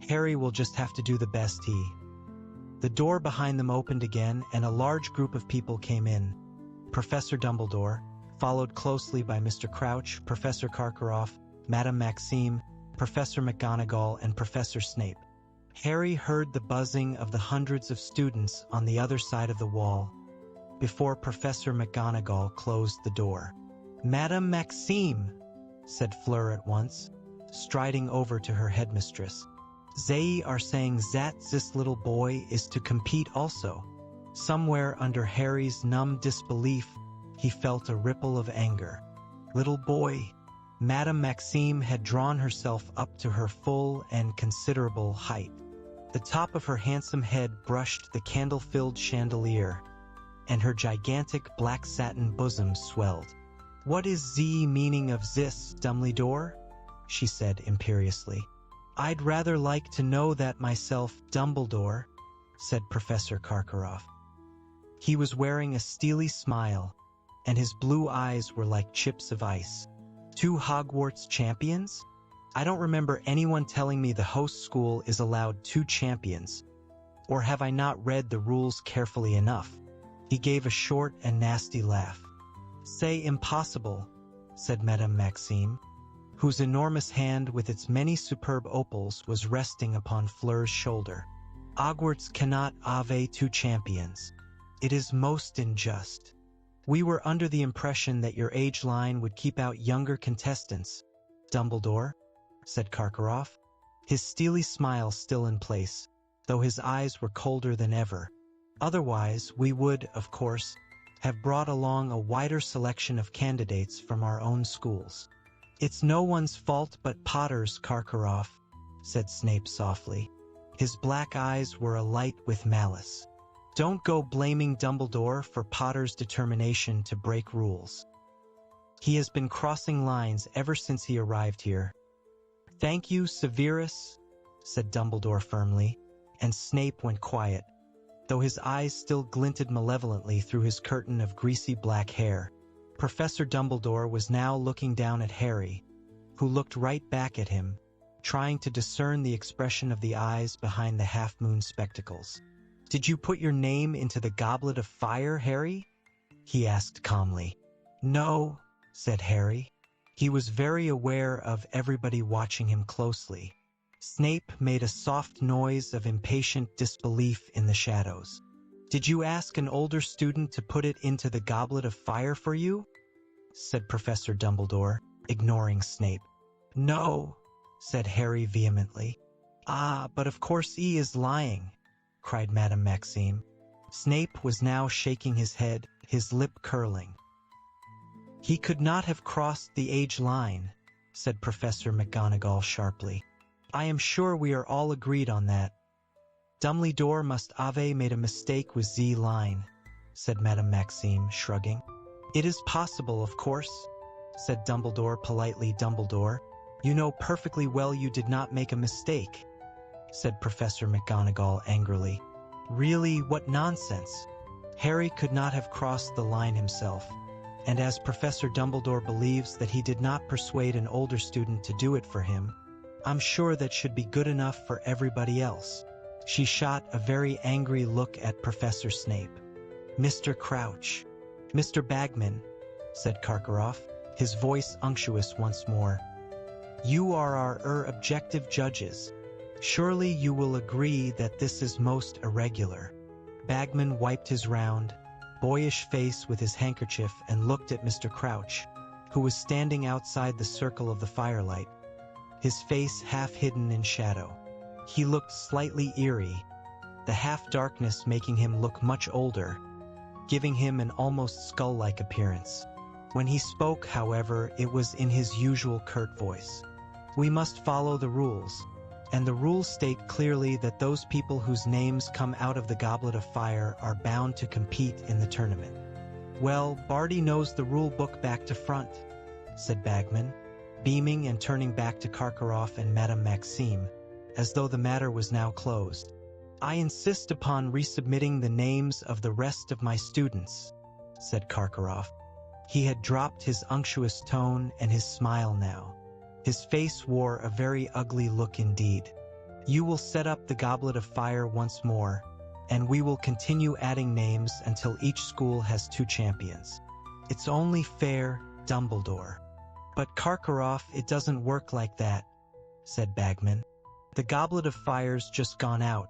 Harry will just have to do the best he..." The door behind them opened again, and a large group of people came in. Professor Dumbledore, followed closely by Mr. Crouch, Professor Karkaroff, Madame Maxime, Professor McGonagall, and Professor Snape. Harry heard the buzzing of the hundreds of students on the other side of the wall before Professor McGonagall closed the door. "Madame Maxime," said Fleur at once, striding over to her headmistress. "They are saying that this little boy is to compete also." Somewhere under Harry's numb disbelief, he felt a ripple of anger. Little boy. Madame Maxime had drawn herself up to her full and considerable height. The top of her handsome head brushed the candle-filled chandelier, and her gigantic black satin bosom swelled. "What is the meaning of this, Dumbledore?" she said imperiously. "I'd rather like to know that myself, Dumbledore," said Professor Karkaroff. He was wearing a steely smile, and his blue eyes were like chips of ice. "Two Hogwarts champions? I don't remember anyone telling me the host school is allowed 2 champions. Or have I not read the rules carefully enough?" He gave a short and nasty laugh. "Say impossible," said Madame Maxime, whose enormous hand with its many superb opals was resting upon Fleur's shoulder. "Hogwarts cannot have 2 champions. It is most unjust. We were under the impression that your age line would keep out younger contestants, Dumbledore," said Karkaroff, his steely smile still in place, though his eyes were colder than ever. "Otherwise, we would, of course, have brought along a wider selection of candidates from our own schools." "It's no one's fault but Potter's, Karkaroff," said Snape softly. His black eyes were alight with malice. "Don't go blaming Dumbledore for Potter's determination to break rules. He has been crossing lines ever since he arrived here." "Thank you, Severus," said Dumbledore firmly, and Snape went quiet, though his eyes still glinted malevolently through his curtain of greasy black hair. Professor Dumbledore was now looking down at Harry, who looked right back at him, trying to discern the expression of the eyes behind the half-moon spectacles. "Did you put your name into the Goblet of Fire, Harry?" he asked calmly. "No," said Harry. He was very aware of everybody watching him closely. Snape made a soft noise of impatient disbelief in the shadows. "Did you ask an older student to put it into the Goblet of Fire for you?" said Professor Dumbledore, ignoring Snape. "No," said Harry vehemently. "Ah, but of course he is lying," cried Madame Maxime. Snape was now shaking his head, his lip curling. "He could not have crossed the age line," said Professor McGonagall sharply. "I am sure we are all agreed on that." "Dumbledore must have made a mistake with the line," said Madame Maxime, shrugging. "It is possible, of course," said Dumbledore politely. "Dumbledore, you know perfectly well you did not make a mistake," said Professor McGonagall angrily. "Really, what nonsense! Harry could not have crossed the line himself, and as Professor Dumbledore believes that he did not persuade an older student to do it for him, I'm sure that should be good enough for everybody else." She shot a very angry look at Professor Snape. "Mr. Crouch." "Mr. Bagman," said Karkaroff, his voice unctuous once more. "You are our objective judges. Surely you will agree that this is most irregular." Bagman wiped his round, boyish face with his handkerchief and looked at Mr. Crouch, who was standing outside the circle of the firelight, his face half hidden in shadow. He looked slightly eerie, the half-darkness making him look much older, giving him an almost skull-like appearance. When he spoke, however, it was in his usual curt voice. "We must follow the rules, and the rules state clearly that those people whose names come out of the Goblet of Fire are bound to compete in the tournament." "Well, Barty knows the rule book back to front," said Bagman, beaming and turning back to Karkaroff and Madame Maxime, as though the matter was now closed. "I insist upon resubmitting the names of the rest of my students," said Karkaroff. He had dropped his unctuous tone and his smile now. His face wore a very ugly look indeed. "You will set up the Goblet of Fire once more, and we will continue adding names until each school has 2 champions. It's only fair, Dumbledore." But Karkaroff, it doesn't work like that, said Bagman. The Goblet of Fire's just gone out.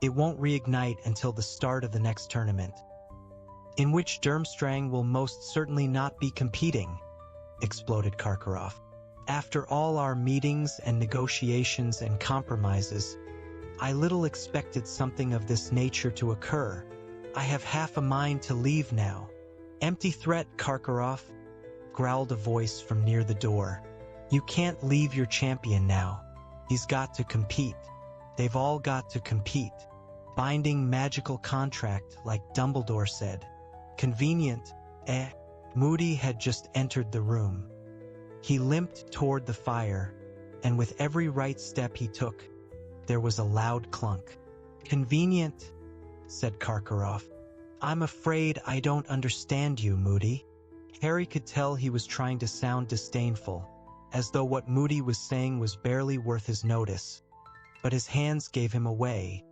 It won't reignite until the start of the next tournament, in which Durmstrang will most certainly not be competing, exploded Karkaroff. After all our meetings and negotiations and compromises, I little expected something of this nature to occur. I have half a mind to leave now. Empty threat, Karkaroff, growled a voice from near the door. You can't leave your champion now. He's got to compete. They've all got to compete. Binding magical contract, like Dumbledore said. Convenient, eh? Moody had just entered the room. He limped toward the fire, and with every right step he took, there was a loud clunk. Convenient, said Karkaroff. I'm afraid I don't understand you, Moody. Harry could tell he was trying to sound disdainful, as though what Moody was saying was barely worth his notice. But his hands gave him away.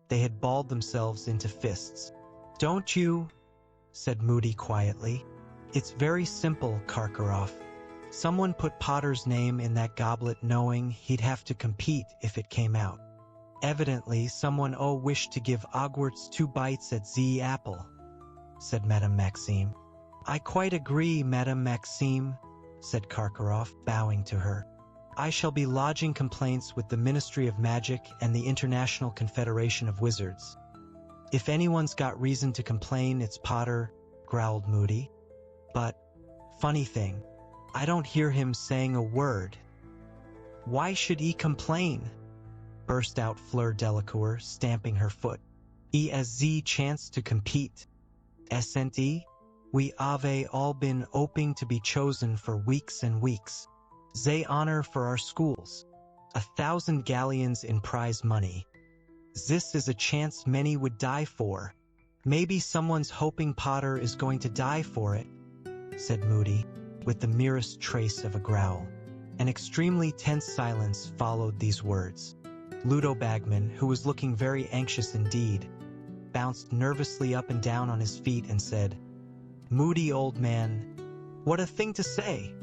They had balled themselves into fists. Don't you? Said Moody quietly. It's very simple, Karkaroff. Someone put Potter's name in that goblet knowing he'd have to compete if it came out. Evidently, someone wished to give Hogwarts 2 bites at the apple, said Madame Maxime. I quite agree, Madame Maxime, said Karkaroff, bowing to her. I shall be lodging complaints with the Ministry of Magic and the International Confederation of Wizards. If anyone's got reason to complain, it's Potter, growled Moody. But, funny thing, I don't hear him saying a word. Why should he complain? Burst out Fleur Delacour, stamping her foot. He has the chance to compete. Snt? We have all been hoping to be chosen for weeks and weeks. They honor for our schools. 1,000 galleons in prize money. This is a chance many would die for. Maybe someone's hoping Potter is going to die for it, said Moody, with the merest trace of a growl. An extremely tense silence followed these words. Ludo Bagman, who was looking very anxious indeed, bounced nervously up and down on his feet and said, Moody, old man, what a thing to say!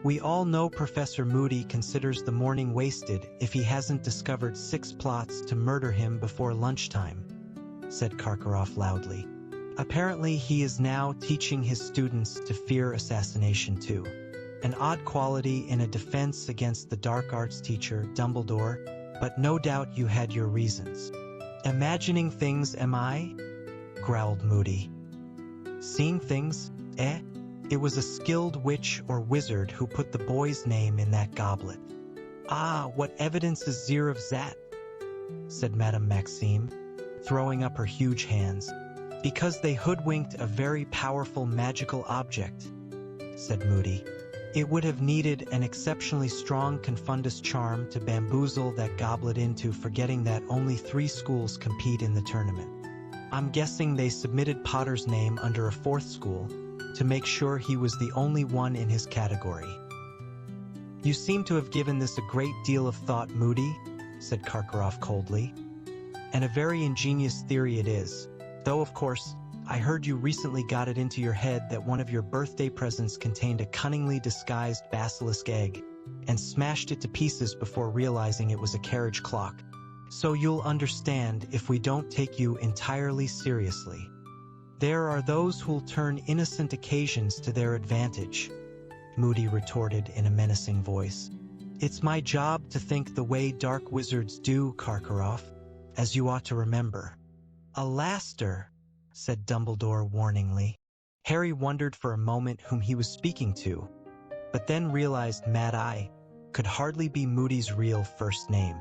We all know Professor Moody considers the morning wasted if he hasn't discovered 6 plots to murder him before lunchtime, said Karkaroff loudly. Apparently he is now teaching his students to fear assassination too. An odd quality in a defense against the dark arts teacher, Dumbledore, but no doubt you had your reasons. Imagining things, am I? Growled Moody. Seeing things, eh? It was a skilled witch or wizard who put the boy's name in that goblet. Ah, what evidence is there of that? Said Madame Maxime, throwing up her huge hands. Because they hoodwinked a very powerful magical object, said Moody. It would have needed an exceptionally strong confundus charm to bamboozle that goblet into forgetting that only 3 schools compete in the tournament. I'm guessing they submitted Potter's name under a 4th school to make sure he was the only one in his category. You seem to have given this a great deal of thought, Moody, said Karkaroff coldly. And a very ingenious theory it is, though of course, I heard you recently got it into your head that one of your birthday presents contained a cunningly disguised basilisk egg, and smashed it to pieces before realizing it was a carriage clock. So you'll understand if we don't take you entirely seriously. There are those who'll turn innocent occasions to their advantage, Moody retorted in a menacing voice. It's my job to think the way dark wizards do, Karkaroff, as you ought to remember. Alaster, said Dumbledore warningly. Harry wondered for a moment whom he was speaking to, but then realized Mad Eye could hardly be Moody's real first name.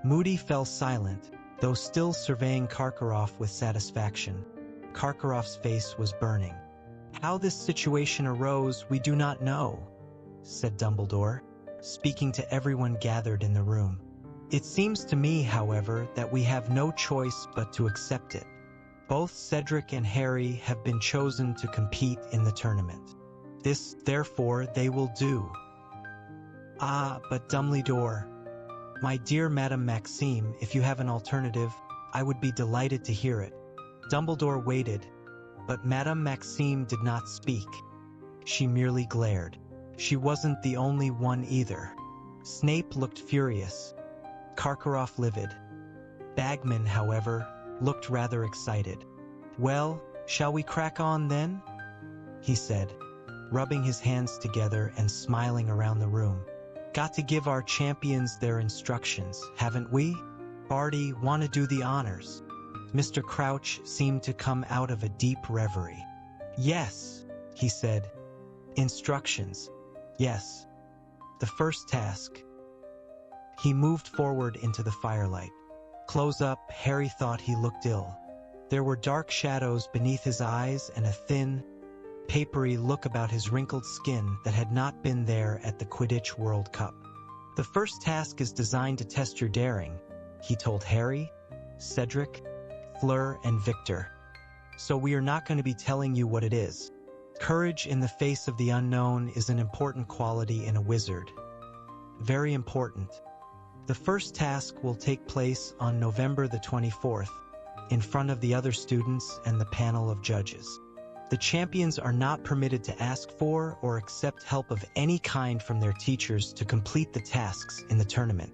Moody fell silent, though still surveying Karkaroff with satisfaction. Karkaroff's face was burning. How this situation arose we do not know, said Dumbledore, speaking to everyone gathered in the room. It seems to me, however, that we have no choice but to accept it. Both Cedric and Harry have been chosen to compete in the tournament. This, therefore, they will do. Ah, but Dumbledore, my dear Madame Maxime, if you have an alternative, I would be delighted to hear it. Dumbledore waited, but Madame Maxime did not speak. She merely glared. She wasn't the only one either. Snape looked furious, Karkaroff livid. Bagman, however, looked rather excited. "Well, shall we crack on then?" he said, rubbing his hands together and smiling around the room. "Got to give our champions their instructions, haven't we? Barty, want to do the honors?" Mr. Crouch seemed to come out of a deep reverie. "Yes," he said. "Instructions. Yes. The first task." He moved forward into the firelight. Close up, Harry thought he looked ill. There were dark shadows beneath his eyes and a thin, papery look about his wrinkled skin that had not been there at the Quidditch World Cup. "The first task is designed to test your daring," he told Harry, Cedric, Fleur, and Victor. "So we are not going to be telling you what it is. Courage in the face of the unknown is an important quality in a wizard. Very important. The first task will take place on November the 24th, in front of the other students and the panel of judges. The champions are not permitted to ask for or accept help of any kind from their teachers to complete the tasks in the tournament.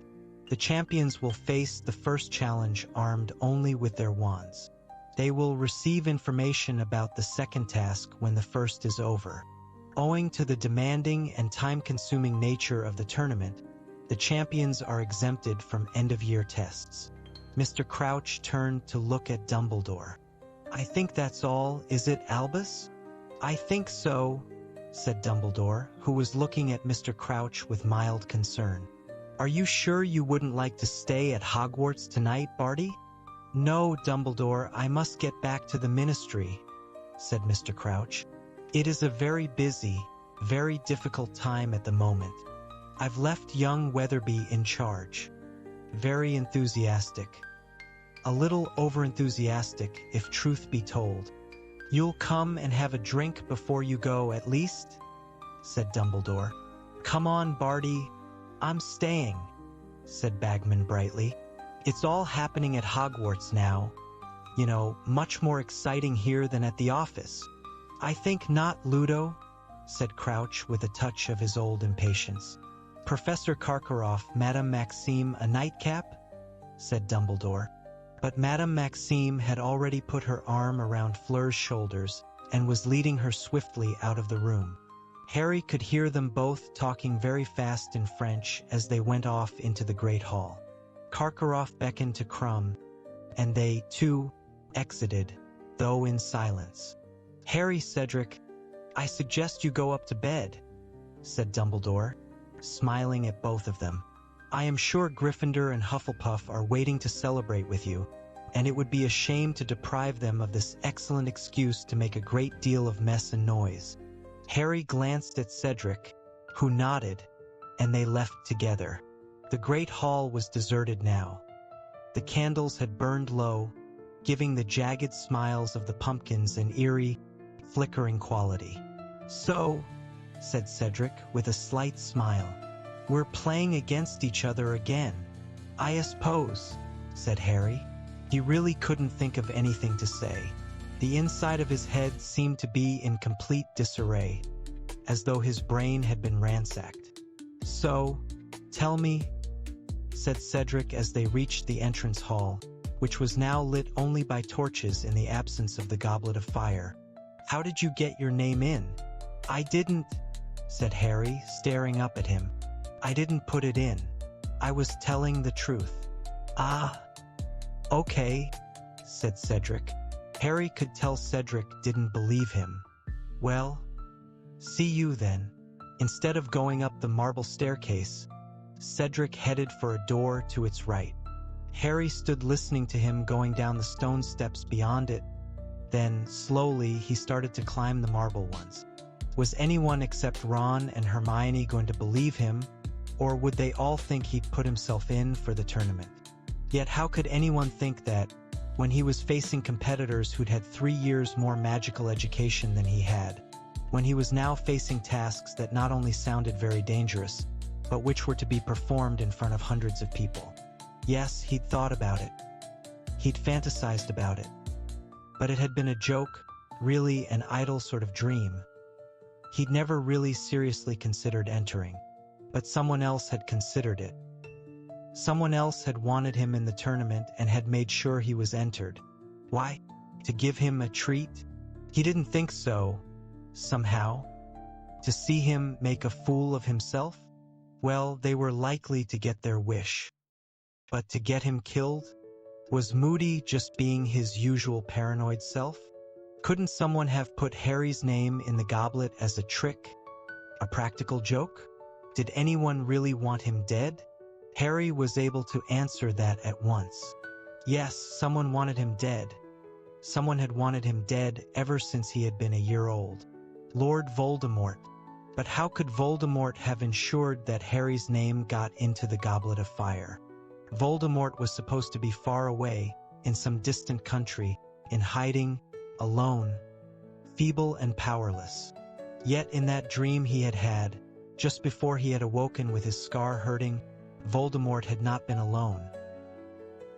The champions will face the first challenge armed only with their wands. They will receive information about the second task when the first is over. Owing to the demanding and time-consuming nature of the tournament, the champions are exempted from end-of-year tests." Mr. Crouch turned to look at Dumbledore. "I think that's all, is it, Albus?" "I think so," said Dumbledore, who was looking at Mr. Crouch with mild concern. "Are you sure you wouldn't like to stay at Hogwarts tonight, Barty?" "No, Dumbledore, I must get back to the Ministry," said Mr. Crouch. "It is a very busy, very difficult time at the moment. I've left young Weatherby in charge. Very enthusiastic. A little over-enthusiastic, if truth be told. You'll come and have a drink before you go, at least?" said Dumbledore. "Come on, Barty. I'm staying," said Bagman brightly. "It's all happening at Hogwarts now. You know, much more exciting here than at the office." "I think not, Ludo," said Crouch with a touch of his old impatience. "Professor Karkaroff, Madame Maxime, a nightcap?" said Dumbledore. But Madame Maxime had already put her arm around Fleur's shoulders and was leading her swiftly out of the room. Harry could hear them both talking very fast in French as they went off into the Great Hall. Karkaroff beckoned to Crumb, and they, too, exited, though in silence. "Harry, Cedric, I suggest you go up to bed," said Dumbledore, smiling at both of them. "I am sure Gryffindor and Hufflepuff are waiting to celebrate with you, and it would be a shame to deprive them of this excellent excuse to make a great deal of mess and noise." Harry glanced at Cedric, who nodded, and they left together. The Great Hall was deserted now. The candles had burned low, giving the jagged smiles of the pumpkins an eerie, flickering quality. "So," said Cedric with a slight smile, "we're playing against each other again." "I suppose," said Harry. He really couldn't think of anything to say. The inside of his head seemed to be in complete disarray, as though his brain had been ransacked. "So, tell me," said Cedric as they reached the entrance hall, which was now lit only by torches in the absence of the Goblet of Fire. "How did you get your name in?" "I didn't," said Harry, staring up at him. "I didn't put it in. I was telling the truth." "Ah, okay," said Cedric. Harry could tell Cedric didn't believe him. "Well, see you then." Instead of going up the marble staircase, Cedric headed for a door to its right. Harry stood listening to him going down the stone steps beyond it. Then, slowly, he started to climb the marble ones. Was anyone except Ron and Hermione going to believe him, or would they all think he'd put himself in for the tournament? Yet how could anyone think that, when he was facing competitors who'd had 3 years more magical education than he had, when he was now facing tasks that not only sounded very dangerous, but which were to be performed in front of hundreds of people? Yes, he'd thought about it. He'd fantasized about it. But it had been a joke, really an idle sort of dream. He'd never really seriously considered entering, but someone else had considered it. Someone else had wanted him in the tournament and had made sure he was entered. Why? To give him a treat? He didn't think so, somehow. To see him make a fool of himself? Well, they were likely to get their wish. But to get him killed? Was Moody just being his usual paranoid self? Couldn't someone have put Harry's name in the goblet as a trick? A practical joke? Did anyone really want him dead? Harry was able to answer that at once. Yes, someone wanted him dead. Someone had wanted him dead ever since he had been a year old. Lord Voldemort. But how could Voldemort have ensured that Harry's name got into the Goblet of Fire? Voldemort was supposed to be far away, in some distant country, in hiding, alone, feeble and powerless. Yet in that dream he had had, just before he had awoken with his scar hurting, Voldemort had not been alone.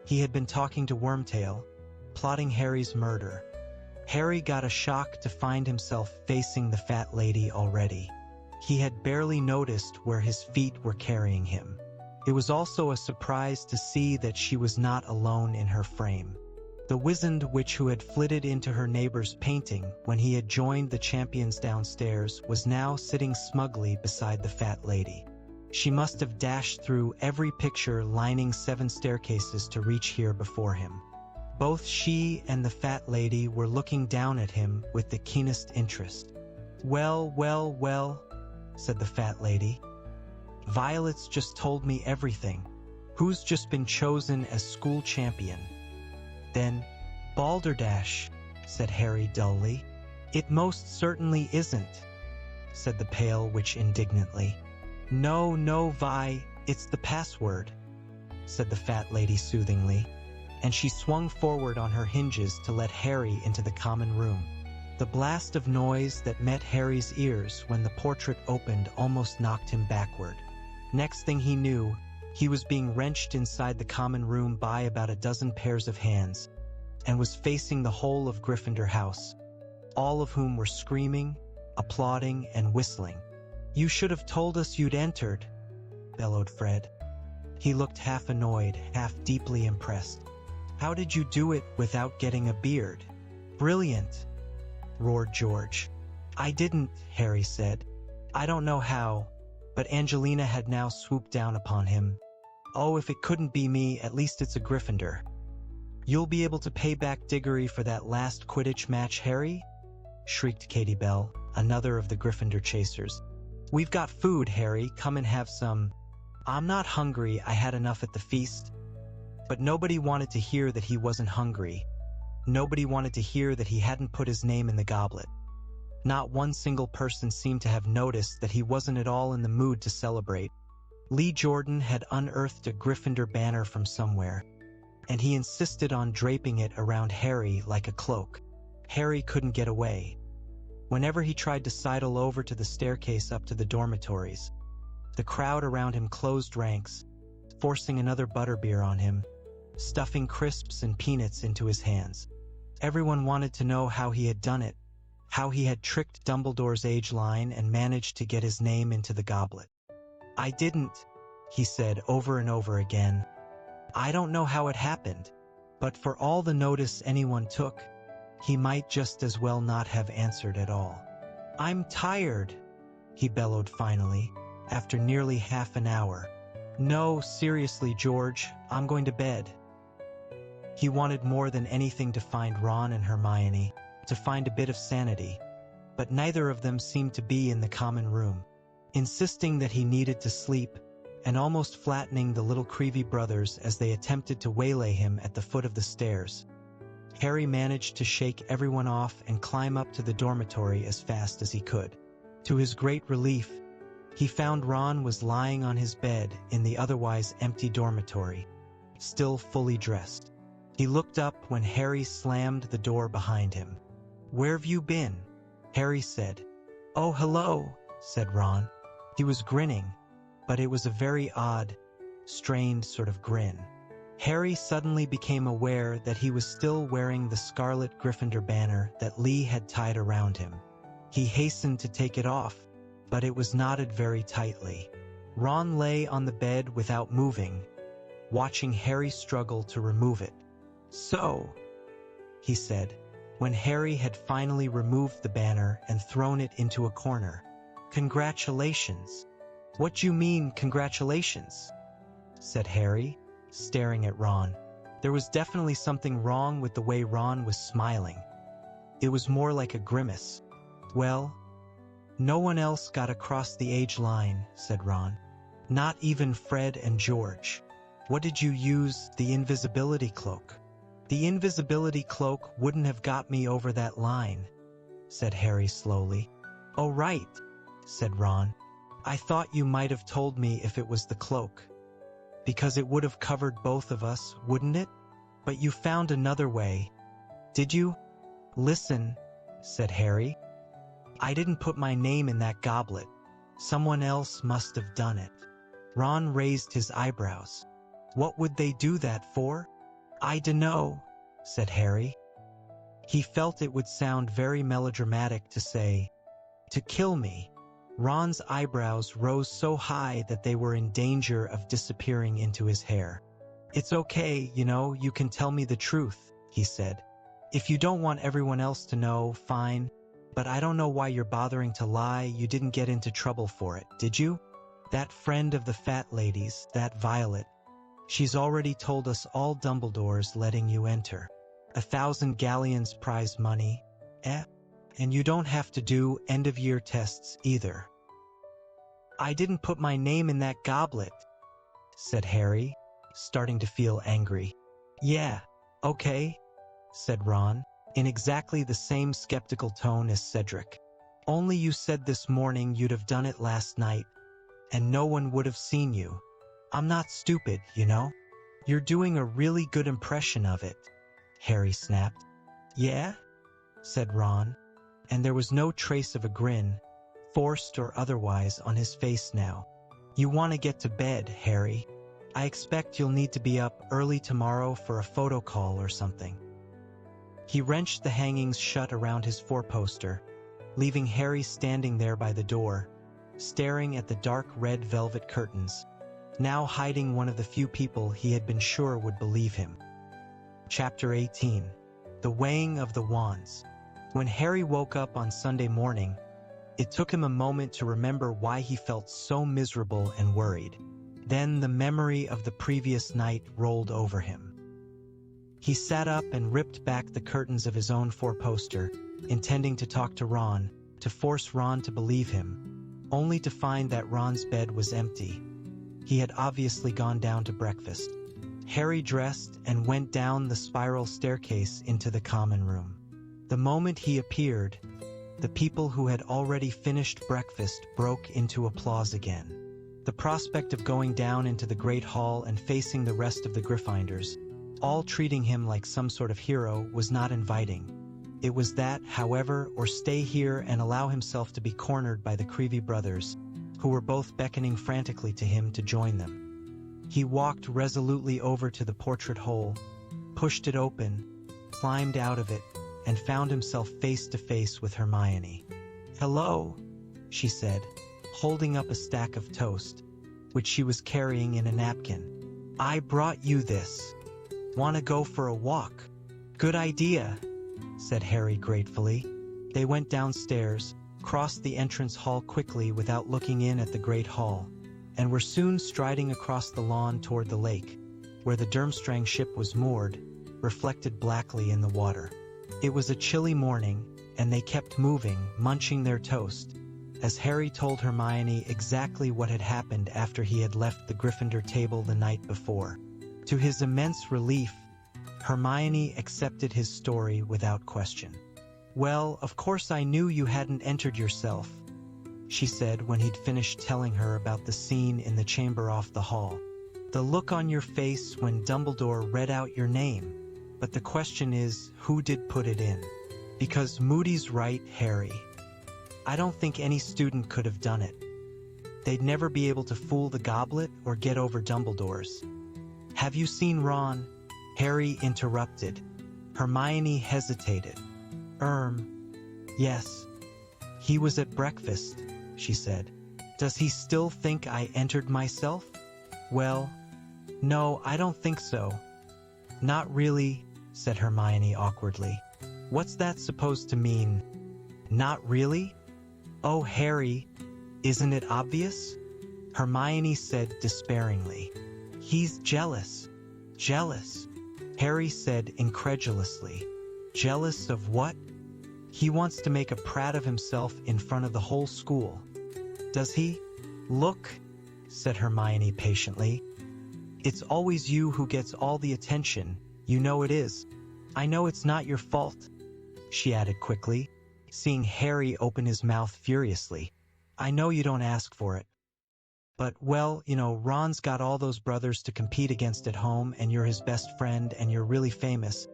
He had been talking to Wormtail, plotting Harry's murder. Harry got a shock to find himself facing the fat lady already. He had barely noticed where his feet were carrying him. It was also a surprise to see that she was not alone in her frame. The wizened witch who had flitted into her neighbor's painting when he had joined the champions downstairs was now sitting smugly beside the fat lady. She must have dashed through every picture lining 7 staircases to reach here before him. Both she and the fat lady were looking down at him with the keenest interest. "Well, well, well," said the fat lady. "Violet's just told me everything. Who's just been chosen as school champion?" Then, "Balderdash," said Harry dully. "It most certainly isn't," said the pale witch indignantly. "No, no, Vi, it's the password," said the fat lady soothingly, and she swung forward on her hinges to let Harry into the common room. The blast of noise that met Harry's ears when the portrait opened almost knocked him backward. Next thing he knew, he was being wrenched inside the common room by about a dozen pairs of hands, and was facing the whole of Gryffindor House, all of whom were screaming, applauding, and whistling. "You should have told us you'd entered," bellowed Fred. He looked half annoyed, half deeply impressed. "How did you do it without getting a beard?" "Brilliant," roared George. "I didn't," Harry said. "I don't know how," but Angelina had now swooped down upon him. "Oh, if it couldn't be me, at least it's a Gryffindor." "You'll be able to pay back Diggory for that last Quidditch match, Harry?" shrieked Katie Bell, another of the Gryffindor chasers. "We've got food, Harry. Come and have some." "I'm not hungry. I had enough at the feast." But nobody wanted to hear that he wasn't hungry. Nobody wanted to hear that he hadn't put his name in the goblet. Not one single person seemed to have noticed that he wasn't at all in the mood to celebrate. Lee Jordan had unearthed a Gryffindor banner from somewhere, and he insisted on draping it around Harry like a cloak. Harry couldn't get away. Whenever he tried to sidle over to the staircase up to the dormitories, the crowd around him closed ranks, forcing another butterbeer on him, stuffing crisps and peanuts into his hands. Everyone wanted to know how he had done it, how he had tricked Dumbledore's age line and managed to get his name into the goblet. "I didn't," he said over and over again. "I don't know how it happened, but for all the notice anyone took, he might just as well not have answered at all." "I'm tired," he bellowed finally, after nearly half an hour. "No, seriously, George, I'm going to bed." He wanted more than anything to find Ron and Hermione, to find a bit of sanity, but neither of them seemed to be in the common room. Insisting that he needed to sleep, and almost flattening the little Creevy brothers as they attempted to waylay him at the foot of the stairs, Harry managed to shake everyone off and climb up to the dormitory as fast as he could. To his great relief, he found Ron was lying on his bed in the otherwise empty dormitory, still fully dressed. He looked up when Harry slammed the door behind him. "Where've you been?" Harry said. "Oh, hello," said Ron. He was grinning, but it was a very odd, strained sort of grin. Harry suddenly became aware that he was still wearing the scarlet Gryffindor banner that Lee had tied around him. He hastened to take it off, but it was knotted very tightly. Ron lay on the bed without moving, watching Harry struggle to remove it. "So," he said, when Harry had finally removed the banner and thrown it into a corner. "Congratulations." "What do you mean, congratulations?" said Harry, staring at Ron. There was definitely something wrong with the way Ron was smiling. It was more like a grimace. "Well, no one else got across the age line," said Ron. "Not even Fred and George." "What did you use, the invisibility cloak?" "The invisibility cloak wouldn't have got me over that line," said Harry slowly. "Oh, right," said Ron. "I thought you might have told me if it was the cloak. Because it would have covered both of us, wouldn't it? But you found another way. Did you?" "Listen," said Harry. "I didn't put my name in that goblet. Someone else must have done it." Ron raised his eyebrows. "What would they do that for?" "I dunno," said Harry. He felt it would sound very melodramatic to say, "To kill me." Ron's eyebrows rose so high that they were in danger of disappearing into his hair. "It's okay, you can tell me the truth," he said. "If you don't want everyone else to know, fine. But I don't know why you're bothering to lie. You didn't get into trouble for it, did you? That friend of the fat lady's, that Violet, she's already told us all Dumbledore's letting you enter. 1,000 galleons prize money, and you don't have to do end-of-year tests either." "I didn't put my name in that goblet," said Harry, starting to feel angry. "Yeah, okay," said Ron, in exactly the same skeptical tone as Cedric. "Only you said this morning you'd have done it last night, and no one would have seen you. I'm not stupid, You're doing a really good impression of it," Harry snapped. "Yeah?" said Ron, and there was no trace of a grin, forced or otherwise, on his face now. "You want to get to bed, Harry. I expect you'll need to be up early tomorrow for a photo call or something." He wrenched the hangings shut around his four-poster, leaving Harry standing there by the door, staring at the dark red velvet curtains, now hiding one of the few people he had been sure would believe him. Chapter 18. The Weighing of the Wands. When Harry woke up on Sunday morning, it took him a moment to remember why he felt so miserable and worried. Then the memory of the previous night rolled over him. He sat up and ripped back the curtains of his own four-poster, intending to talk to Ron, to force Ron to believe him, only to find that Ron's bed was empty. He had obviously gone down to breakfast. Harry dressed and went down the spiral staircase into the common room. The moment he appeared, the people who had already finished breakfast broke into applause again. The prospect of going down into the Great Hall and facing the rest of the Gryffindors, all treating him like some sort of hero, was not inviting. It was that, however, or stay here and allow himself to be cornered by the Creevy brothers, who were both beckoning frantically to him to join them. He walked resolutely over to the portrait hole, pushed it open, climbed out of it, and found himself face to face with Hermione. "Hello," she said, holding up a stack of toast, which she was carrying in a napkin. "I brought you this. Want to go for a walk?" "Good idea," said Harry gratefully. They went downstairs, crossed the entrance hall quickly without looking in at the Great Hall, and were soon striding across the lawn toward the lake, where the Durmstrang ship was moored, reflected blackly in the water. It was a chilly morning, and they kept moving, munching their toast, as Harry told Hermione exactly what had happened after he had left the Gryffindor table the night before. To his immense relief, Hermione accepted his story without question. "Well, of course I knew you hadn't entered yourself," she said when he'd finished telling her about the scene in the chamber off the hall. "The look on your face when Dumbledore read out your name. But the question is, who did put it in? Because Moody's right, Harry. I don't think any student could have done it. They'd never be able to fool the goblet or get over Dumbledore's." "Have you seen Ron?" Harry interrupted. Hermione hesitated. Yes," He was at breakfast, she said. Does he still think I entered myself? Well, no, I don't think so. Not really, said Hermione awkwardly. What's that supposed to mean? Not really? Oh, Harry, isn't it obvious? Hermione said despairingly. He's jealous. Jealous, Harry said incredulously. Jealous of what? He wants to make a prat of himself in front of the whole school. Does he? Look, said Hermione patiently. It's always you who gets all the attention. You know it is. I know it's not your fault, she added quickly, seeing Harry open his mouth furiously. I know you don't ask for it. But, well, Ron's got all those brothers to compete against at home, and you're his best friend, and you're really famous.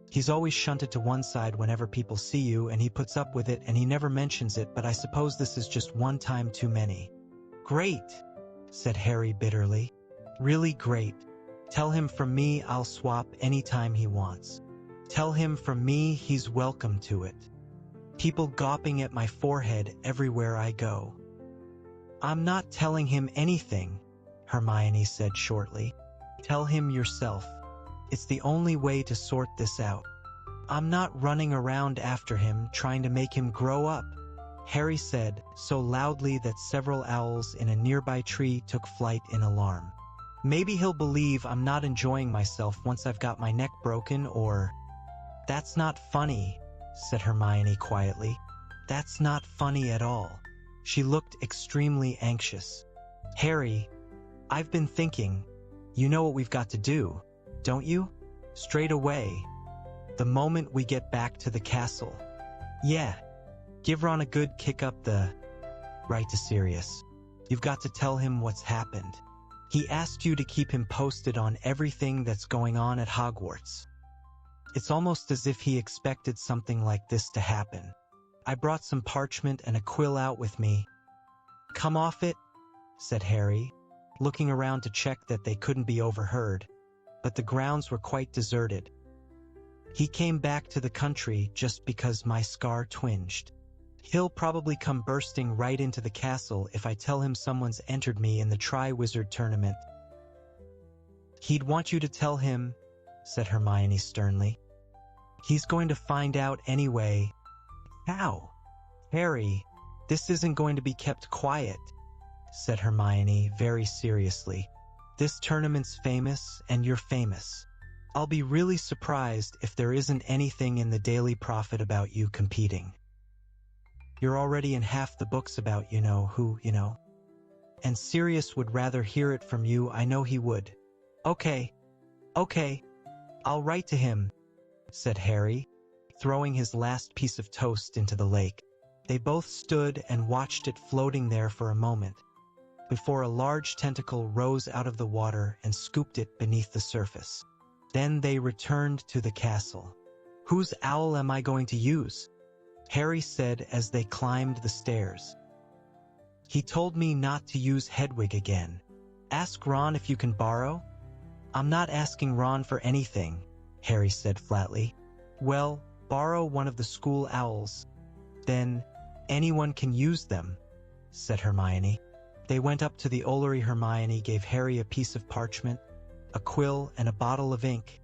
He's always shunted to one side whenever people see you, and he puts up with it, and he never mentions it, but I suppose this is just one time too many. Great, said Harry bitterly. Really great. Tell him from me I'll swap anytime he wants. Tell him from me he's welcome to it. People gawping at my forehead everywhere I go. I'm not telling him anything, Hermione said shortly. Tell him yourself. It's the only way to sort this out. I'm not running around after him trying to make him grow up, Harry said, so loudly that several owls in a nearby tree took flight in alarm. Maybe he'll believe I'm not enjoying myself once I've got my neck broken, or... That's not funny, said Hermione quietly. That's not funny at all. She looked extremely anxious. Harry, I've been thinking, you know what we've got to do, don't you? Straight away. The moment we get back to the castle. Yeah. Give Ron a good kick up the... Right to Sirius. You've got to tell him what's happened. He asked you to keep him posted on everything that's going on at Hogwarts. It's almost as if he expected something like this to happen. I brought some parchment and a quill out with me. Come off it, said Harry, looking around to check that they couldn't be overheard, but the grounds were quite deserted. He came back to the country just because my scar twinged. He'll probably come bursting right into the castle if I tell him someone's entered me in the Triwizard Tournament. He'd want you to tell him, said Hermione sternly. He's going to find out anyway. How? Harry, this isn't going to be kept quiet, said Hermione very seriously. This tournament's famous, and you're famous. I'll be really surprised if there isn't anything in the Daily Prophet about you competing. You're already in half the books about who. And Sirius would rather hear it from you, I know he would. Okay, I'll write to him, said Harry, throwing his last piece of toast into the lake. They both stood and watched it floating there for a moment, before a large tentacle rose out of the water and scooped it beneath the surface. Then they returned to the castle. Whose owl am I going to use? Harry said as they climbed the stairs. He told me not to use Hedwig again. Ask Ron if you can borrow? I'm not asking Ron for anything, Harry said flatly. Well, borrow one of the school owls. Then anyone can use them, said Hermione. They went up to the Ollery. Hermione gave Harry a piece of parchment, a quill, and a bottle of ink,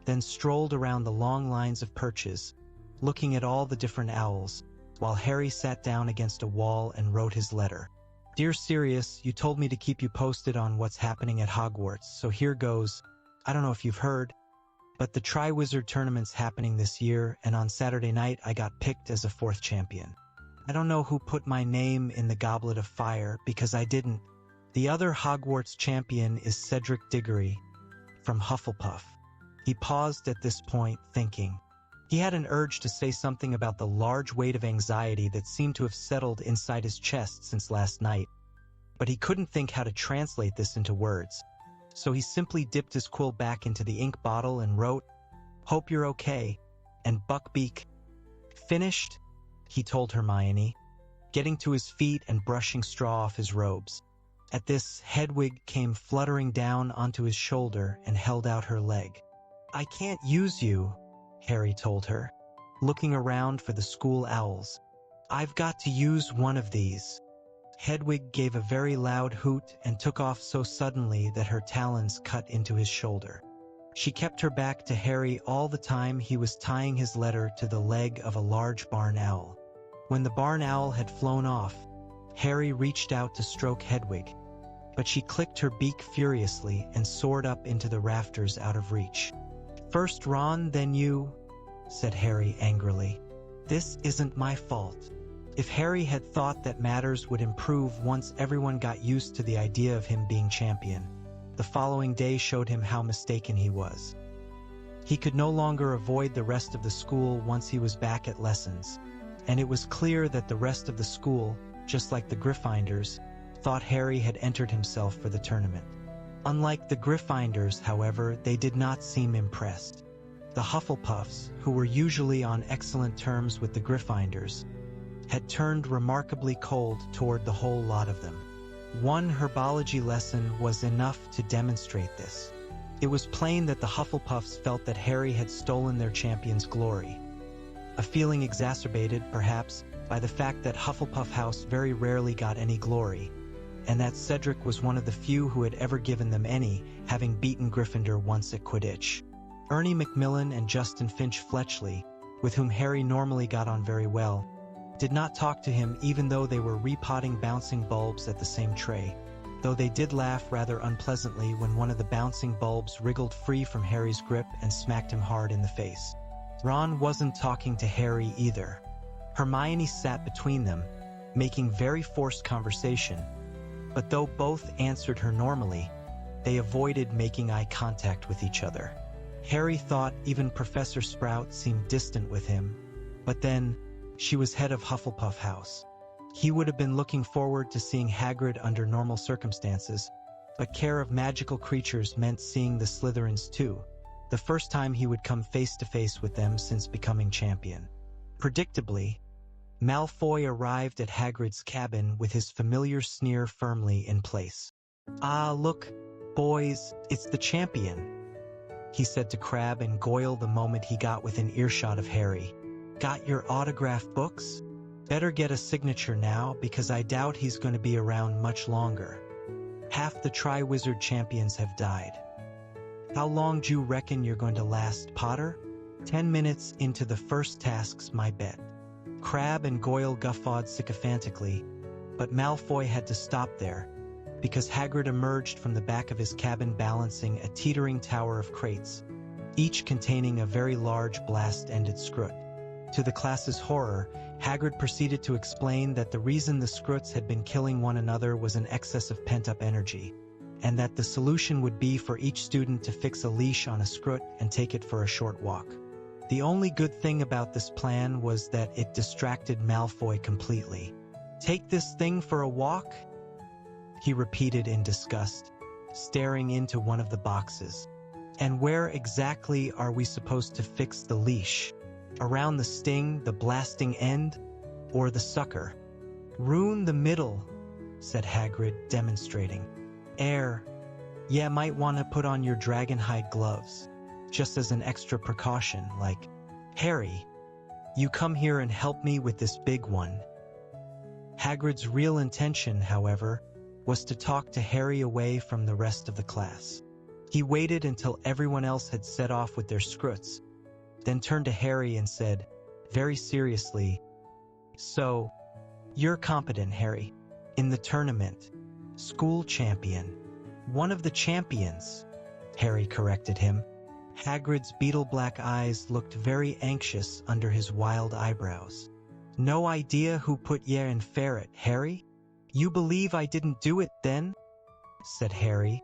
then strolled around the long lines of perches, looking at all the different owls, while Harry sat down against a wall and wrote his letter. Dear Sirius, you told me to keep you posted on what's happening at Hogwarts, so here goes. I don't know if you've heard, but the Triwizard Tournament's happening this year, and on Saturday night I got picked as a 4th champion. I don't know who put my name in the Goblet of Fire, because I didn't. The other Hogwarts champion is Cedric Diggory, from Hufflepuff. He paused at this point, thinking. He had an urge to say something about the large weight of anxiety that seemed to have settled inside his chest since last night, but he couldn't think how to translate this into words. So he simply dipped his quill back into the ink bottle and wrote, Hope you're okay, and Buckbeak. Finished? He told Hermione, getting to his feet and brushing straw off his robes. At this, Hedwig came fluttering down onto his shoulder and held out her leg. I can't use you, Harry told her, looking around for the school owls. I've got to use one of these. Hedwig gave a very loud hoot and took off so suddenly that her talons cut into his shoulder. She kept her back to Harry all the time he was tying his letter to the leg of a large barn owl. When the barn owl had flown off, Harry reached out to stroke Hedwig, but she clicked her beak furiously and soared up into the rafters out of reach. "First Ron, then you," said Harry angrily. "This isn't my fault." If Harry had thought that matters would improve once everyone got used to the idea of him being champion, the following day showed him how mistaken he was. He could no longer avoid the rest of the school once he was back at lessons, and it was clear that the rest of the school, just like the Gryffindors, thought Harry had entered himself for the tournament. Unlike the Gryffindors, however, they did not seem impressed. The Hufflepuffs, who were usually on excellent terms with the Gryffindors, had turned remarkably cold toward the whole lot of them. One herbology lesson was enough to demonstrate this. It was plain that the Hufflepuffs felt that Harry had stolen their champion's glory, a feeling exacerbated, perhaps, by the fact that Hufflepuff House very rarely got any glory, and that Cedric was one of the few who had ever given them any, having beaten Gryffindor once at Quidditch. Ernie Macmillan and Justin Finch Fletchley, with whom Harry normally got on very well, did not talk to him even though they were repotting bouncing bulbs at the same tray, though they did laugh rather unpleasantly when one of the bouncing bulbs wriggled free from Harry's grip and smacked him hard in the face. Ron wasn't talking to Harry either. Hermione sat between them, making very forced conversation, but though both answered her normally, they avoided making eye contact with each other. Harry thought even Professor Sprout seemed distant with him, but then, she was head of Hufflepuff House. He would have been looking forward to seeing Hagrid under normal circumstances, but care of magical creatures meant seeing the Slytherins too, the first time he would come face to face with them since becoming champion. Predictably, Malfoy arrived at Hagrid's cabin with his familiar sneer firmly in place. "Ah, look, boys, it's the champion," he said to Crabbe and Goyle the moment he got within earshot of Harry. "Got your autograph books? Better get a signature now, because I doubt he's going to be around much longer. Half the Triwizard champions have died. How long do you reckon you're going to last, Potter? 10 minutes into the first task's my bet." Crabbe and Goyle guffawed sycophantically, but Malfoy had to stop there, because Hagrid emerged from the back of his cabin balancing a teetering tower of crates, each containing a very large blast-ended Skrut. To the class's horror, Hagrid proceeded to explain that the reason the Skruts had been killing one another was an excess of pent-up energy, and that the solution would be for each student to fix a leash on a Skrut and take it for a short walk. The only good thing about this plan was that it distracted Malfoy completely. "Take this thing for a walk?" he repeated in disgust, staring into one of the boxes. "And where exactly are we supposed to fix the leash? Around the sting, the blasting end, or the sucker?" "Ruin the middle," said Hagrid, demonstrating. Yeah, might want to put on your dragonhide gloves, just as an extra precaution, like, Harry, you come here and help me with this big one." Hagrid's real intention, however, was to talk to Harry away from the rest of the class. He waited until everyone else had set off with their Skruts, then turned to Harry and said, very seriously, "So, you're competent, Harry. In the tournament. School champion." "One of the champions," Harry corrected him. Hagrid's beetle-black eyes looked very anxious under his wild eyebrows. "No idea who put ye in ferret, Harry? You believe I didn't do it, then?" said Harry,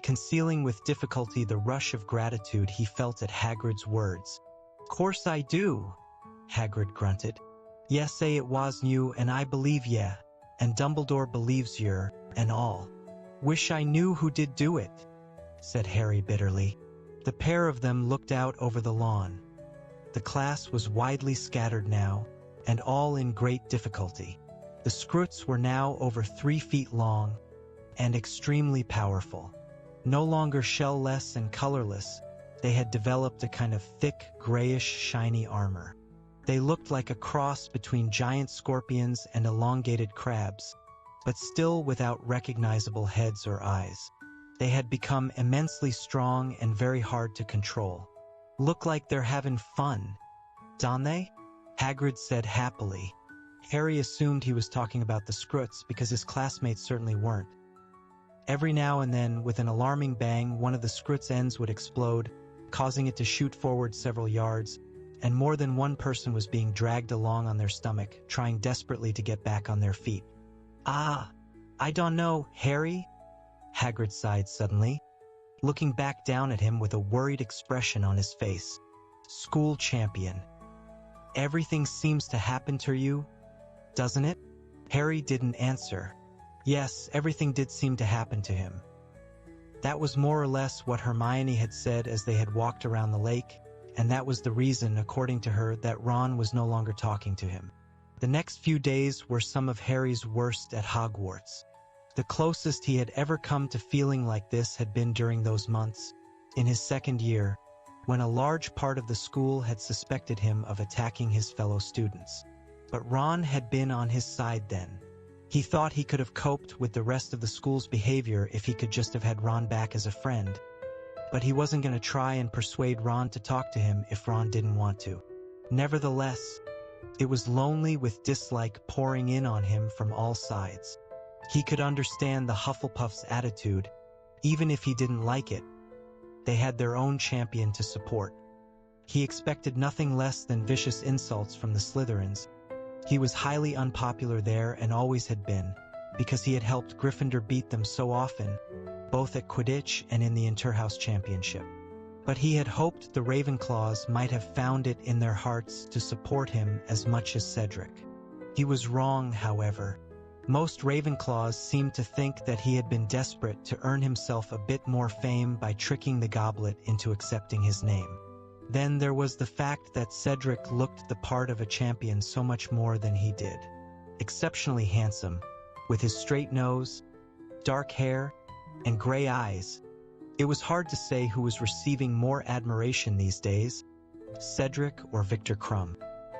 concealing with difficulty the rush of gratitude he felt at Hagrid's words. "Course I do," Hagrid grunted. "Ye say it was you, and I believe ye, and Dumbledore believes yer, and all. Wish I knew who did do it," said Harry bitterly. The pair of them looked out over the lawn. The class was widely scattered now, and all in great difficulty. The Skruts were now over 3 feet long, and extremely powerful. No longer shell-less and colorless, they had developed a kind of thick, grayish, shiny armor. They looked like a cross between giant scorpions and elongated crabs, but still without recognizable heads or eyes. They had become immensely strong and very hard to control. Look like they're having fun, don't they? Hagrid said happily. Harry assumed he was talking about the Scroots because his classmates certainly weren't. Every now and then, with an alarming bang, one of the Scroots' ends would explode, causing it to shoot forward several yards, and more than one person was being dragged along on their stomach, trying desperately to get back on their feet. "Ah, I don't know, Harry," Hagrid sighed suddenly, looking back down at him with a worried expression on his face. "School champion. Everything seems to happen to you, doesn't it?" Harry didn't answer. Yes, everything did seem to happen to him. That was more or less what Hermione had said as they had walked around the lake, and that was the reason, according to her, that Ron was no longer talking to him. The next few days were some of Harry's worst at Hogwarts. The closest he had ever come to feeling like this had been during those months, in his second year, when a large part of the school had suspected him of attacking his fellow students. But Ron had been on his side then. He thought he could have coped with the rest of the school's behavior if he could just have had Ron back as a friend. But he wasn't going to try and persuade Ron to talk to him if Ron didn't want to. Nevertheless, it was lonely with dislike pouring in on him from all sides. He could understand the Hufflepuff's attitude, even if he didn't like it. They had their own champion to support. He expected nothing less than vicious insults from the Slytherins. He was highly unpopular there and always had been, because he had helped Gryffindor beat them so often, both at Quidditch and in the Interhouse Championship. But he had hoped the Ravenclaws might have found it in their hearts to support him as much as Cedric. He was wrong, however. Most Ravenclaws seemed to think that he had been desperate to earn himself a bit more fame by tricking the goblet into accepting his name. Then there was the fact that Cedric looked the part of a champion so much more than he did. Exceptionally handsome, with his straight nose, dark hair, and gray eyes. It was hard to say who was receiving more admiration these days, Cedric or Victor Crumb.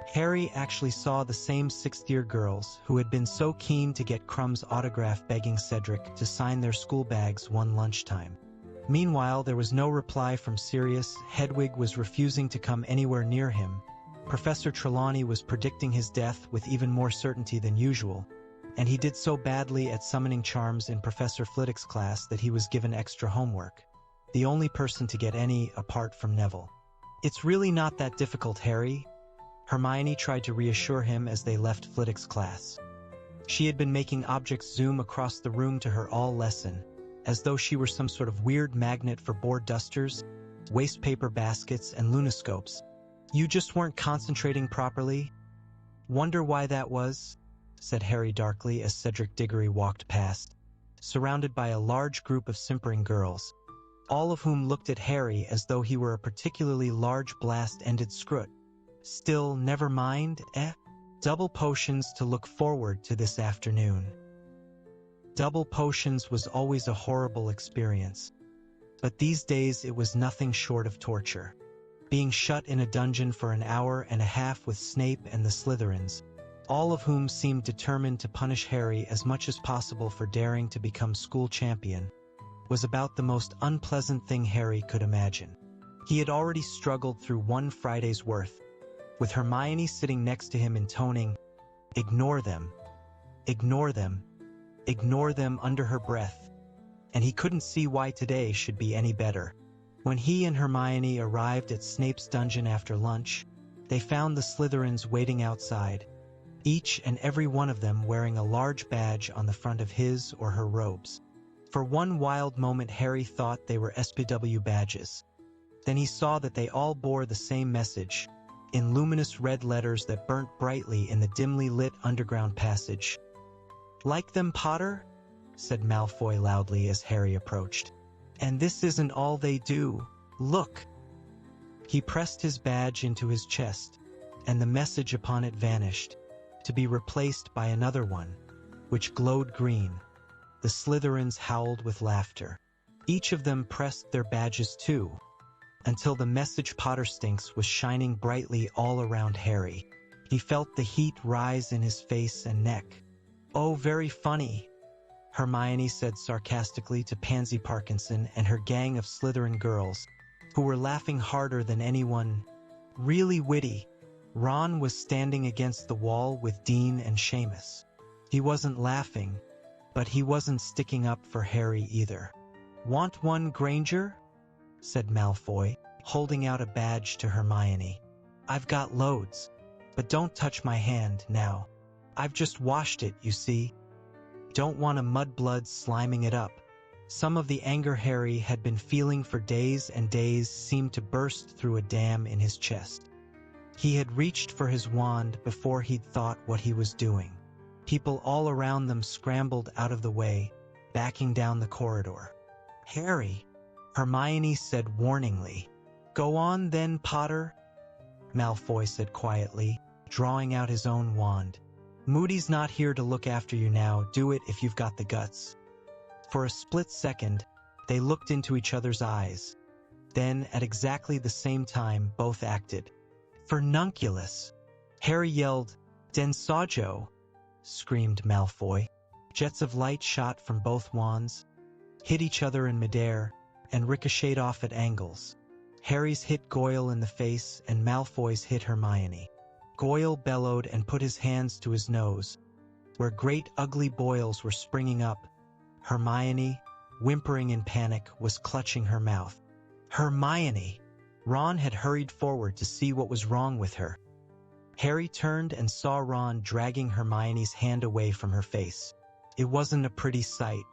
Harry actually saw the same sixth-year girls who had been so keen to get Crumb's autograph begging Cedric to sign their school bags one lunchtime. Meanwhile, there was no reply from Sirius. Hedwig was refusing to come anywhere near him. Professor Trelawney was predicting his death with even more certainty than usual, and he did so badly at summoning charms in Professor Flitwick's class that he was given extra homework, the only person to get any apart from Neville. "It's really not that difficult, Harry," Hermione tried to reassure him as they left Flitwick's class. She had been making objects zoom across the room to her all lesson, as though she were some sort of weird magnet for board dusters, waste paper baskets, and lunoscopes. "You just weren't concentrating properly." "Wonder why that was," said Harry darkly as Cedric Diggory walked past, surrounded by a large group of simpering girls, all of whom looked at Harry as though he were a particularly large blast-ended Scroot. "Still, never mind, eh? Double potions to look forward to this afternoon." Double potions was always a horrible experience, but these days it was nothing short of torture. Being shut in a dungeon for an hour and a half with Snape and the Slytherins, all of whom seemed determined to punish Harry as much as possible for daring to become school champion, was about the most unpleasant thing Harry could imagine. He had already struggled through one Friday's worth, with Hermione sitting next to him intoning, "Ignore them, ignore them, ignore them," under her breath, and he couldn't see why today should be any better. When he and Hermione arrived at Snape's dungeon after lunch, they found the Slytherins waiting outside, each and every one of them wearing a large badge on the front of his or her robes. For one wild moment Harry thought they were SPW badges. Then he saw that they all bore the same message, in luminous red letters that burnt brightly in the dimly lit underground passage. "Like them, Potter?" said Malfoy loudly as Harry approached. "And this isn't all they do. Look!" He pressed his badge into his chest, and the message upon it vanished, to be replaced by another one, which glowed green. The Slytherins howled with laughter. Each of them pressed their badges too, until the message "Potter stinks" was shining brightly all around Harry. He felt the heat rise in his face and neck. "Oh, very funny," Hermione said sarcastically to Pansy Parkinson and her gang of Slytherin girls, who were laughing harder than anyone. "Really witty." Ron was standing against the wall with Dean and Seamus. He wasn't laughing, but he wasn't sticking up for Harry either. "Want one, Granger?" said Malfoy, holding out a badge to Hermione. "I've got loads, but don't touch my hand now. I've just washed it, you see. Don't want a mudblood sliming it up." Some of the anger Harry had been feeling for days and days seemed to burst through a dam in his chest. He had reached for his wand before he'd thought what he was doing. People all around them scrambled out of the way, backing down the corridor. "Harry," Hermione said warningly. "Go on then, Potter," Malfoy said quietly, drawing out his own wand. "Moody's not here to look after you now. Do it if you've got the guts." For a split second, they looked into each other's eyes. Then, at exactly the same time, both acted. "Furnunculus!" Harry yelled. "Densajo!" screamed Malfoy. Jets of light shot from both wands, hit each other in midair, and ricocheted off at angles. Harry's hit Goyle in the face, and Malfoy's hit Hermione. Goyle bellowed and put his hands to his nose, where great ugly boils were springing up. Hermione, whimpering in panic, was clutching her mouth. "Hermione!" Ron had hurried forward to see what was wrong with her. Harry turned and saw Ron dragging Hermione's hand away from her face. It wasn't a pretty sight.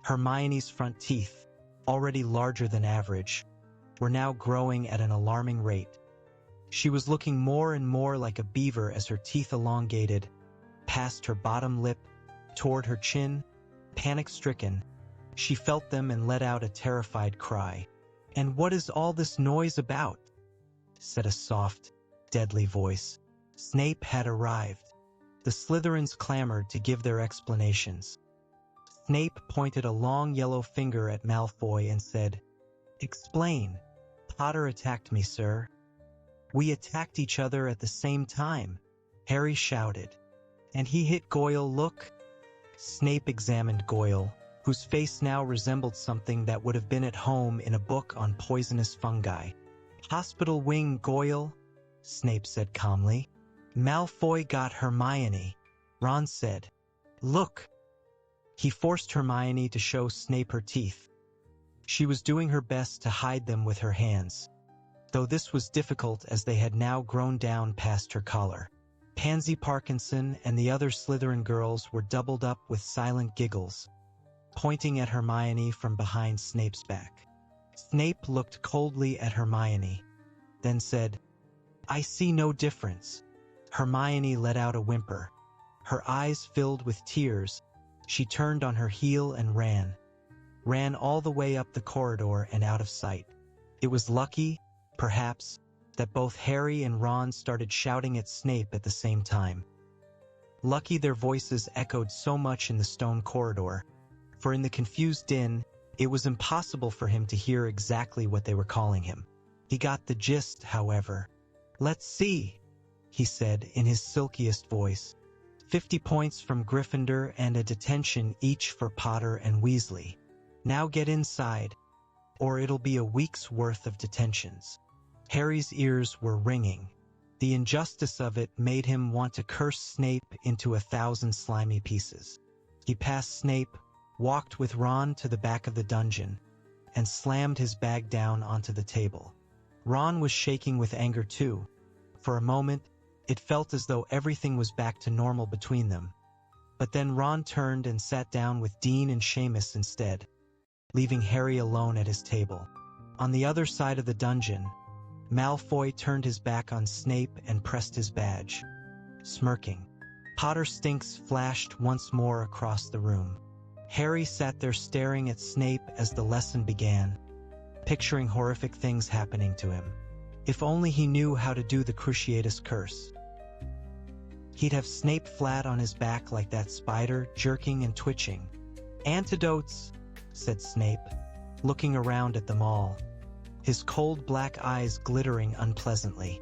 Hermione's front teeth, already larger than average, were now growing at an alarming rate. She was looking more and more like a beaver as her teeth elongated, past her bottom lip, toward her chin. Panic-stricken, she felt them and let out a terrified cry. "And what is all this noise about?" said a soft, deadly voice. Snape had arrived. The Slytherins clamored to give their explanations. Snape pointed a long yellow finger at Malfoy and said, "Explain." "Potter attacked me, sir." "We attacked each other at the same time," Harry shouted. "And he hit Goyle, look." Snape examined Goyle, whose face now resembled something that would have been at home in a book on poisonous fungi. "Hospital wing, Goyle," Snape said calmly. "Malfoy got Hermione," Ron said. "Look." He forced Hermione to show Snape her teeth. She was doing her best to hide them with her hands, though this was difficult as they had now grown down past her collar. Pansy Parkinson and the other Slytherin girls were doubled up with silent giggles, pointing at Hermione from behind Snape's back. Snape looked coldly at Hermione, then said, "I see no difference." Hermione let out a whimper. Her eyes filled with tears. She turned on her heel and ran all the way up the corridor and out of sight. It was lucky, perhaps, that both Harry and Ron started shouting at Snape at the same time. Lucky their voices echoed so much in the stone corridor, for in the confused din, it was impossible for him to hear exactly what they were calling him. He got the gist, however. "Let's see," he said in his silkiest voice. 50 points from Gryffindor and a detention each for Potter and Weasley. Now get inside, or it'll be a week's worth of detentions. Harry's ears were ringing. The injustice of it made him want to curse Snape into 1,000 slimy pieces. He passed Snape, walked with Ron to the back of the dungeon, and slammed his bag down onto the table. Ron was shaking with anger too. For a moment, it felt as though everything was back to normal between them. But then Ron turned and sat down with Dean and Seamus instead, leaving Harry alone at his table. On the other side of the dungeon, Malfoy turned his back on Snape and pressed his badge, smirking. Potter stinks flashed once more across the room. Harry sat there staring at Snape as the lesson began, picturing horrific things happening to him. If only he knew how to do the Cruciatus Curse. He'd have Snape flat on his back like that spider, jerking and twitching. "Antidotes," said Snape, looking around at them all, his cold black eyes glittering unpleasantly.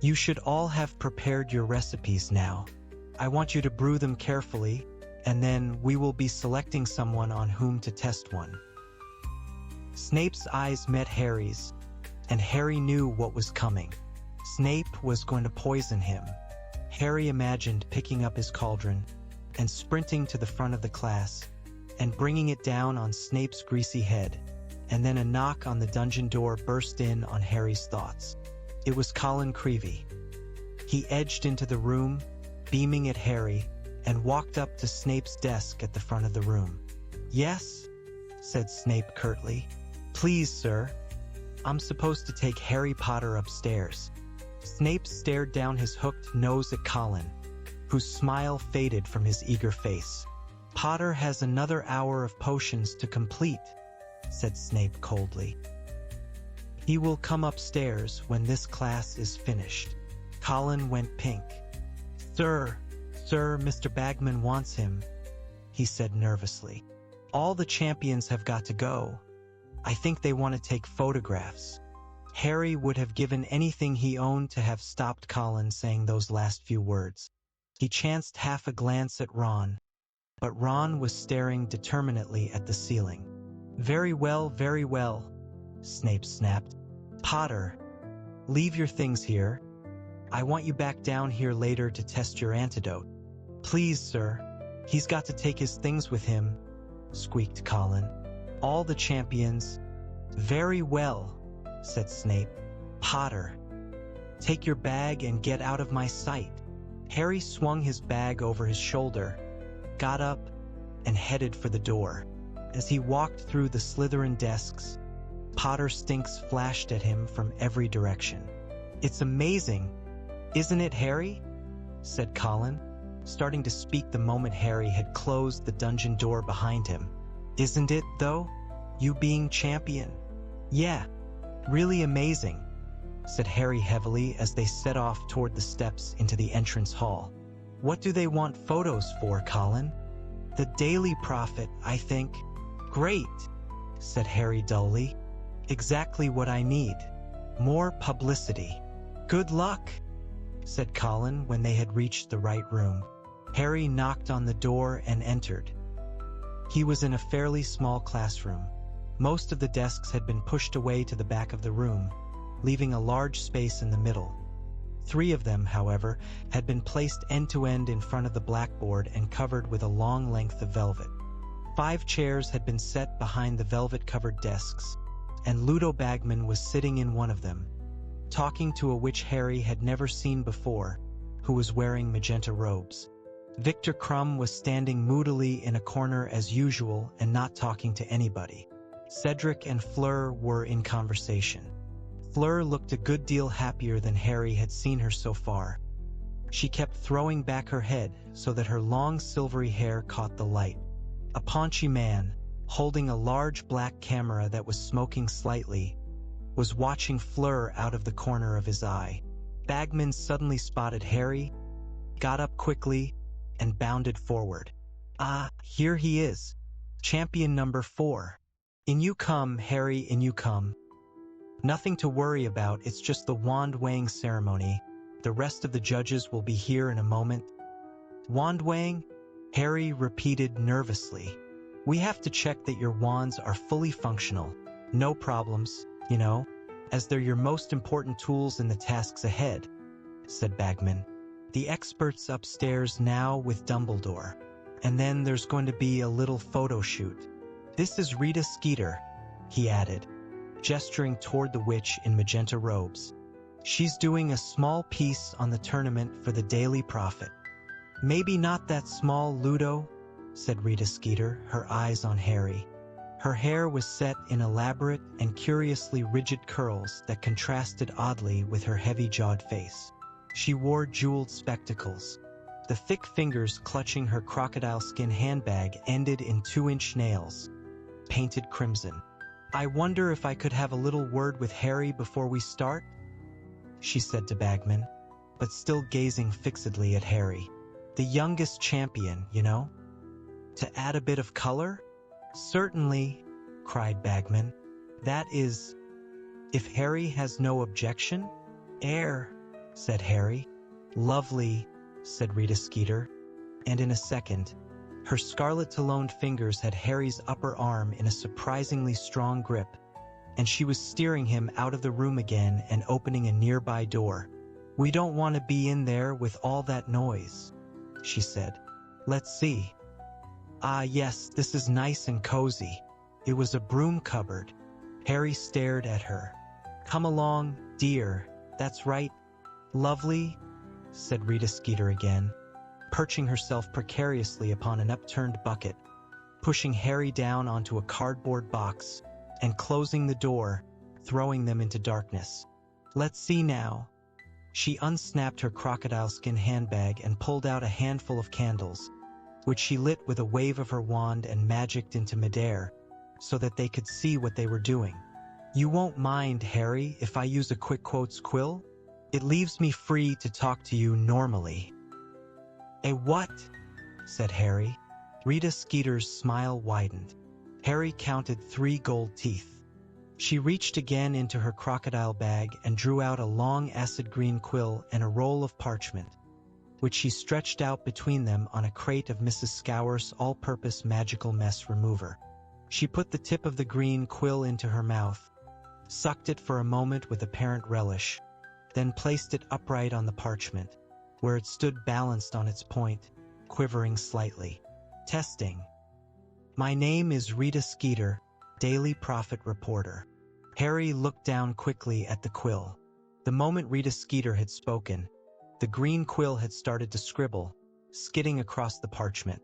You should all have prepared your recipes now. I want you to brew them carefully, and then we will be selecting someone on whom to test one." Snape's eyes met Harry's, and Harry knew what was coming. Snape was going to poison him. Harry imagined picking up his cauldron and sprinting to the front of the class and bringing it down on Snape's greasy head, and then a knock on the dungeon door burst in on Harry's thoughts. It was Colin Creevey. He edged into the room, beaming at Harry, and walked up to Snape's desk at the front of the room. "Yes?" said Snape curtly. "Please, sir. I'm supposed to take Harry Potter upstairs." Snape stared down his hooked nose at Colin, whose smile faded from his eager face. "Potter has another hour of potions to complete," said Snape coldly. "He will come upstairs when this class is finished." Colin went pink. Sir, Mr. Bagman wants him," he said nervously. "All the champions have got to go. I think they want to take photographs." Harry would have given anything he owned to have stopped Colin saying those last few words. He chanced half a glance at Ron, but Ron was staring determinedly at the ceiling. Very well, Snape snapped. "Potter, leave your things here. I want you back down here later to test your antidote." "Please, sir, he's got to take his things with him," squeaked Colin. "All the champions." "Very well," said Snape. "Potter, take your bag and get out of my sight." Harry swung his bag over his shoulder, got up, and headed for the door. As he walked through the Slytherin desks, Potter stinks flashed at him from every direction. "It's amazing, isn't it, Harry?" said Colin, starting to speak the moment Harry had closed the dungeon door behind him. "Isn't it, though? You being champion?" "Yeah, really amazing," said Harry heavily as they set off toward the steps into the entrance hall. "What do they want photos for, Colin?" "The Daily Prophet, I think." "Great," said Harry dully. "Exactly what I need. More publicity." "Good luck," said Colin when they had reached the right room. Harry knocked on the door and entered. He was in a fairly small classroom. Most of the desks had been pushed away to the back of the room, leaving a large space in the middle. 3 of them, however, had been placed end-to-end in front of the blackboard and covered with a long length of velvet. 5 chairs had been set behind the velvet-covered desks, and Ludo Bagman was sitting in one of them, talking to a witch Harry had never seen before, who was wearing magenta robes. Victor Crumb was standing moodily in a corner as usual and not talking to anybody. Cedric and Fleur were in conversation. Fleur looked a good deal happier than Harry had seen her so far. She kept throwing back her head so that her long silvery hair caught the light. A paunchy man, holding a large black camera that was smoking slightly, was watching Fleur out of the corner of his eye. Bagman suddenly spotted Harry, got up quickly, and bounded forward. "Ah, here he is. Champion number 4. In you come, Harry, in you come. Nothing to worry about, it's just the wand-weighing ceremony. The rest of the judges will be here in a moment." "Wand-weighing?" Harry repeated nervously. "We have to check that your wands are fully functional. No problems, you know, as they're your most important tools in the tasks ahead," said Bagman. "The expert's upstairs now with Dumbledore. And then there's going to be a little photo shoot. This is Rita Skeeter," he added, gesturing toward the witch in magenta robes. "She's doing a small piece on the tournament for the Daily Prophet." "Maybe not that small, Ludo," said Rita Skeeter, her eyes on Harry. Her hair was set in elaborate and curiously rigid curls that contrasted oddly with her heavy-jawed face. She wore jeweled spectacles. The thick fingers clutching her crocodile skin handbag ended in 2-inch nails, painted crimson. "I wonder if I could have a little word with Harry before we start?" she said to Bagman, but still gazing fixedly at Harry. "The youngest champion, you know? To add a bit of color?" "Certainly," cried Bagman. "That is, if Harry has no objection?" said Harry. Lovely, said Rita Skeeter. And in a second, her scarlet-taloned fingers had Harry's upper arm in a surprisingly strong grip, and she was steering him out of the room again and opening a nearby door. "We don't want to be in there with all that noise," she said. "Let's see." "Ah, yes, this is nice and cozy." It was a broom cupboard. Harry stared at her. "Come along, dear. That's right." "Lovely," said Rita Skeeter again, perching herself precariously upon an upturned bucket, pushing Harry down onto a cardboard box, and closing the door, throwing them into darkness. "Let's see now." She unsnapped her crocodile skin handbag and pulled out a handful of candles, which she lit with a wave of her wand and magicked into midair, so that they could see what they were doing. "You won't mind, Harry, if I use a quick quotes quill? It leaves me free to talk to you normally." "A what?" said Harry. Rita Skeeter's smile widened. Harry counted 3 gold teeth. She reached again into her crocodile bag and drew out a long acid green quill and a roll of parchment, which she stretched out between them on a crate of Mrs. Scour's all-purpose magical mess remover. She put the tip of the green quill into her mouth, sucked it for a moment with apparent relish, then placed it upright on the parchment, where it stood balanced on its point, quivering slightly. "Testing. My name is Rita Skeeter, Daily Prophet reporter." Harry looked down quickly at the quill. The moment Rita Skeeter had spoken, the green quill had started to scribble, skidding across the parchment.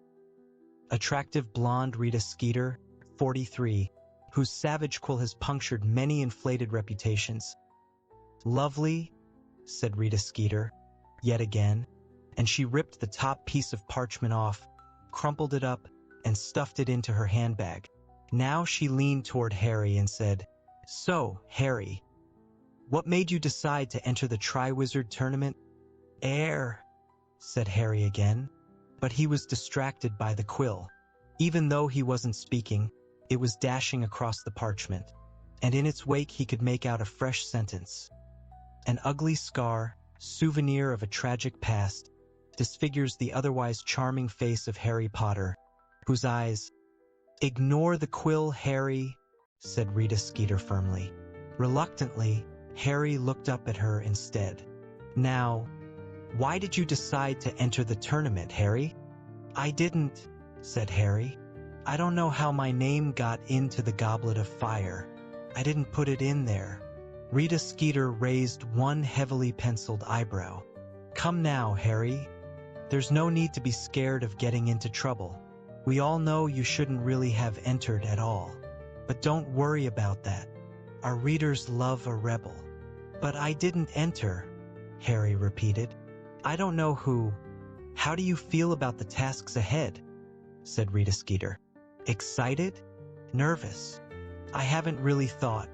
Attractive blonde Rita Skeeter, 43, whose savage quill has punctured many inflated reputations. "Lovely," said Rita Skeeter, yet again, and she ripped the top piece of parchment off, crumpled it up, and stuffed it into her handbag. Now she leaned toward Harry and said, "So, Harry, what made you decide to enter the Triwizard Tournament?" Said Harry again, but he was distracted by the quill. Even though he wasn't speaking, it was dashing across the parchment, and in its wake he could make out a fresh sentence. "An ugly scar, souvenir of a tragic past, disfigures the otherwise charming face of Harry Potter, whose eyes—" "Ignore the quill, Harry," said Rita Skeeter firmly. Reluctantly, Harry looked up at her instead. "Now, why did you decide to enter the tournament, Harry?" "I didn't," said Harry. "I don't know how my name got into the Goblet of Fire. I didn't put it in there." Rita Skeeter raised one heavily penciled eyebrow. "Come now, Harry. There's no need to be scared of getting into trouble. We all know you shouldn't really have entered at all. But don't worry about that. Our readers love a rebel." "But I didn't enter," Harry repeated. "I don't know who—" "How do you feel about the tasks ahead?" said Rita Skeeter. "Excited? Nervous? I haven't really thought."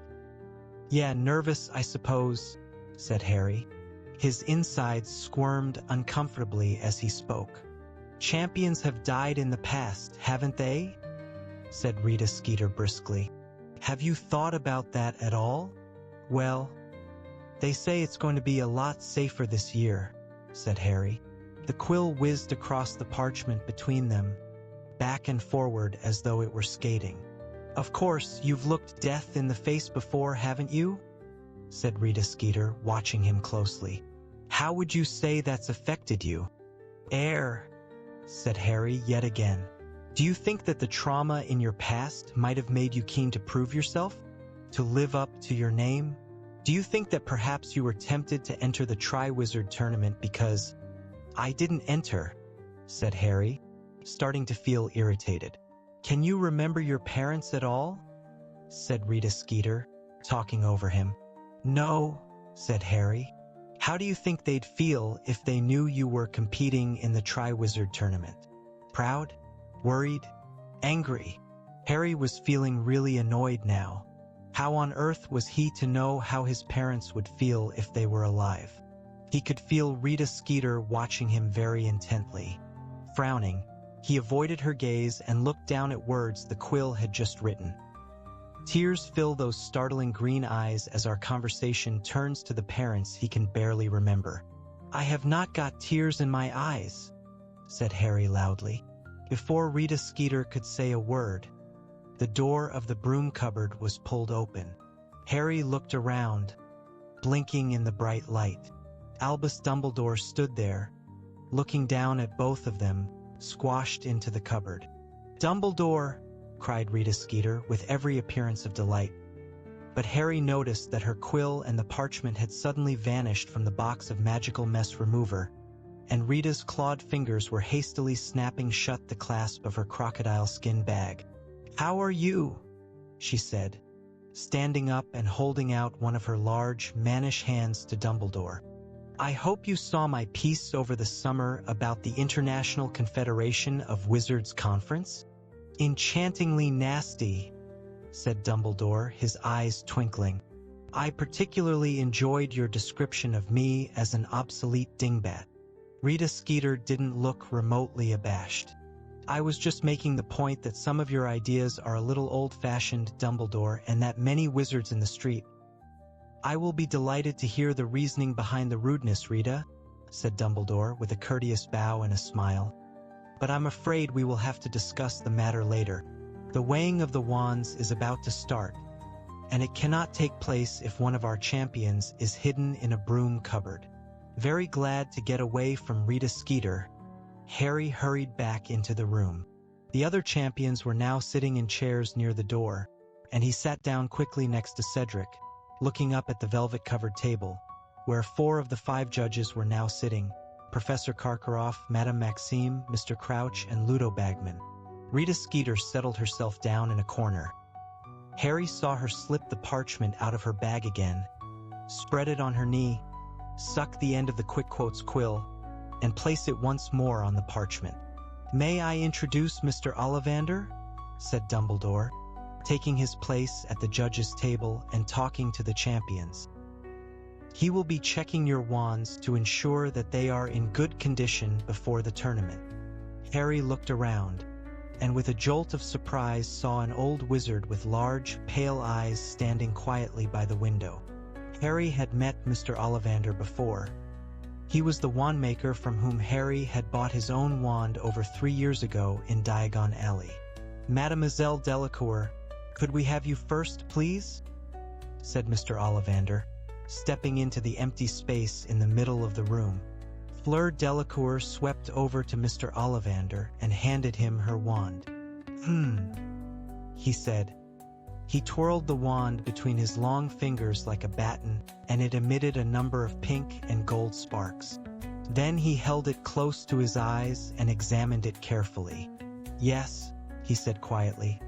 "Yeah, nervous, I suppose," said Harry. His insides squirmed uncomfortably as he spoke. "Champions have died in the past, haven't they?" said Rita Skeeter briskly. "Have you thought about that at all?" "Well, they say it's going to be a lot safer this year," said Harry. The quill whizzed across the parchment between them, back and forward as though it were skating. "Of course, you've looked death in the face before, haven't you?" said Rita Skeeter, watching him closely. "How would you say that's affected you?" Said Harry yet again. "Do you think that the trauma in your past might have made you keen to prove yourself? To live up to your name? Do you think that perhaps you were tempted to enter the Triwizard Tournament because—" "I didn't enter," said Harry, starting to feel irritated. "Can you remember your parents at all?" said Rita Skeeter, talking over him. "No," said Harry. "How do you think they'd feel if they knew you were competing in the Triwizard Tournament? Proud? Worried? Angry?" Harry was feeling really annoyed now. How on earth was he to know how his parents would feel if they were alive? He could feel Rita Skeeter watching him very intently. Frowning, he avoided her gaze and looked down at words the quill had just written. Tears fill those startling green eyes as our conversation turns to the parents he can barely remember. "I have not got tears in my eyes," said Harry loudly. Before Rita Skeeter could say a word, the door of the broom cupboard was pulled open. Harry looked around, blinking in the bright light. Albus Dumbledore stood there, looking down at both of them, squashed into the cupboard. "Dumbledore!" cried Rita Skeeter with every appearance of delight. But Harry noticed that her quill and the parchment had suddenly vanished from the box of magical mess remover, and Rita's clawed fingers were hastily snapping shut the clasp of her crocodile skin bag. "How are you?" she said, standing up and holding out one of her large, mannish hands to Dumbledore. "I hope you saw my piece over the summer about the International Confederation of Wizards Conference?" "Enchantingly nasty," said Dumbledore, his eyes twinkling. "I particularly enjoyed your description of me as an obsolete dingbat." Rita Skeeter didn't look remotely abashed. "I was just making the point that some of your ideas are a little old-fashioned, Dumbledore, and that many wizards in the street—" "I will be delighted to hear the reasoning behind the rudeness, Rita," said Dumbledore with a courteous bow and a smile. "But I'm afraid we will have to discuss the matter later. The weighing of the wands is about to start, and it cannot take place if one of our champions is hidden in a broom cupboard." Very glad to get away from Rita Skeeter, Harry hurried back into the room. The other champions were now sitting in chairs near the door, and he sat down quickly next to Cedric, looking up at the velvet-covered table, where 4 of the 5 judges were now sitting: Professor Karkaroff, Madame Maxime, Mr. Crouch, and Ludo Bagman. Rita Skeeter settled herself down in a corner. Harry saw her slip the parchment out of her bag again, spread it on her knee, suck the end of the quick quotes quill, and place it once more on the parchment. "May I introduce Mr. Ollivander?" said Dumbledore, taking his place at the judges' table and talking to the champions. "He will be checking your wands to ensure that they are in good condition before the tournament." Harry looked around, and with a jolt of surprise saw an old wizard with large, pale eyes standing quietly by the window. Harry had met Mr. Ollivander before. He was the wandmaker from whom Harry had bought his own wand over 3 years ago in Diagon Alley. "Mademoiselle Delacour, could we have you first, please?" said Mr. Ollivander, stepping into the empty space in the middle of the room. Fleur Delacour swept over to Mr. Ollivander and handed him her wand. He said. He twirled the wand between his long fingers like a baton, and it emitted a number of pink and gold sparks. Then he held it close to his eyes and examined it carefully. "Yes," he said quietly,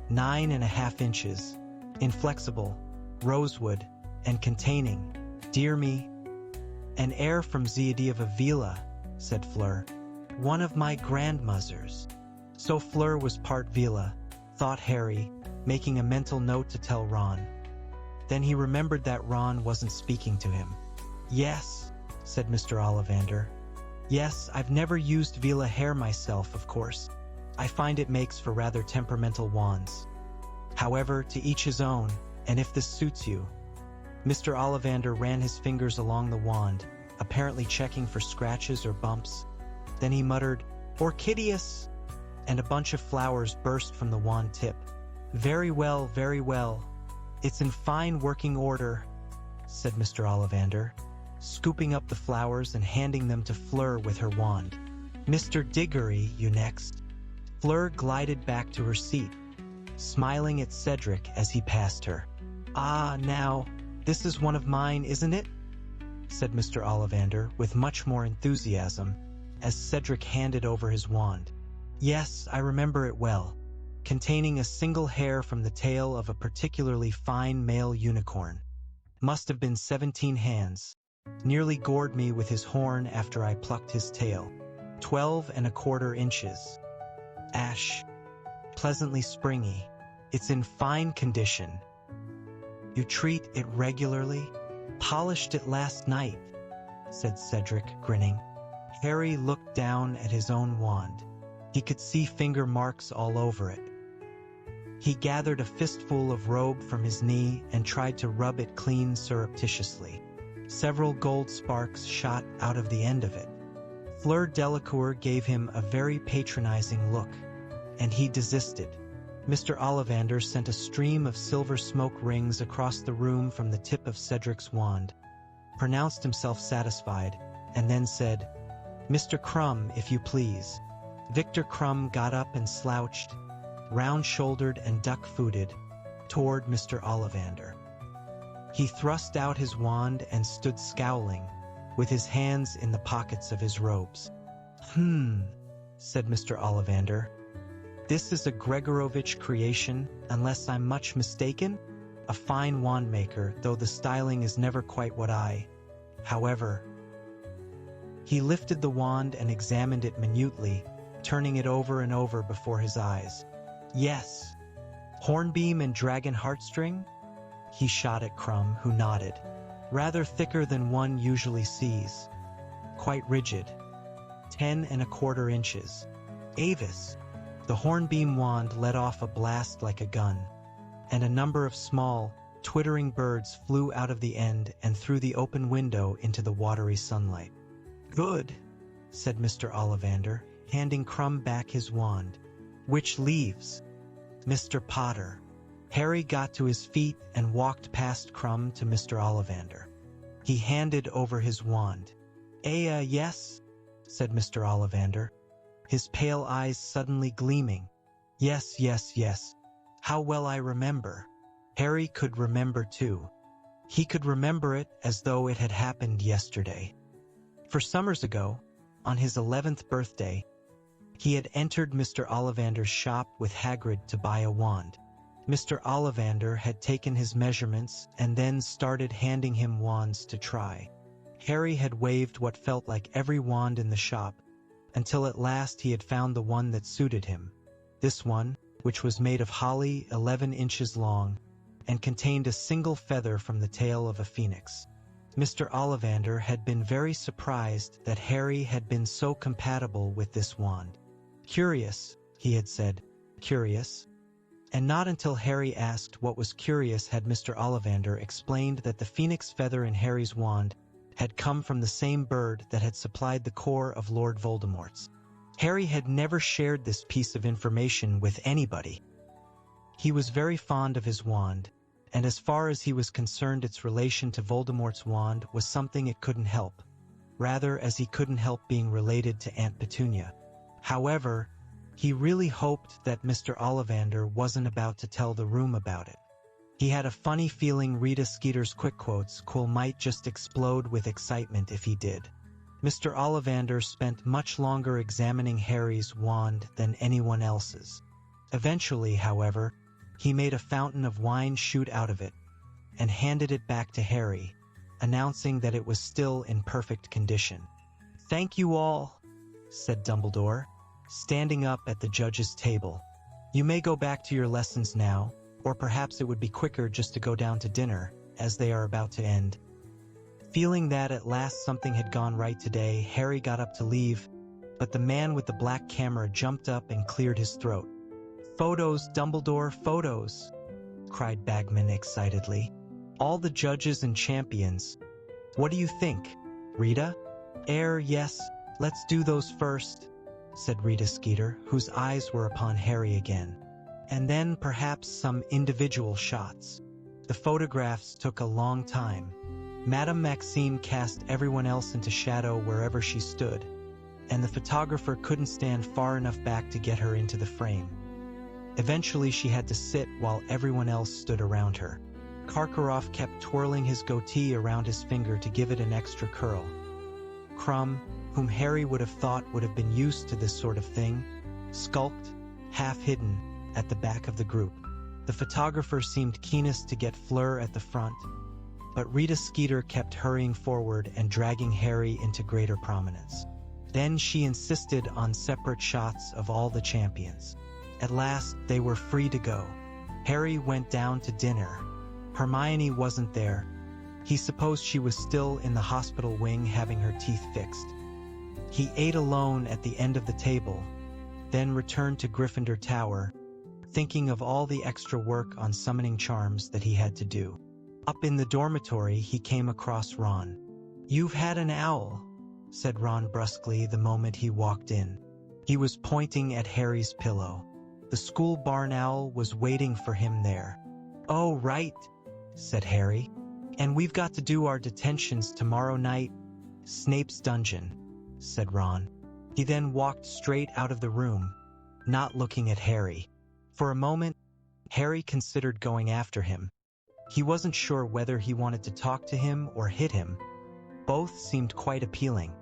9.5 inches, inflexible, rosewood, and containing, dear me, an heir from Ziadiva Vila," said Fleur. "One of my grandmothers." So Fleur was part Vila, thought Harry, making a mental note to tell Ron. Then he remembered that Ron wasn't speaking to him. "Yes," said Mr. Ollivander. "Yes, I've never used Vila hair myself, of course. I find it makes for rather temperamental wands. However, to each his own, and if this suits you." Mr. Ollivander ran his fingers along the wand, apparently checking for scratches or bumps. Then he muttered, "Orchideus!" and a bunch of flowers burst from the wand tip. Very well, very well. It's in fine working order," said Mr. Ollivander, scooping up the flowers and handing them to Fleur with her wand. "Mr. Diggory, you next." Fleur glided back to her seat, smiling at Cedric as he passed her. "Ah, now, this is one of mine, isn't it?" said Mr. Ollivander with much more enthusiasm, as Cedric handed over his wand. "Yes, I remember it well. Containing a single hair from the tail of a particularly fine male unicorn. Must have been 17 hands. Nearly gored me with his horn after I plucked his tail. 12.25 inches. Ash. Pleasantly springy. It's in fine condition." "You treat it regularly?" "Polished it last night," said Cedric, grinning. Harry looked down at his own wand. He could see finger marks all over it. He gathered a fistful of robe from his knee and tried to rub it clean surreptitiously. Several gold sparks shot out of the end of it. Fleur Delacour gave him a very patronizing look, and he desisted. Mr. Ollivander sent a stream of silver smoke rings across the room from the tip of Cedric's wand, pronounced himself satisfied, and then said, "Mr. Crumb, if you please." Victor Crumb got up and slouched, round-shouldered and duck-footed, toward Mr. Ollivander. He thrust out his wand and stood scowling, with his hands in the pockets of his robes. Said Mr. Ollivander. "This is a Gregorovitch creation, unless I'm much mistaken? A fine wand maker, though the styling is never quite what however." He lifted the wand and examined it minutely, turning it over and over before his eyes. "Yes. Hornbeam and dragon heartstring?" He shot at Crumb, who nodded. "Rather thicker than one usually sees. Quite rigid. 10¼ inches. Avis." The hornbeam wand let off a blast like a gun, and a number of small, twittering birds flew out of the end and through the open window into the watery sunlight. "Good," said Mr. Ollivander, handing Crumb back his wand. "Which leaves?" "Mr. Potter." Harry got to his feet and walked past Crumb to Mr. Ollivander. He handed over his wand. Yes," said Mr. Ollivander, his pale eyes suddenly gleaming. Yes. How well I remember." Harry could remember too. He could remember it as though it had happened yesterday. For summers ago, on his 11th birthday, he had entered Mr. Ollivander's shop with Hagrid to buy a wand. Mr. Ollivander had taken his measurements and then started handing him wands to try. Harry had waved what felt like every wand in the shop, until at last he had found the one that suited him. This one, which was made of holly 11 inches long, and contained a single feather from the tail of a phoenix. Mr. Ollivander had been very surprised that Harry had been so compatible with this wand. "Curious," he had said. "Curious." And not until Harry asked what was curious had Mr. Ollivander explained that the phoenix feather in Harry's wand had come from the same bird that had supplied the core of Lord Voldemort's. Harry had never shared this piece of information with anybody. He was very fond of his wand, and as far as he was concerned its relation to Voldemort's wand was something it couldn't help, rather as he couldn't help being related to Aunt Petunia. However, he really hoped that Mr. Ollivander wasn't about to tell the room about it. He had a funny feeling Rita Skeeter's quick quotes might just explode with excitement if he did. Mr. Ollivander spent much longer examining Harry's wand than anyone else's. Eventually, however, he made a fountain of wine shoot out of it, and handed it back to Harry, announcing that it was still in perfect condition. "Thank you all," said Dumbledore, standing up at the judge's table. "You may go back to your lessons now, or perhaps it would be quicker just to go down to dinner, as they are about to end." Feeling that at last something had gone right today, Harry got up to leave, but the man with the black camera jumped up and cleared his throat. "Photos, Dumbledore, photos!" cried Bagman excitedly. "All the judges and champions. What do you think, Rita?" Yes, let's do those first," said Rita Skeeter, whose eyes were upon Harry again. "And then perhaps some individual shots." The photographs took a long time. Madame Maxime cast everyone else into shadow wherever she stood, and the photographer couldn't stand far enough back to get her into the frame. Eventually she had to sit while everyone else stood around her. Karkaroff kept twirling his goatee around his finger to give it an extra curl. Crumb, whom Harry would have thought would have been used to this sort of thing, skulked, half hidden, at the back of the group. The photographer seemed keenest to get Fleur at the front, but Rita Skeeter kept hurrying forward and dragging Harry into greater prominence. Then she insisted on separate shots of all the champions. At last, they were free to go. Harry went down to dinner. Hermione wasn't there. He supposed she was still in the hospital wing having her teeth fixed. He ate alone at the end of the table, then returned to Gryffindor Tower, thinking of all the extra work on summoning charms that he had to do. Up in the dormitory, he came across Ron. "You've had an owl," said Ron brusquely the moment he walked in. He was pointing at Harry's pillow. The school barn owl was waiting for him there. "Oh, right," said Harry. "And we've got to do our detentions tomorrow night." "Snape's dungeon," said Ron. He then walked straight out of the room, not looking at Harry. For a moment, Harry considered going after him. He wasn't sure whether he wanted to talk to him or hit him. Both seemed quite appealing,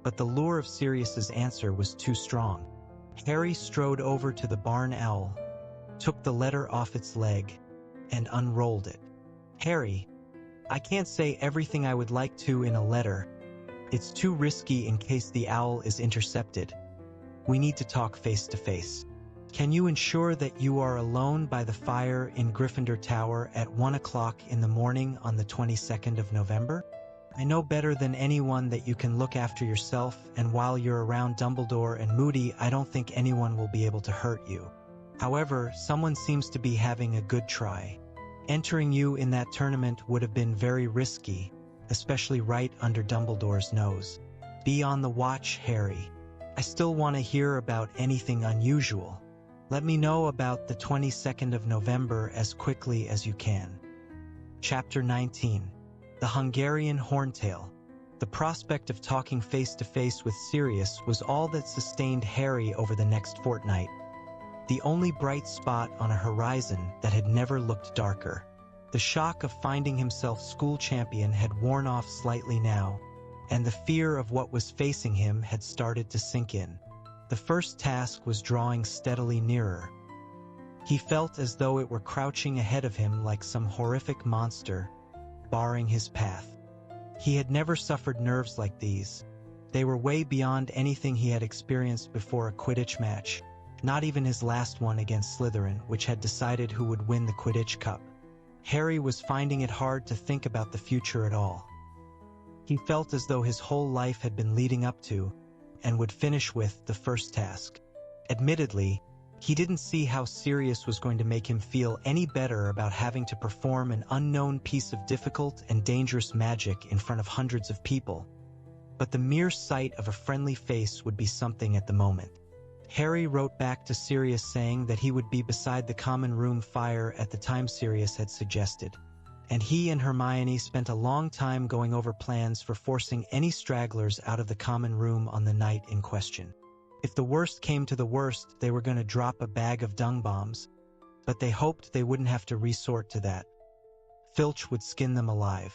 but the lure of Sirius's answer was too strong. Harry strode over to the barn owl, took the letter off its leg, and unrolled it. "Harry, I can't say everything I would like to in a letter. It's too risky in case the owl is intercepted. We need to talk face to face. Can you ensure that you are alone by the fire in Gryffindor Tower at 1 o'clock in the morning on the 22nd of November? I know better than anyone that you can look after yourself, and while you're around Dumbledore and Moody, I don't think anyone will be able to hurt you. However, someone seems to be having a good try. Entering you in that tournament would have been very risky, especially right under Dumbledore's nose. Be on the watch, Harry. I still want to hear about anything unusual. Let me know about the 22nd of November as quickly as you can." Chapter 19. The Hungarian Horntail. The prospect of talking face-to-face with Sirius was all that sustained Harry over the next fortnight. The only bright spot on a horizon that had never looked darker. The shock of finding himself school champion had worn off slightly now, and the fear of what was facing him had started to sink in. The first task was drawing steadily nearer. He felt as though it were crouching ahead of him like some horrific monster, barring his path. He had never suffered nerves like these. They were way beyond anything he had experienced before a Quidditch match, not even his last one against Slytherin, which had decided who would win the Quidditch Cup. Harry was finding it hard to think about the future at all. He felt as though his whole life had been leading up to, and would finish with, the first task. Admittedly, he didn't see how Sirius was going to make him feel any better about having to perform an unknown piece of difficult and dangerous magic in front of hundreds of people. But the mere sight of a friendly face would be something at the moment. Harry wrote back to Sirius saying that he would be beside the common room fire at the time Sirius had suggested, and he and Hermione spent a long time going over plans for forcing any stragglers out of the common room on the night in question. If the worst came to the worst, they were going to drop a bag of dung bombs, but they hoped they wouldn't have to resort to that. Filch would skin them alive.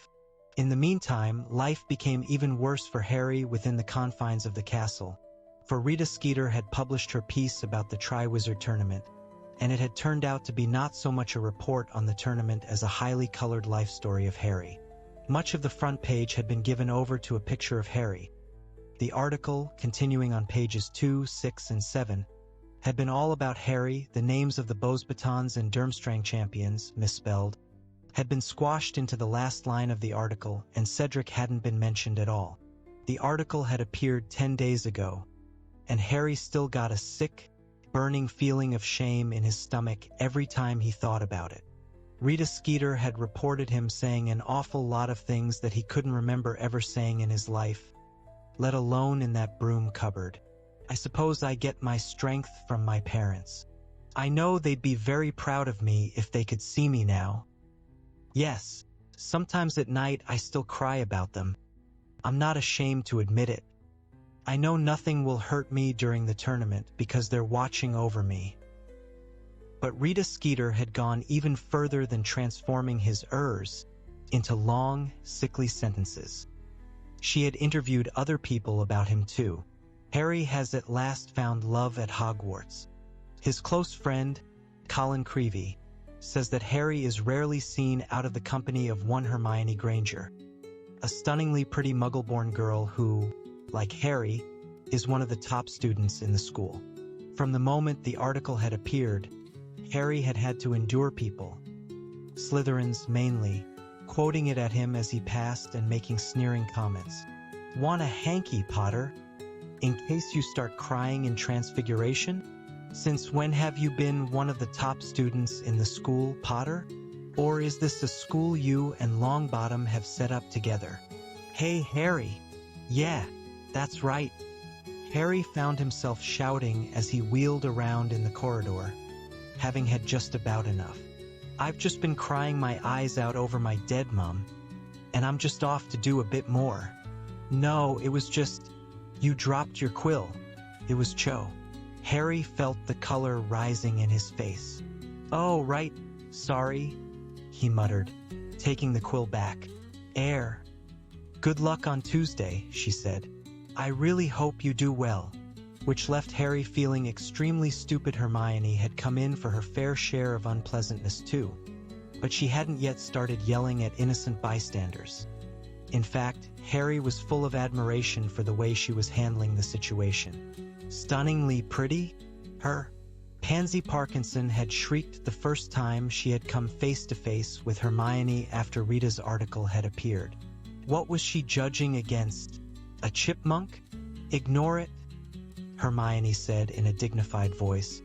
In the meantime, life became even worse for Harry within the confines of the castle, for Rita Skeeter had published her piece about the Triwizard Tournament, and it had turned out to be not so much a report on the tournament as a highly colored life story of Harry. Much of the front page had been given over to a picture of Harry. The article, continuing on pages 2, 6, and 7, had been all about Harry. The names of the Beauxbatons and Durmstrang champions, misspelled, had been squashed into the last line of the article, and Cedric hadn't been mentioned at all. The article had appeared 10 days ago, and Harry still got a sick, burning feeling of shame in his stomach every time he thought about it. Rita Skeeter had reported him saying an awful lot of things that he couldn't remember ever saying in his life, let alone in that broom cupboard. I suppose I get my strength from my parents. I know they'd be very proud of me if they could see me now. Yes, sometimes at night I still cry about them. I'm not ashamed to admit it. I know nothing will hurt me during the tournament because they're watching over me. But Rita Skeeter had gone even further than transforming his ers into long, sickly sentences. She had interviewed other people about him too. Harry has at last found love at Hogwarts. His close friend, Colin Creevey, says that Harry is rarely seen out of the company of one Hermione Granger, a stunningly pretty Muggle-born girl who, like Harry, is one of the top students in the school. From the moment the article had appeared, Harry had had to endure people, Slytherins mainly, quoting it at him as he passed and making sneering comments. Want a hanky, Potter? In case you start crying in Transfiguration? Since when have you been one of the top students in the school, Potter? Or is this a school you and Longbottom have set up together? Hey, Harry. Yeah, that's right. Harry found himself shouting as he wheeled around in the corridor, having had just about enough. I've just been crying my eyes out over my dead mum, and I'm just off to do a bit more. No, it was just, you dropped your quill. It was Cho. Harry felt the color rising in his face. Oh, right, sorry, he muttered, taking the quill back. Good luck on Tuesday, she said. I really hope you do well. Which left Harry feeling extremely stupid. Hermione had come in for her fair share of unpleasantness too, but she hadn't yet started yelling at innocent bystanders. In fact, Harry was full of admiration for the way she was handling the situation. Stunningly pretty? Her. Pansy Parkinson had shrieked the first time she had come face to face with Hermione after Rita's article had appeared. What was she judging against? A chipmunk? Ignore it, Hermione said in a dignified voice,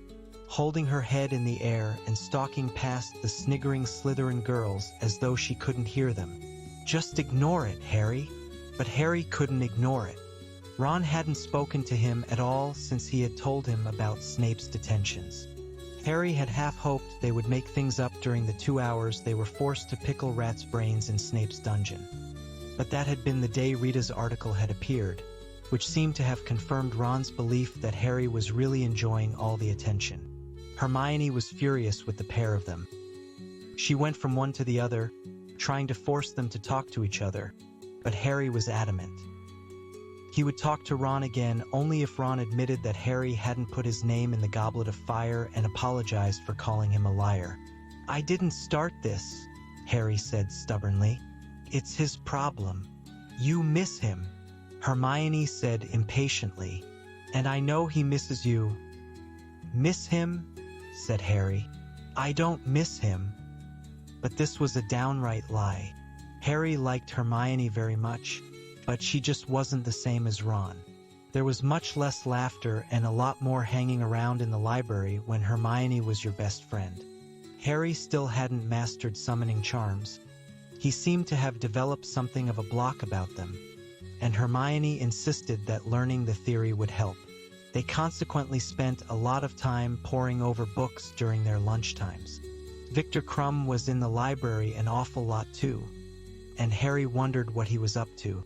holding her head in the air and stalking past the sniggering Slytherin girls as though she couldn't hear them. Just ignore it, Harry. But Harry couldn't ignore it. Ron hadn't spoken to him at all since he had told him about Snape's detentions. Harry had half hoped they would make things up during the 2 hours they were forced to pickle Rat's brains in Snape's dungeon. But that had been the day Rita's article had appeared, which seemed to have confirmed Ron's belief that Harry was really enjoying all the attention. Hermione was furious with the pair of them. She went from one to the other, trying to force them to talk to each other, but Harry was adamant. He would talk to Ron again only if Ron admitted that Harry hadn't put his name in the Goblet of Fire and apologized for calling him a liar. I didn't start this, Harry said stubbornly. It's his problem. You miss him, Hermione said impatiently. And I know he misses you. Miss him? Said Harry. I don't miss him. But this was a downright lie. Harry liked Hermione very much, but she just wasn't the same as Ron. There was much less laughter and a lot more hanging around in the library when Hermione was your best friend. Harry still hadn't mastered summoning charms. He seemed to have developed something of a block about them, and Hermione insisted that learning the theory would help. They consequently spent a lot of time poring over books during their lunchtimes. Victor Crumb was in the library an awful lot too, and Harry wondered what he was up to.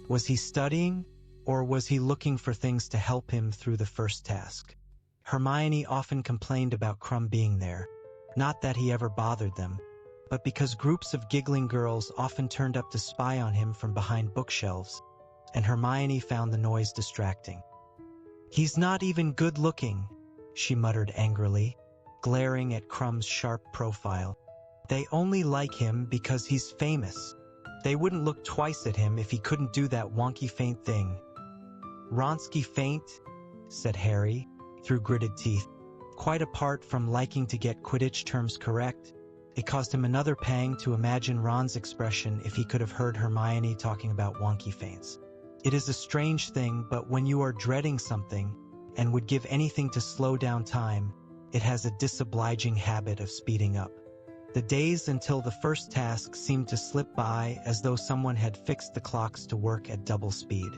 Was he studying, or was he looking for things to help him through the first task? Hermione often complained about Crumb being there, not that he ever bothered them, but because groups of giggling girls often turned up to spy on him from behind bookshelves, and Hermione found the noise distracting. He's not even good looking, she muttered angrily, glaring at Crumb's sharp profile. They only like him because he's famous. They wouldn't look twice at him if he couldn't do that wonky feint thing. Ronsky feint, said Harry, through gritted teeth. Quite apart from liking to get Quidditch terms correct, it caused him another pang to imagine Ron's expression if he could have heard Hermione talking about wonky feints. It is a strange thing, but when you are dreading something and would give anything to slow down time, it has a disobliging habit of speeding up. The days until the first task seemed to slip by as though someone had fixed the clocks to work at double speed.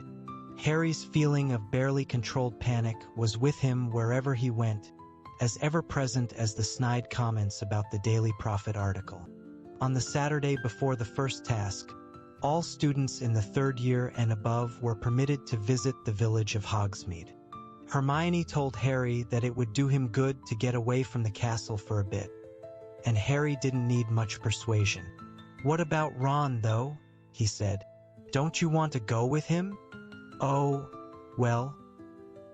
Harry's feeling of barely controlled panic was with him wherever he went, as ever-present as the snide comments about the Daily Prophet article. On the Saturday before the first task, all students in the 3rd year and above were permitted to visit the village of Hogsmeade. Hermione told Harry that it would do him good to get away from the castle for a bit, and Harry didn't need much persuasion. What about Ron, though? He said. Don't you want to go with him? Oh, well.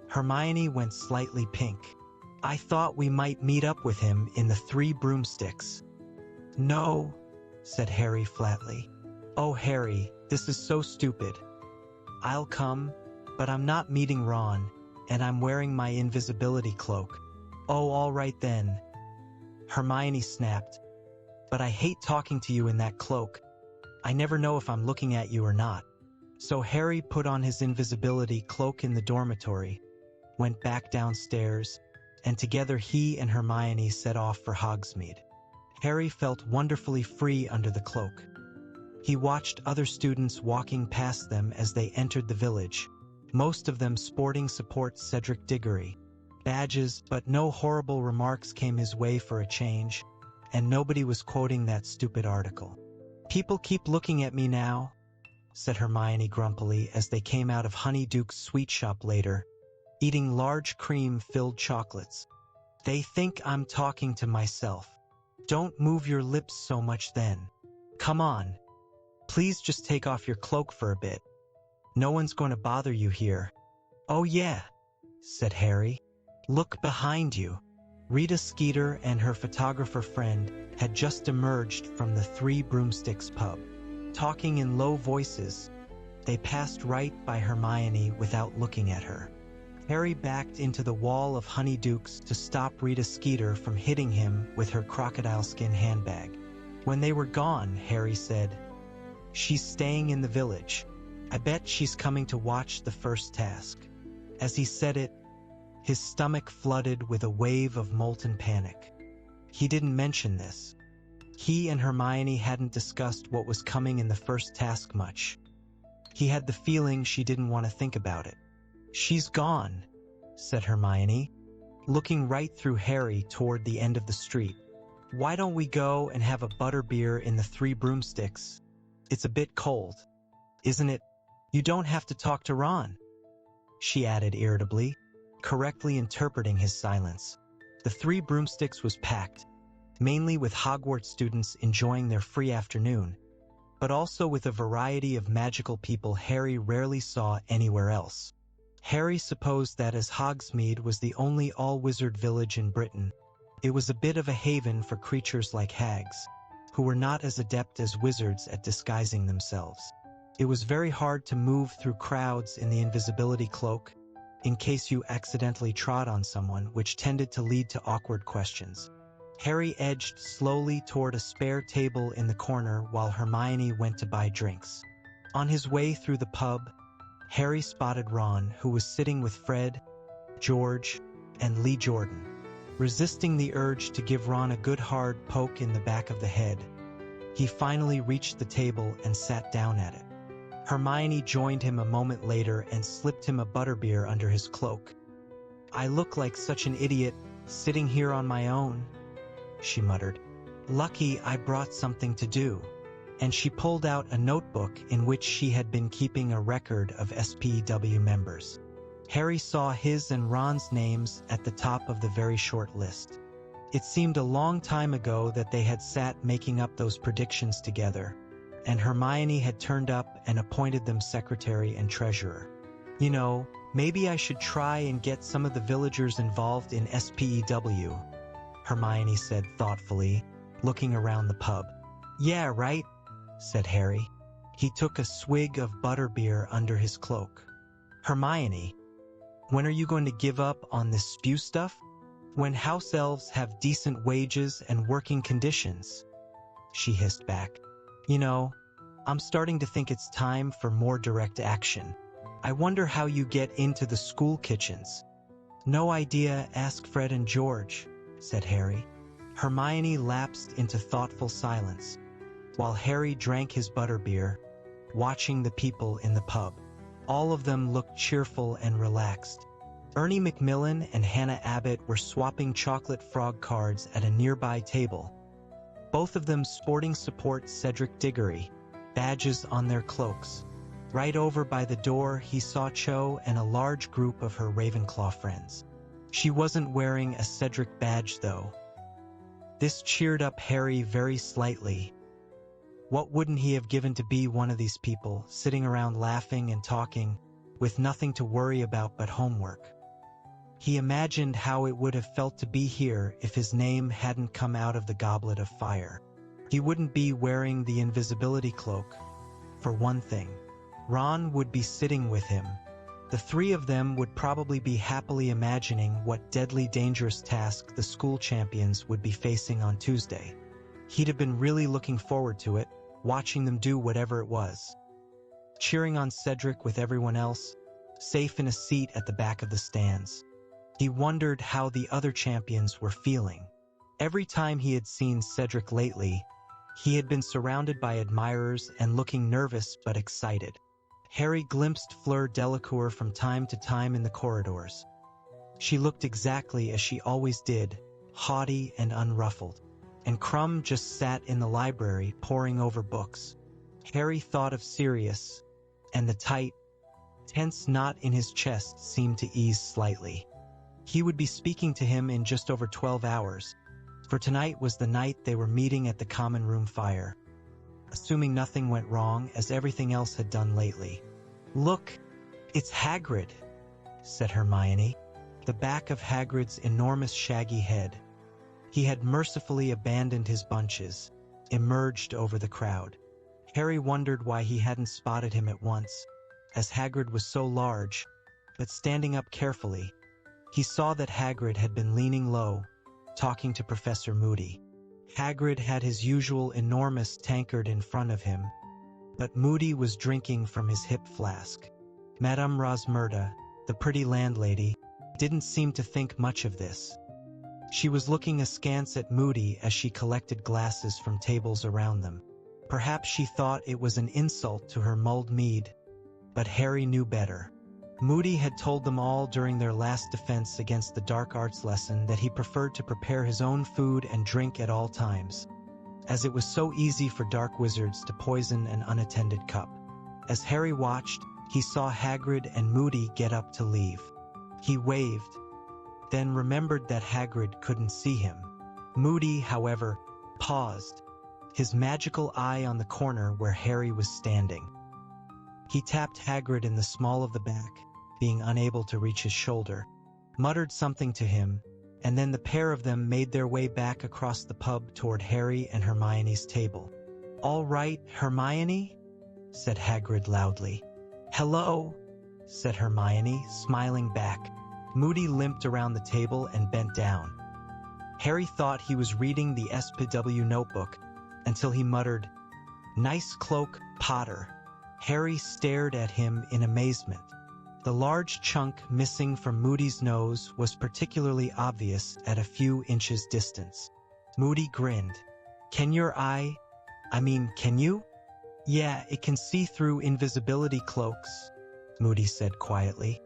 Hermione went slightly pink. I thought we might meet up with him in the 3 Broomsticks. No, said Harry flatly. Oh, Harry, this is so stupid. I'll come, but I'm not meeting Ron, and I'm wearing my invisibility cloak. Oh, all right then. Hermione snapped. But I hate talking to you in that cloak. I never know if I'm looking at you or not. So Harry put on his invisibility cloak in the dormitory, went back downstairs, and together he and Hermione set off for Hogsmeade. Harry felt wonderfully free under the cloak. He watched other students walking past them as they entered the village, most of them sporting support Cedric Diggory badges, but no horrible remarks came his way for a change, and nobody was quoting that stupid article. "People keep looking at me now," said Hermione grumpily as they came out of Honeyduke's sweet shop later, eating large cream-filled chocolates. "They think I'm talking to myself. Don't move your lips so much then. Come on. Please just take off your cloak for a bit. No one's going to bother you here." "Oh yeah," said Harry. "Look behind you." Rita Skeeter and her photographer friend had just emerged from the Three Broomsticks pub. Talking in low voices, they passed right by Hermione without looking at her. Harry backed into the wall of Honeydukes to stop Rita Skeeter from hitting him with her crocodile skin handbag. When they were gone, Harry said, "She's staying in the village. I bet she's coming to watch the first task." As he said it, his stomach flooded with a wave of molten panic. He didn't mention this. He and Hermione hadn't discussed what was coming in the first task much. He had the feeling she didn't want to think about it. "She's gone," said Hermione, looking right through Harry toward the end of the street. "Why don't we go and have a butterbeer in the Three Broomsticks? It's a bit cold, isn't it? You don't have to talk to Ron," she added irritably, correctly interpreting his silence. The Three Broomsticks was packed, mainly with Hogwarts students enjoying their free afternoon, but also with a variety of magical people Harry rarely saw anywhere else. Harry supposed that as Hogsmeade was the only all-wizard village in Britain, it was a bit of a haven for creatures like hags, who were not as adept as wizards at disguising themselves. It was very hard to move through crowds in the invisibility cloak, in case you accidentally trod on someone, which tended to lead to awkward questions. Harry edged slowly toward a spare table in the corner while Hermione went to buy drinks. On his way through the pub, Harry spotted Ron, who was sitting with Fred, George, and Lee Jordan. Resisting the urge to give Ron a good hard poke in the back of the head, he finally reached the table and sat down at it. Hermione joined him a moment later and slipped him a butterbeer under his cloak. "I look like such an idiot, sitting here on my own," she muttered. "Lucky I brought something to do." And she pulled out a notebook in which she had been keeping a record of SPEW members. Harry saw his and Ron's names at the top of the very short list. It seemed a long time ago that they had sat making up those predictions together, and Hermione had turned up and appointed them secretary and treasurer. "You know, maybe I should try and get some of the villagers involved in SPEW," Hermione said thoughtfully, looking around the pub. "Yeah, right," said Harry. He took a swig of butterbeer under his cloak. "Hermione, when are you going to give up on this spew stuff? When house elves have decent wages and working conditions?" she hissed back. "You know, I'm starting to think it's time for more direct action. I wonder how you get into the school kitchens." "No idea, ask Fred and George," said Harry. Hermione lapsed into thoughtful silence, while Harry drank his butterbeer, watching the people in the pub. All of them looked cheerful and relaxed. Ernie Macmillan and Hannah Abbott were swapping chocolate frog cards at a nearby table, both of them sporting support Cedric Diggory badges on their cloaks. Right over by the door, he saw Cho and a large group of her Ravenclaw friends. She wasn't wearing a Cedric badge, though. This cheered up Harry very slightly. What wouldn't he have given to be one of these people, sitting around laughing and talking, with nothing to worry about but homework? He imagined how it would have felt to be here if his name hadn't come out of the Goblet of Fire. He wouldn't be wearing the invisibility cloak, for one thing. Ron would be sitting with him. The three of them would probably be happily imagining what deadly dangerous task the school champions would be facing on Tuesday. He'd have been really looking forward to it, watching them do whatever it was. Cheering on Cedric with everyone else, safe in a seat at the back of the stands. He wondered how the other champions were feeling. Every time he had seen Cedric lately, he had been surrounded by admirers and looking nervous but excited. Harry glimpsed Fleur Delacour from time to time in the corridors. She looked exactly as she always did, haughty and unruffled. And Crumb just sat in the library poring over books. Harry thought of Sirius, and the tight, tense knot in his chest seemed to ease slightly. He would be speaking to him in just over 12 hours, for tonight was the night they were meeting at the common room fire. Assuming nothing went wrong, as everything else had done lately. "Look, it's Hagrid," said Hermione. The back of Hagrid's enormous shaggy head. He had mercifully abandoned his bunches, emerged over the crowd. Harry wondered why he hadn't spotted him at once, as Hagrid was so large, but standing up carefully, he saw that Hagrid had been leaning low, talking to Professor Moody. Hagrid had his usual enormous tankard in front of him, but Moody was drinking from his hip flask. Madame Rosmerta, the pretty landlady, didn't seem to think much of this. She was looking askance at Moody as she collected glasses from tables around them. Perhaps she thought it was an insult to her mulled mead, but Harry knew better. Moody had told them all during their last defense against the dark arts lesson that he preferred to prepare his own food and drink at all times, as it was so easy for dark wizards to poison an unattended cup. As Harry watched, he saw Hagrid and Moody get up to leave. He waved, then remembered that Hagrid couldn't see him. Moody, however, paused, his magical eye on the corner where Harry was standing. He tapped Hagrid in the small of the back, being unable to reach his shoulder, muttered something to him, and then the pair of them made their way back across the pub toward Harry and Hermione's table. "All right, Hermione?" said Hagrid loudly. "Hello," said Hermione, smiling back. Moody limped around the table and bent down. Harry thought he was reading the SPW notebook until he muttered, "Nice cloak, Potter." Harry stared at him in amazement. The large chunk missing from Moody's nose was particularly obvious at a few inches distance. Moody grinned. Can you?" "Yeah, it can see through invisibility cloaks," Moody said quietly.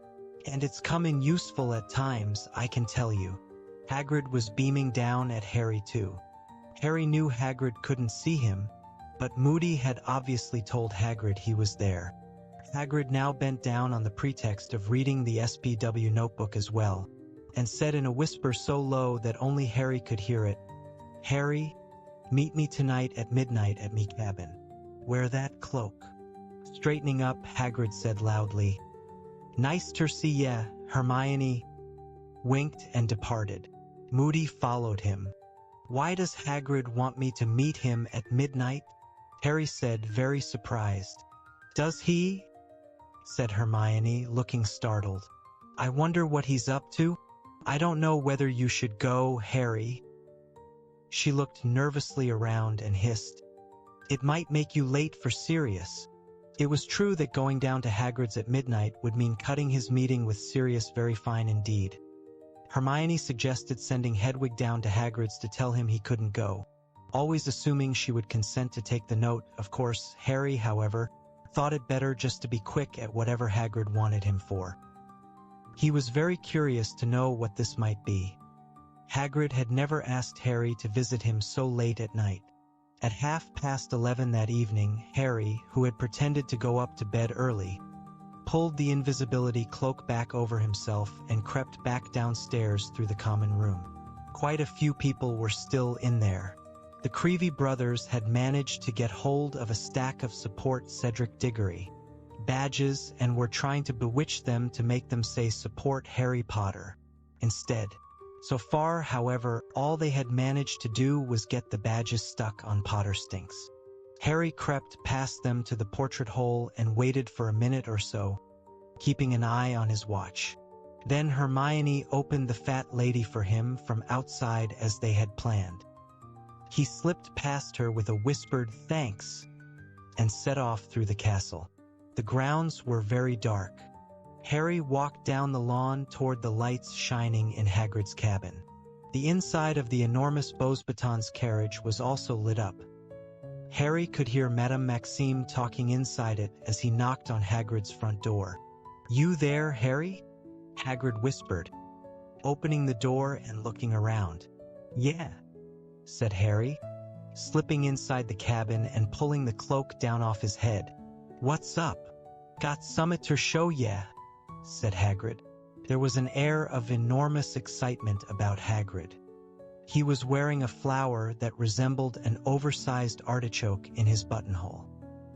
"And it's come in useful at times, I can tell you." Hagrid was beaming down at Harry too. Harry knew Hagrid couldn't see him, but Moody had obviously told Hagrid he was there. Hagrid now bent down on the pretext of reading the SPW notebook as well, and said in a whisper so low that only Harry could hear it, "Harry, meet me tonight at midnight at me cabin. Wear that cloak." Straightening up, Hagrid said loudly, "Nice ter see ya." Hermione winked and departed. Moody followed him. "Why does Hagrid want me to meet him at midnight?" Harry said, very surprised. "Does he?" said Hermione, looking startled. "I wonder what he's up to." "I don't know whether you should go, Harry." She looked nervously around and hissed, "It might make you late for Sirius." It was true that going down to Hagrid's at midnight would mean cutting his meeting with Sirius very fine indeed. Hermione suggested sending Hedwig down to Hagrid's to tell him he couldn't go, always assuming she would consent to take the note. Of course, Harry, however, thought it better just to be quick at whatever Hagrid wanted him for. He was very curious to know what this might be. Hagrid had never asked Harry to visit him so late at night. At 11:30 that evening, Harry, who had pretended to go up to bed early, pulled the invisibility cloak back over himself and crept back downstairs through the common room. Quite a few people were still in there. The Creevy brothers had managed to get hold of a stack of Support Cedric Diggory badges and were trying to bewitch them to make them say Support Harry Potter instead. So far, however, all they had managed to do was get the badges stuck on Potter Stinks. Harry crept past them to the portrait hole and waited for a minute or so, keeping an eye on his watch. Then Hermione opened the fat lady for him from outside as they had planned. He slipped past her with a whispered thanks and set off through the castle. The grounds were very dark. Harry walked down the lawn toward the lights shining in Hagrid's cabin. The inside of the enormous Beauxbatons carriage was also lit up. Harry could hear Madame Maxime talking inside it as he knocked on Hagrid's front door. "You there, Harry?" Hagrid whispered, opening the door and looking around. "Yeah," said Harry, slipping inside the cabin and pulling the cloak down off his head. "What's up? Got summit to show ya," said Hagrid. There was an air of enormous excitement about Hagrid. He was wearing a flower that resembled an oversized artichoke in his buttonhole.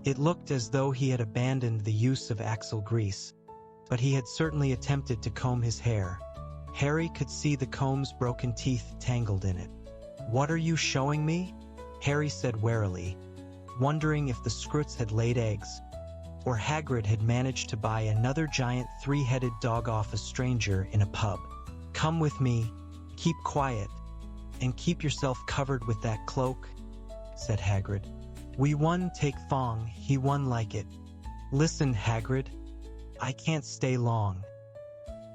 It looked as though he had abandoned the use of axle grease, but he had certainly attempted to comb his hair. Harry could see the comb's broken teeth tangled in it. "What are you showing me?" Harry said warily, wondering if the Scroots had laid eggs, or Hagrid had managed to buy another giant three-headed dog off a stranger in a pub. "Come with me, keep quiet, and keep yourself covered with that cloak," said Hagrid. "We won take Fong, he won like it. Listen, Hagrid, I can't stay long.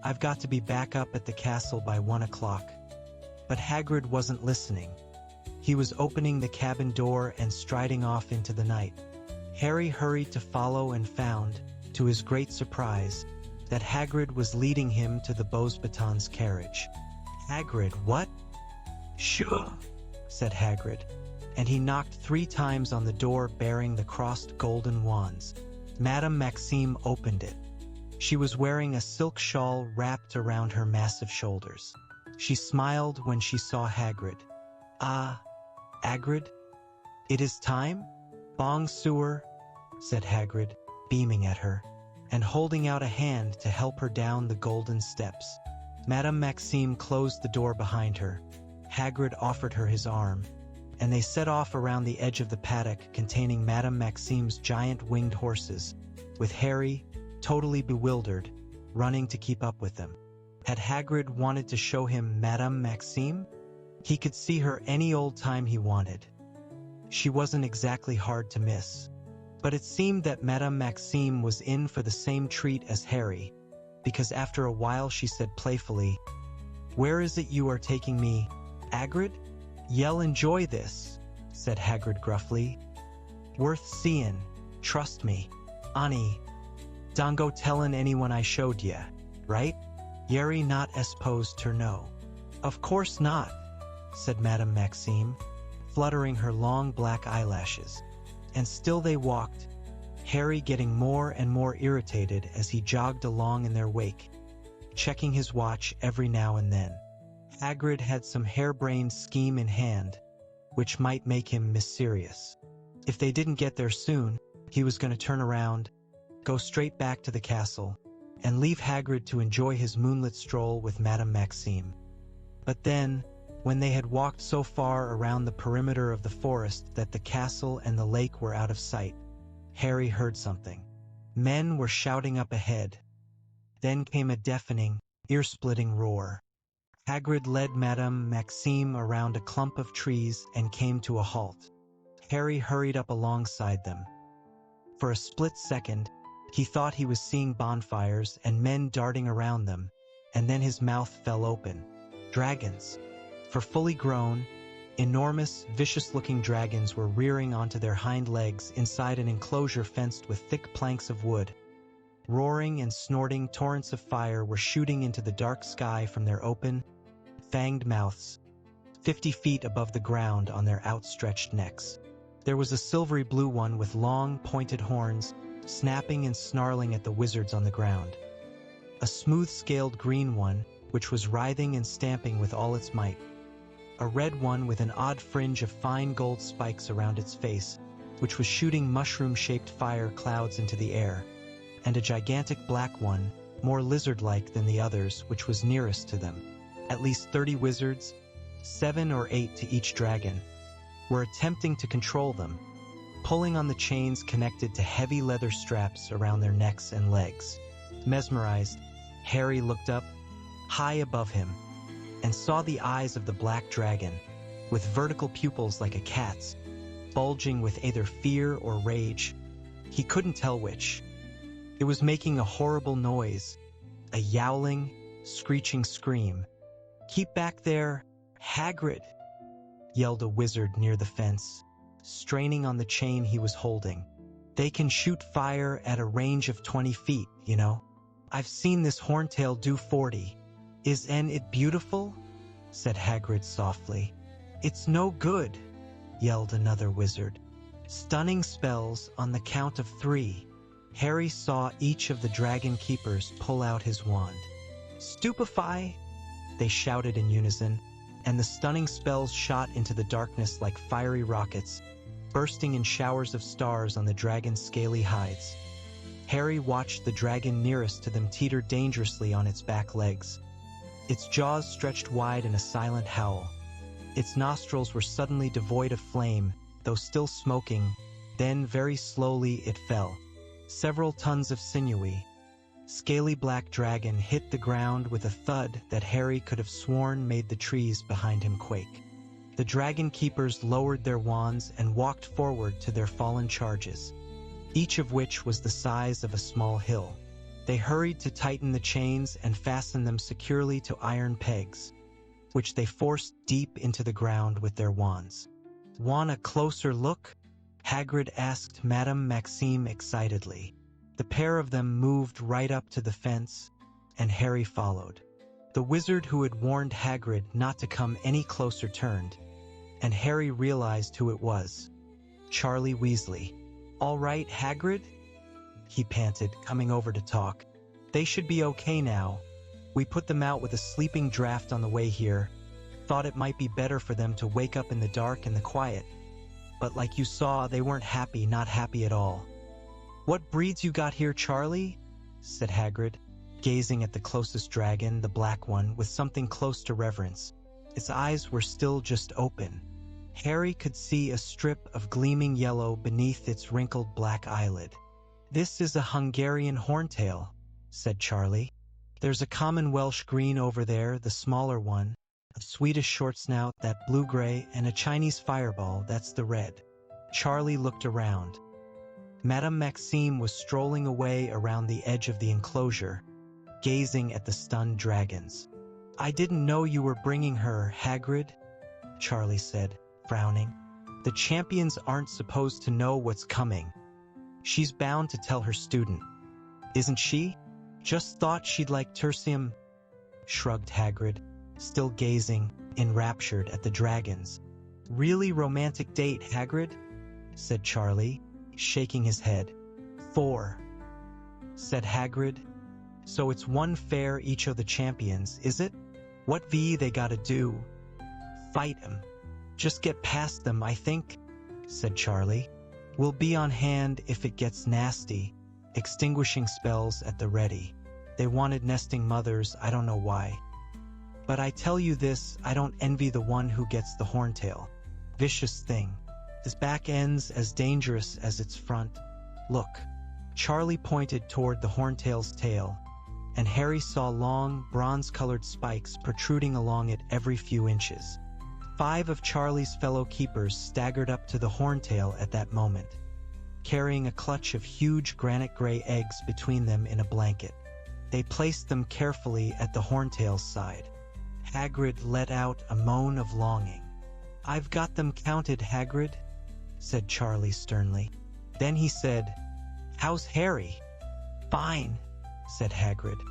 I've got to be back up at the castle by 1 o'clock. But Hagrid wasn't listening. He was opening the cabin door and striding off into the night. Harry hurried to follow and found, to his great surprise, that Hagrid was leading him to the Beauxbatons carriage. "Hagrid, what?" "Sure," said Hagrid, and he knocked 3 times on the door bearing the crossed golden wands. Madame Maxime opened it. She was wearing a silk shawl wrapped around her massive shoulders. She smiled when she saw Hagrid. "Ah, Hagrid, it is time? Bong sewer," said Hagrid, beaming at her, and holding out a hand to help her down the golden steps. Madame Maxime closed the door behind her. Hagrid offered her his arm, and they set off around the edge of the paddock containing Madame Maxime's giant winged horses, with Harry, totally bewildered, running to keep up with them. Had Hagrid wanted to show him Madame Maxime? He could see her any old time he wanted. She wasn't exactly hard to miss. But it seemed that Madame Maxime was in for the same treat as Harry, because after a while she said playfully, "Where is it you are taking me, Hagrid?" "You'll enjoy this," said Hagrid gruffly. "Worth seein', trust me. Ani, don't go tellin' anyone I showed ya, right? Yeri not supposed to know." "Of course not," said Madame Maxime, fluttering her long black eyelashes. And still they walked, Harry getting more and more irritated as he jogged along in their wake, checking his watch every now and then. Hagrid had some harebrained scheme in hand, which might make him mysterious. If they didn't get there soon, he was going to turn around, go straight back to the castle, and leave Hagrid to enjoy his moonlit stroll with Madame Maxime. But then, when they had walked so far around the perimeter of the forest that the castle and the lake were out of sight, Harry heard something. Men were shouting up ahead. Then came a deafening, ear-splitting roar. Hagrid led Madame Maxime around a clump of trees and came to a halt. Harry hurried up alongside them. For a split second, he thought he was seeing bonfires and men darting around them, and then his mouth fell open. Dragons. For fully grown, enormous, vicious-looking dragons were rearing onto their hind legs inside an enclosure fenced with thick planks of wood. Roaring and snorting torrents of fire were shooting into the dark sky from their open, fanged mouths, 50 feet above the ground on their outstretched necks. There was a silvery blue one with long, pointed horns, snapping and snarling at the wizards on the ground. A smooth-scaled green one, which was writhing and stamping with all its might. A red one with an odd fringe of fine gold spikes around its face, which was shooting mushroom-shaped fire clouds into the air, and a gigantic black one, more lizard-like than the others, which was nearest to them. At least 30 wizards, 7 or 8 to each dragon, were attempting to control them, pulling on the chains connected to heavy leather straps around their necks and legs. Mesmerized, Harry looked up, high above him, and saw the eyes of the black dragon, with vertical pupils like a cat's, bulging with either fear or rage. He couldn't tell which. It was making a horrible noise, a yowling, screeching scream. "Keep back there, Hagrid!" yelled a wizard near the fence, straining on the chain he was holding. "They can shoot fire at a range of 20 feet, you know. I've seen this horntail do 40. Isn't it beautiful?" said Hagrid softly. "It's no good," yelled another wizard. Stunning spells on the count of 3. Harry saw each of the dragon keepers pull out his wand. "Stupefy!" they shouted in unison, and the stunning spells shot into the darkness like fiery rockets, bursting in showers of stars on the dragon's scaly hides. Harry watched the dragon nearest to them teeter dangerously on its back legs. Its jaws stretched wide in a silent howl. Its nostrils were suddenly devoid of flame, though still smoking. Then, very slowly, it fell. Several tons of sinewy, scaly black dragon hit the ground with a thud that Harry could have sworn made the trees behind him quake. The dragon keepers lowered their wands and walked forward to their fallen charges, each of which was the size of a small hill. They hurried to tighten the chains and fasten them securely to iron pegs, which they forced deep into the ground with their wands. "Want a closer look?" Hagrid asked Madame Maxime excitedly. The pair of them moved right up to the fence, and Harry followed. The wizard who had warned Hagrid not to come any closer turned, and Harry realized who it was. Charlie Weasley. "All right, Hagrid?" he panted, coming over to talk. "They should be okay now. We put them out with a sleeping draft on the way here. Thought it might be better for them to wake up in the dark and the quiet. But like you saw, they weren't happy, not happy at all." "What breeds you got here, Charlie?" said Hagrid, gazing at the closest dragon, the black one, with something close to reverence. Its eyes were still just open. Harry could see a strip of gleaming yellow beneath its wrinkled black eyelid. "This is a Hungarian horntail," said Charlie. "There's a common Welsh green over there, the smaller one, a Swedish short snout, that blue-gray, and a Chinese fireball, that's the red." Charlie looked around. Madame Maxime was strolling away around the edge of the enclosure, gazing at the stunned dragons. "I didn't know you were bringing her, Hagrid," Charlie said, frowning. "The champions aren't supposed to know what's coming. She's bound to tell her student, isn't she? Just thought she'd like tertium," shrugged Hagrid, still gazing, enraptured, at the dragons. "Really romantic date, Hagrid?" said Charlie, shaking his head. "4," said Hagrid. "So it's one fair each of the champions, is it? What they gotta do? Fight 'em. Just get past them, I think," said Charlie. "We'll be on hand if it gets nasty, extinguishing spells at the ready." They wanted nesting mothers, I don't know why. "But I tell you this, I don't envy the one who gets the horntail. Vicious thing. His back end's as dangerous as its front. Look." Charlie pointed toward the horntail's tail, and Harry saw long, bronze-colored spikes protruding along it every few inches. 5 of Charlie's fellow keepers staggered up to the horntail at that moment, carrying a clutch of huge granite-gray eggs between them in a blanket. They placed them carefully at the horntail's side. Hagrid let out a moan of longing. "I've got them counted, Hagrid," said Charlie sternly. Then he said, "How's Harry?" "Fine," said Hagrid.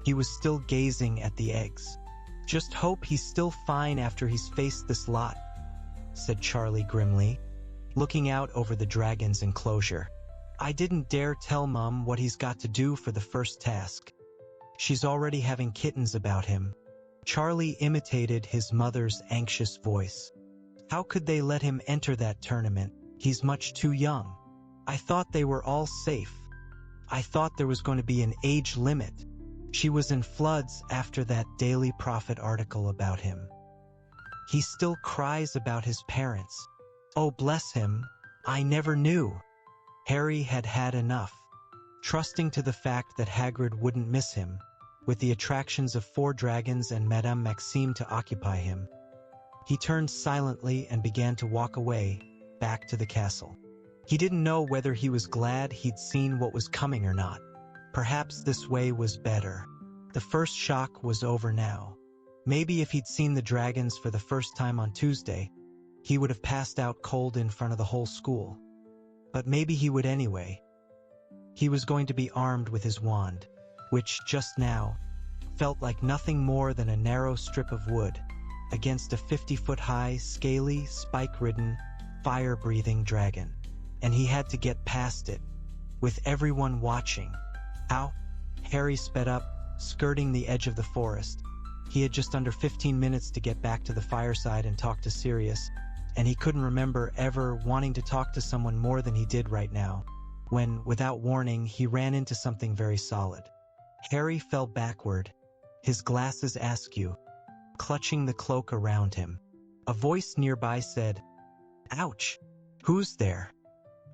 He was still gazing at the eggs. "Just hope he's still fine after he's faced this lot," said Charlie grimly, looking out over the dragon's enclosure. "I didn't dare tell Mum what he's got to do for the first task. She's already having kittens about him." Charlie imitated his mother's anxious voice. "How could they let him enter that tournament? He's much too young. I thought they were all safe. I thought there was going to be an age limit." She was in floods after that Daily Prophet article about him. "He still cries about his parents. Oh, bless him, I never knew." Harry had had enough, trusting to the fact that Hagrid wouldn't miss him, with the attractions of 4 dragons and Madame Maxime to occupy him. He turned silently and began to walk away, back to the castle. He didn't know whether he was glad he'd seen what was coming or not. Perhaps this way was better. The first shock was over now. Maybe if he'd seen the dragons for the first time on Tuesday, he would have passed out cold in front of the whole school. But maybe he would anyway. He was going to be armed with his wand, which, just now, felt like nothing more than a narrow strip of wood against a 50-foot-high, scaly, spike-ridden, fire-breathing dragon. And he had to get past it, with everyone watching. How? Harry sped up, skirting the edge of the forest. He had just under 15 minutes to get back to the fireside and talk to Sirius, and he couldn't remember ever wanting to talk to someone more than he did right now, when, without warning, he ran into something very solid. Harry fell backward, his glasses askew, clutching the cloak around him. A voice nearby said, "Ouch! Who's there?"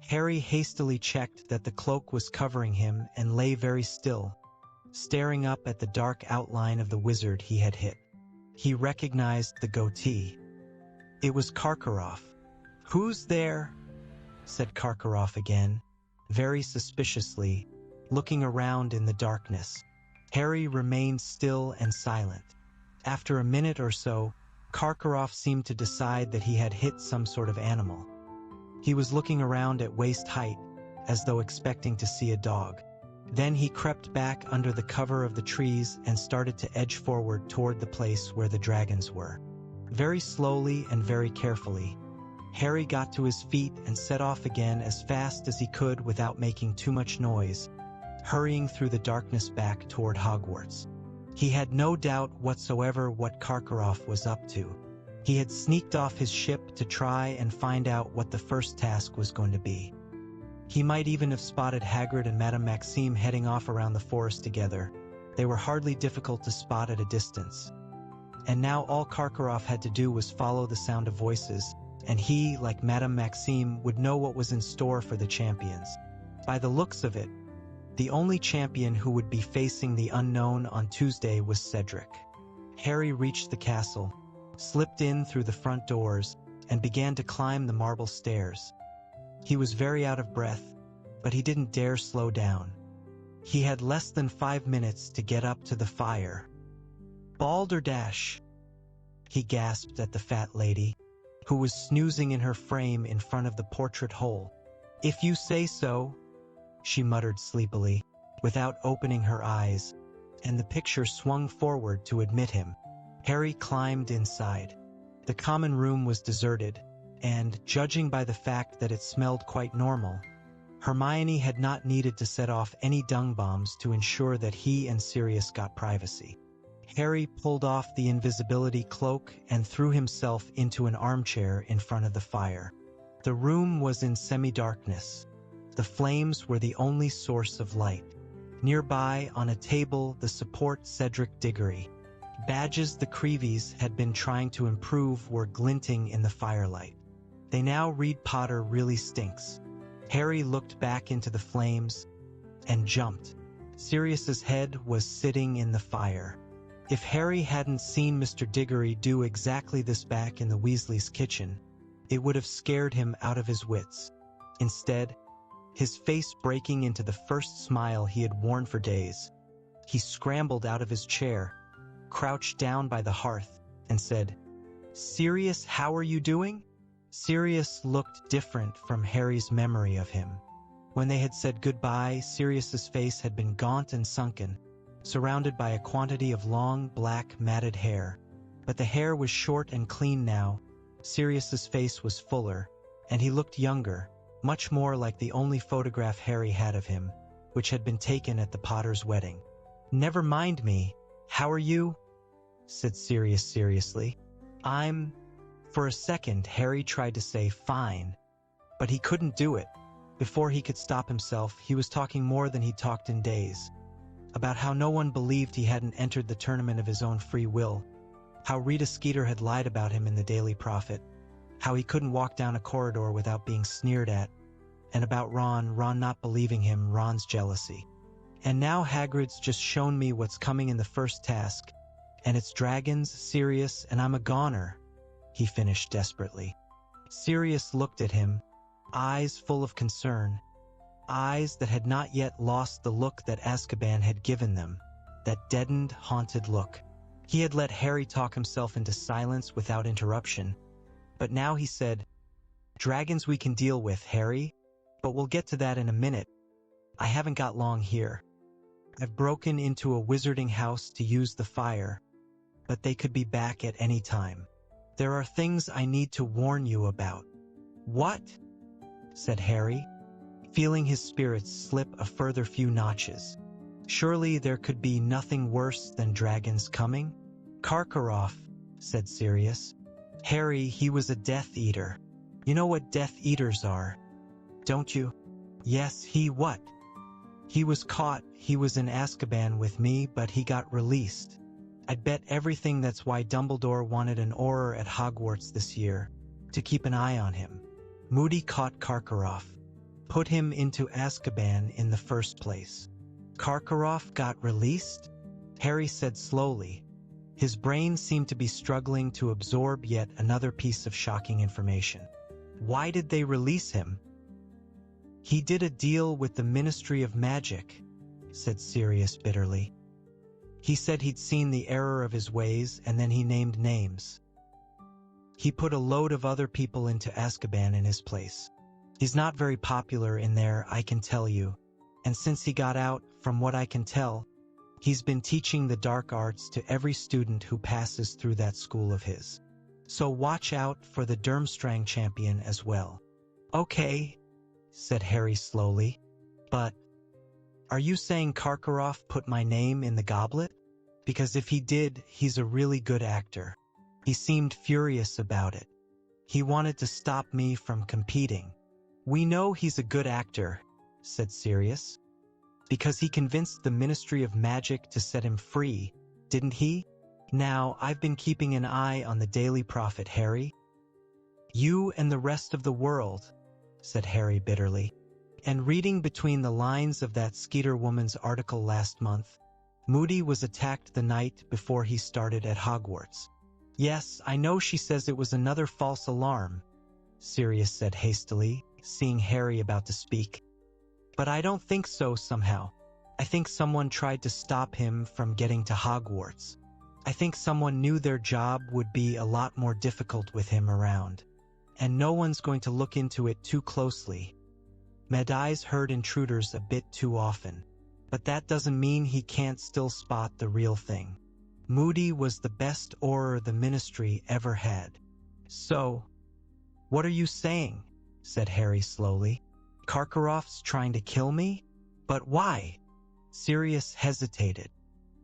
Harry hastily checked that the cloak was covering him and lay very still, staring up at the dark outline of the wizard he had hit. He recognized the goatee. It was Karkaroff. "Who's there?" said Karkaroff again, very suspiciously, looking around in the darkness. Harry remained still and silent. After a minute or so, Karkaroff seemed to decide that he had hit some sort of animal. He was looking around at waist height, as though expecting to see a dog. Then he crept back under the cover of the trees and started to edge forward toward the place where the dragons were. Very slowly and very carefully, Harry got to his feet and set off again as fast as he could without making too much noise, hurrying through the darkness back toward Hogwarts. He had no doubt whatsoever what Karkaroff was up to. He had sneaked off his ship to try and find out what the first task was going to be. He might even have spotted Hagrid and Madame Maxime heading off around the forest together. They were hardly difficult to spot at a distance. And now all Karkaroff had to do was follow the sound of voices, and he, like Madame Maxime, would know what was in store for the champions. By the looks of it, the only champion who would be facing the unknown on Tuesday was Cedric. Harry reached the castle, slipped in through the front doors, and began to climb the marble stairs. He was very out of breath, but he didn't dare slow down. He had less than 5 minutes to get up to the fire. "Balderdash!" he gasped at the fat lady, who was snoozing in her frame in front of the portrait hole. "If you say so," she muttered sleepily, without opening her eyes, and the picture swung forward to admit him. Harry climbed inside. The common room was deserted, and, judging by the fact that it smelled quite normal, Hermione had not needed to set off any dung bombs to ensure that he and Sirius got privacy. Harry pulled off the invisibility cloak and threw himself into an armchair in front of the fire. The room was in semi-darkness. The flames were the only source of light. Nearby, on a table, the support Cedric Diggory. Badges the Creevies had been trying to improve were glinting in the firelight. They now read Potter really stinks. Harry looked back into the flames and jumped. Sirius's head was sitting in the fire. If Harry hadn't seen Mr. Diggory do exactly this back in the Weasleys' kitchen, it would have scared him out of his wits. Instead, his face breaking into the first smile he had worn for days, he scrambled out of his chair, crouched down by the hearth, and said, "Sirius, how are you doing?" Sirius looked different from Harry's memory of him. When they had said goodbye, Sirius's face had been gaunt and sunken, surrounded by a quantity of long, black, matted hair. But the hair was short and clean now. Sirius's face was fuller, and he looked younger, much more like the only photograph Harry had of him, which had been taken at the Potter's wedding. "Never mind me. How are you?" said Sirius seriously. "I'm..." For a second, Harry tried to say fine, but he couldn't do it. Before he could stop himself, he was talking more than he'd talked in days. About how no one believed he hadn't entered the tournament of his own free will, how Rita Skeeter had lied about him in the Daily Prophet, how he couldn't walk down a corridor without being sneered at, and about Ron not believing him, Ron's jealousy. "And now Hagrid's just shown me what's coming in the first task, and it's dragons, Sirius, and I'm a goner," he finished desperately. Sirius looked at him, eyes full of concern, eyes that had not yet lost the look that Azkaban had given them. that deadened, haunted look. He had let Harry talk himself into silence without interruption, but now he said, "Dragons we can deal with, Harry, but we'll get to that in a minute. I haven't got long here. I've broken into a wizarding house to use the fire, but they could be back at any time. There are things I need to warn you about." "What?" said Harry, feeling his spirits slip a further few notches. Surely there could be nothing worse than dragons coming? "Karkaroff," said Sirius. "Harry, he was a Death Eater. You know what Death Eaters are, don't you?" "Yes, what?" "He was caught. He was in Azkaban with me, but he got released. I'd bet everything that's why Dumbledore wanted an Auror at Hogwarts this year, to keep an eye on him. Moody caught Karkaroff, put him into Azkaban in the first place." "Karkaroff got released?" Harry said slowly. His brain seemed to be struggling to absorb yet another piece of shocking information. "Why did they release him?" "He did a deal with the Ministry of Magic," said Sirius bitterly. "He said he'd seen the error of his ways, and then he named names. He put a load of other people into Azkaban in his place. He's not very popular in there, I can tell you. And since he got out, from what I can tell, he's been teaching the dark arts to every student who passes through that school of his. So watch out for the Durmstrang champion as well." "Okay," said Harry slowly. "But are you saying Karkaroff put my name in the goblet? Because if he did, he's a really good actor. He seemed furious about it. He wanted to stop me from competing." "We know he's a good actor," said Sirius, "because he convinced the Ministry of Magic to set him free, didn't he? Now, I've been keeping an eye on the Daily Prophet, Harry." "You and the rest of the world," said Harry bitterly. "And reading between the lines of that Skeeter woman's article last month, Moody was attacked the night before he started at Hogwarts." "Yes, I know she says it was another false alarm," Sirius said hastily, seeing Harry about to speak. "But I don't think so somehow. I think someone tried to stop him from getting to Hogwarts. I think someone knew their job would be a lot more difficult with him around. And no one's going to look into it too closely. Medai's heard intruders a bit too often. But that doesn't mean he can't still spot the real thing. Moody was the best Auror the Ministry ever had." "So, what are you saying?" said Harry slowly. "Karkaroff's trying to kill me? But why?" Sirius hesitated.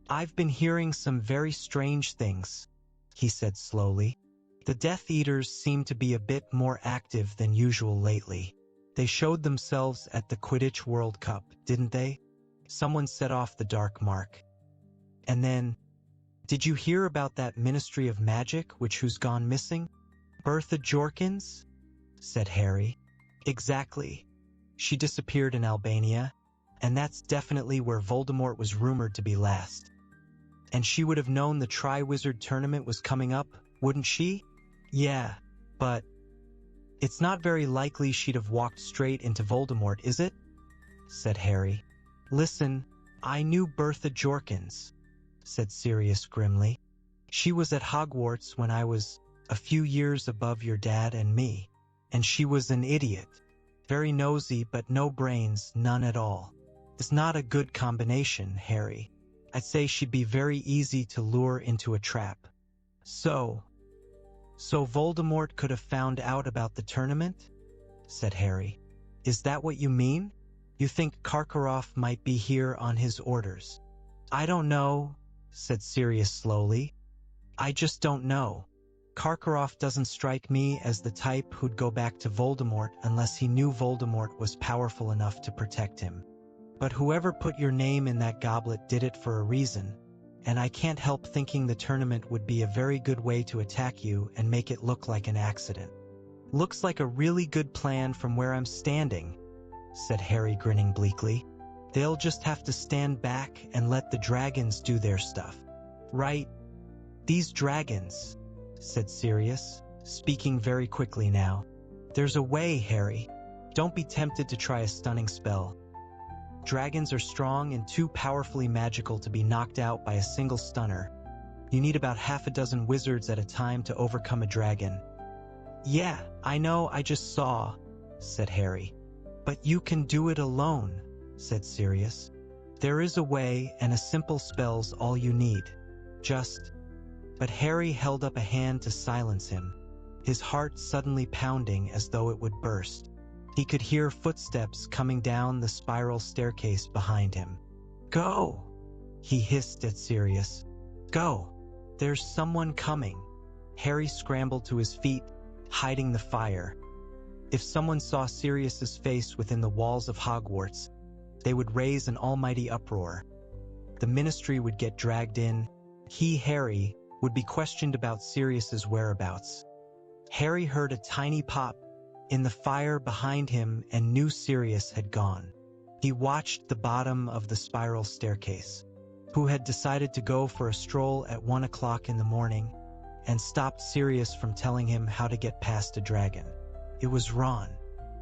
"I've been hearing some very strange things," he said slowly. "The Death Eaters seem to be a bit more active than usual lately. They showed themselves at the Quidditch World Cup, didn't they? Someone set off the Dark Mark. And then, did you hear about that Ministry of Magic who's gone missing?" "Bertha Jorkins?" said Harry. "Exactly. She disappeared in Albania, and that's definitely where Voldemort was rumored to be last. And she would have known the Triwizard Tournament was coming up, wouldn't she?" "Yeah, but it's not very likely she'd have walked straight into Voldemort, is it?" said Harry. "Listen, I knew Bertha Jorkins," said Sirius grimly. "She was at Hogwarts when I was a few years above your dad and me, and she was an idiot. Very nosy, but no brains, none at all. It's not a good combination, Harry. I'd say she'd be very easy to lure into a trap." So Voldemort could have found out about the tournament?" said Harry. "Is that what you mean? You think Karkaroff might be here on his orders?" "I don't know," said Sirius slowly. "I just don't know. Karkaroff doesn't strike me as the type who'd go back to Voldemort unless he knew Voldemort was powerful enough to protect him. But whoever put your name in that goblet did it for a reason, and I can't help thinking the tournament would be a very good way to attack you and make it look like an accident." "Looks like a really good plan from where I'm standing," said Harry, grinning bleakly. "They'll just have to stand back and let the dragons do their stuff." "Right. These dragons," said Sirius, speaking very quickly now. "There's a way, Harry. Don't be tempted to try a stunning spell. Dragons are strong and too powerfully magical to be knocked out by a single stunner. You need about half a dozen wizards at a time to overcome a dragon. Yeah, I know, I just saw, said Harry. But you can do it alone, said Sirius. There is a way, and a simple spell's all you need. But Harry held up a hand to silence him, his heart suddenly pounding as though it would burst. He could hear footsteps coming down the spiral staircase behind him. Go, he hissed at Sirius. Go, there's someone coming. Harry scrambled to his feet, hiding the fire. If someone saw Sirius's face within the walls of Hogwarts, they would raise an almighty uproar. The ministry would get dragged in. He, Harry, would be questioned about Sirius's whereabouts. Harry heard a tiny pop in the fire behind him and knew Sirius had gone. He watched the bottom of the spiral staircase, who had decided to go for a stroll at 1 o'clock in the morning, and stopped Sirius from telling him how to get past a dragon. It was Ron,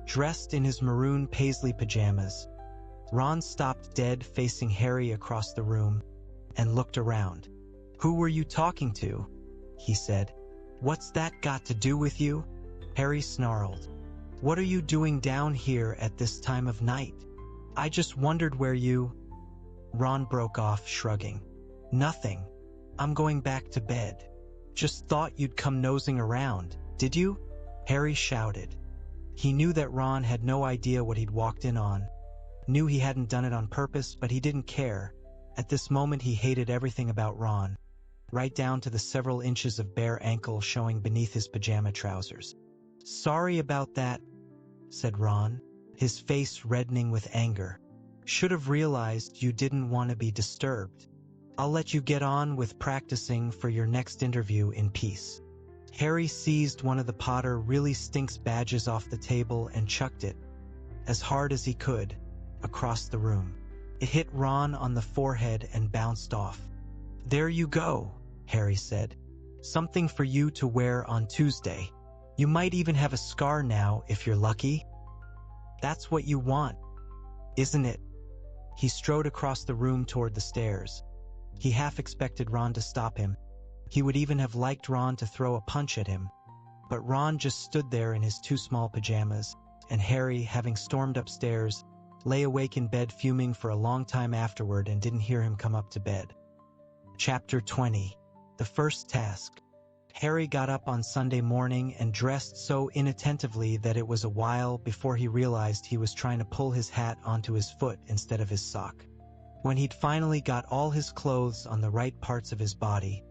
dressed in his maroon paisley pajamas. Ron stopped dead, facing Harry across the room, and looked around. Who were you talking to? He said. What's that got to do with you? Harry snarled. What are you doing down here at this time of night? I just wondered where you... Ron broke off, shrugging. Nothing. I'm going back to bed. Just thought you'd come nosing around, did you? Harry shouted. He knew that Ron had no idea what he'd walked in on. Knew he hadn't done it on purpose, but he didn't care. At this moment he hated everything about Ron, right down to the several inches of bare ankle showing beneath his pajama trousers. Sorry about that, said Ron, his face reddening with anger. Should have realized you didn't want to be disturbed. I'll let you get on with practicing for your next interview in peace. Harry seized one of the Potter really stinks badges off the table and chucked it, as hard as he could, across the room. It hit Ron on the forehead and bounced off. There you go, Harry said. Something for you to wear on Tuesday. You might even have a scar now if you're lucky. That's what you want, isn't it? He strode across the room toward the stairs. He half expected Ron to stop him. He would even have liked Ron to throw a punch at him. But Ron just stood there in his too small pajamas, and Harry, having stormed upstairs, lay awake in bed fuming for a long time afterward and didn't hear him come up to bed. Chapter 20. The First Task. Harry got up on Sunday morning and dressed so inattentively that it was a while before he realized he was trying to pull his hat onto his foot instead of his sock. When he'd finally got all his clothes on the right parts of his body,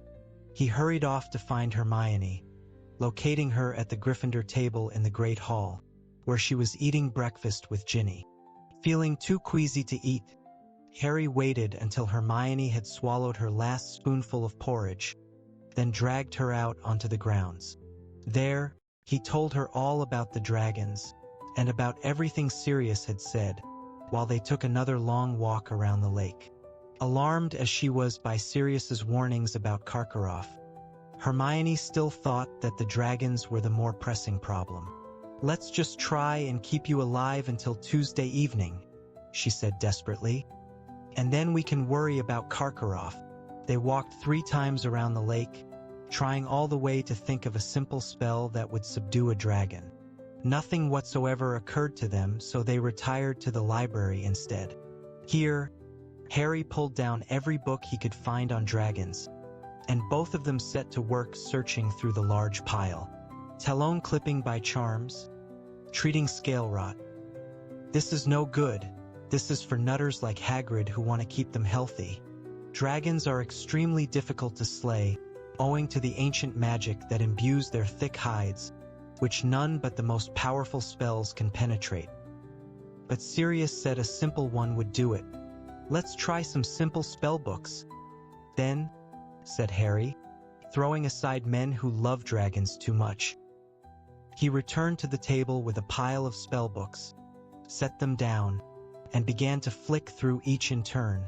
he hurried off to find Hermione, locating her at the Gryffindor table in the Great Hall, where she was eating breakfast with Ginny. Feeling too queasy to eat, Harry waited until Hermione had swallowed her last spoonful of porridge, then dragged her out onto the grounds. There, he told her all about the dragons, and about everything Sirius had said, while they took another long walk around the lake. Alarmed as she was by Sirius's warnings about Karkaroff, Hermione still thought that the dragons were the more pressing problem. Let's just try and keep you alive until Tuesday evening, she said desperately. And then we can worry about Karkaroff. They walked 3 times around the lake, trying all the way to think of a simple spell that would subdue a dragon. Nothing whatsoever occurred to them, so they retired to the library instead. Here, Harry pulled down every book he could find on dragons, and both of them set to work searching through the large pile. Talon clipping by charms, treating scale rot. This is no good. This is for nutters like Hagrid who want to keep them healthy. Dragons are extremely difficult to slay, owing to the ancient magic that imbues their thick hides, which none but the most powerful spells can penetrate. But Sirius said a simple one would do it. Let's try some simple spell books. Then, said Harry, throwing aside men who love dragons too much. He returned to the table with a pile of spell books, set them down, and began to flick through each in turn,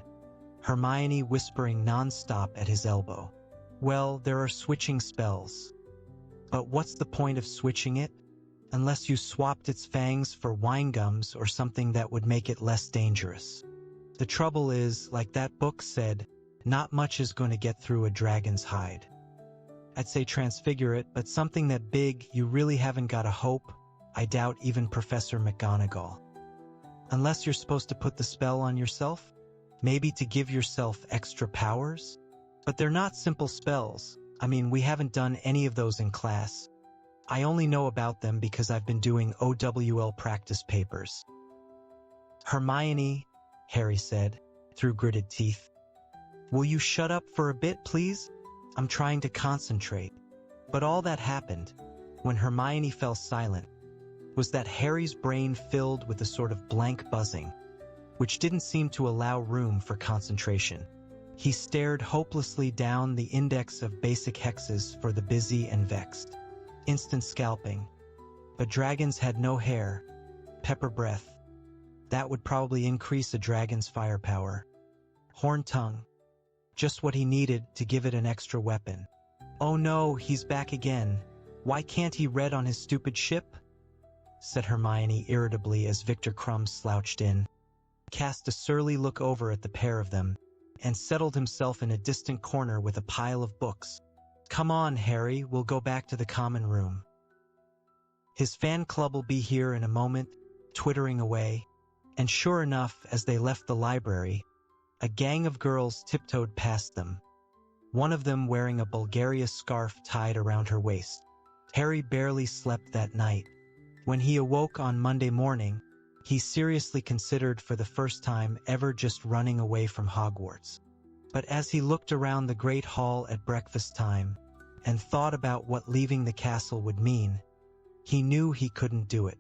Hermione whispering non-stop at his elbow. Well, there are switching spells. But what's the point of switching it, unless you swapped its fangs for wine gums or something that would make it less dangerous? The trouble is, like that book said, not much is going to get through a dragon's hide. I'd say transfigure it, but something that big you really haven't got a hope. I doubt even Professor McGonagall. Unless you're supposed to put the spell on yourself? Maybe to give yourself extra powers? But they're not simple spells. I mean, we haven't done any of those in class. I only know about them because I've been doing OWL practice papers. Hermione, Harry said, through gritted teeth. Will you shut up for a bit, please? I'm trying to concentrate. But all that happened, when Hermione fell silent, was that Harry's brain filled with a sort of blank buzzing, which didn't seem to allow room for concentration. He stared hopelessly down the index of basic hexes for the busy and vexed. Instant scalping. But dragons had no hair. Pepper breath. That would probably increase a dragon's firepower. Horn tongue. Just what he needed to give it an extra weapon. Oh no, he's back again. Why can't he read on his stupid ship? Said Hermione irritably as Victor Crumb slouched in, cast a surly look over at the pair of them, and settled himself in a distant corner with a pile of books. Come on, Harry, we'll go back to the common room. His fan club will be here in a moment, twittering away, and sure enough, as they left the library, a gang of girls tiptoed past them, one of them wearing a Bulgaria scarf tied around her waist. Harry barely slept that night. When he awoke on Monday morning, he seriously considered for the first time ever just running away from Hogwarts. But as he looked around the great hall at breakfast time and thought about what leaving the castle would mean, he knew he couldn't do it.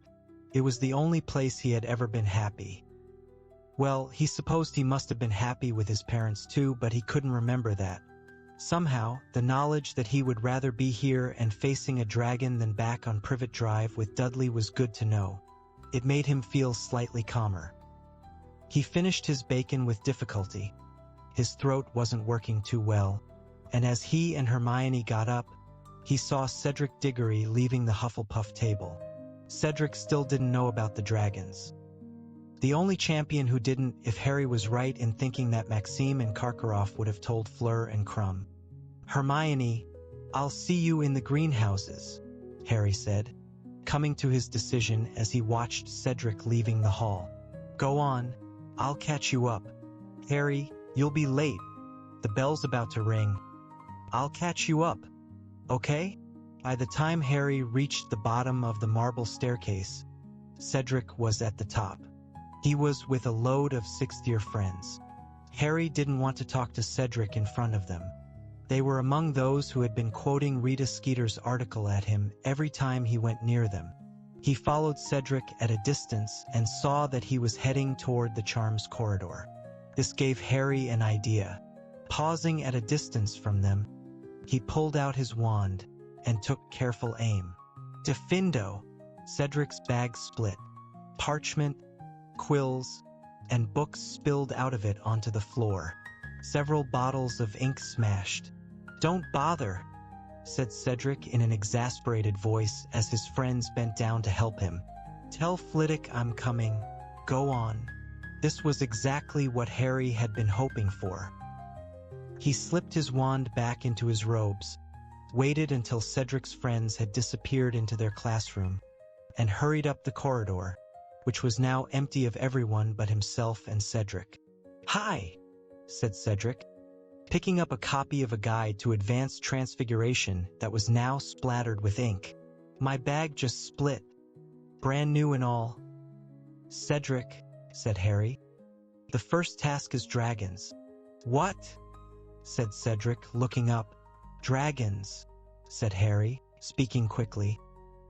It was the only place he had ever been happy. Well, he supposed he must have been happy with his parents too, but he couldn't remember that. Somehow, the knowledge that he would rather be here and facing a dragon than back on Privet Drive with Dudley was good to know. It made him feel slightly calmer. He finished his bacon with difficulty. His throat wasn't working too well, and as he and Hermione got up, he saw Cedric Diggory leaving the Hufflepuff table. Cedric still didn't know about the dragons. The only champion who didn't, if Harry was right in thinking that Maxime and Karkaroff would have told Fleur and Crumb. Hermione, I'll see you in the greenhouses, Harry said, coming to his decision as he watched Cedric leaving the hall. Go on, I'll catch you up. Harry, you'll be late. The bell's about to ring. I'll catch you up. Okay? By the time Harry reached the bottom of the marble staircase, Cedric was at the top. He was with a load of sixth-year friends. Harry didn't want to talk to Cedric in front of them. They were among those who had been quoting Rita Skeeter's article at him every time he went near them. He followed Cedric at a distance and saw that he was heading toward the charms corridor. This gave Harry an idea. Pausing at a distance from them, he pulled out his wand and took careful aim. Diffindo! Cedric's bag split. Parchment, quills, and books spilled out of it onto the floor. Several bottles of ink smashed. Don't bother, said Cedric in an exasperated voice as his friends bent down to help him. Tell Flitwick I'm coming. Go on. This was exactly what Harry had been hoping for. He slipped his wand back into his robes, waited until Cedric's friends had disappeared into their classroom, and hurried up the corridor, which was now empty of everyone but himself and Cedric. Hi, said Cedric, picking up a copy of a guide to advanced transfiguration that was now splattered with ink. My bag just split. Brand new and all. Cedric, said Harry. The first task is dragons. What? Said Cedric, looking up. Dragons, said Harry, speaking quickly,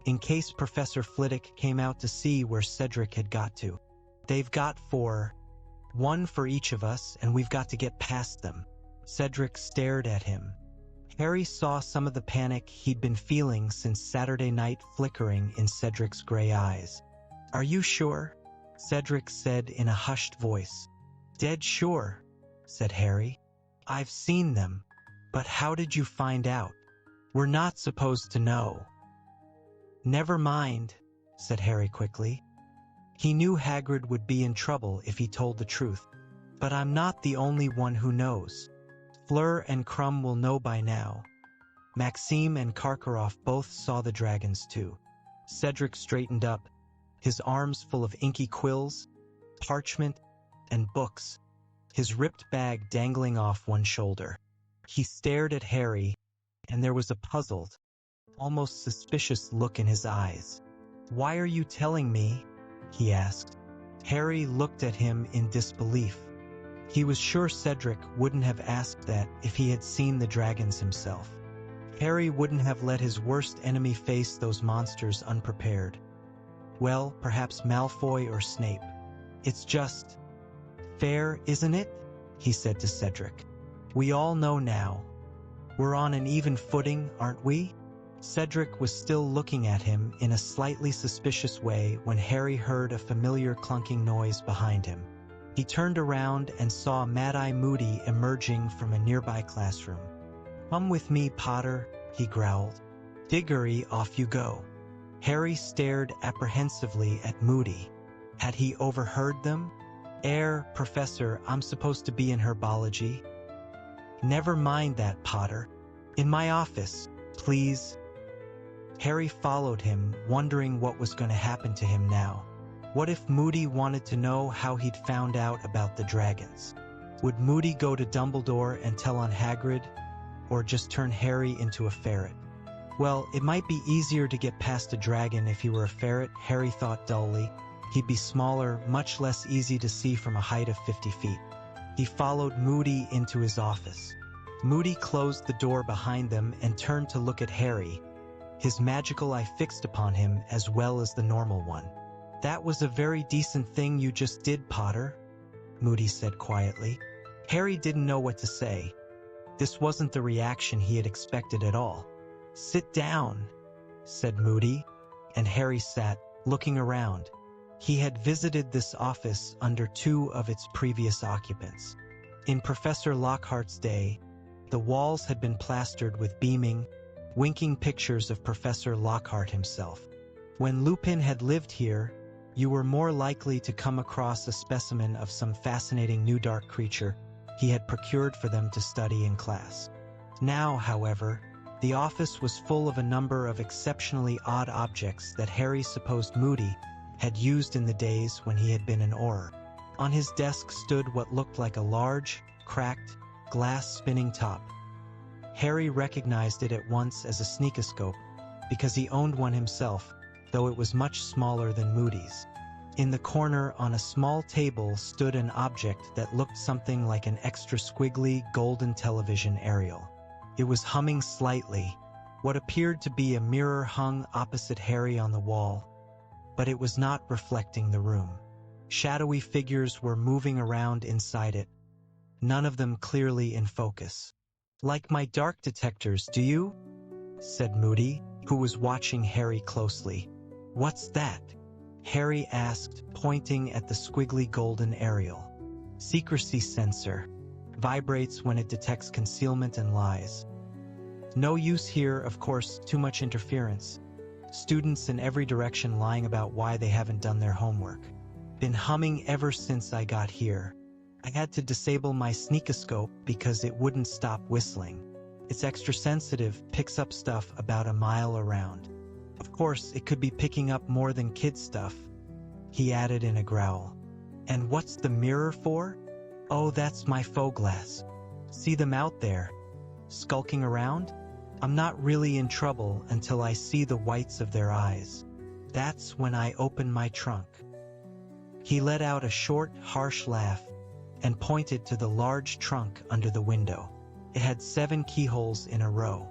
in case Professor Flitwick came out to see where Cedric had got to. They've got 4. 1 for each of us, and we've got to get past them. Cedric stared at him. Harry saw some of the panic he'd been feeling since Saturday night flickering in Cedric's gray eyes. Are you sure? Cedric said in a hushed voice. Dead sure, said Harry. I've seen them. But how did you find out? We're not supposed to know. Never mind, said Harry quickly. He knew Hagrid would be in trouble if he told the truth. But I'm not the only one who knows. Fleur and Crumb will know by now. Maxime and Karkaroff both saw the dragons too. Cedric straightened up, his arms full of inky quills, parchment, and books, his ripped bag dangling off one shoulder. He stared at Harry, and there was a puzzled, almost suspicious look in his eyes. "Why are you telling me?" he asked. Harry looked at him in disbelief. He was sure Cedric wouldn't have asked that if he had seen the dragons himself. Harry wouldn't have let his worst enemy face those monsters unprepared. Well, perhaps Malfoy or Snape. "It's just fair, isn't it?" he said to Cedric. "We all know now. We're on an even footing, aren't we?" Cedric was still looking at him in a slightly suspicious way when Harry heard a familiar clunking noise behind him. He turned around and saw Mad-Eye Moody emerging from a nearby classroom. "Come with me, Potter," he growled. "Diggory, off you go." Harry stared apprehensively at Moody. Had he overheard them? Professor, I'm supposed to be in herbology." "Never mind that, Potter. In my office, please." Harry followed him, wondering what was going to happen to him now. What if Moody wanted to know how he'd found out about the dragons? Would Moody go to Dumbledore and tell on Hagrid, or just turn Harry into a ferret? Well, it might be easier to get past a dragon if he were a ferret, Harry thought dully. He'd be smaller, much less easy to see from a height of 50 feet. He followed Moody into his office. Moody closed the door behind them and turned to look at Harry, his magical eye fixed upon him as well as the normal one. "That was a very decent thing you just did, Potter," Moody said quietly. Harry didn't know what to say. This wasn't the reaction he had expected at all. "Sit down," said Moody, and Harry sat, looking around. He had visited this office under 2 of its previous occupants. In Professor Lockhart's day, the walls had been plastered with beaming, winking pictures of Professor Lockhart himself. When Lupin had lived here, you were more likely to come across a specimen of some fascinating new dark creature he had procured for them to study in class. Now, however, the office was full of a number of exceptionally odd objects that Harry supposed Moody had used in the days when he had been an Auror. On his desk stood what looked like a large, cracked, glass spinning top. Harry recognized it at once as a sneakoscope, because he owned one himself, though it was much smaller than Moody's. In the corner on a small table stood an object that looked something like an extra squiggly golden television aerial. It was humming slightly. What appeared to be a mirror hung opposite Harry on the wall, but it was not reflecting the room. Shadowy figures were moving around inside it, none of them clearly in focus. "Like my dark detectors, do you?" said Moody, who was watching Harry closely. "What's that?" Harry asked, pointing at the squiggly golden aerial. "Secrecy sensor. Vibrates when it detects concealment and lies. No use here, of course, too much interference. Students in every direction lying about why they haven't done their homework. Been humming ever since I got here. I had to disable my sneakoscope because it wouldn't stop whistling. It's extra sensitive, picks up stuff about a mile around. Of course, it could be picking up more than kid stuff," he added in a growl. "And what's the mirror for?" "Oh, that's my faux glass. See them out there, skulking around? I'm not really in trouble until I see the whites of their eyes. That's when I open my trunk." He let out a short, harsh laugh and pointed to the large trunk under the window. It had 7 keyholes in a row.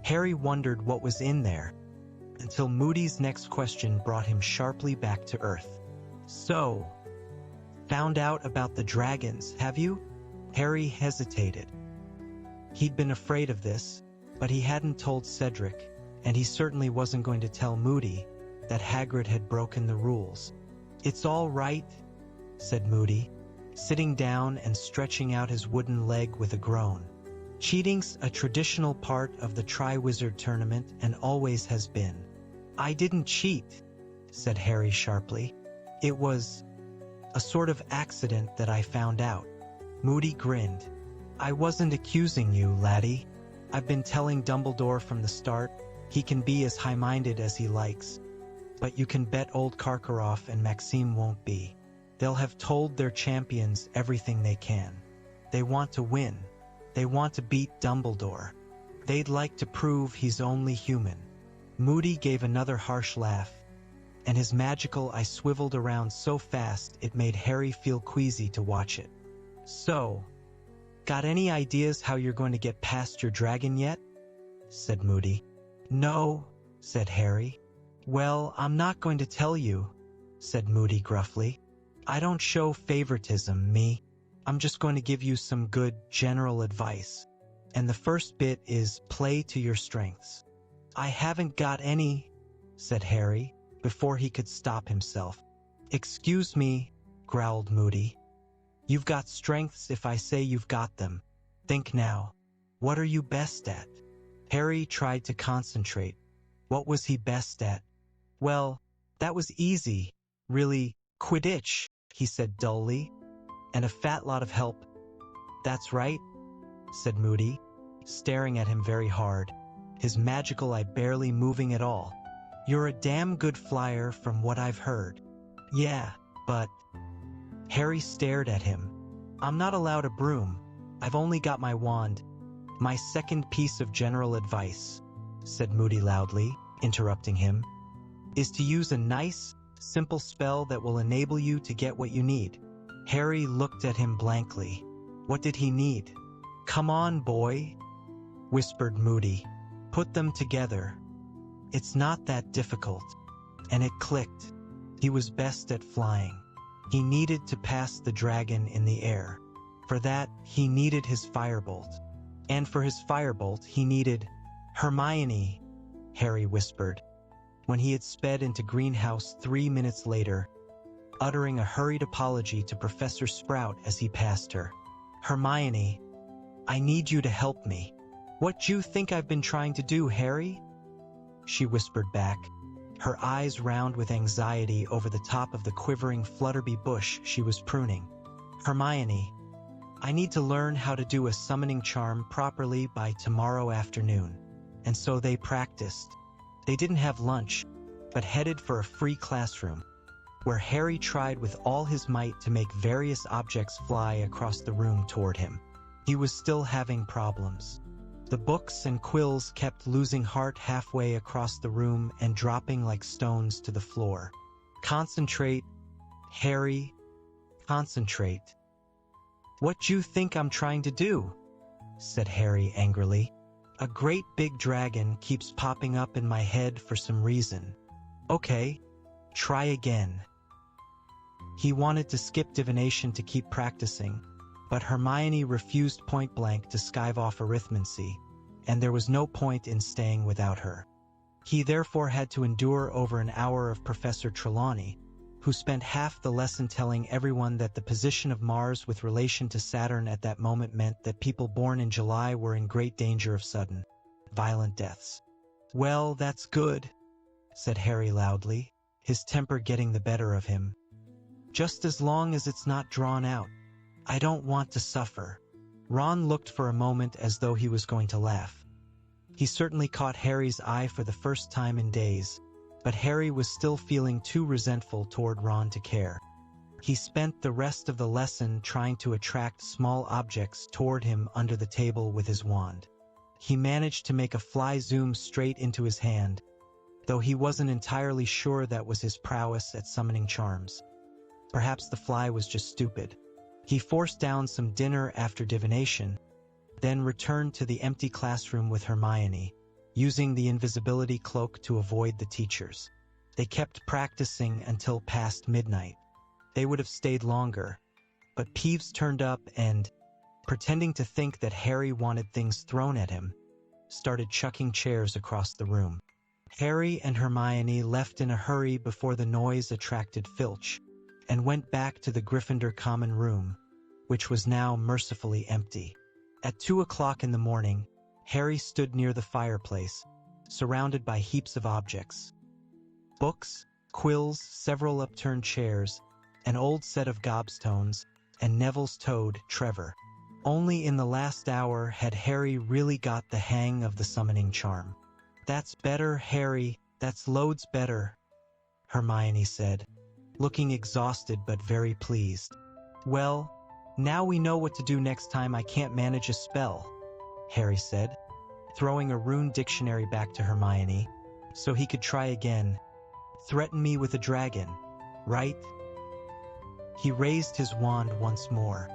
Harry wondered what was in there, until Moody's next question brought him sharply back to earth. "So, found out about the dragons, have you?" Harry hesitated. He'd been afraid of this, but he hadn't told Cedric, and he certainly wasn't going to tell Moody that Hagrid had broken the rules. "It's all right," said Moody, sitting down and stretching out his wooden leg with a groan. "Cheating's a traditional part of the Triwizard Tournament and always has been." "I didn't cheat," said Harry sharply. "It was a sort of accident that I found out." Moody grinned. I wasn't accusing you, laddie. I've been telling Dumbledore from the start, he can be as high-minded as he likes. But you can bet old Karkaroff and Maxime won't be. They'll have told their champions everything they can. They want to win. They want to beat Dumbledore. They'd like to prove he's only human. Moody gave another harsh laugh, and his magical eye swiveled around so fast it made Harry feel queasy to watch it. So, got any ideas how you're going to get past your dragon yet? Said Moody. No, said Harry. Well, I'm not going to tell you, said Moody gruffly. I don't show favoritism, me. I'm just going to give you some good general advice. And the first bit is play to your strengths. I haven't got any, said Harry, before he could stop himself. Excuse me, growled Moody. You've got strengths if I say you've got them. Think now. What are you best at? Harry tried to concentrate. What was he best at? Well, that was easy. Really, Quidditch, he said dully. And a fat lot of help. That's right, said Moody, staring at him very hard, his magical eye barely moving at all. You're a damn good flyer from what I've heard. Yeah, but... Harry stared at him. I'm not allowed a broom. I've only got my wand. My second piece of general advice, said Moody loudly, interrupting him, is to use a nice, simple spell that will enable you to get what you need. Harry looked at him blankly. What did he need? Come on, boy, whispered Moody. Put them together. It's not that difficult. And it clicked. He was best at flying. He needed to pass the dragon in the air. For that, he needed his firebolt. And for his firebolt, he needed... Hermione, Harry whispered, when he had sped into Greenhouse 3 minutes later, uttering a hurried apology to Professor Sprout as he passed her. Hermione, I need you to help me. What do you think I've been trying to do, Harry? She whispered back, her eyes round with anxiety over the top of the quivering Flutterby bush she was pruning. Hermione, I need to learn how to do a summoning charm properly by tomorrow afternoon. And so they practiced. They didn't have lunch, but headed for a free classroom, where Harry tried with all his might to make various objects fly across the room toward him. He was still having problems. The books and quills kept losing heart halfway across the room and dropping like stones to the floor. Concentrate, Harry, concentrate. What do you think I'm trying to do? Said Harry angrily. A great big dragon keeps popping up in my head for some reason. Okay, try again. He wanted to skip divination to keep practicing, but Hermione refused point-blank to skive off arithmancy, and there was no point in staying without her. He therefore had to endure over an hour of Professor Trelawney, who spent half the lesson telling everyone that the position of Mars with relation to Saturn at that moment meant that people born in July were in great danger of sudden, violent deaths. Well, that's good, said Harry loudly, his temper getting the better of him. Just as long as it's not drawn out. I don't want to suffer. Ron looked for a moment as though he was going to laugh. He certainly caught Harry's eye for the first time in days, but Harry was still feeling too resentful toward Ron to care. He spent the rest of the lesson trying to attract small objects toward him under the table with his wand. He managed to make a fly zoom straight into his hand, though he wasn't entirely sure that was his prowess at summoning charms. Perhaps the fly was just stupid. He forced down some dinner after divination, then returned to the empty classroom with Hermione, using the invisibility cloak to avoid the teachers. They kept practicing until past midnight. They would have stayed longer, but Peeves turned up and, pretending to think that Harry wanted things thrown at him, started chucking chairs across the room. Harry and Hermione left in a hurry before the noise attracted Filch, and went back to the Gryffindor common room, which was now mercifully empty. At 2 o'clock in the morning, Harry stood near the fireplace, surrounded by heaps of objects. Books, quills, several upturned chairs, an old set of gobstones, and Neville's toad, Trevor. Only in the last hour had Harry really got the hang of the summoning charm. "That's better, Harry, that's loads better," Hermione said, looking exhausted but very pleased. "Well, now we know what to do next time I can't manage a spell," Harry said, throwing a rune dictionary back to Hermione, so he could try again. "Threaten me with a dragon, right?" He raised his wand once more.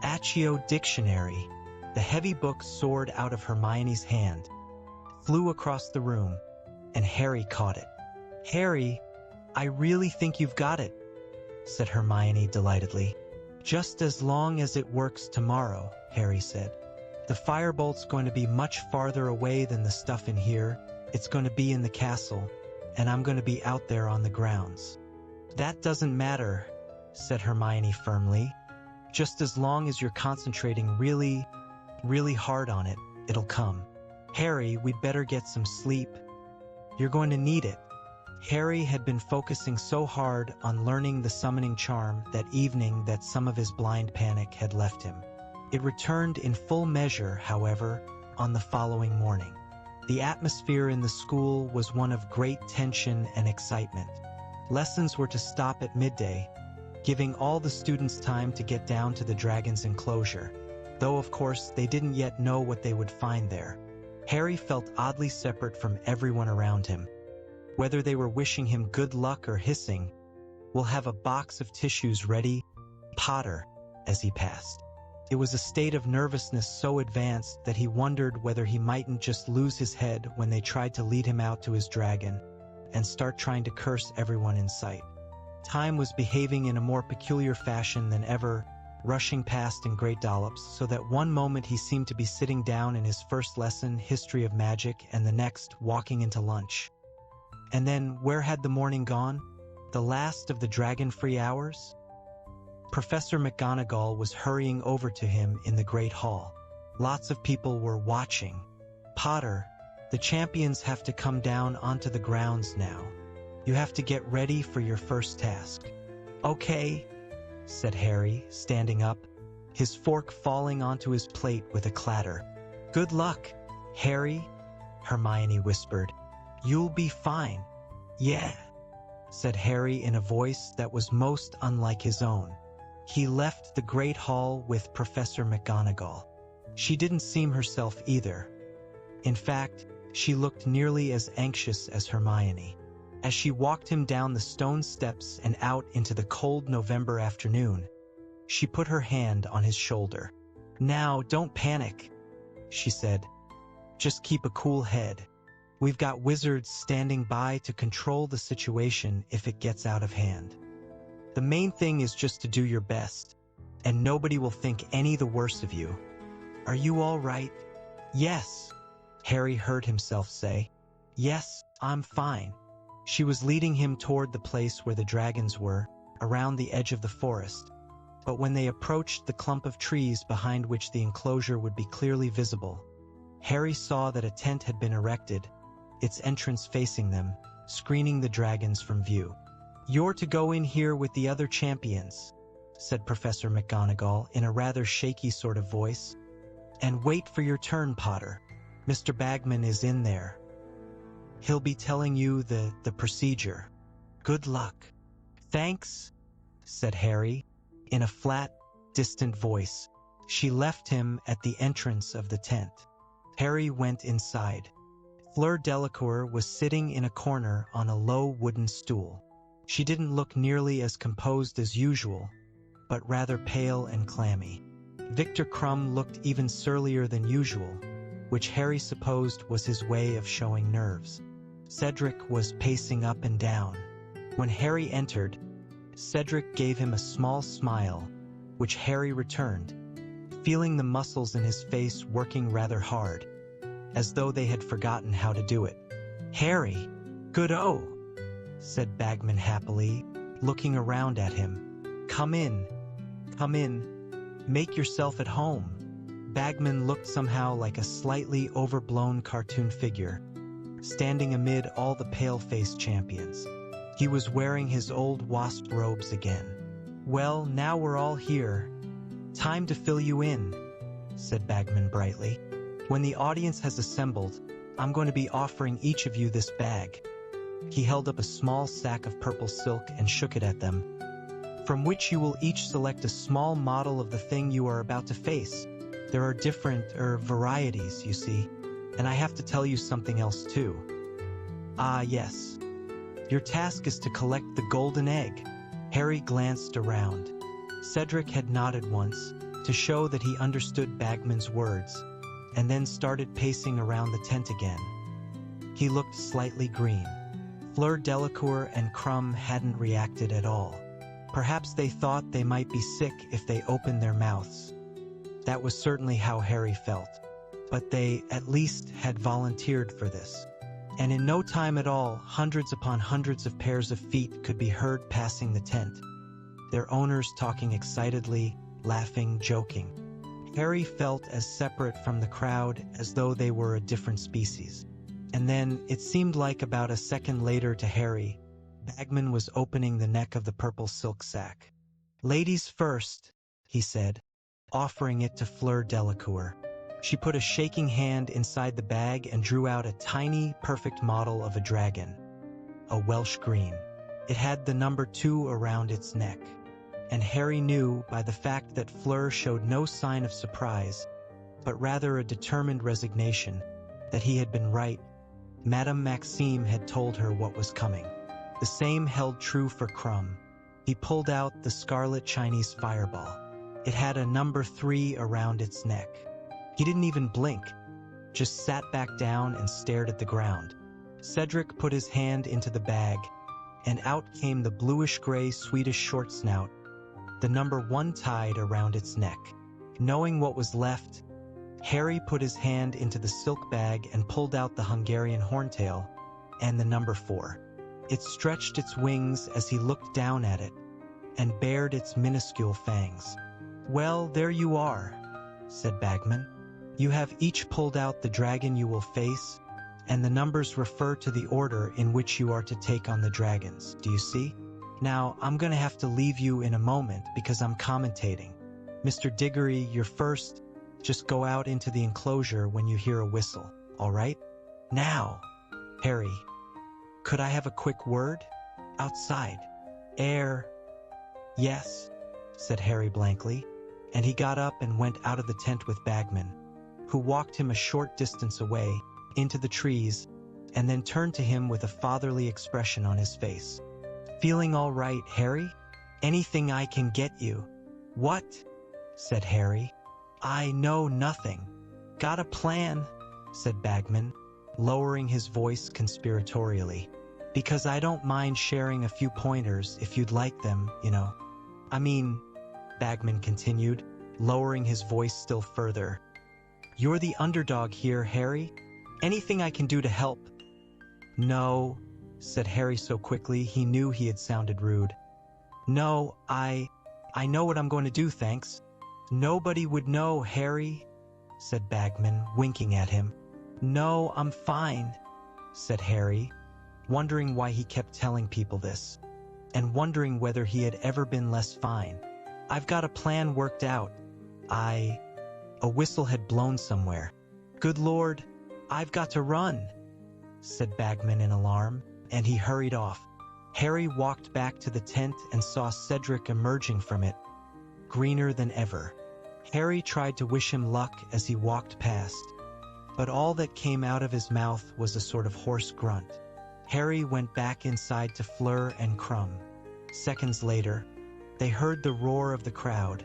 Accio Dictionary. The heavy book soared out of Hermione's hand, flew across the room, and Harry caught it. "Harry, I really think you've got it," said Hermione delightedly. "Just as long as it works tomorrow," Harry said. "The firebolt's going to be much farther away than the stuff in here. It's going to be in the castle, and I'm going to be out there on the grounds." "That doesn't matter," said Hermione firmly. "Just as long as you're concentrating really, really hard on it, it'll come. Harry, we'd better get some sleep. You're going to need it." Harry had been focusing so hard on learning the summoning charm that evening that some of his blind panic had left him. It returned in full measure, however, on the following morning. The atmosphere in the school was one of great tension and excitement. Lessons were to stop at midday, giving all the students time to get down to the dragon's enclosure, though of course they didn't yet know what they would find there. Harry felt oddly separate from everyone around him. Whether they were wishing him good luck or hissing, "We'll have a box of tissues ready, Potter," as he passed. It was a state of nervousness so advanced that he wondered whether he mightn't just lose his head when they tried to lead him out to his dragon and start trying to curse everyone in sight. Time was behaving in a more peculiar fashion than ever, rushing past in great dollops, so that one moment he seemed to be sitting down in his first lesson, History of Magic, and the next walking into lunch. And then, where had the morning gone? The last of the dragon-free hours? Professor McGonagall was hurrying over to him in the Great Hall. Lots of people were watching. "Potter, the champions have to come down onto the grounds now. You have to get ready for your first task." "Okay," said Harry, standing up, his fork falling onto his plate with a clatter. "Good luck, Harry," Hermione whispered. "You'll be fine." "Yeah," said Harry in a voice that was most unlike his own. He left the Great Hall with Professor McGonagall. She didn't seem herself either. In fact, she looked nearly as anxious as Hermione. As she walked him down the stone steps and out into the cold November afternoon, she put her hand on his shoulder. "Now, don't panic," she said. "Just keep a cool head. We've got wizards standing by to control the situation if it gets out of hand. The main thing is just to do your best, and nobody will think any the worse of you. Are you all right?" "Yes," Harry heard himself say. "Yes, I'm fine." She was leading him toward the place where the dragons were, around the edge of the forest. But when they approached the clump of trees behind which the enclosure would be clearly visible, Harry saw that a tent had been erected, its entrance facing them, screening the dragons from view. "You're to go in here with the other champions," said Professor McGonagall in a rather shaky sort of voice. "And wait for your turn, Potter. Mr. Bagman is in there. He'll be telling you the procedure. Good luck." "Thanks," said Harry, in a flat, distant voice. She left him at the entrance of the tent. Harry went inside. Fleur Delacour was sitting in a corner on a low wooden stool. She didn't look nearly as composed as usual, but rather pale and clammy. Victor Crumb looked even surlier than usual, which Harry supposed was his way of showing nerves. Cedric was pacing up and down. When Harry entered, Cedric gave him a small smile, which Harry returned, feeling the muscles in his face working rather hard, as though they had forgotten how to do it. "Harry, good-o," said Bagman happily, looking around at him. Come in, make yourself at home." Bagman looked somehow like a slightly overblown cartoon figure, standing amid all the pale-faced champions. He was wearing his old wasp robes again. "Well, now we're all here," "Time to fill you in," said Bagman brightly. "When the audience has assembled, I'm going to be offering each of you this bag." He held up a small sack of purple silk and shook it at them. "From which you will each select a small model of the thing you are about to face. There are different, varieties, you see. And I have to tell you something else too. Ah, yes. Your task is to collect the golden egg." Harry glanced around. Cedric had nodded once, to show that he understood Bagman's words, and then started pacing around the tent again. He looked slightly green. Fleur Delacour and Crumb hadn't reacted at all. Perhaps they thought they might be sick if they opened their mouths. That was certainly how Harry felt. But they, at least, had volunteered for this. And in no time at all, hundreds upon hundreds of pairs of feet could be heard passing the tent, their owners talking excitedly, laughing, joking. Harry felt as separate from the crowd as though they were a different species. And then, it seemed like about a second later to Harry, Bagman was opening the neck of the purple silk sack. "Ladies first," he said, offering it to Fleur Delacour. She put a shaking hand inside the bag and drew out a tiny, perfect model of a dragon. A Welsh green. It had the number 2 around its neck. And Harry knew, by the fact that Fleur showed no sign of surprise, but rather a determined resignation, that he had been right. Madame Maxime had told her what was coming. The same held true for Crumb. He pulled out the scarlet Chinese fireball. It had a number 3 around its neck. He didn't even blink, just sat back down and stared at the ground. Cedric put his hand into the bag, and out came the bluish-gray Swedish short snout, the number 1 tied around its neck. Knowing what was left, Harry put his hand into the silk bag and pulled out the Hungarian horntail and the number 4. It stretched its wings as he looked down at it, and bared its minuscule fangs. "Well, there you are," said Bagman. "You have each pulled out the dragon you will face, and the numbers refer to the order in which you are to take on the dragons. Do you see? Now, I'm going to have to leave you in a moment because I'm commentating. Mr. Diggory, you're first. Just go out into the enclosure when you hear a whistle, all right? Now, Harry, could I have a quick word? Outside. Yes, said Harry blankly, and he got up and went out of the tent with Bagman, who walked him a short distance away, into the trees, and then turned to him with a fatherly expression on his face. "Feeling all right, Harry? Anything I can get you?" "What?" said Harry. "I know nothing." "Got a plan?" said Bagman, lowering his voice conspiratorially. "Because I don't mind sharing a few pointers if you'd like them, you know. I mean," Bagman continued, lowering his voice still further, "you're the underdog here, Harry. Anything I can do to help?" "No," said Harry so quickly he knew he had sounded rude. "No, I know what I'm going to do, thanks." "Nobody would know, Harry," said Bagman, winking at him. "No, I'm fine," said Harry, wondering why he kept telling people this, and wondering whether he had ever been less fine. "I've got a plan worked out. A whistle had blown somewhere. "Good Lord, I've got to run," said Bagman in alarm, and he hurried off. Harry walked back to the tent and saw Cedric emerging from it, greener than ever. Harry tried to wish him luck as he walked past, but all that came out of his mouth was a sort of hoarse grunt. Harry went back inside to Fleur and Crumb. Seconds later, they heard the roar of the crowd,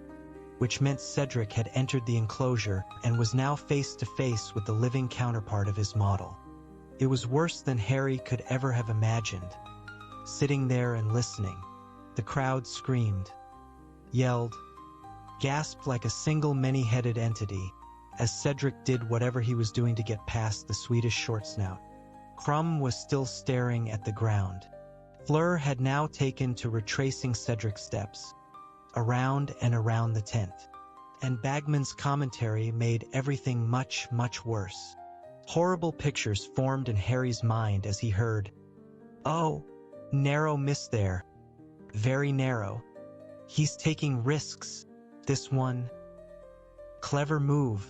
which meant Cedric had entered the enclosure and was now face to face with the living counterpart of his model. It was worse than Harry could ever have imagined. Sitting there and listening, the crowd screamed, yelled, gasped like a single many-headed entity, as Cedric did whatever he was doing to get past the Swedish short snout. Crumb was still staring at the ground. Fleur had now taken to retracing Cedric's steps, around and around the tent, and Bagman's commentary made everything much, much worse. Horrible pictures formed in Harry's mind as he heard, "Oh, narrow miss there. Very narrow. He's taking risks. This one, Clever move.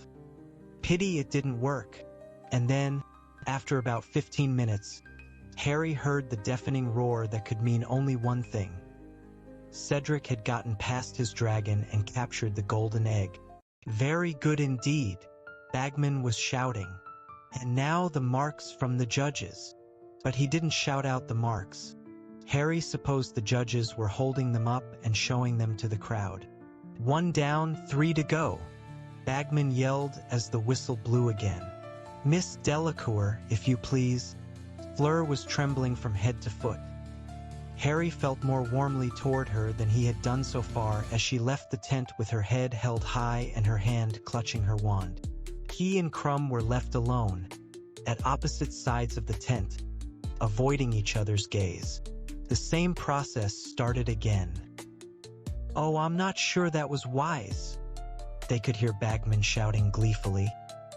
Pity it didn't work. And then, after about 15 minutes, Harry heard the deafening roar that could mean only one thing. Cedric had gotten past his dragon and captured the golden egg. Very good indeed, Bagman was shouting. And now the marks from the judges. But he didn't shout out the marks. Harry supposed the judges were holding them up and showing them to the crowd. 1 down, 3 to go, Bagman yelled as the whistle blew again. Miss Delacour, if you please. Fleur was trembling from head to foot. Harry felt more warmly toward her than he had done so far as she left the tent with her head held high and her hand clutching her wand. He and Crumb were left alone, at opposite sides of the tent, avoiding each other's gaze. The same process started again. Oh, I'm not sure that was wise, they could hear Bagman shouting gleefully.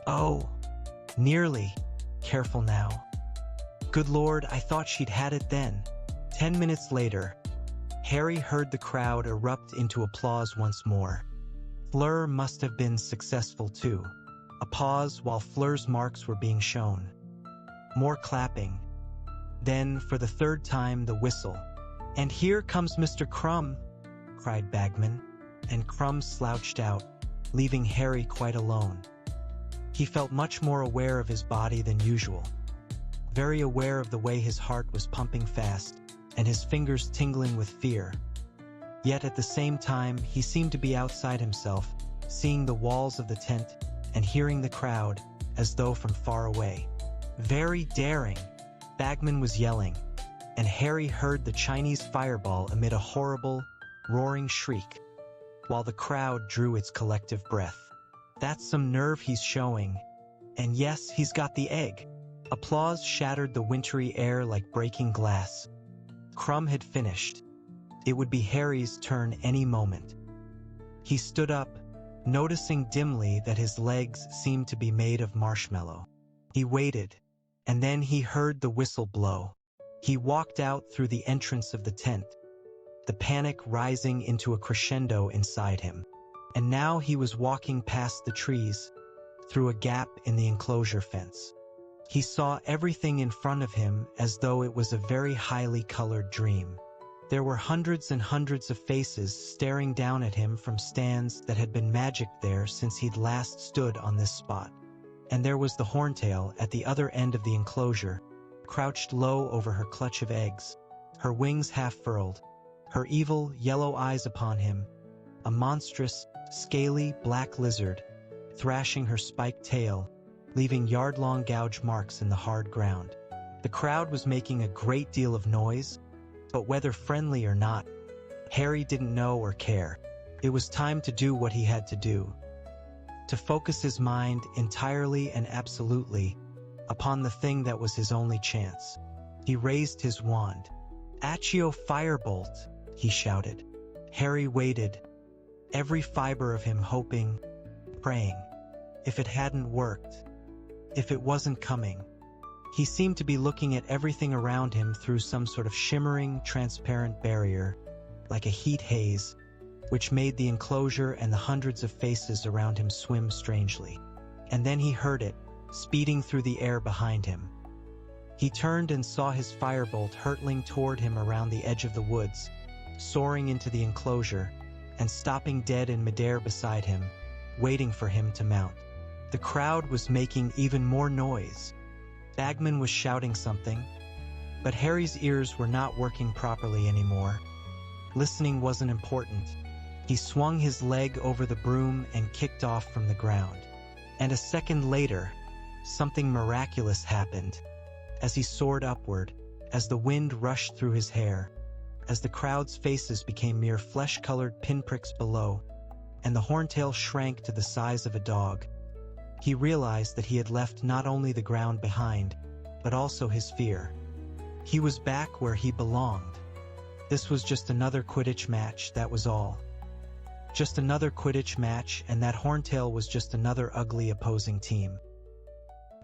Oh, nearly. Careful now. Good Lord, I thought she'd had it then. 10 minutes later, Harry heard the crowd erupt into applause once more. Fleur must have been successful too. A pause while Fleur's marks were being shown. More clapping. Then, for the 3rd time, the whistle. And here comes Mr. Crumb, cried Bagman, and Crumb slouched out, leaving Harry quite alone. He felt much more aware of his body than usual, very aware of the way his heart was pumping fast and his fingers tingling with fear. Yet at the same time, he seemed to be outside himself, seeing the walls of the tent and hearing the crowd as though from far away. Very daring, Bagman was yelling, and Harry heard the Chinese fireball emit a horrible, roaring shriek, while the crowd drew its collective breath. That's some nerve he's showing. And yes, he's got the egg. Applause shattered the wintry air like breaking glass. Crumb had finished. It would be Harry's turn any moment. He stood up, noticing dimly that his legs seemed to be made of marshmallow. He waited, and then he heard the whistle blow. He walked out through the entrance of the tent, the panic rising into a crescendo inside him. And now he was walking past the trees, through a gap in the enclosure fence. He saw everything in front of him as though it was a very highly colored dream. There were hundreds and hundreds of faces staring down at him from stands that had been magicked there since he'd last stood on this spot. And there was the horntail at the other end of the enclosure, crouched low over her clutch of eggs, her wings half furled, her evil yellow eyes upon him, a monstrous, scaly black lizard, thrashing her spiked tail, leaving yard-long gouge marks in the hard ground. The crowd was making a great deal of noise, but whether friendly or not, Harry didn't know or care. It was time to do what he had to do. To focus his mind entirely and absolutely upon the thing that was his only chance. He raised his wand. "Accio Firebolt," he shouted. Harry waited, every fiber of him hoping, praying. If it hadn't worked, if it wasn't coming. He seemed to be looking at everything around him through some sort of shimmering, transparent barrier, like a heat haze, which made the enclosure and the hundreds of faces around him swim strangely. And then he heard it, speeding through the air behind him. He turned and saw his firebolt hurtling toward him around the edge of the woods, soaring into the enclosure, and stopping dead in midair beside him, waiting for him to mount. The crowd was making even more noise. Bagman was shouting something, but Harry's ears were not working properly anymore. Listening wasn't important. He swung his leg over the broom and kicked off from the ground. And a second later, something miraculous happened. As he soared upward, as the wind rushed through his hair, as the crowd's faces became mere flesh-colored pinpricks below, and the horntail shrank to the size of a dog, he realized that he had left not only the ground behind, but also his fear. He was back where he belonged. This was just another Quidditch match, that was all. Just another Quidditch match, and that horntail was just another ugly opposing team.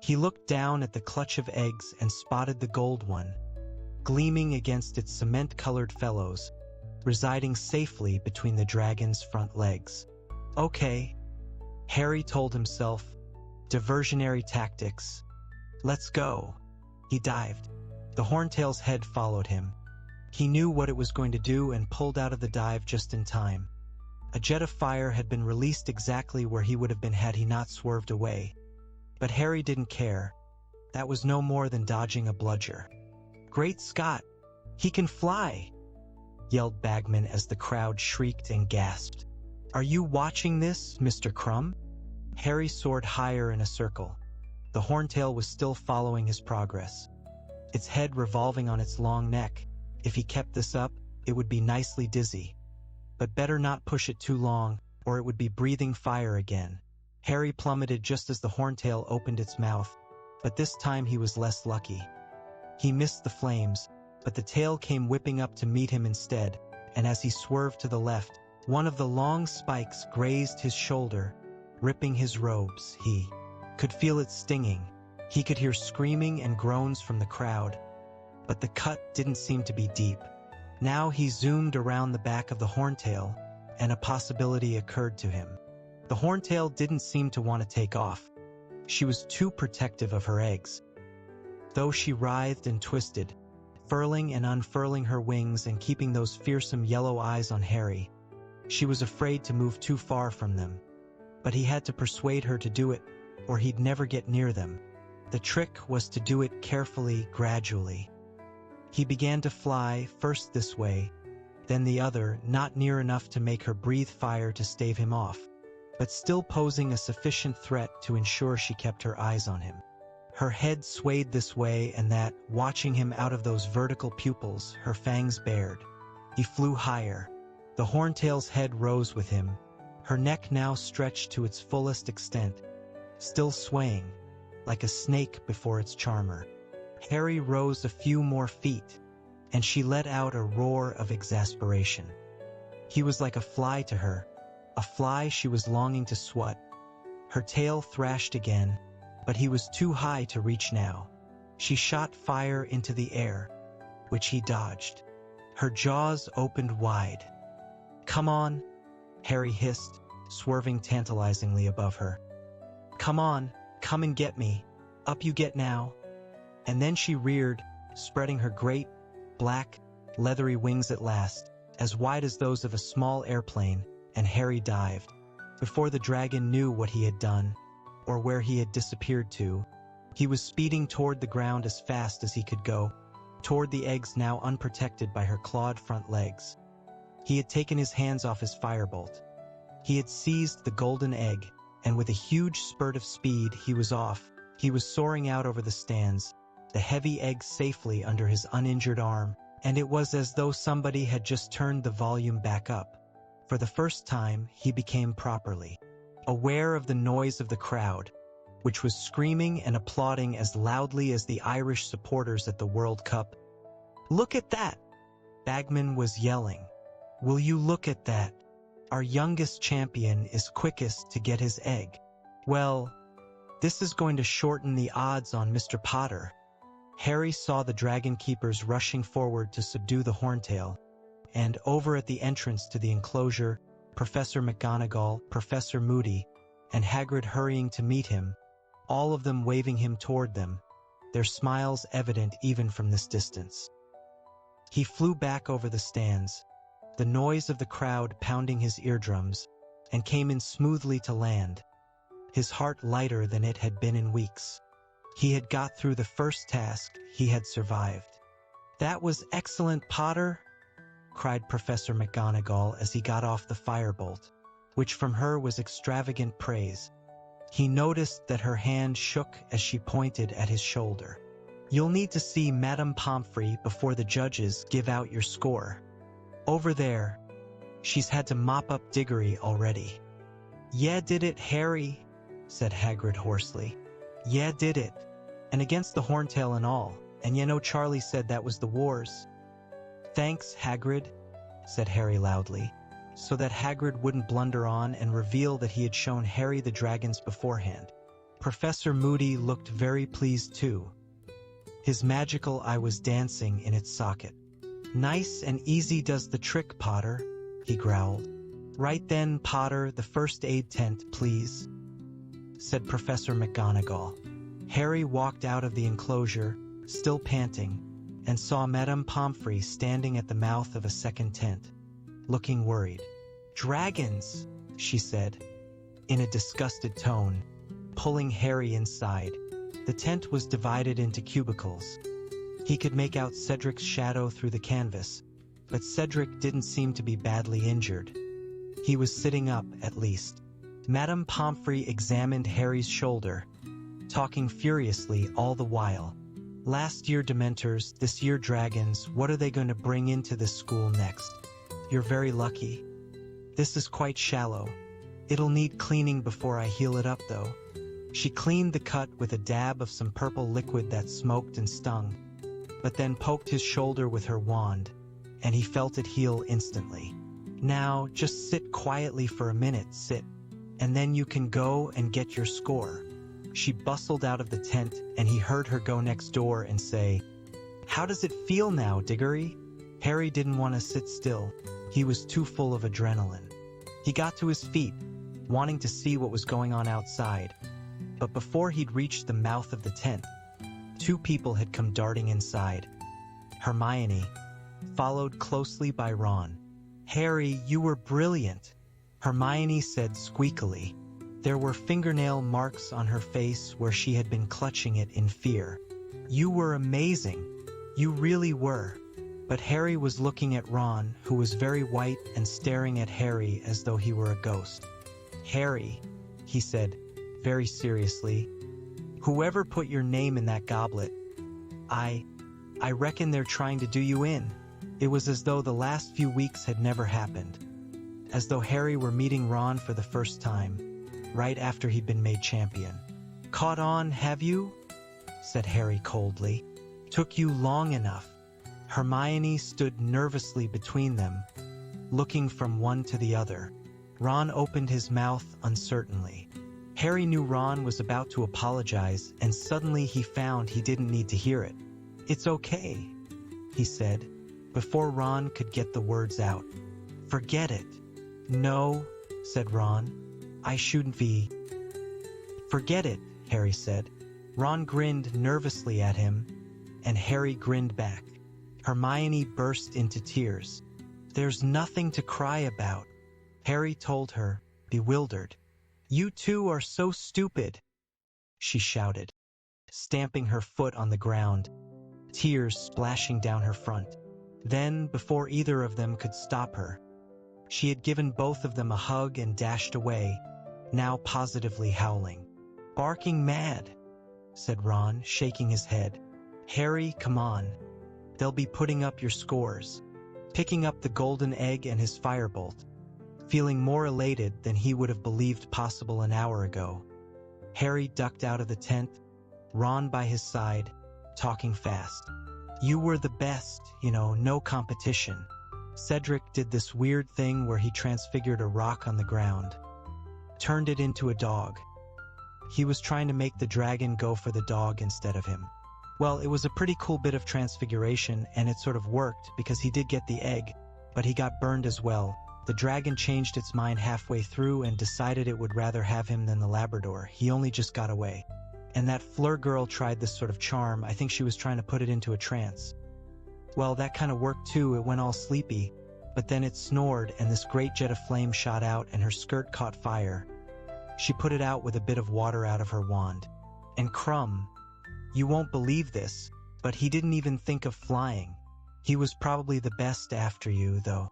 He looked down at the clutch of eggs and spotted the gold one, gleaming against its cement-colored fellows, residing safely between the dragon's front legs. Okay. Harry told himself, diversionary tactics. Let's go. He dived. The Horntail's head followed him. He knew what it was going to do and pulled out of the dive just in time. A jet of fire had been released exactly where he would have been had he not swerved away. But Harry didn't care. That was no more than dodging a bludger. Great Scott! He can fly! Yelled Bagman as the crowd shrieked and gasped. Are you watching this, Mr. Crumb? Harry soared higher in a circle. The Horntail was still following his progress, its head revolving on its long neck. If he kept this up, it would be nicely dizzy. But better not push it too long, or it would be breathing fire again. Harry plummeted just as the Horntail opened its mouth, but this time he was less lucky. He missed the flames, but the tail came whipping up to meet him instead, and as he swerved to the left, one of the long spikes grazed his shoulder, ripping his robes. He could feel it stinging. He could hear screaming and groans from the crowd. But the cut didn't seem to be deep. Now he zoomed around the back of the Horntail, and a possibility occurred to him. The Horntail didn't seem to want to take off. She was too protective of her eggs. Though she writhed and twisted, furling and unfurling her wings and keeping those fearsome yellow eyes on Harry, she was afraid to move too far from them. But he had to persuade her to do it, or he'd never get near them. The trick was to do it carefully, gradually. He began to fly, first this way, then the other, not near enough to make her breathe fire to stave him off, but still posing a sufficient threat to ensure she kept her eyes on him. Her head swayed this way and that, watching him out of those vertical pupils, her fangs bared. He flew higher. The Horntail's head rose with him, her neck now stretched to its fullest extent, still swaying, like a snake before its charmer. Harry rose a few more feet, and she let out a roar of exasperation. He was like a fly to her, a fly she was longing to swat. Her tail thrashed again, but he was too high to reach now. She shot fire into the air, which he dodged. Her jaws opened wide. Come on, Harry hissed, swerving tantalizingly above her. Come on, come and get me. Up you get now. And then she reared, spreading her great, black, leathery wings at last, as wide as those of a small airplane, and Harry dived. Before the dragon knew what he had done, or where he had disappeared to, he was speeding toward the ground as fast as he could go, toward the eggs now unprotected by her clawed front legs. He had taken his hands off his firebolt. He had seized the golden egg, and with a huge spurt of speed he was off. He was soaring out over the stands, the heavy egg safely under his uninjured arm, and it was as though somebody had just turned the volume back up. For the first time, he became properly aware of the noise of the crowd, which was screaming and applauding as loudly as the Irish supporters at the World Cup. Look at that! Bagman was yelling. Will you look at that? Our youngest champion is quickest to get his egg. Well, this is going to shorten the odds on Mr. Potter. Harry saw the dragon keepers rushing forward to subdue the Horntail, and over at the entrance to the enclosure, Professor McGonagall, Professor Moody, and Hagrid hurrying to meet him, all of them waving him toward them, their smiles evident even from this distance. He flew back over the stands, the noise of the crowd pounding his eardrums, and came in smoothly to land, his heart lighter than it had been in weeks. He had got through the first task. He had survived. That was excellent, Potter, cried Professor McGonagall as he got off the firebolt, which from her was extravagant praise. He noticed that her hand shook as she pointed at his shoulder. You'll need to see Madame Pomfrey before the judges give out your score. Over there. She's had to mop up Diggory already. Yeah, did it, Harry, said Hagrid hoarsely. Yeah, did it. And against the Horntail and all. And you know Charlie said that was the wars. Thanks, Hagrid, said Harry loudly, so that Hagrid wouldn't blunder on and reveal that he had shown Harry the dragons beforehand. Professor Moody looked very pleased too. His magical eye was dancing in its socket. Nice and easy does the trick, Potter, he growled. Right then, Potter, the first aid tent, please. said Professor McGonagall. Harry walked out of the enclosure, still panting, and saw Madame Pomfrey standing at the mouth of a second tent, looking worried. "Dragons," she said, in a disgusted tone, pulling Harry inside. The tent was divided into cubicles. He could make out Cedric's shadow through the canvas, but Cedric didn't seem to be badly injured. He was sitting up, at least. Madame Pomfrey examined Harry's shoulder, talking furiously all the while. "Last year Dementors, this year dragons, what are they going to bring into this school next? You're very lucky. This is quite shallow. It'll need cleaning before I heal it up, though." She cleaned the cut with a dab of some purple liquid that smoked and stung, but then poked his shoulder with her wand, and he felt it heal instantly. "Now, just sit quietly for a minute, sit, and then you can go and get your score." She bustled out of the tent, and he heard her go next door and say, "How does it feel now, Diggory?" Harry didn't want to sit still. He was too full of adrenaline. He got to his feet, wanting to see what was going on outside. But before he'd reached the mouth of the tent, two people had come darting inside. Hermione, followed closely by Ron. "Harry, you were brilliant," Hermione said squeakily. There were fingernail marks on her face where she had been clutching it in fear. "You were amazing. You really were." But Harry was looking at Ron, who was very white and staring at Harry as though he were a ghost. "Harry," he said, very seriously, "whoever put your name in that goblet, I reckon they're trying to do you in." It was as though the last few weeks had never happened. As though Harry were meeting Ron for the first time, right after he'd been made champion. "Caught on, have you?" said Harry coldly. "Took you long enough." Hermione stood nervously between them, looking from one to the other. Ron opened his mouth uncertainly. Harry knew Ron was about to apologize, and suddenly he found he didn't need to hear it. "It's okay," he said, before Ron could get the words out. "Forget it." "No," said Ron. "I shouldn't be." "Forget it," Harry said. Ron grinned nervously at him, and Harry grinned back. Hermione burst into tears. "There's nothing to cry about," Harry told her, bewildered. "You two are so stupid," she shouted, stamping her foot on the ground, tears splashing down her front. Then, before either of them could stop her, she had given both of them a hug and dashed away, now positively howling. "Barking mad," said Ron, shaking his head. "Harry, come on. They'll be putting up your scores." Picking up the golden egg and his firebolt, feeling more elated than he would have believed possible an hour ago, Harry ducked out of the tent, Ron by his side, talking fast. "You were the best, no competition." Cedric did this weird thing where he transfigured a rock on the ground, turned it into a dog. He was trying to make the dragon go for the dog instead of him. Well, it was a pretty cool bit of transfiguration, and it sort of worked because he did get the egg, but he got burned as well. The dragon changed its mind halfway through and decided it would rather have him than the Labrador. He only just got away. And that Fleur girl tried this sort of charm. I think she was trying to put it into a trance. Well, that kind of worked too. It went all sleepy, but then it snored and this great jet of flame shot out and her skirt caught fire. She put it out with a bit of water out of her wand. And Crumb, you won't believe this, but he didn't even think of flying. He was probably the best after you, though.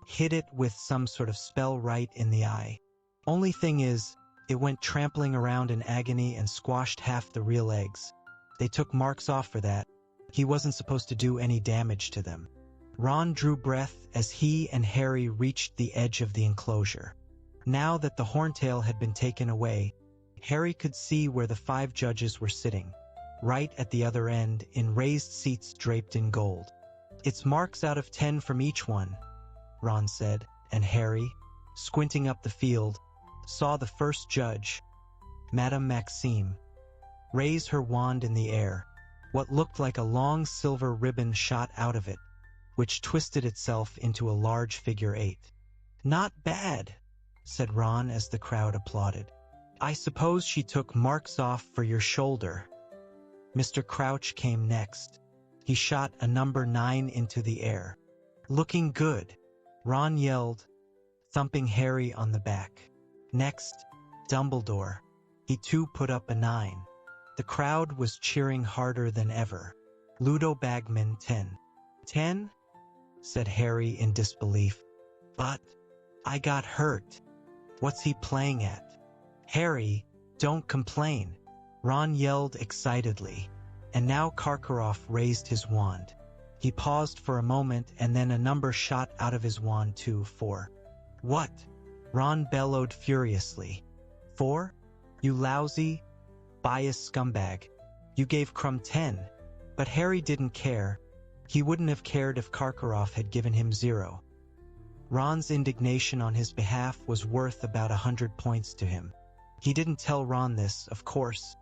Hit it with some sort of spell right in the eye. Only thing is, it went trampling around in agony and squashed half the real eggs. They took marks off for that. He wasn't supposed to do any damage to them. Ron drew breath as he and Harry reached the edge of the enclosure. Now that the horntail had been taken away, Harry could see where the 5 judges were sitting, right at the other end in raised seats draped in gold. "It's marks out of 10 from each one," Ron said, and Harry, squinting up the field, saw the first judge, Madame Maxime, raise her wand in the air. What looked like a long silver ribbon shot out of it, which twisted itself into a large figure 8. "Not bad," said Ron as the crowd applauded. I suppose she took marks off for your shoulder. Mr. Crouch came next. He shot a number 9 into the air. Looking good, Ron yelled, thumping Harry on the back. Next, Dumbledore. He too put up a 9. The crowd was cheering harder than ever. Ludo Bagman 10. 10? Said Harry in disbelief. But I got hurt. What's he playing at? Harry, don't complain, Ron yelled excitedly. And now Karkaroff raised his wand. He paused for a moment and then a number shot out of his wand too. 4. What? Ron bellowed furiously. 4? You lousy, biased scumbag. You gave Crumb 10. But Harry didn't care. He wouldn't have cared if Karkaroff had given him 0. Ron's indignation on his behalf was worth about 100 points to him. He didn't tell Ron this, of course,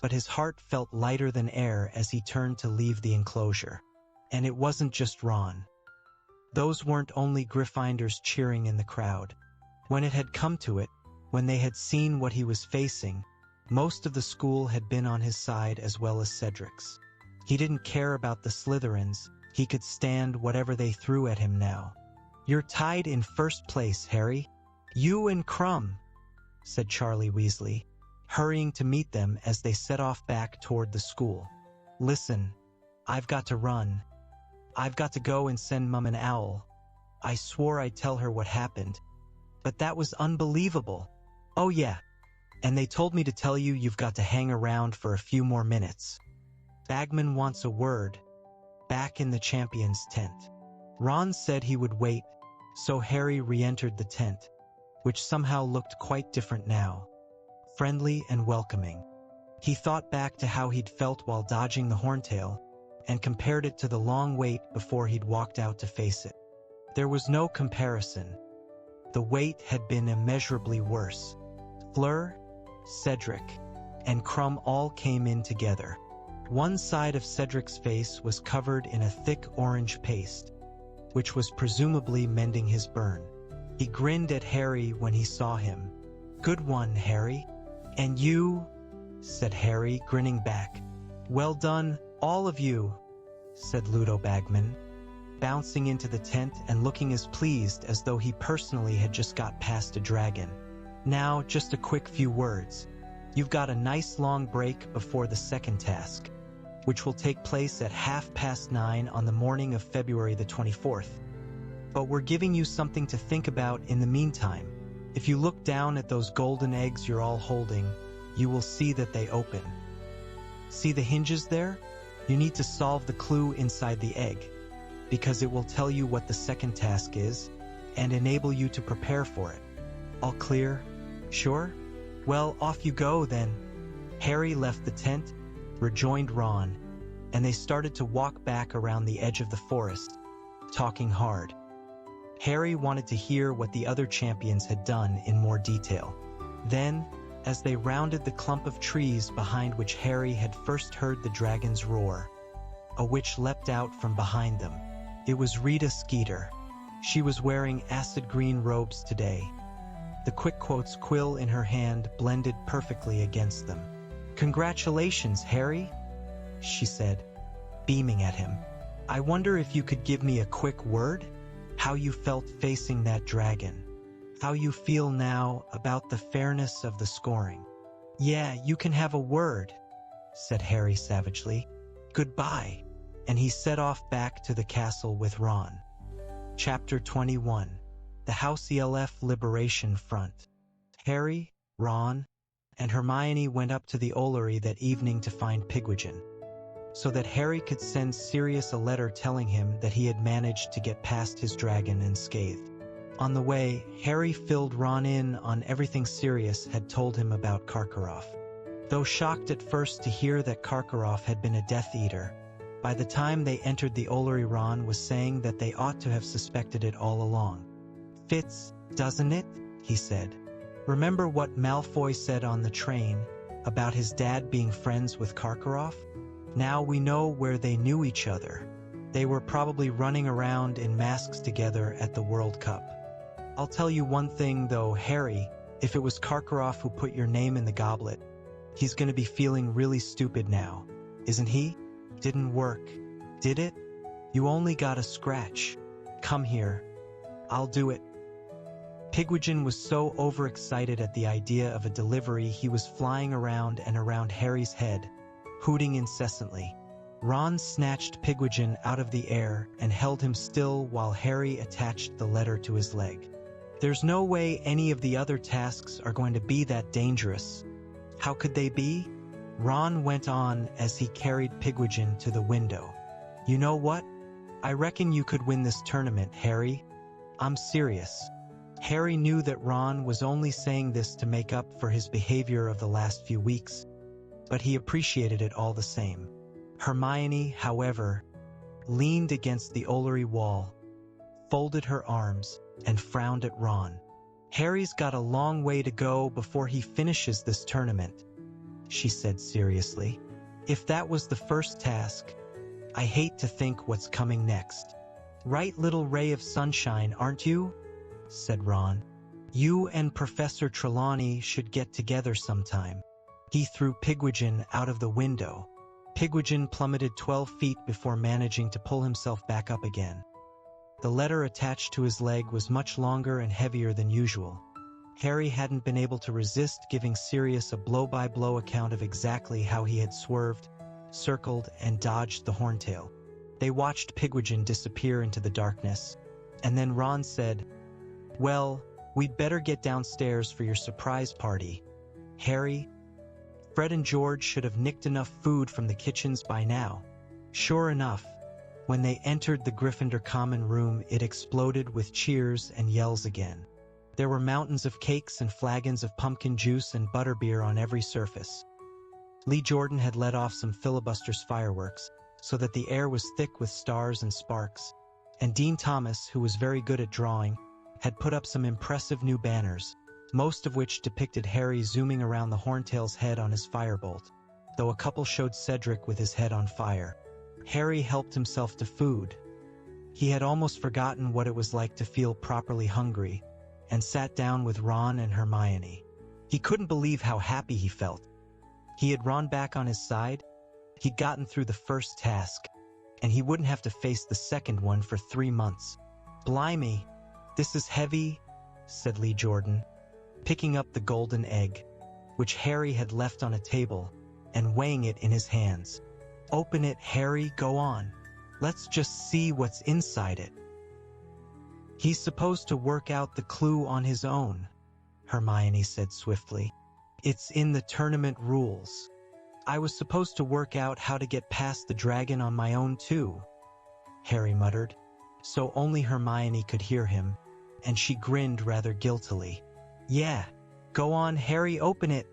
but his heart felt lighter than air as he turned to leave the enclosure. And it wasn't just Ron. Those weren't only Gryffindors cheering in the crowd. When it had come to it, when they had seen what he was facing, most of the school had been on his side as well as Cedric's. He didn't care about the Slytherins. He could stand whatever they threw at him now. You're tied in first place, Harry. You and Crumb, said Charlie Weasley, hurrying to meet them as they set off back toward the school. Listen, I've got to run. I've got to go and send Mum an owl. I swore I'd tell her what happened, but that was unbelievable. Oh yeah, and they told me to tell you you've got to hang around for a few more minutes. Bagman wants a word. Back in the champion's tent. Ron said he would wait, so Harry re-entered the tent, which somehow looked quite different now. Friendly and welcoming. He thought back to how he'd felt while dodging the Horntail, and compared it to the long wait before he'd walked out to face it. There was no comparison. The wait had been immeasurably worse. Fleur, Cedric, and Crumb all came in together. One side of Cedric's face was covered in a thick orange paste, which was presumably mending his burn. He grinned at Harry when he saw him. Good one, Harry. And you, said Harry, grinning back. Well done, all of you, said Ludo Bagman, bouncing into the tent and looking as pleased as though he personally had just got past a dragon. Now, just a quick few words. You've got a nice long break before the second task, which will take place at 9:30 on the morning of February the 24th. But we're giving you something to think about in the meantime. If you look down at those golden eggs you're all holding, you will see that they open. See the hinges there? You need to solve the clue inside the egg, because it will tell you what the second task is, and enable you to prepare for it. All clear? Sure? Well, off you go then. Harry left the tent, rejoined Ron, and they started to walk back around the edge of the forest, talking hard. Harry wanted to hear what the other champions had done in more detail. Then, as they rounded the clump of trees behind which Harry had first heard the dragon's roar, a witch leapt out from behind them. It was Rita Skeeter. She was wearing acid green robes today. The quick quotes quill in her hand blended perfectly against them. Congratulations, Harry, she said, beaming at him. I wonder if you could give me a quick word? How you felt facing that dragon. How you feel now about the fairness of the scoring. Yeah, you can have a word, said Harry savagely. Goodbye. And he set off back to the castle with Ron. Chapter 21. The House ELF Liberation Front. Harry, Ron, and Hermione went up to the Ollery that evening to find Pigwidgeon, so that Harry could send Sirius a letter telling him that he had managed to get past his dragon unscathed. On the way, Harry filled Ron in on everything Sirius had told him about Karkaroff. Though shocked at first to hear that Karkaroff had been a Death Eater, by the time they entered the Ollery, Ron was saying that they ought to have suspected it all along. Fits, doesn't it? He said. Remember what Malfoy said on the train about his dad being friends with Karkaroff? Now we know where they knew each other. They were probably running around in masks together at the World Cup. I'll tell you one thing though, Harry, If it was Karkaroff who put your name in the goblet, he's gonna be feeling really stupid now, isn't he? Didn't work, did it? You only got a scratch. Come here. I'll do it. Pigwidgeon was so overexcited at the idea of a delivery he was flying around and around Harry's head, hooting incessantly. Ron snatched Pigwidgeon out of the air and held him still while Harry attached the letter to his leg. There's no way any of the other tasks are going to be that dangerous. How could they be? Ron went on as he carried Pigwidgeon to the window. You know what? I reckon you could win this tournament, Harry. I'm serious. Harry knew that Ron was only saying this to make up for his behavior of the last few weeks, but he appreciated it all the same. Hermione, however, leaned against the Ollery wall, folded her arms, and frowned at Ron. Harry's got a long way to go before he finishes this tournament, she said seriously. If that was the first task, I hate to think what's coming next. Right, little ray of sunshine, aren't you? Said Ron. You and Professor Trelawney should get together sometime. He threw Pigwidgeon out of the window. Pigwidgeon plummeted 12 feet before managing to pull himself back up again. The letter attached to his leg was much longer and heavier than usual. Harry hadn't been able to resist giving Sirius a blow-by-blow account of exactly how he had swerved, circled, and dodged the Horntail. They watched Pigwidgeon disappear into the darkness, and then Ron said, Well, we'd better get downstairs for your surprise party. Harry, Fred and George should have nicked enough food from the kitchens by now. Sure enough, when they entered the Gryffindor common room, it exploded with cheers and yells again. There were mountains of cakes and flagons of pumpkin juice and butterbeer on every surface. Lee Jordan had let off some filibusters fireworks, so that the air was thick with stars and sparks, and Dean Thomas, who was very good at drawing, had put up some impressive new banners, most of which depicted Harry zooming around the Horntail's head on his firebolt, though a couple showed Cedric with his head on fire. Harry helped himself to food. He had almost forgotten what it was like to feel properly hungry, and sat down with Ron and Hermione. He couldn't believe how happy he felt. He had Ron back on his side. He'd gotten through the first task, and he wouldn't have to face the second one for 3 months. Blimey, this is heavy, said Lee Jordan, picking up the golden egg, which Harry had left on a table, and weighing it in his hands. Open it, Harry, go on. Let's just see what's inside it. He's supposed to work out the clue on his own, Hermione said swiftly. It's in the tournament rules. I was supposed to work out how to get past the dragon on my own too, Harry muttered, so only Hermione could hear him, and she grinned rather guiltily. Yeah, go on, Harry, open it,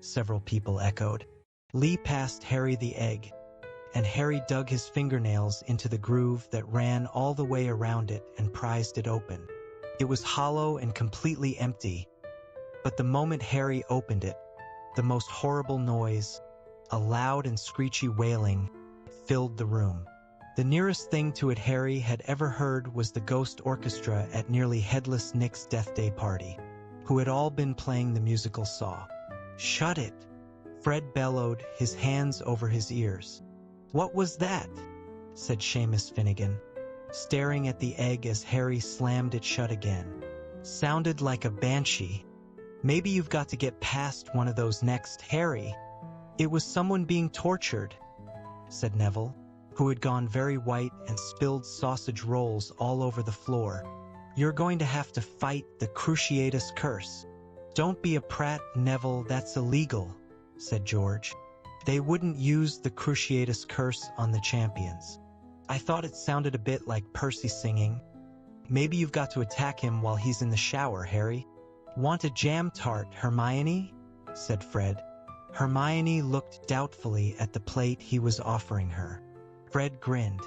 several people echoed. Lee passed Harry the egg, and Harry dug his fingernails into the groove that ran all the way around it and prized it open. It was hollow and completely empty, but the moment Harry opened it, the most horrible noise, a loud and screechy wailing, filled the room. The nearest thing to it Harry had ever heard was the ghost orchestra at nearly Headless Nick's Death Day party, who had all been playing the musical Saw. Shut it, Fred bellowed, his hands over his ears. What was that? Said Seamus Finnegan, staring at the egg as Harry slammed it shut again. Sounded like a banshee. Maybe you've got to get past one of those next, Harry. It was someone being tortured, said Neville, who had gone very white and spilled sausage rolls all over the floor. You're going to have to fight the Cruciatus curse. Don't be a prat, Neville, that's illegal, said George. They wouldn't use the Cruciatus curse on the champions. I thought it sounded a bit like Percy singing. Maybe you've got to attack him while he's in the shower, Harry. Want a jam tart, Hermione? Said Fred. Hermione looked doubtfully at the plate he was offering her. Fred grinned.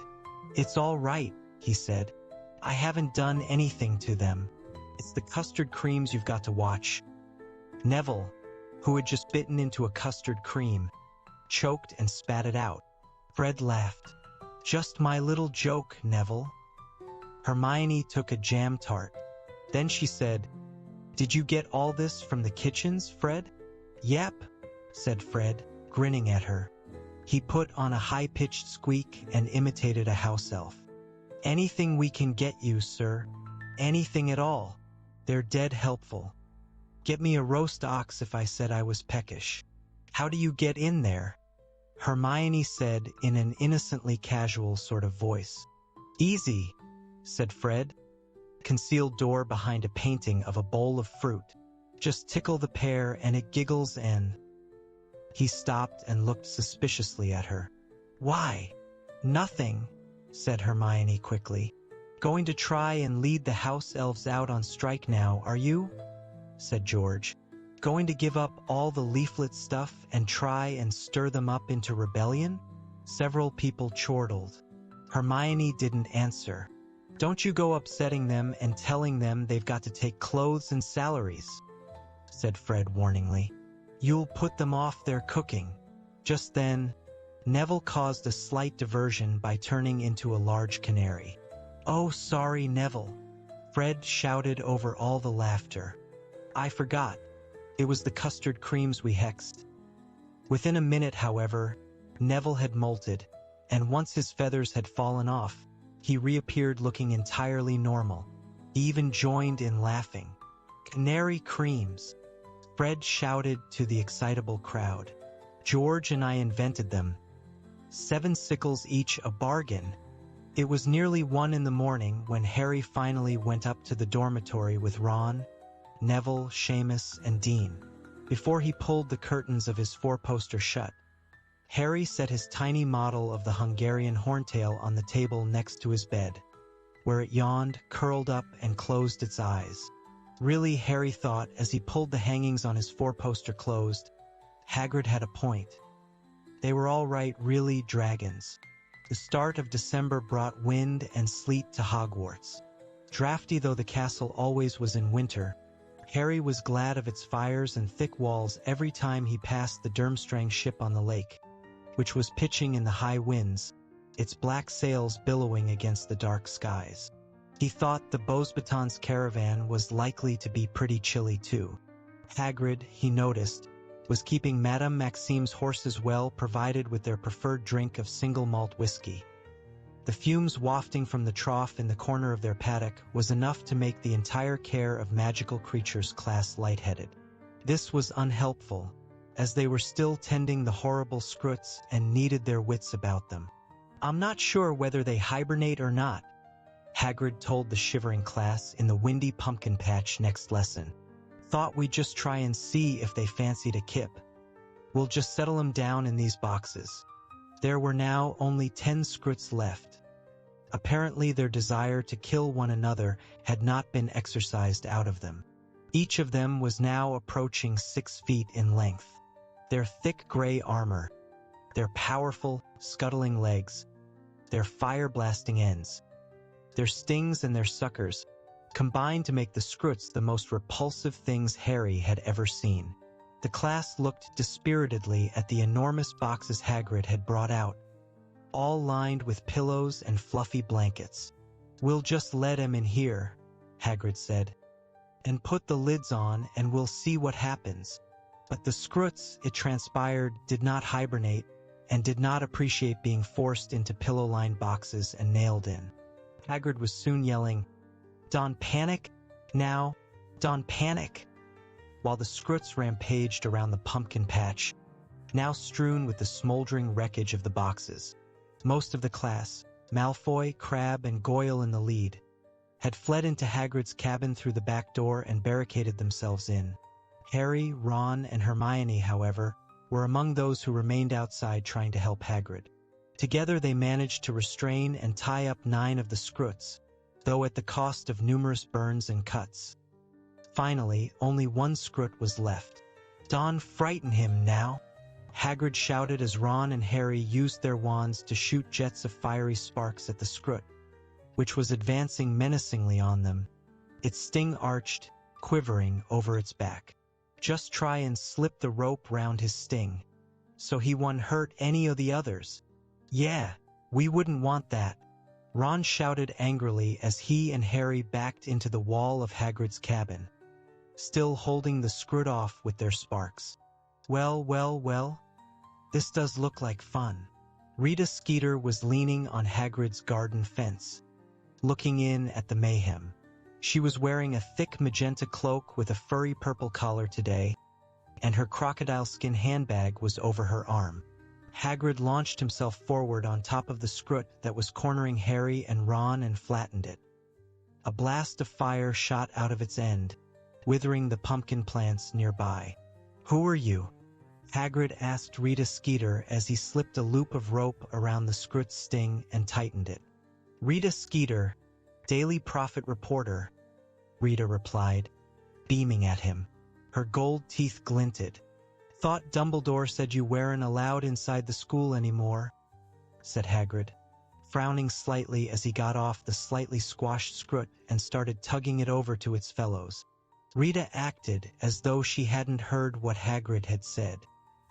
It's all right, he said. I haven't done anything to them. It's the custard creams you've got to watch. Neville, who had just bitten into a custard cream, choked and spat it out. Fred laughed. Just my little joke, Neville. Hermione took a jam tart. Then she said, Did you get all this from the kitchens, Fred? Yep, said Fred, grinning at her. He put on a high-pitched squeak and imitated a house elf. Anything we can get you, sir. Anything at all. They're dead helpful. Get me a roast ox if I said I was peckish. How do you get in there? Hermione said in an innocently casual sort of voice. Easy, said Fred. Concealed door behind a painting of a bowl of fruit. Just tickle the pear and it giggles and... He stopped and looked suspiciously at her. Why? Nothing, said Hermione quickly. Going to try and lead the house elves out on strike now, are you? Said George. Going to give up all the leaflet stuff and try and stir them up into rebellion? Several people chortled. Hermione didn't answer. Don't you go upsetting them and telling them they've got to take clothes and salaries, said Fred warningly. You'll put them off their cooking. Just then, Neville caused a slight diversion by turning into a large canary. Oh, sorry, Neville, Fred shouted over all the laughter. I forgot. It was the custard creams we hexed. Within a minute, however, Neville had molted, and once his feathers had fallen off, he reappeared looking entirely normal. He even joined in laughing. Canary creams, Fred shouted to the excitable crowd. George and I invented them. 7 sickles each, a bargain. It was nearly 1 a.m. when Harry finally went up to the dormitory with Ron, Neville, Seamus, and Dean. Before he pulled the curtains of his 4-poster shut, Harry set his tiny model of the Hungarian horntail on the table next to his bed, where it yawned, curled up, and closed its eyes. Really, Harry thought as he pulled the hangings on his 4-poster closed, Hagrid had a point. They were all right, really dragons. The start of December brought wind and sleet to Hogwarts. Drafty though the castle always was in winter, Harry was glad of its fires and thick walls every time he passed the Durmstrang ship on the lake, which was pitching in the high winds, its black sails billowing against the dark skies. He thought the Beauxbatons caravan was likely to be pretty chilly too. Hagrid, he noticed, was keeping Madame Maxime's horses well provided with their preferred drink of single malt whiskey. The fumes wafting from the trough in the corner of their paddock was enough to make the entire care of magical creatures class lightheaded. This was unhelpful, as they were still tending the horrible Scroots and needed their wits about them. I'm not sure whether they hibernate or not, Hagrid told the shivering class in the windy pumpkin patch next lesson. Thought we'd just try and see if they fancied a kip. We'll just settle them down in these boxes. There were now only 10 Scroots left. Apparently their desire to kill one another had not been exorcised out of them. Each of them was now approaching 6 feet in length. Their thick gray armor, their powerful, scuttling legs, their fire-blasting ends, their stings and their suckers combined to make the Scroots the most repulsive things Harry had ever seen. The class looked dispiritedly at the enormous boxes Hagrid had brought out, all lined with pillows and fluffy blankets. We'll just let him in here, Hagrid said, and put the lids on and we'll see what happens. But the Scroots, it transpired, did not hibernate and did not appreciate being forced into pillow-lined boxes and nailed in. Hagrid was soon yelling, "Don Panic! Now! Don Panic!" while the Scroots rampaged around the pumpkin patch, now strewn with the smoldering wreckage of the boxes. Most of the class, Malfoy, Crabbe, and Goyle in the lead, had fled into Hagrid's cabin through the back door and barricaded themselves in. Harry, Ron, and Hermione, however, were among those who remained outside trying to help Hagrid. Together they managed to restrain and tie up 9 of the Scroots, though at the cost of numerous burns and cuts. Finally, only 1 Scroot was left. "Don, frighten him now!" Hagrid shouted as Ron and Harry used their wands to shoot jets of fiery sparks at the Scroot, which was advancing menacingly on them, its sting arched, quivering over its back. Just try and slip the rope round his sting, so he won't hurt any of the others. Yeah, we wouldn't want that. Ron shouted angrily as he and Harry backed into the wall of Hagrid's cabin. still holding the Scrut off with their sparks. Well, well, well. This does look like fun. Rita Skeeter was leaning on Hagrid's garden fence, looking in at the mayhem. She was wearing a thick magenta cloak with a furry purple collar today, and her crocodile skin handbag was over her arm. Hagrid launched himself forward on top of the Scrut that was cornering Harry and Ron and flattened it. A blast of fire shot out of its end, withering the pumpkin plants nearby. "Who are you?" Hagrid asked Rita Skeeter as he slipped a loop of rope around the Scrut's sting and tightened it. "Rita Skeeter, Daily Prophet reporter," Rita replied, beaming at him. Her gold teeth glinted. "Thought Dumbledore said you weren't allowed inside the school anymore," said Hagrid, frowning slightly as he got off the slightly squashed Scrut and started tugging it over to its fellows. Rita acted as though she hadn't heard what Hagrid had said.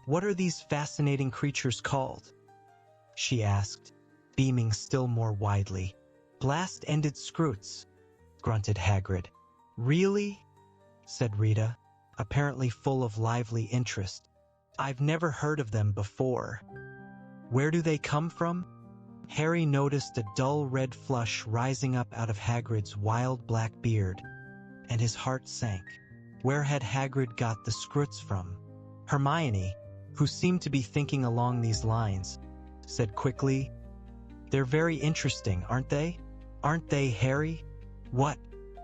"What are these fascinating creatures called?" she asked, beaming still more widely. "Blast-ended Scruts," grunted Hagrid. "Really?" said Rita, apparently full of lively interest. "I've never heard of them before. Where do they come from?" Harry noticed a dull red flush rising up out of Hagrid's wild black beard, and his heart sank. Where had Hagrid got the Scruts from? Hermione, who seemed to be thinking along these lines, said quickly, "They're very interesting, aren't they? Aren't they, Harry?" "What?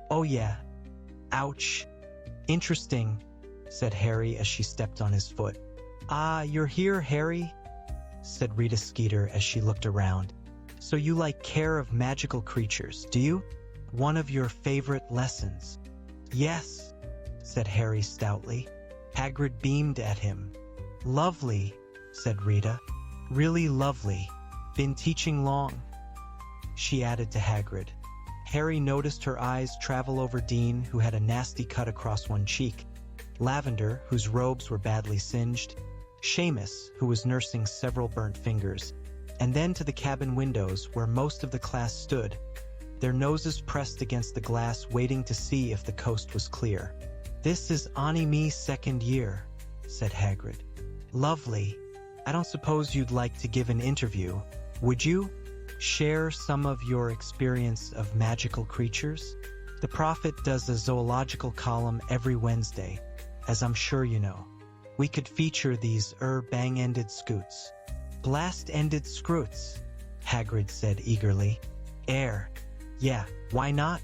Oh yeah. Ouch. Interesting," said Harry as she stepped on his foot. "Ah, you're here, Harry," said Rita Skeeter as she looked around. "So you like care of magical creatures, do you? One of your favorite lessons." "Yes," said Harry stoutly. Hagrid beamed at him. "Lovely," said Rita. "Really lovely. Been teaching long?" she added to Hagrid. Harry noticed her eyes travel over Dean, who had a nasty cut across one cheek, Lavender, whose robes were badly singed, Seamus, who was nursing several burnt fingers, and then to the cabin windows where most of the class stood, their noses pressed against the glass waiting to see if the coast was clear. "This is Annie-me's second year," said Hagrid. "Lovely. I don't suppose you'd like to give an interview, would you? Share some of your experience of magical creatures? The Prophet does a zoological column every Wednesday, as I'm sure you know. We could feature these bang-ended scoots." "Blast-ended scruts," Hagrid said eagerly. Yeah, why not?"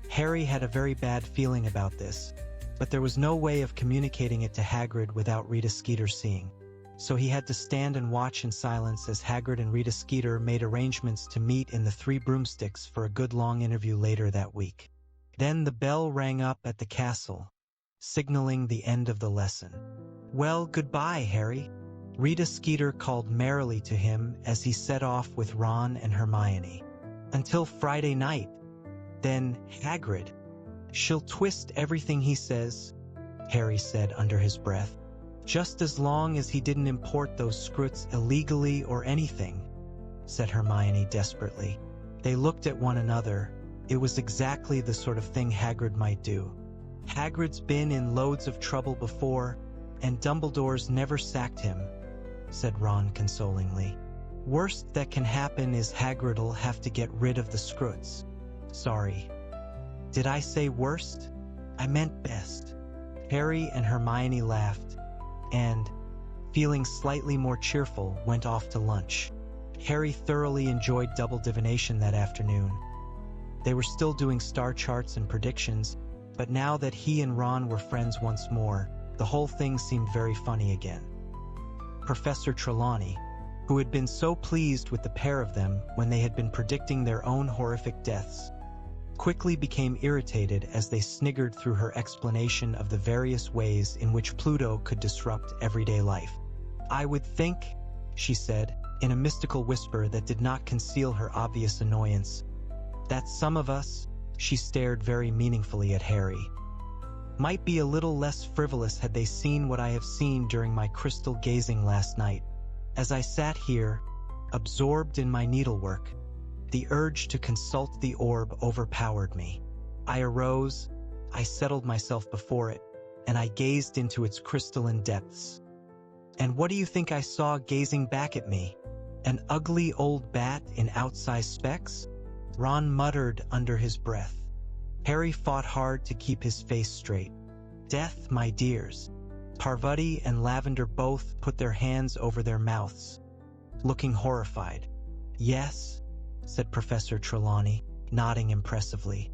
Harry had a very bad feeling about this, but there was no way of communicating it to Hagrid without Rita Skeeter seeing. So he had to stand and watch in silence as Hagrid and Rita Skeeter made arrangements to meet in the Three Broomsticks for a good long interview later that week. Then the bell rang up at the castle, signaling the end of the lesson. "Well, goodbye, Harry," Rita Skeeter called merrily to him as he set off with Ron and Hermione. "Until Friday night. Then, Hagrid, she'll twist everything he says," Harry said under his breath. "Just as long as he didn't import those Scruts illegally or anything," said Hermione desperately. They looked at one another. It was exactly the sort of thing Hagrid might do. "Hagrid's been in loads of trouble before, and Dumbledore's never sacked him," said Ron consolingly. "Worst that can happen is Hagrid'll have to get rid of the Scruts. Sorry. Did I say worst? I meant best." Harry and Hermione laughed, and, feeling slightly more cheerful, went off to lunch. Harry thoroughly enjoyed double divination that afternoon. They were still doing star charts and predictions, but now that he and Ron were friends once more, the whole thing seemed very funny again. Professor Trelawney, who had been so pleased with the pair of them when they had been predicting their own horrific deaths, quickly became irritated as they sniggered through her explanation of the various ways in which Pluto could disrupt everyday life. "I would think," she said, in a mystical whisper that did not conceal her obvious annoyance, "that some of us," she stared very meaningfully at Harry, "might be a little less frivolous had they seen what I have seen during my crystal gazing last night. As I sat here, absorbed in my needlework, the urge to consult the orb overpowered me. I arose, I settled myself before it, and I gazed into its crystalline depths. And what do you think I saw gazing back at me? An ugly old bat in outsized specs? Ron muttered under his breath. Harry fought hard to keep his face straight. Death, my dears. Parvati and Lavender both put their hands over their mouths, looking horrified. Yes, said Professor Trelawney, nodding impressively.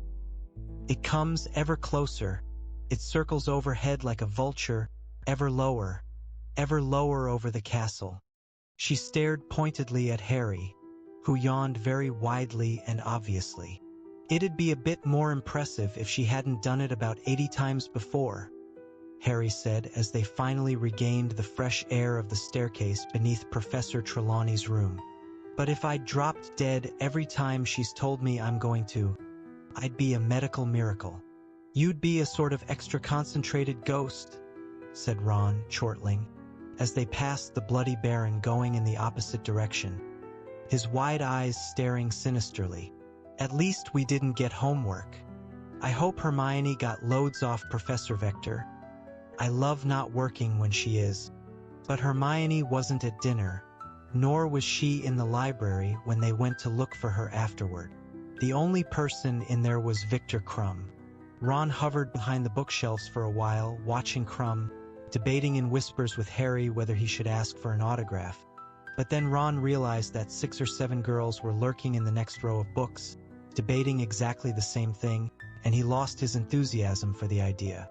It comes ever closer. It circles overhead like a vulture, ever lower over the castle. She stared pointedly at Harry, who yawned very widely and obviously. It'd be a bit more impressive if she hadn't done it about 80 times before, Harry said as they finally regained the fresh air of the staircase beneath Professor Trelawney's room. But if I'd dropped dead every time she's told me I'm going to, I'd be a medical miracle. You'd be a sort of extra concentrated ghost, said Ron, chortling, as they passed the Bloody Baron going in the opposite direction, his wide eyes staring sinisterly. At least we didn't get homework. I hope Hermione got loads off Professor Vector. I love not working when she is. But Hermione wasn't at dinner, nor was she in the library when they went to look for her afterward. The only person in there was Victor Crumb. Ron hovered behind the bookshelves for a while, watching Crumb, debating in whispers with Harry whether he should ask for an autograph. But then Ron realized that 6 or 7 girls were lurking in the next row of books, debating exactly the same thing, and he lost his enthusiasm for the idea.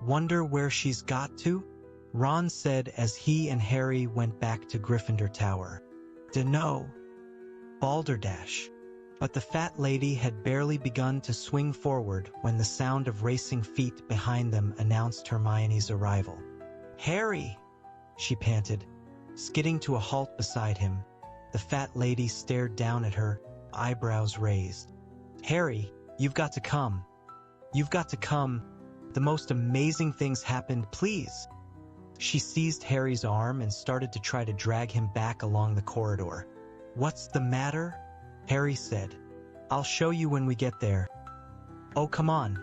Wonder where she's got to? Ron said as he and Harry went back to Gryffindor Tower. Dunno. Balderdash. But the fat lady had barely begun to swing forward when the sound of racing feet behind them announced Hermione's arrival. Harry! She panted, skidding to a halt beside him. The fat lady stared down at her, eyebrows raised. Harry, you've got to come. You've got to come. The most amazing things happened, please. She seized Harry's arm and started to try to drag him back along the corridor. What's the matter? Harry said. I'll show you when we get there. Oh, come on.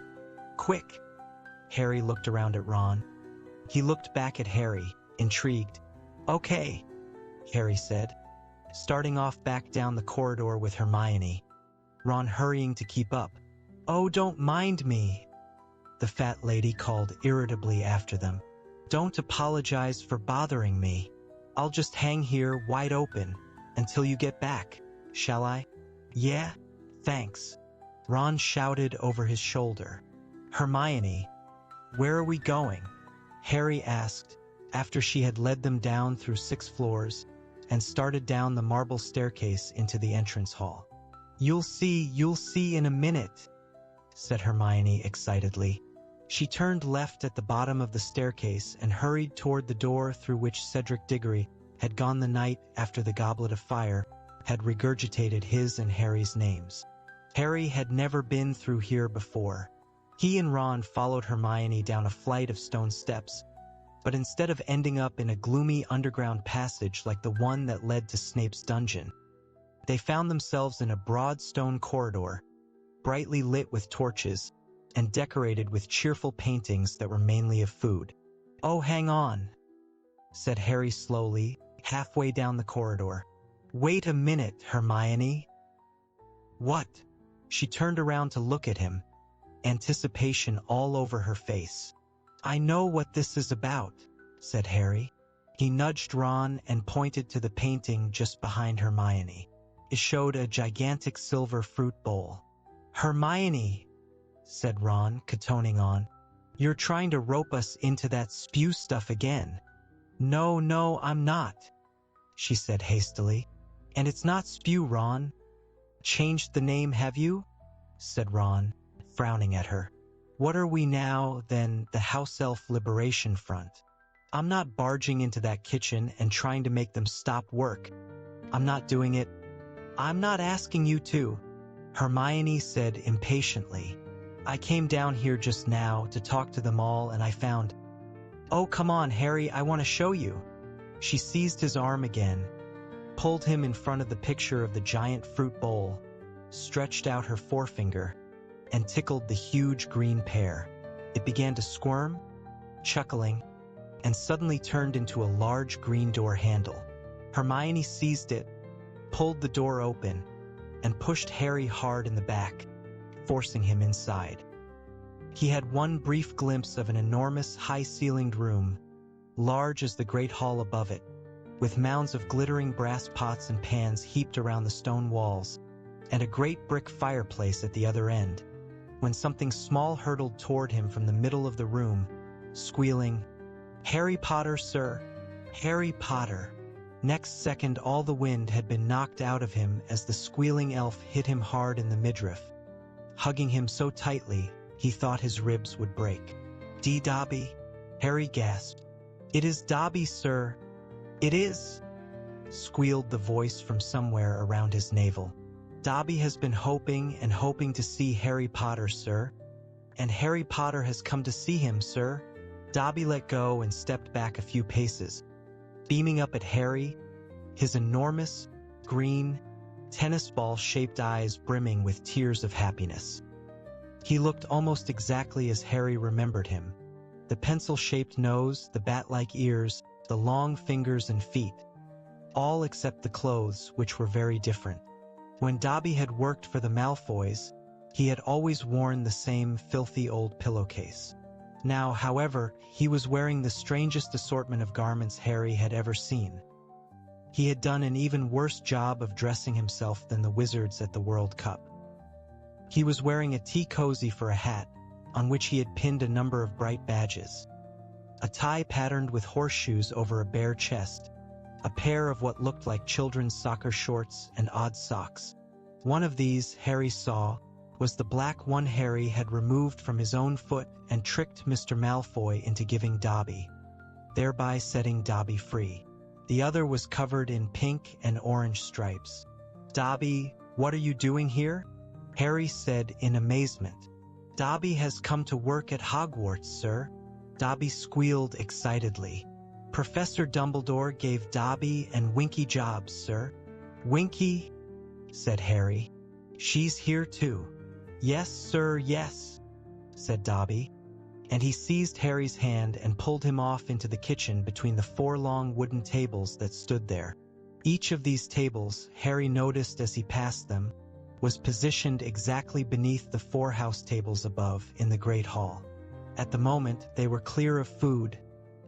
Quick. Harry looked around at Ron. He looked back at Harry, intrigued. Okay, Harry said, starting off back down the corridor with Hermione. Ron hurrying to keep up. Oh, don't mind me, the fat lady called irritably after them. Don't apologize for bothering me. I'll just hang here wide open until you get back, shall I? Yeah, thanks, Ron shouted over his shoulder. Hermione, where are we going? Harry asked, after she had led them down through 6 floors and started down the marble staircase into the entrance hall. You'll see in a minute, said Hermione excitedly. She turned left at the bottom of the staircase and hurried toward the door through which Cedric Diggory had gone the night after the Goblet of Fire had regurgitated his and Harry's names. Harry had never been through here before. He and Ron followed Hermione down a flight of stone steps, but instead of ending up in a gloomy underground passage like the one that led to Snape's dungeon, they found themselves in a broad stone corridor, brightly lit with torches and decorated with cheerful paintings that were mainly of food. Oh, hang on, said Harry slowly, halfway down the corridor. Wait a minute, Hermione. What? She turned around to look at him, anticipation all over her face. I know what this is about, said Harry. He nudged Ron and pointed to the painting just behind Hermione. It showed a gigantic silver fruit bowl. Hermione, said Ron, katoning on. You're trying to rope us into that spew stuff again. No, I'm not, she said hastily. And it's not spew, Ron. Changed the name, have you? Said Ron, frowning at her. What are we now, then, the House Elf Liberation Front? I'm not barging into that kitchen and trying to make them stop work. I'm not doing it. I'm not asking you to, Hermione said impatiently. I came down here just now to talk to them all and I found... Oh, come on, Harry, I want to show you. She seized his arm again, pulled him in front of the picture of the giant fruit bowl, stretched out her forefinger, and tickled the huge green pear. It began to squirm, chuckling, and suddenly turned into a large green door handle. Hermione seized it, pulled the door open, and pushed Harry hard in the back, forcing him inside. He had one brief glimpse of an enormous, high-ceilinged room, large as the great hall above it, with mounds of glittering brass pots and pans heaped around the stone walls, and a great brick fireplace at the other end, when something small hurtled toward him from the middle of the room, squealing, "Harry Potter, sir! Harry Potter!" Next second, all the wind had been knocked out of him as the squealing elf hit him hard in the midriff, hugging him so tightly he thought his ribs would break. Dobby?" Harry gasped. "It is Dobby, sir. It is," squealed the voice from somewhere around his navel. "Dobby has been hoping and hoping to see Harry Potter, sir. And Harry Potter has come to see him, sir." Dobby let go and stepped back a few paces, beaming up at Harry, his enormous, green, tennis ball-shaped eyes brimming with tears of happiness. He looked almost exactly as Harry remembered him. The pencil-shaped nose, the bat-like ears, the long fingers and feet, all except the clothes, which were very different. When Dobby had worked for the Malfoys, he had always worn the same filthy old pillowcase. Now, however, he was wearing the strangest assortment of garments Harry had ever seen. He had done an even worse job of dressing himself than the wizards at the World Cup. He was wearing a tea cozy for a hat, on which he had pinned a number of bright badges, a tie patterned with horseshoes over a bare chest, a pair of what looked like children's soccer shorts, and odd socks. One of these, Harry saw, was the black one Harry had removed from his own foot and tricked Mr. Malfoy into giving Dobby, thereby setting Dobby free. The other was covered in pink and orange stripes. "Dobby, what are you doing here?" Harry said in amazement. "Dobby has come to work at Hogwarts, sir." Dobby squealed excitedly. "Professor Dumbledore gave Dobby and Winky jobs, sir." "Winky?" said Harry. "She's here too." "Yes, sir, yes," said Dobby, and he seized Harry's hand and pulled him off into the kitchen between the 4 long wooden tables that stood there. Each of these tables, Harry noticed as he passed them, was positioned exactly beneath the 4 house tables above in the great hall. At the moment, they were clear of food,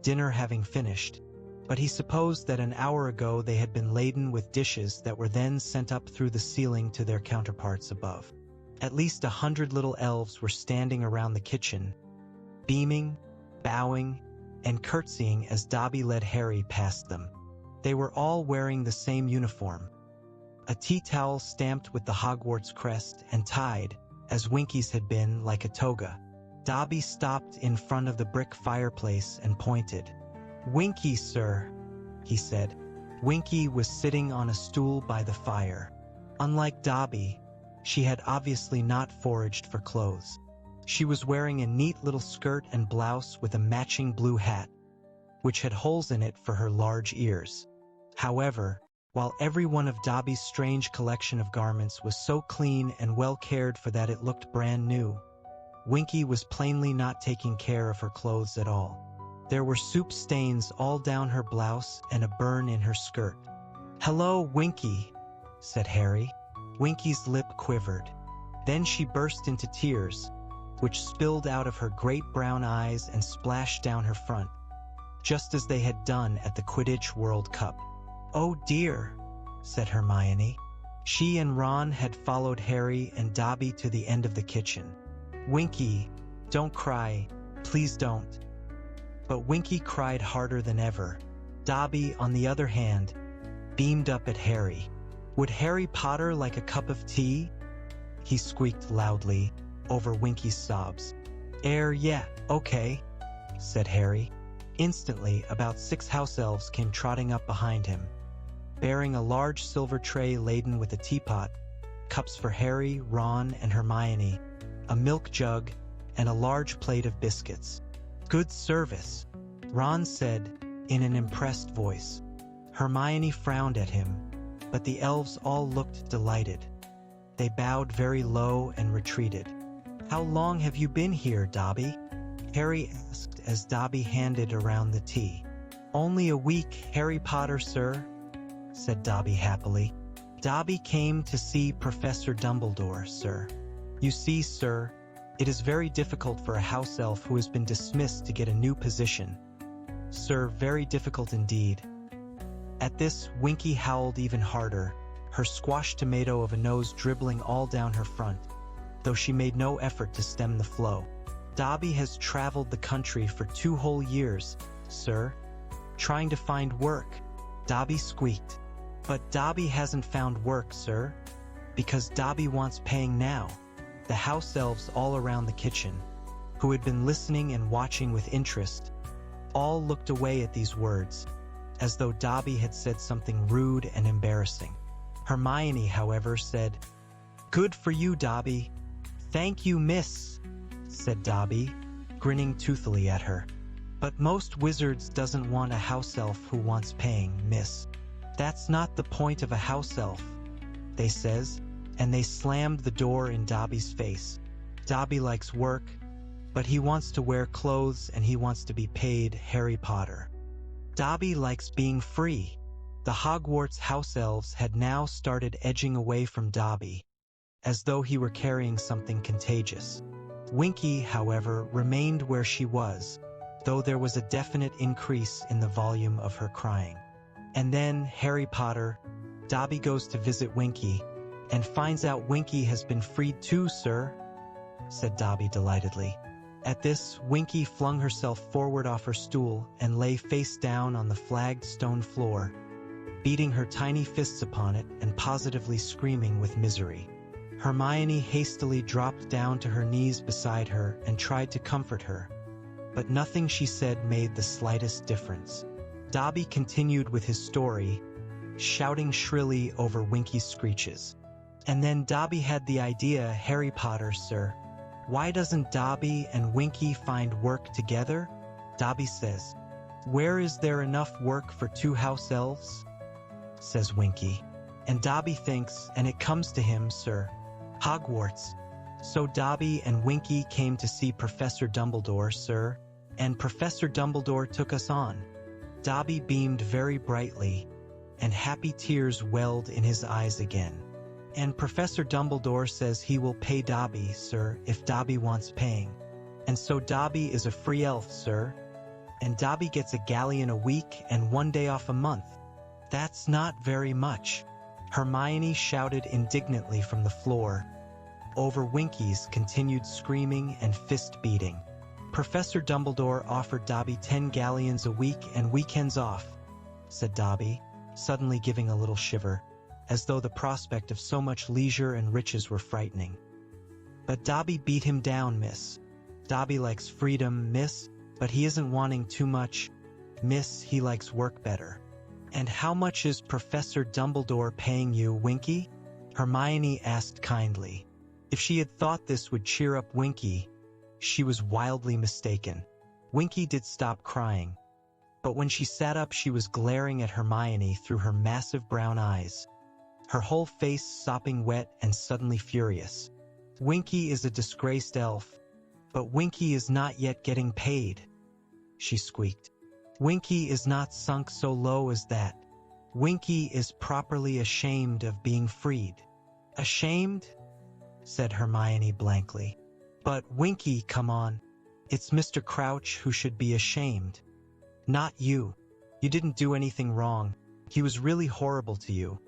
dinner having finished, but he supposed that an hour ago they had been laden with dishes that were then sent up through the ceiling to their counterparts above. At least 100 little elves were standing around the kitchen, beaming, bowing, and curtsying as Dobby led Harry past them. They were all wearing the same uniform, a tea towel stamped with the Hogwarts crest and tied, as Winky's had been, like a toga. Dobby stopped in front of the brick fireplace and pointed. "Winky, sir," he said. Winky was sitting on a stool by the fire. Unlike Dobby, she had obviously not foraged for clothes. She was wearing a neat little skirt and blouse with a matching blue hat, which had holes in it for her large ears. However, while every one of Dobby's strange collection of garments was so clean and well cared for that it looked brand new, Winky was plainly not taking care of her clothes at all. There were soup stains all down her blouse and a burn in her skirt. "Hello, Winky," said Harry. Winky's lip quivered. Then she burst into tears, which spilled out of her great brown eyes and splashed down her front, just as they had done at the Quidditch World Cup. "Oh dear," said Hermione. She and Ron had followed Harry and Dobby to the end of the kitchen. "Winky, don't cry, please don't." But Winky cried harder than ever. Dobby, on the other hand, beamed up at Harry. "Would Harry Potter like a cup of tea?" he squeaked loudly over Winky's sobs. Yeah, okay," said Harry. Instantly, about 6 house elves came trotting up behind him, bearing a large silver tray laden with a teapot, cups for Harry, Ron, and Hermione, a milk jug, and a large plate of biscuits. "Good service," Ron said in an impressed voice. Hermione frowned at him, but the elves all looked delighted. They bowed very low and retreated. "How long have you been here, Dobby?" Harry asked as Dobby handed around the tea. "Only a week, Harry Potter, sir," said Dobby happily. "Dobby came to see Professor Dumbledore, sir. You see, sir, it is very difficult for a house elf who has been dismissed to get a new position. Sir, very difficult indeed." At this, Winky howled even harder, her squashed tomato of a nose dribbling all down her front, though she made no effort to stem the flow. "Dobby has traveled the country for 2 whole years, sir, trying to find work," Dobby squeaked. "But Dobby hasn't found work, sir, because Dobby wants paying now." The house elves all around the kitchen, who had been listening and watching with interest, all looked away at these words, as though Dobby had said something rude and embarrassing. Hermione, however, said, "Good for you, Dobby." "Thank you, miss," said Dobby, grinning toothily at her. "But most wizards doesn't want a house elf who wants paying, miss. That's not the point of a house elf," they says, and they slammed the door in Dobby's face. "Dobby likes work, but he wants to wear clothes and he wants to be paid, Harry Potter. Dobby likes being free." The Hogwarts house elves had now started edging away from Dobby, as though he were carrying something contagious. Winky, however, remained where she was, though there was a definite increase in the volume of her crying. And then, Harry Potter, Dobby goes to visit Winky, and finds out Winky has been freed too, sir, said Dobby delightedly. At this, Winky flung herself forward off her stool and lay face down on the flagged stone floor, beating her tiny fists upon it and positively screaming with misery. Hermione hastily dropped down to her knees beside her and tried to comfort her, but nothing she said made the slightest difference. Dobby continued with his story, shouting shrilly over Winky's screeches. And then Dobby had the idea, "Harry Potter, sir, why doesn't Dobby and Winky find work together?" Dobby says, "Where is there enough work for 2 house elves?" says Winky. And Dobby thinks, and it comes to him, "Sir, Hogwarts." So Dobby and Winky came to see Professor Dumbledore, sir, and Professor Dumbledore took us on. Dobby beamed very brightly, and happy tears welled in his eyes again. And Professor Dumbledore says he will pay Dobby, sir, if Dobby wants paying. And so Dobby is a free elf, sir. And Dobby gets a galleon a week and 1 day off a month. That's not very much, Hermione shouted indignantly from the floor, over Winky's continued screaming and fist-beating. Professor Dumbledore offered Dobby 10 galleons a week and weekends off, said Dobby, suddenly giving a little shiver, as though the prospect of so much leisure and riches were frightening. But Dobby beat him down, miss. Dobby likes freedom, miss, but he isn't wanting too much, miss, he likes work better. And how much is Professor Dumbledore paying you, Winky? Hermione asked kindly. If she had thought this would cheer up Winky, she was wildly mistaken. Winky did stop crying, but when she sat up she was glaring at Hermione through her massive brown eyes, her whole face sopping wet and suddenly furious. Winky is a disgraced elf, but Winky is not yet getting paid, she squeaked. Winky is not sunk so low as that. Winky is properly ashamed of being freed. Ashamed? Said Hermione blankly. But Winky, come on. It's Mr. Crouch who should be ashamed. Not you. You didn't do anything wrong. He was really horrible to you.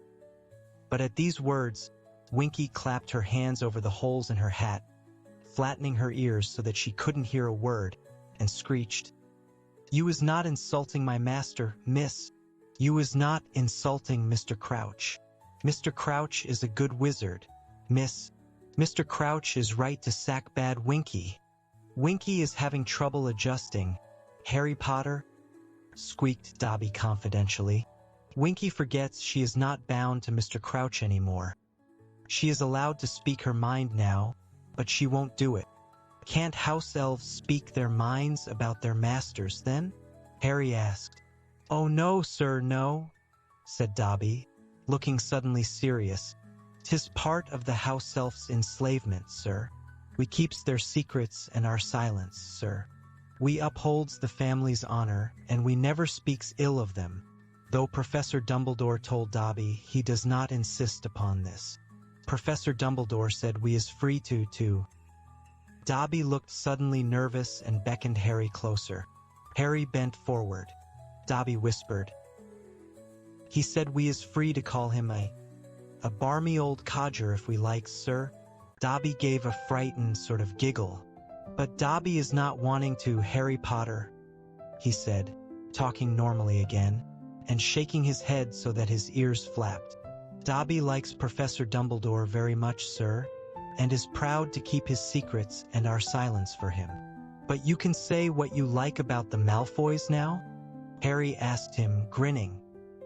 But at these words, Winky clapped her hands over the holes in her hat, flattening her ears so that she couldn't hear a word, and screeched, "You is not insulting my master, miss. You is not insulting Mr. Crouch. Mr. Crouch is a good wizard, miss. Mr. Crouch is right to sack bad Winky. Winky is having trouble adjusting. Harry Potter," squeaked Dobby confidentially. "Winky forgets she is not bound to Mr. Crouch anymore. She is allowed to speak her mind now, but she won't do it." "Can't house elves speak their minds about their masters, then?" Harry asked. "Oh no, sir, no," said Dobby, looking suddenly serious. "'Tis part of the house elf's enslavement, sir. We keeps their secrets and our silence, sir." We upholds the family's honor, and we never speaks ill of them, though Professor Dumbledore told Dobby he does not insist upon this. Professor Dumbledore said we is free to. Dobby looked suddenly nervous and beckoned Harry closer. Harry bent forward. Dobby whispered. He said we is free to call him a barmy old codger if we likes, sir. Dobby gave a frightened sort of giggle. But Dobby is not wanting to, Harry Potter, he said, talking normally again, and shaking his head so that his ears flapped. Dobby likes Professor Dumbledore very much, sir, and is proud to keep his secrets and our silence for him. But you can say what you like about the Malfoys now? Harry asked him, grinning.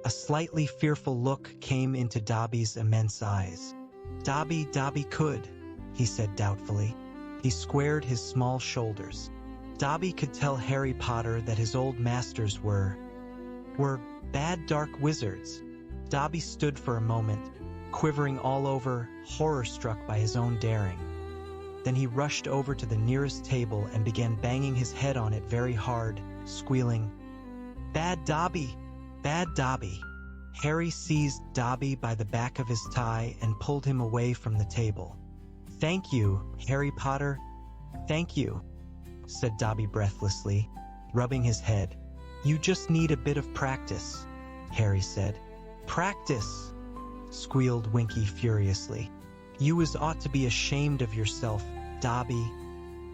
A slightly fearful look came into Dobby's immense eyes. Dobby could, he said doubtfully. He squared his small shoulders. Dobby could tell Harry Potter that his old masters were bad dark wizards. Dobby stood for a moment, quivering all over, horror-struck by his own daring. Then he rushed over to the nearest table and began banging his head on it very hard, squealing, "Bad Dobby! Bad Dobby!" Harry seized Dobby by the back of his tie and pulled him away from the table. "Thank you, Harry Potter. Thank you," said Dobby breathlessly, rubbing his head. "You just need a bit of practice," Harry said. "Practice!" squealed Winky furiously. "You ought to be ashamed of yourself, Dobby,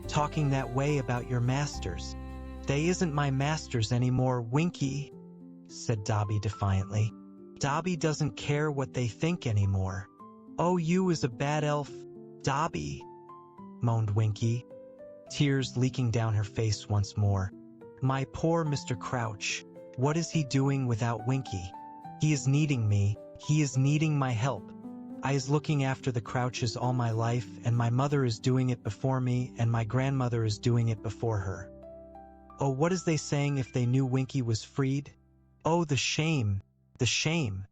talking that way about your masters." "They isn't my masters anymore, Winky," said Dobby defiantly. "Dobby doesn't care what they think anymore." "Oh, you is a bad elf, Dobby," moaned Winky, tears leaking down her face once more. "My poor Mr. Crouch, what is he doing without Winky? He is needing me, he is needing my help. I is looking after the Crouches all my life, and my mother is doing it before me, and my grandmother is doing it before her. Oh, what is they saying if they knew Winky was freed? Oh, the shame, the shame."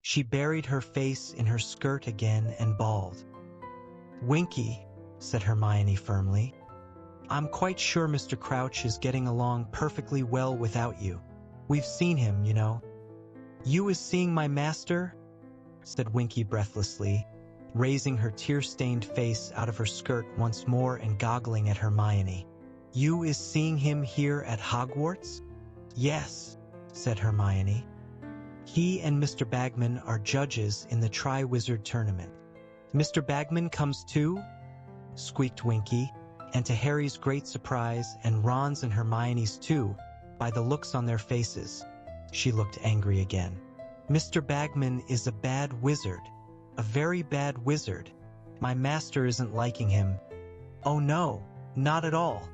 She buried her face in her skirt again and bawled. "Winky," said Hermione firmly, "I'm quite sure Mr. Crouch is getting along perfectly well without you. We've seen him, you know." "You is seeing my master?" said Winky breathlessly, raising her tear-stained face out of her skirt once more and goggling at Hermione. "You is seeing him here at Hogwarts?" "Yes," said Hermione. "He and Mr. Bagman are judges in the Triwizard Tournament." "Mr. Bagman comes too?" squeaked Winky, and to Harry's great surprise, and Ron's and Hermione's too, by the looks on their faces, she looked angry again. "Mr. Bagman is a bad wizard, a very bad wizard. My master isn't liking him." "Oh no, not at all.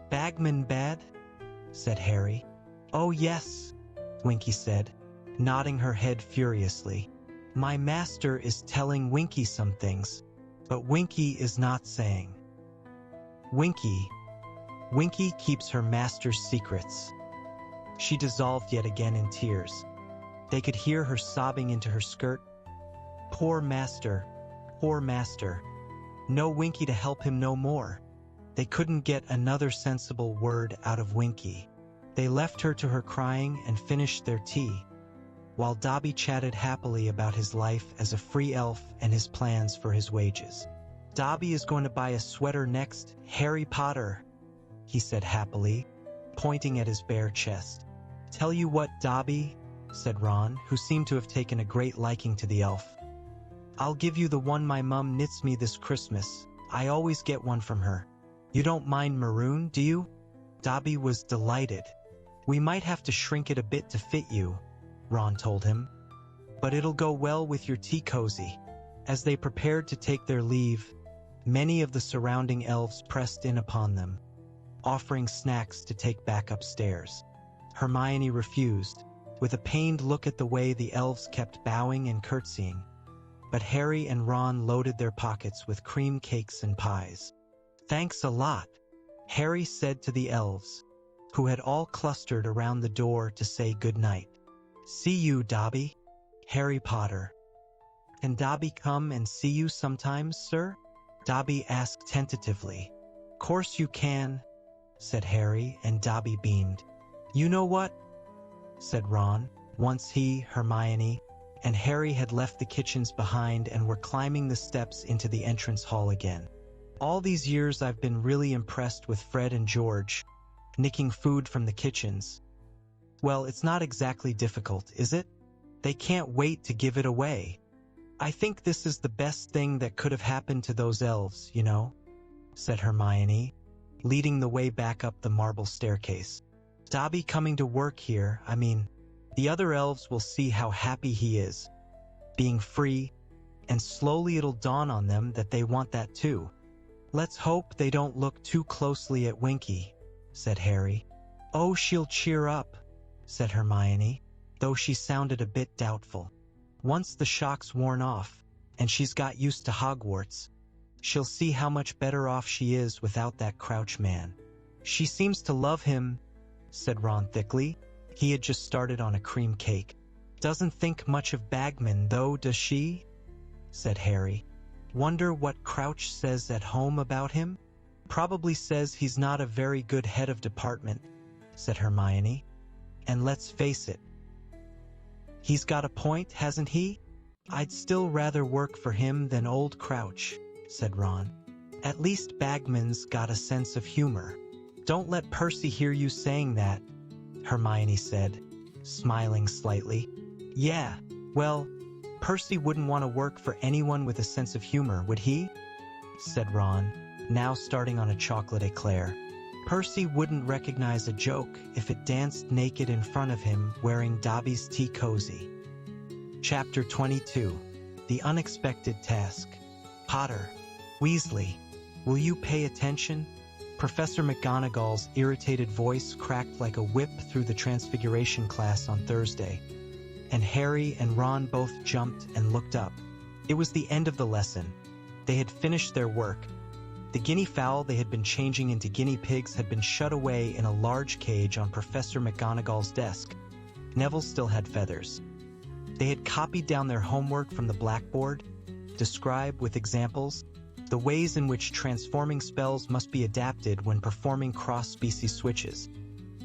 Bagman bad?" said Harry. "Oh yes," Winky said, nodding her head furiously. "My master is telling Winky some things, but Winky is not saying." Winky keeps her master's secrets." She dissolved yet again in tears. They could hear her sobbing into her skirt. Poor master, poor master. No Winky to help him no more. They couldn't get another sensible word out of Winky. They left her to her crying and finished their tea, while Dobby chatted happily about his life as a free elf and his plans for his wages. "Dobby is going to buy a sweater next, Harry Potter," he said happily, pointing at his bare chest. "Tell you what, Dobby," said Ron, who seemed to have taken a great liking to the elf. "I'll give you the one my mum knits me this Christmas. I always get one from her. You don't mind maroon, do you?" Dobby was delighted. "We might have to shrink it a bit to fit you," Ron told him, "but it'll go well with your tea cozy." As they prepared to take their leave, many of the surrounding elves pressed in upon them, offering snacks to take back upstairs. Hermione refused, with a pained look at the way the elves kept bowing and curtsying, but Harry and Ron loaded their pockets with cream cakes and pies. "Thanks a lot," Harry said to the elves, who had all clustered around the door to say good night. "See you, Dobby, Harry Potter." "Can Dobby come and see you sometimes, sir?" Dobby asked tentatively. "Course you can," said Harry, and Dobby beamed. "You know what?" said Ron. Once he, Hermione, and Harry had left the kitchens behind and were climbing the steps into the entrance hall again. "All these years I've been really impressed with Fred and George, nicking food from the kitchens. Well, it's not exactly difficult, is it? They can't wait to give it away. I think this is the best thing that could have happened to those elves, you know," said Hermione, leading the way back up the marble staircase. "Dobby coming to work here, I mean, the other elves will see how happy he is, being free, and slowly it'll dawn on them that they want that too. Let's hope they don't look too closely at Winky," said Harry. "Oh, she'll cheer up," said Hermione, though she sounded a bit doubtful. "Once the shock's worn off, and she's got used to Hogwarts, she'll see how much better off she is without that Crouch man." "She seems to love him," said Ron thickly. He had just started on a cream cake. "Doesn't think much of Bagman, though, does she?" said Harry. "Wonder what Crouch says at home about him? Probably says he's not a very good head of department," said Hermione. "And let's face it, he's got a point, hasn't he? I'd still rather work for him than old Crouch," said Ron. "At least Bagman's got a sense of humor." "Don't let Percy hear you saying that," Hermione said, smiling slightly. "Yeah, well, Percy wouldn't want to work for anyone with a sense of humor, would he?" said Ron, now starting on a chocolate eclair. "Percy wouldn't recognize a joke if it danced naked in front of him wearing Dobby's tea cozy." Chapter 22. The Unexpected Task. "Potter, Weasley, will you pay attention?" Professor McGonagall's irritated voice cracked like a whip through the Transfiguration class on Thursday, and Harry and Ron both jumped and looked up. It was the end of the lesson. They had finished their work. The guinea fowl they had been changing into guinea pigs had been shut away in a large cage on Professor McGonagall's desk. Neville still had feathers. They had copied down their homework from the blackboard, describe with examples the ways in which transforming spells must be adapted when performing cross-species switches.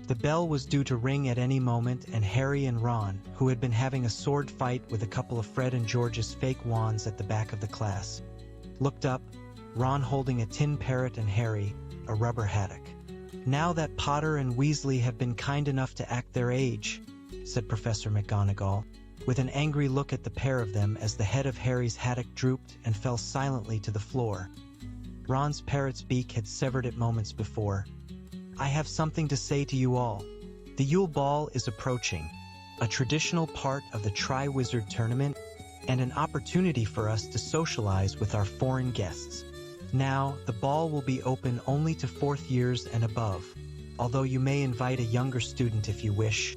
The bell was due to ring at any moment, and Harry and Ron, who had been having a sword fight with a couple of Fred and George's fake wands at the back of the class, looked up, Ron holding a tin parrot and Harry a rubber haddock. "Now that Potter and Weasley have been kind enough to act their age," said Professor McGonagall, with an angry look at the pair of them as the head of Harry's haddock drooped and fell silently to the floor. Ron's parrot's beak had severed it moments before. "I have something to say to you all. The Yule Ball is approaching, a traditional part of the Triwizard Tournament, and an opportunity for us to socialize with our foreign guests. Now, the ball will be open only to 4th years and above, although you may invite a younger student if you wish."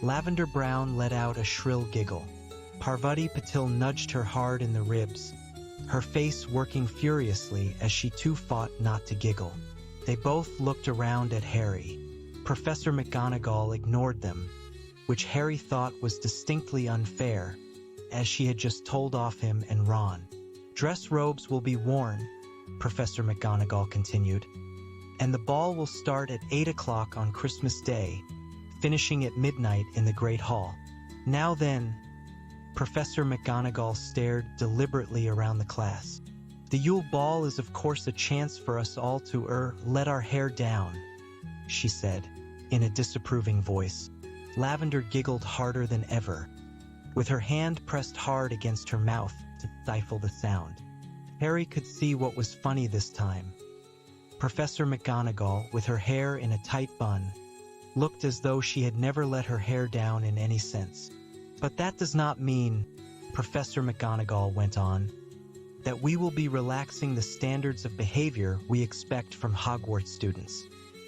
Lavender Brown let out a shrill giggle. Parvati Patil nudged her hard in the ribs, her face working furiously as she too fought not to giggle. They both looked around at Harry. Professor McGonagall ignored them, which Harry thought was distinctly unfair, as she had just told off him and Ron. "Dress robes will be worn," Professor McGonagall continued, "and the ball will start at 8 o'clock on Christmas Day, finishing at midnight in the Great Hall. Now then," Professor McGonagall stared deliberately around the class. "The Yule Ball is of course a chance for us all to let our hair down," she said, in a disapproving voice. Lavender giggled harder than ever, with her hand pressed hard against her mouth to stifle the sound. Harry could see what was funny this time. Professor McGonagall, with her hair in a tight bun, looked as though she had never let her hair down in any sense. "But that does not mean," Professor McGonagall went on, "that we will be relaxing the standards of behavior we expect from Hogwarts students.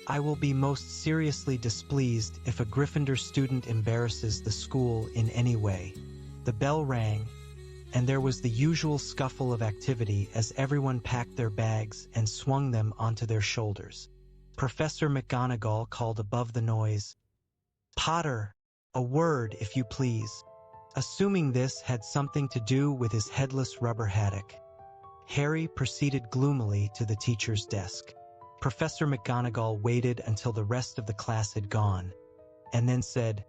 I will be most seriously displeased if a Gryffindor student embarrasses the school in any way." The bell rang, and there was the usual scuffle of activity as everyone packed their bags and swung them onto their shoulders. Professor McGonagall called above the noise, "Potter, a word, if you please," assuming this had something to do with his headless rubber haddock. Harry proceeded gloomily to the teacher's desk. Professor McGonagall waited until the rest of the class had gone, and then said,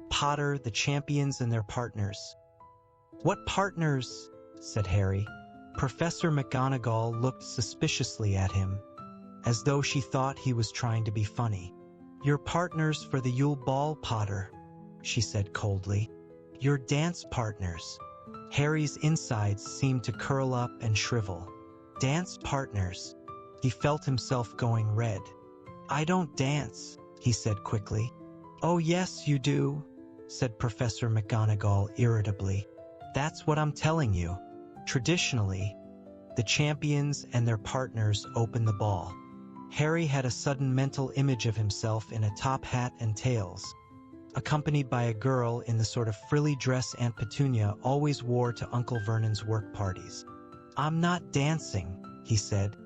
"Potter, the champions and their partners." "What partners?" said Harry. Professor McGonagall looked suspiciously at him, as though she thought he was trying to be funny. "Your partners for the Yule Ball, Potter," she said coldly. "Your dance partners." Harry's insides seemed to curl up and shrivel. Dance partners. He felt himself going red. "I don't dance," he said quickly. "Oh yes, you do," said Professor McGonagall irritably. "That's what I'm telling you. Traditionally, the champions and their partners open the ball." Harry had a sudden mental image of himself in a top hat and tails, accompanied by a girl in the sort of frilly dress Aunt Petunia always wore to Uncle Vernon's work parties. "I'm not dancing," he said.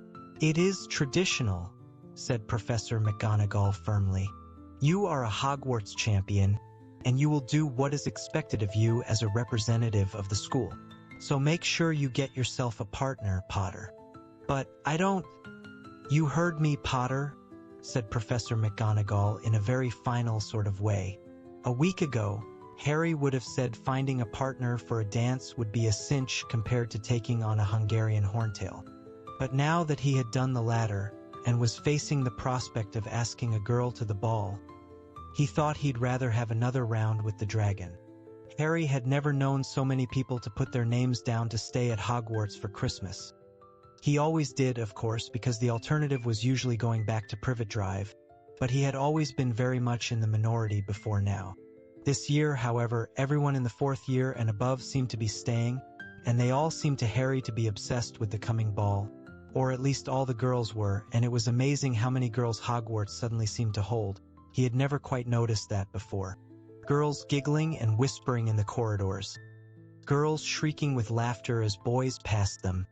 "It is traditional," said Professor McGonagall firmly. "You are a Hogwarts champion, and you will do what is expected of you as a representative of the school. So make sure you get yourself a partner, Potter." "But I don't—" "You heard me, Potter," said Professor McGonagall in a very final sort of way. A week ago, Harry would have said finding a partner for a dance would be a cinch compared to taking on a Hungarian horntail. But now that he had done the latter, and was facing the prospect of asking a girl to the ball, he thought he'd rather have another round with the dragon. Harry had never known so many people to put their names down to stay at Hogwarts for Christmas. He always did, of course, because the alternative was usually going back to Privet Drive, but he had always been very much in the minority before now. This year, however, everyone in the 4th year and above seemed to be staying, and they all seemed to Harry to be obsessed with the coming ball, or at least all the girls were, and it was amazing how many girls Hogwarts suddenly seemed to hold. He had never quite noticed that before. Girls giggling and whispering in the corridors. Girls shrieking with laughter as boys passed them.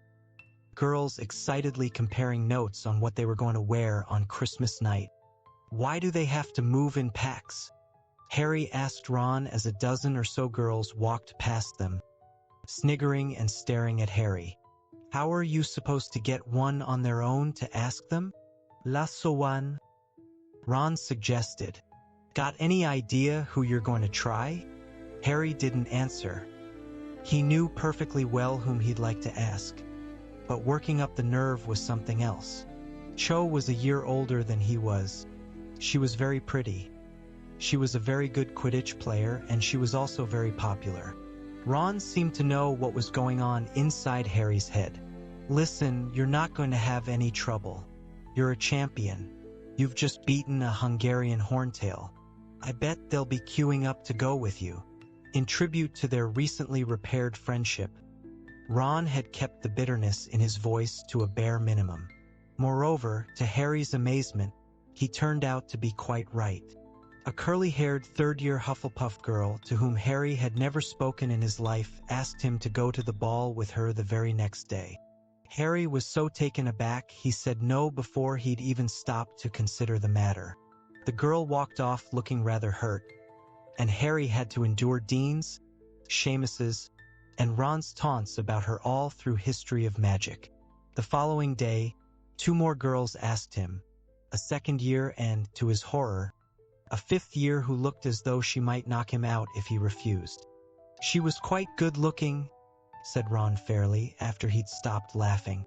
Girls excitedly comparing notes on what they were going to wear on Christmas night. "Why do they have to move in packs?" Harry asked Ron as a dozen or so girls walked past them, sniggering and staring at Harry. "How are you supposed to get one on their own to ask them?" "Lasso one," Ron suggested. "Got any idea who you're going to try?" Harry didn't answer. He knew perfectly well whom he'd like to ask, but working up the nerve was something else. Cho was a year older than he was. She was very pretty. She was a very good Quidditch player, and she was also very popular. Ron seemed to know what was going on inside Harry's head. "Listen, you're not going to have any trouble. You're a champion. You've just beaten a Hungarian horntail. I bet they'll be queuing up to go with you." In tribute to their recently repaired friendship, Ron had kept the bitterness in his voice to a bare minimum. Moreover, to Harry's amazement, he turned out to be quite right. A curly-haired third-year Hufflepuff girl to whom Harry had never spoken in his life asked him to go to the ball with her the very next day. Harry was so taken aback he said no before he'd even stopped to consider the matter. The girl walked off looking rather hurt, and Harry had to endure Dean's, Seamus's, and Ron's taunts about her all through History of Magic. The following day, 2 more girls asked him, a 2nd year and, to his horror, a 5th year who looked as though she might knock him out if he refused. "She was quite good-looking," said Ron fairly, after he'd stopped laughing.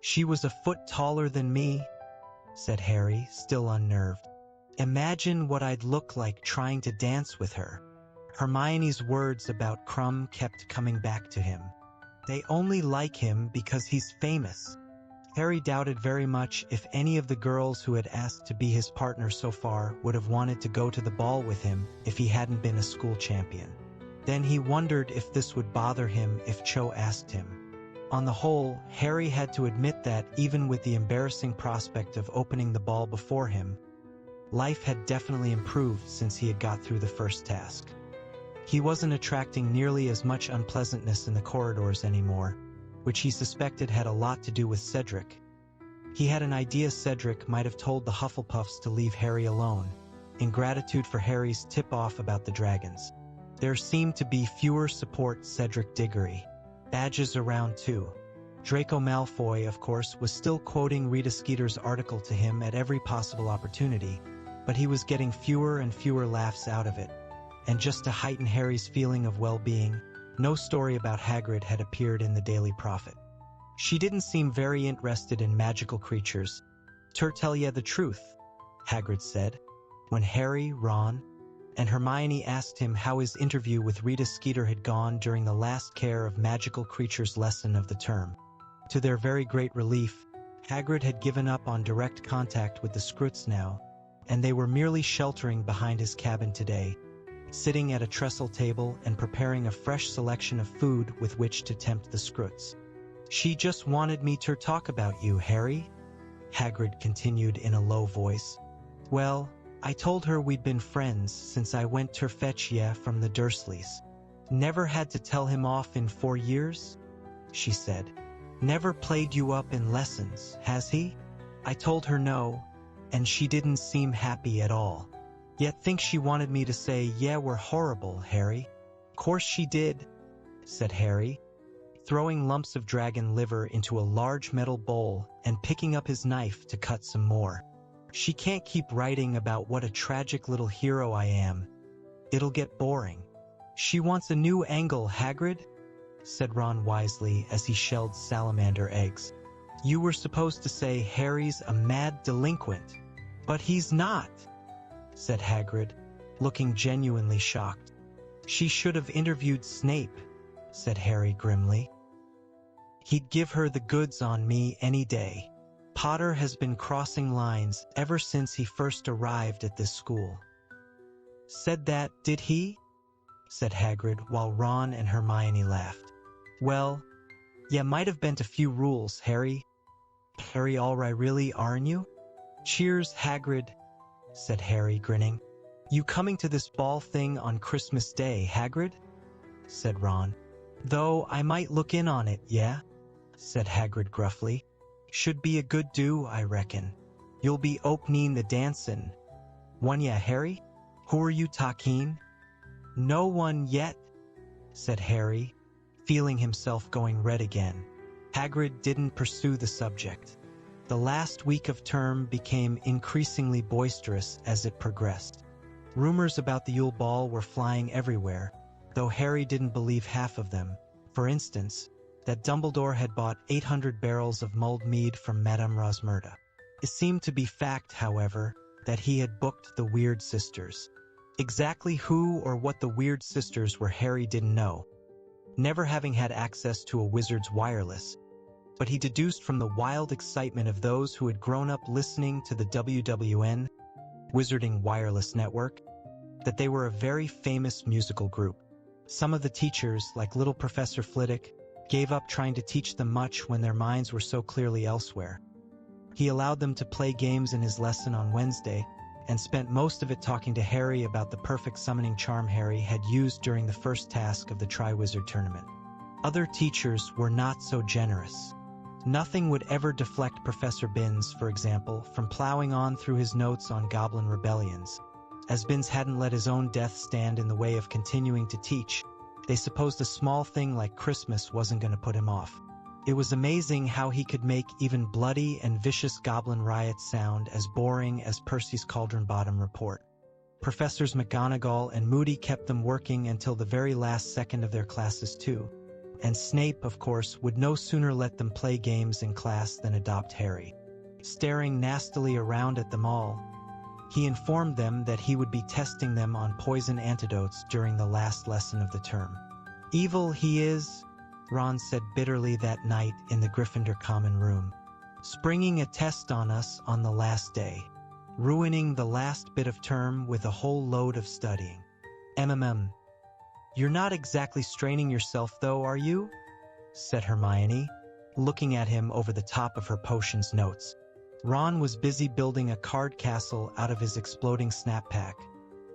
"She was a foot taller than me," said Harry, still unnerved. "Imagine what I'd look like trying to dance with her." Hermione's words about Krum kept coming back to him. "They only like him because he's famous." Harry doubted very much if any of the girls who had asked to be his partner so far would have wanted to go to the ball with him if he hadn't been a school champion. Then he wondered if this would bother him if Cho asked him. On the whole, Harry had to admit that, even with the embarrassing prospect of opening the ball before him, life had definitely improved since he had got through the first task. He wasn't attracting nearly as much unpleasantness in the corridors anymore, which he suspected had a lot to do with Cedric. He had an idea Cedric might have told the Hufflepuffs to leave Harry alone, in gratitude for Harry's tip-off about the dragons. There seemed to be fewer support Cedric Diggory. Badges around too. Draco Malfoy, of course, was still quoting Rita Skeeter's article to him at every possible opportunity, but he was getting fewer and fewer laughs out of it. And just to heighten Harry's feeling of well-being, no story about Hagrid had appeared in the Daily Prophet. She didn't seem very interested in magical creatures. "To tell ye the truth," Hagrid said, when Harry, Ron, and Hermione asked him how his interview with Rita Skeeter had gone during the last Care of Magical Creatures lesson of the term. To their very great relief, Hagrid had given up on direct contact with the Scroots now, and they were merely sheltering behind his cabin today, sitting at a trestle table and preparing a fresh selection of food with which to tempt the Scroots. "She just wanted me to talk about you, Harry," Hagrid continued in a low voice. "Well, I told her we'd been friends since I went to fetch ye from the Dursleys. Never had to tell him off in 4 years?" she said. "Never played you up in lessons, has he?" I told her no, and she didn't seem happy at all. Yet think she wanted me to say, "Yeah, we're horrible, Harry." "Course she did," said Harry, throwing lumps of dragon liver into a large metal bowl and picking up his knife to cut some more. "She can't keep writing about what a tragic little hero I am. It'll get boring." "She wants a new angle, Hagrid," said Ron wisely as he shelled salamander eggs. "You were supposed to say Harry's a mad delinquent." "But he's not," said Hagrid, looking genuinely shocked. "She should have interviewed Snape," said Harry grimly. "He'd give her the goods on me any day. Potter has been crossing lines ever since he first arrived at this school." "Said that, did he?" said Hagrid while Ron and Hermione laughed. "Well, ya might have bent a few rules, Harry. Harry alright really, aren't you?" "Cheers, Hagrid," said Harry, grinning. "You coming to this ball thing on Christmas Day, Hagrid?" said Ron. "Though I might look in on it, yeah?" said Hagrid gruffly. "Should be a good do, I reckon. You'll be opening the dancin'. One ya, Harry? Who are you talking?" "No one yet," said Harry, feeling himself going red again. Hagrid didn't pursue the subject. The last week of term became increasingly boisterous as it progressed. Rumors about the Yule Ball were flying everywhere, though Harry didn't believe half of them. For instance, that Dumbledore had bought 800 barrels of mulled mead from Madame Rosmerta. It seemed to be fact, however, that he had booked the Weird Sisters. Exactly who or what the Weird Sisters were Harry didn't know, never having had access to a wizard's wireless, but he deduced from the wild excitement of those who had grown up listening to the WWN, Wizarding Wireless Network, that they were a very famous musical group. Some of the teachers, like little Professor Flitwick, gave up trying to teach them much when their minds were so clearly elsewhere. He allowed them to play games in his lesson on Wednesday, and spent most of it talking to Harry about the perfect summoning charm Harry had used during the first task of the Triwizard Tournament. Other teachers were not so generous. Nothing would ever deflect Professor Binns, for example, from plowing on through his notes on goblin rebellions. As Binns hadn't let his own death stand in the way of continuing to teach, they supposed a small thing like Christmas wasn't going to put him off. It was amazing how he could make even bloody and vicious goblin riots sound as boring as Percy's Cauldron Bottom report. Professors McGonagall and Moody kept them working until the very last second of their classes too. And Snape, of course, would no sooner let them play games in class than adopt Harry. Staring nastily around at them all, he informed them that he would be testing them on poison antidotes during the last lesson of the term. "Evil he is," Ron said bitterly that night in the Gryffindor common room. "Springing a test on us on the last day. Ruining the last bit of term with a whole load of studying. You're not exactly straining yourself though, are you?" said Hermione, looking at him over the top of her potions notes. Ron was busy building a card castle out of his exploding snap pack,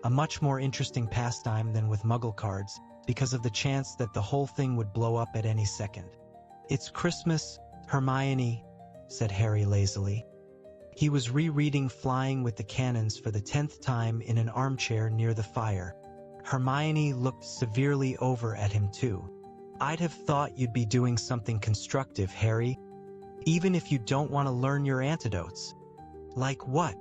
a much more interesting pastime than with Muggle cards, because of the chance that the whole thing would blow up at any second. "It's Christmas, Hermione," said Harry lazily. He was rereading Flying with the Cannons for the 10th time in an armchair near the fire. Hermione looked severely over at him too. I'd have thought you'd be doing something constructive, Harry, even if you don't want to learn your antidotes. Like what?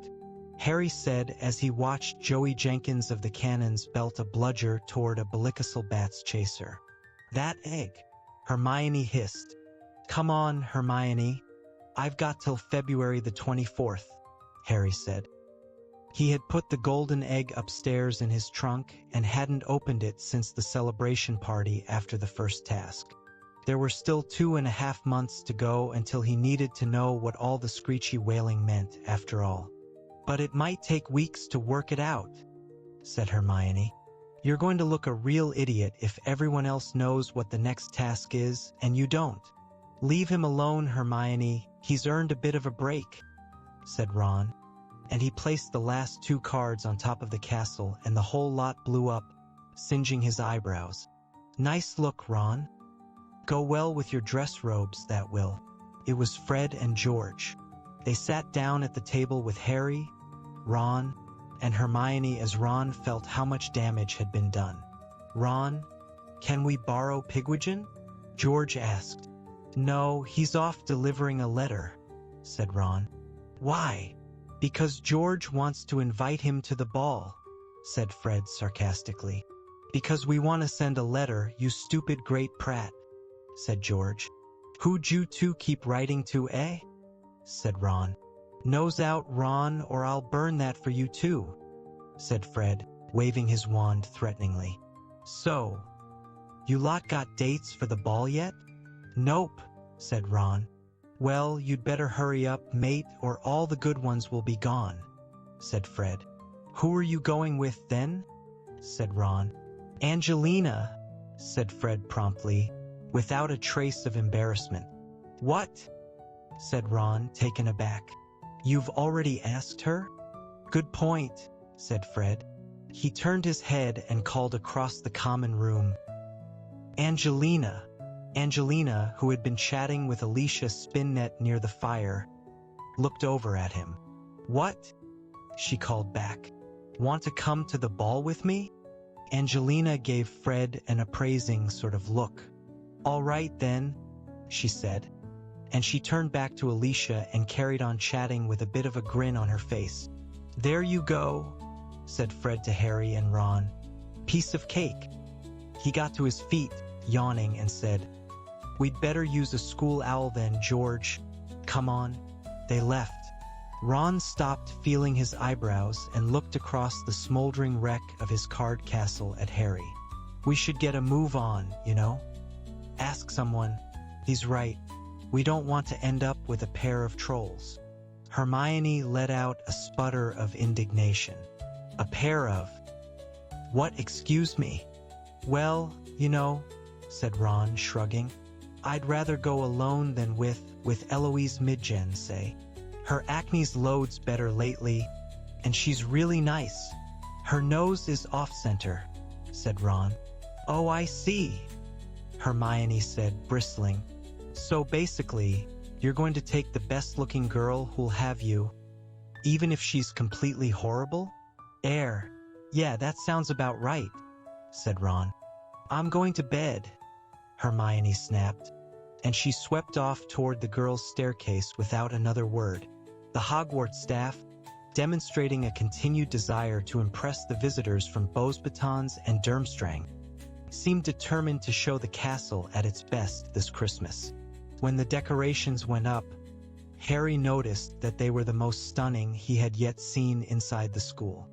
Harry said as he watched Joey Jenkins of the Cannons belt a bludger toward a Bellicosal bat's chaser. That egg, Hermione hissed. Come on, Hermione. I've got till February the 24th, Harry said. He had put the golden egg upstairs in his trunk and hadn't opened it since the celebration party after the first task. There were still 2.5 months to go until he needed to know what all the screechy wailing meant after all. But it might take weeks to work it out, said Hermione. You're going to look a real idiot if everyone else knows what the next task is and you don't. Leave him alone, Hermione. He's earned a bit of a break, said Ron. And he placed the last 2 cards on top of the castle and the whole lot blew up, singeing his eyebrows. Nice look, Ron. Go well with your dress robes, that will. It was Fred and George. They sat down at the table with Harry, Ron, and Hermione as Ron felt how much damage had been done. Ron, can we borrow Pigwidgeon? George asked. No, he's off delivering a letter, said Ron. Why? Because George wants to invite him to the ball, said Fred sarcastically. Because we want to send a letter, you stupid great prat, said George. Who'd you two keep writing to, eh? Said Ron. Nose out, Ron, or I'll burn that for you too, said Fred, waving his wand threateningly. So, you lot got dates for the ball yet? Nope, said Ron. Well, you'd better hurry up, mate, or all the good ones will be gone, said Fred. Who are you going with then? Said Ron. Angelina, said Fred promptly, without a trace of embarrassment. What? Said Ron, taken aback. You've already asked her? Good point, said Fred. He turned his head and called across the common room. Angelina. Angelina, who had been chatting with Alicia Spinnet near the fire, looked over at him. What? She called back. Want to come to the ball with me? Angelina gave Fred an appraising sort of look. All right then, she said, and she turned back to Alicia and carried on chatting with a bit of a grin on her face. There you go, said Fred to Harry and Ron. Piece of cake. He got to his feet, yawning, and said, We'd better use a school owl then, George. Come on. They left. Ron stopped feeling his eyebrows and looked across the smoldering wreck of his card castle at Harry. We should get a move on, you know? Ask someone. He's right. We don't want to end up with a pair of trolls. Hermione let out a sputter of indignation. A pair of... What, excuse me? Well, you know, said Ron, shrugging. I'd rather go alone than with Eloise Midgen, say. Her acne's loads better lately, and she's really nice. Her nose is off-center, said Ron. Oh, I see, Hermione said, bristling. So basically, you're going to take the best-looking girl who'll have you, even if she's completely horrible? Yeah, that sounds about right, said Ron. I'm going to bed, Hermione snapped, and she swept off toward the girls' staircase without another word. The Hogwarts staff, demonstrating a continued desire to impress the visitors from Beauxbatons and Durmstrang, seemed determined to show the castle at its best this Christmas. When the decorations went up, Harry noticed that they were the most stunning he had yet seen inside the school.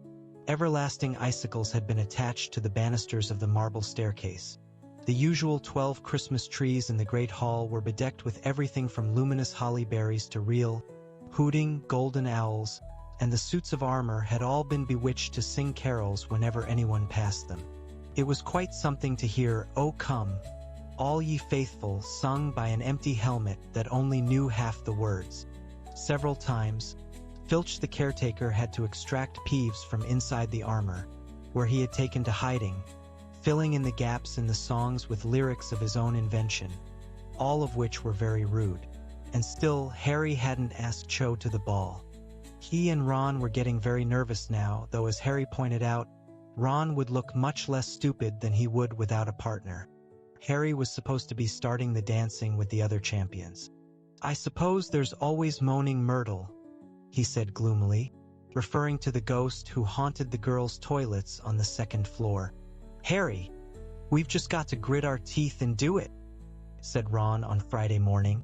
Everlasting icicles had been attached to the banisters of the marble staircase. The usual 12 Christmas trees in the Great Hall were bedecked with everything from luminous holly berries to real, hooting golden owls, and the suits of armor had all been bewitched to sing carols whenever anyone passed them. It was quite something to hear, "O come, all ye faithful," sung by an empty helmet that only knew half the words. Several times, Filch the caretaker had to extract Peeves from inside the armor, where he had taken to hiding, filling in the gaps in the songs with lyrics of his own invention, all of which were very rude. And still, Harry hadn't asked Cho to the ball. He and Ron were getting very nervous now, though as Harry pointed out, Ron would look much less stupid than he would without a partner. Harry was supposed to be starting the dancing with the other champions. "I suppose there's always moaning Myrtle," he said gloomily, referring to the ghost who haunted the girls' toilets on the second floor. "Harry, we've just got to grit our teeth and do it," said Ron on Friday morning,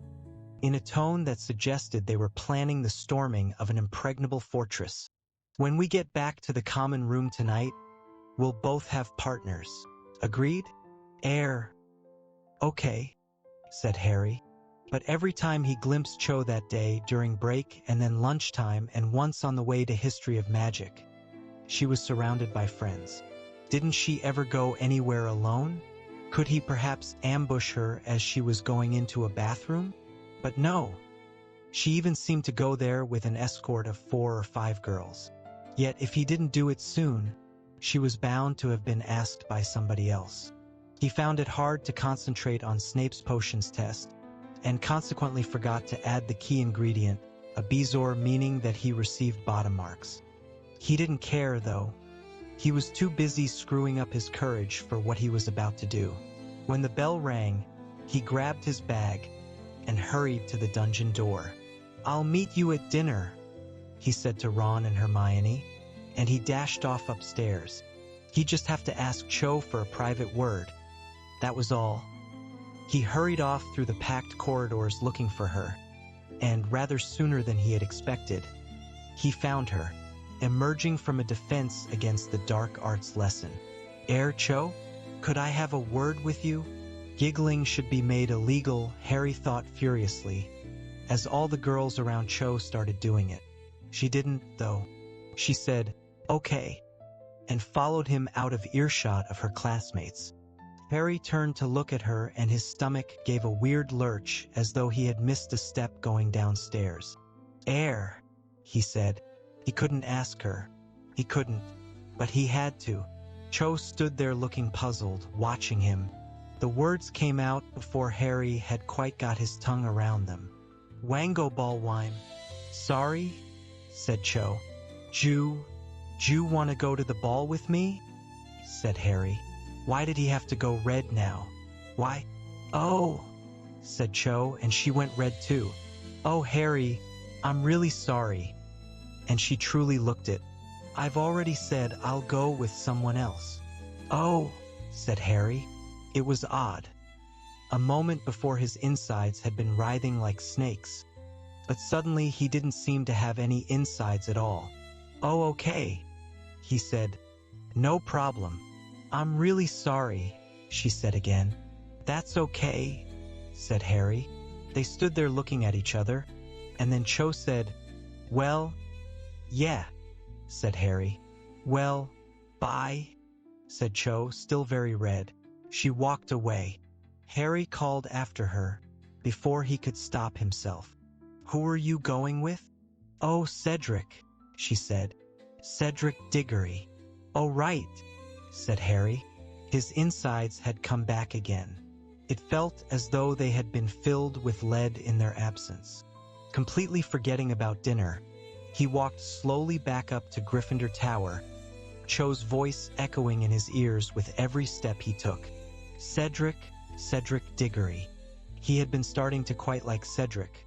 in a tone that suggested they were planning the storming of an impregnable fortress. "When we get back to the common room tonight, we'll both have partners. Agreed?" "Okay," said Harry. But every time he glimpsed Cho that day during break and then lunchtime and once on the way to History of Magic, she was surrounded by friends. Didn't she ever go anywhere alone? Could he perhaps ambush her as she was going into a bathroom? But no. She even seemed to go there with an escort of 4 or 5 girls. Yet if he didn't do it soon, she was bound to have been asked by somebody else. He found it hard to concentrate on Snape's potions test, and consequently forgot to add the key ingredient, a Bezoar, meaning that he received bottom marks. He didn't care, though. He was too busy screwing up his courage for what he was about to do. When the bell rang, he grabbed his bag and hurried to the dungeon door. "I'll meet you at dinner," he said to Ron and Hermione, and he dashed off upstairs. He'd just have to ask Cho for a private word. That was all. He hurried off through the packed corridors looking for her, and rather sooner than he had expected, he found her, emerging from a defense against the dark arts lesson. Cho, could I have a word with you?" Giggling should be made illegal, Harry thought furiously, as all the girls around Cho started doing it. She didn't, though. She said, "Okay," and followed him out of earshot of her classmates. Harry turned to look at her, and his stomach gave a weird lurch as though he had missed a step going downstairs. He said. He couldn't ask her. He couldn't, but he had to. Cho stood there looking puzzled, watching him. The words came out before Harry had quite got his tongue around them. "Wango ballwime." "Sorry," said Cho. Ju wanna go to the ball with me?" said Harry. Why did he have to go red now? "Why?" "Oh," said Cho, and she went red too. "Oh, Harry, I'm really sorry." And she truly looked it. "I've already said I'll go with someone else." "Oh," said Harry. It was odd. A moment before his insides had been writhing like snakes, but suddenly he didn't seem to have any insides at all. "Oh, okay," he said. "No problem." "I'm really sorry," she said again. "That's okay," said Harry. They stood there looking at each other, and then Cho said, "Well, yeah," said Harry. "Well, bye," said Cho, still very red. She walked away. Harry called after her before he could stop himself. "Who are you going with?" "Oh, Cedric," she said. "Cedric Diggory." "Oh, right," said Harry. His insides had come back again. It felt as though they had been filled with lead in their absence. Completely forgetting about dinner, he walked slowly back up to Gryffindor Tower, Cho's voice echoing in his ears with every step he took. Cedric Diggory. He had been starting to quite like Cedric,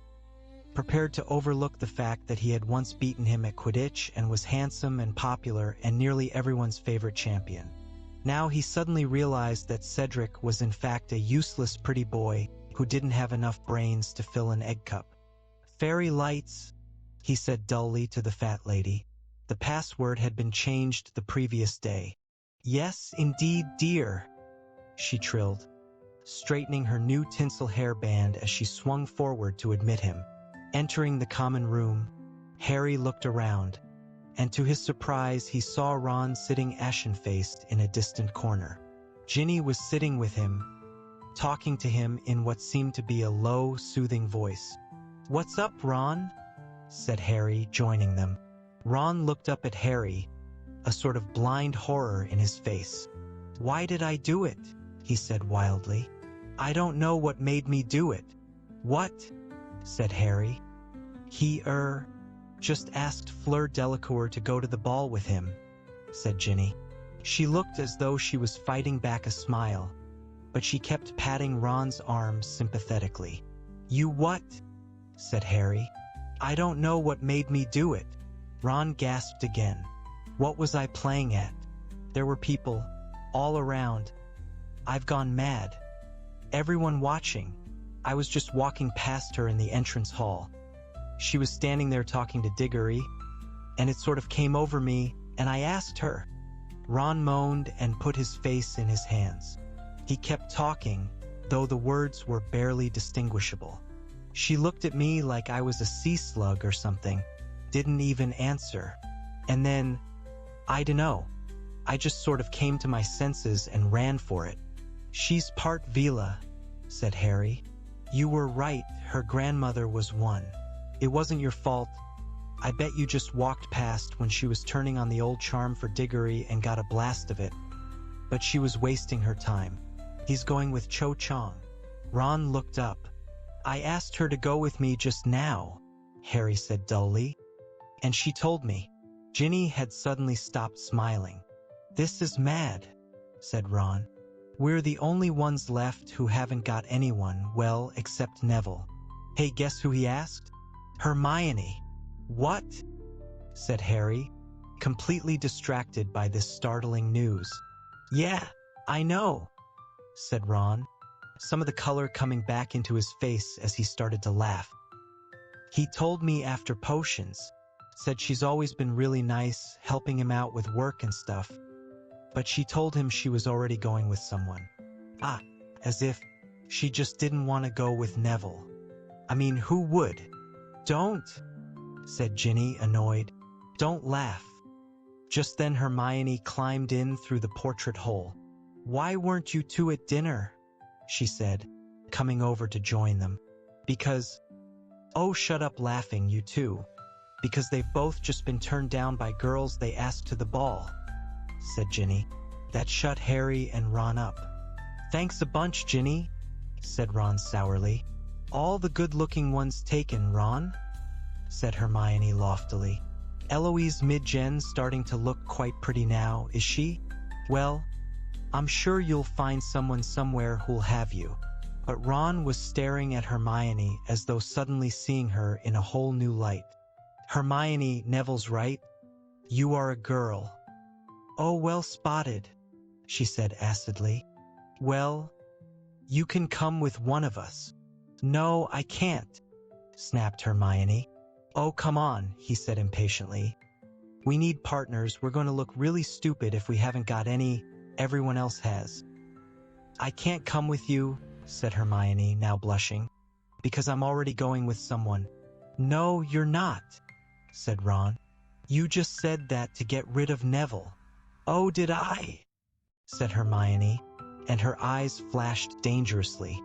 prepared to overlook the fact that he had once beaten him at Quidditch and was handsome and popular and nearly everyone's favorite champion. Now he suddenly realized that Cedric was in fact a useless pretty boy who didn't have enough brains to fill an egg cup. "Fairy lights," he said dully to the fat lady. The password had been changed the previous day. "Yes, indeed, dear," she trilled, straightening her new tinsel hairband as she swung forward to admit him. Entering the common room, Harry looked around, and to his surprise he saw Ron sitting ashen-faced in a distant corner. Ginny was sitting with him, talking to him in what seemed to be a low, soothing voice. "What's up, Ron?" said Harry, joining them. Ron looked up at Harry, a sort of blind horror in his face. "Why did I do it?" he said wildly. "I don't know what made me do it." "What?" said Harry. He just asked Fleur Delacour to go to the ball with him," said Ginny. She looked as though she was fighting back a smile, but she kept patting Ron's arm sympathetically. "You what?" said Harry. "I don't know what made me do it." Ron gasped again. "What was I playing at? There were people all around. I've gone mad. Everyone watching. I was just walking past her in the entrance hall. She was standing there talking to Diggory, and it sort of came over me, and I asked her." Ron moaned and put his face in his hands. He kept talking, though the words were barely distinguishable. "She looked at me like I was a sea slug or something, didn't even answer. And then, I dunno, I just sort of came to my senses and ran for it." "She's part Vila," said Harry. "You were right, her grandmother was one. It wasn't your fault. I bet you just walked past when she was turning on the old charm for Diggory and got a blast of it. But she was wasting her time. He's going with Cho Chang." Ron looked up. "I asked her to go with me just now," Harry said dully. "And she told me." Ginny had suddenly stopped smiling. "This is mad," said Ron. "We're the only ones left who haven't got anyone, well, except Neville. Hey, guess who he asked? Hermione." "What?" said Harry, completely distracted by this startling news. "Yeah, I know," said Ron, some of the color coming back into his face as he started to laugh. "He told me after potions, said she's always been really nice, helping him out with work and stuff. But she told him she was already going with someone. Ah, as if she just didn't want to go with Neville. I mean, who would?" "Don't," said Ginny, annoyed. "Don't laugh." Just then Hermione climbed in through the portrait hole. "Why weren't you two at dinner?" she said, coming over to join them. "Because—" "Oh, shut up laughing, you two. Because they've both just been turned down by girls they asked to the ball," said Ginny. That shut Harry and Ron up. "Thanks a bunch, Ginny," said Ron sourly. "All the good-looking ones taken, Ron," said Hermione loftily. "Eloise mid-gen's starting to look quite pretty now, is she? Well, I'm sure you'll find someone somewhere who'll have you." But Ron was staring at Hermione as though suddenly seeing her in a whole new light. "Hermione, Neville's right. You are a girl." "Oh, well spotted," she said acidly. "Well, you can come with one of us." "No, I can't," snapped Hermione. "Oh, come on," he said impatiently. "We need partners. We're going to look really stupid if we haven't got any. Everyone else has." "I can't come with you," said Hermione, now blushing, "because I'm already going with someone." "No, you're not," said Ron. "You just said that to get rid of Neville." "Oh, did I?" said Hermione, and her eyes flashed dangerously.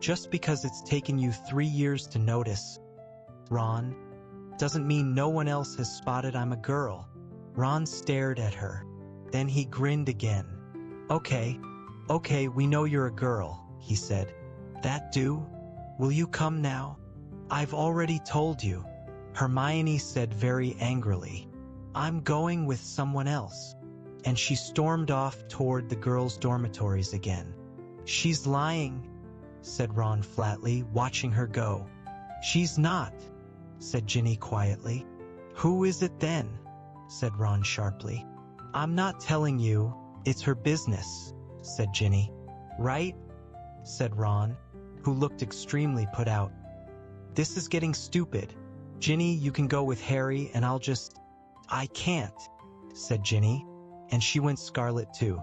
"Just because it's taken you 3 years to notice, Ron, doesn't mean no one else has spotted I'm a girl." Ron stared at her. Then he grinned again. Okay, we know you're a girl," he said. "That do? Will you come now?" "I've already told you," Hermione said very angrily. "I'm going with someone else." And she stormed off toward the girls' dormitories again. "She's lying," said Ron flatly, watching her go. "She's not," said Ginny quietly. "Who is it then?" said Ron sharply. "I'm not telling you. It's her business," said Ginny. "Right?" said Ron, who looked extremely put out. "This is getting stupid. Ginny, you can go with Harry and I'll just—" "I can't," said Ginny, and she went scarlet too.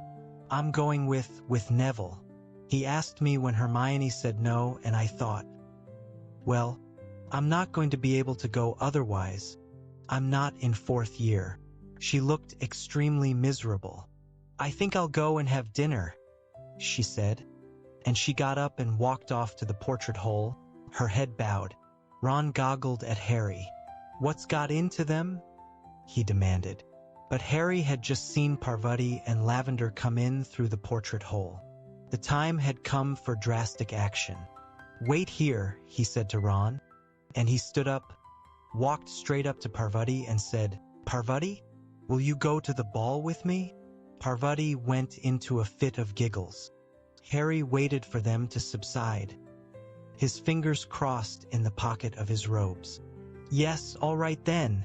"I'm going with Neville. He asked me when Hermione said no, and I thought, well, I'm not going to be able to go otherwise. I'm not in 4th year." She looked extremely miserable. "I think I'll go and have dinner," she said, and she got up and walked off to the portrait hole, her head bowed. Ron goggled at Harry. "What's got into them?" he demanded. But Harry had just seen Parvati and Lavender come in through the portrait hole. The time had come for drastic action. "Wait here," he said to Ron, and he stood up, walked straight up to Parvati and said, "Parvati, will you go to the ball with me?" Parvati went into a fit of giggles. Harry waited for them to subside. His fingers crossed in the pocket of his robes. "Yes, all right then,"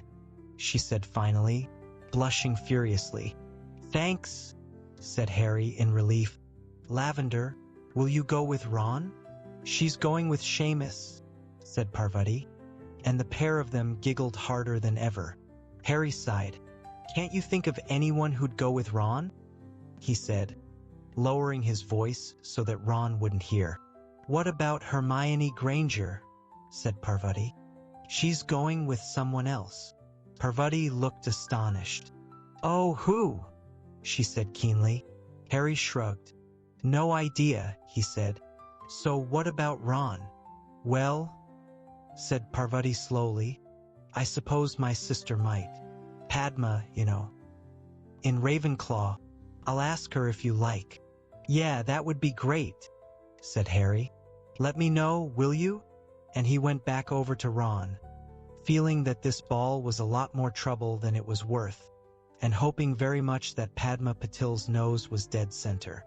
she said finally, blushing furiously. "Thanks," said Harry in relief. "Lavender, will you go with Ron?" "She's going with Seamus," said Parvati, and the pair of them giggled harder than ever. Harry sighed. "Can't you think of anyone who'd go with Ron?" he said, lowering his voice so that Ron wouldn't hear. "What about Hermione Granger?" said Parvati. "She's going with someone else." Parvati looked astonished. "Oh, who?" she said keenly. Harry shrugged. "No idea," he said. "So what about Ron?" "Well," said Parvati slowly, "I suppose my sister might. Padma, you know. In Ravenclaw. I'll ask her if you like." "Yeah, that would be great," said Harry. "Let me know, will you?" And he went back over to Ron, feeling that this ball was a lot more trouble than it was worth, and hoping very much that Padma Patil's nose was dead center.